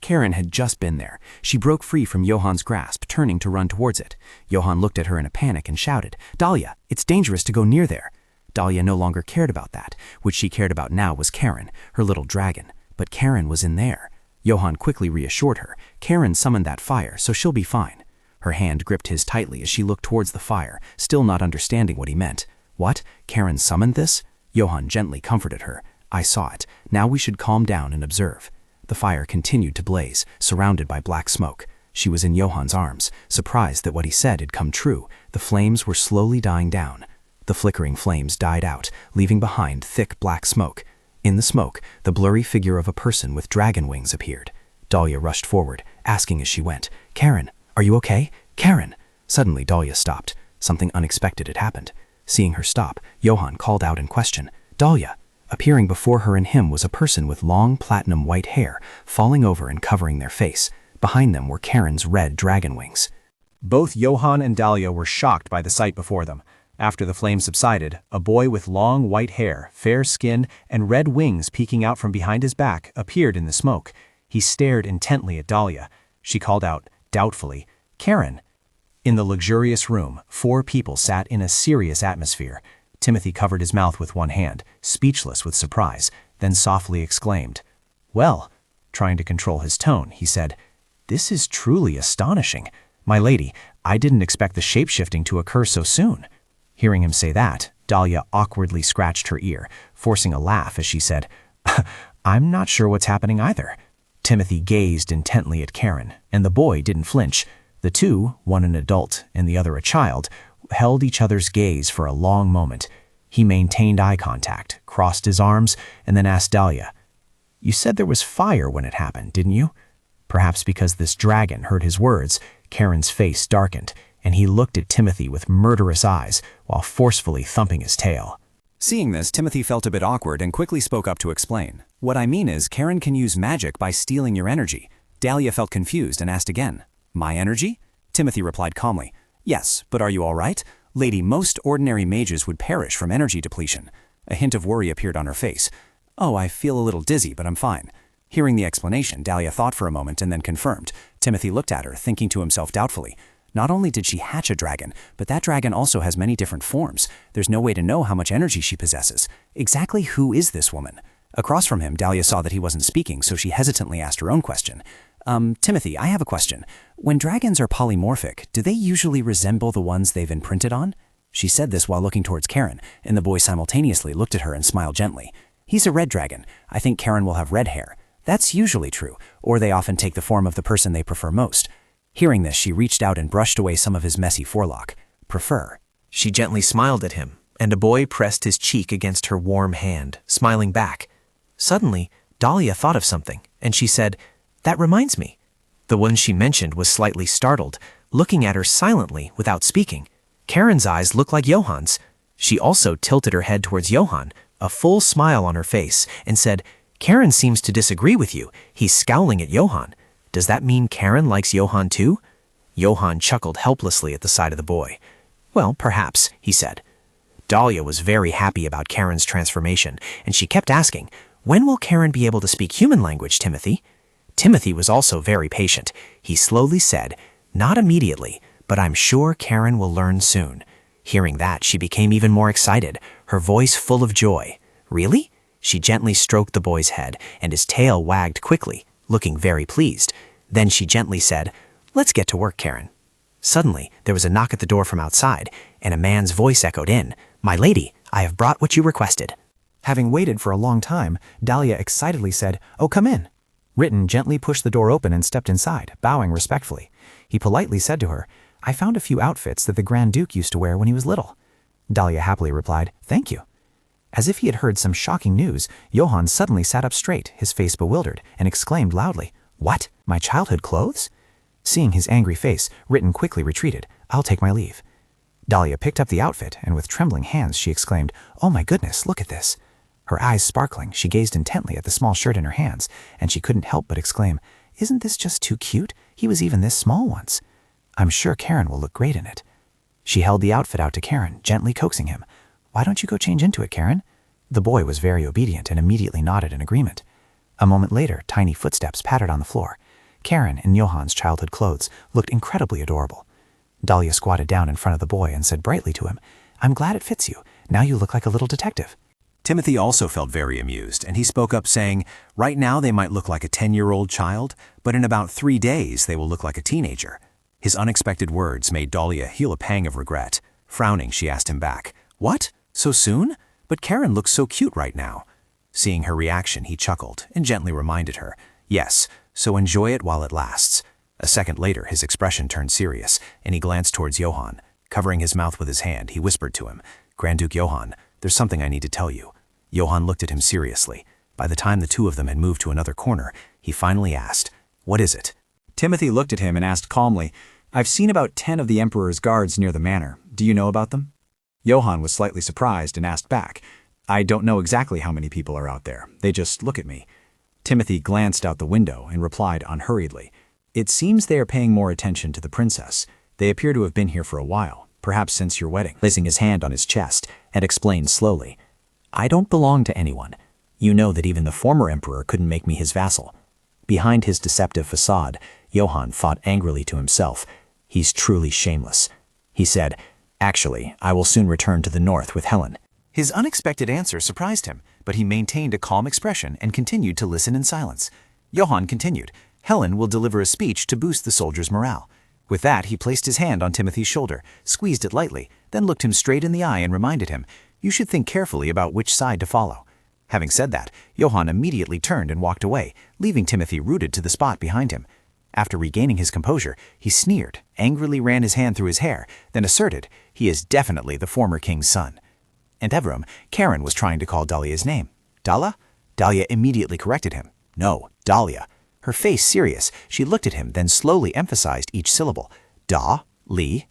[SPEAKER 1] Karen had just been there. She broke free from Johan's grasp, turning to run towards it. Johan looked at her in a panic and shouted, "Dalia, it's dangerous to go near there." Dalia no longer cared about that. What she cared about now was Karen, her little dragon. But Karen was in there. Johan quickly reassured her. Karen summoned that fire, so she'll be fine. Her hand gripped his tightly as she looked towards the fire, still not understanding what he meant. What? Karen summoned this? Johan gently comforted her. "I saw it. Now we should calm down and observe." The fire continued to blaze, surrounded by black smoke. She was in Johan's arms, surprised that what he said had come true. The flames were slowly dying down. The flickering flames died out, leaving behind thick black smoke. In the smoke, the blurry figure of a person with dragon wings appeared. Dalia rushed forward, asking as she went, "Karen, are you okay? Karen!" Suddenly, Dalia stopped. Something unexpected had happened. Seeing her stop, Johann called out in question, "Dalia!" Appearing before her and him was a person with long platinum white hair, falling over and covering their face. Behind them were Karen's red dragon wings.
[SPEAKER 3] Both Johann and Dalia were shocked by the sight before them. After the flame subsided, a boy with long white hair, fair skin, and red wings peeking out from behind his back appeared in the smoke. He stared intently at Dalia. She called out, doubtfully, "Karen!" In the luxurious room, 4 people sat in a serious atmosphere. Timothy covered his mouth with one hand, speechless with surprise, then softly exclaimed, "Well," trying to control his tone, he said, "This is truly astonishing. My lady, I didn't expect the shape-shifting to occur so soon." Hearing him say that, Dalia awkwardly scratched her ear, forcing a laugh as she said, "I'm not sure what's happening either." Timothy gazed intently at Karen, and the boy didn't flinch. The two, one an adult and the other a child, held each other's gaze for a long moment. He maintained eye contact, crossed his arms, and then asked Dalia, "You said there was fire when it happened, didn't you?" Perhaps because this dragon heard his words, Karen's face darkened, and he looked at Timothy with murderous eyes while forcefully thumping his tail.
[SPEAKER 9] Seeing this, Timothy felt a bit awkward and quickly spoke up to explain. "What I mean is, Karen can use magic by stealing your energy." Dalia felt confused and asked again, "My energy?" Timothy replied calmly, "Yes, but are you all right? Lady, most ordinary mages would perish from energy depletion." A hint of worry appeared on her face. "Oh, I feel a little dizzy, but I'm fine." Hearing the explanation, Dalia thought for a moment and then confirmed. Timothy looked at her, thinking to himself doubtfully. Not only did she hatch a dragon, but that dragon also has many different forms. There's no way to know how much energy she possesses. Exactly who is this woman? Across from him, Dalia saw that he wasn't speaking, so she hesitantly asked her own question. Timothy, I have a question. When dragons are polymorphic, do they usually resemble the ones they've imprinted on?" She said this while looking towards Karen, and the boy simultaneously looked at her and smiled gently. "He's a red dragon. I think Karen will have red hair. That's usually true, or they often take the form of the person they prefer most." Hearing this, she reached out and brushed away some of his messy forelock. "Prefer."
[SPEAKER 2] She gently smiled at him, and a boy pressed his cheek against her warm hand, smiling back. Suddenly, Dalia thought of something, and she said, "That reminds me." The one she mentioned was slightly startled, looking at her silently without speaking. Karen's eyes looked like Johann's. She also tilted her head towards Johann, a full smile on her face, and said, "Karen seems to disagree with you. He's scowling at Johann. Does that mean Karen likes Johann too?" Johann chuckled helplessly at the sight of the boy. "Well, perhaps," he said. Dalia was very happy about Karen's transformation, and she kept asking, "When will Karen be able to speak human language, Timothy?" Timothy was also very patient. He slowly said, "Not immediately, but I'm sure Karen will learn soon." Hearing that, she became even more excited, her voice full of joy. "Really?" She gently stroked the boy's head, and his tail wagged quickly, looking very pleased. Then she gently said, "Let's get to work, Karen." Suddenly, there was a knock at the door from outside, and a man's voice echoed in, "My lady, I have brought what you requested."
[SPEAKER 1] Having waited for a long time, Dalia excitedly said, "Oh, come in." Ritten gently pushed the door open and stepped inside, bowing respectfully. He politely said to her, "I found a few outfits that the Grand Duke used to wear when he was little." Dalia happily replied, "Thank you." As if he had heard some shocking news, Johann suddenly sat up straight, his face bewildered, and exclaimed loudly, "What? My childhood clothes?" Seeing his angry face, Ritten quickly retreated. "I'll take my leave." Dalia picked up the outfit, and with trembling hands she exclaimed, "Oh my goodness, look at this." Her eyes sparkling, she gazed intently at the small shirt in her hands, and she couldn't help but exclaim, "Isn't this just too cute? He was even this small once. I'm sure Karen will look great in it." She held the outfit out to Karen, gently coaxing him. "Why don't you go change into it, Karen?" The boy was very obedient and immediately nodded in agreement. A moment later, tiny footsteps pattered on the floor. Karen, in Johann's childhood clothes, looked incredibly adorable. Dalia squatted down in front of the boy and said brightly to him, "I'm glad it fits you. Now you look like a little detective."
[SPEAKER 9] Timothy also felt very amused, and he spoke up saying, "Right now they might look like a 10-year-old child, but in about 3 days they will look like a teenager." His unexpected words made Dalia feel a pang of regret. Frowning, she asked him back, "What? So soon? But Karen looks so cute right now." Seeing her reaction, he chuckled and gently reminded her, "Yes, so enjoy it while it lasts." A second later, his expression turned serious, and he glanced towards Johann. Covering his mouth with his hand, he whispered to him, "Grand Duke Johann, there's something I need to tell you." Johann looked at him seriously. By the time the two of them had moved to another corner, he finally asked, What is it?
[SPEAKER 2] Timothy looked at him and asked calmly, I've seen about 10 of the Emperor's guards near the manor. Do you know about them? Johann was slightly surprised and asked back, I don't know exactly how many people are out there. They just look at me. Timothy glanced out the window and replied unhurriedly, It seems they are paying more attention to the princess. They appear to have been here for a while, perhaps since your wedding. Placing his hand on his chest, and explained slowly, I don't belong to anyone. You know that even the former emperor couldn't make me his vassal. Behind his deceptive facade, Johann thought angrily to himself, He's truly shameless. He said, Actually, I will soon return to the north with Helen.
[SPEAKER 9] His unexpected answer surprised him, but he maintained a calm expression and continued to listen in silence. Johann continued, Helen will deliver a speech to boost the soldiers' morale. With that, he placed his hand on Timothy's shoulder, squeezed it lightly, then looked him straight in the eye and reminded him, You should think carefully about which side to follow. Having said that, Johann immediately turned and walked away, leaving Timothy rooted to the spot behind him. After regaining his composure, he sneered, angrily ran his hand through his hair, then asserted, He is definitely the former king's son. In the room, Karen was trying to call Dalia's name. Dala? Dalia immediately corrected him. No, Dalia. Her face serious, she looked at him, then slowly emphasized each syllable. Da, li,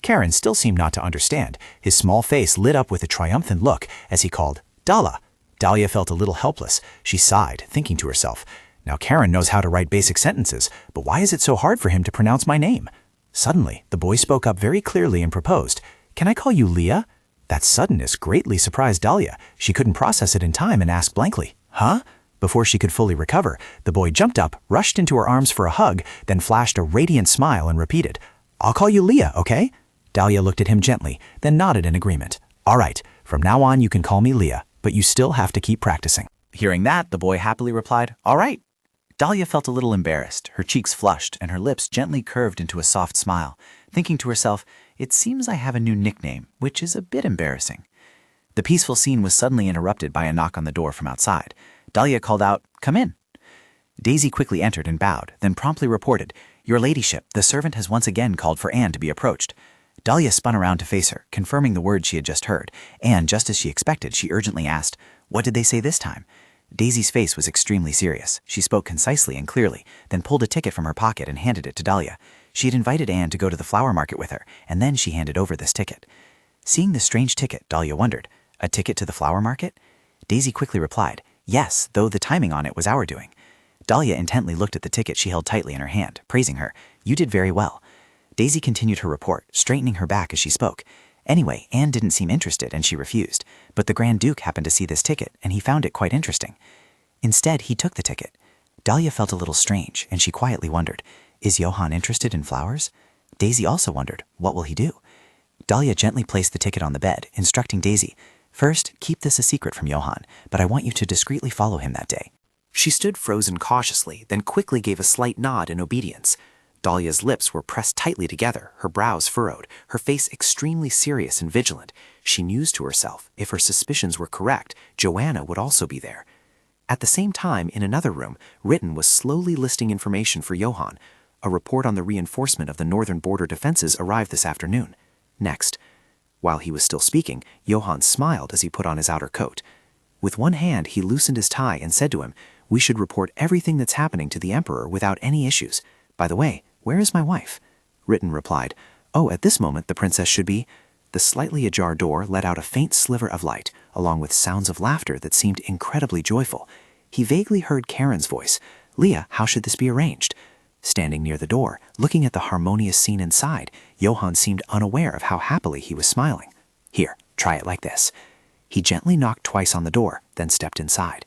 [SPEAKER 9] Karen still seemed not to understand. His small face lit up with a triumphant look as he called, Dala. Dalia felt a little helpless. She sighed, thinking to herself, Now Karen knows how to write basic sentences, but why is it so hard for him to pronounce my name? Suddenly, the boy spoke up very clearly and proposed, Can I call you Leah? That suddenness greatly surprised Dalia. She couldn't process it in time and asked blankly, Huh? Before she could fully recover, the boy jumped up, rushed into her arms for a hug, then flashed a radiant smile and repeated, I'll call you Leah, okay? Dalia looked at him gently, then nodded in agreement. All right, from now on you can call me Leah, but you still have to keep practicing. Hearing that, the boy happily replied, All right. Dalia felt a little embarrassed, her cheeks flushed, and her lips gently curved into a soft smile, thinking to herself, It seems I have a new nickname, which is a bit embarrassing. The peaceful scene was suddenly interrupted by a knock on the door from outside. Dalia called out, Come in. Daisy quickly entered and bowed, then promptly reported, Your ladyship, the servant has once again called for Anne to be approached. Dalia spun around to face her, confirming the words she had just heard, and just as she expected, she urgently asked, What did they say this time? Daisy's face was extremely serious. She spoke concisely and clearly, then pulled a ticket from her pocket and handed it to Dalia. She had invited Anne to go to the flower market with her, and then she handed over this ticket. Seeing the strange ticket, Dalia wondered, A ticket to the flower market? Daisy quickly replied, Yes, though the timing on it was our doing. Dalia intently looked at the ticket she held tightly in her hand, praising her. You did very well. Daisy continued her report, straightening her back as she spoke. Anyway, Anne didn't seem interested and she refused, but the Grand Duke happened to see this ticket and he found it quite interesting. Instead, he took the ticket. Dalia felt a little strange and she quietly wondered, Is Johann interested in flowers? Daisy also wondered, What will he do? Dalia gently placed the ticket on the bed, instructing Daisy, First, keep this a secret from Johann, but I want you to discreetly follow him that day. She stood frozen cautiously, then quickly gave a slight nod in obedience. Dalia's lips were pressed tightly together, her brows furrowed, her face extremely serious and vigilant. She mused to herself, if her suspicions were correct, Joanna would also be there. At the same time, in another room, Ritten was slowly listing information for Johann. A report on the reinforcement of the northern border defenses arrived this afternoon. Next. While he was still speaking, Johann smiled as he put on his outer coat. With one hand, he loosened his tie and said to him, We should report everything that's happening to the Emperor without any issues. By the way, where is my wife? Ritten replied, Oh, at this moment the princess should be. The slightly ajar door let out a faint sliver of light, along with sounds of laughter that seemed incredibly joyful. He vaguely heard Karen's voice, Leah, how should this be arranged? Standing near the door, looking at the harmonious scene inside, Johann seemed unaware of how happily he was smiling. Here, try it like this. He gently knocked twice on the door, then stepped inside.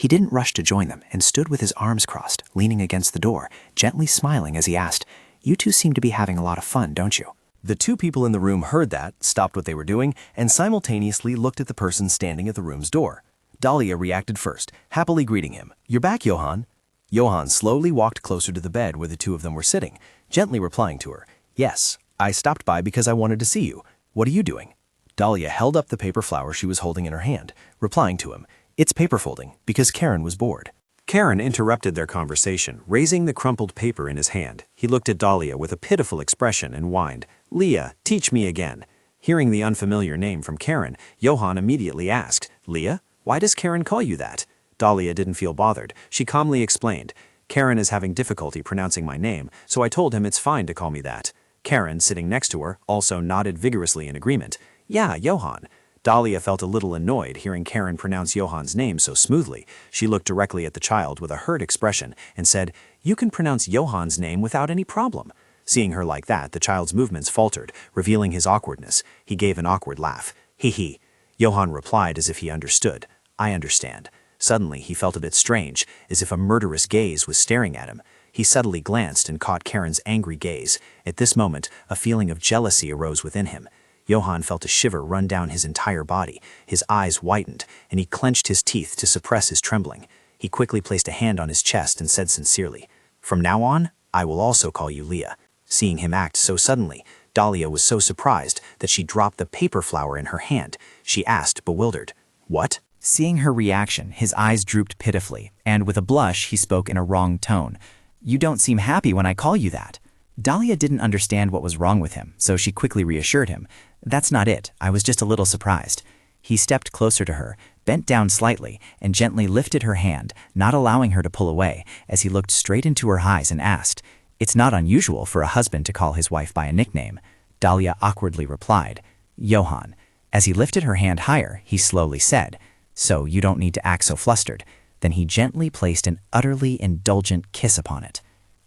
[SPEAKER 9] He didn't rush to join them and stood with his arms crossed, leaning against the door, gently smiling as he asked, You two seem to be having a lot of fun, don't you?
[SPEAKER 16] The two people in the room heard that, stopped what they were doing, and simultaneously looked at the person standing at the room's door. Dalia reacted first, happily greeting him. You're back, Johann. Johann slowly walked closer to the bed where the two of them were sitting, gently replying to her. Yes, I stopped by because I wanted to see you. What are you doing? Dalia held up the paper flower she was holding in her hand, replying to him. It's paper folding, because Karen was bored.
[SPEAKER 3] Karen interrupted their conversation, raising the crumpled paper in his hand. He looked at Dalia with a pitiful expression and whined, Leah, teach me again. Hearing the unfamiliar name from Karen, Johann immediately asked, Leah, why does Karen call you that? Dalia didn't feel bothered. She calmly explained, Karen is having difficulty pronouncing my name, so I told him it's fine to call me that. Karen, sitting next to her, also nodded vigorously in agreement. Yeah, Johann. Dalia felt a little annoyed hearing Karen pronounce Johann's name so smoothly. She looked directly at the child with a hurt expression and said, You can pronounce Johann's name without any problem. Seeing her like that, the child's movements faltered, revealing his awkwardness. He gave an awkward laugh. Hee. Johann replied as if he understood. I understand. Suddenly, he felt a bit strange, as if a murderous gaze was staring at him. He subtly glanced and caught Karen's angry gaze. At this moment, a feeling of jealousy arose within him. Johann felt a shiver run down his entire body. His eyes whitened, and he clenched his teeth to suppress his trembling. He quickly placed a hand on his chest and said sincerely, From now on, I will also call you Leah. Seeing him act so suddenly, Dalia was so surprised that she dropped the paper flower in her hand. She asked, bewildered, What?
[SPEAKER 12] Seeing her reaction, his eyes drooped pitifully, and with a blush, he spoke in a wrong tone. You don't seem happy when I call you that. Dalia didn't understand what was wrong with him, so she quickly reassured him. That's not it. I was just a little surprised. He stepped closer to her, bent down slightly, and gently lifted her hand, not allowing her to pull away, as he looked straight into her eyes and asked, It's not unusual for a husband to call his wife by a nickname. Dalia awkwardly replied, Johann. As he lifted her hand higher, he slowly said, So you don't need to act so flustered. Then he gently placed an utterly indulgent kiss upon it.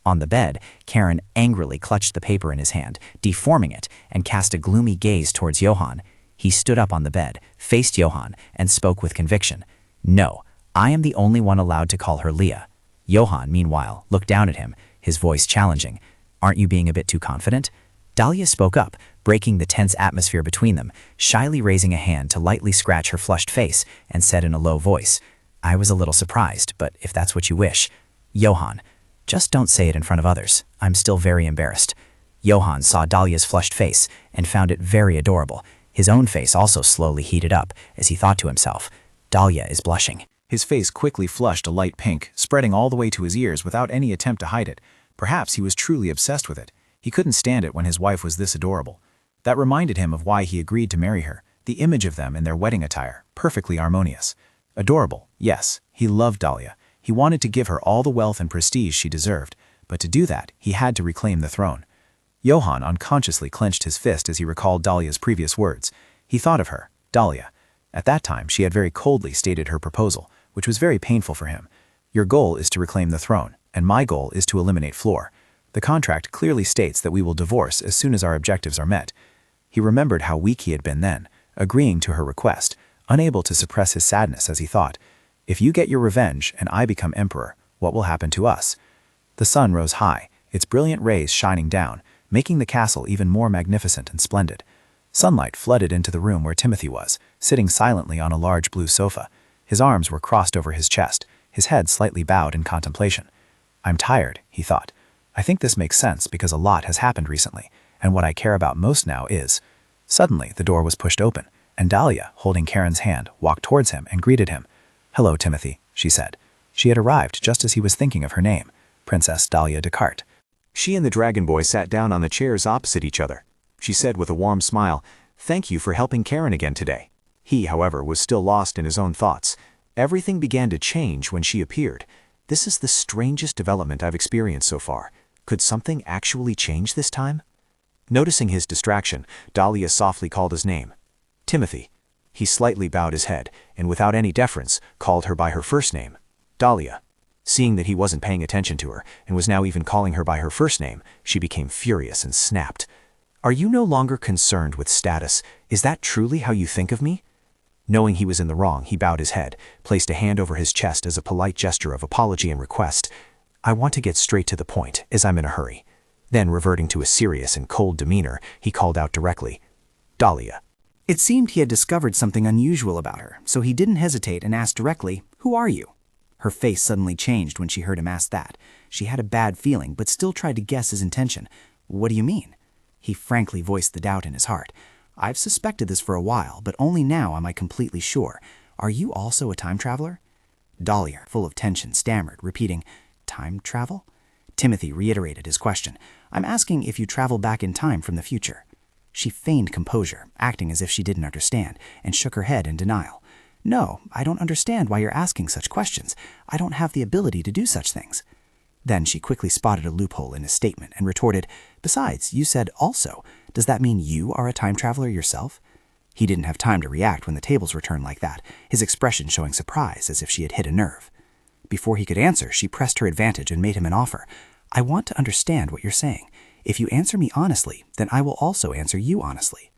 [SPEAKER 12] On the bed, Karen angrily clutched the paper in his hand, deforming it, and cast a gloomy gaze towards Johann. He stood up on the bed, faced Johann, and spoke with conviction. No, I am the only one allowed to call her Leah. Johann, meanwhile, looked down at him, his voice challenging. Aren't you being a bit too confident? Dalia spoke up, breaking the tense atmosphere between them, shyly raising a hand to lightly scratch her flushed face, and said in a low voice, I was a little surprised, but if that's what you wish. Johann, just don't say it in front of others. I'm still very embarrassed. Johann saw Dalia's flushed face and found it very adorable. His own face also slowly heated up as he thought to himself, Dalia is blushing.
[SPEAKER 6] His face quickly flushed a light pink, spreading all the way to his ears without any attempt to hide it. Perhaps he was truly obsessed with it. He couldn't stand it when his wife was this adorable. That reminded him of why he agreed to marry her, the image of them in their wedding attire, perfectly harmonious. Adorable, yes, he loved Dalia. He wanted to give her all the wealth and prestige she deserved, but to do that, he had to reclaim the throne. Johann unconsciously clenched his fist as he recalled Dalia's previous words. He thought of her, Dalia. At that time, she had very coldly stated her proposal, which was very painful for him. Your goal is to reclaim the throne, and my goal is to eliminate Flora. The contract clearly states that we will divorce as soon as our objectives are met. He remembered how weak he had been then, agreeing to her request, unable to suppress his sadness as he thought, If you get your revenge and I become emperor, what will happen to us? The sun rose high, its brilliant rays shining down, making the castle even more magnificent and splendid. Sunlight flooded into the room where Timothy was, sitting silently on a large blue sofa. His arms were crossed over his chest, his head slightly bowed in contemplation. I'm tired, he thought. I think this makes sense because a lot has happened recently, and what I care about most now is... Suddenly, the door was pushed open, and Dalia, holding Karen's hand, walked towards him and greeted him. Hello, Timothy, she said. She had arrived just as he was thinking of her name, Princess Dalia Descartes.
[SPEAKER 3] She and the dragon boy sat down on the chairs opposite each other. She said with a warm smile, Thank you for helping Karen again today. He, however, was still lost in his own thoughts. Everything began to change when she appeared. This is the strangest development I've experienced so far. Could something actually change this time? Noticing his distraction, Dalia softly called his name. Timothy. He slightly bowed his head, and without any deference, called her by her first name, Dalia. Seeing that he wasn't paying attention to her, and was now even calling her by her first name, she became furious and snapped. Are you no longer concerned with status? Is that truly how you think of me? Knowing he was in the wrong, he bowed his head, placed a hand over his chest as a polite gesture of apology and request. I want to get straight to the point, as I'm in a hurry. Then, reverting to a serious and cold demeanor, he called out directly, Dalia.
[SPEAKER 7] It seemed he had discovered something unusual about her, so he didn't hesitate and asked directly, Who are you? Her face suddenly changed when she heard him ask that. She had a bad feeling, but still tried to guess his intention. What do you mean? He frankly voiced the doubt in his heart. I've suspected this for a while, but only now am I completely sure. Are you also a time traveler? Dalia, full of tension, stammered, repeating, Time travel? Timothy reiterated his question. I'm asking if you travel back in time from the future. She feigned composure, acting as if she didn't understand, and shook her head in denial. No, I don't understand why you're asking such questions. I don't have the ability to do such things.
[SPEAKER 1] Then she quickly spotted a loophole in his statement and retorted, "Besides, you said also. Does that mean you are a time traveler yourself?" He didn't have time to react when the tables were turned like that, his expression showing surprise as if she had hit a nerve. Before he could answer, she pressed her advantage and made him an offer. "I want to understand what you're saying. If you answer me honestly, then I will also answer you honestly."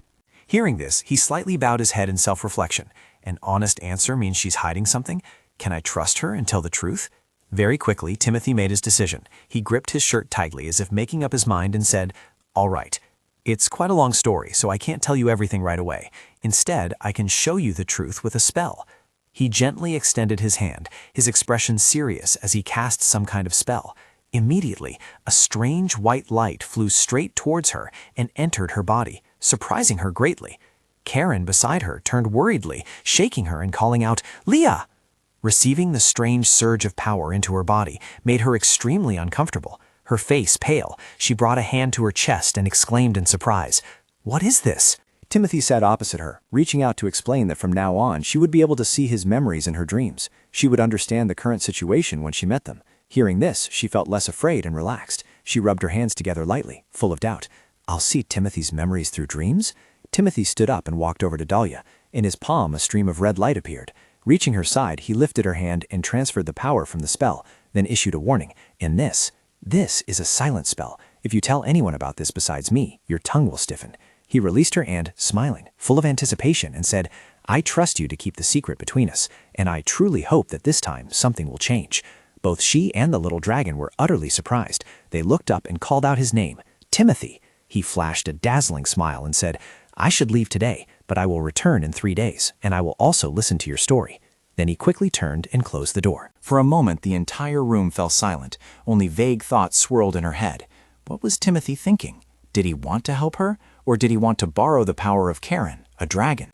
[SPEAKER 3] Hearing this, he slightly bowed his head in self-reflection. An honest answer means she's hiding something? Can I trust her and tell the truth? Very quickly, Timothy made his decision. He gripped his shirt tightly as if making up his mind and said, "All right. It's quite a long story, so I can't tell you everything right away. Instead, I can show you the truth with a spell." He gently extended his hand, his expression serious as he cast some kind of spell. Immediately, a strange white light flew straight towards her and entered her body, surprising her greatly. Karen beside her turned worriedly, shaking her and calling out, "Leah!" Receiving the strange surge of power into her body made her extremely uncomfortable. Her face pale, she brought a hand to her chest and exclaimed in surprise, "What is this?"
[SPEAKER 16] Timothy sat opposite her, reaching out to explain that from now on she would be able to see his memories in her dreams. She would understand the current situation when she met them. Hearing this, she felt less afraid and relaxed. She rubbed her hands together lightly, full of doubt. "I'll see Timothy's memories through dreams?" Timothy stood up and walked over to Dalia. In his palm, a stream of red light appeared. Reaching her side, he lifted her hand and transferred the power from the spell, then issued a warning. This is a silent spell. If you tell anyone about this besides me, your tongue will stiffen." He released her and, smiling, full of anticipation, and said, "I trust you to keep the secret between us, and I truly hope that this time something will change." Both she and the little dragon were utterly surprised. They looked up and called out his name, "Timothy." He flashed a dazzling smile and said, "I should leave today, but I will return in 3 days, and I will also listen to your story." Then he quickly turned and closed the door. For a moment, the entire room fell silent. Only vague thoughts swirled in her head. What was Timothy thinking? Did he want to help her, or did he want to borrow the power of Karen, a dragon?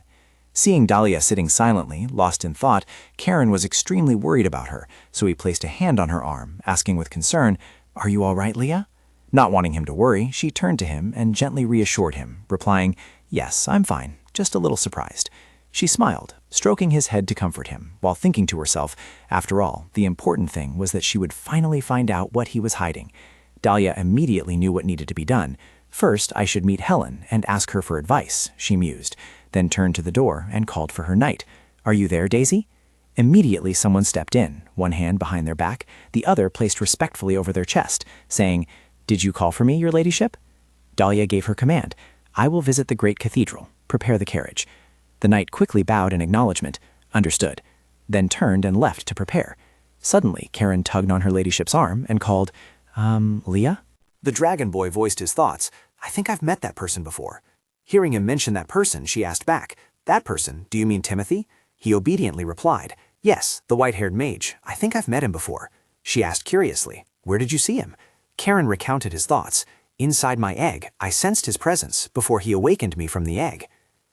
[SPEAKER 16] Seeing Dalia sitting silently, lost in thought, Karen was extremely worried about her, so he placed a hand on her arm, asking with concern, "Are you all right, Leah?" Not wanting him to worry, she turned to him and gently reassured him, replying, "Yes, I'm fine, just a little surprised." She smiled, stroking his head to comfort him, while thinking to herself, after all, the important thing was that she would finally find out what he was hiding. Dalia immediately knew what needed to be done. "First, I should meet Helen and ask her for advice," she mused, then turned to the door and called for her knight. "Are you there, Daisy?" Immediately someone stepped in, one hand behind their back, the other placed respectfully over their chest, saying, "Did you call for me, your ladyship?" Dalia gave her command, "I will visit the great cathedral. Prepare the carriage." The knight quickly bowed in acknowledgement, "Understood," then turned and left to prepare. Suddenly, Karen tugged on her ladyship's arm and called, Leah?"
[SPEAKER 1] The dragon boy voiced his thoughts. "I think I've met that person before." Hearing him mention that person, she asked back, "That person, do you mean Timothy?" He obediently replied, "Yes, the white-haired mage. I think I've met him before." She asked curiously, "Where did you see him?" Karen recounted his thoughts. "Inside my egg, I sensed his presence before he awakened me from the egg."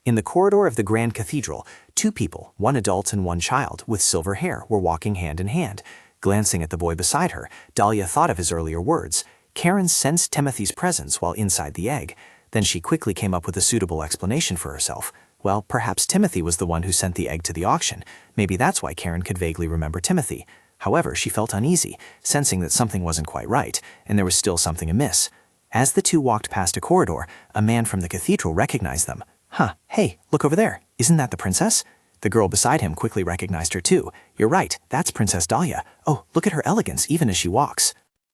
[SPEAKER 1] In the corridor of the Grand Cathedral, 2 people, 1 adult and 1 child, with silver hair, were walking hand in hand. Glancing at the boy beside her, Dalia thought of his earlier words. Karen sensed Timothy's presence while inside the egg. Then she quickly came up with a suitable explanation for herself. Well, perhaps Timothy was the one who sent the egg to the auction. Maybe that's why Karen could vaguely remember Timothy. However, she felt uneasy, sensing that something wasn't quite right, and there was still something amiss. As the 2 walked past a corridor, a man from the cathedral recognized them. Hey, look over there. Isn't that the princess?" The girl beside him quickly recognized her too. "You're right, that's Princess Dalia. Oh, look at her elegance even as she walks."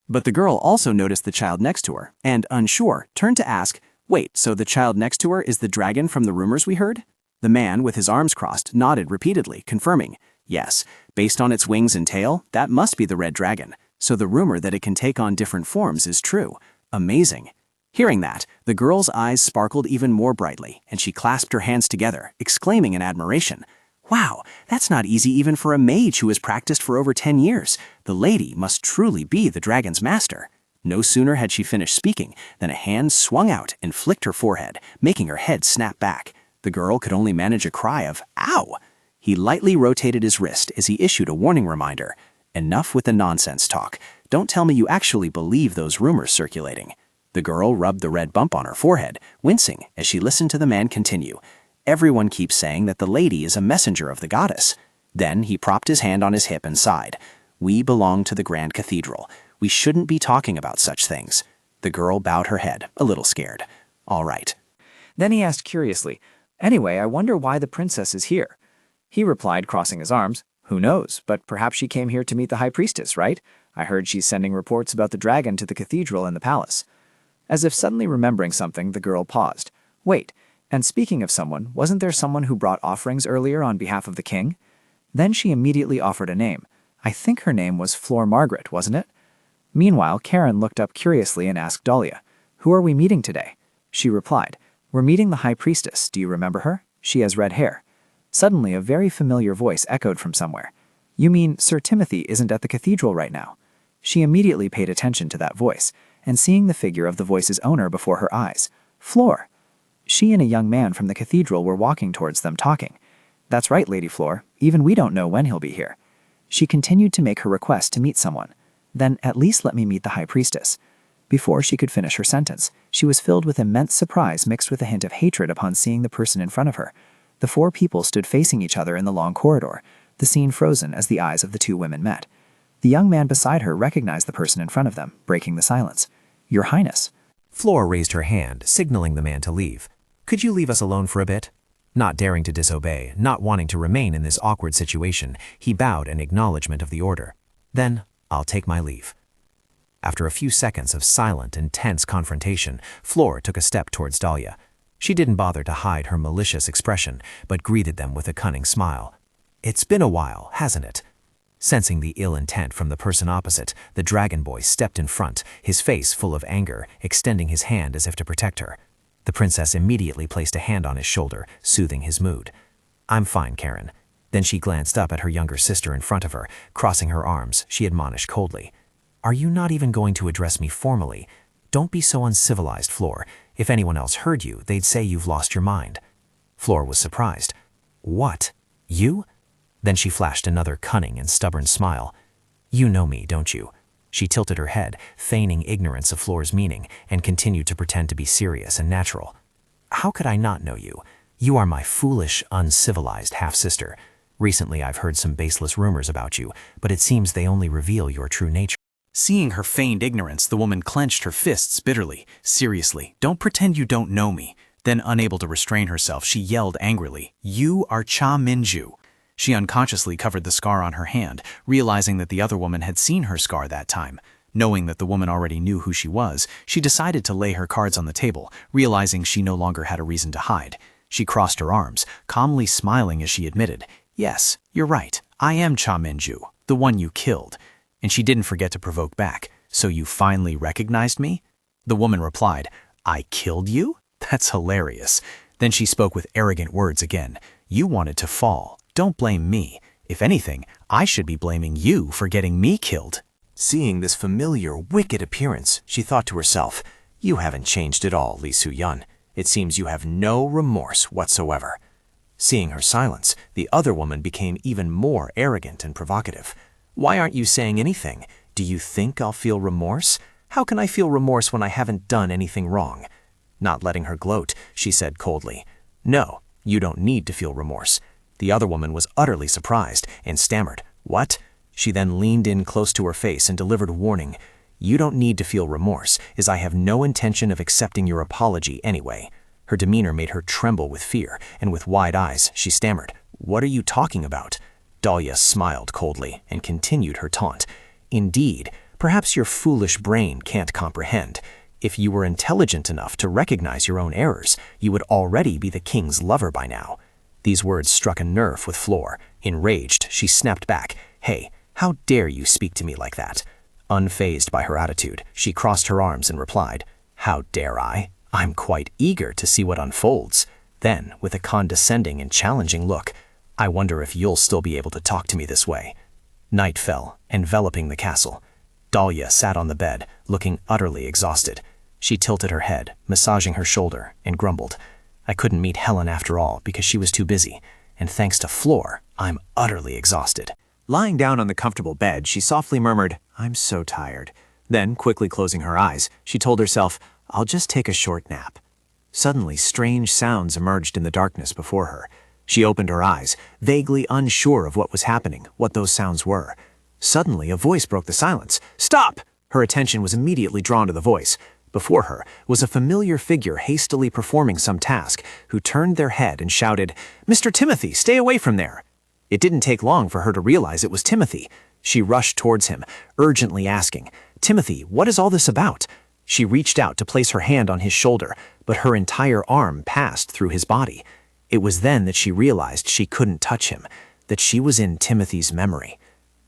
[SPEAKER 14] But the girl also noticed the child next to her, and, unsure, turned to ask, "Wait, so the child next to her is the dragon from the rumors we heard?" The man, with his arms crossed, nodded repeatedly, confirming, "Yes, based on its wings and tail, that must be the red dragon. So the rumor that it can take on different forms is true. Amazing." Hearing that, the girl's eyes sparkled even more brightly, and she clasped her hands together, exclaiming in admiration, "Wow, that's not easy even for a mage who has practiced for over 10 years. The lady must truly be the dragon's master." No sooner had she finished speaking than a hand swung out and flicked her forehead, making her head snap back. The girl could only manage a cry of, "Ow!" He lightly rotated his wrist as he issued a warning reminder. "Enough with the nonsense talk. Don't tell me you actually believe those rumors circulating." The girl rubbed the red bump on her forehead, wincing as she listened to the man continue. "Everyone keeps saying that the lady is a messenger of the goddess." Then he propped his hand on his hip and sighed. "We belong to the Grand Cathedral. We shouldn't be talking about such things." The girl bowed her head, a little scared. "All right."
[SPEAKER 5] Then he asked curiously, "Anyway, I wonder why the princess is here." He replied, crossing his arms, "Who knows, but perhaps she came here to meet the high priestess, right? I heard she's sending reports about the dragon to the cathedral and the palace." As if suddenly remembering something, the girl paused. "Wait, and speaking of someone, wasn't there someone who brought offerings earlier on behalf of the king?" Then she immediately offered a name. I think her name was Flor Margaret, wasn't it? Meanwhile, Karen looked up curiously and asked Dalia, "Who are we meeting today?" She replied, "We're meeting the high priestess. Do you remember her? She has red hair." Suddenly, a very familiar voice echoed from somewhere. "You mean Sir Timothy isn't at the cathedral right now?" She immediately paid attention to that voice, and seeing the figure of the voice's owner before her eyes, Flor. She and a young man from the cathedral were walking towards them talking. "That's right, Lady Flor. Even we don't know when he'll be here." She continued to make her request to meet someone. "Then at least let me meet the high priestess." Before she could finish her sentence, she was filled with immense surprise mixed with a hint of hatred upon seeing the person in front of her. The four people stood facing each other in the long corridor, the scene frozen as the eyes of the two women met. The young man beside her recognized the person in front of them, breaking the silence. "Your Highness."
[SPEAKER 13] Flora raised her hand, signaling the man to leave. "Could you leave us alone for a bit?" Not daring to disobey, not wanting to remain in this awkward situation, he bowed in acknowledgement of the order. "Then I'll take my leave." After a few seconds of silent and tense confrontation, Flora took a step towards Dalia. She didn't bother to hide her malicious expression, but greeted them with a cunning smile. "It's been a while, hasn't it?" Sensing the ill intent from the person opposite, the dragon boy stepped in front, his face full of anger, extending his hand as if to protect her. The princess immediately placed a hand on his shoulder, soothing his mood. "I'm fine, Karen." Then she glanced up at her younger sister in front of her. Crossing her arms, she admonished coldly, "Are you not even going to address me formally? Don't be so uncivilized, Flor. If anyone else heard you, they'd say you've lost your mind." Flor was surprised. "What? You?" Then she flashed another cunning and stubborn smile. "You know me, don't you?" She tilted her head, feigning ignorance of Flor's meaning, and continued to pretend to be serious and natural. "How could I not know you? You are my foolish, uncivilized half-sister. Recently I've heard some baseless rumors about you, but it seems they only reveal your true nature."
[SPEAKER 14] Seeing her feigned ignorance, the woman clenched her fists bitterly. "Seriously, don't pretend you don't know me." Then, unable to restrain herself, she yelled angrily, "You are Cha Minju." She unconsciously covered the scar on her hand, realizing that the other woman had seen her scar that time. Knowing that the woman already knew who she was, she decided to lay her cards on the table, realizing she no longer had a reason to hide. She crossed her arms, calmly smiling as she admitted, "Yes, you're right. I am Cha Minju, the one you killed." And she didn't forget to provoke back, "So you finally recognized me?" The woman replied, "I killed you? That's hilarious." Then she spoke with arrogant words again, "You wanted to fall. Don't blame me. If anything, I should be blaming you for getting me killed."
[SPEAKER 4] Seeing this familiar, wicked appearance, she thought to herself, "You haven't changed at all, Li Su-yun. It seems you have no remorse whatsoever." Seeing her silence, the other woman became even more arrogant and provocative. "Why aren't you saying anything? Do you think I'll feel remorse? How can I feel remorse when I haven't done anything wrong?" Not letting her gloat, she said coldly, "No, you don't need to feel remorse." The other woman was utterly surprised and stammered, "What?" She then leaned in close to her face and delivered warning, "You don't need to feel remorse, as I have no intention of accepting your apology anyway." Her demeanor made her tremble with fear, and with wide eyes, she stammered, "What are you talking about?" Dalia smiled coldly and continued her taunt. "Indeed, perhaps your foolish brain can't comprehend. If you were intelligent enough to recognize your own errors, you would already be the king's lover by now." These words struck a nerve with Flor. Enraged, she snapped back, "Hey, how dare you speak to me like that?" Unfazed by her attitude, she crossed her arms and replied, "How dare I? I'm quite eager to see what unfolds." Then, with a condescending and challenging look, "I wonder if you'll still be able to talk to me this way." Night fell, enveloping the castle. Dalia sat on the bed, looking utterly exhausted. She tilted her head, massaging her shoulder, and grumbled, "I couldn't meet Helen after all because she was too busy, and thanks to Flor, I'm utterly exhausted."
[SPEAKER 2] Lying down on the comfortable bed, she softly murmured, "I'm so tired." Then, quickly closing her eyes, she told herself, "I'll just take a short nap." Suddenly, strange sounds emerged in the darkness before her. She opened her eyes, vaguely unsure of what was happening, what those sounds were. Suddenly, a voice broke the silence. "Stop!" Her attention was immediately drawn to the voice. Before her was a familiar figure hastily performing some task, who turned their head and shouted, "Mr. Timothy, stay away from there!" It didn't take long for her to realize it was Timothy. She rushed towards him, urgently asking, "Timothy, what is all this about?" She reached out to place her hand on his shoulder, but her entire arm passed through his body. It was then that she realized she couldn't touch him, that she was in Timothy's memory.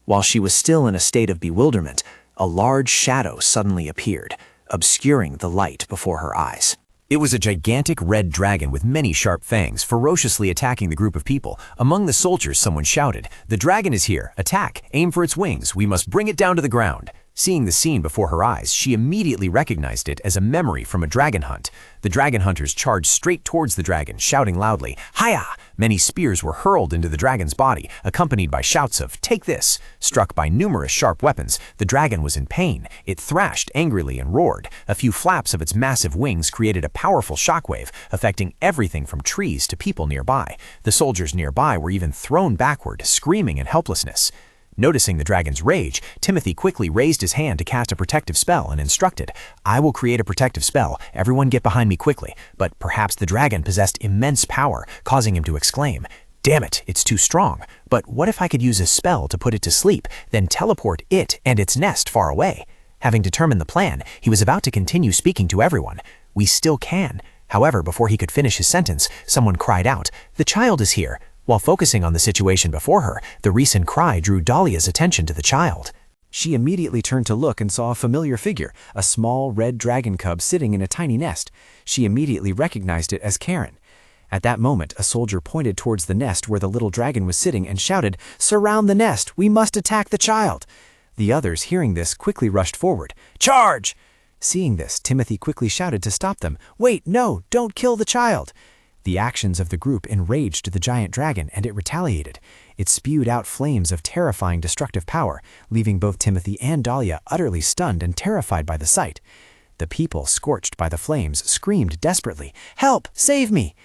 [SPEAKER 2] While she was still in a state of bewilderment, a large shadow suddenly appeared, obscuring the light before her eyes.
[SPEAKER 13] It was a gigantic red dragon with many sharp fangs, ferociously attacking the group of people. Among the soldiers, someone shouted, "The dragon is here! Attack! Aim for its wings! We must bring it down to the ground!" Seeing the scene before her eyes, she immediately recognized it as a memory from a dragon hunt. The dragon hunters charged straight towards the dragon, shouting loudly, "Hiya!" Many spears were hurled into the dragon's body, accompanied by shouts of, "Take this!" Struck by numerous sharp weapons, the dragon was in pain. It thrashed angrily and roared. A few flaps of its massive wings created a powerful shockwave, affecting everything from trees to people nearby. The soldiers nearby were even thrown backward, screaming in helplessness. Noticing the dragon's rage, Timothy quickly raised his hand to cast a protective spell and instructed, "I will create a protective spell. Everyone get behind me quickly." But perhaps the dragon possessed immense power, causing him to exclaim, "Damn it, it's too strong. But what if I could use a spell to put it to sleep, then teleport it and its nest far away?" Having determined the plan, he was about to continue speaking to everyone. "We still can." However, before he could finish his sentence, someone cried out, "The child is here." While focusing on the situation before her, the recent cry drew Dalia's attention to the child.
[SPEAKER 14] She immediately turned to look and saw a familiar figure, a small red dragon cub sitting in a tiny nest. She immediately recognized it as Karen. At that moment, a soldier pointed towards the nest where the little dragon was sitting and shouted, "Surround the nest! We must attack the child!" The others, hearing this, quickly rushed forward. "Charge!" Seeing this, Timothy quickly shouted to stop them. "Wait, no, don't kill the child!" The actions of the group enraged the giant dragon, and it retaliated. It spewed out flames of terrifying destructive power, leaving both Timothy and Dalia utterly stunned and terrified by the sight. The people, scorched by the flames, screamed desperately, "Help! Save me!"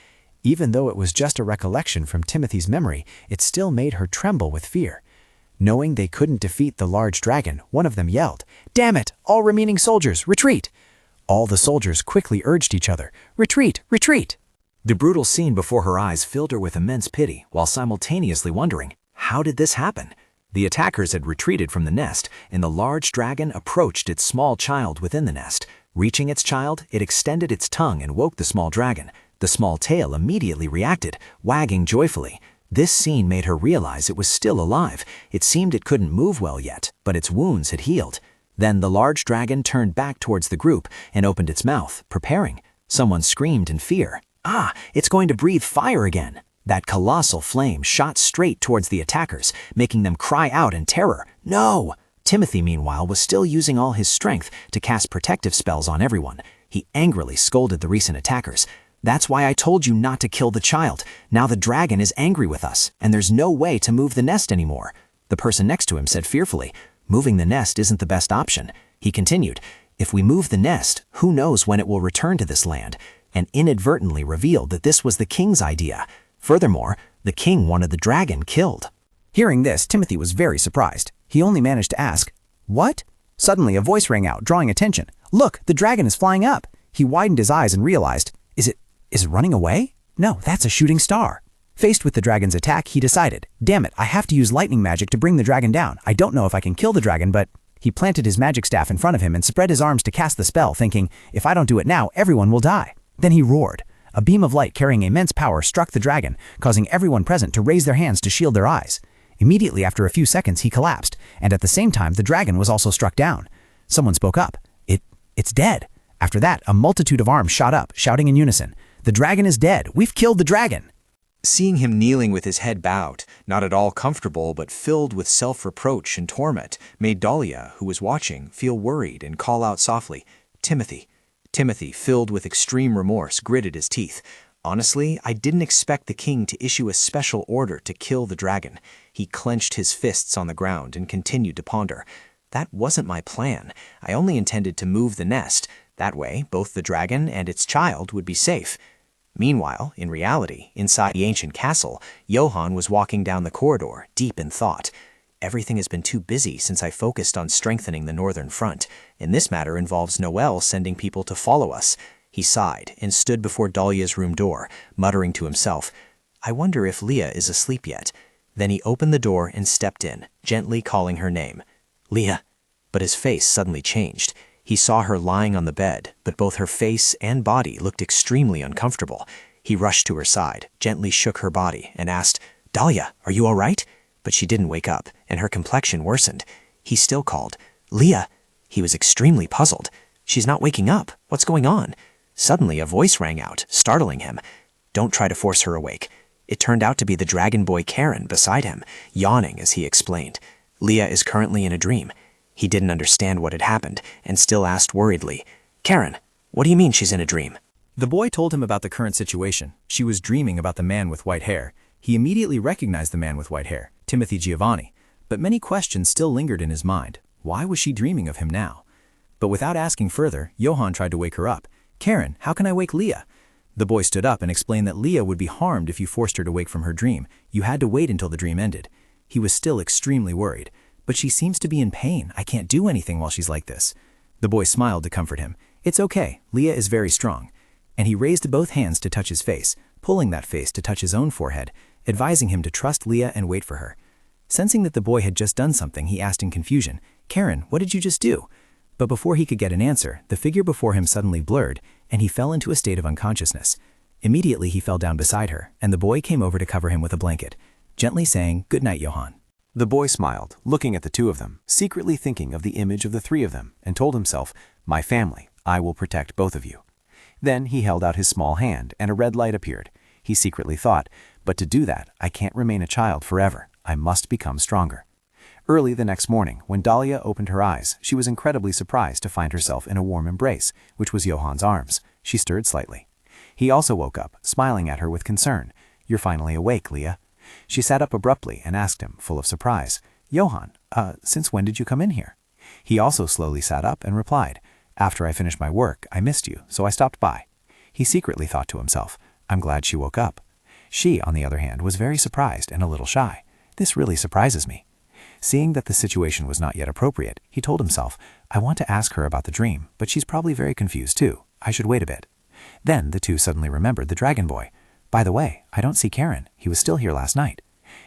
[SPEAKER 14] Even though it was just a recollection from Timothy's memory, it still made her tremble with fear. Knowing they couldn't defeat the large dragon, one of them yelled, "Damn it! All remaining soldiers, retreat!" All the soldiers quickly urged each other, "Retreat! Retreat!"
[SPEAKER 2] The brutal scene before her eyes filled her with immense pity, while simultaneously wondering, how did this happen? The attackers had retreated from the nest, and the large dragon approached its small child within the nest. Reaching its child, it extended its tongue and woke the small dragon. The small tail immediately reacted, wagging joyfully. This scene made her realize it was still alive. It seemed it couldn't move well yet, but its wounds had healed. Then the large dragon turned back towards the group and opened its mouth, preparing. Someone screamed in fear. "Ah, it's going to breathe fire again." That colossal flame shot straight towards the attackers, making them cry out in terror. "No!" Timothy, meanwhile, was still using all his strength to cast protective spells on everyone. He angrily scolded the recent attackers. "That's why I told you not to kill the child. Now the dragon is angry with us, and there's no way to move the nest anymore." The person next to him said fearfully, "Moving the nest isn't the best option." He continued, "If we move the nest, who knows when it will return to this land?" And inadvertently revealed that this was the king's idea. Furthermore, the king wanted the dragon killed.
[SPEAKER 7] Hearing this, Timothy was very surprised. He only managed to ask, "What?" Suddenly, a voice rang out, drawing attention. "Look, the dragon is flying up." He widened his eyes and realized, Is it running away? No, that's a shooting star. Faced with the dragon's attack, he decided, "Damn it, I have to use lightning magic to bring the dragon down. I don't know if I can kill the dragon, but..." He planted his magic staff in front of him and spread his arms to cast the spell, thinking, "If I don't do it now, everyone will die." Then he roared. A beam of light carrying immense power struck the dragon, causing everyone present to raise their hands to shield their eyes. Immediately after a few seconds, he collapsed, and at the same time, the dragon was also struck down. Someone spoke up. It's dead." After that, a multitude of arms shot up, shouting in unison, "The dragon is dead! We've killed the dragon!"
[SPEAKER 9] Seeing him kneeling with his head bowed, not at all comfortable but filled with self-reproach and torment, made Dalia, who was watching, feel worried and call out softly, "Timothy." Timothy, filled with extreme remorse, gritted his teeth. "Honestly, I didn't expect the king to issue a special order to kill the dragon." He clenched his fists on the ground and continued to ponder. "That wasn't my plan. I only intended to move the nest. That way, both the dragon and its child would be safe." Meanwhile, in reality, inside the ancient castle, Johann was walking down the corridor, deep in thought. Everything has been too busy since I focused on strengthening the northern front, and this matter involves Noel sending people to follow us. He sighed and stood before Dalia's room door, muttering to himself, I wonder if Leah is asleep yet. Then he opened the door and stepped in, gently calling her name. Leah. But his face suddenly changed. He saw her lying on the bed, but both her face and body looked extremely uncomfortable. He rushed to her side, gently shook her body, and asked, Dalia, are you all right? But she didn't wake up, and her complexion worsened. He still called, Leah. He was extremely puzzled. She's not waking up. What's going on? Suddenly a voice rang out, startling him. Don't try to force her awake. It turned out to be the dragon boy Karen beside him, yawning as he explained. Leah is currently in a dream. He didn't understand what had happened, and still asked worriedly, Karen, what do you mean she's in a dream?
[SPEAKER 7] The boy told him about the current situation. She was dreaming about the man with white hair. He immediately recognized the man with white hair, Timothy Giovanni, but many questions still lingered in his mind. Why was she dreaming of him now? But without asking further, Johann tried to wake her up. Karen, how can I wake Leah? The boy stood up and explained that Leah would be harmed if you forced her to wake from her dream. You had to wait until the dream ended. He was still extremely worried. But she seems to be in pain. I can't do anything while she's like this. The boy smiled to comfort him. It's okay. Leah is very strong. And he raised both hands to touch his face, pulling that face to touch his own forehead, advising him to trust Leah and wait for her. Sensing that the boy had just done something, he asked in confusion, Karen, what did you just do? But before he could get an answer, the figure before him suddenly blurred, and he fell into a state of unconsciousness. Immediately he fell down beside her, and the boy came over to cover him with a blanket, gently saying, Good night, Johann.
[SPEAKER 10] The boy smiled, looking at the two of them, secretly thinking of the image of the three of them, and told himself, My family, I will protect both of you. Then he held out his small hand, and a red light appeared. He secretly thought, But to do that, I can't remain a child forever. I must become stronger. Early the next morning, when Dalia opened her eyes, she was incredibly surprised to find herself in a warm embrace, which was Johann's arms. She stirred slightly. He also woke up, smiling at her with concern. You're finally awake, Leah. She sat up abruptly and asked him, full of surprise, Johann, since when did you come in here? He also slowly sat up and replied, After I finished my work, I missed you, so I stopped by. He secretly thought to himself, I'm glad she woke up. She, on the other hand, was very surprised and a little shy. This really surprises me. Seeing that the situation was not yet appropriate, he told himself, I want to ask her about the dream, but she's probably very confused too. I should wait a bit. Then the two suddenly remembered the dragon boy. By the way, I don't see Karen. He was still here last night.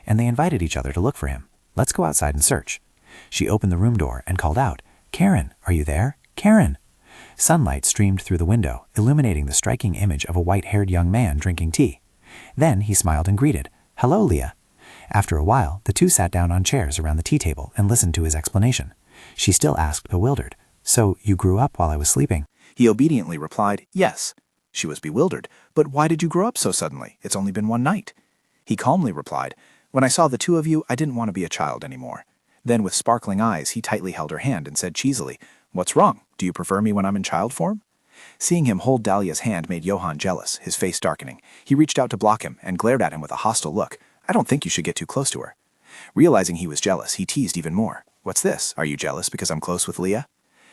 [SPEAKER 10] And they invited each other to look for him. Let's go outside and search. She opened the room door and called out, Karen, are you there? Karen! Sunlight streamed through the window, illuminating the striking image of a white-haired young man drinking tea. Then he smiled and greeted, Hello, Leah. After a while, the two sat down on chairs around the tea table and listened to his explanation. She still asked, bewildered, So you grew up while I was sleeping?
[SPEAKER 6] He obediently replied, Yes. She was bewildered. But why did you grow up so suddenly? It's only been one night. He calmly replied, When I saw the two of you, I didn't want to be a child anymore. Then with sparkling eyes, he tightly held her hand and said cheesily, What's wrong? Do you prefer me when I'm in child form? Seeing him hold Dalia's hand made Johann jealous, his face darkening. He reached out to block him and glared at him with a hostile look. I don't think you should get too close to her. Realizing he was jealous, he teased even more. What's this? Are you jealous because I'm close with Leah?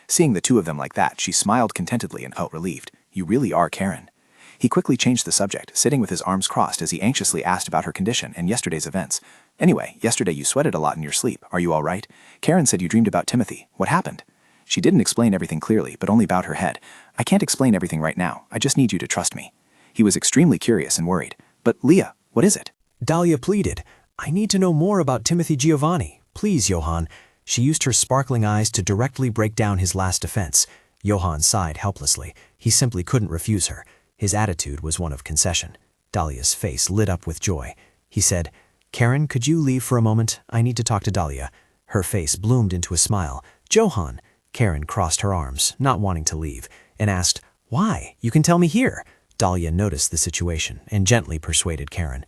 [SPEAKER 6] Seeing the two of them like that, she smiled contentedly and felt relieved. You really are Karen. He quickly changed the subject, sitting with his arms crossed as he anxiously asked about her condition and yesterday's events. Anyway, yesterday you sweated a lot in your sleep. Are you all right? Karen said you dreamed about Timothy. What happened? She didn't explain everything clearly, but only bowed her head. I can't explain everything right now. I just need you to trust me. He was extremely curious and worried. But Leah, what is it?
[SPEAKER 2] Dalia pleaded, I need to know more about Timothy Giovanni. Please, Johann. She used her sparkling eyes to directly break down his last defense. Johann sighed helplessly. He simply couldn't refuse her. His attitude was one of concession. Dalia's face lit up with joy. He said, Karen, could you leave for a moment? I need to talk to Dalia. Her face bloomed into a smile. Johann! Karen crossed her arms, not wanting to leave, and asked, Why? You can tell me here. Dalia noticed the situation and gently persuaded Karen.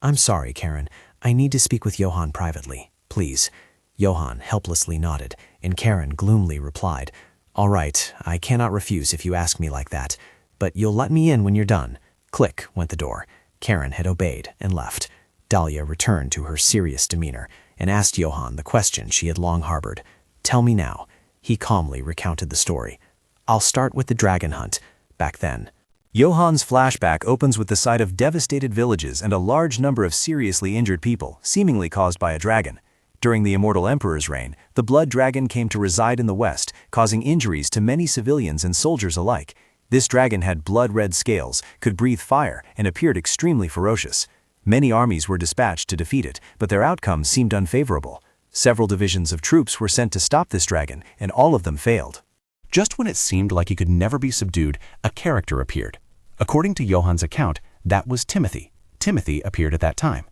[SPEAKER 2] I'm sorry, Karen. I need to speak with Johann privately. Please. Johann helplessly nodded, and Karen gloomily replied, All right, I cannot refuse if you ask me like that, but you'll let me in when you're done. Click went the door. Karen had obeyed and left. Dalia returned to her serious demeanor and asked Johann the question she had long harbored. Tell me now. He calmly recounted the story. I'll start with the dragon hunt. Back then.
[SPEAKER 3] Johann's flashback opens with the sight of devastated villages and a large number of seriously injured people, seemingly caused by a dragon. During the immortal emperor's reign, the blood dragon came to reside in the west, causing injuries to many civilians and soldiers alike. This dragon had blood-red scales, could breathe fire, and appeared extremely ferocious. Many armies were dispatched to defeat it, but their outcome seemed unfavorable. Several divisions of troops were sent to stop this dragon, and all of them failed.
[SPEAKER 17] Just when it seemed like he could never be subdued, a character appeared. According to Johan's account, that was Timothy. Timothy appeared at that time.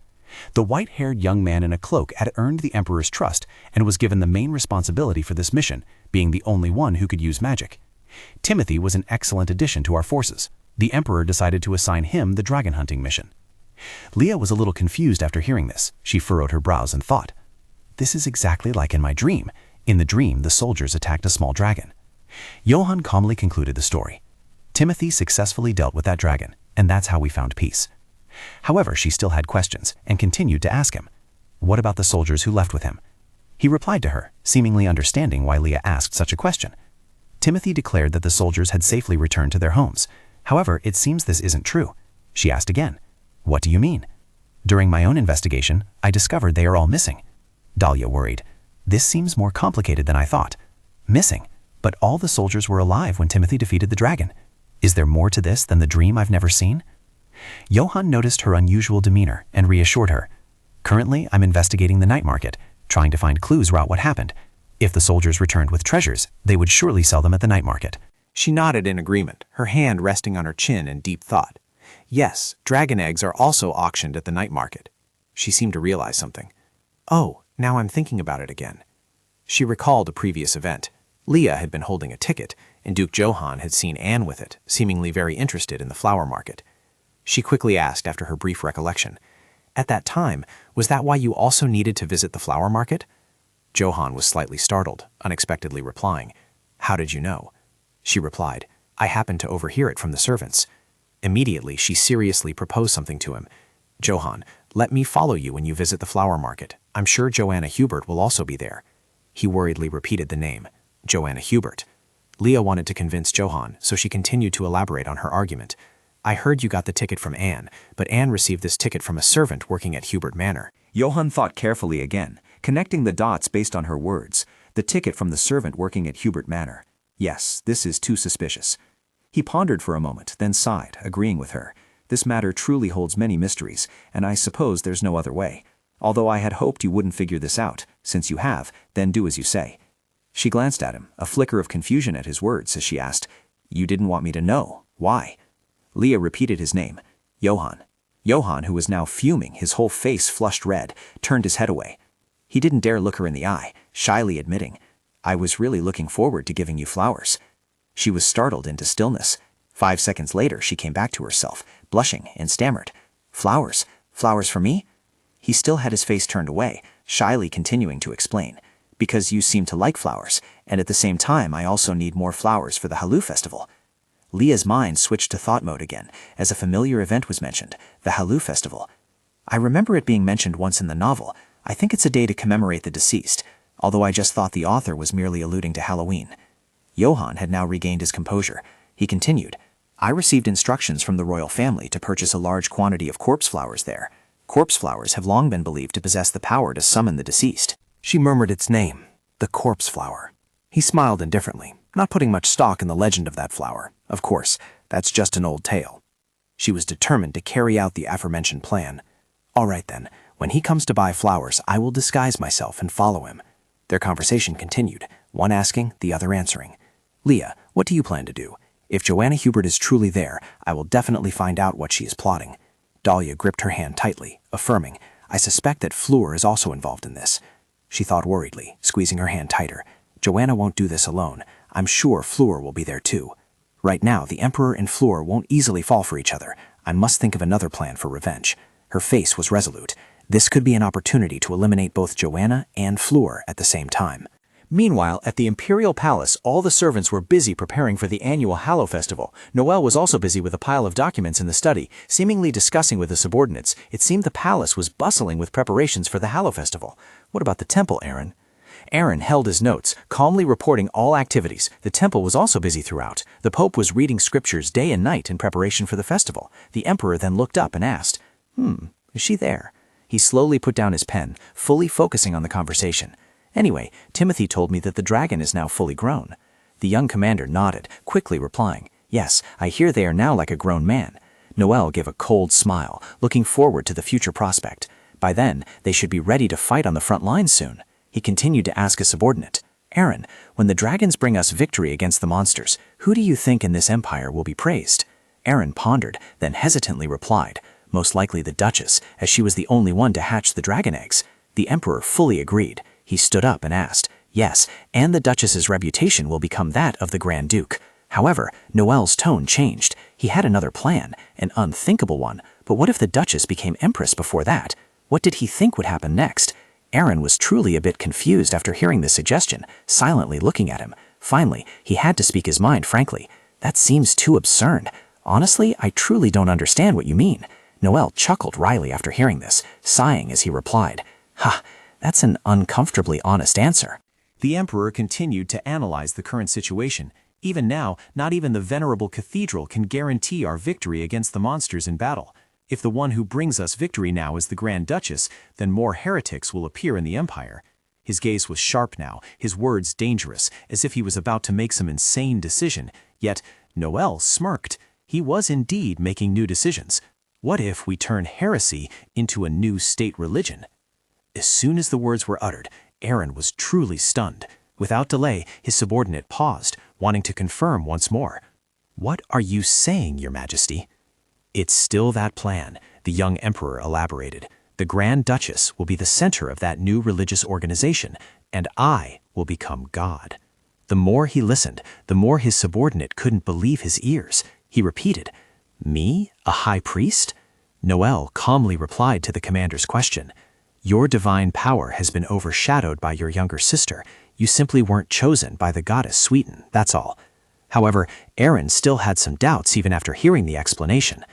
[SPEAKER 17] The white-haired young man in a cloak had earned the emperor's trust and was given the main responsibility for this mission, being the only one who could use magic. Timothy was an excellent addition to our forces. The emperor decided to assign him the dragon hunting mission. Leah was a little confused after hearing this. She furrowed her brows and thought, "This is exactly like in my dream. In the dream, the soldiers attacked a small dragon." Johan calmly concluded the story. Timothy successfully dealt with that dragon, and that's how we found peace. However, she still had questions and continued to ask him, "What about the soldiers who left with him?" He replied to her, seemingly understanding why Leah asked such a question. Timothy declared that the soldiers had safely returned to their homes. However, it seems this isn't true. She asked again, "What do you mean?" "During my own investigation, I discovered they are all missing." Dalia worried, "This seems more complicated than I thought." "Missing? But all the soldiers were alive when Timothy defeated the dragon. Is there more to this than the dream I've never seen?" Johan noticed her unusual demeanor and reassured her. "Currently, I'm investigating the night market, trying to find clues about what happened. If the soldiers returned with treasures, they would surely sell them at the night market."
[SPEAKER 2] She nodded in agreement, her hand resting on her chin in deep thought. Yes, dragon eggs are also auctioned at the night market. She seemed to realize something. Oh, now I'm thinking about it again. She recalled a previous event. Leah had been holding a ticket, and Duke Johan had seen Anne with it, seemingly very interested in the flower market. She quickly asked after her brief recollection, "At that time, was that why you also needed to visit the flower market?" Johan was slightly startled, unexpectedly replying, "How did you know?" She replied, "I happened to overhear it from the servants." Immediately, she seriously proposed something to him. "Johan, let me follow you when you visit the flower market. I'm sure Joanna Hubert will also be there." He worriedly repeated the name, Joanna Hubert. Leah wanted to convince Johan, so she continued to elaborate on her argument. "I heard you got the ticket from Anne, but Anne received this ticket from a servant working at Hubert Manor."
[SPEAKER 3] Johan thought carefully again, connecting the dots based on her words. The ticket from the servant working at Hubert Manor. Yes, this is too suspicious. He pondered for a moment, then sighed, agreeing with her. This matter truly holds many mysteries, and I suppose there's no other way. Although I had hoped you wouldn't figure this out. Since you have, then do as you say. She glanced at him, a flicker of confusion at his words as she asked, "You didn't want me to know. Why?" Leah repeated his name, Johan. Johan, who was now fuming, his whole face flushed red, turned his head away. He didn't dare look her in the eye, shyly admitting, "I was really looking forward to giving you flowers." She was startled into stillness. 5 seconds later, she came back to herself, blushing, and stammered, "Flowers? Flowers for me?" He still had his face turned away, shyly continuing to explain, "Because you seem to like flowers, and at the same time I also need more flowers for the Halu festival." Leah's mind switched to thought mode again, as a familiar event was mentioned, the Halu festival. "I remember it being mentioned once in the novel. I think it's a day to commemorate the deceased, although I just thought the author was merely alluding to Halloween." Johan had now regained his composure. He continued, "I received instructions from the royal family to purchase a large quantity of corpse flowers there. Corpse flowers have long been believed to possess the power to summon the deceased." She murmured its name, the corpse flower. He smiled indifferently, not putting much stock in the legend of that flower. Of course, that's just an old tale. She was determined to carry out the aforementioned plan. "All right then, when he comes to buy flowers, I will disguise myself and follow him." Their conversation continued, one asking, the other answering. "Leah, what do you plan to do? If Joanna Hubert is truly there, I will definitely find out what she is plotting." Dalia gripped her hand tightly, affirming, "I suspect that Fleur is also involved in this." She thought worriedly, squeezing her hand tighter. "Joanna won't do this alone. I'm sure Fleur will be there too. Right now, the Emperor and Fleur won't easily fall for each other. I must think of another plan for revenge." Her face was resolute. This could be an opportunity to eliminate both Joanna and Fleur at the same time.
[SPEAKER 9] Meanwhile, at the Imperial Palace, all the servants were busy preparing for the annual Hallow Festival. Noelle was also busy with a pile of documents in the study, seemingly discussing with the subordinates. It seemed the palace was bustling with preparations for the Hallow Festival. What about the temple, Aaron? Aaron held his notes, calmly reporting all activities. The temple was also busy throughout. The Pope was reading scriptures day and night in preparation for the festival. The Emperor then looked up and asked, Is she there?" He slowly put down his pen, fully focusing on the conversation. Anyway, Timothy told me that the dragon is now fully grown. The young commander nodded, quickly replying, "Yes, I hear they are now like a grown man." Noel gave a cold smile, looking forward to the future prospect. By then, they should be ready to fight on the front lines soon. He continued to ask his subordinate, "Aaron, when the dragons bring us victory against the monsters, who do you think in this empire will be praised?" Aaron pondered, then hesitantly replied, "Most likely the Duchess, as she was the only one to hatch the dragon eggs." The Emperor fully agreed. He stood up and asked, "Yes, and the Duchess's reputation will become that of the Grand Duke." However, Noel's tone changed. He had another plan, an unthinkable one. But what if the Duchess became Empress before that? What did he think would happen next? Aaron was truly a bit confused after hearing this suggestion, silently looking at him. Finally, he had to speak his mind frankly. "That seems too absurd. Honestly, I truly don't understand what you mean." Noel chuckled wryly after hearing this, sighing as he replied, "Ha, that's an uncomfortably honest answer."
[SPEAKER 3] The Emperor continued to analyze the current situation. Even now, not even the venerable cathedral can guarantee our victory against the monsters in battle. If the one who brings us victory now is the Grand Duchess, then more heretics will appear in the Empire. His gaze was sharp now, his words dangerous, as if he was about to make some insane decision. Yet, Noel smirked. He was indeed making new decisions. What if we turn heresy into a new state religion? As soon as the words were uttered, Aaron was truly stunned. Without delay, his subordinate paused, wanting to confirm once more. "What are you saying, Your Majesty?" "It's still that plan," the young emperor elaborated. "The Grand Duchess will be the center of that new religious organization, and I will become God." The more he listened, the more his subordinate couldn't believe his ears. He repeated, "Me, a high priest?" Noel calmly replied to the commander's question. "Your divine power has been overshadowed by your younger sister. You simply weren't chosen by the goddess Sweeten, that's all." However, Aaron still had some doubts even after hearing the explanation.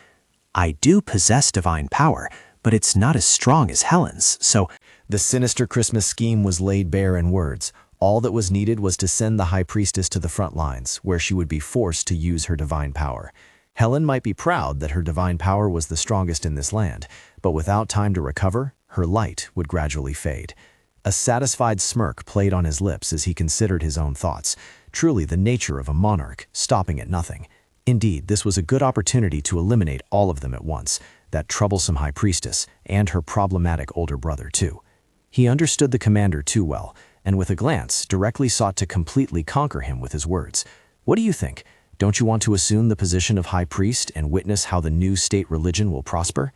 [SPEAKER 3] "I do possess divine power, but it's not as strong as Helen's, so—"
[SPEAKER 4] The sinister Christmas scheme was laid bare in words. All that was needed was to send the high priestess to the front lines, where she would be forced to use her divine power. Helen might be proud that her divine power was the strongest in this land, but without time to recover, her light would gradually fade. A satisfied smirk played on his lips as he considered his own thoughts. Truly the nature of a monarch, stopping at nothing. Indeed, this was a good opportunity to eliminate all of them at once, that troublesome high priestess, and her problematic older brother too. He understood the commander too well, and with a glance, directly sought to completely conquer him with his words. "What do you think? Don't you want to assume the position of high priest and witness how the new state religion will prosper?"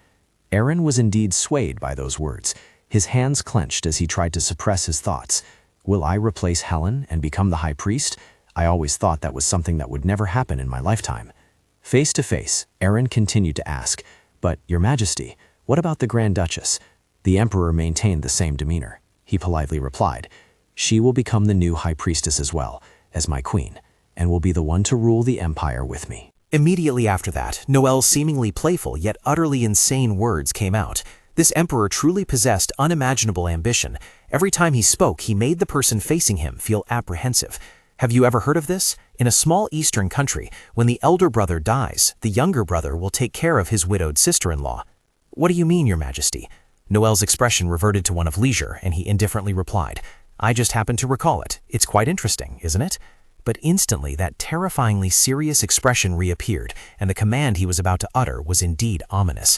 [SPEAKER 4] Aaron was indeed swayed by those words. His hands clenched as he tried to suppress his thoughts. "Will I replace Helen and become the high priest? I always thought that was something that would never happen in my lifetime." Face to face, Aaron continued to ask, "But, Your Majesty, what about the Grand Duchess?" The Emperor maintained the same demeanor. He politely replied, "She will become the new high priestess as well, as my queen, and will be the one to rule the empire with me."
[SPEAKER 2] Immediately after that, Noel's seemingly playful yet utterly insane words came out. This emperor truly possessed unimaginable ambition. Every time he spoke, he made the person facing him feel apprehensive. Have you ever heard of this? In a small eastern country, when the elder brother dies, the younger brother will take care of his widowed sister-in-law. "What do you mean, Your Majesty?" Noel's expression reverted to one of leisure, and he indifferently replied, "I just happened to recall it. It's quite interesting, isn't it?" But instantly that terrifyingly serious expression reappeared, and the command he was about to utter was indeed ominous.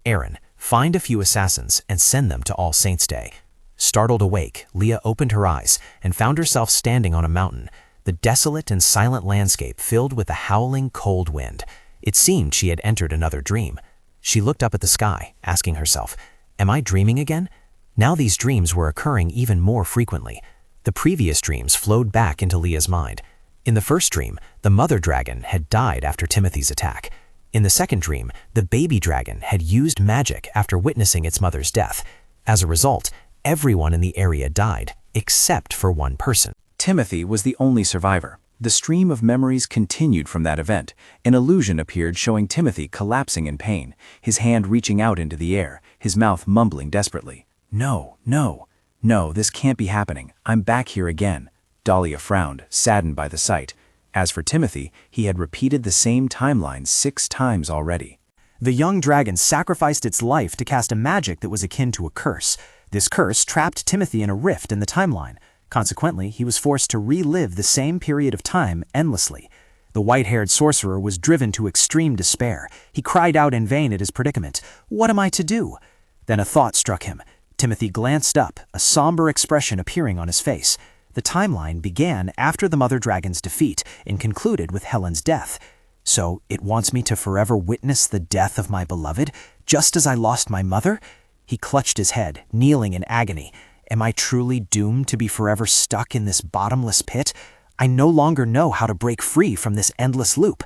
[SPEAKER 2] "Aaron, find a few assassins and send them to All Saints' Day." Startled awake, Leah opened her eyes and found herself standing on a mountain, the desolate and silent landscape filled with a howling cold wind. It seemed she had entered another dream. She looked up at the sky, asking herself, "Am I dreaming again?" Now these dreams were occurring even more frequently. The previous dreams flowed back into Leah's mind. In the first dream, the mother dragon had died after Timothy's attack. In the second dream, the baby dragon had used magic after witnessing its mother's death. As a result, everyone in the area died, except for one person.
[SPEAKER 3] Timothy was the only survivor. The stream of memories continued from that event. An illusion appeared showing Timothy collapsing in pain, his hand reaching out into the air, his mouth mumbling desperately. "No, no, no, this can't be happening. I'm back here again." Dalia frowned, saddened by the sight. As for Timothy, he had repeated the same timeline 6 times already.
[SPEAKER 16] The young dragon sacrificed its life to cast a magic that was akin to a curse. This curse trapped Timothy in a rift in the timeline. Consequently, he was forced to relive the same period of time endlessly. The white-haired sorcerer was driven to extreme despair. He cried out in vain at his predicament. "What am I to do?" Then a thought struck him. Timothy glanced up, a somber expression appearing on his face. The timeline began after the Mother Dragon's defeat and concluded with Helen's death. So it wants me to forever witness the death of my beloved, just as I lost my mother? He clutched his head, kneeling in agony. Am I truly doomed to be forever stuck in this bottomless pit? I no longer know how to break free from this endless loop.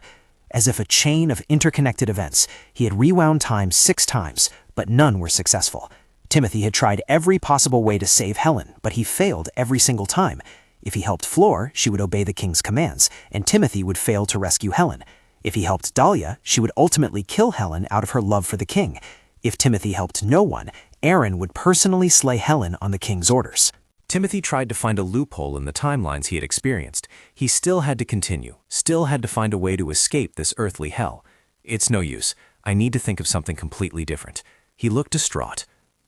[SPEAKER 16] As if a chain of interconnected events, he had rewound time 6 times, but none were successful. Timothy had tried every possible way to save Helen, but he failed every single time. If he helped Flora, she would obey the king's commands, and Timothy would fail to rescue Helen. If he helped Dalia, she would ultimately kill Helen out of her love for the king. If Timothy helped no one, Aaron would personally slay Helen on the king's orders.
[SPEAKER 3] Timothy tried to find a loophole in the timelines he had experienced. He still had to continue, still had to find a way to escape this earthly hell. It's no use. I need to think of something completely different. He looked distraught.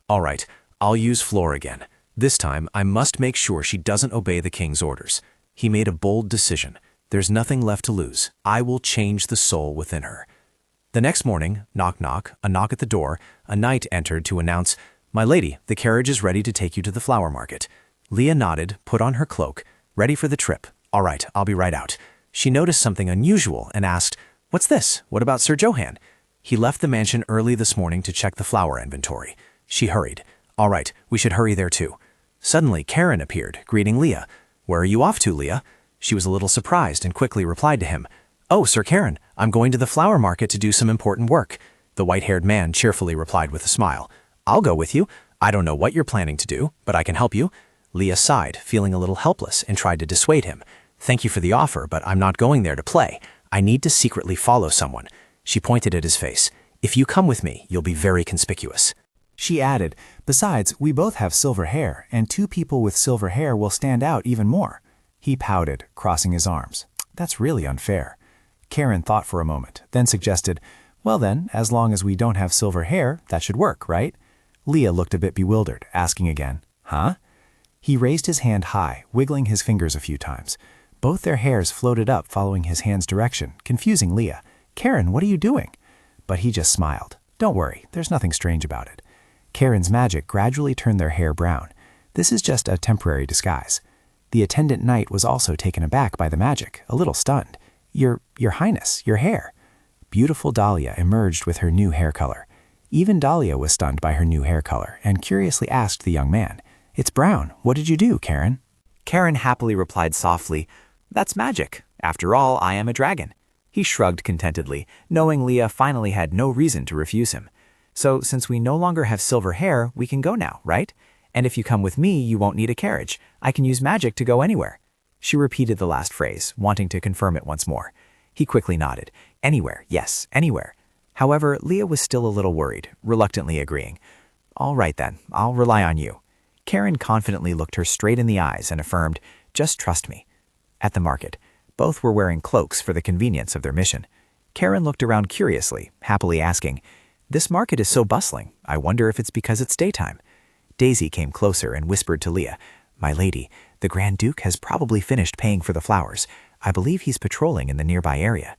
[SPEAKER 3] All right, I'll use Flora again. This time, I must make sure she doesn't obey the king's orders. He made a bold decision. There's nothing left to lose. I will change the soul within her. The next morning, knock knock, a knock at the door, a knight entered to announce, "My lady, the carriage is ready to take you to the flower market." Leah nodded, put on her cloak, ready for the trip. All right, I'll be right out. She noticed something unusual and asked, "What's this? What about Sir Johann?" He left the mansion early this morning to check the flower inventory. She hurried. All right, we should hurry there too. Suddenly, Karen appeared, greeting Leah. "Where are you off to, Leah?" She was a little surprised and quickly replied to him, "Oh, Sir Karen, I'm going to the flower market to do some important work." The white-haired man cheerfully replied with a smile, "I'll go with you. I don't know what you're planning to do, but I can help you." Leah sighed, feeling a little helpless, and tried to dissuade him. "Thank you for the offer, but I'm not going there to play. I need to secretly follow someone." She pointed at his face. "If you come with me, you'll be very conspicuous."
[SPEAKER 6] She added, "Besides, we both have silver hair, and 2 people with silver hair will stand out even more." He pouted, crossing his arms. "That's really unfair." Karen thought for a moment, then suggested, "Well then, as long as we don't have silver hair, that should work, right?" Leah looked a bit bewildered, asking again, "Huh?" He raised his hand high, wiggling his fingers a few times. Both their hairs floated up following his hand's direction, confusing Leah. "Karen, what are you doing?" But he just smiled. "Don't worry, there's nothing strange about it." Karen's magic gradually turned their hair brown. This is just a temporary disguise. The attendant knight was also taken aback by the magic, a little stunned. Your Highness, your hair." Beautiful Dalia emerged with her new hair color. Even Dalia was stunned by her new hair color and curiously asked the young man, "It's brown. What did you do, Karen?"
[SPEAKER 2] Karen happily replied softly, "That's magic. After all, I am a dragon." He shrugged contentedly, knowing Leah finally had no reason to refuse him. "So since we no longer have silver hair, we can go now, right? And if you come with me, you won't need a carriage. I can use magic to go anywhere." She repeated the last phrase, wanting to confirm it once more. He quickly nodded. "Anywhere, yes, anywhere." However, Leah was still a little worried, reluctantly agreeing. "All right then, I'll rely on you." Karen confidently looked her straight in the eyes and affirmed, "Just trust me." At the market, both were wearing cloaks for the convenience of their mission. Karen looked around curiously, happily asking, "This market is so bustling. I wonder if it's because it's daytime." Daisy came closer and whispered to Leah, "My lady, the Grand Duke has probably finished paying for the flowers. I believe he's patrolling in the nearby area."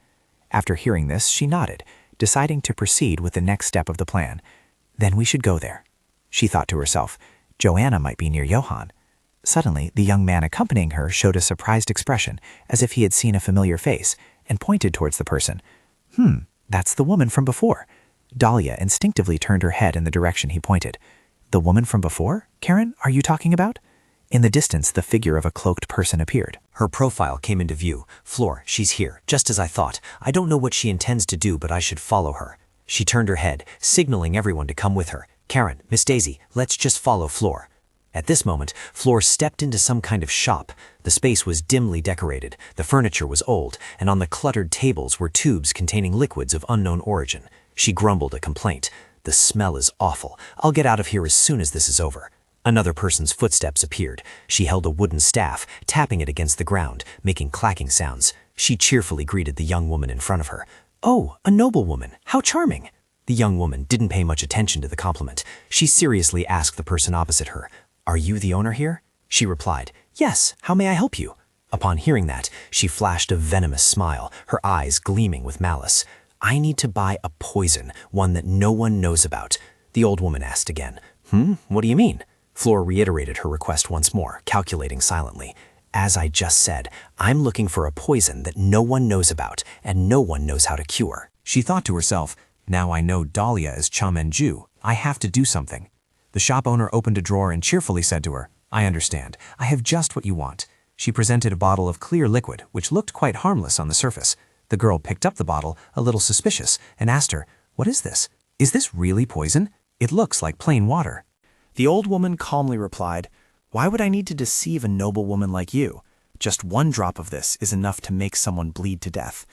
[SPEAKER 2] After hearing this, she nodded, deciding to proceed with the next step of the plan. "Then we should go there." She thought to herself, "Joanna might be near Johann." Suddenly, the young man accompanying her showed a surprised expression, as if he had seen a familiar face, and pointed towards the person. That's the woman from before." Dalia instinctively turned her head in the direction he pointed. "The woman from before? Karen, are you talking about?" In the distance, the figure of a cloaked person appeared.
[SPEAKER 9] Her profile came into view. "Flor, she's here, just as I thought. I don't know what she intends to do, but I should follow her." She turned her head, signaling everyone to come with her. "Karen, Miss Daisy, let's just follow Flor." At this moment, Flor stepped into some kind of shop. The space was dimly decorated, the furniture was old, and on the cluttered tables were tubes containing liquids of unknown origin. She grumbled a complaint. "The smell is awful. I'll get out of here as soon as this is over." Another person's footsteps appeared. She held a wooden staff, tapping it against the ground, making clacking sounds. She cheerfully greeted the young woman in front of her. "Oh, a noblewoman. How charming."
[SPEAKER 2] The young woman didn't pay much attention to the compliment. She seriously asked the person opposite her, "Are you the owner here?" She replied, "Yes, how may I help you?" Upon hearing that, she flashed a venomous smile, her eyes gleaming with malice. "I need to buy a poison, one that no one knows about." The old woman asked again, What do you mean?" Flora reiterated her request once more, calculating silently. "As I just said, I'm looking for a poison that no one knows about and no one knows how to cure." She thought to herself, "Now I know Dalia is Chamenju. I have to do something." The shop owner opened a drawer and cheerfully said to her, "I understand. I have just what you want." She presented a bottle of clear liquid, which looked quite harmless on the surface. The girl picked up the bottle, a little suspicious, and asked her, "What is this? Is this really poison? It looks like plain water."
[SPEAKER 6] The old woman calmly replied, "Why would I need to deceive a noble woman like you? Just one drop of this is enough to make someone bleed to death."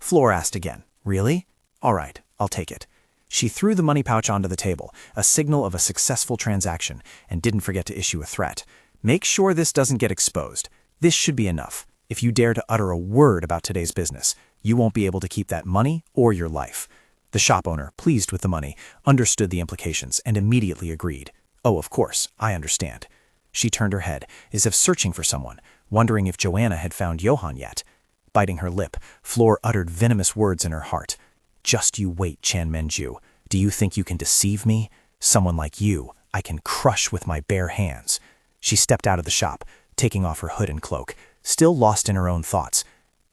[SPEAKER 6] Flora asked again, "Really? All right, I'll take it." She threw the money pouch onto the table, a signal of a successful transaction, and didn't forget to issue a threat. "Make sure this doesn't get exposed. This should be enough. If you dare to utter a word about today's business, you won't be able to keep that money or your life." The shop owner, pleased with the money, understood the implications and immediately agreed. "Oh, of course, I understand." She turned her head, as if searching for someone, wondering if Joanna had found Johann yet. Biting her lip, Flora uttered venomous words in her heart. "Just you wait, Chan Menju. Do you think you can deceive me? Someone like you, I can crush with my bare hands." She stepped out of the shop, taking off her hood and cloak, still lost in her own thoughts.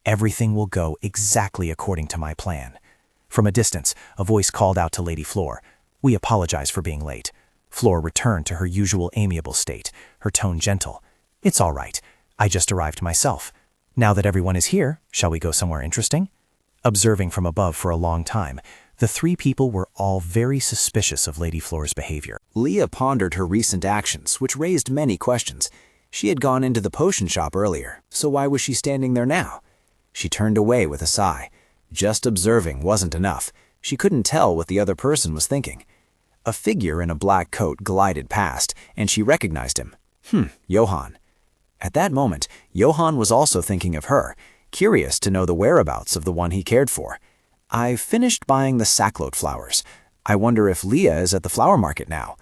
[SPEAKER 6] "Everything will go exactly according to my plan." From a distance, a voice called out to Lady Flora, "We apologize for being late." Flora returned to her usual amiable state, her tone gentle. "It's all right. I just arrived myself. Now that everyone is here, shall we go somewhere interesting?" Observing from above for a long time, the three people were all very suspicious of Lady Flora's behavior.
[SPEAKER 1] Leah pondered her recent actions, which raised many questions. She had gone into the potion shop earlier, so why was she standing there now? She turned away with a sigh. Just observing wasn't enough. She couldn't tell what the other person was thinking. A figure in a black coat glided past, and she recognized him. Johann. At that moment, Johann was also thinking of her, curious to know the whereabouts of the one he cared for. "I've finished buying the sacklote flowers. I wonder if Leah is at the flower market now."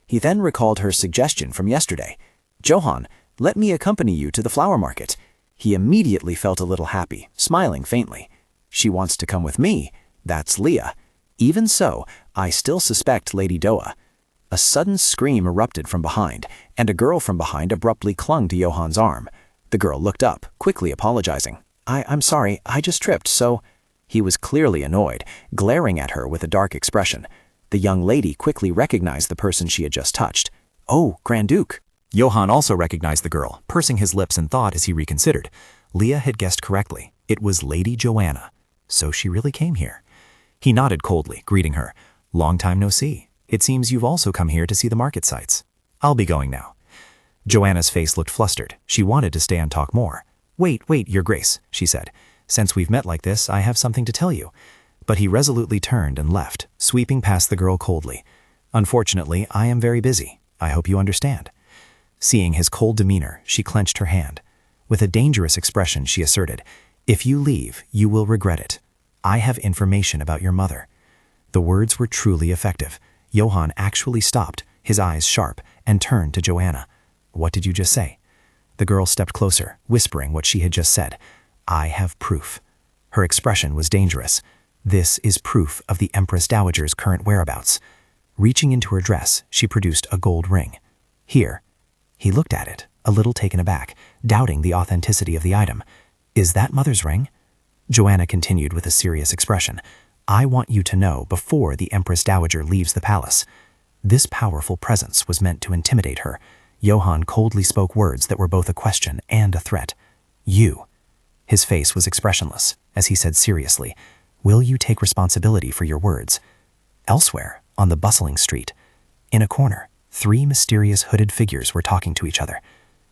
[SPEAKER 1] He then recalled her suggestion from yesterday. "Johann, let me accompany you to the flower market." He immediately felt a little happy, smiling faintly. "She wants to come with me. That's Leah. Even so, I still suspect Lady Doa." A sudden scream erupted from behind, and a girl from behind abruptly clung to Johann's arm. The girl looked up, quickly apologizing. I'm sorry, I just tripped, so..." He was clearly annoyed, glaring at her with a dark expression. The young lady quickly recognized the person she had just touched. "Oh, Grand Duke." Johann also recognized the girl, pursing his lips in thought as he reconsidered. Leah had guessed correctly. It was Lady Joanna. So she really came here. He nodded coldly, greeting her. "Long time no see. It seems you've also come here to see the market sights. I'll be going now." Joanna's face looked flustered. She wanted to stay and talk more. Wait, Your Grace," she said. "Since we've met like this, I have something to tell you." But he resolutely turned and left, sweeping past the girl coldly. "Unfortunately, I am very busy. I hope you understand." Seeing his cold demeanor, she clenched her hand. With a dangerous expression, she asserted, "If you leave, you will regret it. I have information about your mother." The words were truly effective. Johann actually stopped, his eyes sharp, and turned to Joanna. "What did you just say?" The girl stepped closer, whispering what she had just said. "I have proof." Her expression was dangerous. "This is proof of the Empress Dowager's current whereabouts." Reaching into her dress, she produced a gold ring. "Here." He looked at it, a little taken aback, doubting the authenticity of the item. "Is that Mother's ring?" Joanna continued with a serious expression. "I want you to know before the Empress Dowager leaves the palace." This powerful presence was meant to intimidate her. Johann coldly spoke words that were both a question and a threat. "You." His face was expressionless, as he said seriously, "Will you take responsibility for your words?" Elsewhere, on the bustling street, in a corner, 3 mysterious hooded figures were talking to each other.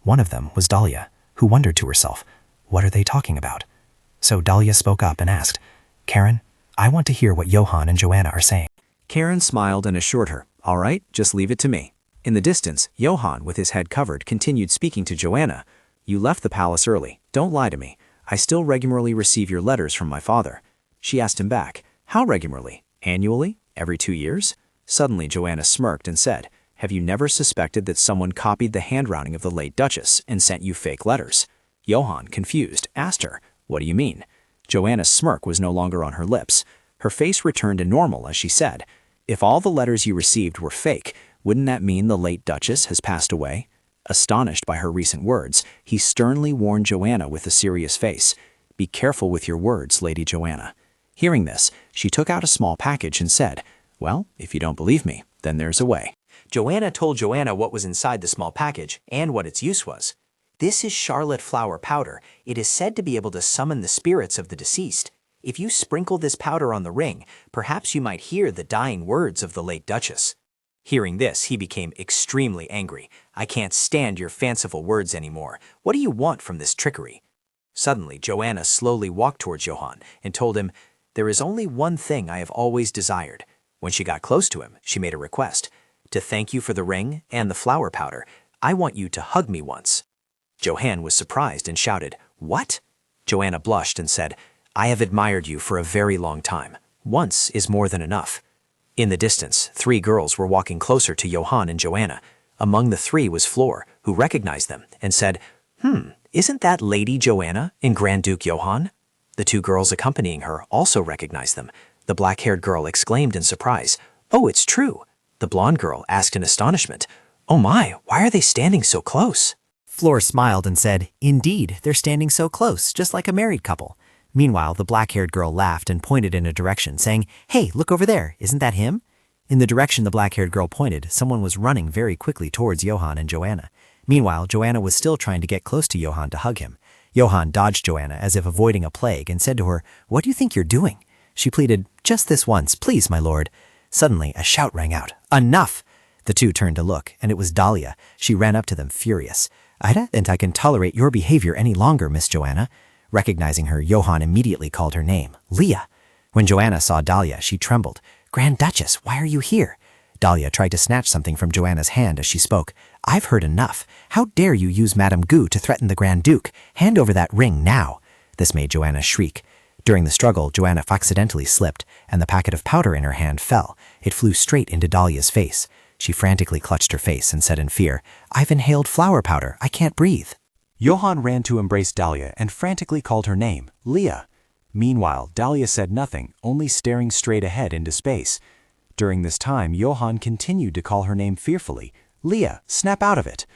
[SPEAKER 1] One of them was Dalia, who wondered to herself, what are they talking about? So Dalia spoke up and asked, "Karen, I want to hear what Johann and Joanna are saying."
[SPEAKER 9] Karen smiled and assured her, "All right, just leave it to me." In the distance, Johann, with his head covered, continued speaking to Joanna. "You left the palace early. Don't lie to me. I still regularly receive your letters from my father." She asked him back, "How regularly? Annually? Every 2 years? Suddenly Joanna smirked and said, have you never suspected that someone copied the handwriting of the late Duchess and sent you fake letters? Johann, confused, asked her, what do you mean? Joanna's smirk was no longer on her lips. Her face returned to normal as she said, if all the letters you received were fake, wouldn't that mean the late Duchess has passed away? Astonished by her recent words, he sternly warned Joanna with a serious face, be careful with your words, Lady Joanna. Hearing this, she took out a small package and said, well, if you don't believe me, then there's a way. Joanna told Joanna what was inside the small package and what its use was. This is Charlotte flower powder. It is said to be able to summon the spirits of the deceased. If you sprinkle this powder on the ring, perhaps you might hear the dying words of the late Duchess. Hearing this, he became extremely angry. I can't stand your fanciful words anymore. What do you want from this trickery? Suddenly, Joanna slowly walked towards Johann and told him, there is only one thing I have always desired. When she got close to him, she made a request. To thank you for the ring and the flower powder, I want you to hug me once. Johann was surprised and shouted, what? Joanna blushed and said, I have admired you for a very long time. Once is more than enough. In the distance, 3 girls were walking closer to Johann and Joanna. Among the 3 was Flora, who recognized them and said, isn't that Lady Joanna and Grand Duke Johann? The 2 girls accompanying her also recognized them. The black-haired girl exclaimed in surprise, oh, it's true. The blonde girl asked in astonishment, oh my, why are they standing so close?
[SPEAKER 7] Flora smiled and said, indeed, they're standing so close, just like a married couple. Meanwhile, the black-haired girl laughed and pointed in a direction, saying, hey, look over there, isn't that him? In the direction the black-haired girl pointed, someone was running very quickly towards Johann and Joanna. Meanwhile, Joanna was still trying to get close to Johann to hug him. Johann dodged Joanna as if avoiding a plague and said to her, what do you think you're doing? She pleaded, just this once, please, my lord. Suddenly, a shout rang out, enough! The 2 turned to look, and it was Dalia. She ran up to them, furious. I don't think I can tolerate your behavior any longer, Miss Joanna. Recognizing her, Johann immediately called her name, Leah. When Joanna saw Dalia, she trembled. Grand Duchess, why are you here? Dalia tried to snatch something from Joanna's hand as she spoke. I've heard enough. How dare you use Madame Gu to threaten the Grand Duke? Hand over that ring now. This made Joanna shriek. During the struggle, Joanna accidentally slipped, and the packet of powder in her hand fell. It flew straight into Dalia's face. She frantically clutched her face and said in fear, I've inhaled flower powder. I can't breathe.
[SPEAKER 3] Johann ran to embrace Dalia and frantically called her name, Leah. Meanwhile, Dalia said nothing, only staring straight ahead into space. During this time, Johann continued to call her name fearfully, Leah, snap out of it.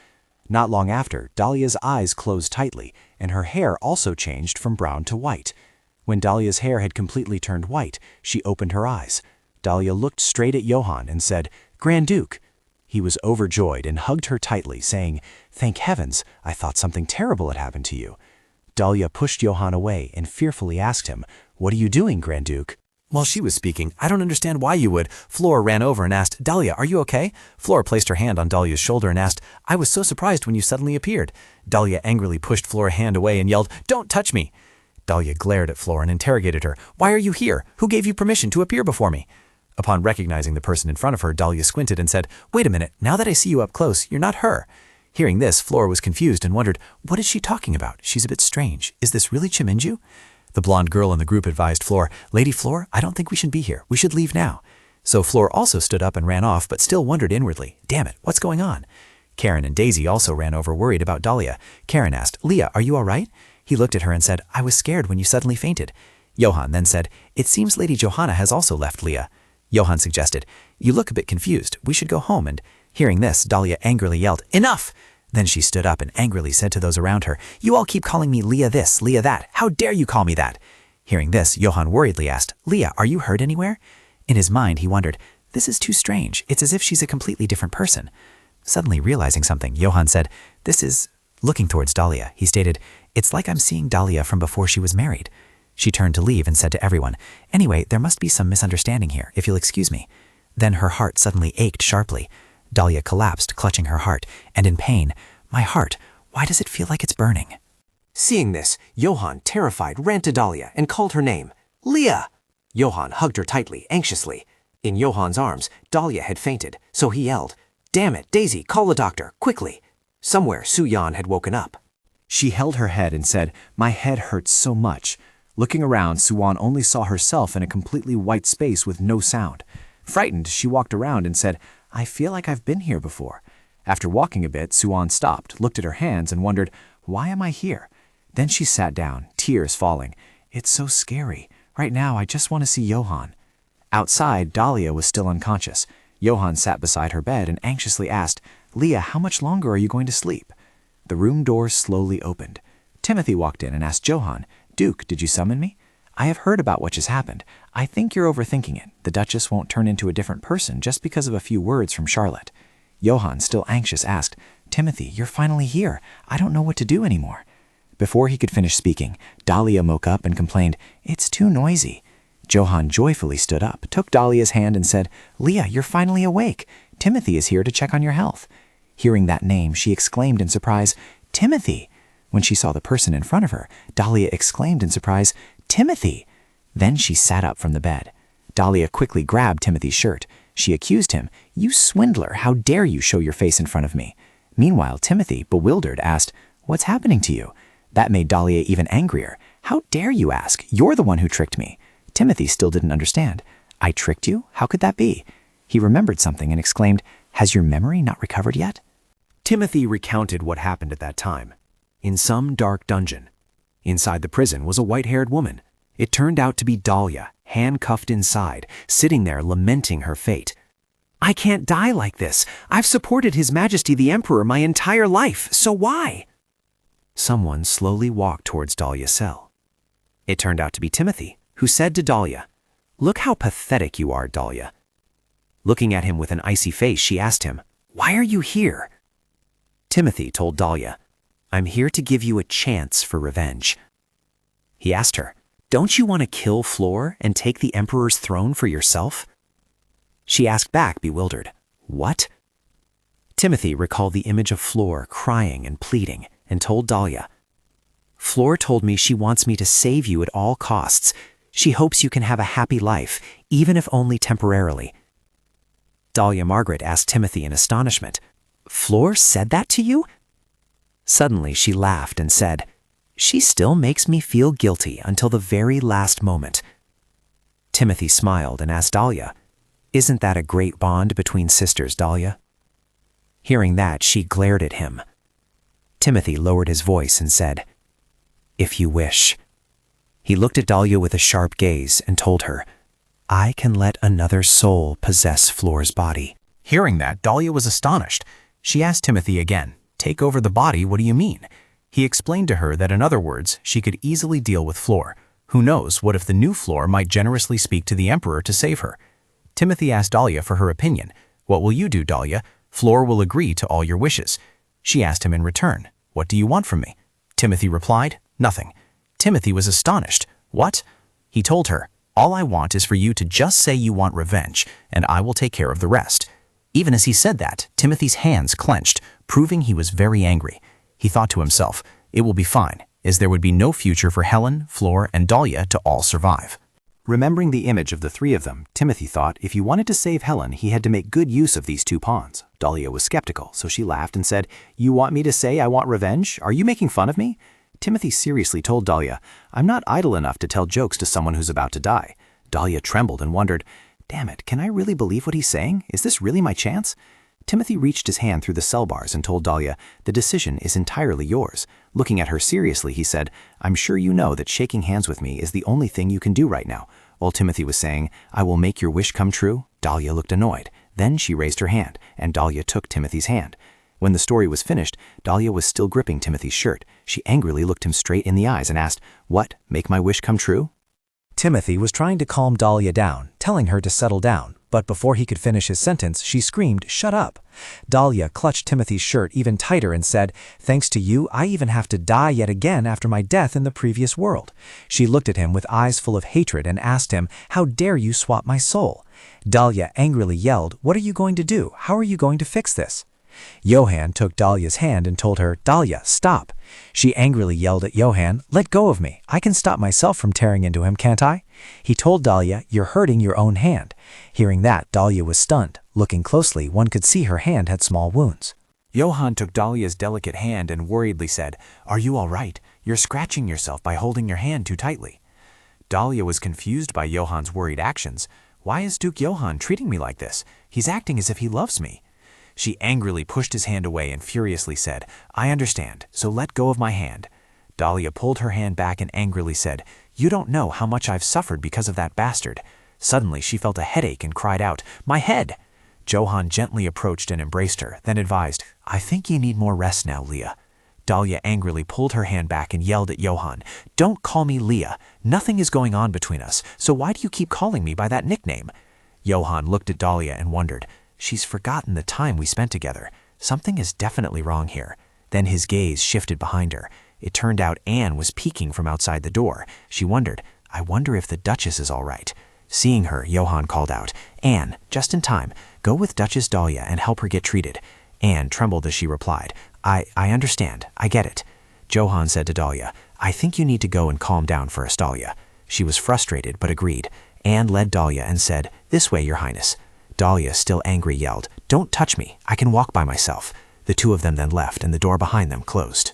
[SPEAKER 3] Not long after, Dalia's eyes closed tightly, and her hair also changed from brown to white. When Dalia's hair had completely turned white, she opened her eyes. Dalia looked straight at Johann and said, Grand Duke. He was overjoyed and hugged her tightly, saying, thank heavens, I thought something terrible had happened to you. Dalia pushed Johann away and fearfully asked him, what are you doing, Grand Duke?
[SPEAKER 10] While she was speaking, I don't understand why you would. Flora ran over and asked, Dalia, are you okay? Flora placed her hand on Dalia's shoulder and asked, I was so surprised when you suddenly appeared. Dalia angrily pushed Flora's hand away and yelled, don't touch me. Dalia glared at Flora and interrogated her, why are you here? Who gave you permission to appear before me? Upon recognizing the person in front of her, Dalia squinted and said, wait a minute, now that I see you up close, you're not her. Hearing this, Flora was confused and wondered, what is she talking about? She's a bit strange. Is this really Chiminju? The blonde girl in the group advised Flora, Lady Flora, I don't think we should be here. We should leave now. So Flora also stood up and ran off, but still wondered inwardly, damn it, what's going on? Karen and Daisy also ran over, worried about Dalia. Karen asked, Leah, are you all right? He looked at her and said, I was scared when you suddenly fainted. Johann then said, it seems Lady Johanna has also left Leah. Johann suggested, you look a bit confused. We should go home. And hearing this, Dalia angrily yelled, enough! Then she stood up and angrily said to those around her, you all keep calling me Leah this, Leah that. How dare you call me that? Hearing this, Johann worriedly asked, Leah, are you hurt anywhere? In his mind, he wondered, this is too strange. It's as if she's a completely different person. Suddenly realizing something, Johann said, this is... Looking towards Dalia, he stated, it's like I'm seeing Dalia from before she was married. She turned to leave and said to everyone, anyway, there must be some misunderstanding here, if you'll excuse me. Then her heart suddenly ached sharply. Dalia collapsed, clutching her heart, and in pain, my heart, why does it feel like it's burning?
[SPEAKER 9] Seeing this, Johann, terrified, ran to Dalia and called her name, Leah. Johann hugged her tightly, anxiously. In Johann's arms, Dalia had fainted, so he yelled, damn it, Daisy, call a doctor, quickly. Somewhere, Su-yan had woken up.
[SPEAKER 3] She held her head and said, my head hurts so much. Looking around, Su-wan only saw herself in a completely white space with no sound.
[SPEAKER 9] Frightened, she walked around and said, I feel like I've been here before. After walking a bit, Suan stopped, looked at her hands, and wondered, why am I here? Then she sat down, tears falling. It's so scary. Right now, I just want to see Johan. Outside, Dalia was still unconscious. Johan sat beside her bed and anxiously asked, Leah, how much longer are you going to sleep? The room door slowly opened. Timothy walked in and asked Johan, Duke, did you summon me? I have heard about what just happened. I think you're overthinking it. The Duchess won't turn into a different person just because of a few words from Charlotte. Johan, still anxious, asked, Timothy, you're finally here. I don't know what to do anymore. Before he could finish speaking, Dalia woke up and complained, It's too noisy. Johan joyfully stood up, took Dalia's hand and said, Leah, you're finally awake. Timothy is here to check on your health. Hearing that name, she exclaimed in surprise, Timothy. When she saw the person in front of her, Dalia exclaimed in surprise, Timothy. Then she sat up from the bed. Dalia quickly grabbed Timothy's shirt. She accused him, You swindler, how dare you show your face in front of me? Meanwhile, Timothy, bewildered, asked, What's happening to you? That made Dalia even angrier. How dare you ask? You're the one who tricked me. Timothy still didn't understand. I tricked you? How could that be? He remembered something and exclaimed, Has your memory not recovered yet?
[SPEAKER 3] Timothy recounted what happened at that time. In some dark dungeon. Inside the prison was a white-haired woman. It turned out to be Dalia, handcuffed inside, sitting there lamenting her fate. I can't die like this. I've supported His Majesty the Emperor my entire life, so why? Someone slowly walked towards Dalia's cell. It turned out to be Timothy, who said to Dalia, Look how pathetic you are, Dalia. Looking at him with an icy face, she asked him, Why are you here? Timothy told Dalia, I'm here to give you a chance for revenge. He asked her, Don't you want to kill Flora and take the Emperor's throne for yourself? She asked back, bewildered, What? Timothy recalled the image of Flora crying and pleading and told Dalia, Flora told me she wants me to save you at all costs. She hopes you can have a happy life, even if only temporarily. Dalia Margaret asked Timothy in astonishment, Flora said that to you? Suddenly she laughed and said, She still makes me feel guilty until the very last moment. Timothy smiled and asked Dalia, Isn't that a great bond between sisters, Dalia? Hearing that, she glared at him. Timothy lowered his voice and said, If you wish. He looked at Dalia with a sharp gaze and told her, I can let another soul possess Flora's body.
[SPEAKER 11] Hearing that, Dalia was astonished. She asked Timothy again, Take over the body, what do you mean? He explained to her that in other words, she could easily deal with Flora. Who knows, what if the new Flora might generously speak to the Emperor to save her? Timothy asked Dalia for her opinion. What will you do, Dalia? Flora will agree to all your wishes. She asked him in return, What do you want from me? Timothy replied, Nothing. Timothy was astonished. What? He told her, All I want is for you to just say you want revenge, and I will take care of the rest. Even as he said that, Timothy's hands clenched, proving he was very angry. He thought to himself, It will be fine, as there would be no future for Helen, Flora, and Dalia to all survive.
[SPEAKER 1] Remembering the image of the three of them, Timothy thought if he wanted to save Helen, he had to make good use of these two pawns. Dalia was skeptical, so she laughed and said, You want me to say I want revenge? Are you making fun of me? Timothy seriously told Dalia, I'm not idle enough to tell jokes to someone who's about to die. Dalia trembled and wondered, Damn it, can I really believe what he's saying? Is this really my chance? Timothy reached his hand through the cell bars and told Dalia, The decision is entirely yours. Looking at her seriously, he said, I'm sure you know that shaking hands with me is the only thing you can do right now. While Timothy was saying, I will make your wish come true, Dalia looked annoyed. Then she raised her hand, and Dalia took Timothy's hand. When the story was finished, Dalia was still gripping Timothy's shirt. She angrily looked him straight in the eyes and asked, What, make my wish come true?
[SPEAKER 9] Timothy was trying to calm Dalia down, telling her to settle down, but before he could finish his sentence, she screamed, Shut up! Dalia clutched Timothy's shirt even tighter and said, Thanks to you, I even have to die yet again after my death in the previous world. She looked at him with eyes full of hatred and asked him, How dare you swap my soul? Dalia angrily yelled, What are you going to do? How are you going to fix this? Johan took Dalia's hand and told her, Dalia, stop. She angrily yelled at Johan, Let go of me. I can stop myself from tearing into him, can't I? He told Dalia, You're hurting your own hand. Hearing that, Dalia was stunned. Looking closely, one could see her hand had small wounds.
[SPEAKER 11] Johan took Dalia's delicate hand and worriedly said, Are you all right? You're scratching yourself by holding your hand too tightly. Dalia was confused by Johan's worried actions.
[SPEAKER 2] Why is Duke Johann treating me like this? He's acting as if he loves me. She angrily pushed his hand away and furiously said, I understand, so let go of my hand. Dalia pulled her hand back and angrily said, You don't know how much I've suffered because of that bastard. Suddenly she felt a headache and cried out, My head! Johann gently approached and embraced her, then advised, I think you need more rest now, Leah. Dalia angrily pulled her hand back and yelled at Johann, Don't call me Leah. Nothing is going on between us, so why do you keep calling me by that nickname? Johann looked at Dalia and wondered, She's forgotten the time we spent together. Something is definitely wrong here. Then his gaze shifted behind her. It turned out Anne was peeking from outside the door. She wondered, I wonder if the Duchess is all right. Seeing her, Johann called out, Anne, just in time, go with Duchess Dalia and help her get treated. Anne trembled as she replied, I understand, I get it. Johann said to Dalia, I think you need to go and calm down first, Dalia. She was frustrated but agreed. Anne led Dalia and said, This way, Your Highness. Dalia, still angry, yelled, Don't touch me, I can walk by myself. The two of them then left and the door behind them closed.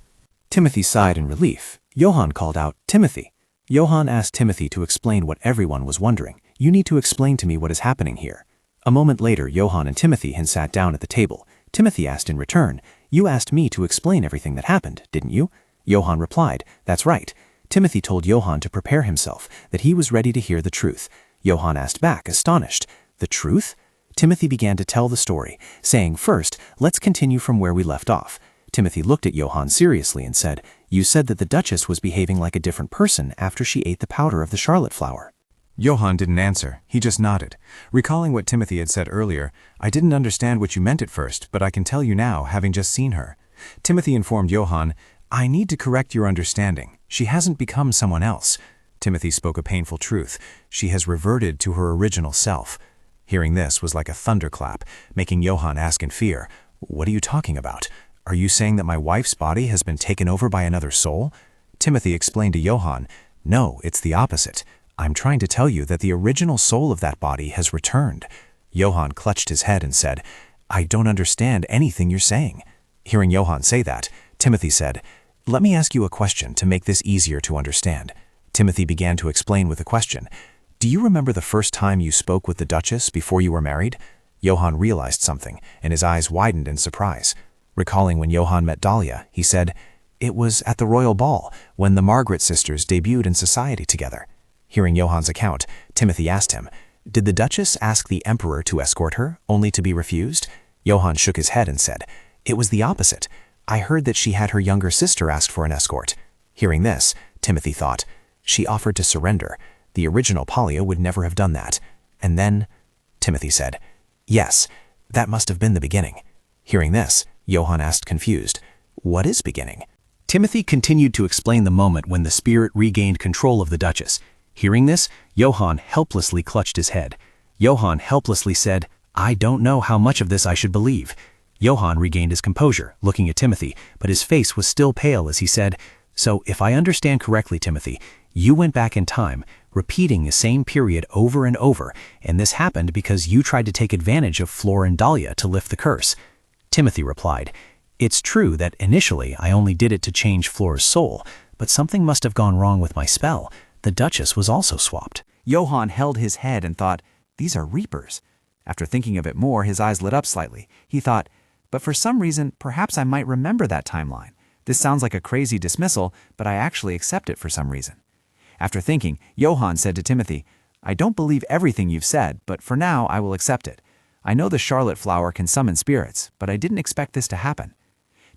[SPEAKER 3] Timothy sighed in relief. Johann called out, Timothy. Johann asked Timothy to explain what everyone was wondering. You need to explain to me what is happening here. A moment later, Johann and Timothy had sat down at the table. Timothy asked in return, You asked me to explain everything that happened, didn't you? Johann replied, That's right. Timothy told Johann to prepare himself, that he was ready to hear the truth. Johann asked back, astonished, The truth? Timothy began to tell the story, saying, First, let's continue from where we left off. Timothy looked at Johann seriously and said, You said that the Duchess was behaving like a different person after she ate the powder of the Charlotte flower.
[SPEAKER 10] Johann didn't answer. He just nodded. Recalling what Timothy had said earlier, I didn't understand what you meant at first, but I can tell you now, having just seen her. Timothy informed Johann, I need to correct your understanding. She hasn't become someone else. Timothy spoke a painful truth. She has reverted to her original self. Hearing this was like a thunderclap, making Johann ask in fear, What are you talking about? Are you saying that my wife's body has been taken over by another soul? Timothy explained to Johann, No, it's the opposite. I'm trying to tell you that the original soul of that body has returned. Johann clutched his head and said, I don't understand anything you're saying. Hearing Johann say that, Timothy said, Let me ask you a question to make this easier to understand. Timothy began to explain with a question. Do you remember the first time you spoke with the Duchess before you were married? Johann realized something, and his eyes widened in surprise. Recalling when Johann met Dalia, he said, It was at the royal ball, when the Margaret sisters debuted in society together. Hearing Johann's account, Timothy asked him, Did the Duchess ask the Emperor to escort her, only to be refused? Johann shook his head and said, It was the opposite. I heard that she had her younger sister ask for an escort. Hearing this, Timothy thought, She offered to surrender. The original Palia would never have done that. And then, Timothy said, Yes, that must have been the beginning. Hearing this, Johann asked confused, What is beginning? Timothy continued to explain the moment when the spirit regained control of the Duchess. Hearing this, Johann helplessly clutched his head. Johann helplessly said, I don't know how much of this I should believe. Johann regained his composure, looking at Timothy, but his face was still pale as he said, So if I understand correctly, Timothy, you went back in time, repeating the same period over and over, and this happened because you tried to take advantage of Flora and Dalia to lift the curse. Timothy replied, It's true that initially I only did it to change Flora's soul, but something must have gone wrong with my spell. The Duchess was also swapped.
[SPEAKER 9] Johann held his head and thought, These are reapers. After thinking of it more, his eyes lit up slightly. He thought, But for some reason, perhaps I might remember that timeline. This sounds like a crazy dismissal, but I actually accept it for some reason. After thinking, Johann said to Timothy, I don't believe everything you've said, but for now I will accept it. I know the Charlotte flower can summon spirits, but I didn't expect this to happen.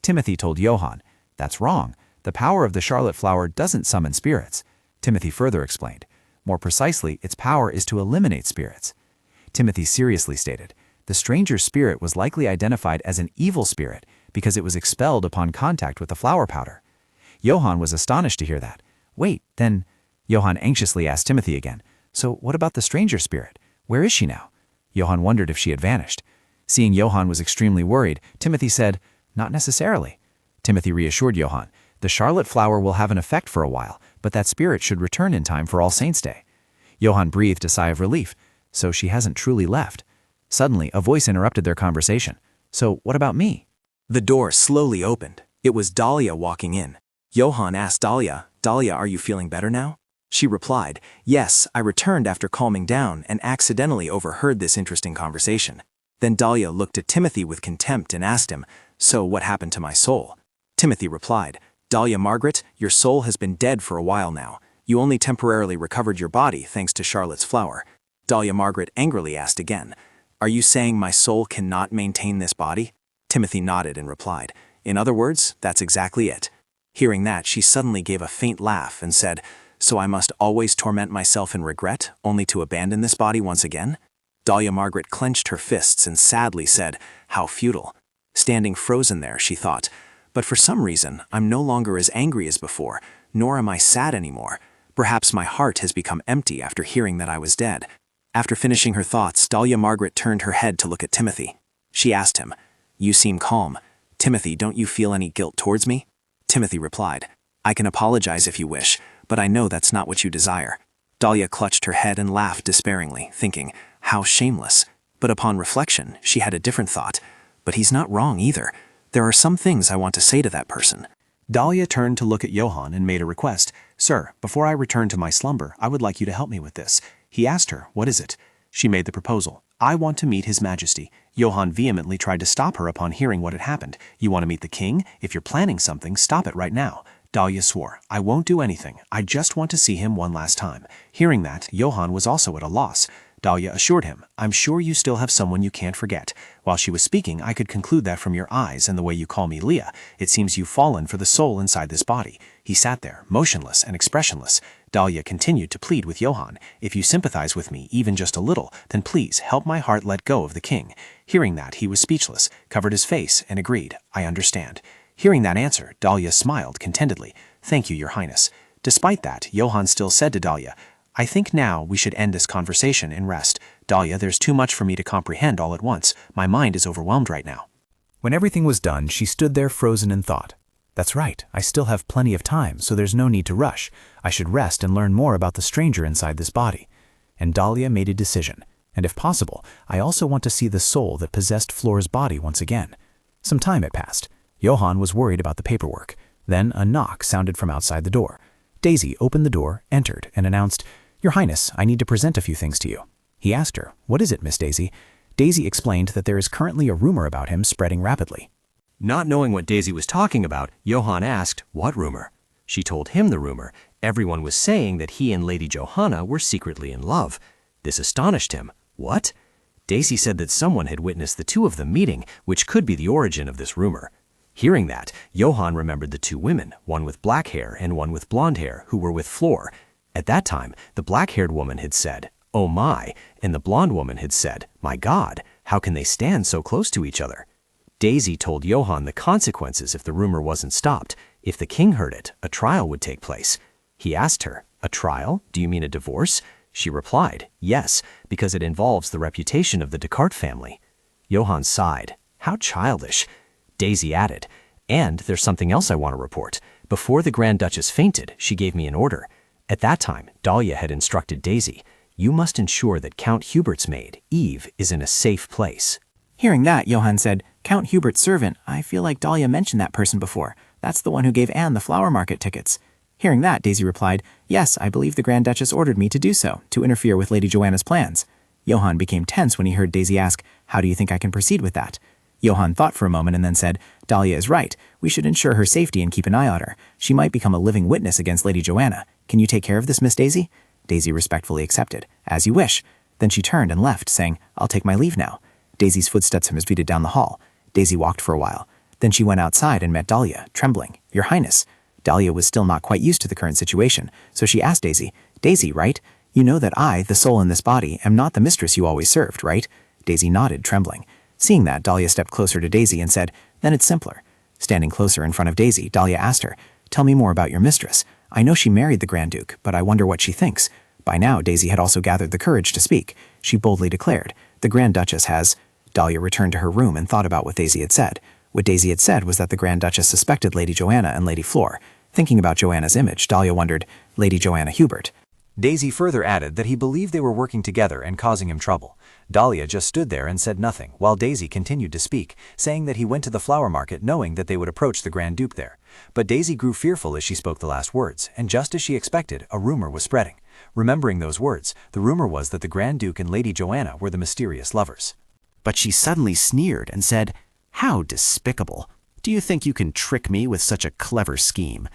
[SPEAKER 9] Timothy told Johann, That's wrong. The power of the Charlotte flower doesn't summon spirits. Timothy further explained, More precisely, its power is to eliminate spirits. Timothy seriously stated, The stranger's spirit was likely identified as an evil spirit because it was expelled upon contact with the flower powder. Johann was astonished to hear that. Wait, then, Johann anxiously asked Timothy again, So what about the stranger spirit? Where is she now? Johann wondered if she had vanished. Seeing Johann was extremely worried, Timothy said, Not necessarily. Timothy reassured Johann, The Charlotte flower will have an effect for a while, but that spirit should return in time for All Saints' Day. Johann breathed a sigh of relief. So she hasn't truly left. Suddenly, a voice interrupted their conversation. So what about me?
[SPEAKER 2] The door slowly opened. It was Dalia walking in. Johann asked Dalia, Dalia, are you feeling better now?
[SPEAKER 9] She replied, "Yes, I returned after calming down and accidentally overheard this interesting conversation." Then Dalia looked at Timothy with contempt and asked him, "So what happened to my soul?" Timothy replied, "Dalia Margaret, your soul has been dead for a while now. You only temporarily recovered your body thanks to Charlotte's flower." Dalia Margaret angrily asked again, "Are you saying my soul cannot maintain this body?" Timothy nodded and replied, "In other words, that's exactly it." Hearing that, she suddenly gave a faint laugh and said, "So I must always torment myself in regret, only to abandon this body once again?" Dalia Margaret clenched her fists and sadly said, "How futile." Standing frozen there, she thought, "But for some reason, I'm no longer as angry as before, nor am I sad anymore. Perhaps my heart has become empty after hearing that I was dead." After finishing her thoughts, Dalia Margaret turned her head to look at Timothy. She asked him, "You seem calm. Timothy, don't you feel any guilt towards me?" Timothy replied, "I can apologize if you wish, but I know that's not what you desire." Dalia clutched her head and laughed despairingly, thinking, "How shameless." But upon reflection, she had a different thought. "But he's not wrong either. There are some things I want to say to that person."
[SPEAKER 3] Dalia turned to look at Johann and made a request. "Sir, before I return to my slumber, I would like you to help me with this." He asked her, "What is it?" She made the proposal. "I want to meet His Majesty." Johann vehemently tried to stop her upon hearing what had happened. "You want to meet the king? If you're planning something, stop it right now." Dalia swore, "I won't do anything. I just want to see him one last time." Hearing that, Johann was also at a loss. Dalia assured him, "I'm sure you still have someone you can't forget. While she was speaking, I could conclude that from your eyes and the way you call me Leah, it seems you've fallen for the soul inside this body." He sat there, motionless and expressionless. Dalia continued to plead with Johann, "If you sympathize with me even just a little, then please help my heart let go of the king." Hearing that, he was speechless, covered his face, and agreed, "I understand." Hearing that answer, Dalia smiled contentedly. "Thank you, Your Highness." Despite that, Johann still said to Dalia, "I think now we should end this conversation and rest. Dalia, there's too much for me to comprehend all at once. My mind is overwhelmed right now."
[SPEAKER 11] When everything was done, she stood there frozen in thought. That's right, I still have plenty of time, so there's no need to rush. I should rest and learn more about the stranger inside this body. And Dalia made a decision. And if possible, I also want to see the soul that possessed Flora's body once again. Some time had passed. Johann was worried about the paperwork. Then a knock sounded from outside the door. Daisy opened the door, entered, and announced, "Your Highness, I need to present a few things to you." He asked her, "What is it, Miss Daisy?" Daisy explained that there is currently a rumor about him spreading rapidly.
[SPEAKER 4] Not knowing what Daisy was talking about, Johann asked, "What rumor?" She told him the rumor. Everyone was saying that he and Lady Johanna were secretly in love. This astonished him. What? Daisy said that someone had witnessed the two of them meeting, which could be the origin of this rumor. Hearing that, Johann remembered the two women, one with black hair and one with blonde hair, who were with Flora. At that time, the black-haired woman had said, "Oh my," and the blonde woman had said, "My God, how can they stand so close to each other?" Daisy told Johann the consequences if the rumor wasn't stopped. If the king heard it, a trial would take place. He asked her, "A trial? Do you mean a divorce?" She replied, "Yes, because it involves the reputation of the Descartes family." Johann sighed. "How childish." Daisy added, "And there's something else I want to report. Before the Grand Duchess fainted, she gave me an order. At that time, Dalia had instructed Daisy, 'You must ensure that Count Hubert's maid, Eve, is in a safe place.'"
[SPEAKER 5] Hearing that, Johann said, "Count Hubert's servant, I feel like Dalia mentioned that person before. That's the one who gave Anne the flower market tickets." Hearing that, Daisy replied, "Yes, I believe the Grand Duchess ordered me to do so, to interfere with Lady Joanna's plans." Johann became tense when he heard Daisy ask, "How do you think I can proceed with that?" Johann thought for a moment and then said, "Dalia is right. We should ensure her safety and keep an eye on her. She might become a living witness against Lady Joanna. Can you take care of this, Miss Daisy?" Daisy respectfully accepted. "As you wish." Then she turned and left, saying, "I'll take my leave now." Daisy's footsteps receded down the hall. Daisy walked for a while. Then she went outside and met Dalia, trembling. "Your Highness." Dalia was still not quite used to the current situation, so she asked Daisy, "Daisy, right? You know that I, the soul in this body, am not the mistress you always served, right?" Daisy nodded, trembling. Seeing that, Dalia stepped closer to Daisy and said, "Then it's simpler." Standing closer in front of Daisy, Dalia asked her, "Tell me more about your mistress. I know she married the Grand Duke, but I wonder what she thinks." By now, Daisy had also gathered the courage to speak. She boldly declared, "The Grand Duchess has—" Dalia returned to her room and thought about what Daisy had said. What Daisy had said was that the Grand Duchess suspected Lady Joanna and Lady Flora. Thinking about Joanna's image, Dalia wondered, Lady Joanna Hubert.
[SPEAKER 3] Daisy further added that he believed they were working together and causing him trouble. Dalia just stood there and said nothing, while Daisy continued to speak, saying that he went to the flower market knowing that they would approach the Grand Duke there.
[SPEAKER 9] But Daisy grew fearful as she spoke the last words, and just as she expected, a rumor was spreading. Remembering those words, the rumor was that the Grand Duke and Lady Joanna were the mysterious lovers.
[SPEAKER 4] But she suddenly sneered and said, "How despicable! Do you think you can trick me with such a clever scheme?"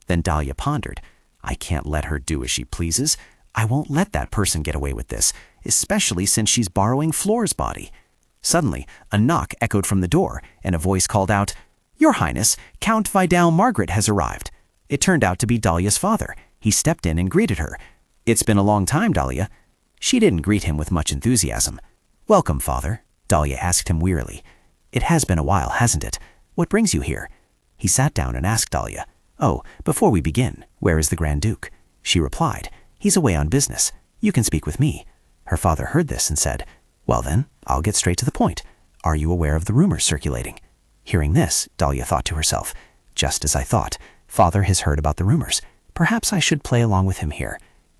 [SPEAKER 4] Then Dalia pondered. "I can't let her do as she pleases. I won't let that person get away with this, especially since she's borrowing Flora's body." Suddenly, a knock echoed from the door, and a voice called out, "Your Highness, Count Vidal Margaret has arrived." It turned out to be Dalia's father. He stepped in and greeted her. "It's been a long time, Dalia." She didn't greet him with much enthusiasm. "Welcome, father," Dalia asked him wearily. "It has been a while, hasn't it? What brings you here?" He sat down and asked Dalia, "Oh, before we begin, where is the Grand Duke?" She replied, "He's away on business. You can speak with me." Her father heard this and said, "Well then, I'll get straight to the point. Are you aware of the rumors circulating?" Hearing this, Dalia thought to herself, "Just as I thought. Father has heard about the rumors. Perhaps I should play along with him here."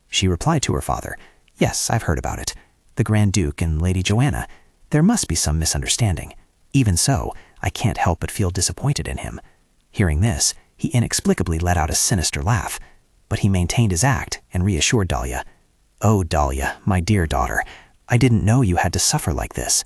[SPEAKER 4] She replied to her father, "Yes, I've heard about it. The Grand Duke and Lady Joanna. There must be some misunderstanding. Even so, I can't help but feel disappointed in him." Hearing this, he inexplicably let out a sinister laugh, but he maintained his act and reassured Dalia. "Oh, Dalia, my dear daughter, I didn't know you had to suffer like this."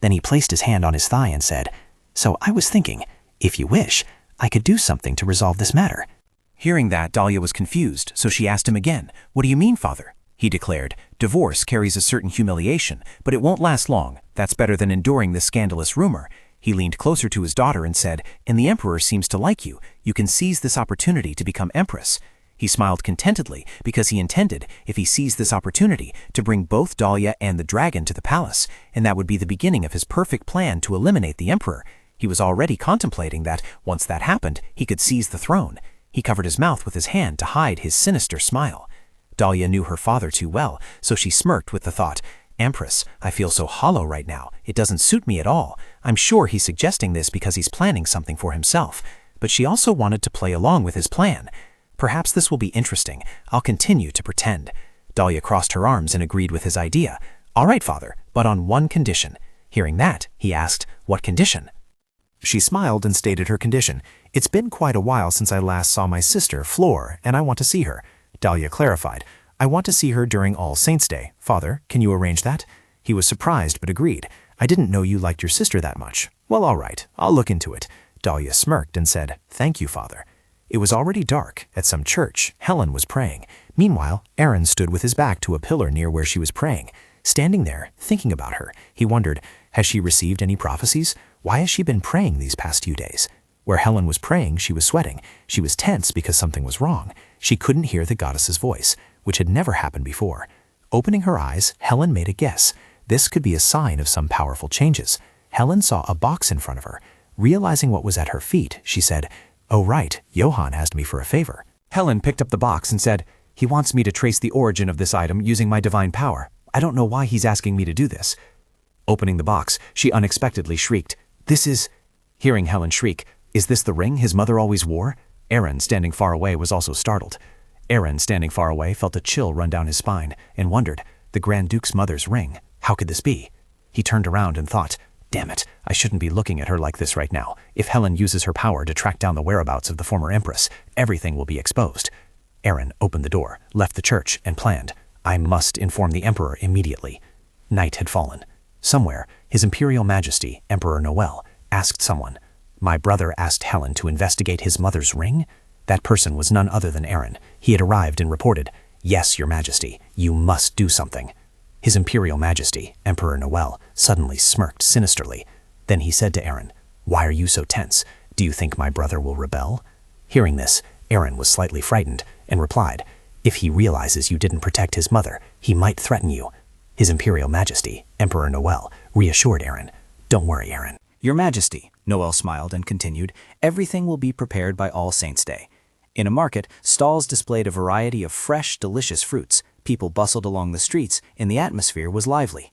[SPEAKER 4] Then he placed his hand on his thigh and said, "So I was thinking, if you wish, I could do something to resolve this matter."
[SPEAKER 9] Hearing that, Dalia was confused, so she asked him again, "What do you mean, father?" He declared, "Divorce carries a certain humiliation, but it won't last long. That's better than enduring this scandalous rumor." He leaned closer to his daughter and said, "And the emperor seems to like you. You can seize this opportunity to become empress." He smiled contentedly because he intended, if he seized this opportunity, to bring both Dalia and the dragon to the palace, and that would be the beginning of his perfect plan to eliminate the emperor. He was already contemplating that, once that happened, he could seize the throne. He covered his mouth with his hand to hide his sinister smile. Dalia knew her father too well, so she smirked with the thought, "Empress, I feel so hollow right now. It doesn't suit me at all. I'm sure he's suggesting this because he's planning something for himself." But she also wanted to play along with his plan. "Perhaps this will be interesting. I'll continue to pretend." Dalia crossed her arms and agreed with his idea. "All right, father, but on one condition." Hearing that, he asked, "What condition?"
[SPEAKER 11] She smiled and stated her condition. "It's been quite a while since I last saw my sister, Flora, and I want to see her." Dalia clarified, "I want to see her during All Saints' Day. Father, can you arrange that?" He was surprised but agreed. "I didn't know you liked your sister that much." "Well, all right, I'll look into it." Dalia smirked and said, "Thank you, father." It was already dark. At some church, Helen was praying. Meanwhile, Aaron stood with his back to a pillar near where she was praying. Standing there, thinking about her, he wondered, has she received any prophecies? Why has she been praying these past few days? Where Helen was praying, she was sweating. She was tense because something was wrong. She couldn't hear the goddess's voice, which had never happened before. Opening her eyes, Helen made a guess. This could be a sign of some powerful changes. Helen saw a box in front of her. Realizing what was at her feet, she said, "Oh right, Johann asked me for a favor." Helen picked up the box and said, "He wants me to trace the origin of this item using my divine power. I don't know why he's asking me to do this." Opening the box, she unexpectedly shrieked, "This is—" Hearing Helen shriek, "Is this the ring his mother always wore?" Aaron, standing far away, was also startled. Aaron, standing far away, felt a chill run down his spine and wondered, the Grand Duke's mother's ring. How could this be? He turned around and thought, "Damn it, I shouldn't be looking at her like this right now. If Helen uses her power to track down the whereabouts of the former empress, everything will be exposed." Aaron opened the door, left the church, and planned, "I must inform the emperor immediately." Night had fallen. Somewhere, His Imperial Majesty, Emperor Noel, asked someone, "My brother asked Helen to investigate his mother's ring?" That person was none other than Aaron. He had arrived and reported, "Yes, Your Majesty, you must do something." His Imperial Majesty, Emperor Noel, suddenly smirked sinisterly. Then he said to Aaron, "Why are you so tense? Do you think my brother will rebel?" Hearing this, Aaron was slightly frightened and replied, "If he realizes you didn't protect his mother, he might threaten you." His Imperial Majesty, Emperor Noel, reassured Aaron, "Don't worry, Aaron."
[SPEAKER 9] "Your Majesty," Noel smiled and continued, "everything will be prepared by All Saints' Day." In a market, stalls displayed a variety of fresh, delicious fruits. People bustled along the streets, and the atmosphere was lively.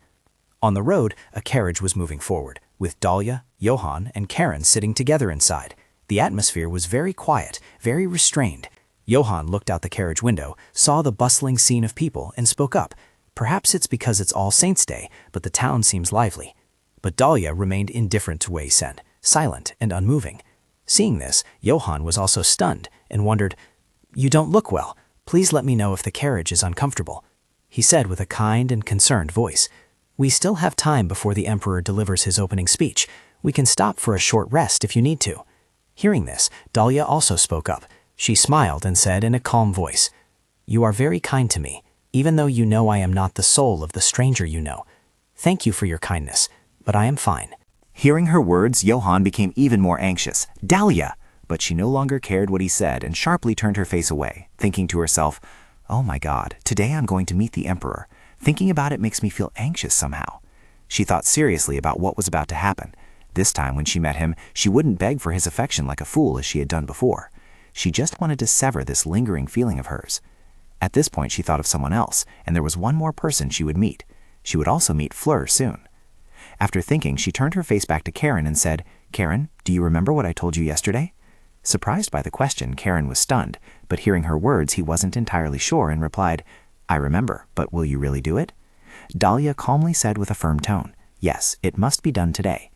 [SPEAKER 9] On the road, a carriage was moving forward, with Dalia, Johann, and Karen sitting together inside. The atmosphere was very quiet, very restrained. Johann looked out the carriage window, saw the bustling scene of people, and spoke up. Perhaps it's because it's All Saints' Day, but the town seems lively. But Dalia remained indifferent to Wei Sen, silent and unmoving.
[SPEAKER 1] Seeing this, Johann was also stunned and wondered, "You don't look well. Please let me know if the carriage is uncomfortable," he said with a kind and concerned voice. "We still have time before the emperor delivers his opening speech. We can stop for a short rest if you need to." Hearing this, Dalia also spoke up. She smiled and said in a calm voice, "You are very kind to me, even though you know I am not the soul of the stranger you know. Thank you for your kindness, but I am fine."
[SPEAKER 9] Hearing her words, Johann became even more anxious. Dalia! But she no longer cared what he said and sharply turned her face away, thinking to herself, "Oh my God, today I'm going to meet the emperor. Thinking about it makes me feel anxious somehow." She thought seriously about what was about to happen. This time when she met him, she wouldn't beg for his affection like a fool as she had done before. She just wanted to sever this lingering feeling of hers. At this point she thought of someone else, and there was one more person she would meet. She would also meet Fleur soon. After thinking, she turned her face back to Karen and said, "Karen, do you remember what I told you yesterday?" Surprised by the question, Karen was stunned, but hearing her words, he wasn't entirely sure and replied, "I remember, but will you really do it?" Dalia calmly said with a firm tone, "Yes, it must be done today."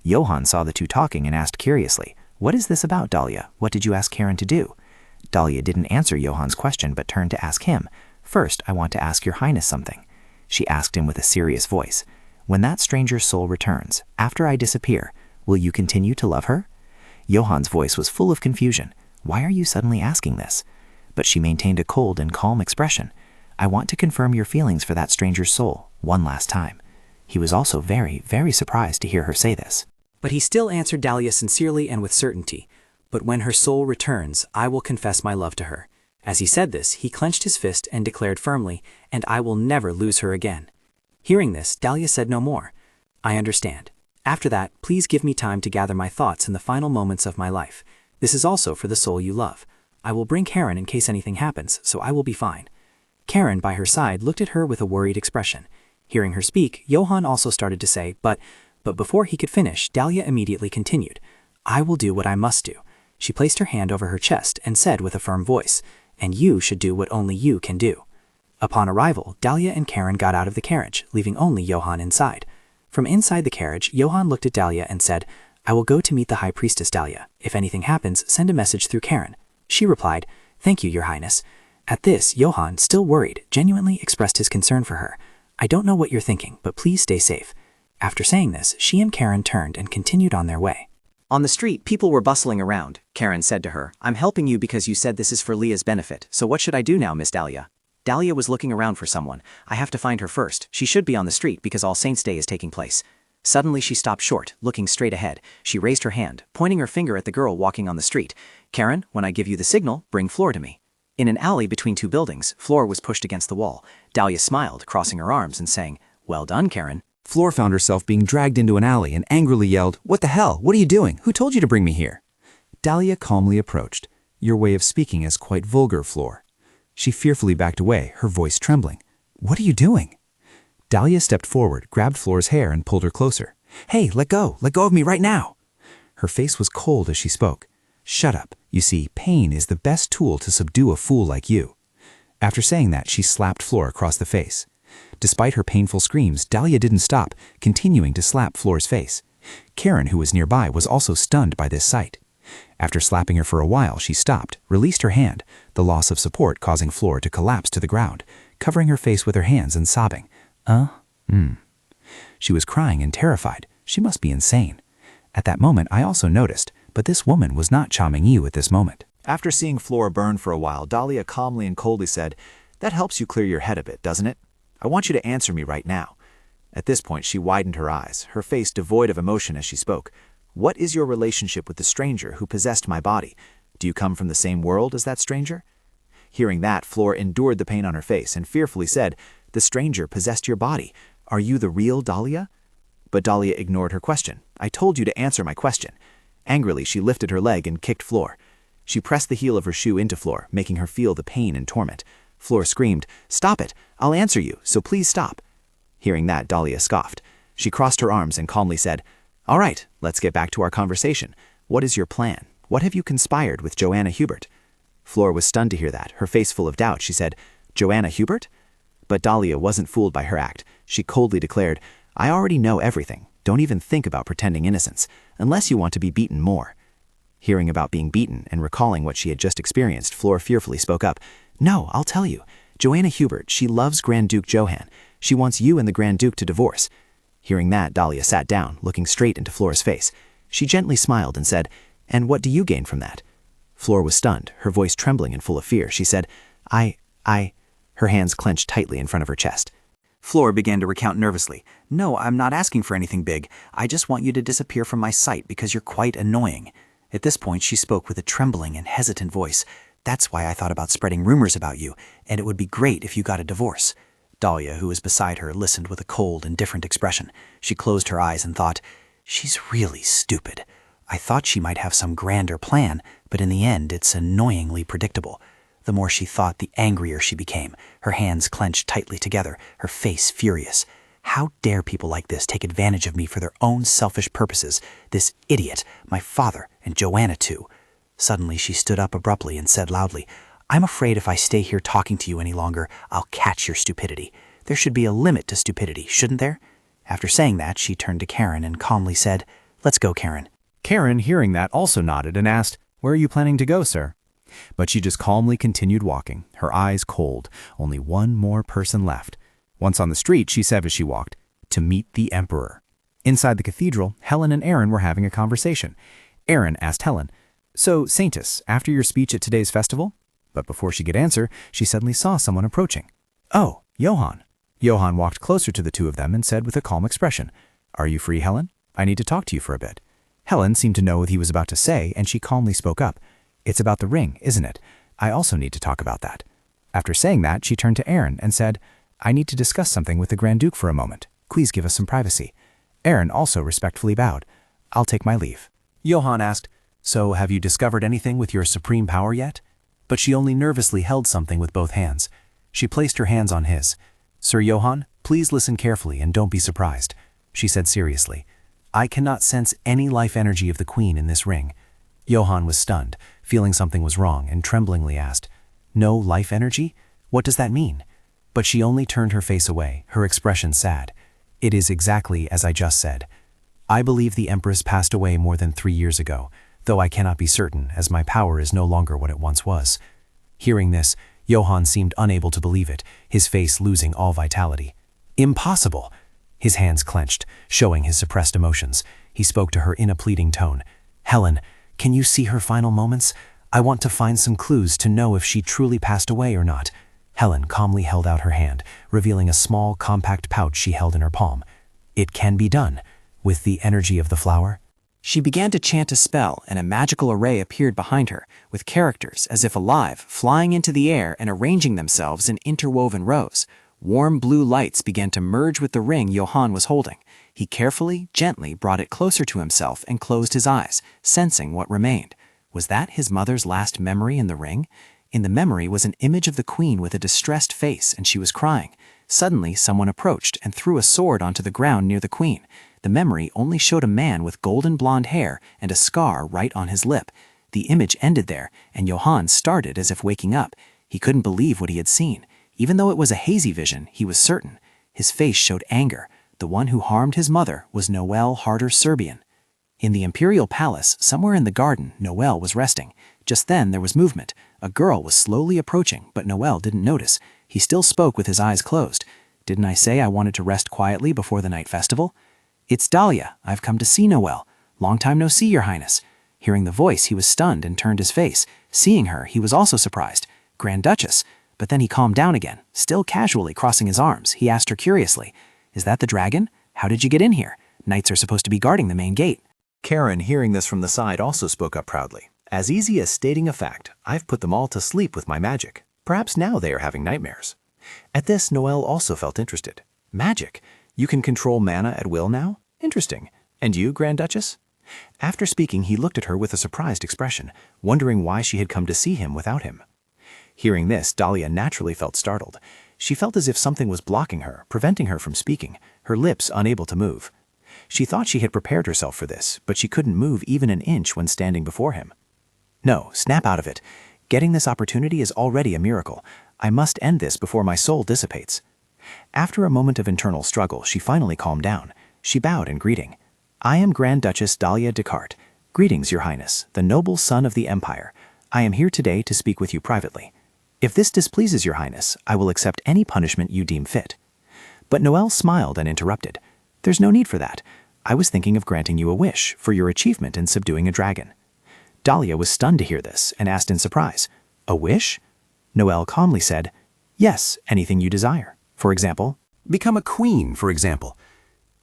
[SPEAKER 9] Johann saw the two talking and asked curiously, "What is this about, Dalia? What did you ask Karen to do?" Dalia didn't answer Johann's question but turned to ask him, "First, I want to ask your highness something." She asked him with a serious voice, "When that stranger's soul returns, after I disappear, will you continue to love her?" Johann's voice was full of confusion. "Why are you suddenly asking this?" But she maintained a cold and calm expression. "I want to confirm your feelings for that stranger's soul, one last time." He was also very, very surprised to hear her say this.
[SPEAKER 7] But he still answered Dalia sincerely and with certainty. "But when her soul returns, I will confess my love to her." As he said this, he clenched his fist and declared firmly, "And I will never lose her again." Hearing this, Dalia said no more. "I understand. After that, please give me time to gather my thoughts in the final moments of my life. This is also for the soul you love. I will bring Karen in case anything happens, so I will be fine." Karen, by her side, looked at her with a worried expression. Hearing her speak, Johann also started to say, but before he could finish, Dalia immediately continued, "I will do what I must do." She placed her hand over her chest and said with a firm voice, "And you should do what only you can do." Upon arrival, Dalia and Karen got out of the carriage, leaving only Johann inside. From inside the carriage, Johann looked at Dalia and said, "I will go to meet the High Priestess, Dalia. If anything happens, send a message through Karen." She replied, "Thank you, Your Highness." At this, Johann, still worried, genuinely expressed his concern for her. "I don't know what you're thinking, but please stay safe." After saying this, she and Karen turned and continued on their way.
[SPEAKER 12] On the street, people were bustling around. Karen said to her, "I'm helping you because you said this is for Leah's benefit, so what should I do now, Miss Dalia?" Dalia was looking around for someone. "I have to find her first. She should be on the street because All Saints' Day is taking place." Suddenly she stopped short, looking straight ahead. She raised her hand, pointing her finger at the girl walking on the street. "Karen, when I give you the signal, bring Flora to me." In an alley between two buildings, Flora was pushed against the wall. Dalia smiled, crossing her arms and saying, "Well done, Karen."
[SPEAKER 3] Flora found herself being dragged into an alley and angrily yelled, "What the hell? What are you doing? Who told you to bring me here?" Dalia calmly approached. "Your way of speaking is quite vulgar, Flora." She fearfully backed away, her voice trembling. "What are you doing?" Dalia stepped forward, grabbed Flora's hair and pulled her closer. "Hey, let go of me right now." Her face was cold as she spoke. "Shut up. You see, pain is the best tool to subdue a fool like you." After saying that, she slapped Flora across the face. Despite her painful screams, Dalia didn't stop, continuing to slap Flora's face. Karen, who was nearby, was also stunned by this sight. After slapping her for a while, she stopped, released her hand, the loss of support causing Flora to collapse to the ground, covering her face with her hands and sobbing. She was crying and terrified. She must be insane. At that moment, I also noticed, but this woman was not charming you at this moment.
[SPEAKER 16] After seeing Flora burn for a while, Dalia calmly and coldly said, "That helps you clear your head a bit, doesn't it? I want you to answer me right now." At this point, she widened her eyes, her face devoid of emotion as she spoke. "What is your relationship with the stranger who possessed my body? Do you come from the same world as that stranger?" Hearing that, Flora endured the pain on her face and fearfully said, "The stranger possessed your body. Are you the real Dalia?" But Dalia ignored her question. "I told you to answer my question." Angrily, she lifted her leg and kicked Flora. She pressed the heel of her shoe into Flora, making her feel the pain and torment. Flora screamed, "Stop it! I'll answer you, so please stop." Hearing that, Dalia scoffed. She crossed her arms and calmly said, "All right, let's get back to our conversation. What is your plan? What have you conspired with Joanna Hubert?" Flora was stunned to hear that, her face full of doubt. She said, "Joanna Hubert?" But Dalia wasn't fooled by her act. She coldly declared, "I already know everything. Don't even think about pretending innocence, unless you want to be beaten more."
[SPEAKER 9] Hearing about being beaten and recalling what she had just experienced, Flora fearfully spoke up. No, I'll tell you. Joanna Hubert, she loves Grand Duke Johann. She wants you and the Grand Duke to divorce. Hearing that, Dalia sat down, looking straight into Flora's face. She gently smiled and said, And what do you gain from that? Flora was stunned, her voice trembling and full of fear. She said, Her hands clenched tightly in front of her chest.
[SPEAKER 2] Flora began to recount nervously. No, I'm not asking for anything big. I just want you to disappear from my sight because you're quite annoying. At this point, she spoke with a trembling and hesitant voice. That's why I thought about spreading rumors about you, and it would be great if you got a divorce. Dalia, who was beside her, listened with a cold, indifferent expression. She closed her eyes and thought, She's really stupid. I thought she might have some grander plan, but in the end, it's annoyingly predictable. The more she thought, the angrier she became, her hands clenched tightly together, her face furious. How dare people like this take advantage of me for their own selfish purposes? This idiot, my father, and Joanna too. Suddenly she stood up abruptly and said loudly, I'm afraid if I stay here talking to you any longer, I'll catch your stupidity. There should be a limit to stupidity, shouldn't there? After saying that, she turned to Karen and calmly said, Let's go, Karen.
[SPEAKER 3] Karen, hearing that, also nodded and asked, Where are you planning to go, sir? But she just calmly continued walking, her eyes cold. Only one more person left. Once on the street, she said as she walked, to meet the Emperor. Inside the cathedral, Helen and Aaron were having a conversation. Aaron asked Helen, So, saintess, after your speech at today's festival? But before she could answer, she suddenly saw someone approaching. Oh, Johann. Johann walked closer to the two of them and said with a calm expression, Are you free, Helen? I need to talk to you for a bit. Helen seemed to know what he was about to say, and she calmly spoke up. It's about the ring, isn't it? I also need to talk about that. After saying that, she turned to Aaron and said, I need to discuss something with the Grand Duke for a moment. Please give us some privacy. Aaron also respectfully bowed. I'll take my leave. Johann asked, So have you discovered anything with your supreme power yet? But she only nervously held something with both hands. She placed her hands on his. Sir Johann, please listen carefully and don't be surprised, she said seriously. I cannot sense any life energy of the Queen in this ring. Johann was stunned, feeling something was wrong, and tremblingly asked, No life energy? What does that mean? But she only turned her face away, her expression sad. It is exactly as I just said. I believe the Empress passed away more than 3 years ago, though I cannot be certain, as my power is no longer what it once was. Hearing this, Johann seemed unable to believe it, his face losing all vitality. Impossible! His hands clenched, showing his suppressed emotions. He spoke to her in a pleading tone. Helen, can you see her final moments? I want to find some clues to know if she truly passed away or not. Helen calmly held out her hand, revealing a small, compact pouch she held in her palm. It can be done, with the energy of the flower.
[SPEAKER 2] She began to chant a spell, and a magical array appeared behind her, with characters, as if alive, flying into the air and arranging themselves in interwoven rows. Warm blue lights began to merge with the ring Johann was holding. He carefully, gently brought it closer to himself and closed his eyes, sensing what remained. Was that his mother's last memory in the ring? In the memory was an image of the Queen with a distressed face, and she was crying. Suddenly, someone approached and threw a sword onto the ground near the Queen. The memory only showed a man with golden blonde hair and a scar right on his lip. The image ended there, and Johann started as if waking up. He couldn't believe what he had seen. Even though it was a hazy vision, he was certain. His face showed anger. The one who harmed his mother was Noel Harder Serbian. In the imperial palace, somewhere in the garden, Noel was resting. Just then there was movement. A girl was slowly approaching, but Noel didn't notice. He still spoke with his eyes closed. Didn't I say I wanted to rest quietly before the night festival? It's Dalia. I've come to see Noel. Long time no see, Your Highness. Hearing the voice, he was stunned and turned his face. Seeing her, he was also surprised. Grand Duchess. But then he calmed down again. Still casually crossing his arms, he asked her curiously, Is that the dragon? How did you get in here? Knights are supposed to be guarding the main gate.
[SPEAKER 16] Karen, hearing this from the side, also spoke up proudly. As easy as stating a fact, I've put them all to sleep with my magic. Perhaps now they are having nightmares. At this, Noel also felt interested. Magic? You can control mana at will now? Interesting. And you, Grand Duchess? After speaking, he looked at her with a surprised expression, wondering why she had come to see him without him. Hearing this, Dalia naturally felt startled. She felt as if something was blocking her, preventing her from speaking, her lips unable to move. She thought she had prepared herself for this, but she couldn't move even an inch when standing before him. No, snap out of it. Getting this opportunity is already a miracle. I must end this before my soul dissipates. After a moment of internal struggle, she finally calmed down. She bowed in greeting. I am Grand Duchess Dalia Descartes.
[SPEAKER 5] Greetings, Your Highness, the noble son of the Empire. I am here today to speak with you privately. If this displeases Your Highness, I will accept any punishment you deem fit. But Noel smiled and interrupted. There's no need for that. I was thinking of granting you a wish for your achievement in subduing a dragon. Dalia was stunned to hear this and asked in surprise, A wish? Noel calmly said, Yes, anything you desire. For example,
[SPEAKER 3] Become a queen, for example.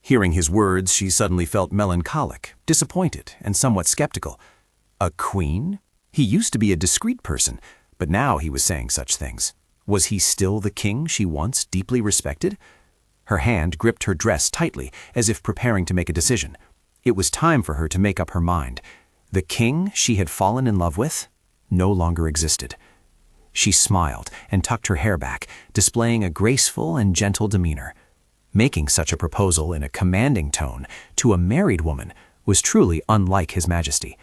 [SPEAKER 3] Hearing his words, she suddenly felt melancholic, disappointed, and somewhat skeptical. A queen? He used to be a discreet person, but now he was saying such things. Was he still the king she once deeply respected? Her hand gripped her dress tightly, as if preparing to make a decision. It was time for her to make up her mind. The king she had fallen in love with no longer existed. She smiled and tucked her hair back, displaying a graceful and gentle demeanor. Making such a proposal in a commanding tone to a married woman was truly unlike His Majesty.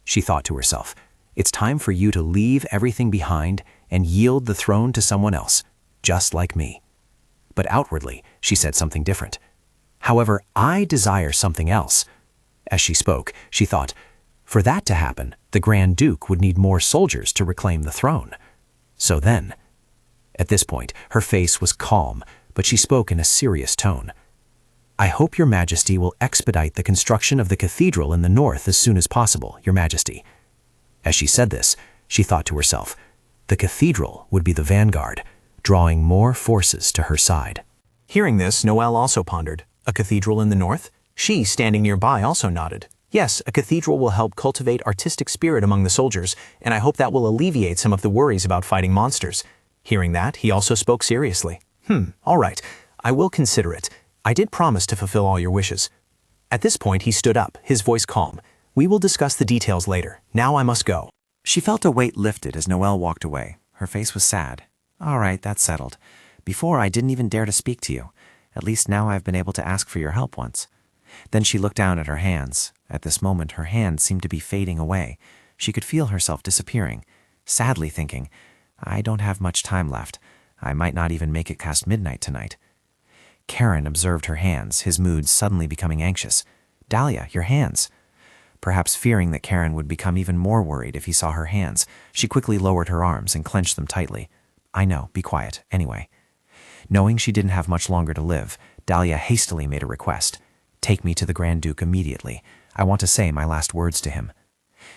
[SPEAKER 3] She thought to herself, It's time for you to leave everything behind and yield the throne to someone else, just like me. But outwardly, she said something different. However, I desire something else. As she spoke, she thought, For that to happen, the Grand Duke would need more soldiers to reclaim the throne. So then, at this point, her face was calm, but she spoke in a serious tone. I hope Your Majesty will expedite the construction of the cathedral in the north as soon as possible, Your Majesty. As she said this, she thought to herself, the cathedral would be the vanguard, drawing more forces to her side.
[SPEAKER 2] Hearing this, Noel also pondered. A cathedral in the north? She, standing nearby, also nodded. Yes, a cathedral will help cultivate artistic spirit among the soldiers, and I hope that will alleviate some of the worries about fighting monsters. Hearing that, he also spoke seriously. All right, I will consider it. I did promise to fulfill all your wishes. At this point, he stood up, his voice calm. We will discuss the details later. Now I must go.
[SPEAKER 9] She felt a weight lifted as Noel walked away. Her face was sad. All right, that's settled. Before, I didn't even dare to speak to you. At least now I've been able to ask for your help once. Then she looked down at her hands. At this moment, her hands seemed to be fading away. She could feel herself disappearing, sadly thinking, I don't have much time left. I might not even make it past midnight tonight. Karen observed her hands, his mood suddenly becoming anxious. Dalia, your hands. Perhaps fearing that Karen would become even more worried if he saw her hands, she quickly lowered her arms and clenched them tightly. I know, be quiet, anyway. Knowing she didn't have much longer to live, Dalia hastily made a request. Take me to the Grand Duke immediately. I want to say my last words to him.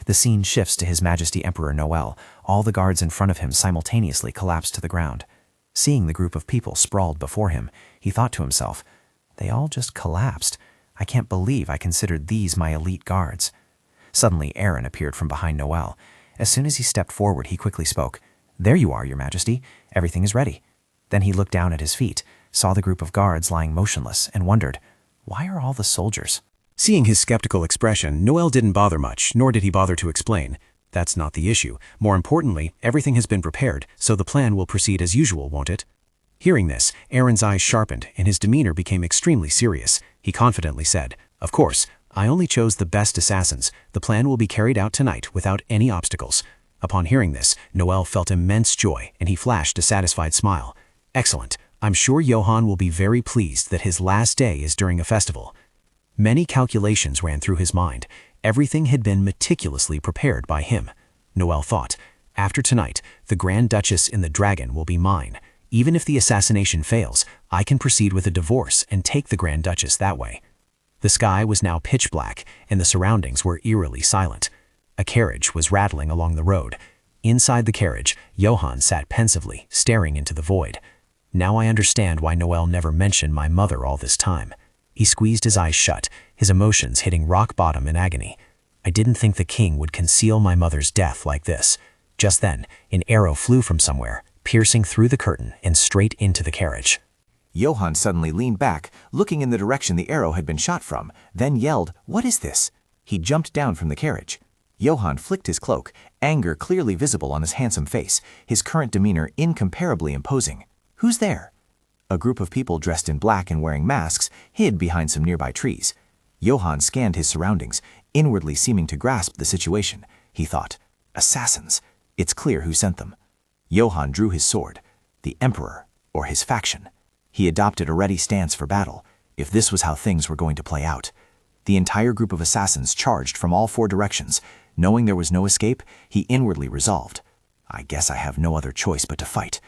[SPEAKER 9] The scene shifts to His Majesty Emperor Noel. All the guards in front of him simultaneously collapse to the ground. Seeing the group of people sprawled before him, he thought to himself, they all just collapsed. I can't believe I considered these my elite guards. Suddenly, Aaron appeared from behind Noel. As soon as he stepped forward, he quickly spoke. There you are, Your Majesty. Everything is ready. Then he looked down at his feet, saw the group of guards lying motionless, and wondered, why are all the soldiers?
[SPEAKER 3] Seeing his skeptical expression, Noel didn't bother much, nor did he bother to explain. That's not the issue. More importantly, everything has been prepared, so the plan will proceed as usual, won't it? Hearing this, Aaron's eyes sharpened, and his demeanor became extremely serious. He confidently said, Of course, I only chose the best assassins. The plan will be carried out tonight without any obstacles. Upon hearing this, Noel felt immense joy, and he flashed a satisfied smile. Excellent. I'm sure Johann will be very pleased that his last day is during a festival. Many calculations ran through his mind. Everything had been meticulously prepared by him. Noel thought, after tonight, the Grand Duchess in the Dragon will be mine. Even if the assassination fails, I can proceed with a divorce and take the Grand Duchess that way. The sky was now pitch black, and the surroundings were eerily silent. A carriage was rattling along the road. Inside the carriage, Johann sat pensively, staring into the void. Now I understand why Noel never mentioned my mother all this time. He squeezed his eyes shut, his emotions hitting rock bottom in agony. I didn't think the king would conceal my mother's death like this. Just then, an arrow flew from somewhere, piercing through the curtain and straight into the carriage.
[SPEAKER 16] Johann suddenly leaned back, looking in the direction the arrow had been shot from, then yelled, What is this? He jumped down from the carriage. Johann flicked his cloak, anger clearly visible on his handsome face, his current demeanor incomparably imposing. Who's there? A group of people dressed in black and wearing masks hid behind some nearby trees. Johann scanned his surroundings, inwardly seeming to grasp the situation. He thought, assassins. It's clear who sent them. Johann drew his sword. The Emperor, or his faction. He adopted a ready stance for battle, if this was how things were going to play out.
[SPEAKER 9] The entire group of assassins charged from all 4 directions. Knowing there was no escape, he inwardly resolved, I guess I have no other choice but to fight.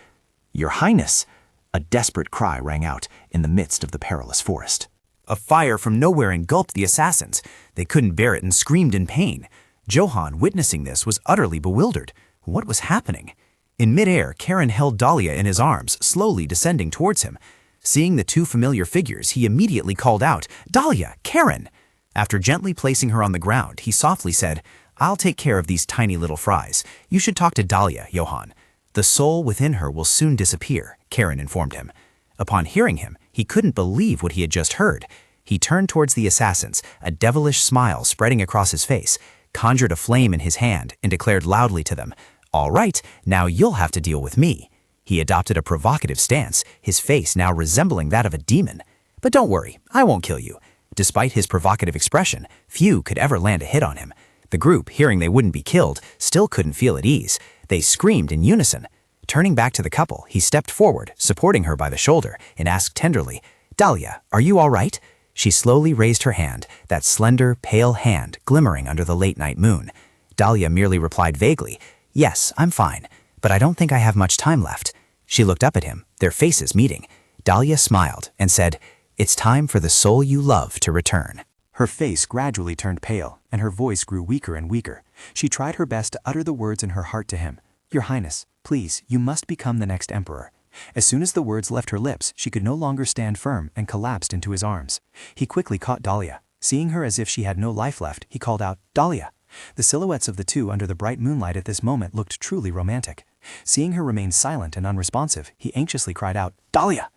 [SPEAKER 9] Your Highness! A desperate cry rang out in the midst of the perilous forest.
[SPEAKER 2] A fire from nowhere engulfed the assassins. They couldn't bear it and screamed in pain. Johann, witnessing this, was utterly bewildered. What was happening? In midair, Karen held Dalia in his arms, slowly descending towards him. Seeing the 2 familiar figures, he immediately called out, Dalia, Karen! After gently placing her on the ground, he softly said, I'll take care of these tiny little fries. You should talk to Dalia, Johann. The soul within her will soon disappear, Karen informed him. Upon hearing him, he couldn't believe what he had just heard. He turned towards the assassins, a devilish smile spreading across his face, conjured a flame in his hand, and declared loudly to them, All right, now you'll have to deal with me. He adopted a provocative stance, his face now resembling that of a demon. But don't worry, I won't kill you. Despite his provocative expression, few could ever land a hit on him. The group, hearing they wouldn't be killed, still couldn't feel at ease. They screamed in unison. Turning back to the couple, he stepped forward, supporting her by the shoulder, and asked tenderly, Dalia, are you all right? She slowly raised her hand, that slender, pale hand glimmering under the late-night moon. Dalia merely replied vaguely, Yes, I'm fine, but I don't think I have much time left. She looked up at him, their faces meeting. Dalia smiled and said, It's time for the soul you love to return.
[SPEAKER 9] Her face gradually turned pale, and her voice grew weaker and weaker. She tried her best to utter the words in her heart to him. Your Highness, please, you must become the next emperor. As soon as the words left her lips, she could no longer stand firm and collapsed into his arms. He quickly caught Dalia. Seeing her as if she had no life left, he called out, Dalia! The silhouettes of the 2 under the bright moonlight at this moment looked truly romantic. Seeing her remain silent and unresponsive, he anxiously cried out, Dalia!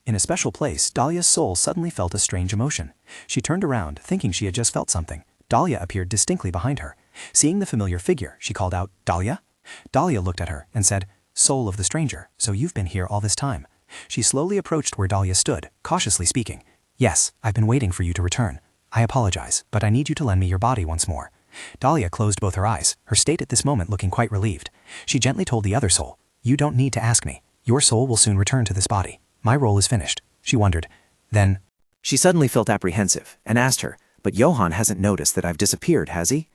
[SPEAKER 9] In a special place, Dalia's soul suddenly felt a strange emotion. She turned around, thinking she had just felt something. Dalia appeared distinctly behind her. Seeing the familiar figure, she called out, Dalia? Dalia looked at her and said, Soul of the stranger, so you've been here all this time. She slowly approached where Dalia stood, cautiously speaking. Yes, I've been waiting for you to return. I apologize, but I need you to lend me your body once more. Dalia closed both her eyes, her state at this moment looking quite relieved. She gently told the other soul, You don't need to ask me. Your soul will soon return to this body. My role is finished. She wondered. Then,
[SPEAKER 5] She suddenly felt apprehensive and asked her, But Johann hasn't noticed that I've disappeared, has he?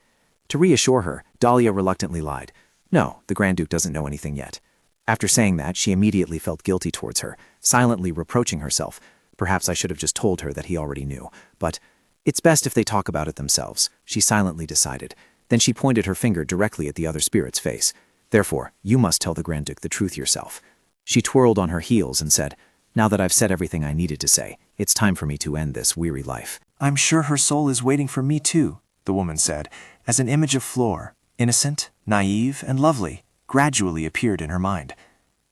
[SPEAKER 5] To reassure her, Dalia reluctantly lied. No, the Grand Duke doesn't know anything yet. After saying that, she immediately felt guilty towards her, silently reproaching herself. Perhaps I should have just told her that he already knew, but it's best if they talk about it themselves, she silently decided. Then she pointed her finger directly at the other spirit's face. Therefore, you must tell the Grand Duke the truth yourself. She twirled on her heels and said, Now that I've said everything I needed to say, it's time for me to end this weary life.
[SPEAKER 9] I'm sure her soul is waiting for me too, the woman said, as an image of Flora, innocent, naive, and lovely, gradually appeared in her mind.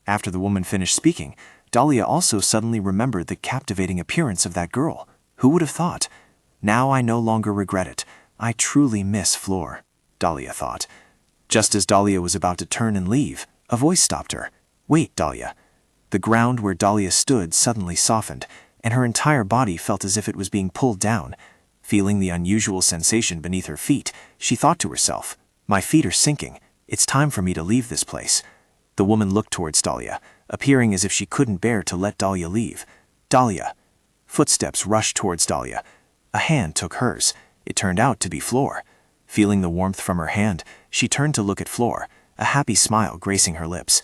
[SPEAKER 9] After the woman finished speaking, Dalia also suddenly remembered the captivating appearance of that girl. Who would have thought? Now I no longer regret it. I truly miss Flora, Dalia thought. Just as Dalia was about to turn and leave, a voice stopped her. Wait, Dalia. The ground where Dalia stood suddenly softened, and her entire body felt as if it was being pulled down. Feeling the unusual sensation beneath her feet, she thought to herself, My feet are sinking. It's time for me to leave this place. The woman looked towards Dalia, appearing as if she couldn't bear to let Dalia leave. Dalia. Footsteps rushed towards Dalia. A hand took hers. It turned out to be Flora. Feeling the warmth from her hand, she turned to look at Flora, a happy smile gracing her lips.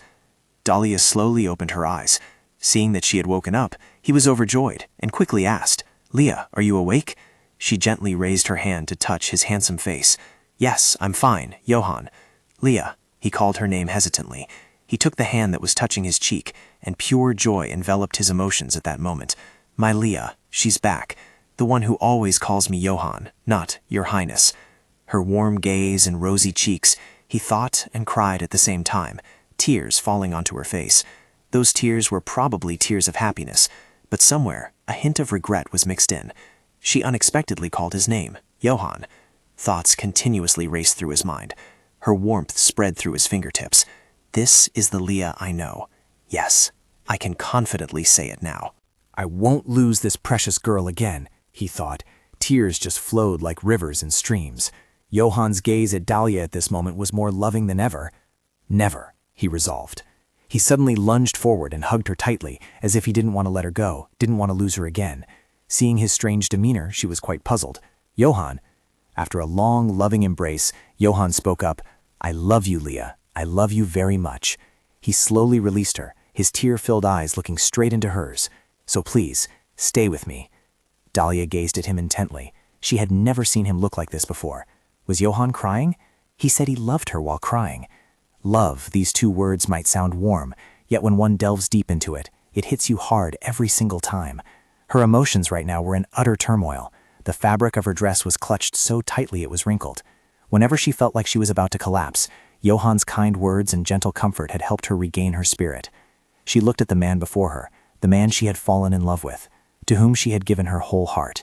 [SPEAKER 9] Dalia slowly opened her eyes. Seeing that she had woken up, he was overjoyed and quickly asked, Leah, are you awake? She gently raised her hand to touch his handsome face. Yes, I'm fine, Johann. Leah, he called her name hesitantly. He took the hand that was touching his cheek, and pure joy enveloped his emotions at that moment. My Leah, she's back. The one who always calls me Johann, not Your Highness. Her warm gaze and rosy cheeks, he thought and cried at the same time, tears falling onto her face. Those tears were probably tears of happiness, but somewhere a hint of regret was mixed in. She unexpectedly called his name, Johann. Thoughts continuously raced through his mind. Her warmth spread through his fingertips. This is the Leah I know. Yes, I can confidently say it now.
[SPEAKER 2] I won't lose this precious girl again, he thought. Tears just flowed like rivers and streams. Johann's gaze at Dalia at this moment was more loving than ever. Never, he resolved. He suddenly lunged forward and hugged her tightly, as if he didn't want to let her go, didn't want to lose her again. Seeing his strange demeanor, she was quite puzzled. Johann. After a long, loving embrace, Johann spoke up, I love you, Leah. I love you very much. He slowly released her, his tear-filled eyes looking straight into hers. So please, stay with me. Dalia gazed at him intently. She had never seen him look like this before. Was Johann crying? He said he loved her while crying. Love, these two words might sound warm, yet when one delves deep into it, it hits you hard every single time. Her emotions right now were in utter turmoil. The fabric of her dress was clutched so tightly it was wrinkled. Whenever she felt like she was about to collapse, Johann's kind words and gentle comfort had helped her regain her spirit. She looked at the man before her, the man she had fallen in love with, to whom she had given her whole heart.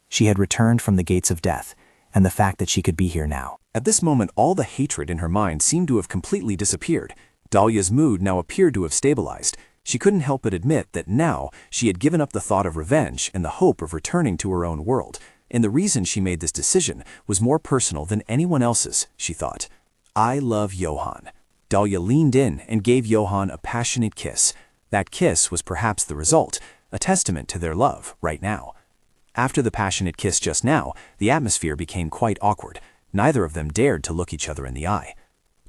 [SPEAKER 2] She had returned from the gates of death, and the fact that she could be here now.
[SPEAKER 3] At this moment, all the hatred in her mind seemed to have completely disappeared. Dalia's mood now appeared to have stabilized. She couldn't help but admit that now she had given up the thought of revenge and the hope of returning to her own world. And the reason she made this decision was more personal than anyone else's, she thought. I love Johann. Dalia leaned in and gave Johann a passionate kiss. That kiss was perhaps the result, a testament to their love right now. After the passionate kiss just now, the atmosphere became quite awkward. Neither of them dared to look each other in the eye.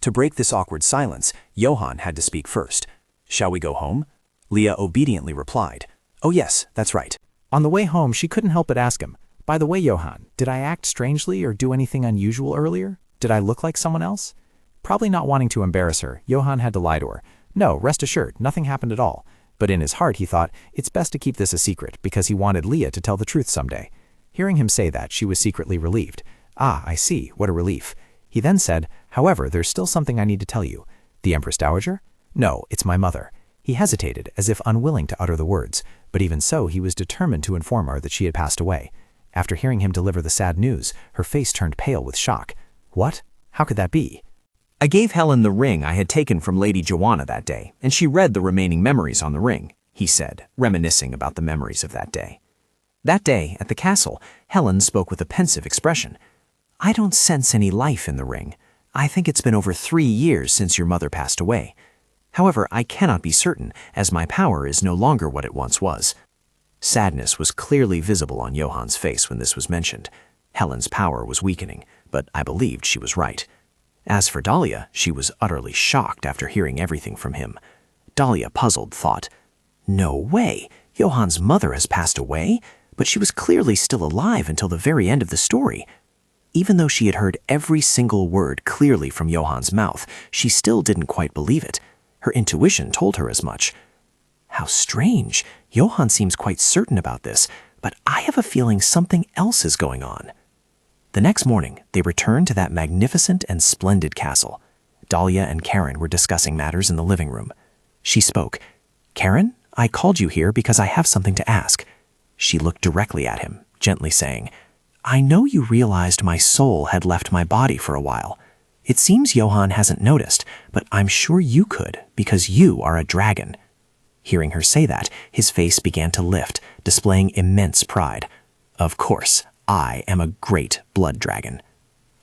[SPEAKER 3] To break this awkward silence, Johann had to speak first. Shall we go home? Leah obediently replied. Oh yes, that's right.
[SPEAKER 7] On the way home, she couldn't help but ask him, by the way, Johann, did I act strangely or do anything unusual earlier? Did I look like someone else? Probably not wanting to embarrass her, Johann had to lie to her. No, rest assured, nothing happened at all. But in his heart, he thought, it's best to keep this a secret because he wanted Leah to tell the truth someday. Hearing him say that, she was secretly relieved. Ah, I see, what a relief. He then said, however, there's still something I need to tell you. The Empress Dowager? No, it's my mother. He hesitated, as if unwilling to utter the words, but even so, he was determined to inform her that she had passed away. After hearing him deliver the sad news, her face turned pale with shock. What? How could that be?
[SPEAKER 2] I gave Helen the ring I had taken from Lady Joanna that day, and she read the remaining memories on the ring, he said, reminiscing about the memories of that day. That day, at the castle, Helen spoke with a pensive expression. I don't sense any life in the ring. I think it's been over 3 years since your mother passed away. However, I cannot be certain, as my power is no longer what it once was. Sadness was clearly visible on Johann's face when this was mentioned. Helen's power was weakening, but I believed she was right. As for Dalia, she was utterly shocked after hearing everything from him. Dalia, puzzled, thought, no way, Johann's mother has passed away, but she was clearly still alive until the very end of the story. Even though she had heard every single word clearly from Johann's mouth, she still didn't quite believe it. Her intuition told her as much. How strange. Johann seems quite certain about this, but I have a feeling something else is going on. The next morning, they returned to that magnificent and splendid castle. Dalia and Karen were discussing matters in the living room. She spoke. Karen, I called you here because I have something to ask. She looked directly at him, gently saying, I know you realized my soul had left my body for a while. It seems Johann hasn't noticed, but I'm sure you could, because you are a dragon. Hearing her say that, his face began to lift, displaying immense pride. Of course, I am a great blood dragon.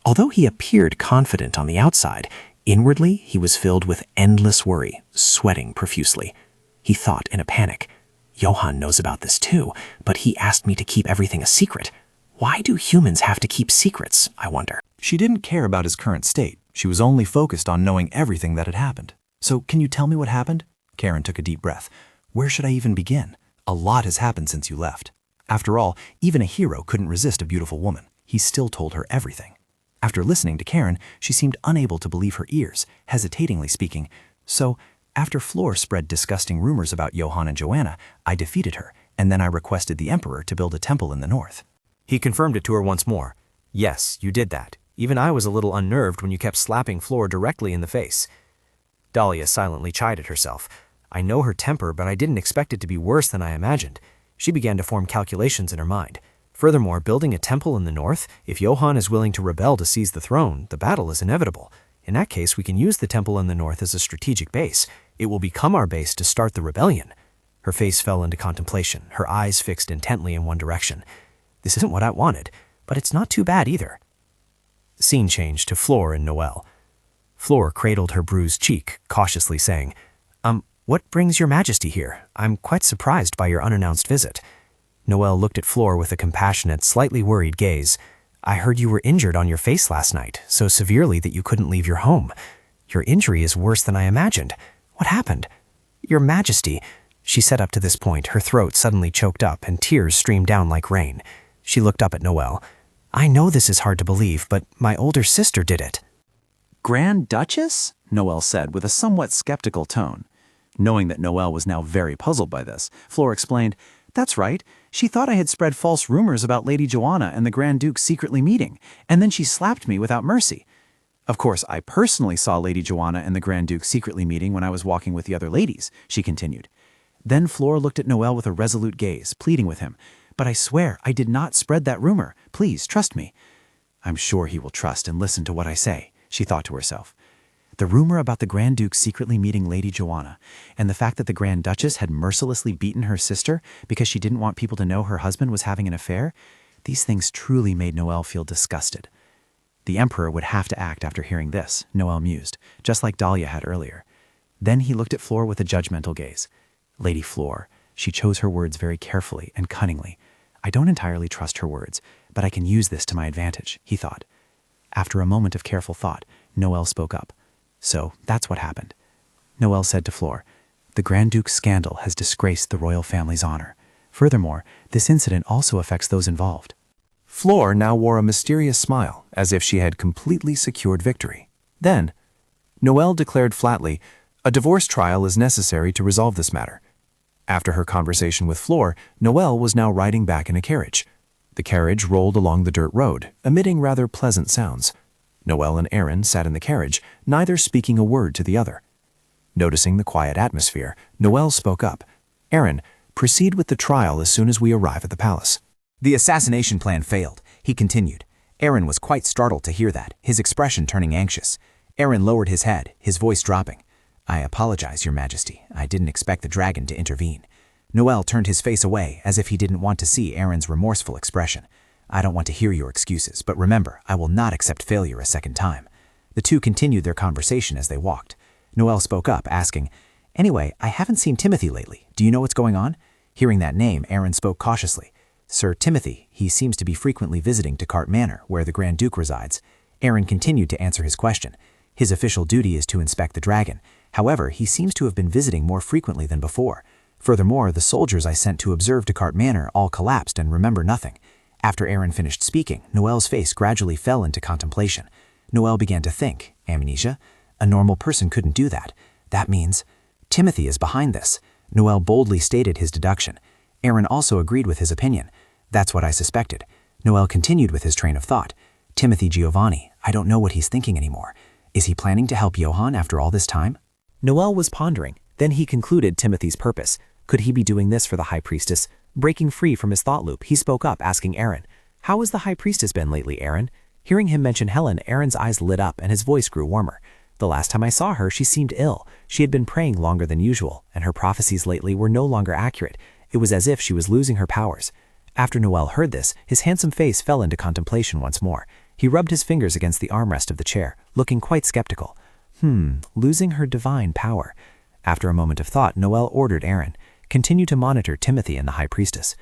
[SPEAKER 2] Although he appeared confident on the outside, inwardly he was filled with endless worry, sweating profusely. He thought in a panic, Johann knows about this too, but he asked me to keep everything a secret. Why do humans have to keep secrets, I wonder?
[SPEAKER 3] She didn't care about his current state. She was only focused on knowing everything that had happened. So, can you tell me what happened? Karen took a deep breath. Where should I even begin? A lot has happened since you left. After all, even a hero couldn't resist a beautiful woman. He still told her everything. After listening to Karen, she seemed unable to believe her ears, hesitatingly speaking. So, after Flora spread disgusting rumors about Johann and Joanna, I defeated her, and then I requested the Emperor to build a temple in the north.
[SPEAKER 1] He confirmed it to her once more. Yes, you did that. Even I was a little unnerved when you kept slapping Flora directly in the face. Dalia silently chided herself. I know her temper, but I didn't expect it to be worse than I imagined. She began to form calculations in her mind. Furthermore, building a temple in the north, if Johann is willing to rebel to seize the throne, the battle is inevitable. In that case, we can use the temple in the north as a strategic base. It will become our base to start the rebellion. Her face fell into contemplation, her eyes fixed intently in one direction. This isn't what I wanted, but it's not too bad either. The scene changed to Flora and Noelle. Flora cradled her bruised cheek, cautiously saying, What brings your majesty here? I'm quite surprised by your unannounced visit. Noelle looked at Flora with a compassionate, slightly worried gaze. I heard you were injured on your face last night, so severely that you couldn't leave your home. Your injury is worse than I imagined. What happened? Your Majesty, she said up to this point, her throat suddenly choked up and tears streamed down like rain. She looked up at Noelle. I know this is hard to believe, but my older sister did it.
[SPEAKER 14] Grand Duchess? Noelle said with a somewhat skeptical tone. Knowing that Noelle was now very puzzled by this, Flora explained, That's right. She thought I had spread false rumors about Lady Joanna and the Grand Duke secretly meeting, and then she slapped me without mercy. Of course, I personally saw Lady Joanna and the Grand Duke secretly meeting when I was walking with the other ladies, she continued. Then Flora looked at Noelle with a resolute gaze, pleading with him. But I swear I did not spread that rumor. Please, trust me. I'm sure he will trust and listen to what I say, she thought to herself. The rumor about the Grand Duke secretly meeting Lady Joanna, and the fact that the Grand Duchess had mercilessly beaten her sister because she didn't want people to know her husband was having an affair, these things truly made Noelle feel disgusted. The Emperor would have to act after hearing this, Noelle mused, just like Dalia had earlier. Then he looked at Flora with a judgmental gaze. Lady Flora, she chose her words very carefully and cunningly. I don't entirely trust her words, but I can use this to my advantage, he thought. After a moment of careful thought, Noelle spoke up. So that's what happened. Noelle said to Flora, the Grand Duke's scandal has disgraced the royal family's honor. Furthermore, this incident also affects those involved.
[SPEAKER 3] Flora now wore a mysterious smile, as if she had completely secured victory. Then, Noelle declared flatly, a divorce trial is necessary to resolve this matter. After her conversation with Flora, Noelle was now riding back in a carriage. The carriage rolled along the dirt road, emitting rather pleasant sounds. Noelle and Aaron sat in the carriage, neither speaking a word to the other. Noticing the quiet atmosphere, Noelle spoke up. Aaron, proceed with the trial as soon as we arrive at the palace.
[SPEAKER 9] The assassination plan failed, he continued. Aaron was quite startled to hear that, his expression turning anxious. Aaron lowered his head, his voice dropping. I apologize, Your Majesty. I didn't expect the dragon to intervene. Noelle turned his face away, as if he didn't want to see Aaron's remorseful expression. I don't want to hear your excuses, but remember, I will not accept failure a second time. The two continued their conversation as they walked. Noelle spoke up, asking, Anyway, I haven't seen Timothy lately. Do you know what's going on? Hearing that name, Aaron spoke cautiously. Sir Timothy, he seems to be frequently visiting to Cart Manor, where the Grand Duke resides. Aaron continued to answer his question. His official duty is to inspect the dragon. However, he seems to have been visiting more frequently than before. Furthermore, the soldiers I sent to observe to Cart Manor all collapsed and remember nothing. After Aaron finished speaking, Noelle's face gradually fell into contemplation. Noelle began to think, amnesia? A normal person couldn't do that. That means Timothy is behind this. Noelle boldly stated his deduction. Aaron also agreed with his opinion. That's what I suspected. Noelle continued with his train of thought. Timothy Giovanni, I don't know what he's thinking anymore. Is he planning to help Johann after all this time?
[SPEAKER 7] Noelle was pondering. Then he concluded Timothy's purpose. Could he be doing this for the High Priestess? Breaking free from his thought loop, he spoke up, asking Aaron, How has the High Priestess been lately, Aaron? Hearing him mention Helen, Aaron's eyes lit up and his voice grew warmer. The last time I saw her, she seemed ill. She had been praying longer than usual, and her prophecies lately were no longer accurate. It was as if she was losing her powers. After Noelle heard this, his handsome face fell into contemplation once more. He rubbed his fingers against the armrest of the chair, looking quite skeptical. Losing her divine power. After a moment of thought, Noelle ordered Aaron, Continue to monitor Timothy and the High Priestess.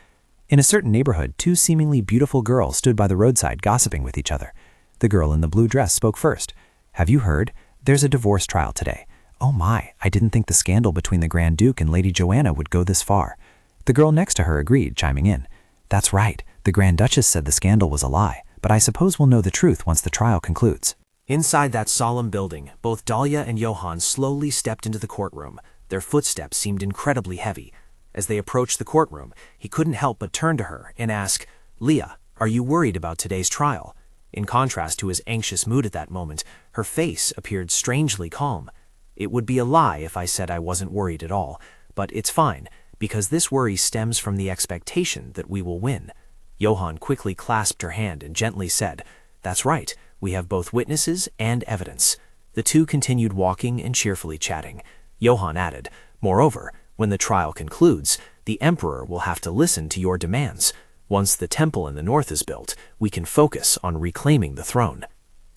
[SPEAKER 7] In a certain neighborhood, two seemingly beautiful girls stood by the roadside gossiping with each other. The girl in the blue dress spoke first. Have you heard? There's a divorce trial today. Oh my, I didn't think the scandal between the Grand Duke and Lady Joanna would go this far. The girl next to her agreed, chiming in. That's right, the Grand Duchess said the scandal was a lie, but I suppose we'll know the truth once the trial concludes.
[SPEAKER 18] Inside that solemn building, both Dalia and Johann slowly stepped into the courtroom. Their footsteps seemed incredibly heavy. As they approached the courtroom, he couldn't help but turn to her and ask, Leah, are you worried about today's trial? In contrast to his anxious mood at that moment, her face appeared strangely calm. It would be a lie if I said I wasn't worried at all, but it's fine, because this worry stems from the expectation that we will win. Johann quickly clasped her hand and gently said, That's right, we have both witnesses and evidence. The two continued walking and cheerfully chatting. Johann added, Moreover, when the trial concludes, the Emperor will have to listen to your demands. Once the temple in the north is built, we can focus on reclaiming the throne.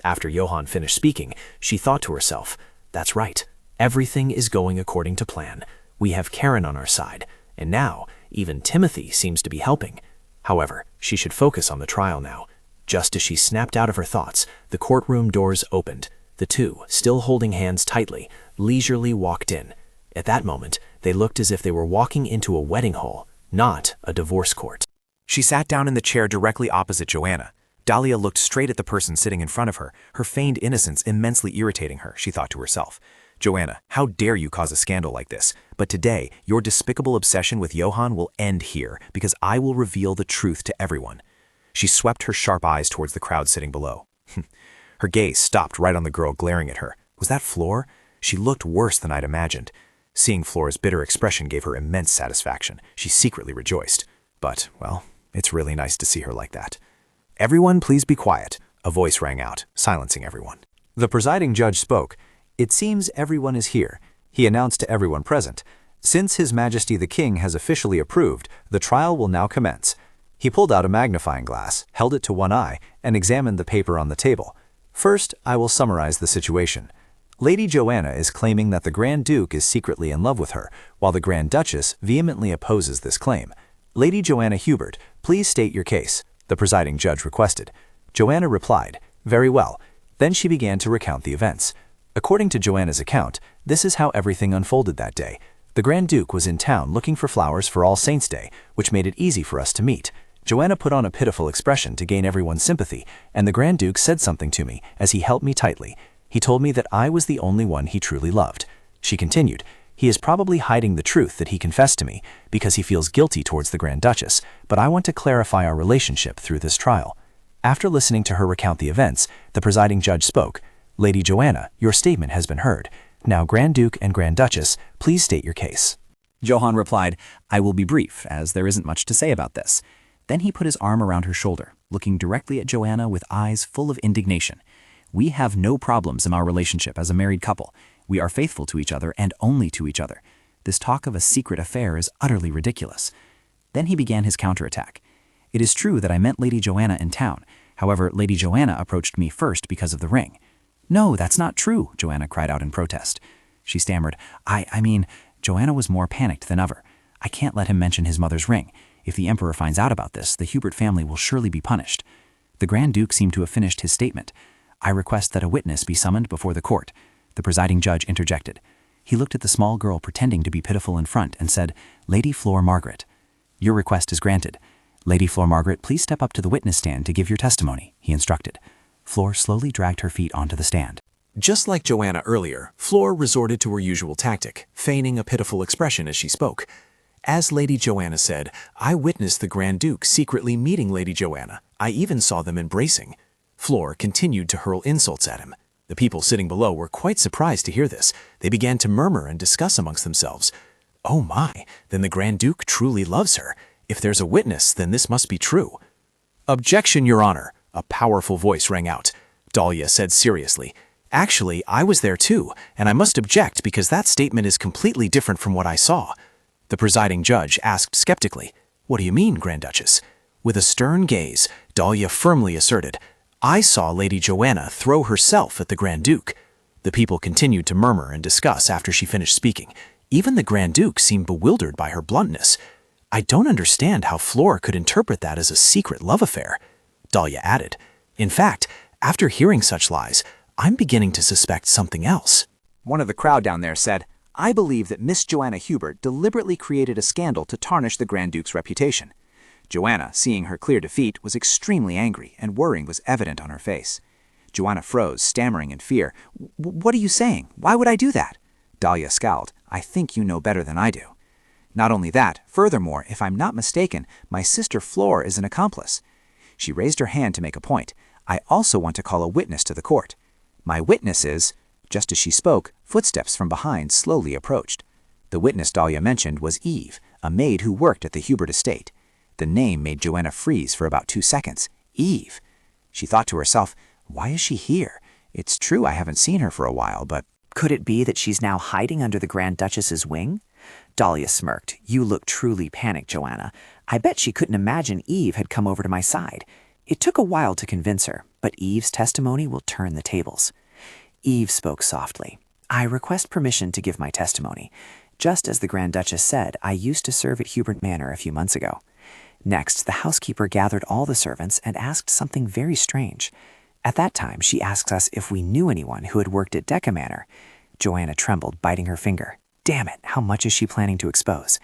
[SPEAKER 18] After Johann finished speaking, she thought to herself, That's right, everything is going according to plan. We have Karen on our side, and now even Timothy seems to be helping. However, she should focus on the trial now.
[SPEAKER 9] Just as she snapped out of her thoughts, the courtroom doors opened. The two, still holding hands tightly, leisurely walked in. At that moment, they looked as if they were walking into a wedding hall, not a divorce court.
[SPEAKER 2] She sat down in the chair directly opposite Joanna. Dalia looked straight at the person sitting in front of her, her feigned innocence immensely irritating her, she thought to herself. Joanna, how dare you cause a scandal like this? But today, your despicable obsession with Johan will end here, because I will reveal the truth to everyone. She swept her sharp eyes towards the crowd sitting below. Her gaze stopped right on the girl glaring at her. Was that Flor? She looked worse than I'd imagined. Seeing Flor's bitter expression gave her immense satisfaction. She secretly rejoiced. But, well, it's really nice to see her like that. Everyone, please be quiet, a voice rang out, silencing everyone. The presiding judge spoke. It seems everyone is here, he announced to everyone present. Since His Majesty the King has officially approved, the trial will now commence. He pulled out a magnifying glass, held it to one eye, and examined the paper on the table. First, I will summarize the situation. Lady Joanna is claiming that the Grand Duke is secretly in love with her, while the Grand Duchess vehemently opposes this claim. Lady Joanna Hubert, please state your case, the presiding judge requested. Joanna replied, very well. Then she began to recount the events. According to Joanna's account, this is how everything unfolded that day. The Grand Duke was in town looking for flowers for All Saints' Day, which made it easy for us to meet. Joanna put on a pitiful expression to gain everyone's sympathy, and the Grand Duke said something to me as he held me tightly. He told me that I was the only one he truly loved. She continued, he is probably hiding the truth that he confessed to me because he feels guilty towards the Grand Duchess, but I want to clarify our relationship through this trial. After listening to her recount the events, the presiding judge spoke. Lady Joanna, your statement has been heard. Now, Grand Duke and Grand Duchess, please state your case.
[SPEAKER 7] Johan replied, I will be brief, as there isn't much to say about this. Then he put his arm around her shoulder, looking directly at Joanna with eyes full of indignation. We have no problems in our relationship as a married couple. We are faithful to each other and only to each other. This talk of a secret affair is utterly ridiculous. Then he began his counterattack. It is true that I met Lady Joanna in town. However, Lady Joanna approached me first because of the ring. No, that's not true, Joanna cried out in protest. She stammered, I mean, Joanna was more panicked than ever. I can't let him mention his mother's ring. If the Emperor finds out about this, the Hubert family will surely be punished. The Grand Duke seemed to have finished his statement. I request that a witness be summoned before the court. The presiding judge interjected. He looked at the small girl pretending to be pitiful in front and said, Lady Flor Margaret. Your request is granted. Lady Flor Margaret, please step up to the witness stand to give your testimony, he instructed. Flor slowly dragged her feet onto the stand.
[SPEAKER 2] Just like Joanna earlier, Flor resorted to her usual tactic, feigning a pitiful expression as she spoke. As Lady Joanna said, I witnessed the Grand Duke secretly meeting Lady Joanna. I even saw them embracing. Flor continued to hurl insults at him. The people sitting below were quite surprised to hear this. They began to murmur and discuss amongst themselves. Oh my, then the Grand Duke truly loves her. If there's a witness, then this must be true. Objection, Your Honor, a powerful voice rang out. Dalia said seriously, actually, I was there too, and I must object because that statement is completely different from what I saw. The presiding judge asked skeptically, What do you mean, Grand Duchess? With a stern gaze, Dalia firmly asserted, I saw Lady Joanna throw herself at the Grand Duke. The people continued to murmur and discuss after she finished speaking. Even the Grand Duke seemed bewildered by her bluntness. I don't understand how Flor could interpret that as a secret love affair, Dalia added. In fact, after hearing such lies, I'm beginning to suspect something else.
[SPEAKER 9] One of the crowd down there said, I believe that Miss Joanna Hubert deliberately created a scandal to tarnish the Grand Duke's reputation. Joanna, seeing her clear defeat, was extremely angry, and worrying was evident on her face. Joanna froze, stammering in fear. What are you saying? Why would I do that? Dalia scowled. I think you know better than I do. Not only that, furthermore, if I'm not mistaken, my sister Flor is an accomplice. She raised her hand to make a point. I also want to call a witness to the court. My witness is... Just as she spoke, footsteps from behind slowly approached. The witness Dalia mentioned was Eve, a maid who worked at the Hubert estate. The name made Joanna freeze for about 2 seconds. Eve. She thought to herself, why is she here? It's true I haven't seen her for a while, but...
[SPEAKER 12] Could it be that she's now hiding under the Grand Duchess's wing? Dalia smirked. You look truly panicked, Joanna. I bet she couldn't imagine Eve had come over to my side. It took a while to convince her, but Eve's testimony will turn the tables. Eve spoke softly. I request permission to give my testimony. Just as the Grand Duchess said, I used to serve at Hubert Manor a few months ago. Next, the housekeeper gathered all the servants and asked something very strange. At that time, she asked us if we knew anyone who had worked at Decca Manor. Joanna trembled, biting her finger. Damn it, how much is she planning to expose?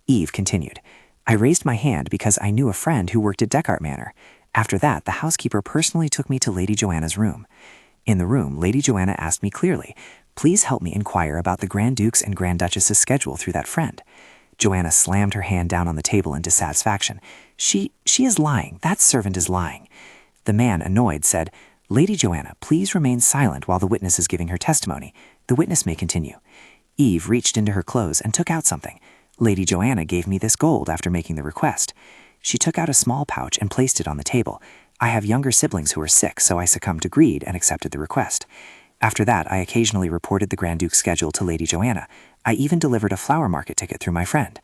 [SPEAKER 12] Eve continued. I raised my hand because I knew a friend who worked at Deckart Manor. After that, the housekeeper personally took me to Lady Joanna's room. In the room, Lady Joanna asked me clearly, please help me inquire about the Grand Duke's and Grand Duchess's schedule through that friend. Joanna slammed her hand down on the table in dissatisfaction. She is lying. That servant is lying. The man, annoyed, said, Lady Joanna, please remain silent while the witness is giving her testimony. The witness may continue. Eve reached into her clothes and took out something. Lady Joanna gave me this gold after making the request. She took out a small pouch and placed it on the table. I have younger siblings who are sick, so I succumbed to greed and accepted the request. After that, I occasionally reported the Grand Duke's schedule to Lady Joanna. I even delivered a flower market ticket through my friend.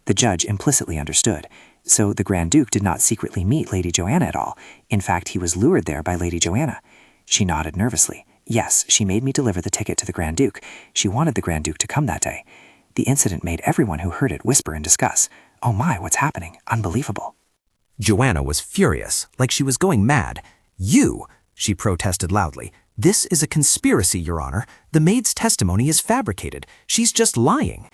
[SPEAKER 12] The judge implicitly understood. So the Grand Duke did not secretly meet Lady Joanna at all. In fact, he was lured there by Lady Joanna. She nodded nervously. Yes, she made me deliver the ticket to the Grand Duke. She wanted the Grand Duke to come that day. The incident made everyone who heard it whisper and discuss. Oh my, what's happening? Unbelievable.
[SPEAKER 2] Joanna was furious, like she was going mad. You, she protested loudly. This is a conspiracy, Your Honor. The maid's testimony is fabricated. She's just lying.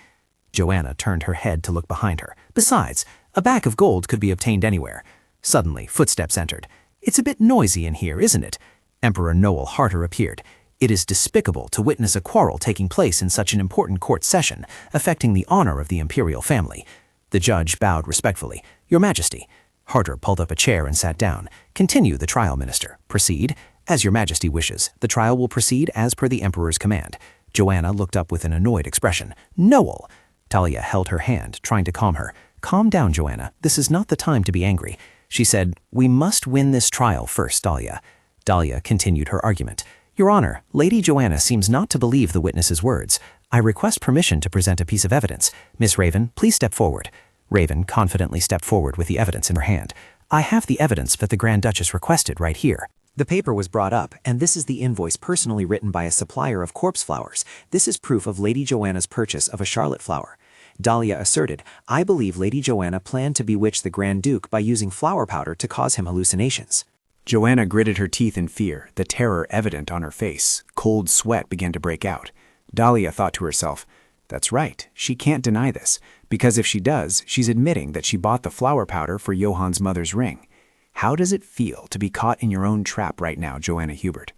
[SPEAKER 2] Joanna turned her head to look behind her. Besides, a bag of gold could be obtained anywhere. Suddenly, footsteps entered. It's a bit noisy in here, isn't it? Emperor Noel Harter appeared. It is despicable to witness a quarrel taking place in such an important court session, affecting the honor of the imperial family. The judge bowed respectfully. Your Majesty. Harter pulled up a chair and sat down. Continue, the trial minister. Proceed. As Your Majesty wishes, the trial will proceed as per the Emperor's command. Joanna looked up with an annoyed expression. Noel! Dalia held her hand, trying to calm her. Calm down, Joanna. This is not the time to be angry. She said, We must win this trial first, Dalia. Dalia continued her argument. Your Honor, Lady Joanna seems not to believe the witness's words. I request permission to present a piece of evidence. Miss Raven, please step forward. Raven confidently stepped forward with the evidence in her hand. I have the evidence that the Grand Duchess requested right here.
[SPEAKER 9] The paper was brought up, and this is the invoice personally written by a supplier of corpse flowers. This is proof of Lady Joanna's purchase of a charlotte flower. Dalia asserted, I believe Lady Joanna planned to bewitch the Grand Duke by using flower powder to cause him hallucinations.
[SPEAKER 6] Joanna gritted her teeth in fear, the terror evident on her face. Cold sweat began to break out. Dalia thought to herself, that's right, she can't deny this, because if she does, she's admitting that she bought the flower powder for Johann's mother's ring. How does it feel to be caught in your own trap right now, Joanna Hubert?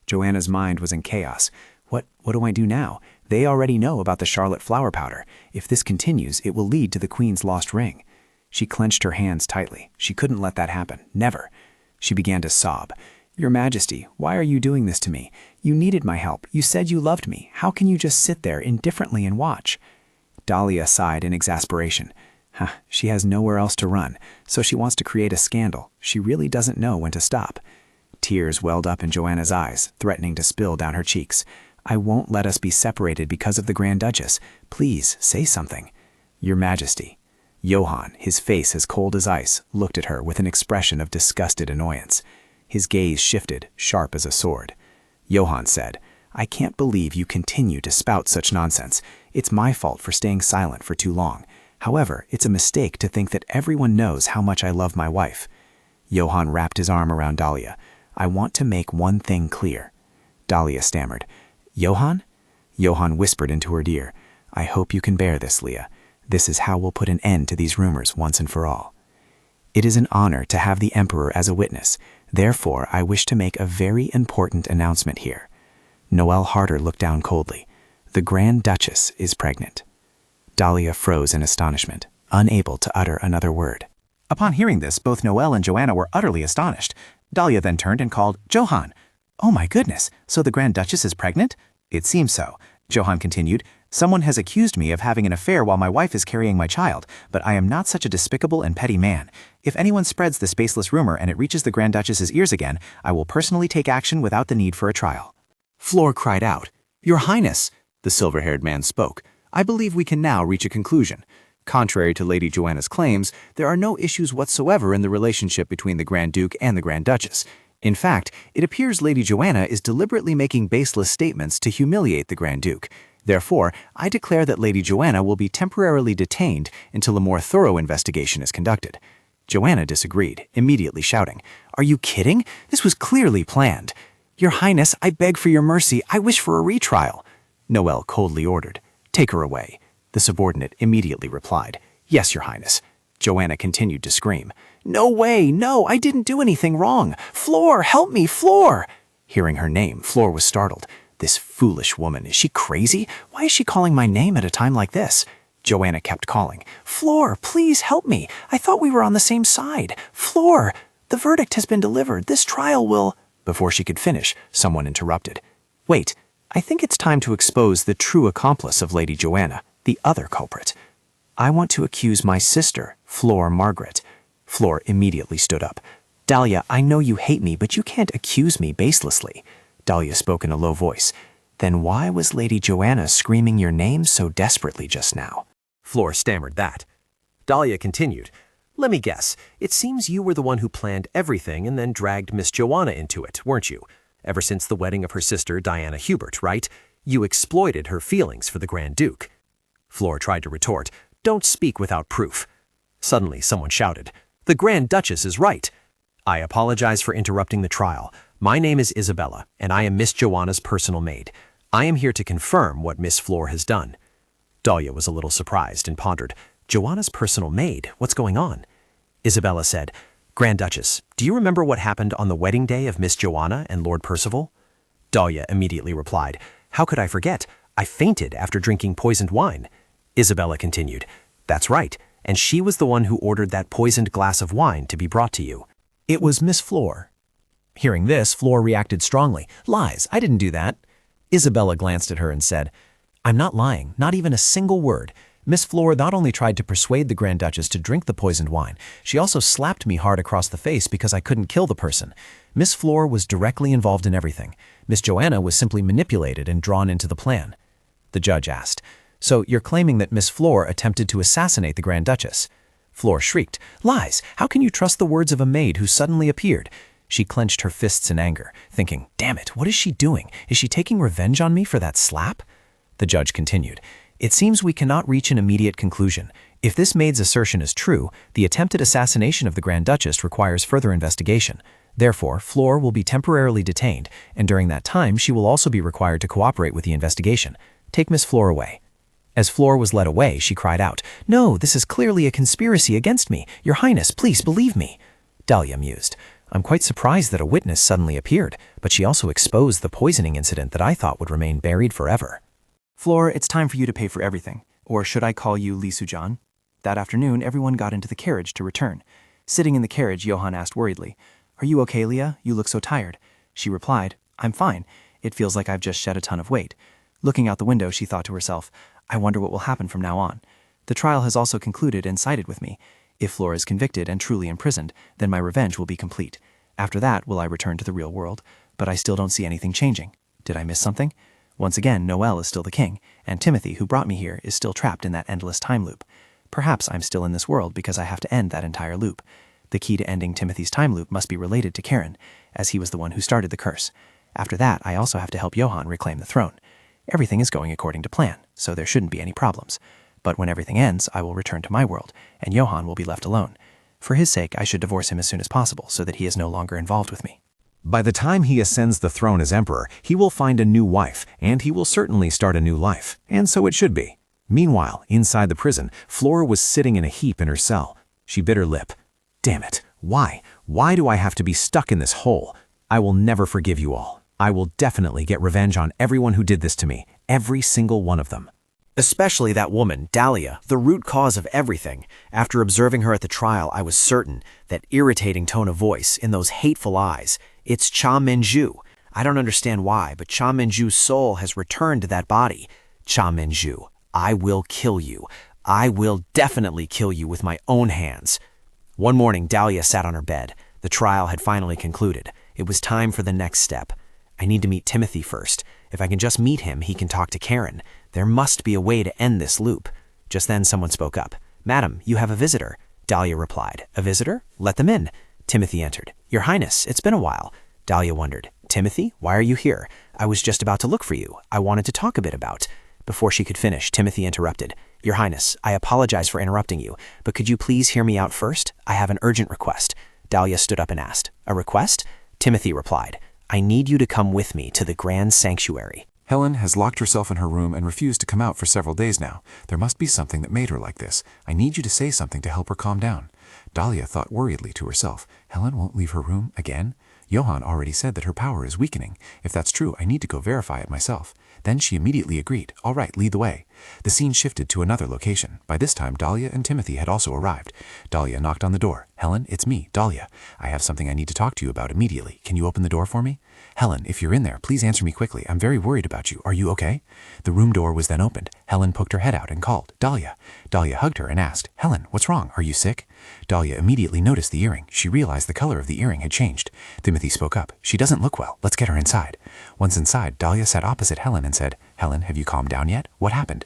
[SPEAKER 6] Joanna's mind was in chaos. What do I do now? They already know about the charlotte flower powder. If this continues, it will lead to the Queen's lost ring. She clenched her hands tightly. She couldn't let that happen. Never. She began to sob. Your Majesty, why are you doing this to me? You needed my help. You said you loved me. How can you just sit there indifferently and watch? Dalia sighed in exasperation. She has nowhere else to run, so she wants to create a scandal. She really doesn't know when to stop. Tears welled up in Joanna's eyes, threatening to spill down her cheeks. I won't let us be separated because of the Grand Duchess. Please, say something. Your Majesty. Johann, his face as cold as ice, looked at her with an expression of disgusted annoyance. His gaze shifted, sharp as a sword. Johann said, I can't believe you continue to spout such nonsense. It's my fault for staying silent for too long. However, it's a mistake to think that everyone knows how much I love my wife. Johann wrapped his arm around Dalia. I want to make one thing clear. Dalia stammered. Johann? Johann whispered into her ear. I hope you can bear this, Leah. This is how we'll put an end to these rumors once and for all. It is an honor to have the Emperor as a witness. Therefore, I wish to make a very important announcement here. Noel Harter looked down coldly. The Grand Duchess is pregnant. Dalia froze in astonishment, unable to utter another word.
[SPEAKER 3] Upon hearing this, both Noel and Joanna were utterly astonished. Dalia then turned and called, Johann. Oh my goodness, so the Grand Duchess is pregnant? It seems so. Johann continued, Someone has accused me of having an affair while my wife is carrying my child, but I am not such a despicable and petty man. If anyone spreads this baseless rumor and it reaches the Grand Duchess's ears again, I will personally take action without the need for a trial.
[SPEAKER 4] Flora cried out. Your Highness, the silver-haired man spoke. I believe we can now reach a conclusion. Contrary to Lady Joanna's claims, there are no issues whatsoever in the relationship between the Grand Duke and the Grand Duchess. In fact, it appears Lady Joanna is deliberately making baseless statements to humiliate the Grand Duke. Therefore, I declare that Lady Joanna will be temporarily detained until a more thorough investigation is conducted.
[SPEAKER 2] Joanna disagreed, immediately shouting, "Are you kidding? This was clearly planned. Your Highness, I beg for your mercy. I wish for a retrial." Noel coldly ordered, "Take her away." The subordinate immediately replied, "Yes, Your Highness." Joanna continued to scream, "No way, no, I didn't do anything wrong. Flor, help me, Flor!" Hearing her name, Flor was startled. This foolish woman, is she crazy? Why is she calling my name at a time like this? Joanna kept calling, "Flor, please help me. I thought we were on the same side. Flor, the verdict has been delivered. This trial will—" Before she could finish, someone interrupted. "Wait, I think it's time to expose the true accomplice of Lady Joanna, the other culprit. I want to accuse my sister, Flor Margaret." Flor immediately stood up. "Dalia, I know you hate me, but you can't accuse me baselessly." Dalia spoke in a low voice. "Then why was Lady Joanna screaming your name so desperately just now?"
[SPEAKER 9] Flor stammered that. Dalia continued, "Let me guess. It seems you were the one who planned everything and then dragged Miss Joanna into it, weren't you? Ever since the wedding of her sister, Diana Hubert, right? You exploited her feelings for the Grand Duke." Flor tried to retort, "Don't speak without proof." Suddenly, someone shouted, "The Grand Duchess is right." "I apologize for interrupting the trial. My name is Isabella, and I am Miss Joanna's personal maid. I am here to confirm what Miss Flor has done." Dalia was a little surprised and pondered, "Joanna's personal maid? What's going on?" Isabella said, "Grand Duchess, do you remember what happened on the wedding day of Miss Joanna and Lord Percival?" Dalia immediately replied, "How could I forget? I fainted after drinking poisoned wine." Isabella continued, "That's right, and she was the one who ordered that poisoned glass of wine to be brought to you."
[SPEAKER 18] It was Miss Flor. Hearing this, Flor reacted strongly. "Lies, I didn't do that." Isabella glanced at her and said, "I'm not lying, not even a single word. Miss Flor not only tried to persuade the Grand Duchess to drink the poisoned wine, she also slapped me hard across the face because I couldn't kill the person. Miss Flor was directly involved in everything. Miss Joanna was simply manipulated and drawn into the plan." The judge asked, "So you're claiming that Miss Flor attempted to assassinate the Grand Duchess?" Flor shrieked, "Lies! How can you trust the words of a maid who suddenly appeared?" She clenched her fists in anger, thinking, "Damn it, what is she doing? Is she taking revenge on me for that slap?" The judge continued, "It seems we cannot reach an immediate conclusion. If this maid's assertion is true, the attempted assassination of the Grand Duchess requires further investigation. Therefore, Flor will be temporarily detained, and during that time she will also be required to cooperate with the investigation. Take Miss Flor away." As Flor was led away, she cried out, "No, this is clearly a conspiracy against me. Your Highness, please believe me." Dalia mused, "I'm quite surprised that a witness suddenly appeared, but she also exposed the poisoning incident that I thought would remain buried forever."
[SPEAKER 14] "Flor, it's time for you to pay for everything. Or should I call you Li Sujan?" That afternoon, everyone got into the carriage to return. Sitting in the carriage, Johan asked worriedly, "Are you okay, Leah? You look so tired." She replied, "I'm fine. It feels like I've just shed a ton of weight." Looking out the window, she thought to herself, "I wonder what will happen from now on. The trial has also concluded and sided with me. If Flor is convicted and truly imprisoned, then my revenge will be complete. After that, will I return to the real world? But I still don't see anything changing. Did I miss something? Once again, Noel is still the king, and Timothy, who brought me here, is still trapped in that endless time loop. Perhaps I'm still in this world because I have to end that entire loop. The key to ending Timothy's time loop must be related to Karen, as he was the one who started the curse. After that, I also have to help Johan reclaim the throne. Everything is going according to plan, so there shouldn't be any problems. But when everything ends, I will return to my world, and Johan will be left alone. For his sake, I should divorce him as soon as possible so that he is no longer involved with me."
[SPEAKER 3] By the time he ascends the throne as emperor, he will find a new wife, and he will certainly start a new life. And so it should be. Meanwhile, inside the prison, Flora was sitting in a heap in her cell. She bit her lip. "Damn it. Why? Why do I have to be stuck in this hole? I will never forgive you all. I will definitely get revenge on everyone who did this to me. Every single one of them."
[SPEAKER 2] Especially that woman, Dalia, the root cause of everything. After observing her at the trial, I was certain that irritating tone of voice in those hateful eyes. It's Cha Minju. I don't understand why, but Cha Minju's soul has returned to that body. Cha Minju, I will kill you. I will definitely kill you with my own hands. One morning, Dalia sat on her bed. The trial had finally concluded. It was time for the next step. I need to meet Timothy first. If I can just meet him, he can talk to Karen. There must be a way to end this loop. Just then someone spoke up. "Madam, you have a visitor." Dalia replied, "A visitor? Let them in." Timothy entered. "Your Highness, it's been a while." Dalia wondered, "Timothy, why are you here? I was just about to look for you. I wanted to talk a bit about—" Before she could finish, Timothy interrupted.
[SPEAKER 5] Your Highness, I apologize for interrupting you, but could you please hear me out first? I have an urgent request. Dalia stood up and asked. A request? Timothy replied. I need you to come with me to the grand sanctuary.
[SPEAKER 19] Helen has locked herself in her room and refused to come out for several days now. There must be something that made her like this. I need you to say something to help her calm down. Dalia thought worriedly to herself. Helen won't leave her room again? Johann already said that her power is weakening. If that's true, I need to go verify it myself. Then she immediately agreed. All right, lead the way. The scene shifted to another location. By this time, Dalia and Timothy had also arrived. Dalia knocked on the door. Helen, it's me, Dalia. I have something I need to talk to you about immediately. Can you open the door for me? Helen, if you're in there, please answer me quickly. I'm very worried about you. Are you okay? The room door was then opened. Helen poked her head out and called, Dalia. Dalia hugged her and asked, Helen, what's wrong? Are you sick? Dalia immediately noticed the earring. She realized the color of the earring had changed. Timothy spoke up. She doesn't look well. Let's get her inside. Once inside, Dalia sat opposite Helen and said, Helen, have you calmed down yet? What happened?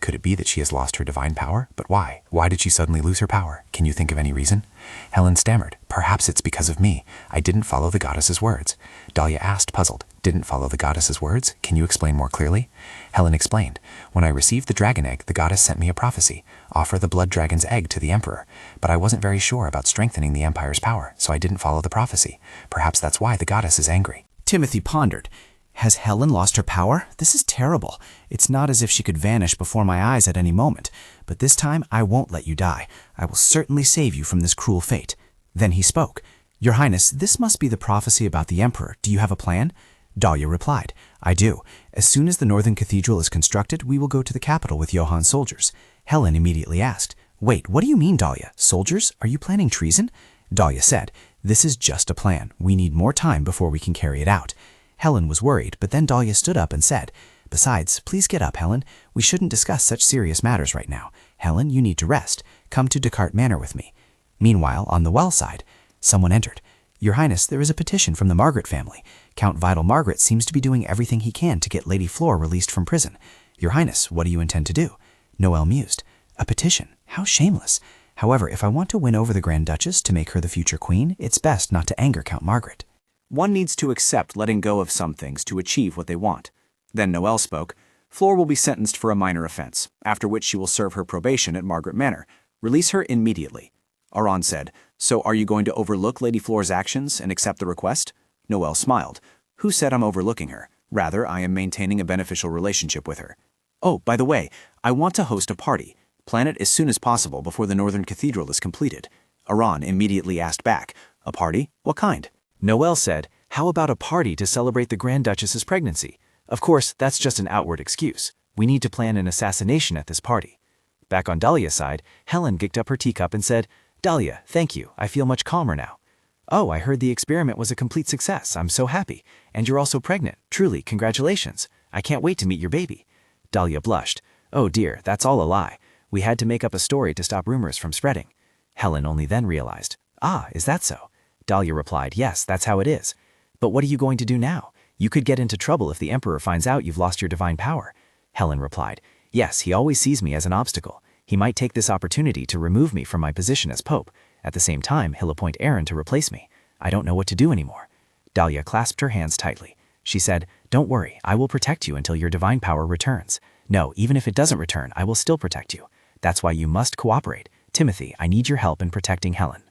[SPEAKER 19] Could it be that she has lost her divine power? But why? Why did she suddenly lose her power? Can you think of any reason? Helen stammered. Perhaps it's because of me. I didn't follow the goddess's words. Dalia asked, puzzled. Didn't follow the goddess's words? Can you explain more clearly? Helen explained. When I received the dragon egg, the goddess sent me a prophecy. Offer the blood dragon's egg to the emperor. But I wasn't very sure about strengthening the empire's power, so I didn't follow the prophecy. Perhaps that's why the goddess is angry.
[SPEAKER 1] Timothy pondered. Has Helen lost her power? This is terrible. It's not as if she could vanish before my eyes at any moment. But this time, I won't let you die. I will certainly save you from this cruel fate. Then he spoke. Your Highness, this must be the prophecy about the Emperor. Do you have a plan? Dalia replied. I do. As soon as the northern cathedral is constructed, we will go to the capital with Johann's soldiers. Helen immediately asked. Wait, what do you mean, Dalia? Soldiers? Are you planning treason? Dalia said. This is just a plan. We need more time before we can carry it out. Helen was worried, but then Dalia stood up and said, Besides, please get up, Helen. We shouldn't discuss such serious matters right now. Helen, you need to rest. Come to Descartes Manor with me. Meanwhile, on the well side, someone entered. Your Highness, there is a petition from the Margaret family. Count Vital Margaret seems to be doing everything he can to get Lady Flora released from prison. Your Highness, what do you intend to do? Noel mused. A petition? How shameless. However, if I want to win over the Grand Duchess to make her the future queen, it's best not to anger Count Margaret.
[SPEAKER 14] One needs to accept letting go of some things to achieve what they want. Then Noel spoke. Flora will be sentenced for a minor offense, after which she will serve her probation at Margaret Manor. Release her immediately. Aran said, So are you going to overlook Lady Flora's actions and accept the request? Noel smiled. Who said I'm overlooking her? Rather, I am maintaining a beneficial relationship with her. Oh, by the way, I want to host a party. Plan it as soon as possible before the Northern Cathedral is completed. Aran immediately asked back, A party? What kind? Noel said, How about a party to celebrate the Grand Duchess's pregnancy? Of course, that's just an outward excuse. We need to plan an assassination at this party. Back on Dalia's side, Helen kicked up her teacup and said, Dalia, thank you. I feel much calmer now. Oh, I heard the experiment was a complete success. I'm so happy. And you're also pregnant. Truly, congratulations. I can't wait to meet your baby. Dalia blushed. Oh dear, that's all a lie. We had to make up a story to stop rumors from spreading. Helen only then realized. Ah, is that so? Dalia replied, Yes, that's how it is. But what are you going to do now? You could get into trouble if the Emperor finds out you've lost your divine power. Helen replied, Yes, he always sees me as an obstacle. He might take this opportunity to remove me from my position as Pope. At the same time, he'll appoint Aaron to replace me. I don't know what to do anymore. Dalia clasped her hands tightly. She said, Don't worry, I will protect you until your divine power returns. No, even if it doesn't return, I will still protect you. That's why you must cooperate. Timothy, I need your help in protecting Helen.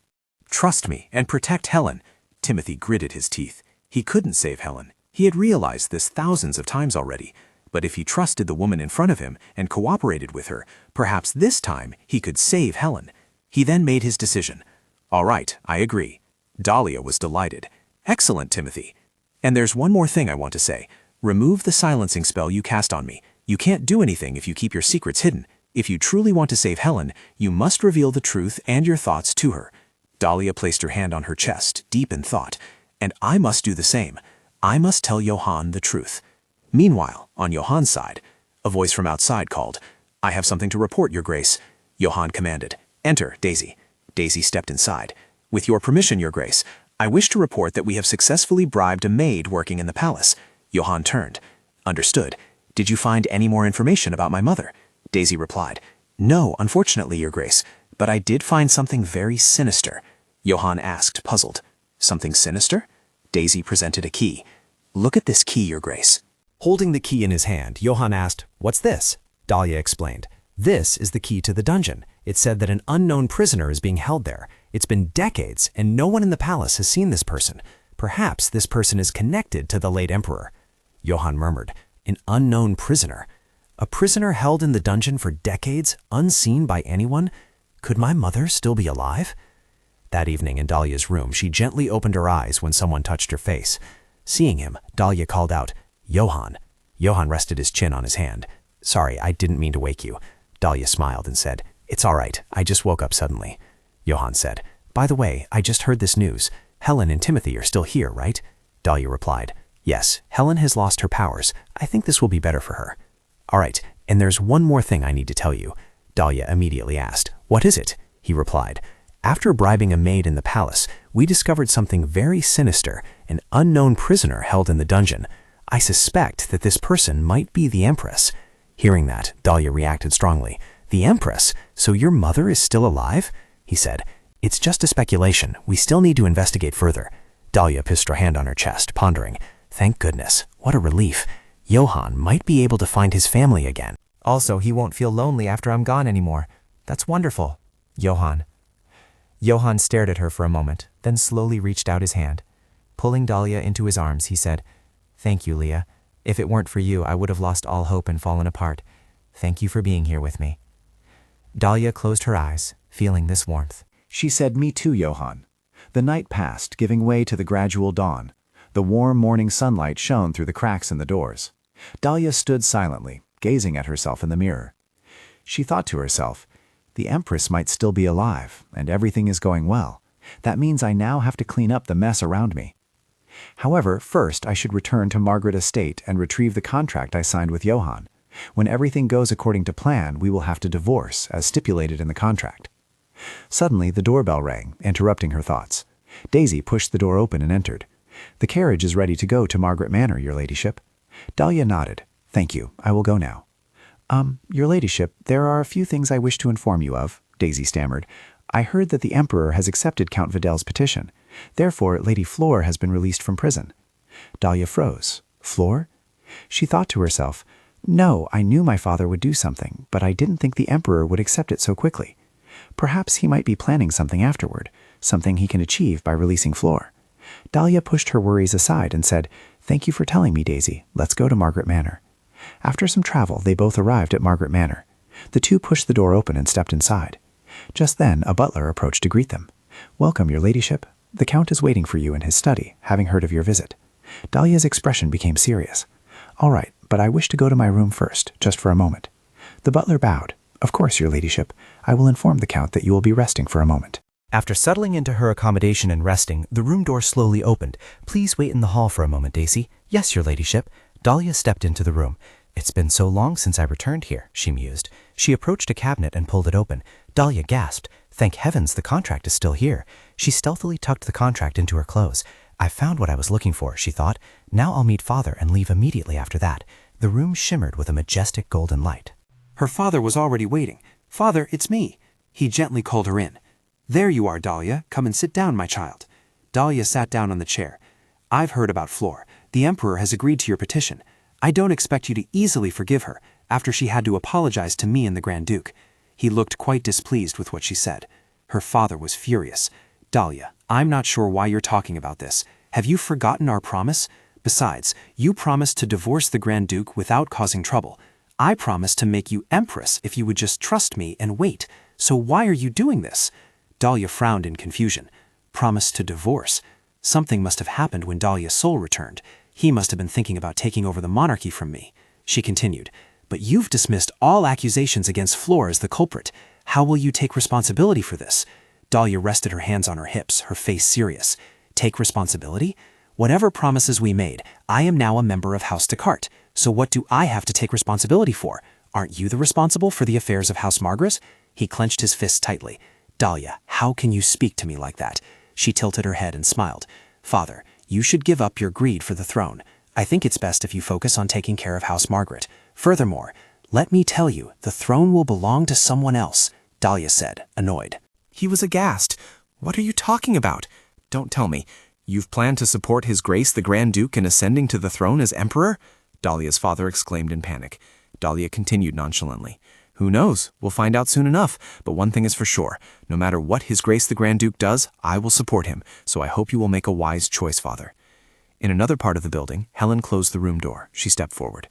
[SPEAKER 19] Trust me and protect Helen. Timothy gritted his teeth. He couldn't save Helen. He had realized this thousands of times already. But if he trusted the woman in front of him and cooperated with her, perhaps this time he could save Helen. He then made his decision. All right, I agree. Dalia was delighted. Excellent, Timothy. And there's one more thing I want to say. Remove the silencing spell you cast on me. You can't do anything if you keep your secrets hidden. If you truly want to save Helen, you must reveal the truth and your thoughts to her. Dalia placed her hand on her chest, deep in thought. And I must do the same. I must tell Johann the truth. Meanwhile, on Johann's side, a voice from outside called, I have something to report, Your Grace. Johann commanded, Enter, Daisy. Daisy stepped inside. With your permission, Your Grace, I wish to report that we have successfully bribed a maid working in the palace. Johann turned. Understood. Did you find any more information about my mother? Daisy replied, No, unfortunately, Your Grace, but I did find something very sinister. Johann asked, puzzled. Something sinister? Daisy presented a key. Look at this key, Your Grace.
[SPEAKER 7] Holding the key in his hand, Johann asked, What's this? Dalia explained. This is the key to the dungeon. It said that an unknown prisoner is being held there. It's been decades, and no one in the palace has seen this person. Perhaps this person is connected to the late emperor. Johann murmured, an unknown prisoner. A prisoner held in the dungeon for decades, unseen by anyone? Could my mother still be alive? That evening in Dalia's room, she gently opened her eyes when someone touched her face. Seeing him, Dalia called out, Johann. Johann rested his chin on his hand. Sorry, I didn't mean to wake you. Dalia smiled and said, It's all right, I just woke up suddenly. Johann said, By the way, I just heard this news. Helen and Timothy are still here, right? Dalia replied, Yes, Helen has lost her powers. I think this will be better for her. All right, and there's one more thing I need to tell you. Dalia immediately asked, What is it? He replied, After bribing a maid in the palace, we discovered something very sinister, an unknown prisoner held in the dungeon. I suspect that this person might be the empress. Hearing that, Dalia reacted strongly. The empress? So your mother is still alive? He said, It's just a speculation. We still need to investigate further. Dalia pissed her hand on her chest, pondering. Thank goodness. What a relief. Johann might be able to find his family again.
[SPEAKER 2] Also, he won't feel lonely after I'm gone anymore. That's wonderful. Johann. Johann stared at her for a moment, then slowly reached out his hand. Pulling Dalia into his arms, he said, Thank you, Leah. If it weren't for you, I would have lost all hope and fallen apart. Thank you for being here with me. Dalia closed her eyes, feeling this warmth.
[SPEAKER 16] She said, Me too, Johann. The night passed, giving way to the gradual dawn. The warm morning sunlight shone through the cracks in the doors. Dalia stood silently, gazing at herself in the mirror. She thought to herself, The empress might still be alive, and everything is going well. That means I now have to clean up the mess around me. However, first I should return to Margaret Estate and retrieve the contract I signed with Johann. When everything goes according to plan, we will have to divorce, as stipulated in the contract. Suddenly, the doorbell rang, interrupting her thoughts. Daisy pushed the door open and entered. The carriage is ready to go to Margaret Manor, your ladyship. Dalia nodded. Thank you, I will go now. Your ladyship, there are a few things I wish to inform you of, Daisy stammered. I heard that the emperor has accepted Count Vidal's petition. Therefore, Lady Flora has been released from prison. Dalia froze. Flora? She thought to herself, No, I knew my father would do something, but I didn't think the emperor would accept it so quickly. Perhaps he might be planning something afterward, something he can achieve by releasing Flora. Dalia pushed her worries aside and said, Thank you for telling me, Daisy. Let's go to Margaret Manor. After some travel, they both arrived at Margaret Manor. The two pushed the door open and stepped inside. Just then, a butler approached to greet them. Welcome, your ladyship. The count is waiting for you in his study, having heard of your visit. Dalia's expression became serious. All right, but I wish to go to my room first, just for a moment. The butler bowed. Of course, your ladyship. I will inform the count that you will be resting for a moment.
[SPEAKER 2] After settling into her accommodation and resting, the room door slowly opened. Please wait in the hall for a moment, Daisy. Yes, your ladyship. Dalia stepped into the room. It's been so long since I returned here, she mused. She approached a cabinet and pulled it open. Dalia gasped. Thank heavens the contract is still here. She stealthily tucked the contract into her clothes. I found what I was looking for, she thought. Now I'll meet father and leave immediately after that. The room shimmered with a majestic golden light.
[SPEAKER 10] Her father was already waiting. Father, it's me. He gently called her in. There you are, Dalia. Come and sit down, my child. Dalia sat down on the chair. I've heard about Flora. The emperor has agreed to your petition. I don't expect you to easily forgive her, after she had to apologize to me and the Grand Duke. He looked quite displeased with what she said. Her father was furious. Dalia, I'm not sure why you're talking about this. Have you forgotten our promise? Besides, you promised to divorce the Grand Duke without causing trouble. I promised to make you empress if you would just trust me and wait. So why are you doing this? Dalia frowned in confusion. Promised to divorce. Something must have happened when Dalia's soul returned. He must have been thinking about taking over the monarchy from me. She continued, But you've dismissed all accusations against Flora as the culprit. How will you take responsibility for this? Dalia rested her hands on her hips, her face serious. Take responsibility? Whatever promises we made, I am now a member of House Descartes. So what do I have to take responsibility for? Aren't you the responsible for the affairs of House Margaret? He clenched his fists tightly. Dalia, how can you speak to me like that? She tilted her head and smiled. Father, you should give up your greed for the throne. I think it's best if you focus on taking care of House Margaret. Furthermore, let me tell you, the throne will belong to someone else, Dalia said, annoyed.
[SPEAKER 6] He was aghast. What are you talking about? Don't tell me. You've planned to support His Grace the Grand Duke in ascending to the throne as emperor? Dalia's father exclaimed in panic. Dalia continued nonchalantly.
[SPEAKER 16] Who knows? We'll find out soon enough, but one thing is for sure. No matter what His Grace the Grand Duke does, I will support him, so I hope you will make a wise choice, Father. In another part of the building, Helen closed the room door. She stepped forward.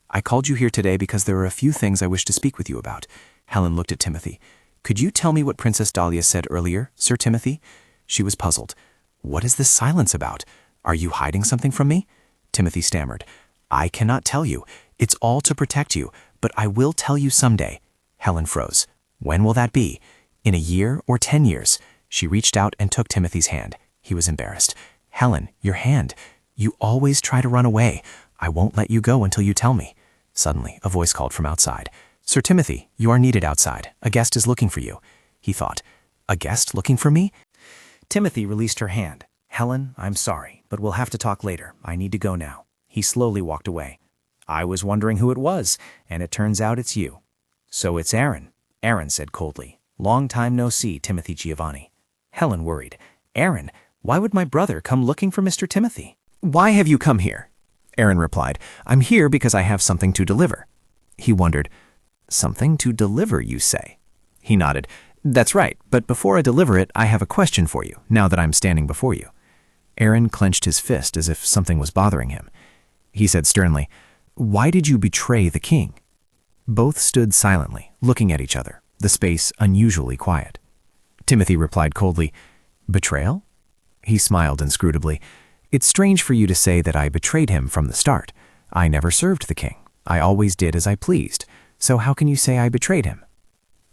[SPEAKER 16] I called you here today because there are a few things I wish to speak with you about. Helen looked at Timothy. Could you tell me what Princess Dalia said earlier, Sir Timothy? She was puzzled. What is this silence about? Are you hiding something from me? Timothy stammered. I cannot tell you. It's all to protect you, but I will tell you someday. Helen froze. When will that be? In a year or 10 years? She reached out and took Timothy's hand. He was embarrassed. Helen, your hand. You always try to run away. I won't let you go until you tell me. Suddenly, a voice called from outside. Sir Timothy, you are needed outside. A guest is looking for you. He thought, a guest looking for me?
[SPEAKER 7] Timothy released her hand. Helen, I'm sorry, but we'll have to talk later. I need to go now. He slowly walked away. I was wondering who it was, and it turns out it's you. So it's Aaron, Aaron said coldly. Long time no see, Timothy Giovanni. Helen worried. Aaron, why would my brother come looking for Mr. Timothy?
[SPEAKER 16] Why have you come here? Aaron replied, I'm here because I have something to deliver. He wondered, something to deliver, you say? He nodded. That's right, but before I deliver it, I have a question for you, now that I'm standing before you. Aaron clenched his fist as if something was bothering him. He said sternly, why did you betray the king? Both stood silently, looking at each other, the space unusually quiet. Timothy replied coldly, betrayal? He smiled inscrutably. It's strange for you to say that I betrayed him from the start. I never served the king. I always did as I pleased. So how can you say I betrayed him?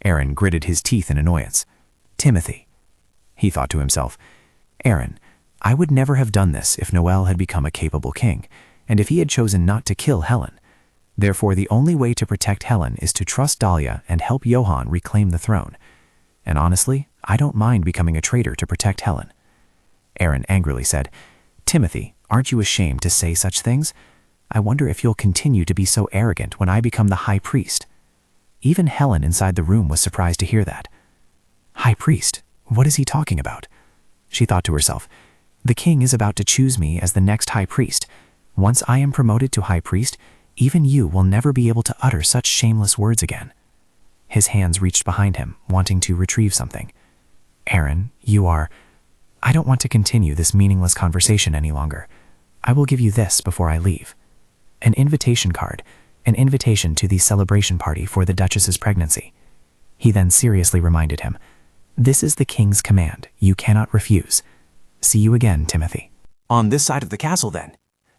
[SPEAKER 16] Aaron gritted his teeth in annoyance. Timothy. He thought to himself, Aaron, I would never have done this if Noel had become a capable king, and if he had chosen not to kill Helen. Therefore, the only way to protect Helen is to trust Dalia and help Johann reclaim the throne. And honestly, I don't mind becoming a traitor to protect Helen. Aaron angrily said, Timothy, aren't you ashamed to say such things? I wonder if you'll continue to be so arrogant when I become the high priest. Even Helen inside the room was surprised to hear that. High priest? What is he talking about? She thought to herself, the king is about to choose me as the next high priest. Once I am promoted to high priest, even you will never be able to utter such shameless words again. His hands reached behind him, wanting to retrieve something. Aaron, you are... I don't want to continue this meaningless conversation any longer. I will give you this before I leave. An invitation card, an invitation to the celebration party for the Duchess's pregnancy. He then seriously reminded him, this is the king's command. You cannot refuse. See you again, Timothy.
[SPEAKER 9] On this side of the castle, then.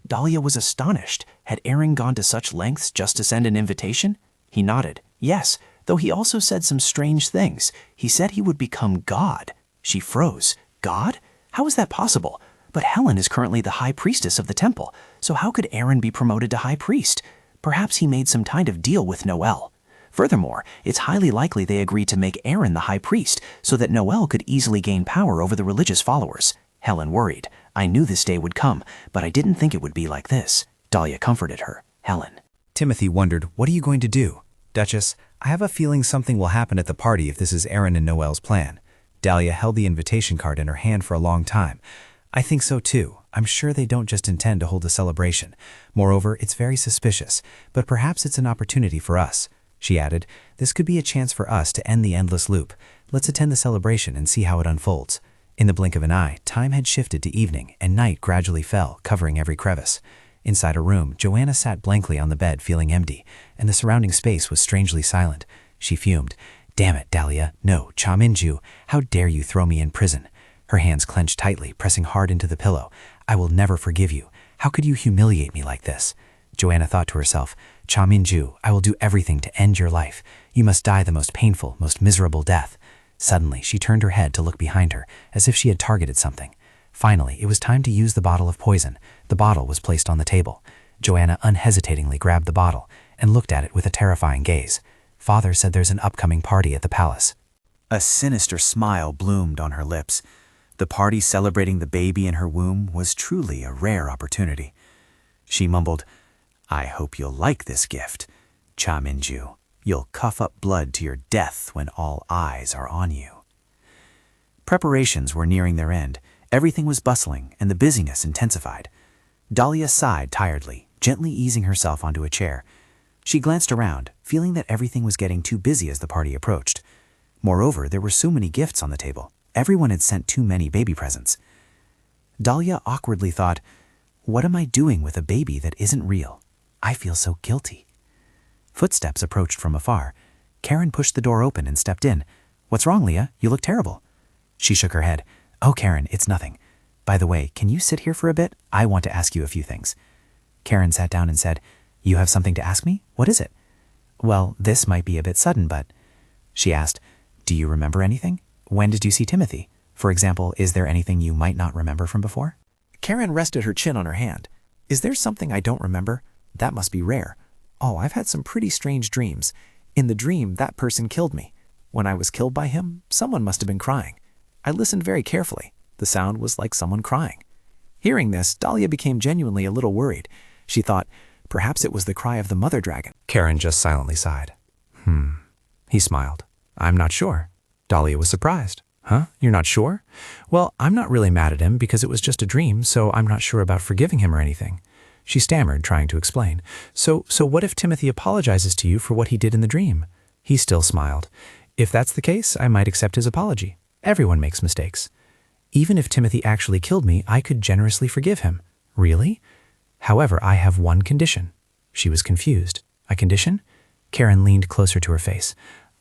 [SPEAKER 9] Dalia was astonished. Had Aaron gone to such lengths just to send an invitation? He nodded. Yes, though he also said some strange things. He said he would become God. She froze. God? How is that possible? But Helen is currently the high priestess of the temple, so how could Aaron be promoted to high priest? Perhaps he made some kind of deal with Noel. Furthermore, it's highly likely they agreed to make Aaron the high priest so that Noel could easily gain power over the religious followers. Helen worried. I knew this day would come, but I didn't think it would be like this. Dalia comforted her. Helen.
[SPEAKER 3] Timothy wondered, what are you going to do? Duchess, I have a feeling something will happen at the party if this is Aaron and Noel's plan. Dalia held the invitation card in her hand for a long time. I think so too. I'm sure they don't just intend to hold a celebration. Moreover, it's very suspicious, but perhaps it's an opportunity for us. She added, this could be a chance for us to end the endless loop. Let's attend the celebration and see how it unfolds. In the blink of an eye, time had shifted to evening, and night gradually fell, covering every crevice. Inside her room, Joanna sat blankly on the bed, feeling empty, and the surrounding space was strangely silent. She fumed. Damn it, Dalia. No, Cha Min-ju, how dare you throw me in prison? Her hands clenched tightly, pressing hard into the pillow. I will never forgive you. How could you humiliate me like this? Joanna thought to herself, Cha Min-ju, I will do everything to end your life. You must die the most painful, most miserable death. Suddenly, she turned her head to look behind her, as if she had targeted something. Finally, it was time to use the bottle of poison. The bottle was placed on the table. Joanna unhesitatingly grabbed the bottle and looked at it with a terrifying gaze. Father said there's an upcoming party at the palace.
[SPEAKER 16] A sinister smile bloomed on her lips. The party celebrating the baby in her womb was truly a rare opportunity. She mumbled, I hope you'll like this gift, Cha Min-ju. You'll cough up blood to your death when all eyes are on you. Preparations were nearing their end. Everything was bustling, and the busyness intensified. Dalia sighed tiredly, gently easing herself onto a chair. She glanced around,
[SPEAKER 2] feeling that everything was getting too busy as the party approached. Moreover, there were so many gifts on the table. Everyone had sent too many baby presents. Dalia awkwardly thought, what am I doing with a baby that isn't real? I feel so guilty. Footsteps approached from afar. Karen pushed the door open and stepped in. What's wrong, Leah? You look terrible. She shook her head. Oh, Karen, it's nothing. By the way, can you sit here for a bit? I want to ask you a few things. Karen sat down and said, you have something to ask me? What is it? Well, this might be a bit sudden, but... She asked, do you remember anything? When did you see Timothy? For example, is there anything you might not remember from before? Karen rested her chin on her hand. Is there something I don't remember? That must be rare. Oh, I've had some pretty strange dreams. In the dream, that person killed me. When I was killed by him, someone must have been crying. I listened very carefully. The sound was like someone crying. Hearing this, Dalia became genuinely a little worried. She thought, perhaps it was the cry of the mother dragon.
[SPEAKER 10] Karen just silently sighed. He smiled. I'm not sure. Dalia was surprised. Huh? You're not sure? Well, I'm not really mad at him because it was just a dream, so I'm not sure about forgiving him or anything. She stammered, trying to explain. So what if Timothy apologizes to you for what he did in the dream? He still smiled. If that's the case, I might accept his apology. Everyone makes mistakes. Even if Timothy actually killed me, I could generously forgive him. Really? However, I have one condition. She was confused. A condition? Karen leaned closer to her face.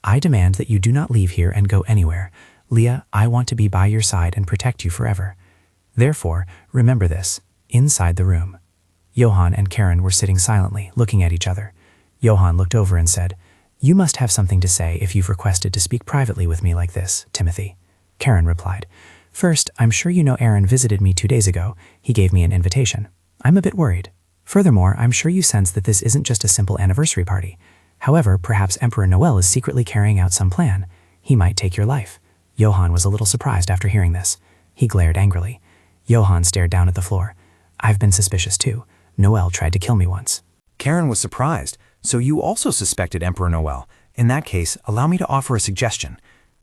[SPEAKER 10] I demand that you do not leave here and go anywhere. Leah, I want to be by your side and protect you forever. Therefore, remember this, inside the room. Johan and Karen were sitting silently, looking at each other. Johan looked over and said, you must have something to say if you've requested to speak privately with me like this, Timothy. Karen replied, first, I'm sure you know Aaron visited me 2 days ago. He gave me an invitation. I'm a bit worried. Furthermore, I'm sure you sense that this isn't just a simple anniversary party. However, perhaps Emperor Noel is secretly carrying out some plan. He might take your life. Johan was a little surprised after hearing this. He glared angrily. Johan stared down at the floor. I've been suspicious too. Noel tried to kill me once.
[SPEAKER 3] Karen was surprised. So you also suspected Emperor Noel. In that case, allow me to offer a suggestion.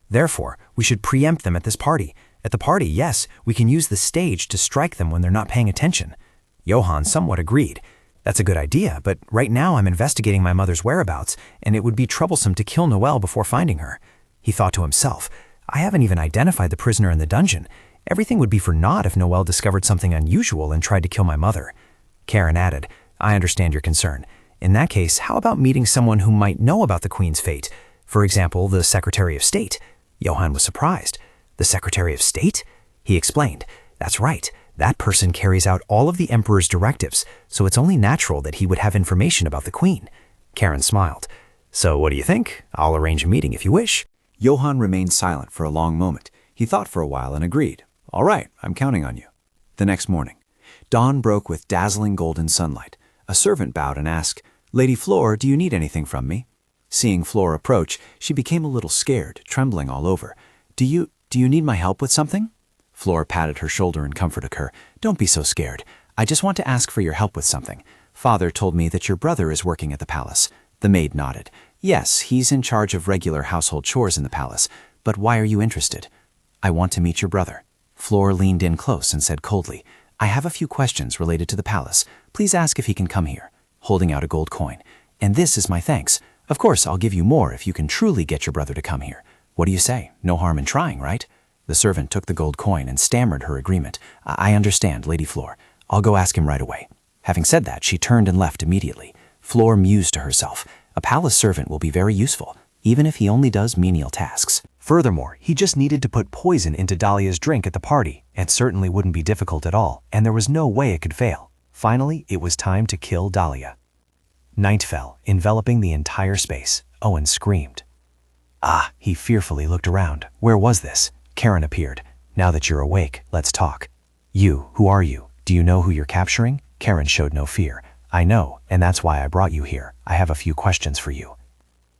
[SPEAKER 3] Therefore, we should preempt them at this party. At the party, yes, we can use the stage to strike them when they're not paying attention. Johan somewhat agreed. That's a good idea, but right now I'm investigating my mother's whereabouts, and it would be troublesome to kill Noel before finding her. He thought to himself, I haven't even identified the prisoner in the dungeon. Everything would be for naught if Noel discovered something unusual and tried to kill my mother. Karen added, I understand your concern. In that case, how about meeting someone who might know about the Queen's fate? For example, the Secretary of State. Johan was surprised. The Secretary of State? He explained, that's right. That person carries out all of the Emperor's directives, so it's only natural that he would have information about the Queen. Karen smiled. So what do you think? I'll arrange a meeting if you wish.
[SPEAKER 16] Johan remained silent for a long moment. He thought for a while and agreed. All right, I'm counting on you. The next morning, dawn broke with dazzling golden sunlight. A servant bowed and asked, Lady Flora, do you need anything from me? Seeing Flora approach, she became a little scared, trembling all over. Do you need my help with something? Flora patted her shoulder and comforted her. Don't be so scared. I just want to ask for your help with something. Father told me that your brother is working at the palace. The maid nodded. Yes, he's in charge of regular household chores in the palace. But why are you interested? I want to meet your brother. Flora leaned in close and said coldly, I have a few questions related to the palace. Please ask if he can come here. Holding out a gold coin. And this is my thanks. Of course, I'll give you more if you can truly get your brother to come here. What do you say? No harm in trying, right? The servant took the gold coin and stammered her agreement. I understand, Lady Flora. I'll go ask him right away. Having said that, she turned and left immediately. Flora mused to herself. A palace servant will be very useful, even if he only does menial tasks.
[SPEAKER 3] Furthermore, he just needed to put poison into Dalia's drink at the party. It certainly wouldn't be difficult at all, and there was no way it could fail. Finally, it was time to kill Dalia. Night fell, enveloping the entire space. Owen screamed. He fearfully looked around. Where was this? Karen appeared. Now that you're awake, let's talk. You, who are you? Do you know who you're capturing? Karen showed no fear. I know, and that's why I brought you here. I have a few questions for you.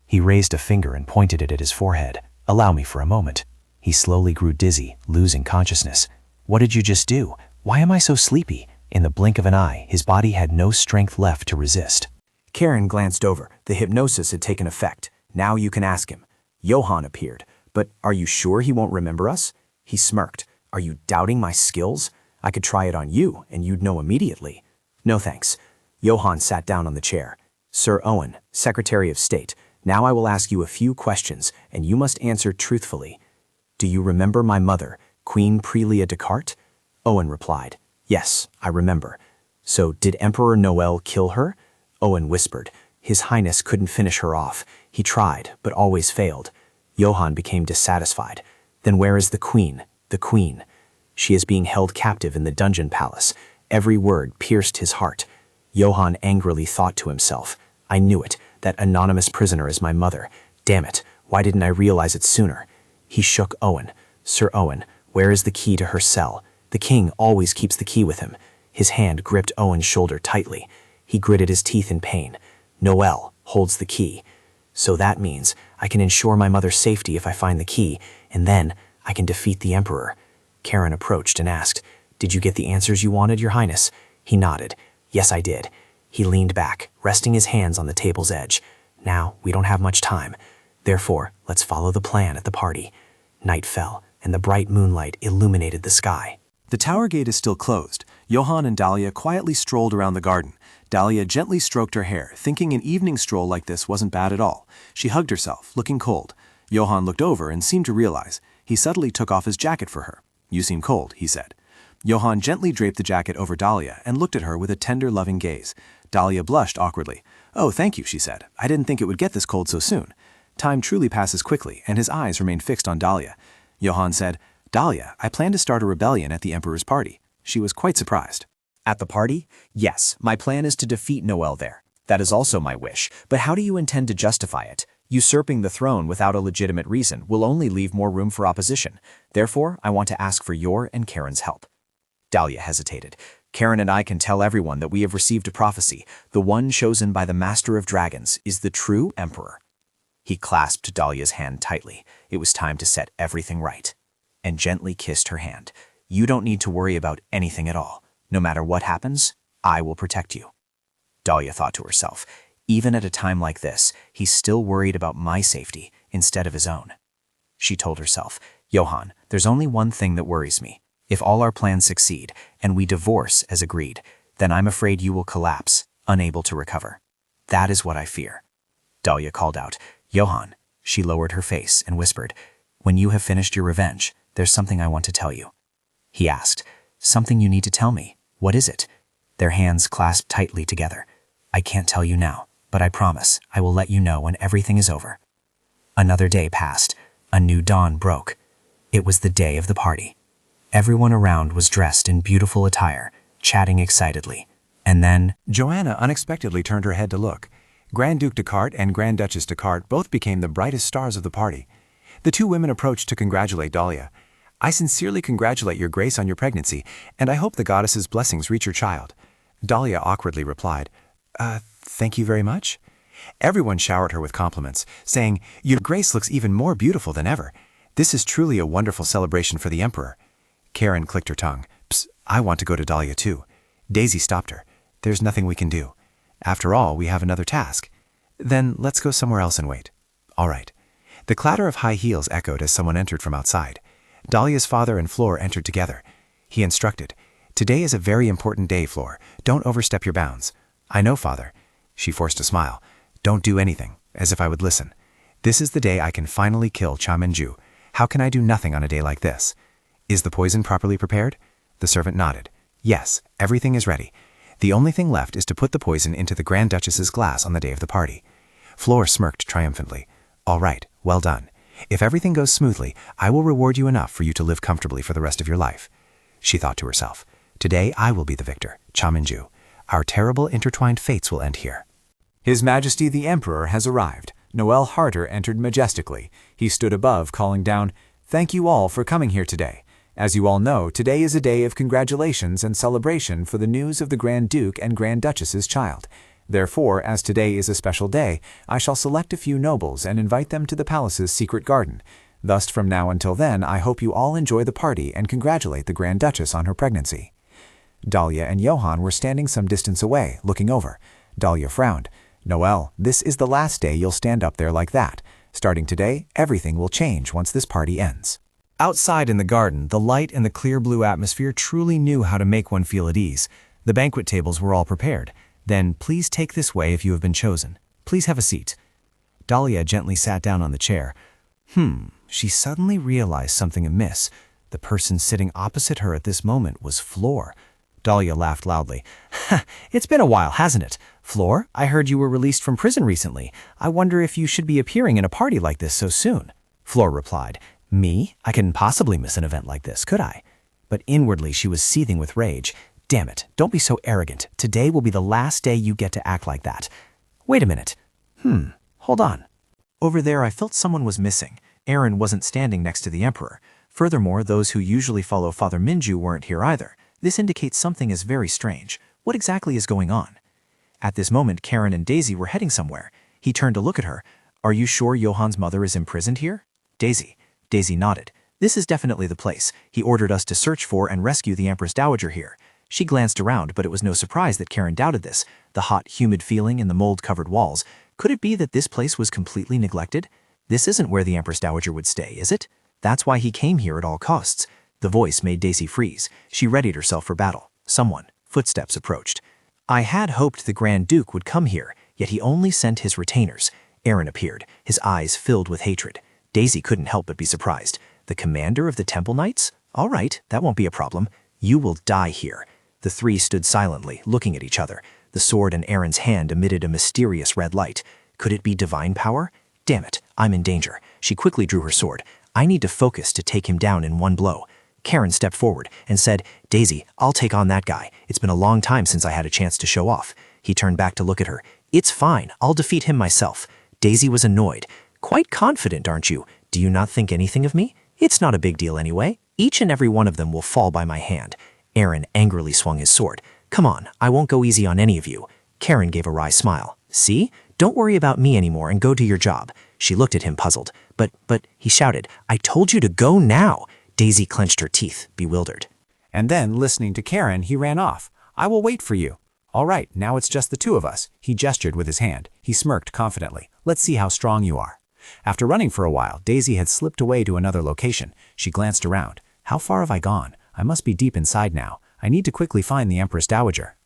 [SPEAKER 3] He raised a finger and pointed it at his forehead. Allow me for a moment. He slowly grew dizzy, losing consciousness. What did you just do? Why am I so sleepy? In the blink of an eye, his body had no strength left to resist.
[SPEAKER 9] Karen glanced over. The hypnosis had taken effect. Now you can ask him. Johan appeared. But are you sure he won't remember us? He smirked. Are you doubting my skills? I could try it on you, and you'd know immediately. No thanks. Johan sat down on the chair.
[SPEAKER 2] Sir Owen, Secretary of State, now I will ask you a few questions, and you must answer truthfully. Do you remember my mother, Queen Prelia Descartes? Owen replied, Yes, I remember. So did Emperor Noel kill her? Owen whispered. His Highness couldn't finish her off. He tried, but always failed. Johann became dissatisfied. Then where is the Queen? The Queen. She is being held captive in the dungeon palace. Every word pierced his heart. Johann angrily thought to himself, I knew it. That anonymous prisoner is my mother. Damn it, why didn't I realize it sooner? He shook Owen. Sir Owen, where is the key to her cell? The king always keeps the key with him. His hand gripped Owen's shoulder tightly. He gritted his teeth in pain. Noel holds the key. So that means I can ensure my mother's safety if I find the key, and then I can defeat the Emperor. Karen approached and asked, Did you get the answers you wanted, Your Highness? He nodded. Yes, I did. He leaned back, resting his hands on the table's edge. Now, we don't have much time. Therefore, let's follow the plan at the party. Night fell, and the bright moonlight illuminated the sky.
[SPEAKER 16] The tower gate is still closed. Johann and Dalia quietly strolled around the garden. Dalia gently stroked her hair, thinking an evening stroll like this wasn't bad at all. She hugged herself, looking cold. Johann looked over and seemed to realize. He subtly took off his jacket for her. You seem cold, he said. Johann gently draped the jacket over Dalia and looked at her with a tender, loving gaze. Dalia blushed awkwardly. Oh, thank you, she said. I didn't think it would get this cold so soon. Time truly passes quickly, and his eyes remained fixed on Dalia. Johann said, Dalia, I plan to start a rebellion at the Emperor's party. She was quite surprised.
[SPEAKER 9] At the party? Yes, my plan is to defeat Noel there. That is also my wish, but how do you intend to justify it? Usurping the throne without a legitimate reason will only leave more room for opposition. Therefore, I want to ask for your and Karen's help. Dalia hesitated. Karen and I can tell everyone that we have received a prophecy. The one chosen by the Master of Dragons is the true Emperor. He clasped Dalia's hand tightly. It was time to set everything right. And gently kissed her hand. You don't need to worry about anything at all. No matter what happens, I will protect you. Dalia thought to herself, even at a time like this, he's still worried about my safety instead of his own. She told herself, Johann, there's only one thing that worries me. If all our plans succeed, and we divorce as agreed, then I'm afraid you will collapse, unable to recover. That is what I fear. Dalia called out, Johann. She lowered her face and whispered, When you have finished your revenge, there's something I want to tell you. He asked, Something you need to tell me. What is it? Their hands clasped tightly together. I can't tell you now, but I promise I will let you know when everything is over. Another day passed. A new dawn broke. It was the day of the party. Everyone around was dressed in beautiful attire, chatting excitedly. And then
[SPEAKER 3] Joanna unexpectedly turned her head to look. Grand Duke Descartes and Grand Duchess Descartes both became the brightest stars of the party. The two women approached to congratulate Dalia. I sincerely congratulate your grace on your pregnancy, and I hope the goddess's blessings reach your child. Dalia awkwardly replied, Thank you very much. Everyone showered her with compliments, saying, Your grace looks even more beautiful than ever. This is truly a wonderful celebration for the Emperor. Karen clicked her tongue. Psst, I want to go to Dalia too. Daisy stopped her. There's nothing we can do. After all, we have another task. Then let's go somewhere else and wait. All right. The clatter of high heels echoed as someone entered from outside. Dalia's father and Fleur entered together. He instructed, Today is a very important day, Fleur. Don't overstep your bounds. I know, father. She forced a smile. Don't do anything, as if I would listen. This is the day I can finally kill Cha-Men-ju. How can I do nothing on a day like this? Is the poison properly prepared? The servant nodded. Yes, everything is ready. The only thing left is to put the poison into the Grand Duchess's glass on the day of the party. Fleur smirked triumphantly. All right, well done. If everything goes smoothly, I will reward you enough for you to live comfortably for the rest of your life. She thought to herself, Today I will be the victor, Cha-Men-ju. Our terrible intertwined fates will end here. His Majesty the Emperor has arrived. Noel Harter entered majestically. He stood above, calling down, Thank you all for coming here today. As you all know, today is a day of congratulations and celebration for the news of the Grand Duke and Grand Duchess's child. Therefore, as today is a special day, I shall select a few nobles and invite them to the palace's secret garden. Thus, from now until then, I hope you all enjoy the party and congratulate the Grand Duchess on her pregnancy. Dalia and Johann were standing some distance away, looking over. Dalia frowned. Noel, this is the last day you'll stand up there like that. Starting today, everything will change once this party ends.
[SPEAKER 2] Outside in the garden, the light and the clear blue atmosphere truly knew how to make one feel at ease. The banquet tables were all prepared. Then please take this way if you have been chosen. Please have a seat. Dalia gently sat down on the chair. She suddenly realized something amiss. The person sitting opposite her at this moment was Flor. Dalia laughed loudly. It's been a while, hasn't it? Flor, I heard you were released from prison recently. I wonder if you should be appearing in a party like this so soon. Flor replied, Me? I couldn't possibly miss an event like this, could I? But inwardly she was seething with rage. Damn it, don't be so arrogant. Today will be the last day you get to act like that. Wait a minute. Hold on.
[SPEAKER 9] Over there I felt someone was missing. Aaron wasn't standing next to the Emperor. Furthermore, those who usually follow Father Minju weren't here either. This indicates something is very strange. What exactly is going on? At this moment, Karen and Daisy were heading somewhere. He turned to look at her. Are you sure Johan's mother is imprisoned here? Daisy nodded. This is definitely the place. He ordered us to search for and rescue the Empress Dowager here. She glanced around, but it was no surprise that Karen doubted this. The hot, humid feeling in the mold-covered walls. Could it be that this place was completely neglected? This isn't where the Empress Dowager would stay, is it? That's why he came here at all costs. The voice made Daisy freeze. She readied herself for battle. Footsteps approached. I had hoped the Grand Duke would come here, yet he only sent his retainers. Aaron appeared, his eyes filled with hatred. Daisy couldn't help but be surprised. The commander of the Temple Knights? All right, that won't be a problem. You will die here. The three stood silently, looking at each other. The sword in Aaron's hand emitted a mysterious red light. Could it be divine power? Damn it, I'm in danger. She quickly drew her sword. I need to focus to take him down in one blow. Karen stepped forward and said, Daisy, I'll take on that guy. It's been a long time since I had a chance to show off. He turned back to look at her. It's fine, I'll defeat him myself. Daisy was annoyed. Quite confident, aren't you? Do you not think anything of me? It's not a big deal anyway. Each and every one of them will fall by my hand. Aaron angrily swung his sword. Come on, I won't go easy on any of you. Karen gave a wry smile. See? Don't worry about me anymore and go do your job. She looked at him puzzled. But, he shouted, I told you to go now. Daisy clenched her teeth, bewildered.
[SPEAKER 2] And then, listening to Karen, he ran off. I will wait for you. All right, now it's just the two of us. He gestured with his hand. He smirked confidently. Let's see how strong you are. After running for a while, Daisy had slipped away to another location. She glanced around. How far have I gone? I must be deep inside now. I need to quickly find the Empress Dowager.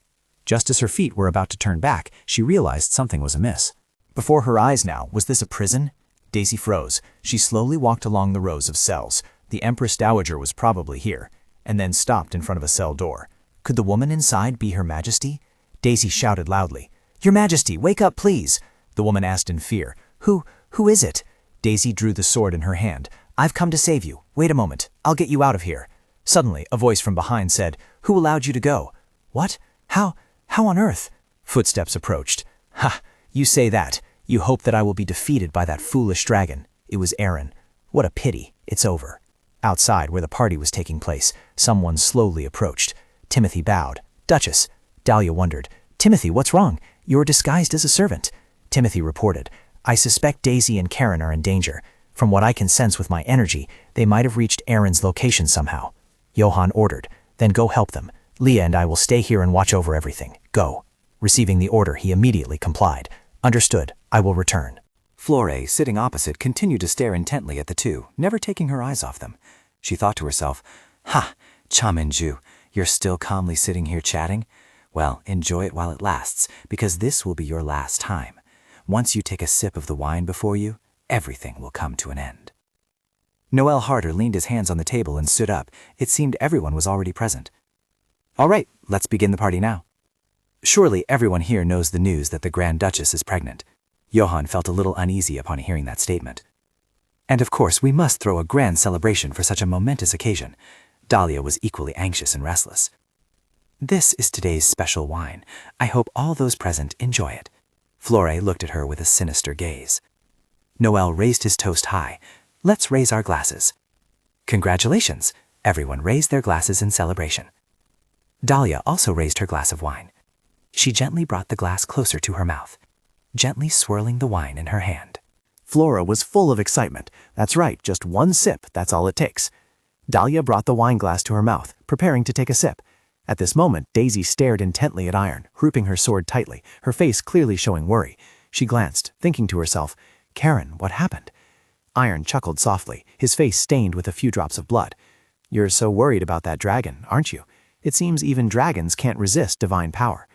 [SPEAKER 2] Just as her feet were about to turn back, she realized something was amiss. Before her eyes now, was this a prison? Daisy froze. She slowly walked along the rows of cells. The Empress Dowager was probably here, and then stopped in front of a cell door. Could the woman inside be Her Majesty? Daisy shouted loudly. Your Majesty, wake up, please! The woman asked in fear. Who is it? Daisy drew the sword in her hand. I've come to save you. Wait a moment. I'll get you out of here. Suddenly, a voice from behind said, Who allowed you to go? What? How on earth? Footsteps approached. Ha! You say that. You hope that I will be defeated by that foolish dragon. It was Aaron. What a pity. It's over. Outside, where the party was taking place, someone slowly approached. Timothy bowed. Duchess. Dalia wondered. Timothy, what's wrong? You're disguised as a servant. Timothy reported. I suspect Daisy and Karen are in danger. From what I can sense with my energy, they might have reached Aaron's location somehow. Johann ordered. Then go help them. Leah and I will stay here and watch over everything. Go. Receiving the order, he immediately complied. Understood. I will return. Flora, sitting opposite, continued to stare intently at the two, never taking her eyes off them. She thought to herself, Ha! Cha-Min-ju, you're still calmly sitting here chatting? Well, enjoy it while it lasts, because this will be your last time. Once you take a sip of the wine before you, everything will come to an end. Noel Harder leaned his hands on the table and stood up. It seemed everyone was already present. All right, let's begin the party now. Surely everyone here knows the news that the Grand Duchess is pregnant. Johann felt a little uneasy upon hearing that statement. And of course, we must throw a grand celebration for such a momentous occasion. Dalia was equally anxious and restless. This is today's special wine. I hope all those present enjoy it. Flora looked at her with a sinister gaze. Noel raised his toast high. Let's raise our glasses. Congratulations! Everyone raised their glasses in celebration. Dalia also raised her glass of wine. She gently brought the glass closer to her mouth, gently swirling the wine in her hand. Flora was full of excitement. That's right, just one sip, that's all it takes. Dalia brought the wine glass to her mouth, preparing to take a sip. At this moment, Daisy stared intently at Iron, gripping her sword tightly, her face clearly showing worry. She glanced, thinking to herself, Karen, what happened? Iron chuckled softly, his face stained with a few drops of blood. You're so worried about that dragon, aren't you? It seems even dragons can't resist divine power.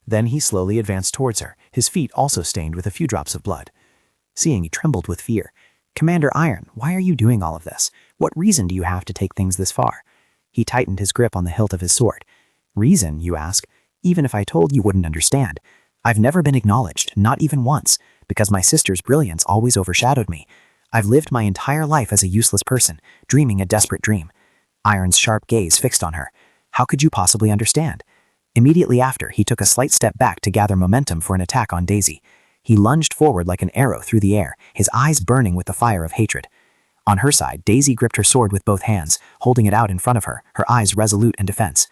[SPEAKER 6] Then he slowly advanced towards her, his feet also stained with a few drops of blood. Seeing he trembled with fear. "Commander Iron, why are you doing all of this? What reason do you have to take things this far?" He tightened his grip on the hilt of his sword. "Reason, you ask? Even if I told you wouldn't understand. I've never been acknowledged, not even once, because my sister's brilliance always overshadowed me. I've lived my entire life as a useless person, dreaming a desperate dream." Iron's sharp gaze fixed on her. "How could you possibly understand?" Immediately after, he took a slight step back to gather momentum for an attack on Daisy. He lunged forward like an arrow through the air, his eyes burning with the fire of hatred. On her side, Daisy gripped her sword with both hands, holding it out in front of her, her eyes resolute in defense.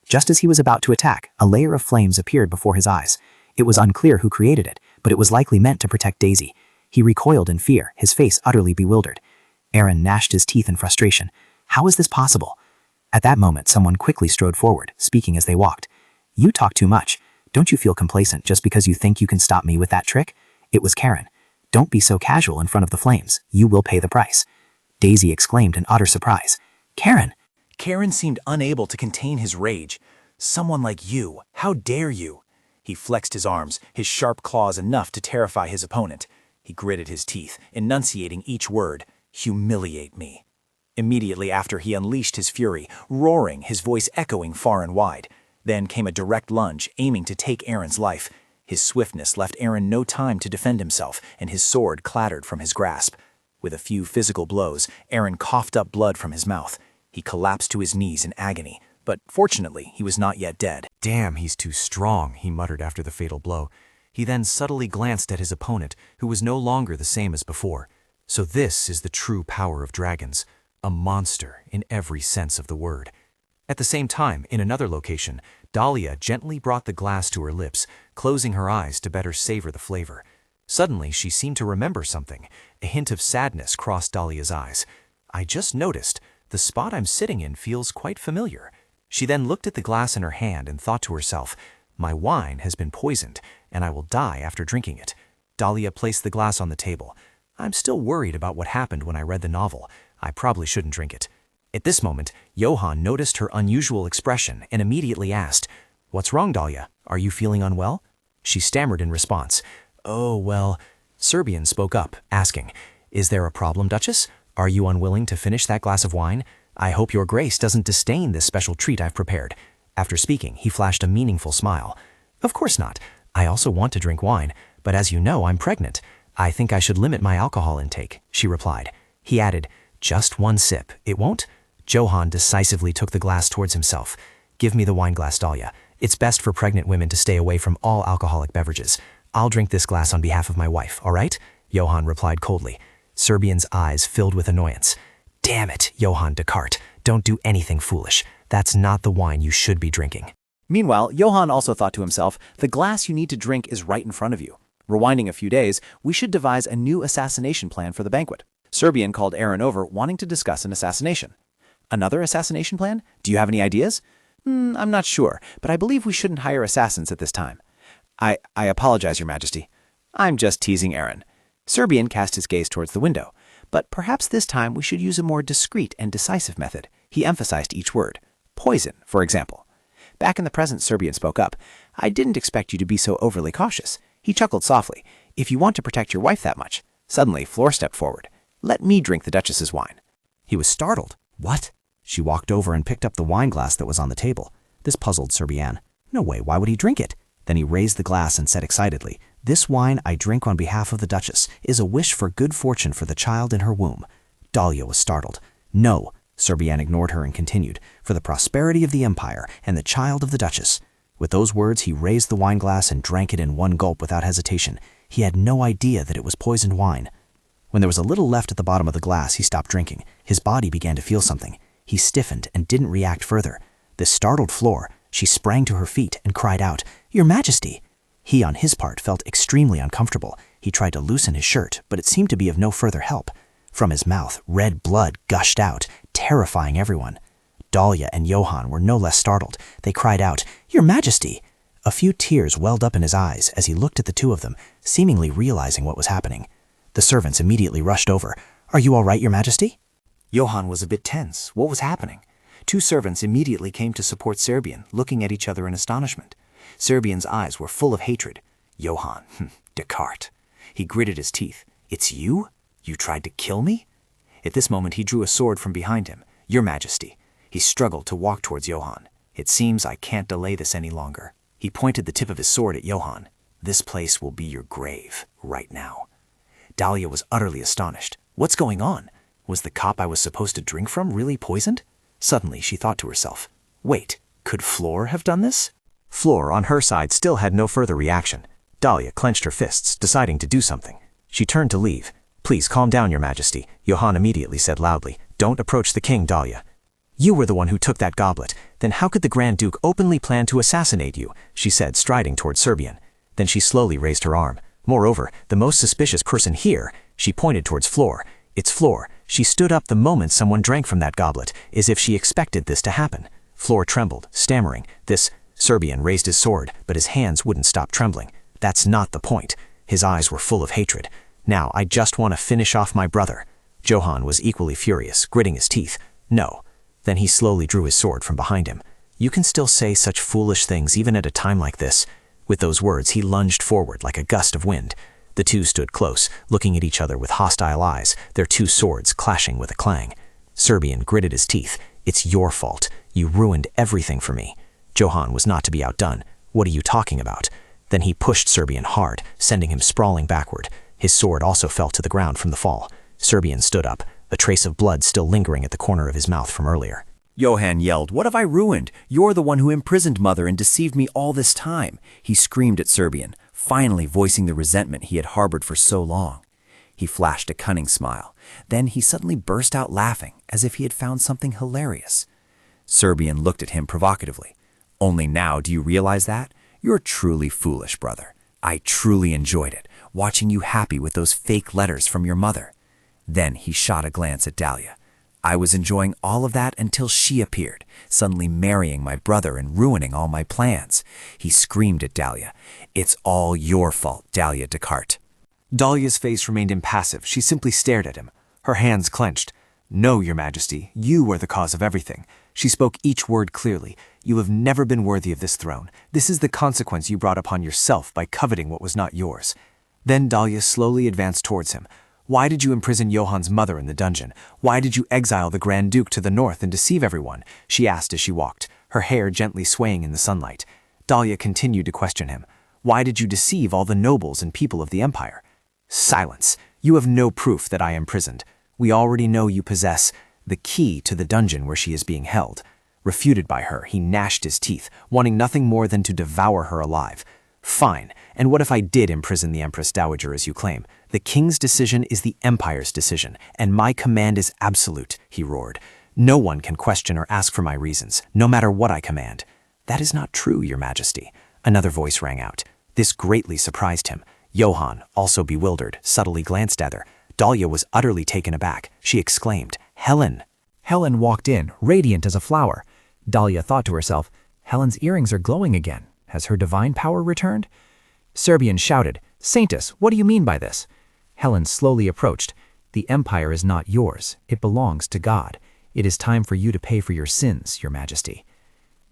[SPEAKER 6] Just as he was about to attack, a layer of flames appeared before his eyes. It was unclear who created it, but it was likely meant to protect Daisy. He recoiled in fear, his face utterly bewildered. Aaron gnashed his teeth in frustration. How is this possible? At that moment, someone quickly strode forward, speaking as they walked. "You talk too much. Don't you feel complacent just because you think you can stop me with that trick?" It was Karen. "Don't be so casual in front of the flames. You will pay the price." Daisy exclaimed in utter surprise. "Karen!"
[SPEAKER 9] Karen seemed unable to contain his rage. "Someone like you, how dare you?" He flexed his arms, his sharp claws enough to terrify his opponent. He gritted his teeth, enunciating each word, "Humiliate me." Immediately after, he unleashed his fury, roaring, his voice echoing far and wide. Then came a direct lunge, aiming to take Aaron's life. His swiftness left Aaron no time to defend himself, and his sword clattered from his grasp. With a few physical blows, Aaron coughed up blood from his mouth. He collapsed to his knees in agony, but fortunately, he was not yet dead.
[SPEAKER 2] "Damn, he's too strong," he muttered after the fatal blow. He then subtly glanced at his opponent, who was no longer the same as before. So this is the true power of dragons, a monster in every sense of the word. At the same time, in another location, Dalia gently brought the glass to her lips, closing her eyes to better savor the flavor. Suddenly, she seemed to remember something. A hint of sadness crossed Dalia's eyes. "I just noticed, the spot I'm sitting in feels quite familiar." She then looked at the glass in her hand and thought to herself, "My wine has been poisoned, and I will die after drinking it." Dalia placed the glass on the table. "I'm still worried about what happened when I read the novel. I probably shouldn't drink it." At this moment, Johann noticed her unusual expression and immediately asked, "What's wrong, Dalia? Are you feeling unwell?" She stammered in response, "Oh, well..." Serbian spoke up, asking, "Is there a problem, Duchess? Are you unwilling to finish that glass of wine? I hope your grace doesn't disdain this special treat I've prepared." After speaking, he flashed a meaningful smile. "Of course not. I also want to drink wine, but as you know, I'm pregnant. I think I should limit my alcohol intake," she replied. He added, "Just one sip, it won't?" Johann decisively took the glass towards himself. "Give me the wine glass, Dalia. It's best for pregnant women to stay away from all alcoholic beverages. I'll drink this glass on behalf of my wife, all right?" Johann replied coldly. Serbian's eyes filled with annoyance. "Damn it, Johann Descartes. Don't do anything foolish. That's not the wine you should be drinking."
[SPEAKER 16] Meanwhile, Johann also thought to himself, the glass you need to drink is right in front of you. Rewinding a few days, we should devise a new assassination plan for the banquet. Serbian called Aaron over, wanting to discuss an assassination. "Another assassination plan? Do you have any ideas?" I'm not sure, but I believe we shouldn't hire assassins at this time." I apologize, Your Majesty. I'm just teasing Aaron." Serbian cast his gaze towards the window. "But perhaps this time we should use a more discreet and decisive method." He emphasized each word. "Poison, for example." Back in the present, Serbian spoke up. "I didn't expect you to be so overly cautious." He chuckled softly. "If you want to protect your wife that much." Suddenly, Flora stepped forward. "Let me drink the Duchess's wine."
[SPEAKER 4] He was startled. "What?" She walked over and picked up the wine glass that was on the table. This puzzled Serbian. "No way, why would he drink it?" Then he raised the glass and said excitedly, "This wine I drink on behalf of the Duchess is a wish for good fortune for the child in her womb." Dalia was startled. "No," Serbian ignored her and continued, "for the prosperity of the Empire and the child of the Duchess." With those words, he raised the wine glass and drank it in one gulp without hesitation. He had no idea that it was poisoned wine. When there was a little left at the bottom of the glass, he stopped drinking. His body began to feel something. He stiffened and didn't react further. This startled Flora. She sprang to her feet and cried out, "Your Majesty!" He, on his part, felt extremely uncomfortable. He tried to loosen his shirt, but it seemed to be of no further help. From his mouth, red blood gushed out, terrifying everyone. Dalia and Johann were no less startled. They cried out, "Your Majesty!" A few tears welled up in his eyes as he looked at the two of them, seemingly realizing what was happening. The servants immediately rushed over. "Are you all right, Your Majesty?"
[SPEAKER 9] Johann was a bit tense. What was happening? Two servants immediately came to support Serbian, looking at each other in astonishment. Serbian's eyes were full of hatred. Johann, Descartes. He gritted his teeth. It's you? You tried to kill me? At this moment he drew a sword from behind him. Your Majesty. He struggled to walk towards Johann. It seems I can't delay this any longer. He pointed the tip of his sword at Johann. This place will be your grave, right now. Dalia was utterly astonished. What's going on? Was the cup I was supposed to drink from really poisoned? Suddenly she thought to herself, wait, could Flora have done this?
[SPEAKER 2] Flora, on her side, still had no further reaction. Dalia clenched her fists, deciding to do something. She turned to leave. Please calm down, Your Majesty, Johann immediately said loudly. Don't approach the king, Dalia. You were the one who took that goblet. Then how could the Grand Duke openly plan to assassinate you? She said, striding toward Serbian. Then she slowly raised her arm. Moreover, the most suspicious person here, she pointed towards Flora. It's Flora. She stood up the moment someone drank from that goblet, as if she expected this to happen. Flora trembled, stammering. This Serbian raised his sword, but his hands wouldn't stop trembling. That's not the point. His eyes were full of hatred. Now, I just want to finish off my brother. Johann was equally furious, gritting his teeth. No. Then he slowly drew his sword from behind him. You can still say such foolish things even at a time like this. With those words, he lunged forward like a gust of wind. The two stood close, looking at each other with hostile eyes, their two swords clashing with a clang. Serbian gritted his teeth. It's your fault. You ruined everything for me. Johann was not to be outdone. What are you talking about? Then he pushed Serbian hard, sending him sprawling backward. His sword also fell to the ground from the fall. Serbian stood up, a trace of blood still lingering at the corner of his mouth from earlier.
[SPEAKER 9] Johann yelled, "What have I ruined? You're the one who imprisoned Mother and deceived me all this time." He screamed at Serbian, finally voicing the resentment he had harbored for so long. He flashed a cunning smile. Then he suddenly burst out laughing, as if he had found something hilarious. Serbian looked at him provocatively. "Only now do you realize that? You're truly foolish, brother. I truly enjoyed it, watching you happy with those fake letters from your mother." Then he shot a glance at Dalia. "I was enjoying all of that until she appeared, suddenly marrying my brother and ruining all my plans." He screamed at Dalia. "It's all your fault, Dalia Descartes."
[SPEAKER 16] Dalia's face remained impassive. She simply stared at him, her hands clenched. "No, Your Majesty, you are the cause of everything." She spoke each word clearly. "You have never been worthy of this throne. This is the consequence you brought upon yourself by coveting what was not yours." Then Dalia slowly advanced towards him. "Why did you imprison Johann's mother in the dungeon? Why did you exile the Grand Duke to the north and deceive everyone?" she asked as she walked, her hair gently swaying in the sunlight. Dalia continued to question him. "Why did you deceive all the nobles and people of the empire?" "Silence! You have no proof that I am imprisoned. We already know you possess the key to the dungeon where she is being held." Refuted by her, he gnashed his teeth, wanting nothing more than to devour her alive. "Fine, and what if I did imprison the Empress Dowager as you claim? The king's decision is the empire's decision, and my command is absolute," he roared. "No one can question or ask for my reasons, no matter what I command." "That is not true, Your Majesty," another voice rang out. This greatly surprised him. Johann, also bewildered, subtly glanced at her. Dalia was utterly taken aback. She exclaimed, "Helen!"
[SPEAKER 7] Helen walked in, radiant as a flower. Dalia thought to herself, Helen's earrings are glowing again. Has her divine power returned? Serbian shouted, "Saintess, what do you mean by this?" Helen slowly approached. "The empire is not yours. It belongs to God. It is time for you to pay for your sins, Your Majesty."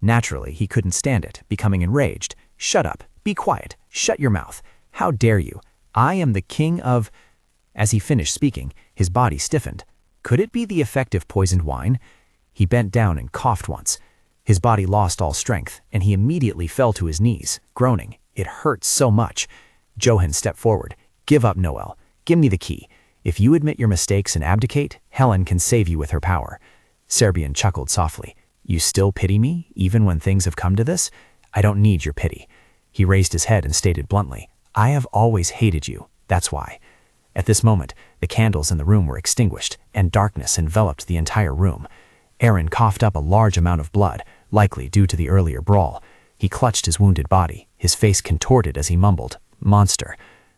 [SPEAKER 7] Naturally, he couldn't stand it, becoming enraged. "Shut up. Be quiet. Shut your mouth. How dare you? I am the king of—" As he finished speaking, his body stiffened. Could it be the effect of poisoned wine? He bent down and coughed once. His body lost all strength, and he immediately fell to his knees, groaning. "It hurts so much." Johann stepped forward. "Give up, Noel. Give me the key. If you admit your mistakes and abdicate, Helen can save you with her power." Serbian chuckled softly. "You still pity me, even when things have come to this? I don't need your pity." He raised his head and stated bluntly, "I have always hated you. That's why." At this moment, the candles in the room were extinguished, and darkness enveloped the entire room. Aaron coughed up a large amount of blood, likely due to the earlier brawl. He clutched his wounded body, his face contorted as he mumbled, "Monster."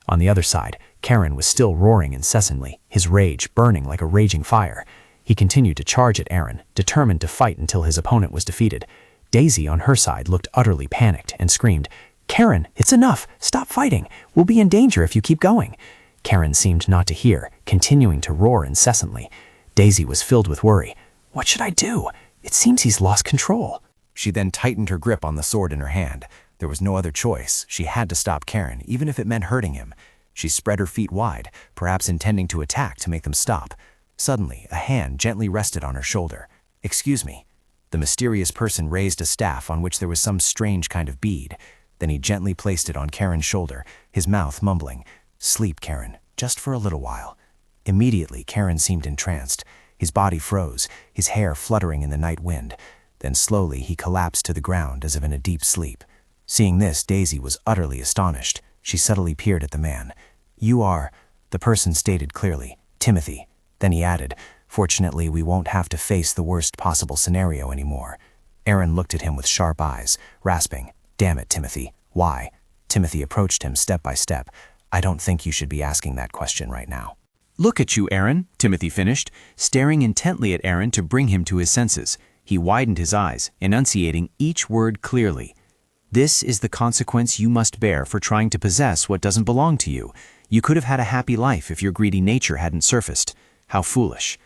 [SPEAKER 7] On the other side, Karen was still roaring incessantly, his rage burning like a raging fire. He continued to charge at Aaron, determined to fight until his opponent was defeated. Daisy, on her side, looked utterly panicked and screamed, "Karen, it's enough! Stop fighting! We'll be in danger if you keep going!" Karen seemed not to hear, continuing to roar incessantly. Daisy was filled with worry. "What should I do? It seems he's lost control." She then tightened her grip on the sword in her hand.
[SPEAKER 16] There was no other choice. She had to stop Karen, even if it meant hurting him. She spread her feet wide, perhaps intending to attack to make them stop. Suddenly, a hand gently rested on her shoulder. "Excuse me." The mysterious person raised a staff on which there was some strange kind of bead. Then he gently placed it on Karen's shoulder, his mouth mumbling, "Sleep, Karen, just for a little while." Immediately, Karen seemed entranced. His body froze, his hair fluttering in the night wind. Then slowly he collapsed to the ground as if in a deep sleep. Seeing this, Daisy was utterly astonished. She subtly peered at the man. "You are," the person stated clearly, "Timothy." Then he added, "Fortunately, we won't have to face the worst possible scenario anymore." Aaron looked at him with sharp eyes, rasping, "Damn it, Timothy. Why?" Timothy approached him step by step. "I don't think you should be asking that question right now."
[SPEAKER 4] "Look at you, Aaron," Timothy finished, staring intently at Aaron to bring him to his senses. He widened his eyes, enunciating each word clearly. "This is the consequence you must bear for trying to possess what doesn't belong to you. You could have had a happy life if your greedy nature hadn't surfaced. How foolish."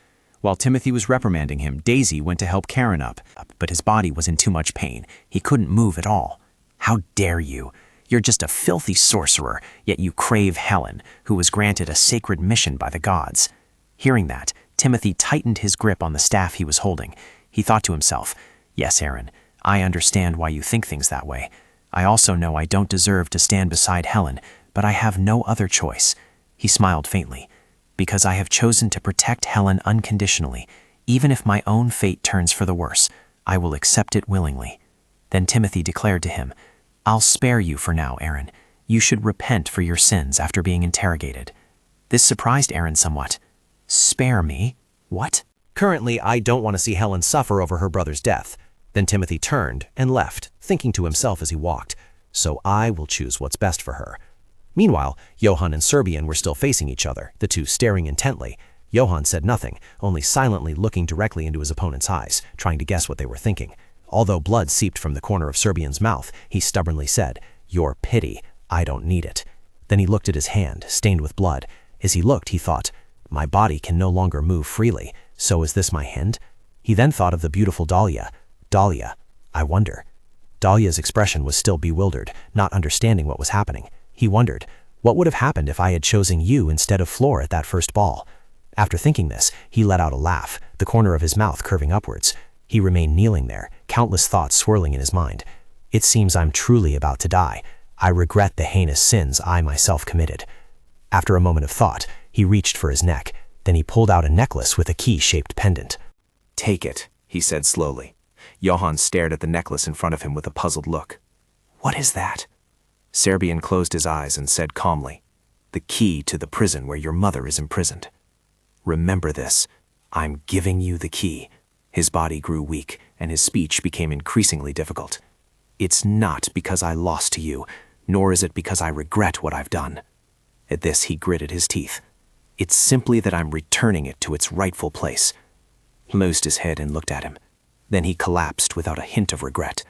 [SPEAKER 4] While Timothy was reprimanding him, Daisy went to help Karen up, but his body was in too much pain. He couldn't move at all. "How dare you? You're just a filthy sorcerer, yet you crave Helen, who was granted a sacred mission by the gods." Hearing that, Timothy tightened his grip on the staff he was holding. He thought to himself, "Yes, Aaron, I understand why you think things that way. I also know I don't deserve to stand beside Helen, but I have no other choice." He smiled faintly. "Because I have chosen to protect Helen unconditionally, even if my own fate turns for the worse, I will accept it willingly." Then Timothy declared to him, "I'll spare you for now, Aaron. You should repent for your sins after being interrogated." This surprised Aaron somewhat. "Spare me? What?"
[SPEAKER 16] "Currently, I don't want to see Helen suffer over her brother's death." Then Timothy turned and left, thinking to himself as he walked, "So I will choose what's best for her." Meanwhile, Johann and Serbian were still facing each other, the two staring intently. Johann said nothing, only silently looking directly into his opponent's eyes, trying to guess what they were thinking. Although blood seeped from the corner of Serbian's mouth, he stubbornly said, "Your pity, I don't need it." Then he looked at his hand, stained with blood. As he looked, he thought, "My body can no longer move freely, so is this my hand?" He then thought of the beautiful Dalia. Dalia, I wonder. Dalia's expression was still bewildered, not understanding what was happening. He wondered, what would have happened if I had chosen you instead of Flora at that first ball? After thinking this, he let out a laugh, the corner of his mouth curving upwards. He remained kneeling there, countless thoughts swirling in his mind. "It seems I'm truly about to die. I regret the heinous sins I myself committed." After a moment of thought, he reached for his neck. Then he pulled out a necklace with a key-shaped pendant. "Take it," he said slowly. Johann stared at the necklace in front of him with a puzzled look. "What is that?" Serbian closed his eyes and said calmly, "The key to the prison where your mother is imprisoned. Remember this. I'm giving you the key." His body grew weak, and his speech became increasingly difficult. "It's not because I lost to you, nor is it because I regret what I've done." At this, he gritted his teeth. "It's simply that I'm returning it to its rightful place." He loosed his head and looked at him. Then he collapsed without a hint of regret,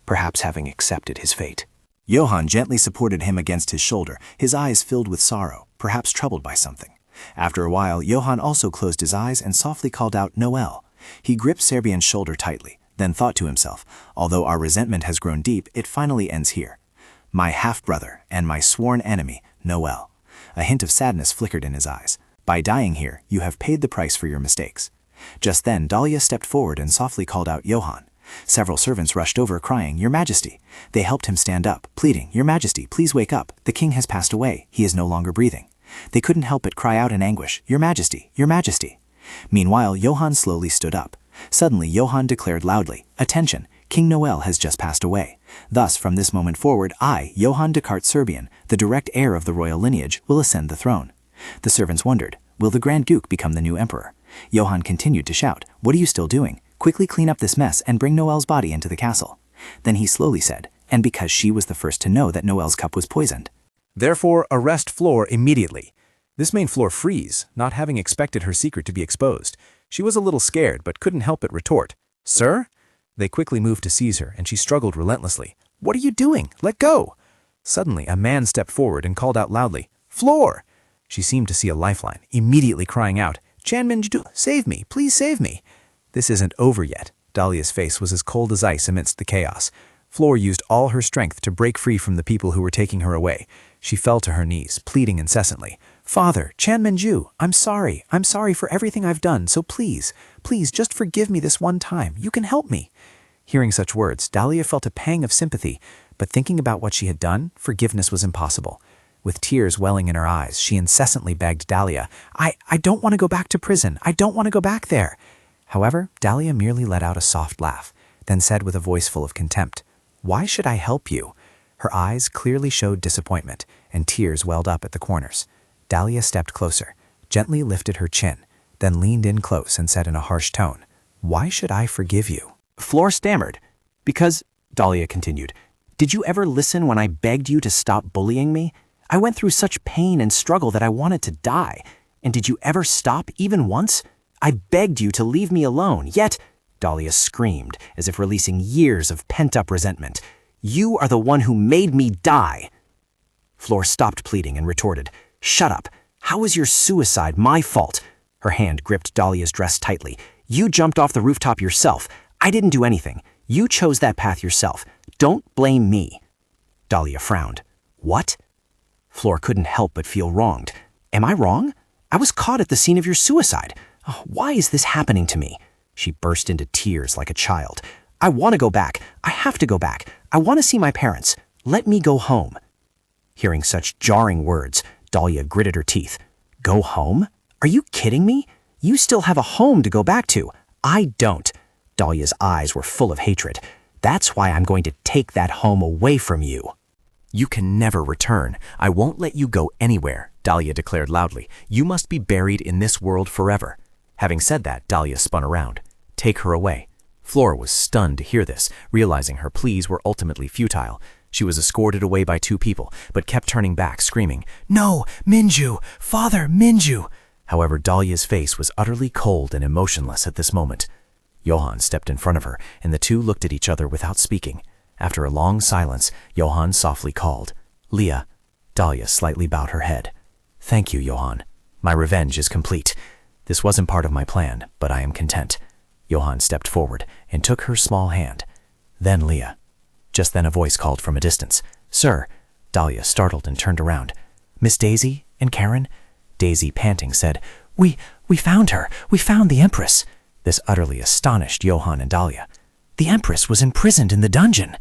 [SPEAKER 16] perhaps having accepted his fate. Johann gently supported him against his shoulder, his eyes filled with sorrow, perhaps troubled by something. After a while, Johann also closed his eyes and softly called out, "Noel." He gripped Serbian's shoulder tightly, then thought to himself, "Although our resentment has grown deep, it finally ends here. My half-brother and my sworn enemy, Noel." A hint of sadness flickered in his eyes. "By dying here, you have paid the price for your mistakes." Just then, Dalia stepped forward and softly called out Johann. Several servants rushed over, crying, "Your Majesty." They helped him stand up, pleading, "Your Majesty, please wake up. The king has passed away. He is no longer breathing." They couldn't help but cry out in anguish, "Your Majesty, Your Majesty." Meanwhile, Johann slowly stood up. Suddenly, Johann declared loudly, "Attention, King Noel has just passed away. Thus, from this moment forward, I, Johann Descartes Serbian, the direct heir of the royal lineage, will ascend the throne." The servants wondered, will the Grand Duke become the new emperor? Johann continued to shout, "What are you still doing? Quickly clean up this mess and bring Noel's body into the castle." Then he slowly said, "And because she was the first to know that Noel's cup was poisoned."
[SPEAKER 3] "Therefore, arrest Flora immediately." This made Flora freeze, not having expected her secret to be exposed. She was a little scared, but couldn't help but retort, "Sir?" They quickly moved to seize her, and she struggled relentlessly. "What are you doing? Let go!" Suddenly, a man stepped forward and called out loudly, "Flora!" She seemed to see a lifeline, immediately crying out, "Chanminju, save me, please save me." "This isn't over yet." Dalia's face was as cold as ice amidst the chaos.
[SPEAKER 2] Flora used all her strength to break free from the people who were taking her away. She fell to her knees, pleading incessantly. Father, Chanminju, I'm sorry. I'm sorry for everything I've done, so please, please just forgive me this one time. You can help me. Hearing such words, Dalia felt a pang of sympathy, but thinking about what she had done, forgiveness was impossible. With tears welling in her eyes, she incessantly begged Dalia, I don't want to go back to prison. I don't want to go back there. However, Dalia merely let out a soft laugh, then said with a voice full of contempt, Why should I help you? Her eyes clearly showed disappointment, and tears welled up at the corners. Dalia stepped closer, gently lifted her chin, then leaned in close and said in a harsh tone, Why should I forgive you?
[SPEAKER 9] Flora stammered. Because, Dalia continued, did you ever listen when I begged you to stop bullying me? I went through such pain and struggle that I wanted to die. And did you ever stop even once? I begged you to leave me alone, yet, Dalia screamed, as if releasing years of pent-up resentment, you are the one who made me die. Flora stopped pleading and retorted, Shut up. How is your suicide my fault? Her hand gripped Dalia's dress tightly. You jumped off the rooftop yourself. I didn't do anything. You chose that path yourself. Don't blame me. Dalia frowned. What? Flora couldn't help but feel wronged. Am I wrong? I was caught at the scene of your suicide. Oh, why is this happening to me? She burst into tears like a child. I want to go back. I have to go back. I want to see my parents. Let me go home. Hearing such jarring words, Dalia gritted her teeth. Go home? Are you kidding me? You still have a home to go back to. I don't. Dalia's eyes were full of hatred. That's why I'm going to take that home away from you.
[SPEAKER 18] You can never return. I won't let you go anywhere, Dalia declared loudly. You must be buried in this world forever. Having said that, Dalia spun around. Take her away. Flora was stunned to hear this, realizing her pleas were ultimately futile. She was escorted away by two people, but kept turning back, screaming, No, Minju! Father, Minju! However, Dalia's face was utterly cold and emotionless at this moment. Johann stepped in front of her, and the two looked at each other without speaking. After a long silence, Johann softly called, Leah. Dalia slightly bowed her head. Thank you, Johann. My revenge is complete. This wasn't part of my plan, but I am content. Johann stepped forward and took her small hand. Then Leah. Just then a voice called from a distance. Sir. Dalia startled and turned around. Miss Daisy and Karen? Daisy, panting, said, We found her. We found the Empress. This utterly astonished Johann and Dalia. The Empress was imprisoned in the dungeon.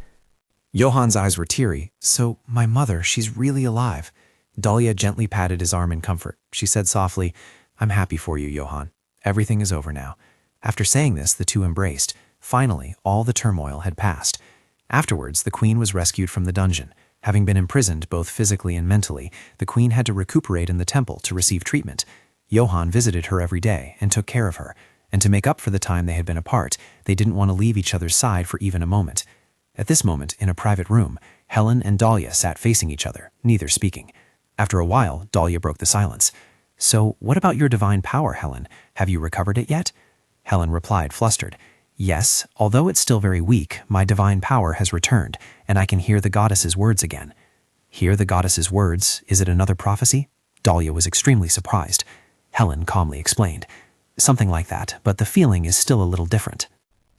[SPEAKER 2] Johann's eyes were teary. So, my mother, she's really alive. Dalia gently patted his arm in comfort. She said softly, I'm happy for you, Johann. Everything is over now. After saying this, the two embraced. Finally, all the turmoil had passed. Afterwards, the queen was rescued from the dungeon. Having been imprisoned both physically and mentally, the queen had to recuperate in the temple to receive treatment. Johann visited her every day and took care of her. And to make up for the time they had been apart, they didn't want to leave each other's side for even a moment. At this moment, in a private room, Helen and Dalia sat facing each other, neither speaking. After a while, Dalia broke the silence. So, what about your divine power, Helen? Have you recovered it yet? Helen replied, flustered. Yes, although it's still very weak, my divine power has returned, and I can hear the goddess's words again. Hear the goddess's words? Is it another prophecy? Dalia was extremely surprised. Helen calmly explained. Something like that, but the feeling is still a little different.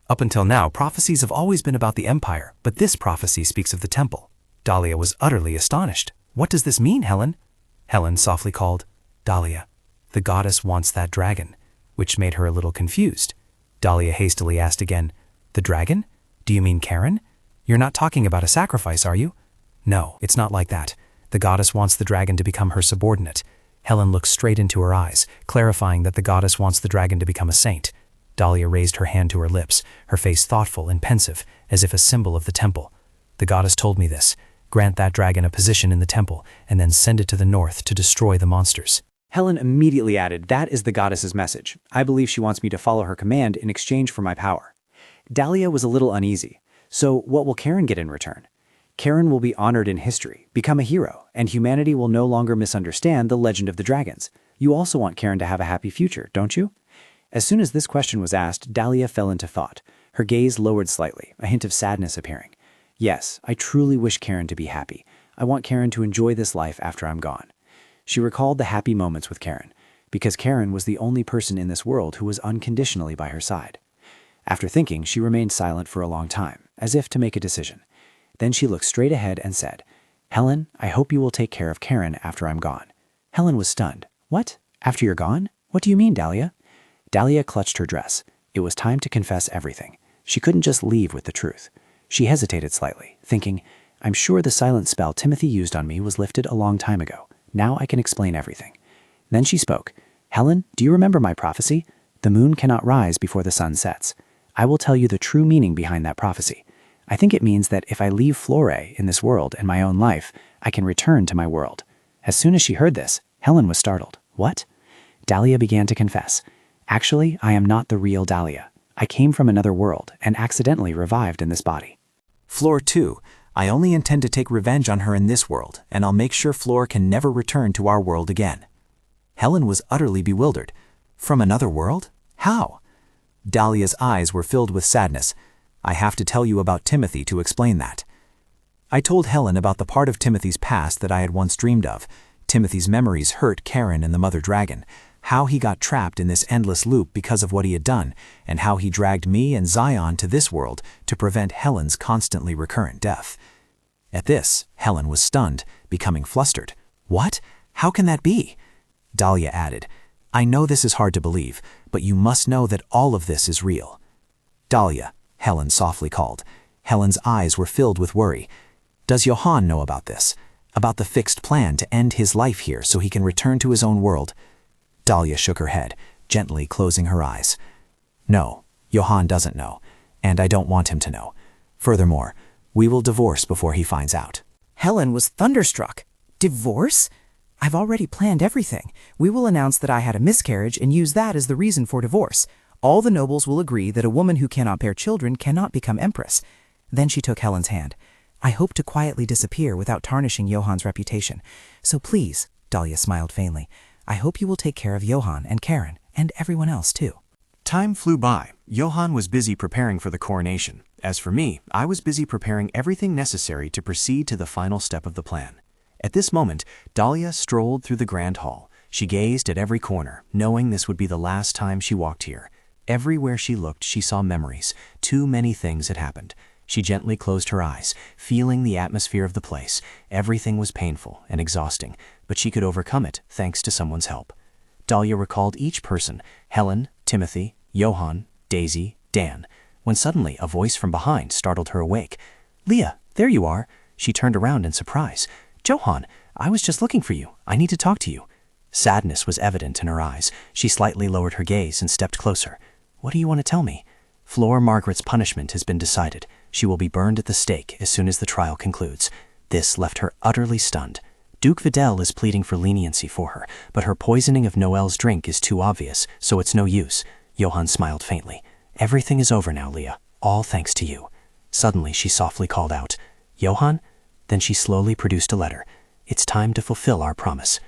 [SPEAKER 2] Up until now, prophecies have always been about the empire, but this prophecy speaks of the temple. Dalia was utterly astonished. What does this mean, Helen? Helen softly called, Dalia, the goddess wants that dragon, which made her a little confused. Dalia hastily asked again, The dragon? Do you mean Karen? You're not talking about a sacrifice, are you? No, it's not like that. The goddess wants the dragon to become her subordinate. Helen looked straight into her eyes, clarifying that the goddess wants the dragon to become a saint. Dalia raised her hand to her lips, her face thoughtful and pensive, as if a symbol of the temple. The goddess told me this. Grant that dragon a position in the temple, and then send it to the north to destroy the monsters.
[SPEAKER 14] Helen immediately added, That is the goddess's message. I believe she wants me to follow her command in exchange for my power. Dalia was a little uneasy. So what will Karen get in return? Karen will be honored in history, become a hero, and humanity will no longer misunderstand the legend of the dragons. You also want Karen to have a happy future, don't you? As soon as this question was asked, Dalia fell into thought. Her gaze lowered slightly, a hint of sadness appearing. Yes, I truly wish Karen to be happy. I want Karen to enjoy this life after I'm gone. She recalled the happy moments with Karen, because Karen was the only person in this world who was unconditionally by her side. After thinking, she remained silent for a long time, as if to make a decision.
[SPEAKER 7] Then she looked straight ahead and said, "Helen, I hope you will take care of Karen after I'm gone." Helen was stunned. "What? After you're gone? What do you mean, Dalia?" Dalia clutched her dress. It was time to confess everything. She couldn't just leave with the truth. She hesitated slightly, thinking, "I'm sure the silent spell Timothy used on me was lifted a long time ago. Now I can explain everything." Then she spoke. "Helen, do you remember my prophecy? The moon cannot rise before the sun sets. I will tell you the true meaning behind that prophecy. I think it means that if I leave Flora in this world and my own life, I can return to my world." As soon as she heard this, Helen was startled. "What?" Dalia began to confess. "Actually, I am not the real Dalia. I came from another world and accidentally revived in this body."
[SPEAKER 18] Floor 2. I only intend to take revenge on her in this world, and I'll make sure Flora can never return to our world again. Helen was utterly bewildered. From another world? How? Dalia's eyes were filled with sadness. "I have to tell you about Timothy to explain that." I told Helen about the part of Timothy's past that I had once dreamed of. Timothy's memories hurt Karen and the Mother Dragon, how he got trapped in this endless loop because of what he had done, and how he dragged me and Zion to this world to prevent Helen's constantly recurrent death. At this, Helen was stunned, becoming flustered. "What? How can that be?" Dalia added, "I know this is hard to believe, but you must know that all of this is real." "Dalia," Helen softly called. Helen's eyes were filled with worry. "Does Johann know about this? About the fixed plan to end his life here so he can return to his own world?" Dalia shook her head, gently closing her eyes. "No, Johann doesn't know, and I don't want him to know. Furthermore, we will divorce before he finds out."
[SPEAKER 12] Helen was thunderstruck. "Divorce? I've already planned everything. We will announce that I had a miscarriage and use that as the reason for divorce. All the nobles will agree that a woman who cannot bear children cannot become empress." Then she took Helen's hand. "I hope to quietly disappear without tarnishing Johann's reputation. So please," Dalia smiled faintly, "I hope you will take care of Johann and Karen and everyone else too."
[SPEAKER 16] Time flew by. Johann was busy preparing for the coronation. As for me, I was busy preparing everything necessary to proceed to the final step of the plan. At this moment, Dalia strolled through the grand hall. She gazed at every corner, knowing this would be the last time she walked here. Everywhere she looked, she saw memories. Too many things had happened. She gently closed her eyes, feeling the atmosphere of the place. Everything was painful and exhausting, but she could overcome it thanks to someone's help. Dalia recalled each person: Helen, Timothy, Johann, Daisy, Dan, when suddenly a voice from behind startled her awake. "Leah, there you are." She turned around in surprise. "Johann, I was just looking for you. I need to talk to you." Sadness was evident in her eyes. She slightly lowered her gaze and stepped closer. "What do you want to tell me?" "Flora Margaret's punishment has been decided. She will be burned at the stake as soon as the trial concludes." This left her utterly stunned. Duke Vidal is pleading for leniency for her, but her poisoning of Noel's drink is too obvious, so it's no use. Johann smiled faintly. "Everything is over now, Leah. All thanks to you." Suddenly she softly called out, "Johann?" Then she slowly produced a letter. "It's time to fulfill our promise."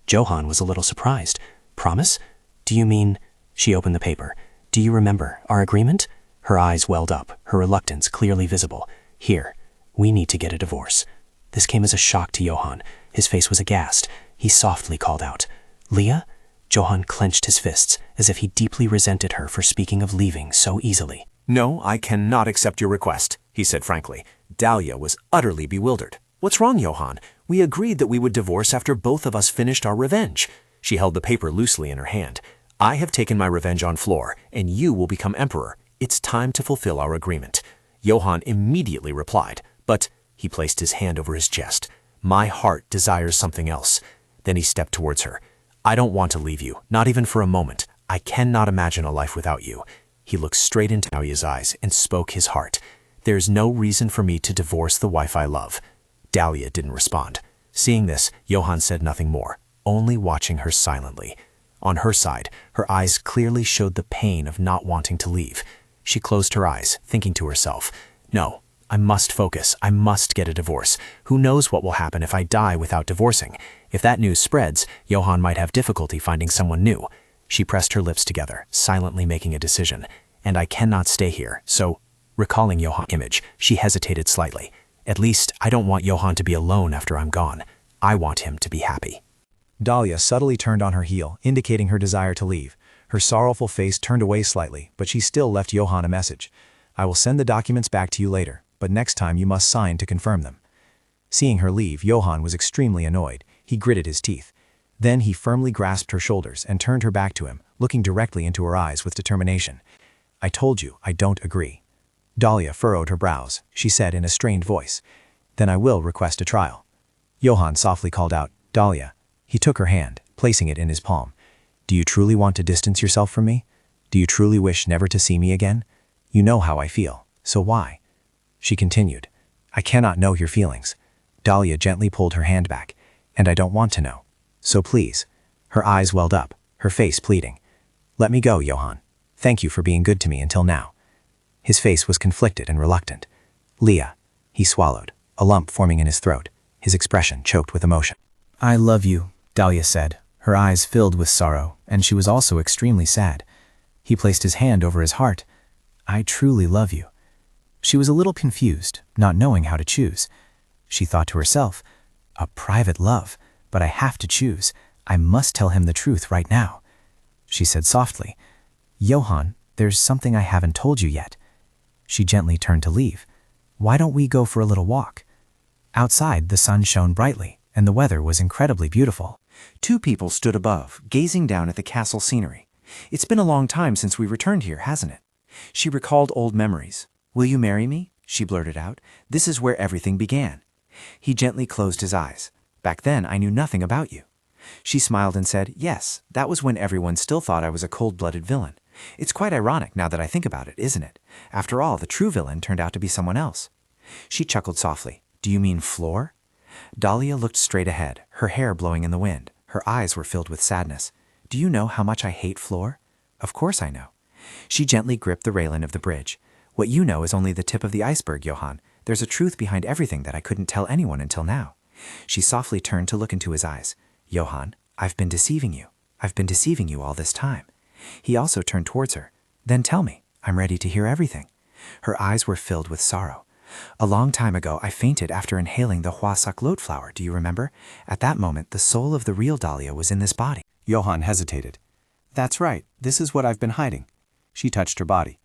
[SPEAKER 16] Johann was a little surprised. "Promise? Do you mean—" She opened the paper. "Do you remember our agreement?" Her eyes welled up, her reluctance clearly visible. "Here, we need to get a divorce." This came as a shock to Johann. His face was aghast. He softly called out, "Leah?" Johann clenched his fists, as if he deeply resented her for speaking of leaving so easily.
[SPEAKER 3] "No, I cannot accept your request," he said frankly. Dalia was utterly bewildered. "What's wrong, Johann? We agreed that we would divorce after both of us finished our revenge." She held the paper loosely in her hand. "I have taken my revenge on Flora, and you will become emperor. It's time to fulfill our agreement." Johann immediately replied, "But—" He placed his hand over his chest. "My heart desires something else." Then he stepped towards her. "I don't want to leave you, not even for a moment. I cannot imagine a life without you." He looked straight into Dalia's eyes and spoke his heart. "There's no reason for me to divorce the wife I love." Dalia didn't respond. Seeing this, Johann said nothing more, only watching her silently. On her side, her eyes clearly showed the pain of not wanting to leave. She closed her eyes, thinking to herself, "No, I must focus. I must get a divorce. Who knows what will happen if I die without divorcing? If that news spreads, Johann might have difficulty finding someone new." She pressed her lips together, silently making a decision. "And I cannot stay here, so—" Recalling Johann's image, she hesitated slightly. "At least, I don't want Johann to be alone after I'm gone. I want him to be happy."
[SPEAKER 2] Dalia subtly turned on her heel, indicating her desire to leave. Her sorrowful face turned away slightly, but she still left Johann a message. "I will send the documents back to you later. but next time you must sign to confirm them." Seeing her leave, Johann was extremely annoyed. He gritted his teeth. Then he firmly grasped her shoulders and turned her back to him, looking directly into her eyes with determination. "I told you, I don't agree." Dalia furrowed her brows. She said in a strained voice, "Then I will request a trial." Johann softly called out, "Dalia." He took her hand, placing it in his palm. "Do you truly want to distance yourself from me? Do you truly wish never to see me again? You know how I feel, so why?" She continued, "I cannot know your feelings." Dalia gently pulled her hand back, "And I don't want to know. So please." Her eyes welled up, her face pleading. "Let me go, Johann. Thank you for being good to me until now." His face was conflicted and reluctant. "Leah," he swallowed, a lump forming in his throat, his expression choked with emotion.
[SPEAKER 1] "I love you," Dalia said, her eyes filled with sorrow, and she was also extremely sad. He placed his hand over his heart. "I truly love you." She was a little confused, not knowing how to choose. She thought to herself, "A private love, but I have to choose. I must tell him the truth right now." She said softly, "Johann, there's something I haven't told you yet." She gently turned to leave. "Why don't we go for a little walk?" Outside, the sun shone brightly, and the weather was incredibly beautiful.
[SPEAKER 14] Two people stood above, gazing down at the castle scenery. "It's been a long time since we returned here, hasn't it?" She recalled old memories. "Will you marry me?" she blurted out. "This is where everything began." He gently closed his eyes. "Back then, I knew nothing about you." She smiled and said, "Yes, that was when everyone still thought I was a cold-blooded villain. It's quite ironic now that I think about it, isn't it? After all, the true villain turned out to be someone else." She chuckled softly. "Do you mean Flor?" Dalia looked straight ahead, her hair blowing in the wind. Her eyes were filled with sadness. "Do you know how much I hate Flor?" "Of course I know." She gently gripped the railing of the bridge. "What you know is only the tip of the iceberg, Johann. There's a truth behind everything that I couldn't tell anyone until now." She softly turned to look into his eyes. "Johann, I've been deceiving you. I've been deceiving you all this time." He also turned towards her. "Then tell me. I'm ready to hear everything." Her eyes were filled with sorrow. "A long time ago, I fainted after inhaling the Hua Saklot flower, do you remember? At that moment, the soul of the real Dalia was in this body."
[SPEAKER 10] Johann hesitated. "That's right. This is what I've been hiding." She touched her body.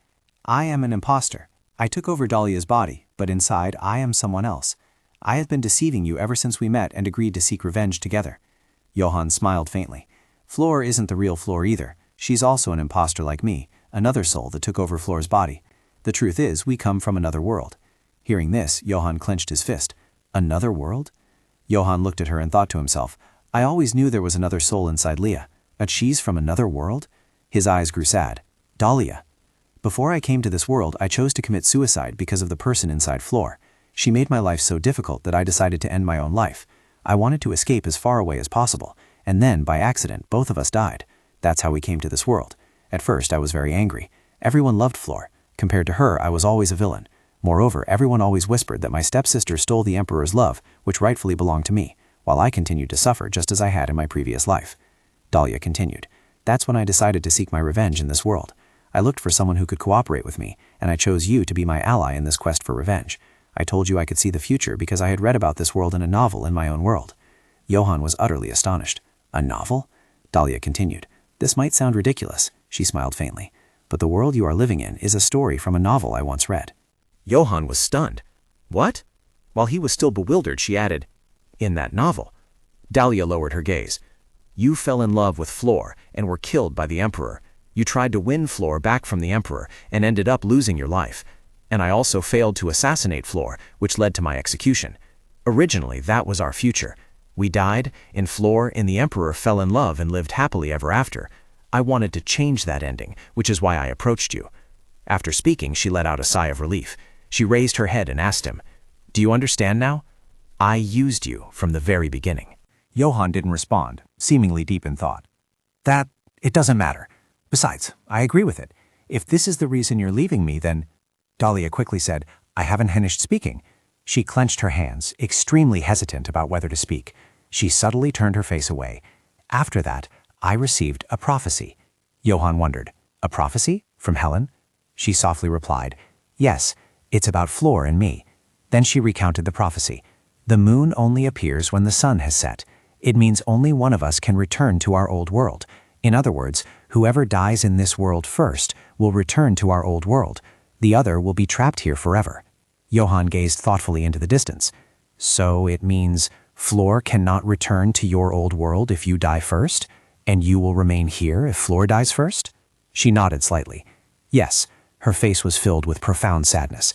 [SPEAKER 10] "I am an imposter. I took over Dalia's body, but inside I am someone else. I have been deceiving you ever since we met and agreed to seek revenge together." Johann smiled faintly. "Flor isn't the real Flor either. She's also an imposter like me, another soul that took over Flor's body. The truth is, we come from another world." Hearing this, Johann clenched his fist. "Another world?" Johann looked at her and thought to himself, "I always knew there was another soul inside Leah, but she's from another world?" His eyes grew sad. "Dalia. Before I came to this world, I chose to commit suicide because of the person inside Flor. She made my life so difficult that I decided to end my own life. I wanted to escape as far away as possible, and then, by accident, both of us died. That's how we came to this world. At first, I was very angry. Everyone loved Flor. Compared to her, I was always a villain. Moreover, everyone always whispered that my stepsister stole the Emperor's love, which rightfully belonged to me, while I continued to suffer just as I had in my previous life." Dalia continued, "That's when I decided to seek my revenge in this world. I looked for someone who could cooperate with me, and I chose you to be my ally in this quest for revenge. I told you I could see the future because I had read about this world in a novel in my own world." Johann was utterly astonished. "A novel?" Dalia continued, "This might sound ridiculous," she smiled faintly, "but the world you are living in is a story from a novel I once read."
[SPEAKER 3] Johann was stunned. "What?" While he was still bewildered, she added, "In that novel." Dalia lowered her gaze. "You fell in love with Flor and were killed by the Emperor. You tried to win Flor back from the Emperor and ended up losing your life. And I also failed to assassinate Flor, which led to my execution. Originally, that was our future. We died, and Flor and the Emperor fell in love and lived happily ever after. I wanted to change that ending, which is why I approached you." After speaking, she let out a sigh of relief. She raised her head and asked him, "Do you understand now? I used you from the very beginning."
[SPEAKER 2] Johann didn't respond, seemingly deep in thought. It doesn't matter. Besides, I agree with it. If this is the reason you're leaving me, then—" Dalia quickly said, "I haven't finished speaking." She clenched her hands, extremely hesitant about whether to speak. She subtly turned her face away. "After that, I received a prophecy." Johann wondered, "A prophecy? From Helen?" She softly replied, "Yes, it's about Flor and me." Then she recounted the prophecy. "The moon only appears when the sun has set. It means only one of us can return to our old world. In other words, whoever dies in this world first will return to our old world. The other will be trapped here forever." Johann gazed thoughtfully into the distance. So it means Flor cannot return to your old world if you die first, and you will remain here if Flor dies first? She nodded slightly. Yes, her face was filled with profound sadness.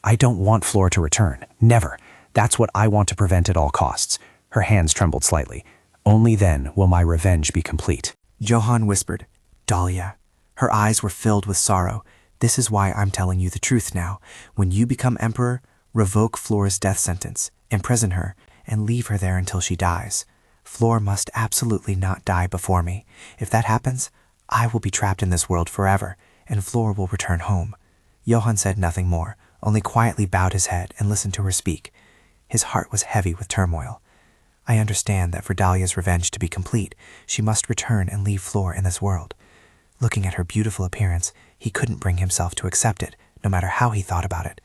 [SPEAKER 2] I don't want Flor to return. Never. That's what I want to prevent at all costs. Her hands trembled slightly. Only then will my revenge be complete.
[SPEAKER 5] Johann whispered, Dalia. Her eyes were filled with sorrow. This is why I'm telling you the truth now. When you become emperor, revoke Flor's death sentence, imprison her, and leave her there until she dies. Flor must absolutely not die before me. If that happens, I will be trapped in this world forever, and Flor will return home. Johann said nothing more, only quietly bowed his head and listened to her speak. His heart was heavy with turmoil. I understand that for Dalia's revenge to be complete, she must return and leave Flor in this world. Looking at her beautiful appearance, he couldn't bring himself to accept it, no matter how he thought about it.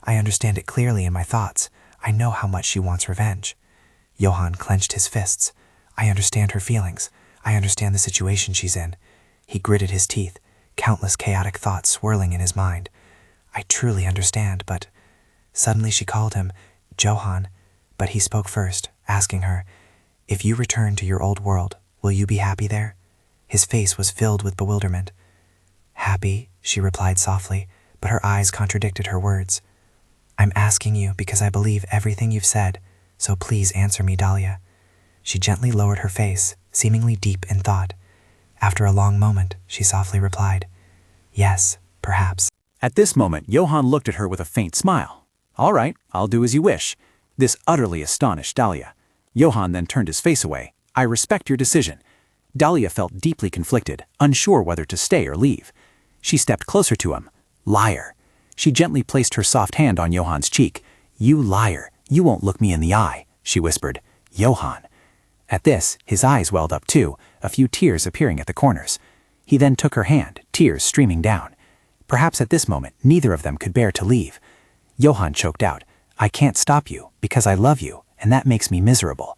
[SPEAKER 5] I understand it clearly in my thoughts. I know how much she wants revenge. Johann clenched his fists. I understand her feelings. I understand the situation she's in. He gritted his teeth, countless chaotic thoughts swirling in his mind. I truly understand, but... Suddenly she called him, Johann, but he spoke first, asking her, if you return to your old world, will you be happy there? His face was filled with bewilderment. Happy, she replied softly, but her eyes contradicted her words. I'm asking you because I believe everything you've said, so please answer me, Dalia. She gently lowered her face, seemingly deep in thought. After a long moment, she softly replied, yes, perhaps.
[SPEAKER 3] At this moment, Johann looked at her with a faint smile. All right, I'll do as you wish. This utterly astonished Dalia. Johann then turned his face away. I respect your decision. Dalia felt deeply conflicted, unsure whether to stay or leave. She stepped closer to him. Liar. She gently placed her soft hand on Johann's cheek. You liar. You won't look me in the eye, she whispered. Johann. At this, his eyes welled up too, a few tears appearing at the corners. He then took her hand, tears streaming down. Perhaps at this moment, neither of them could bear to leave. Johann choked out, I can't stop you, because I love you, and that makes me miserable.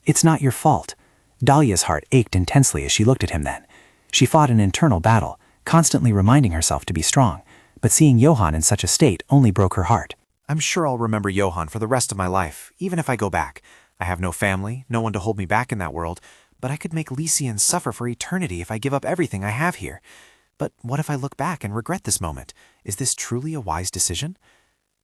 [SPEAKER 3] It's not your fault. Dalia's heart ached intensely as she looked at him then. She fought an internal battle, constantly reminding herself to be strong, but seeing Johann in such a state only broke her heart.
[SPEAKER 2] I'm sure I'll remember Johann for the rest of my life, even if I go back. I have no family, no one to hold me back in that world, but I could make Lysians suffer for eternity if I give up everything I have here. But what if I look back and regret this moment? Is this truly a wise decision?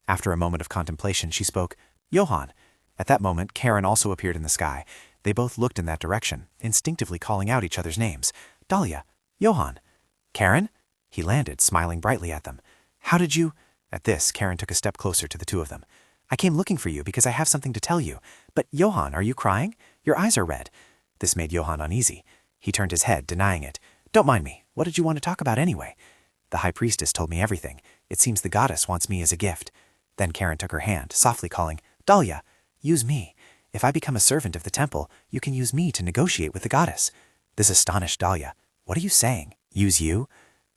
[SPEAKER 2] After a moment of contemplation, she spoke, Johann. At that moment, Karen also appeared in the sky. They both looked in that direction, instinctively calling out each other's names. Dalia, Johann. Karen? He landed, smiling brightly at them. How did you... At this, Karen took a step closer to the two of them. I came looking for you because I have something to tell you. But Johann, are you crying? Your eyes are red. This made Johann uneasy. He turned his head, denying it. Don't mind me. What did you want to talk about anyway? The high priestess told me everything. It seems the goddess wants me as a gift. Then Karen took her hand, softly calling, Dalia, use me. If I become a servant of the temple, you can use me to negotiate with the goddess. This astonished Dalia. What are you saying? Use you?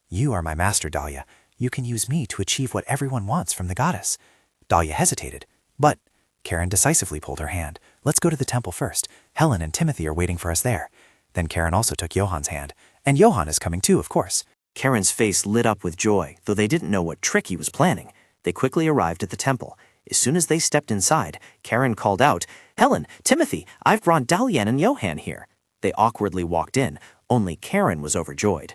[SPEAKER 2] You are my master, Dalia. You can use me to achieve what everyone wants from the goddess. Dalia hesitated. But Karen decisively pulled her hand. Let's go to the temple first. Helen and Timothy are waiting for us there. Then Karen also took Johann's hand. And Johann is coming too, of course.
[SPEAKER 5] Karen's face lit up with joy, though they didn't know what trick he was planning. They quickly arrived at the temple. As soon as they stepped inside, Karen called out, Helen, Timothy, I've brought Dalia and Johann here. They awkwardly walked in. Only Karen was overjoyed.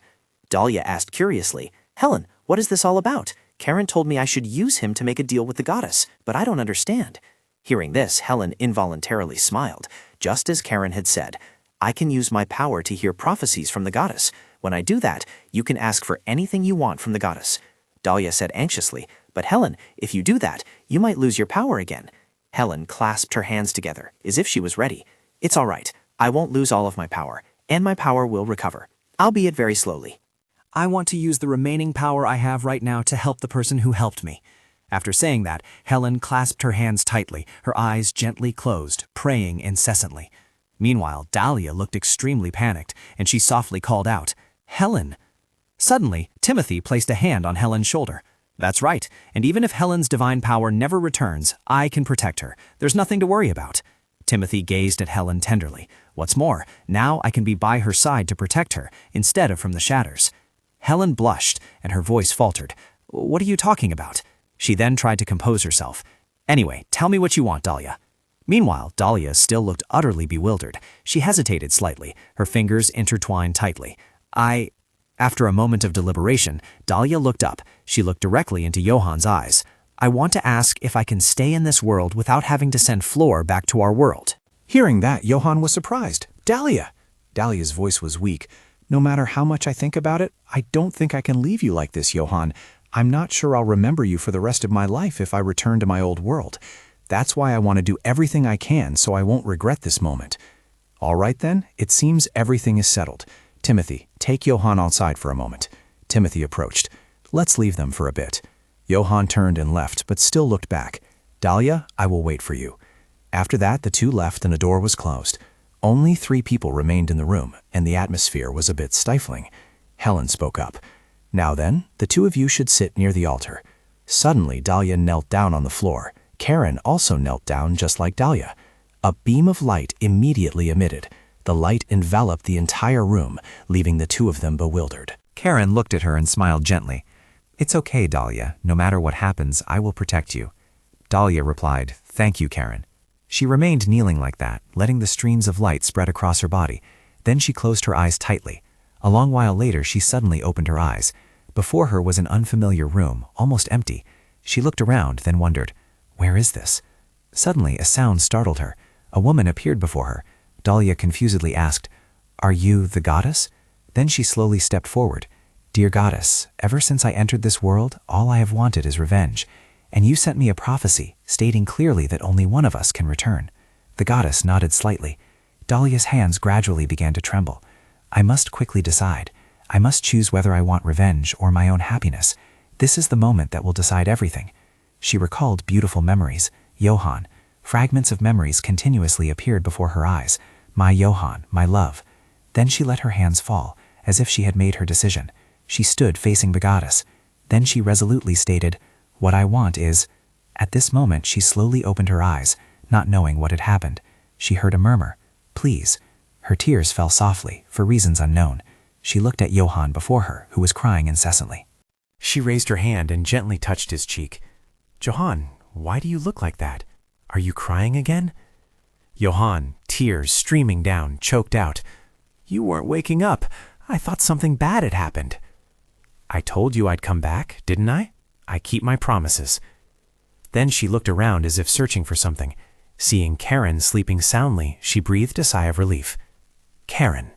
[SPEAKER 5] Dalia asked curiously, Helen, what is this all about? Karen told me I should use him to make a deal with the goddess, but I don't understand. Hearing this, Helen involuntarily smiled. Just as Karen had said, I can use my power to hear prophecies from the goddess. When I do that, you can ask for anything you want from the goddess. Dalia said anxiously, but Helen, if you do that, you might lose your power again. Helen clasped her hands together, as if she was ready. It's all right. I won't lose all of my power, and my power will recover, albeit very slowly.
[SPEAKER 7] I want to use the remaining power I have right now to help the person who helped me. After saying that, Helen clasped her hands tightly, her eyes gently closed, praying incessantly. Meanwhile, Dalia looked extremely panicked, and she softly called out, Helen! Suddenly, Timothy placed a hand on Helen's shoulder. That's right, and even if Helen's divine power never returns, I can protect her. There's nothing to worry about. Timothy gazed at Helen tenderly. What's more, now I can be by her side to protect her, instead of from the shadows. Helen blushed, and her voice faltered. What are you talking about?
[SPEAKER 16] She then tried to compose herself. Anyway, tell me what you want, Dalia. Meanwhile, Dalia still looked utterly bewildered. She hesitated slightly, her fingers intertwined tightly. After a moment of deliberation, Dalia looked up. She looked directly into Johann's eyes. I want to ask if I can stay in this world without having to send Flor back to our world.
[SPEAKER 3] Hearing that, Johann was surprised. Dalia! Dalia's voice was weak. No matter how much I think about it, I don't think I can leave you like this, Johann. I'm not sure I'll remember you for the rest of my life if I return to my old world. That's why I want to do everything I can so I won't regret this moment. All right then, it seems everything is settled. Timothy, take Johann outside for a moment. Timothy approached. Let's leave them for a bit. Johann turned and left, but still looked back. Dalia, I will wait for you. After that, the two left and the door was closed. Only 3 people remained in the room, and the atmosphere was a bit stifling. Helen spoke up. Now then, the 2 of you should sit near the altar. Suddenly, Dalia knelt down on the floor. Karen also knelt down just like Dalia. A beam of light immediately emitted. The light enveloped the entire room, leaving the 2 of them bewildered.
[SPEAKER 2] Karen looked at her and smiled gently. It's okay, Dalia. No matter what happens, I will protect you. Dalia replied, Thank you, Karen. She remained kneeling like that, letting the streams of light spread across her body. Then she closed her eyes tightly. A long while later, she suddenly opened her eyes. Before her was an unfamiliar room, almost empty. She looked around, then wondered, Where is this? Suddenly, a sound startled her. A woman appeared before her. Dalia confusedly asked, Are you the goddess? Then she slowly stepped forward. Dear goddess, ever since I entered this world, all I have wanted is revenge. And you sent me a prophecy, stating clearly that only one of us can return. The goddess nodded slightly. Dalia's hands gradually began to tremble. I must quickly decide. I must choose whether I want revenge or my own happiness. This is the moment that will decide everything. She recalled beautiful memories. Johann. Fragments of memories continuously appeared before her eyes. My Johann, my love. Then she let her hands fall, as if she had made her decision. She stood facing the goddess. Then she resolutely stated, What I want is... At this moment, she slowly opened her eyes, not knowing what had happened. She heard a murmur, Please. Her tears fell softly, for reasons unknown. She looked at Johann before her, who was crying incessantly.
[SPEAKER 18] She raised her hand and gently touched his cheek. Johann, why do you look like that? Are you crying again? Johann, tears streaming down, choked out. You weren't waking up. I thought something bad had happened. I told you I'd come back, didn't I? I keep my promises. Then she looked around as if searching for something. Seeing Karen sleeping soundly, she breathed a sigh of relief. Karen.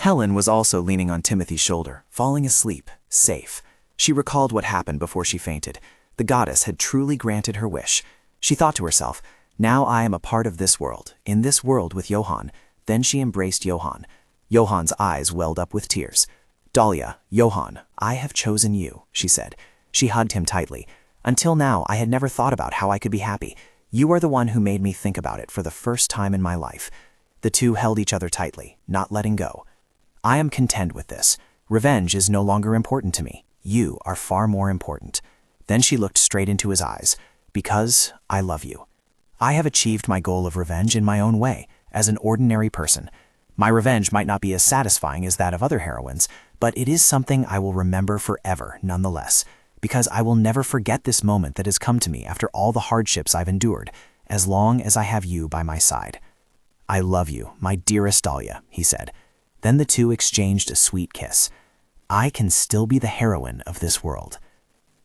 [SPEAKER 9] Helen was also leaning on Timothy's shoulder, falling asleep, safe. She recalled what happened before she fainted. The goddess had truly granted her wish. She thought to herself, Now I am a part of this world, in this world with Johann. Then she embraced Johann. Johann's eyes welled up with tears. Dalia, Johann, I have chosen you, she said. She hugged him tightly. Until now, I had never thought about how I could be happy. You are the one who made me think about it for the first time in my life. The two held each other tightly, not letting go. I am content with this. Revenge is no longer important to me. You are far more important. Then she looked straight into his eyes. Because I love you. I have achieved my goal of revenge in my own way, as an ordinary person. My revenge might not be as satisfying as that of other heroines, but it is something I will remember forever nonetheless, because I will never forget this moment that has come to me after all the hardships I've endured, as long as I have you by my side. I love you, my dearest Dalia, he said. Then the two exchanged a sweet kiss. I can still be the heroine of this world.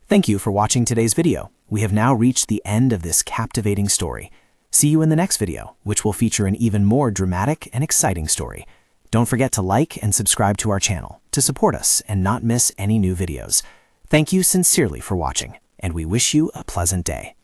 [SPEAKER 9] Thank you for watching today's video. We have now reached the end of this captivating story. See you in the next video, which will feature an even more dramatic and exciting story. Don't forget to like and subscribe to our channel to support us and not miss any new videos. Thank you sincerely for watching, and we wish you a pleasant day.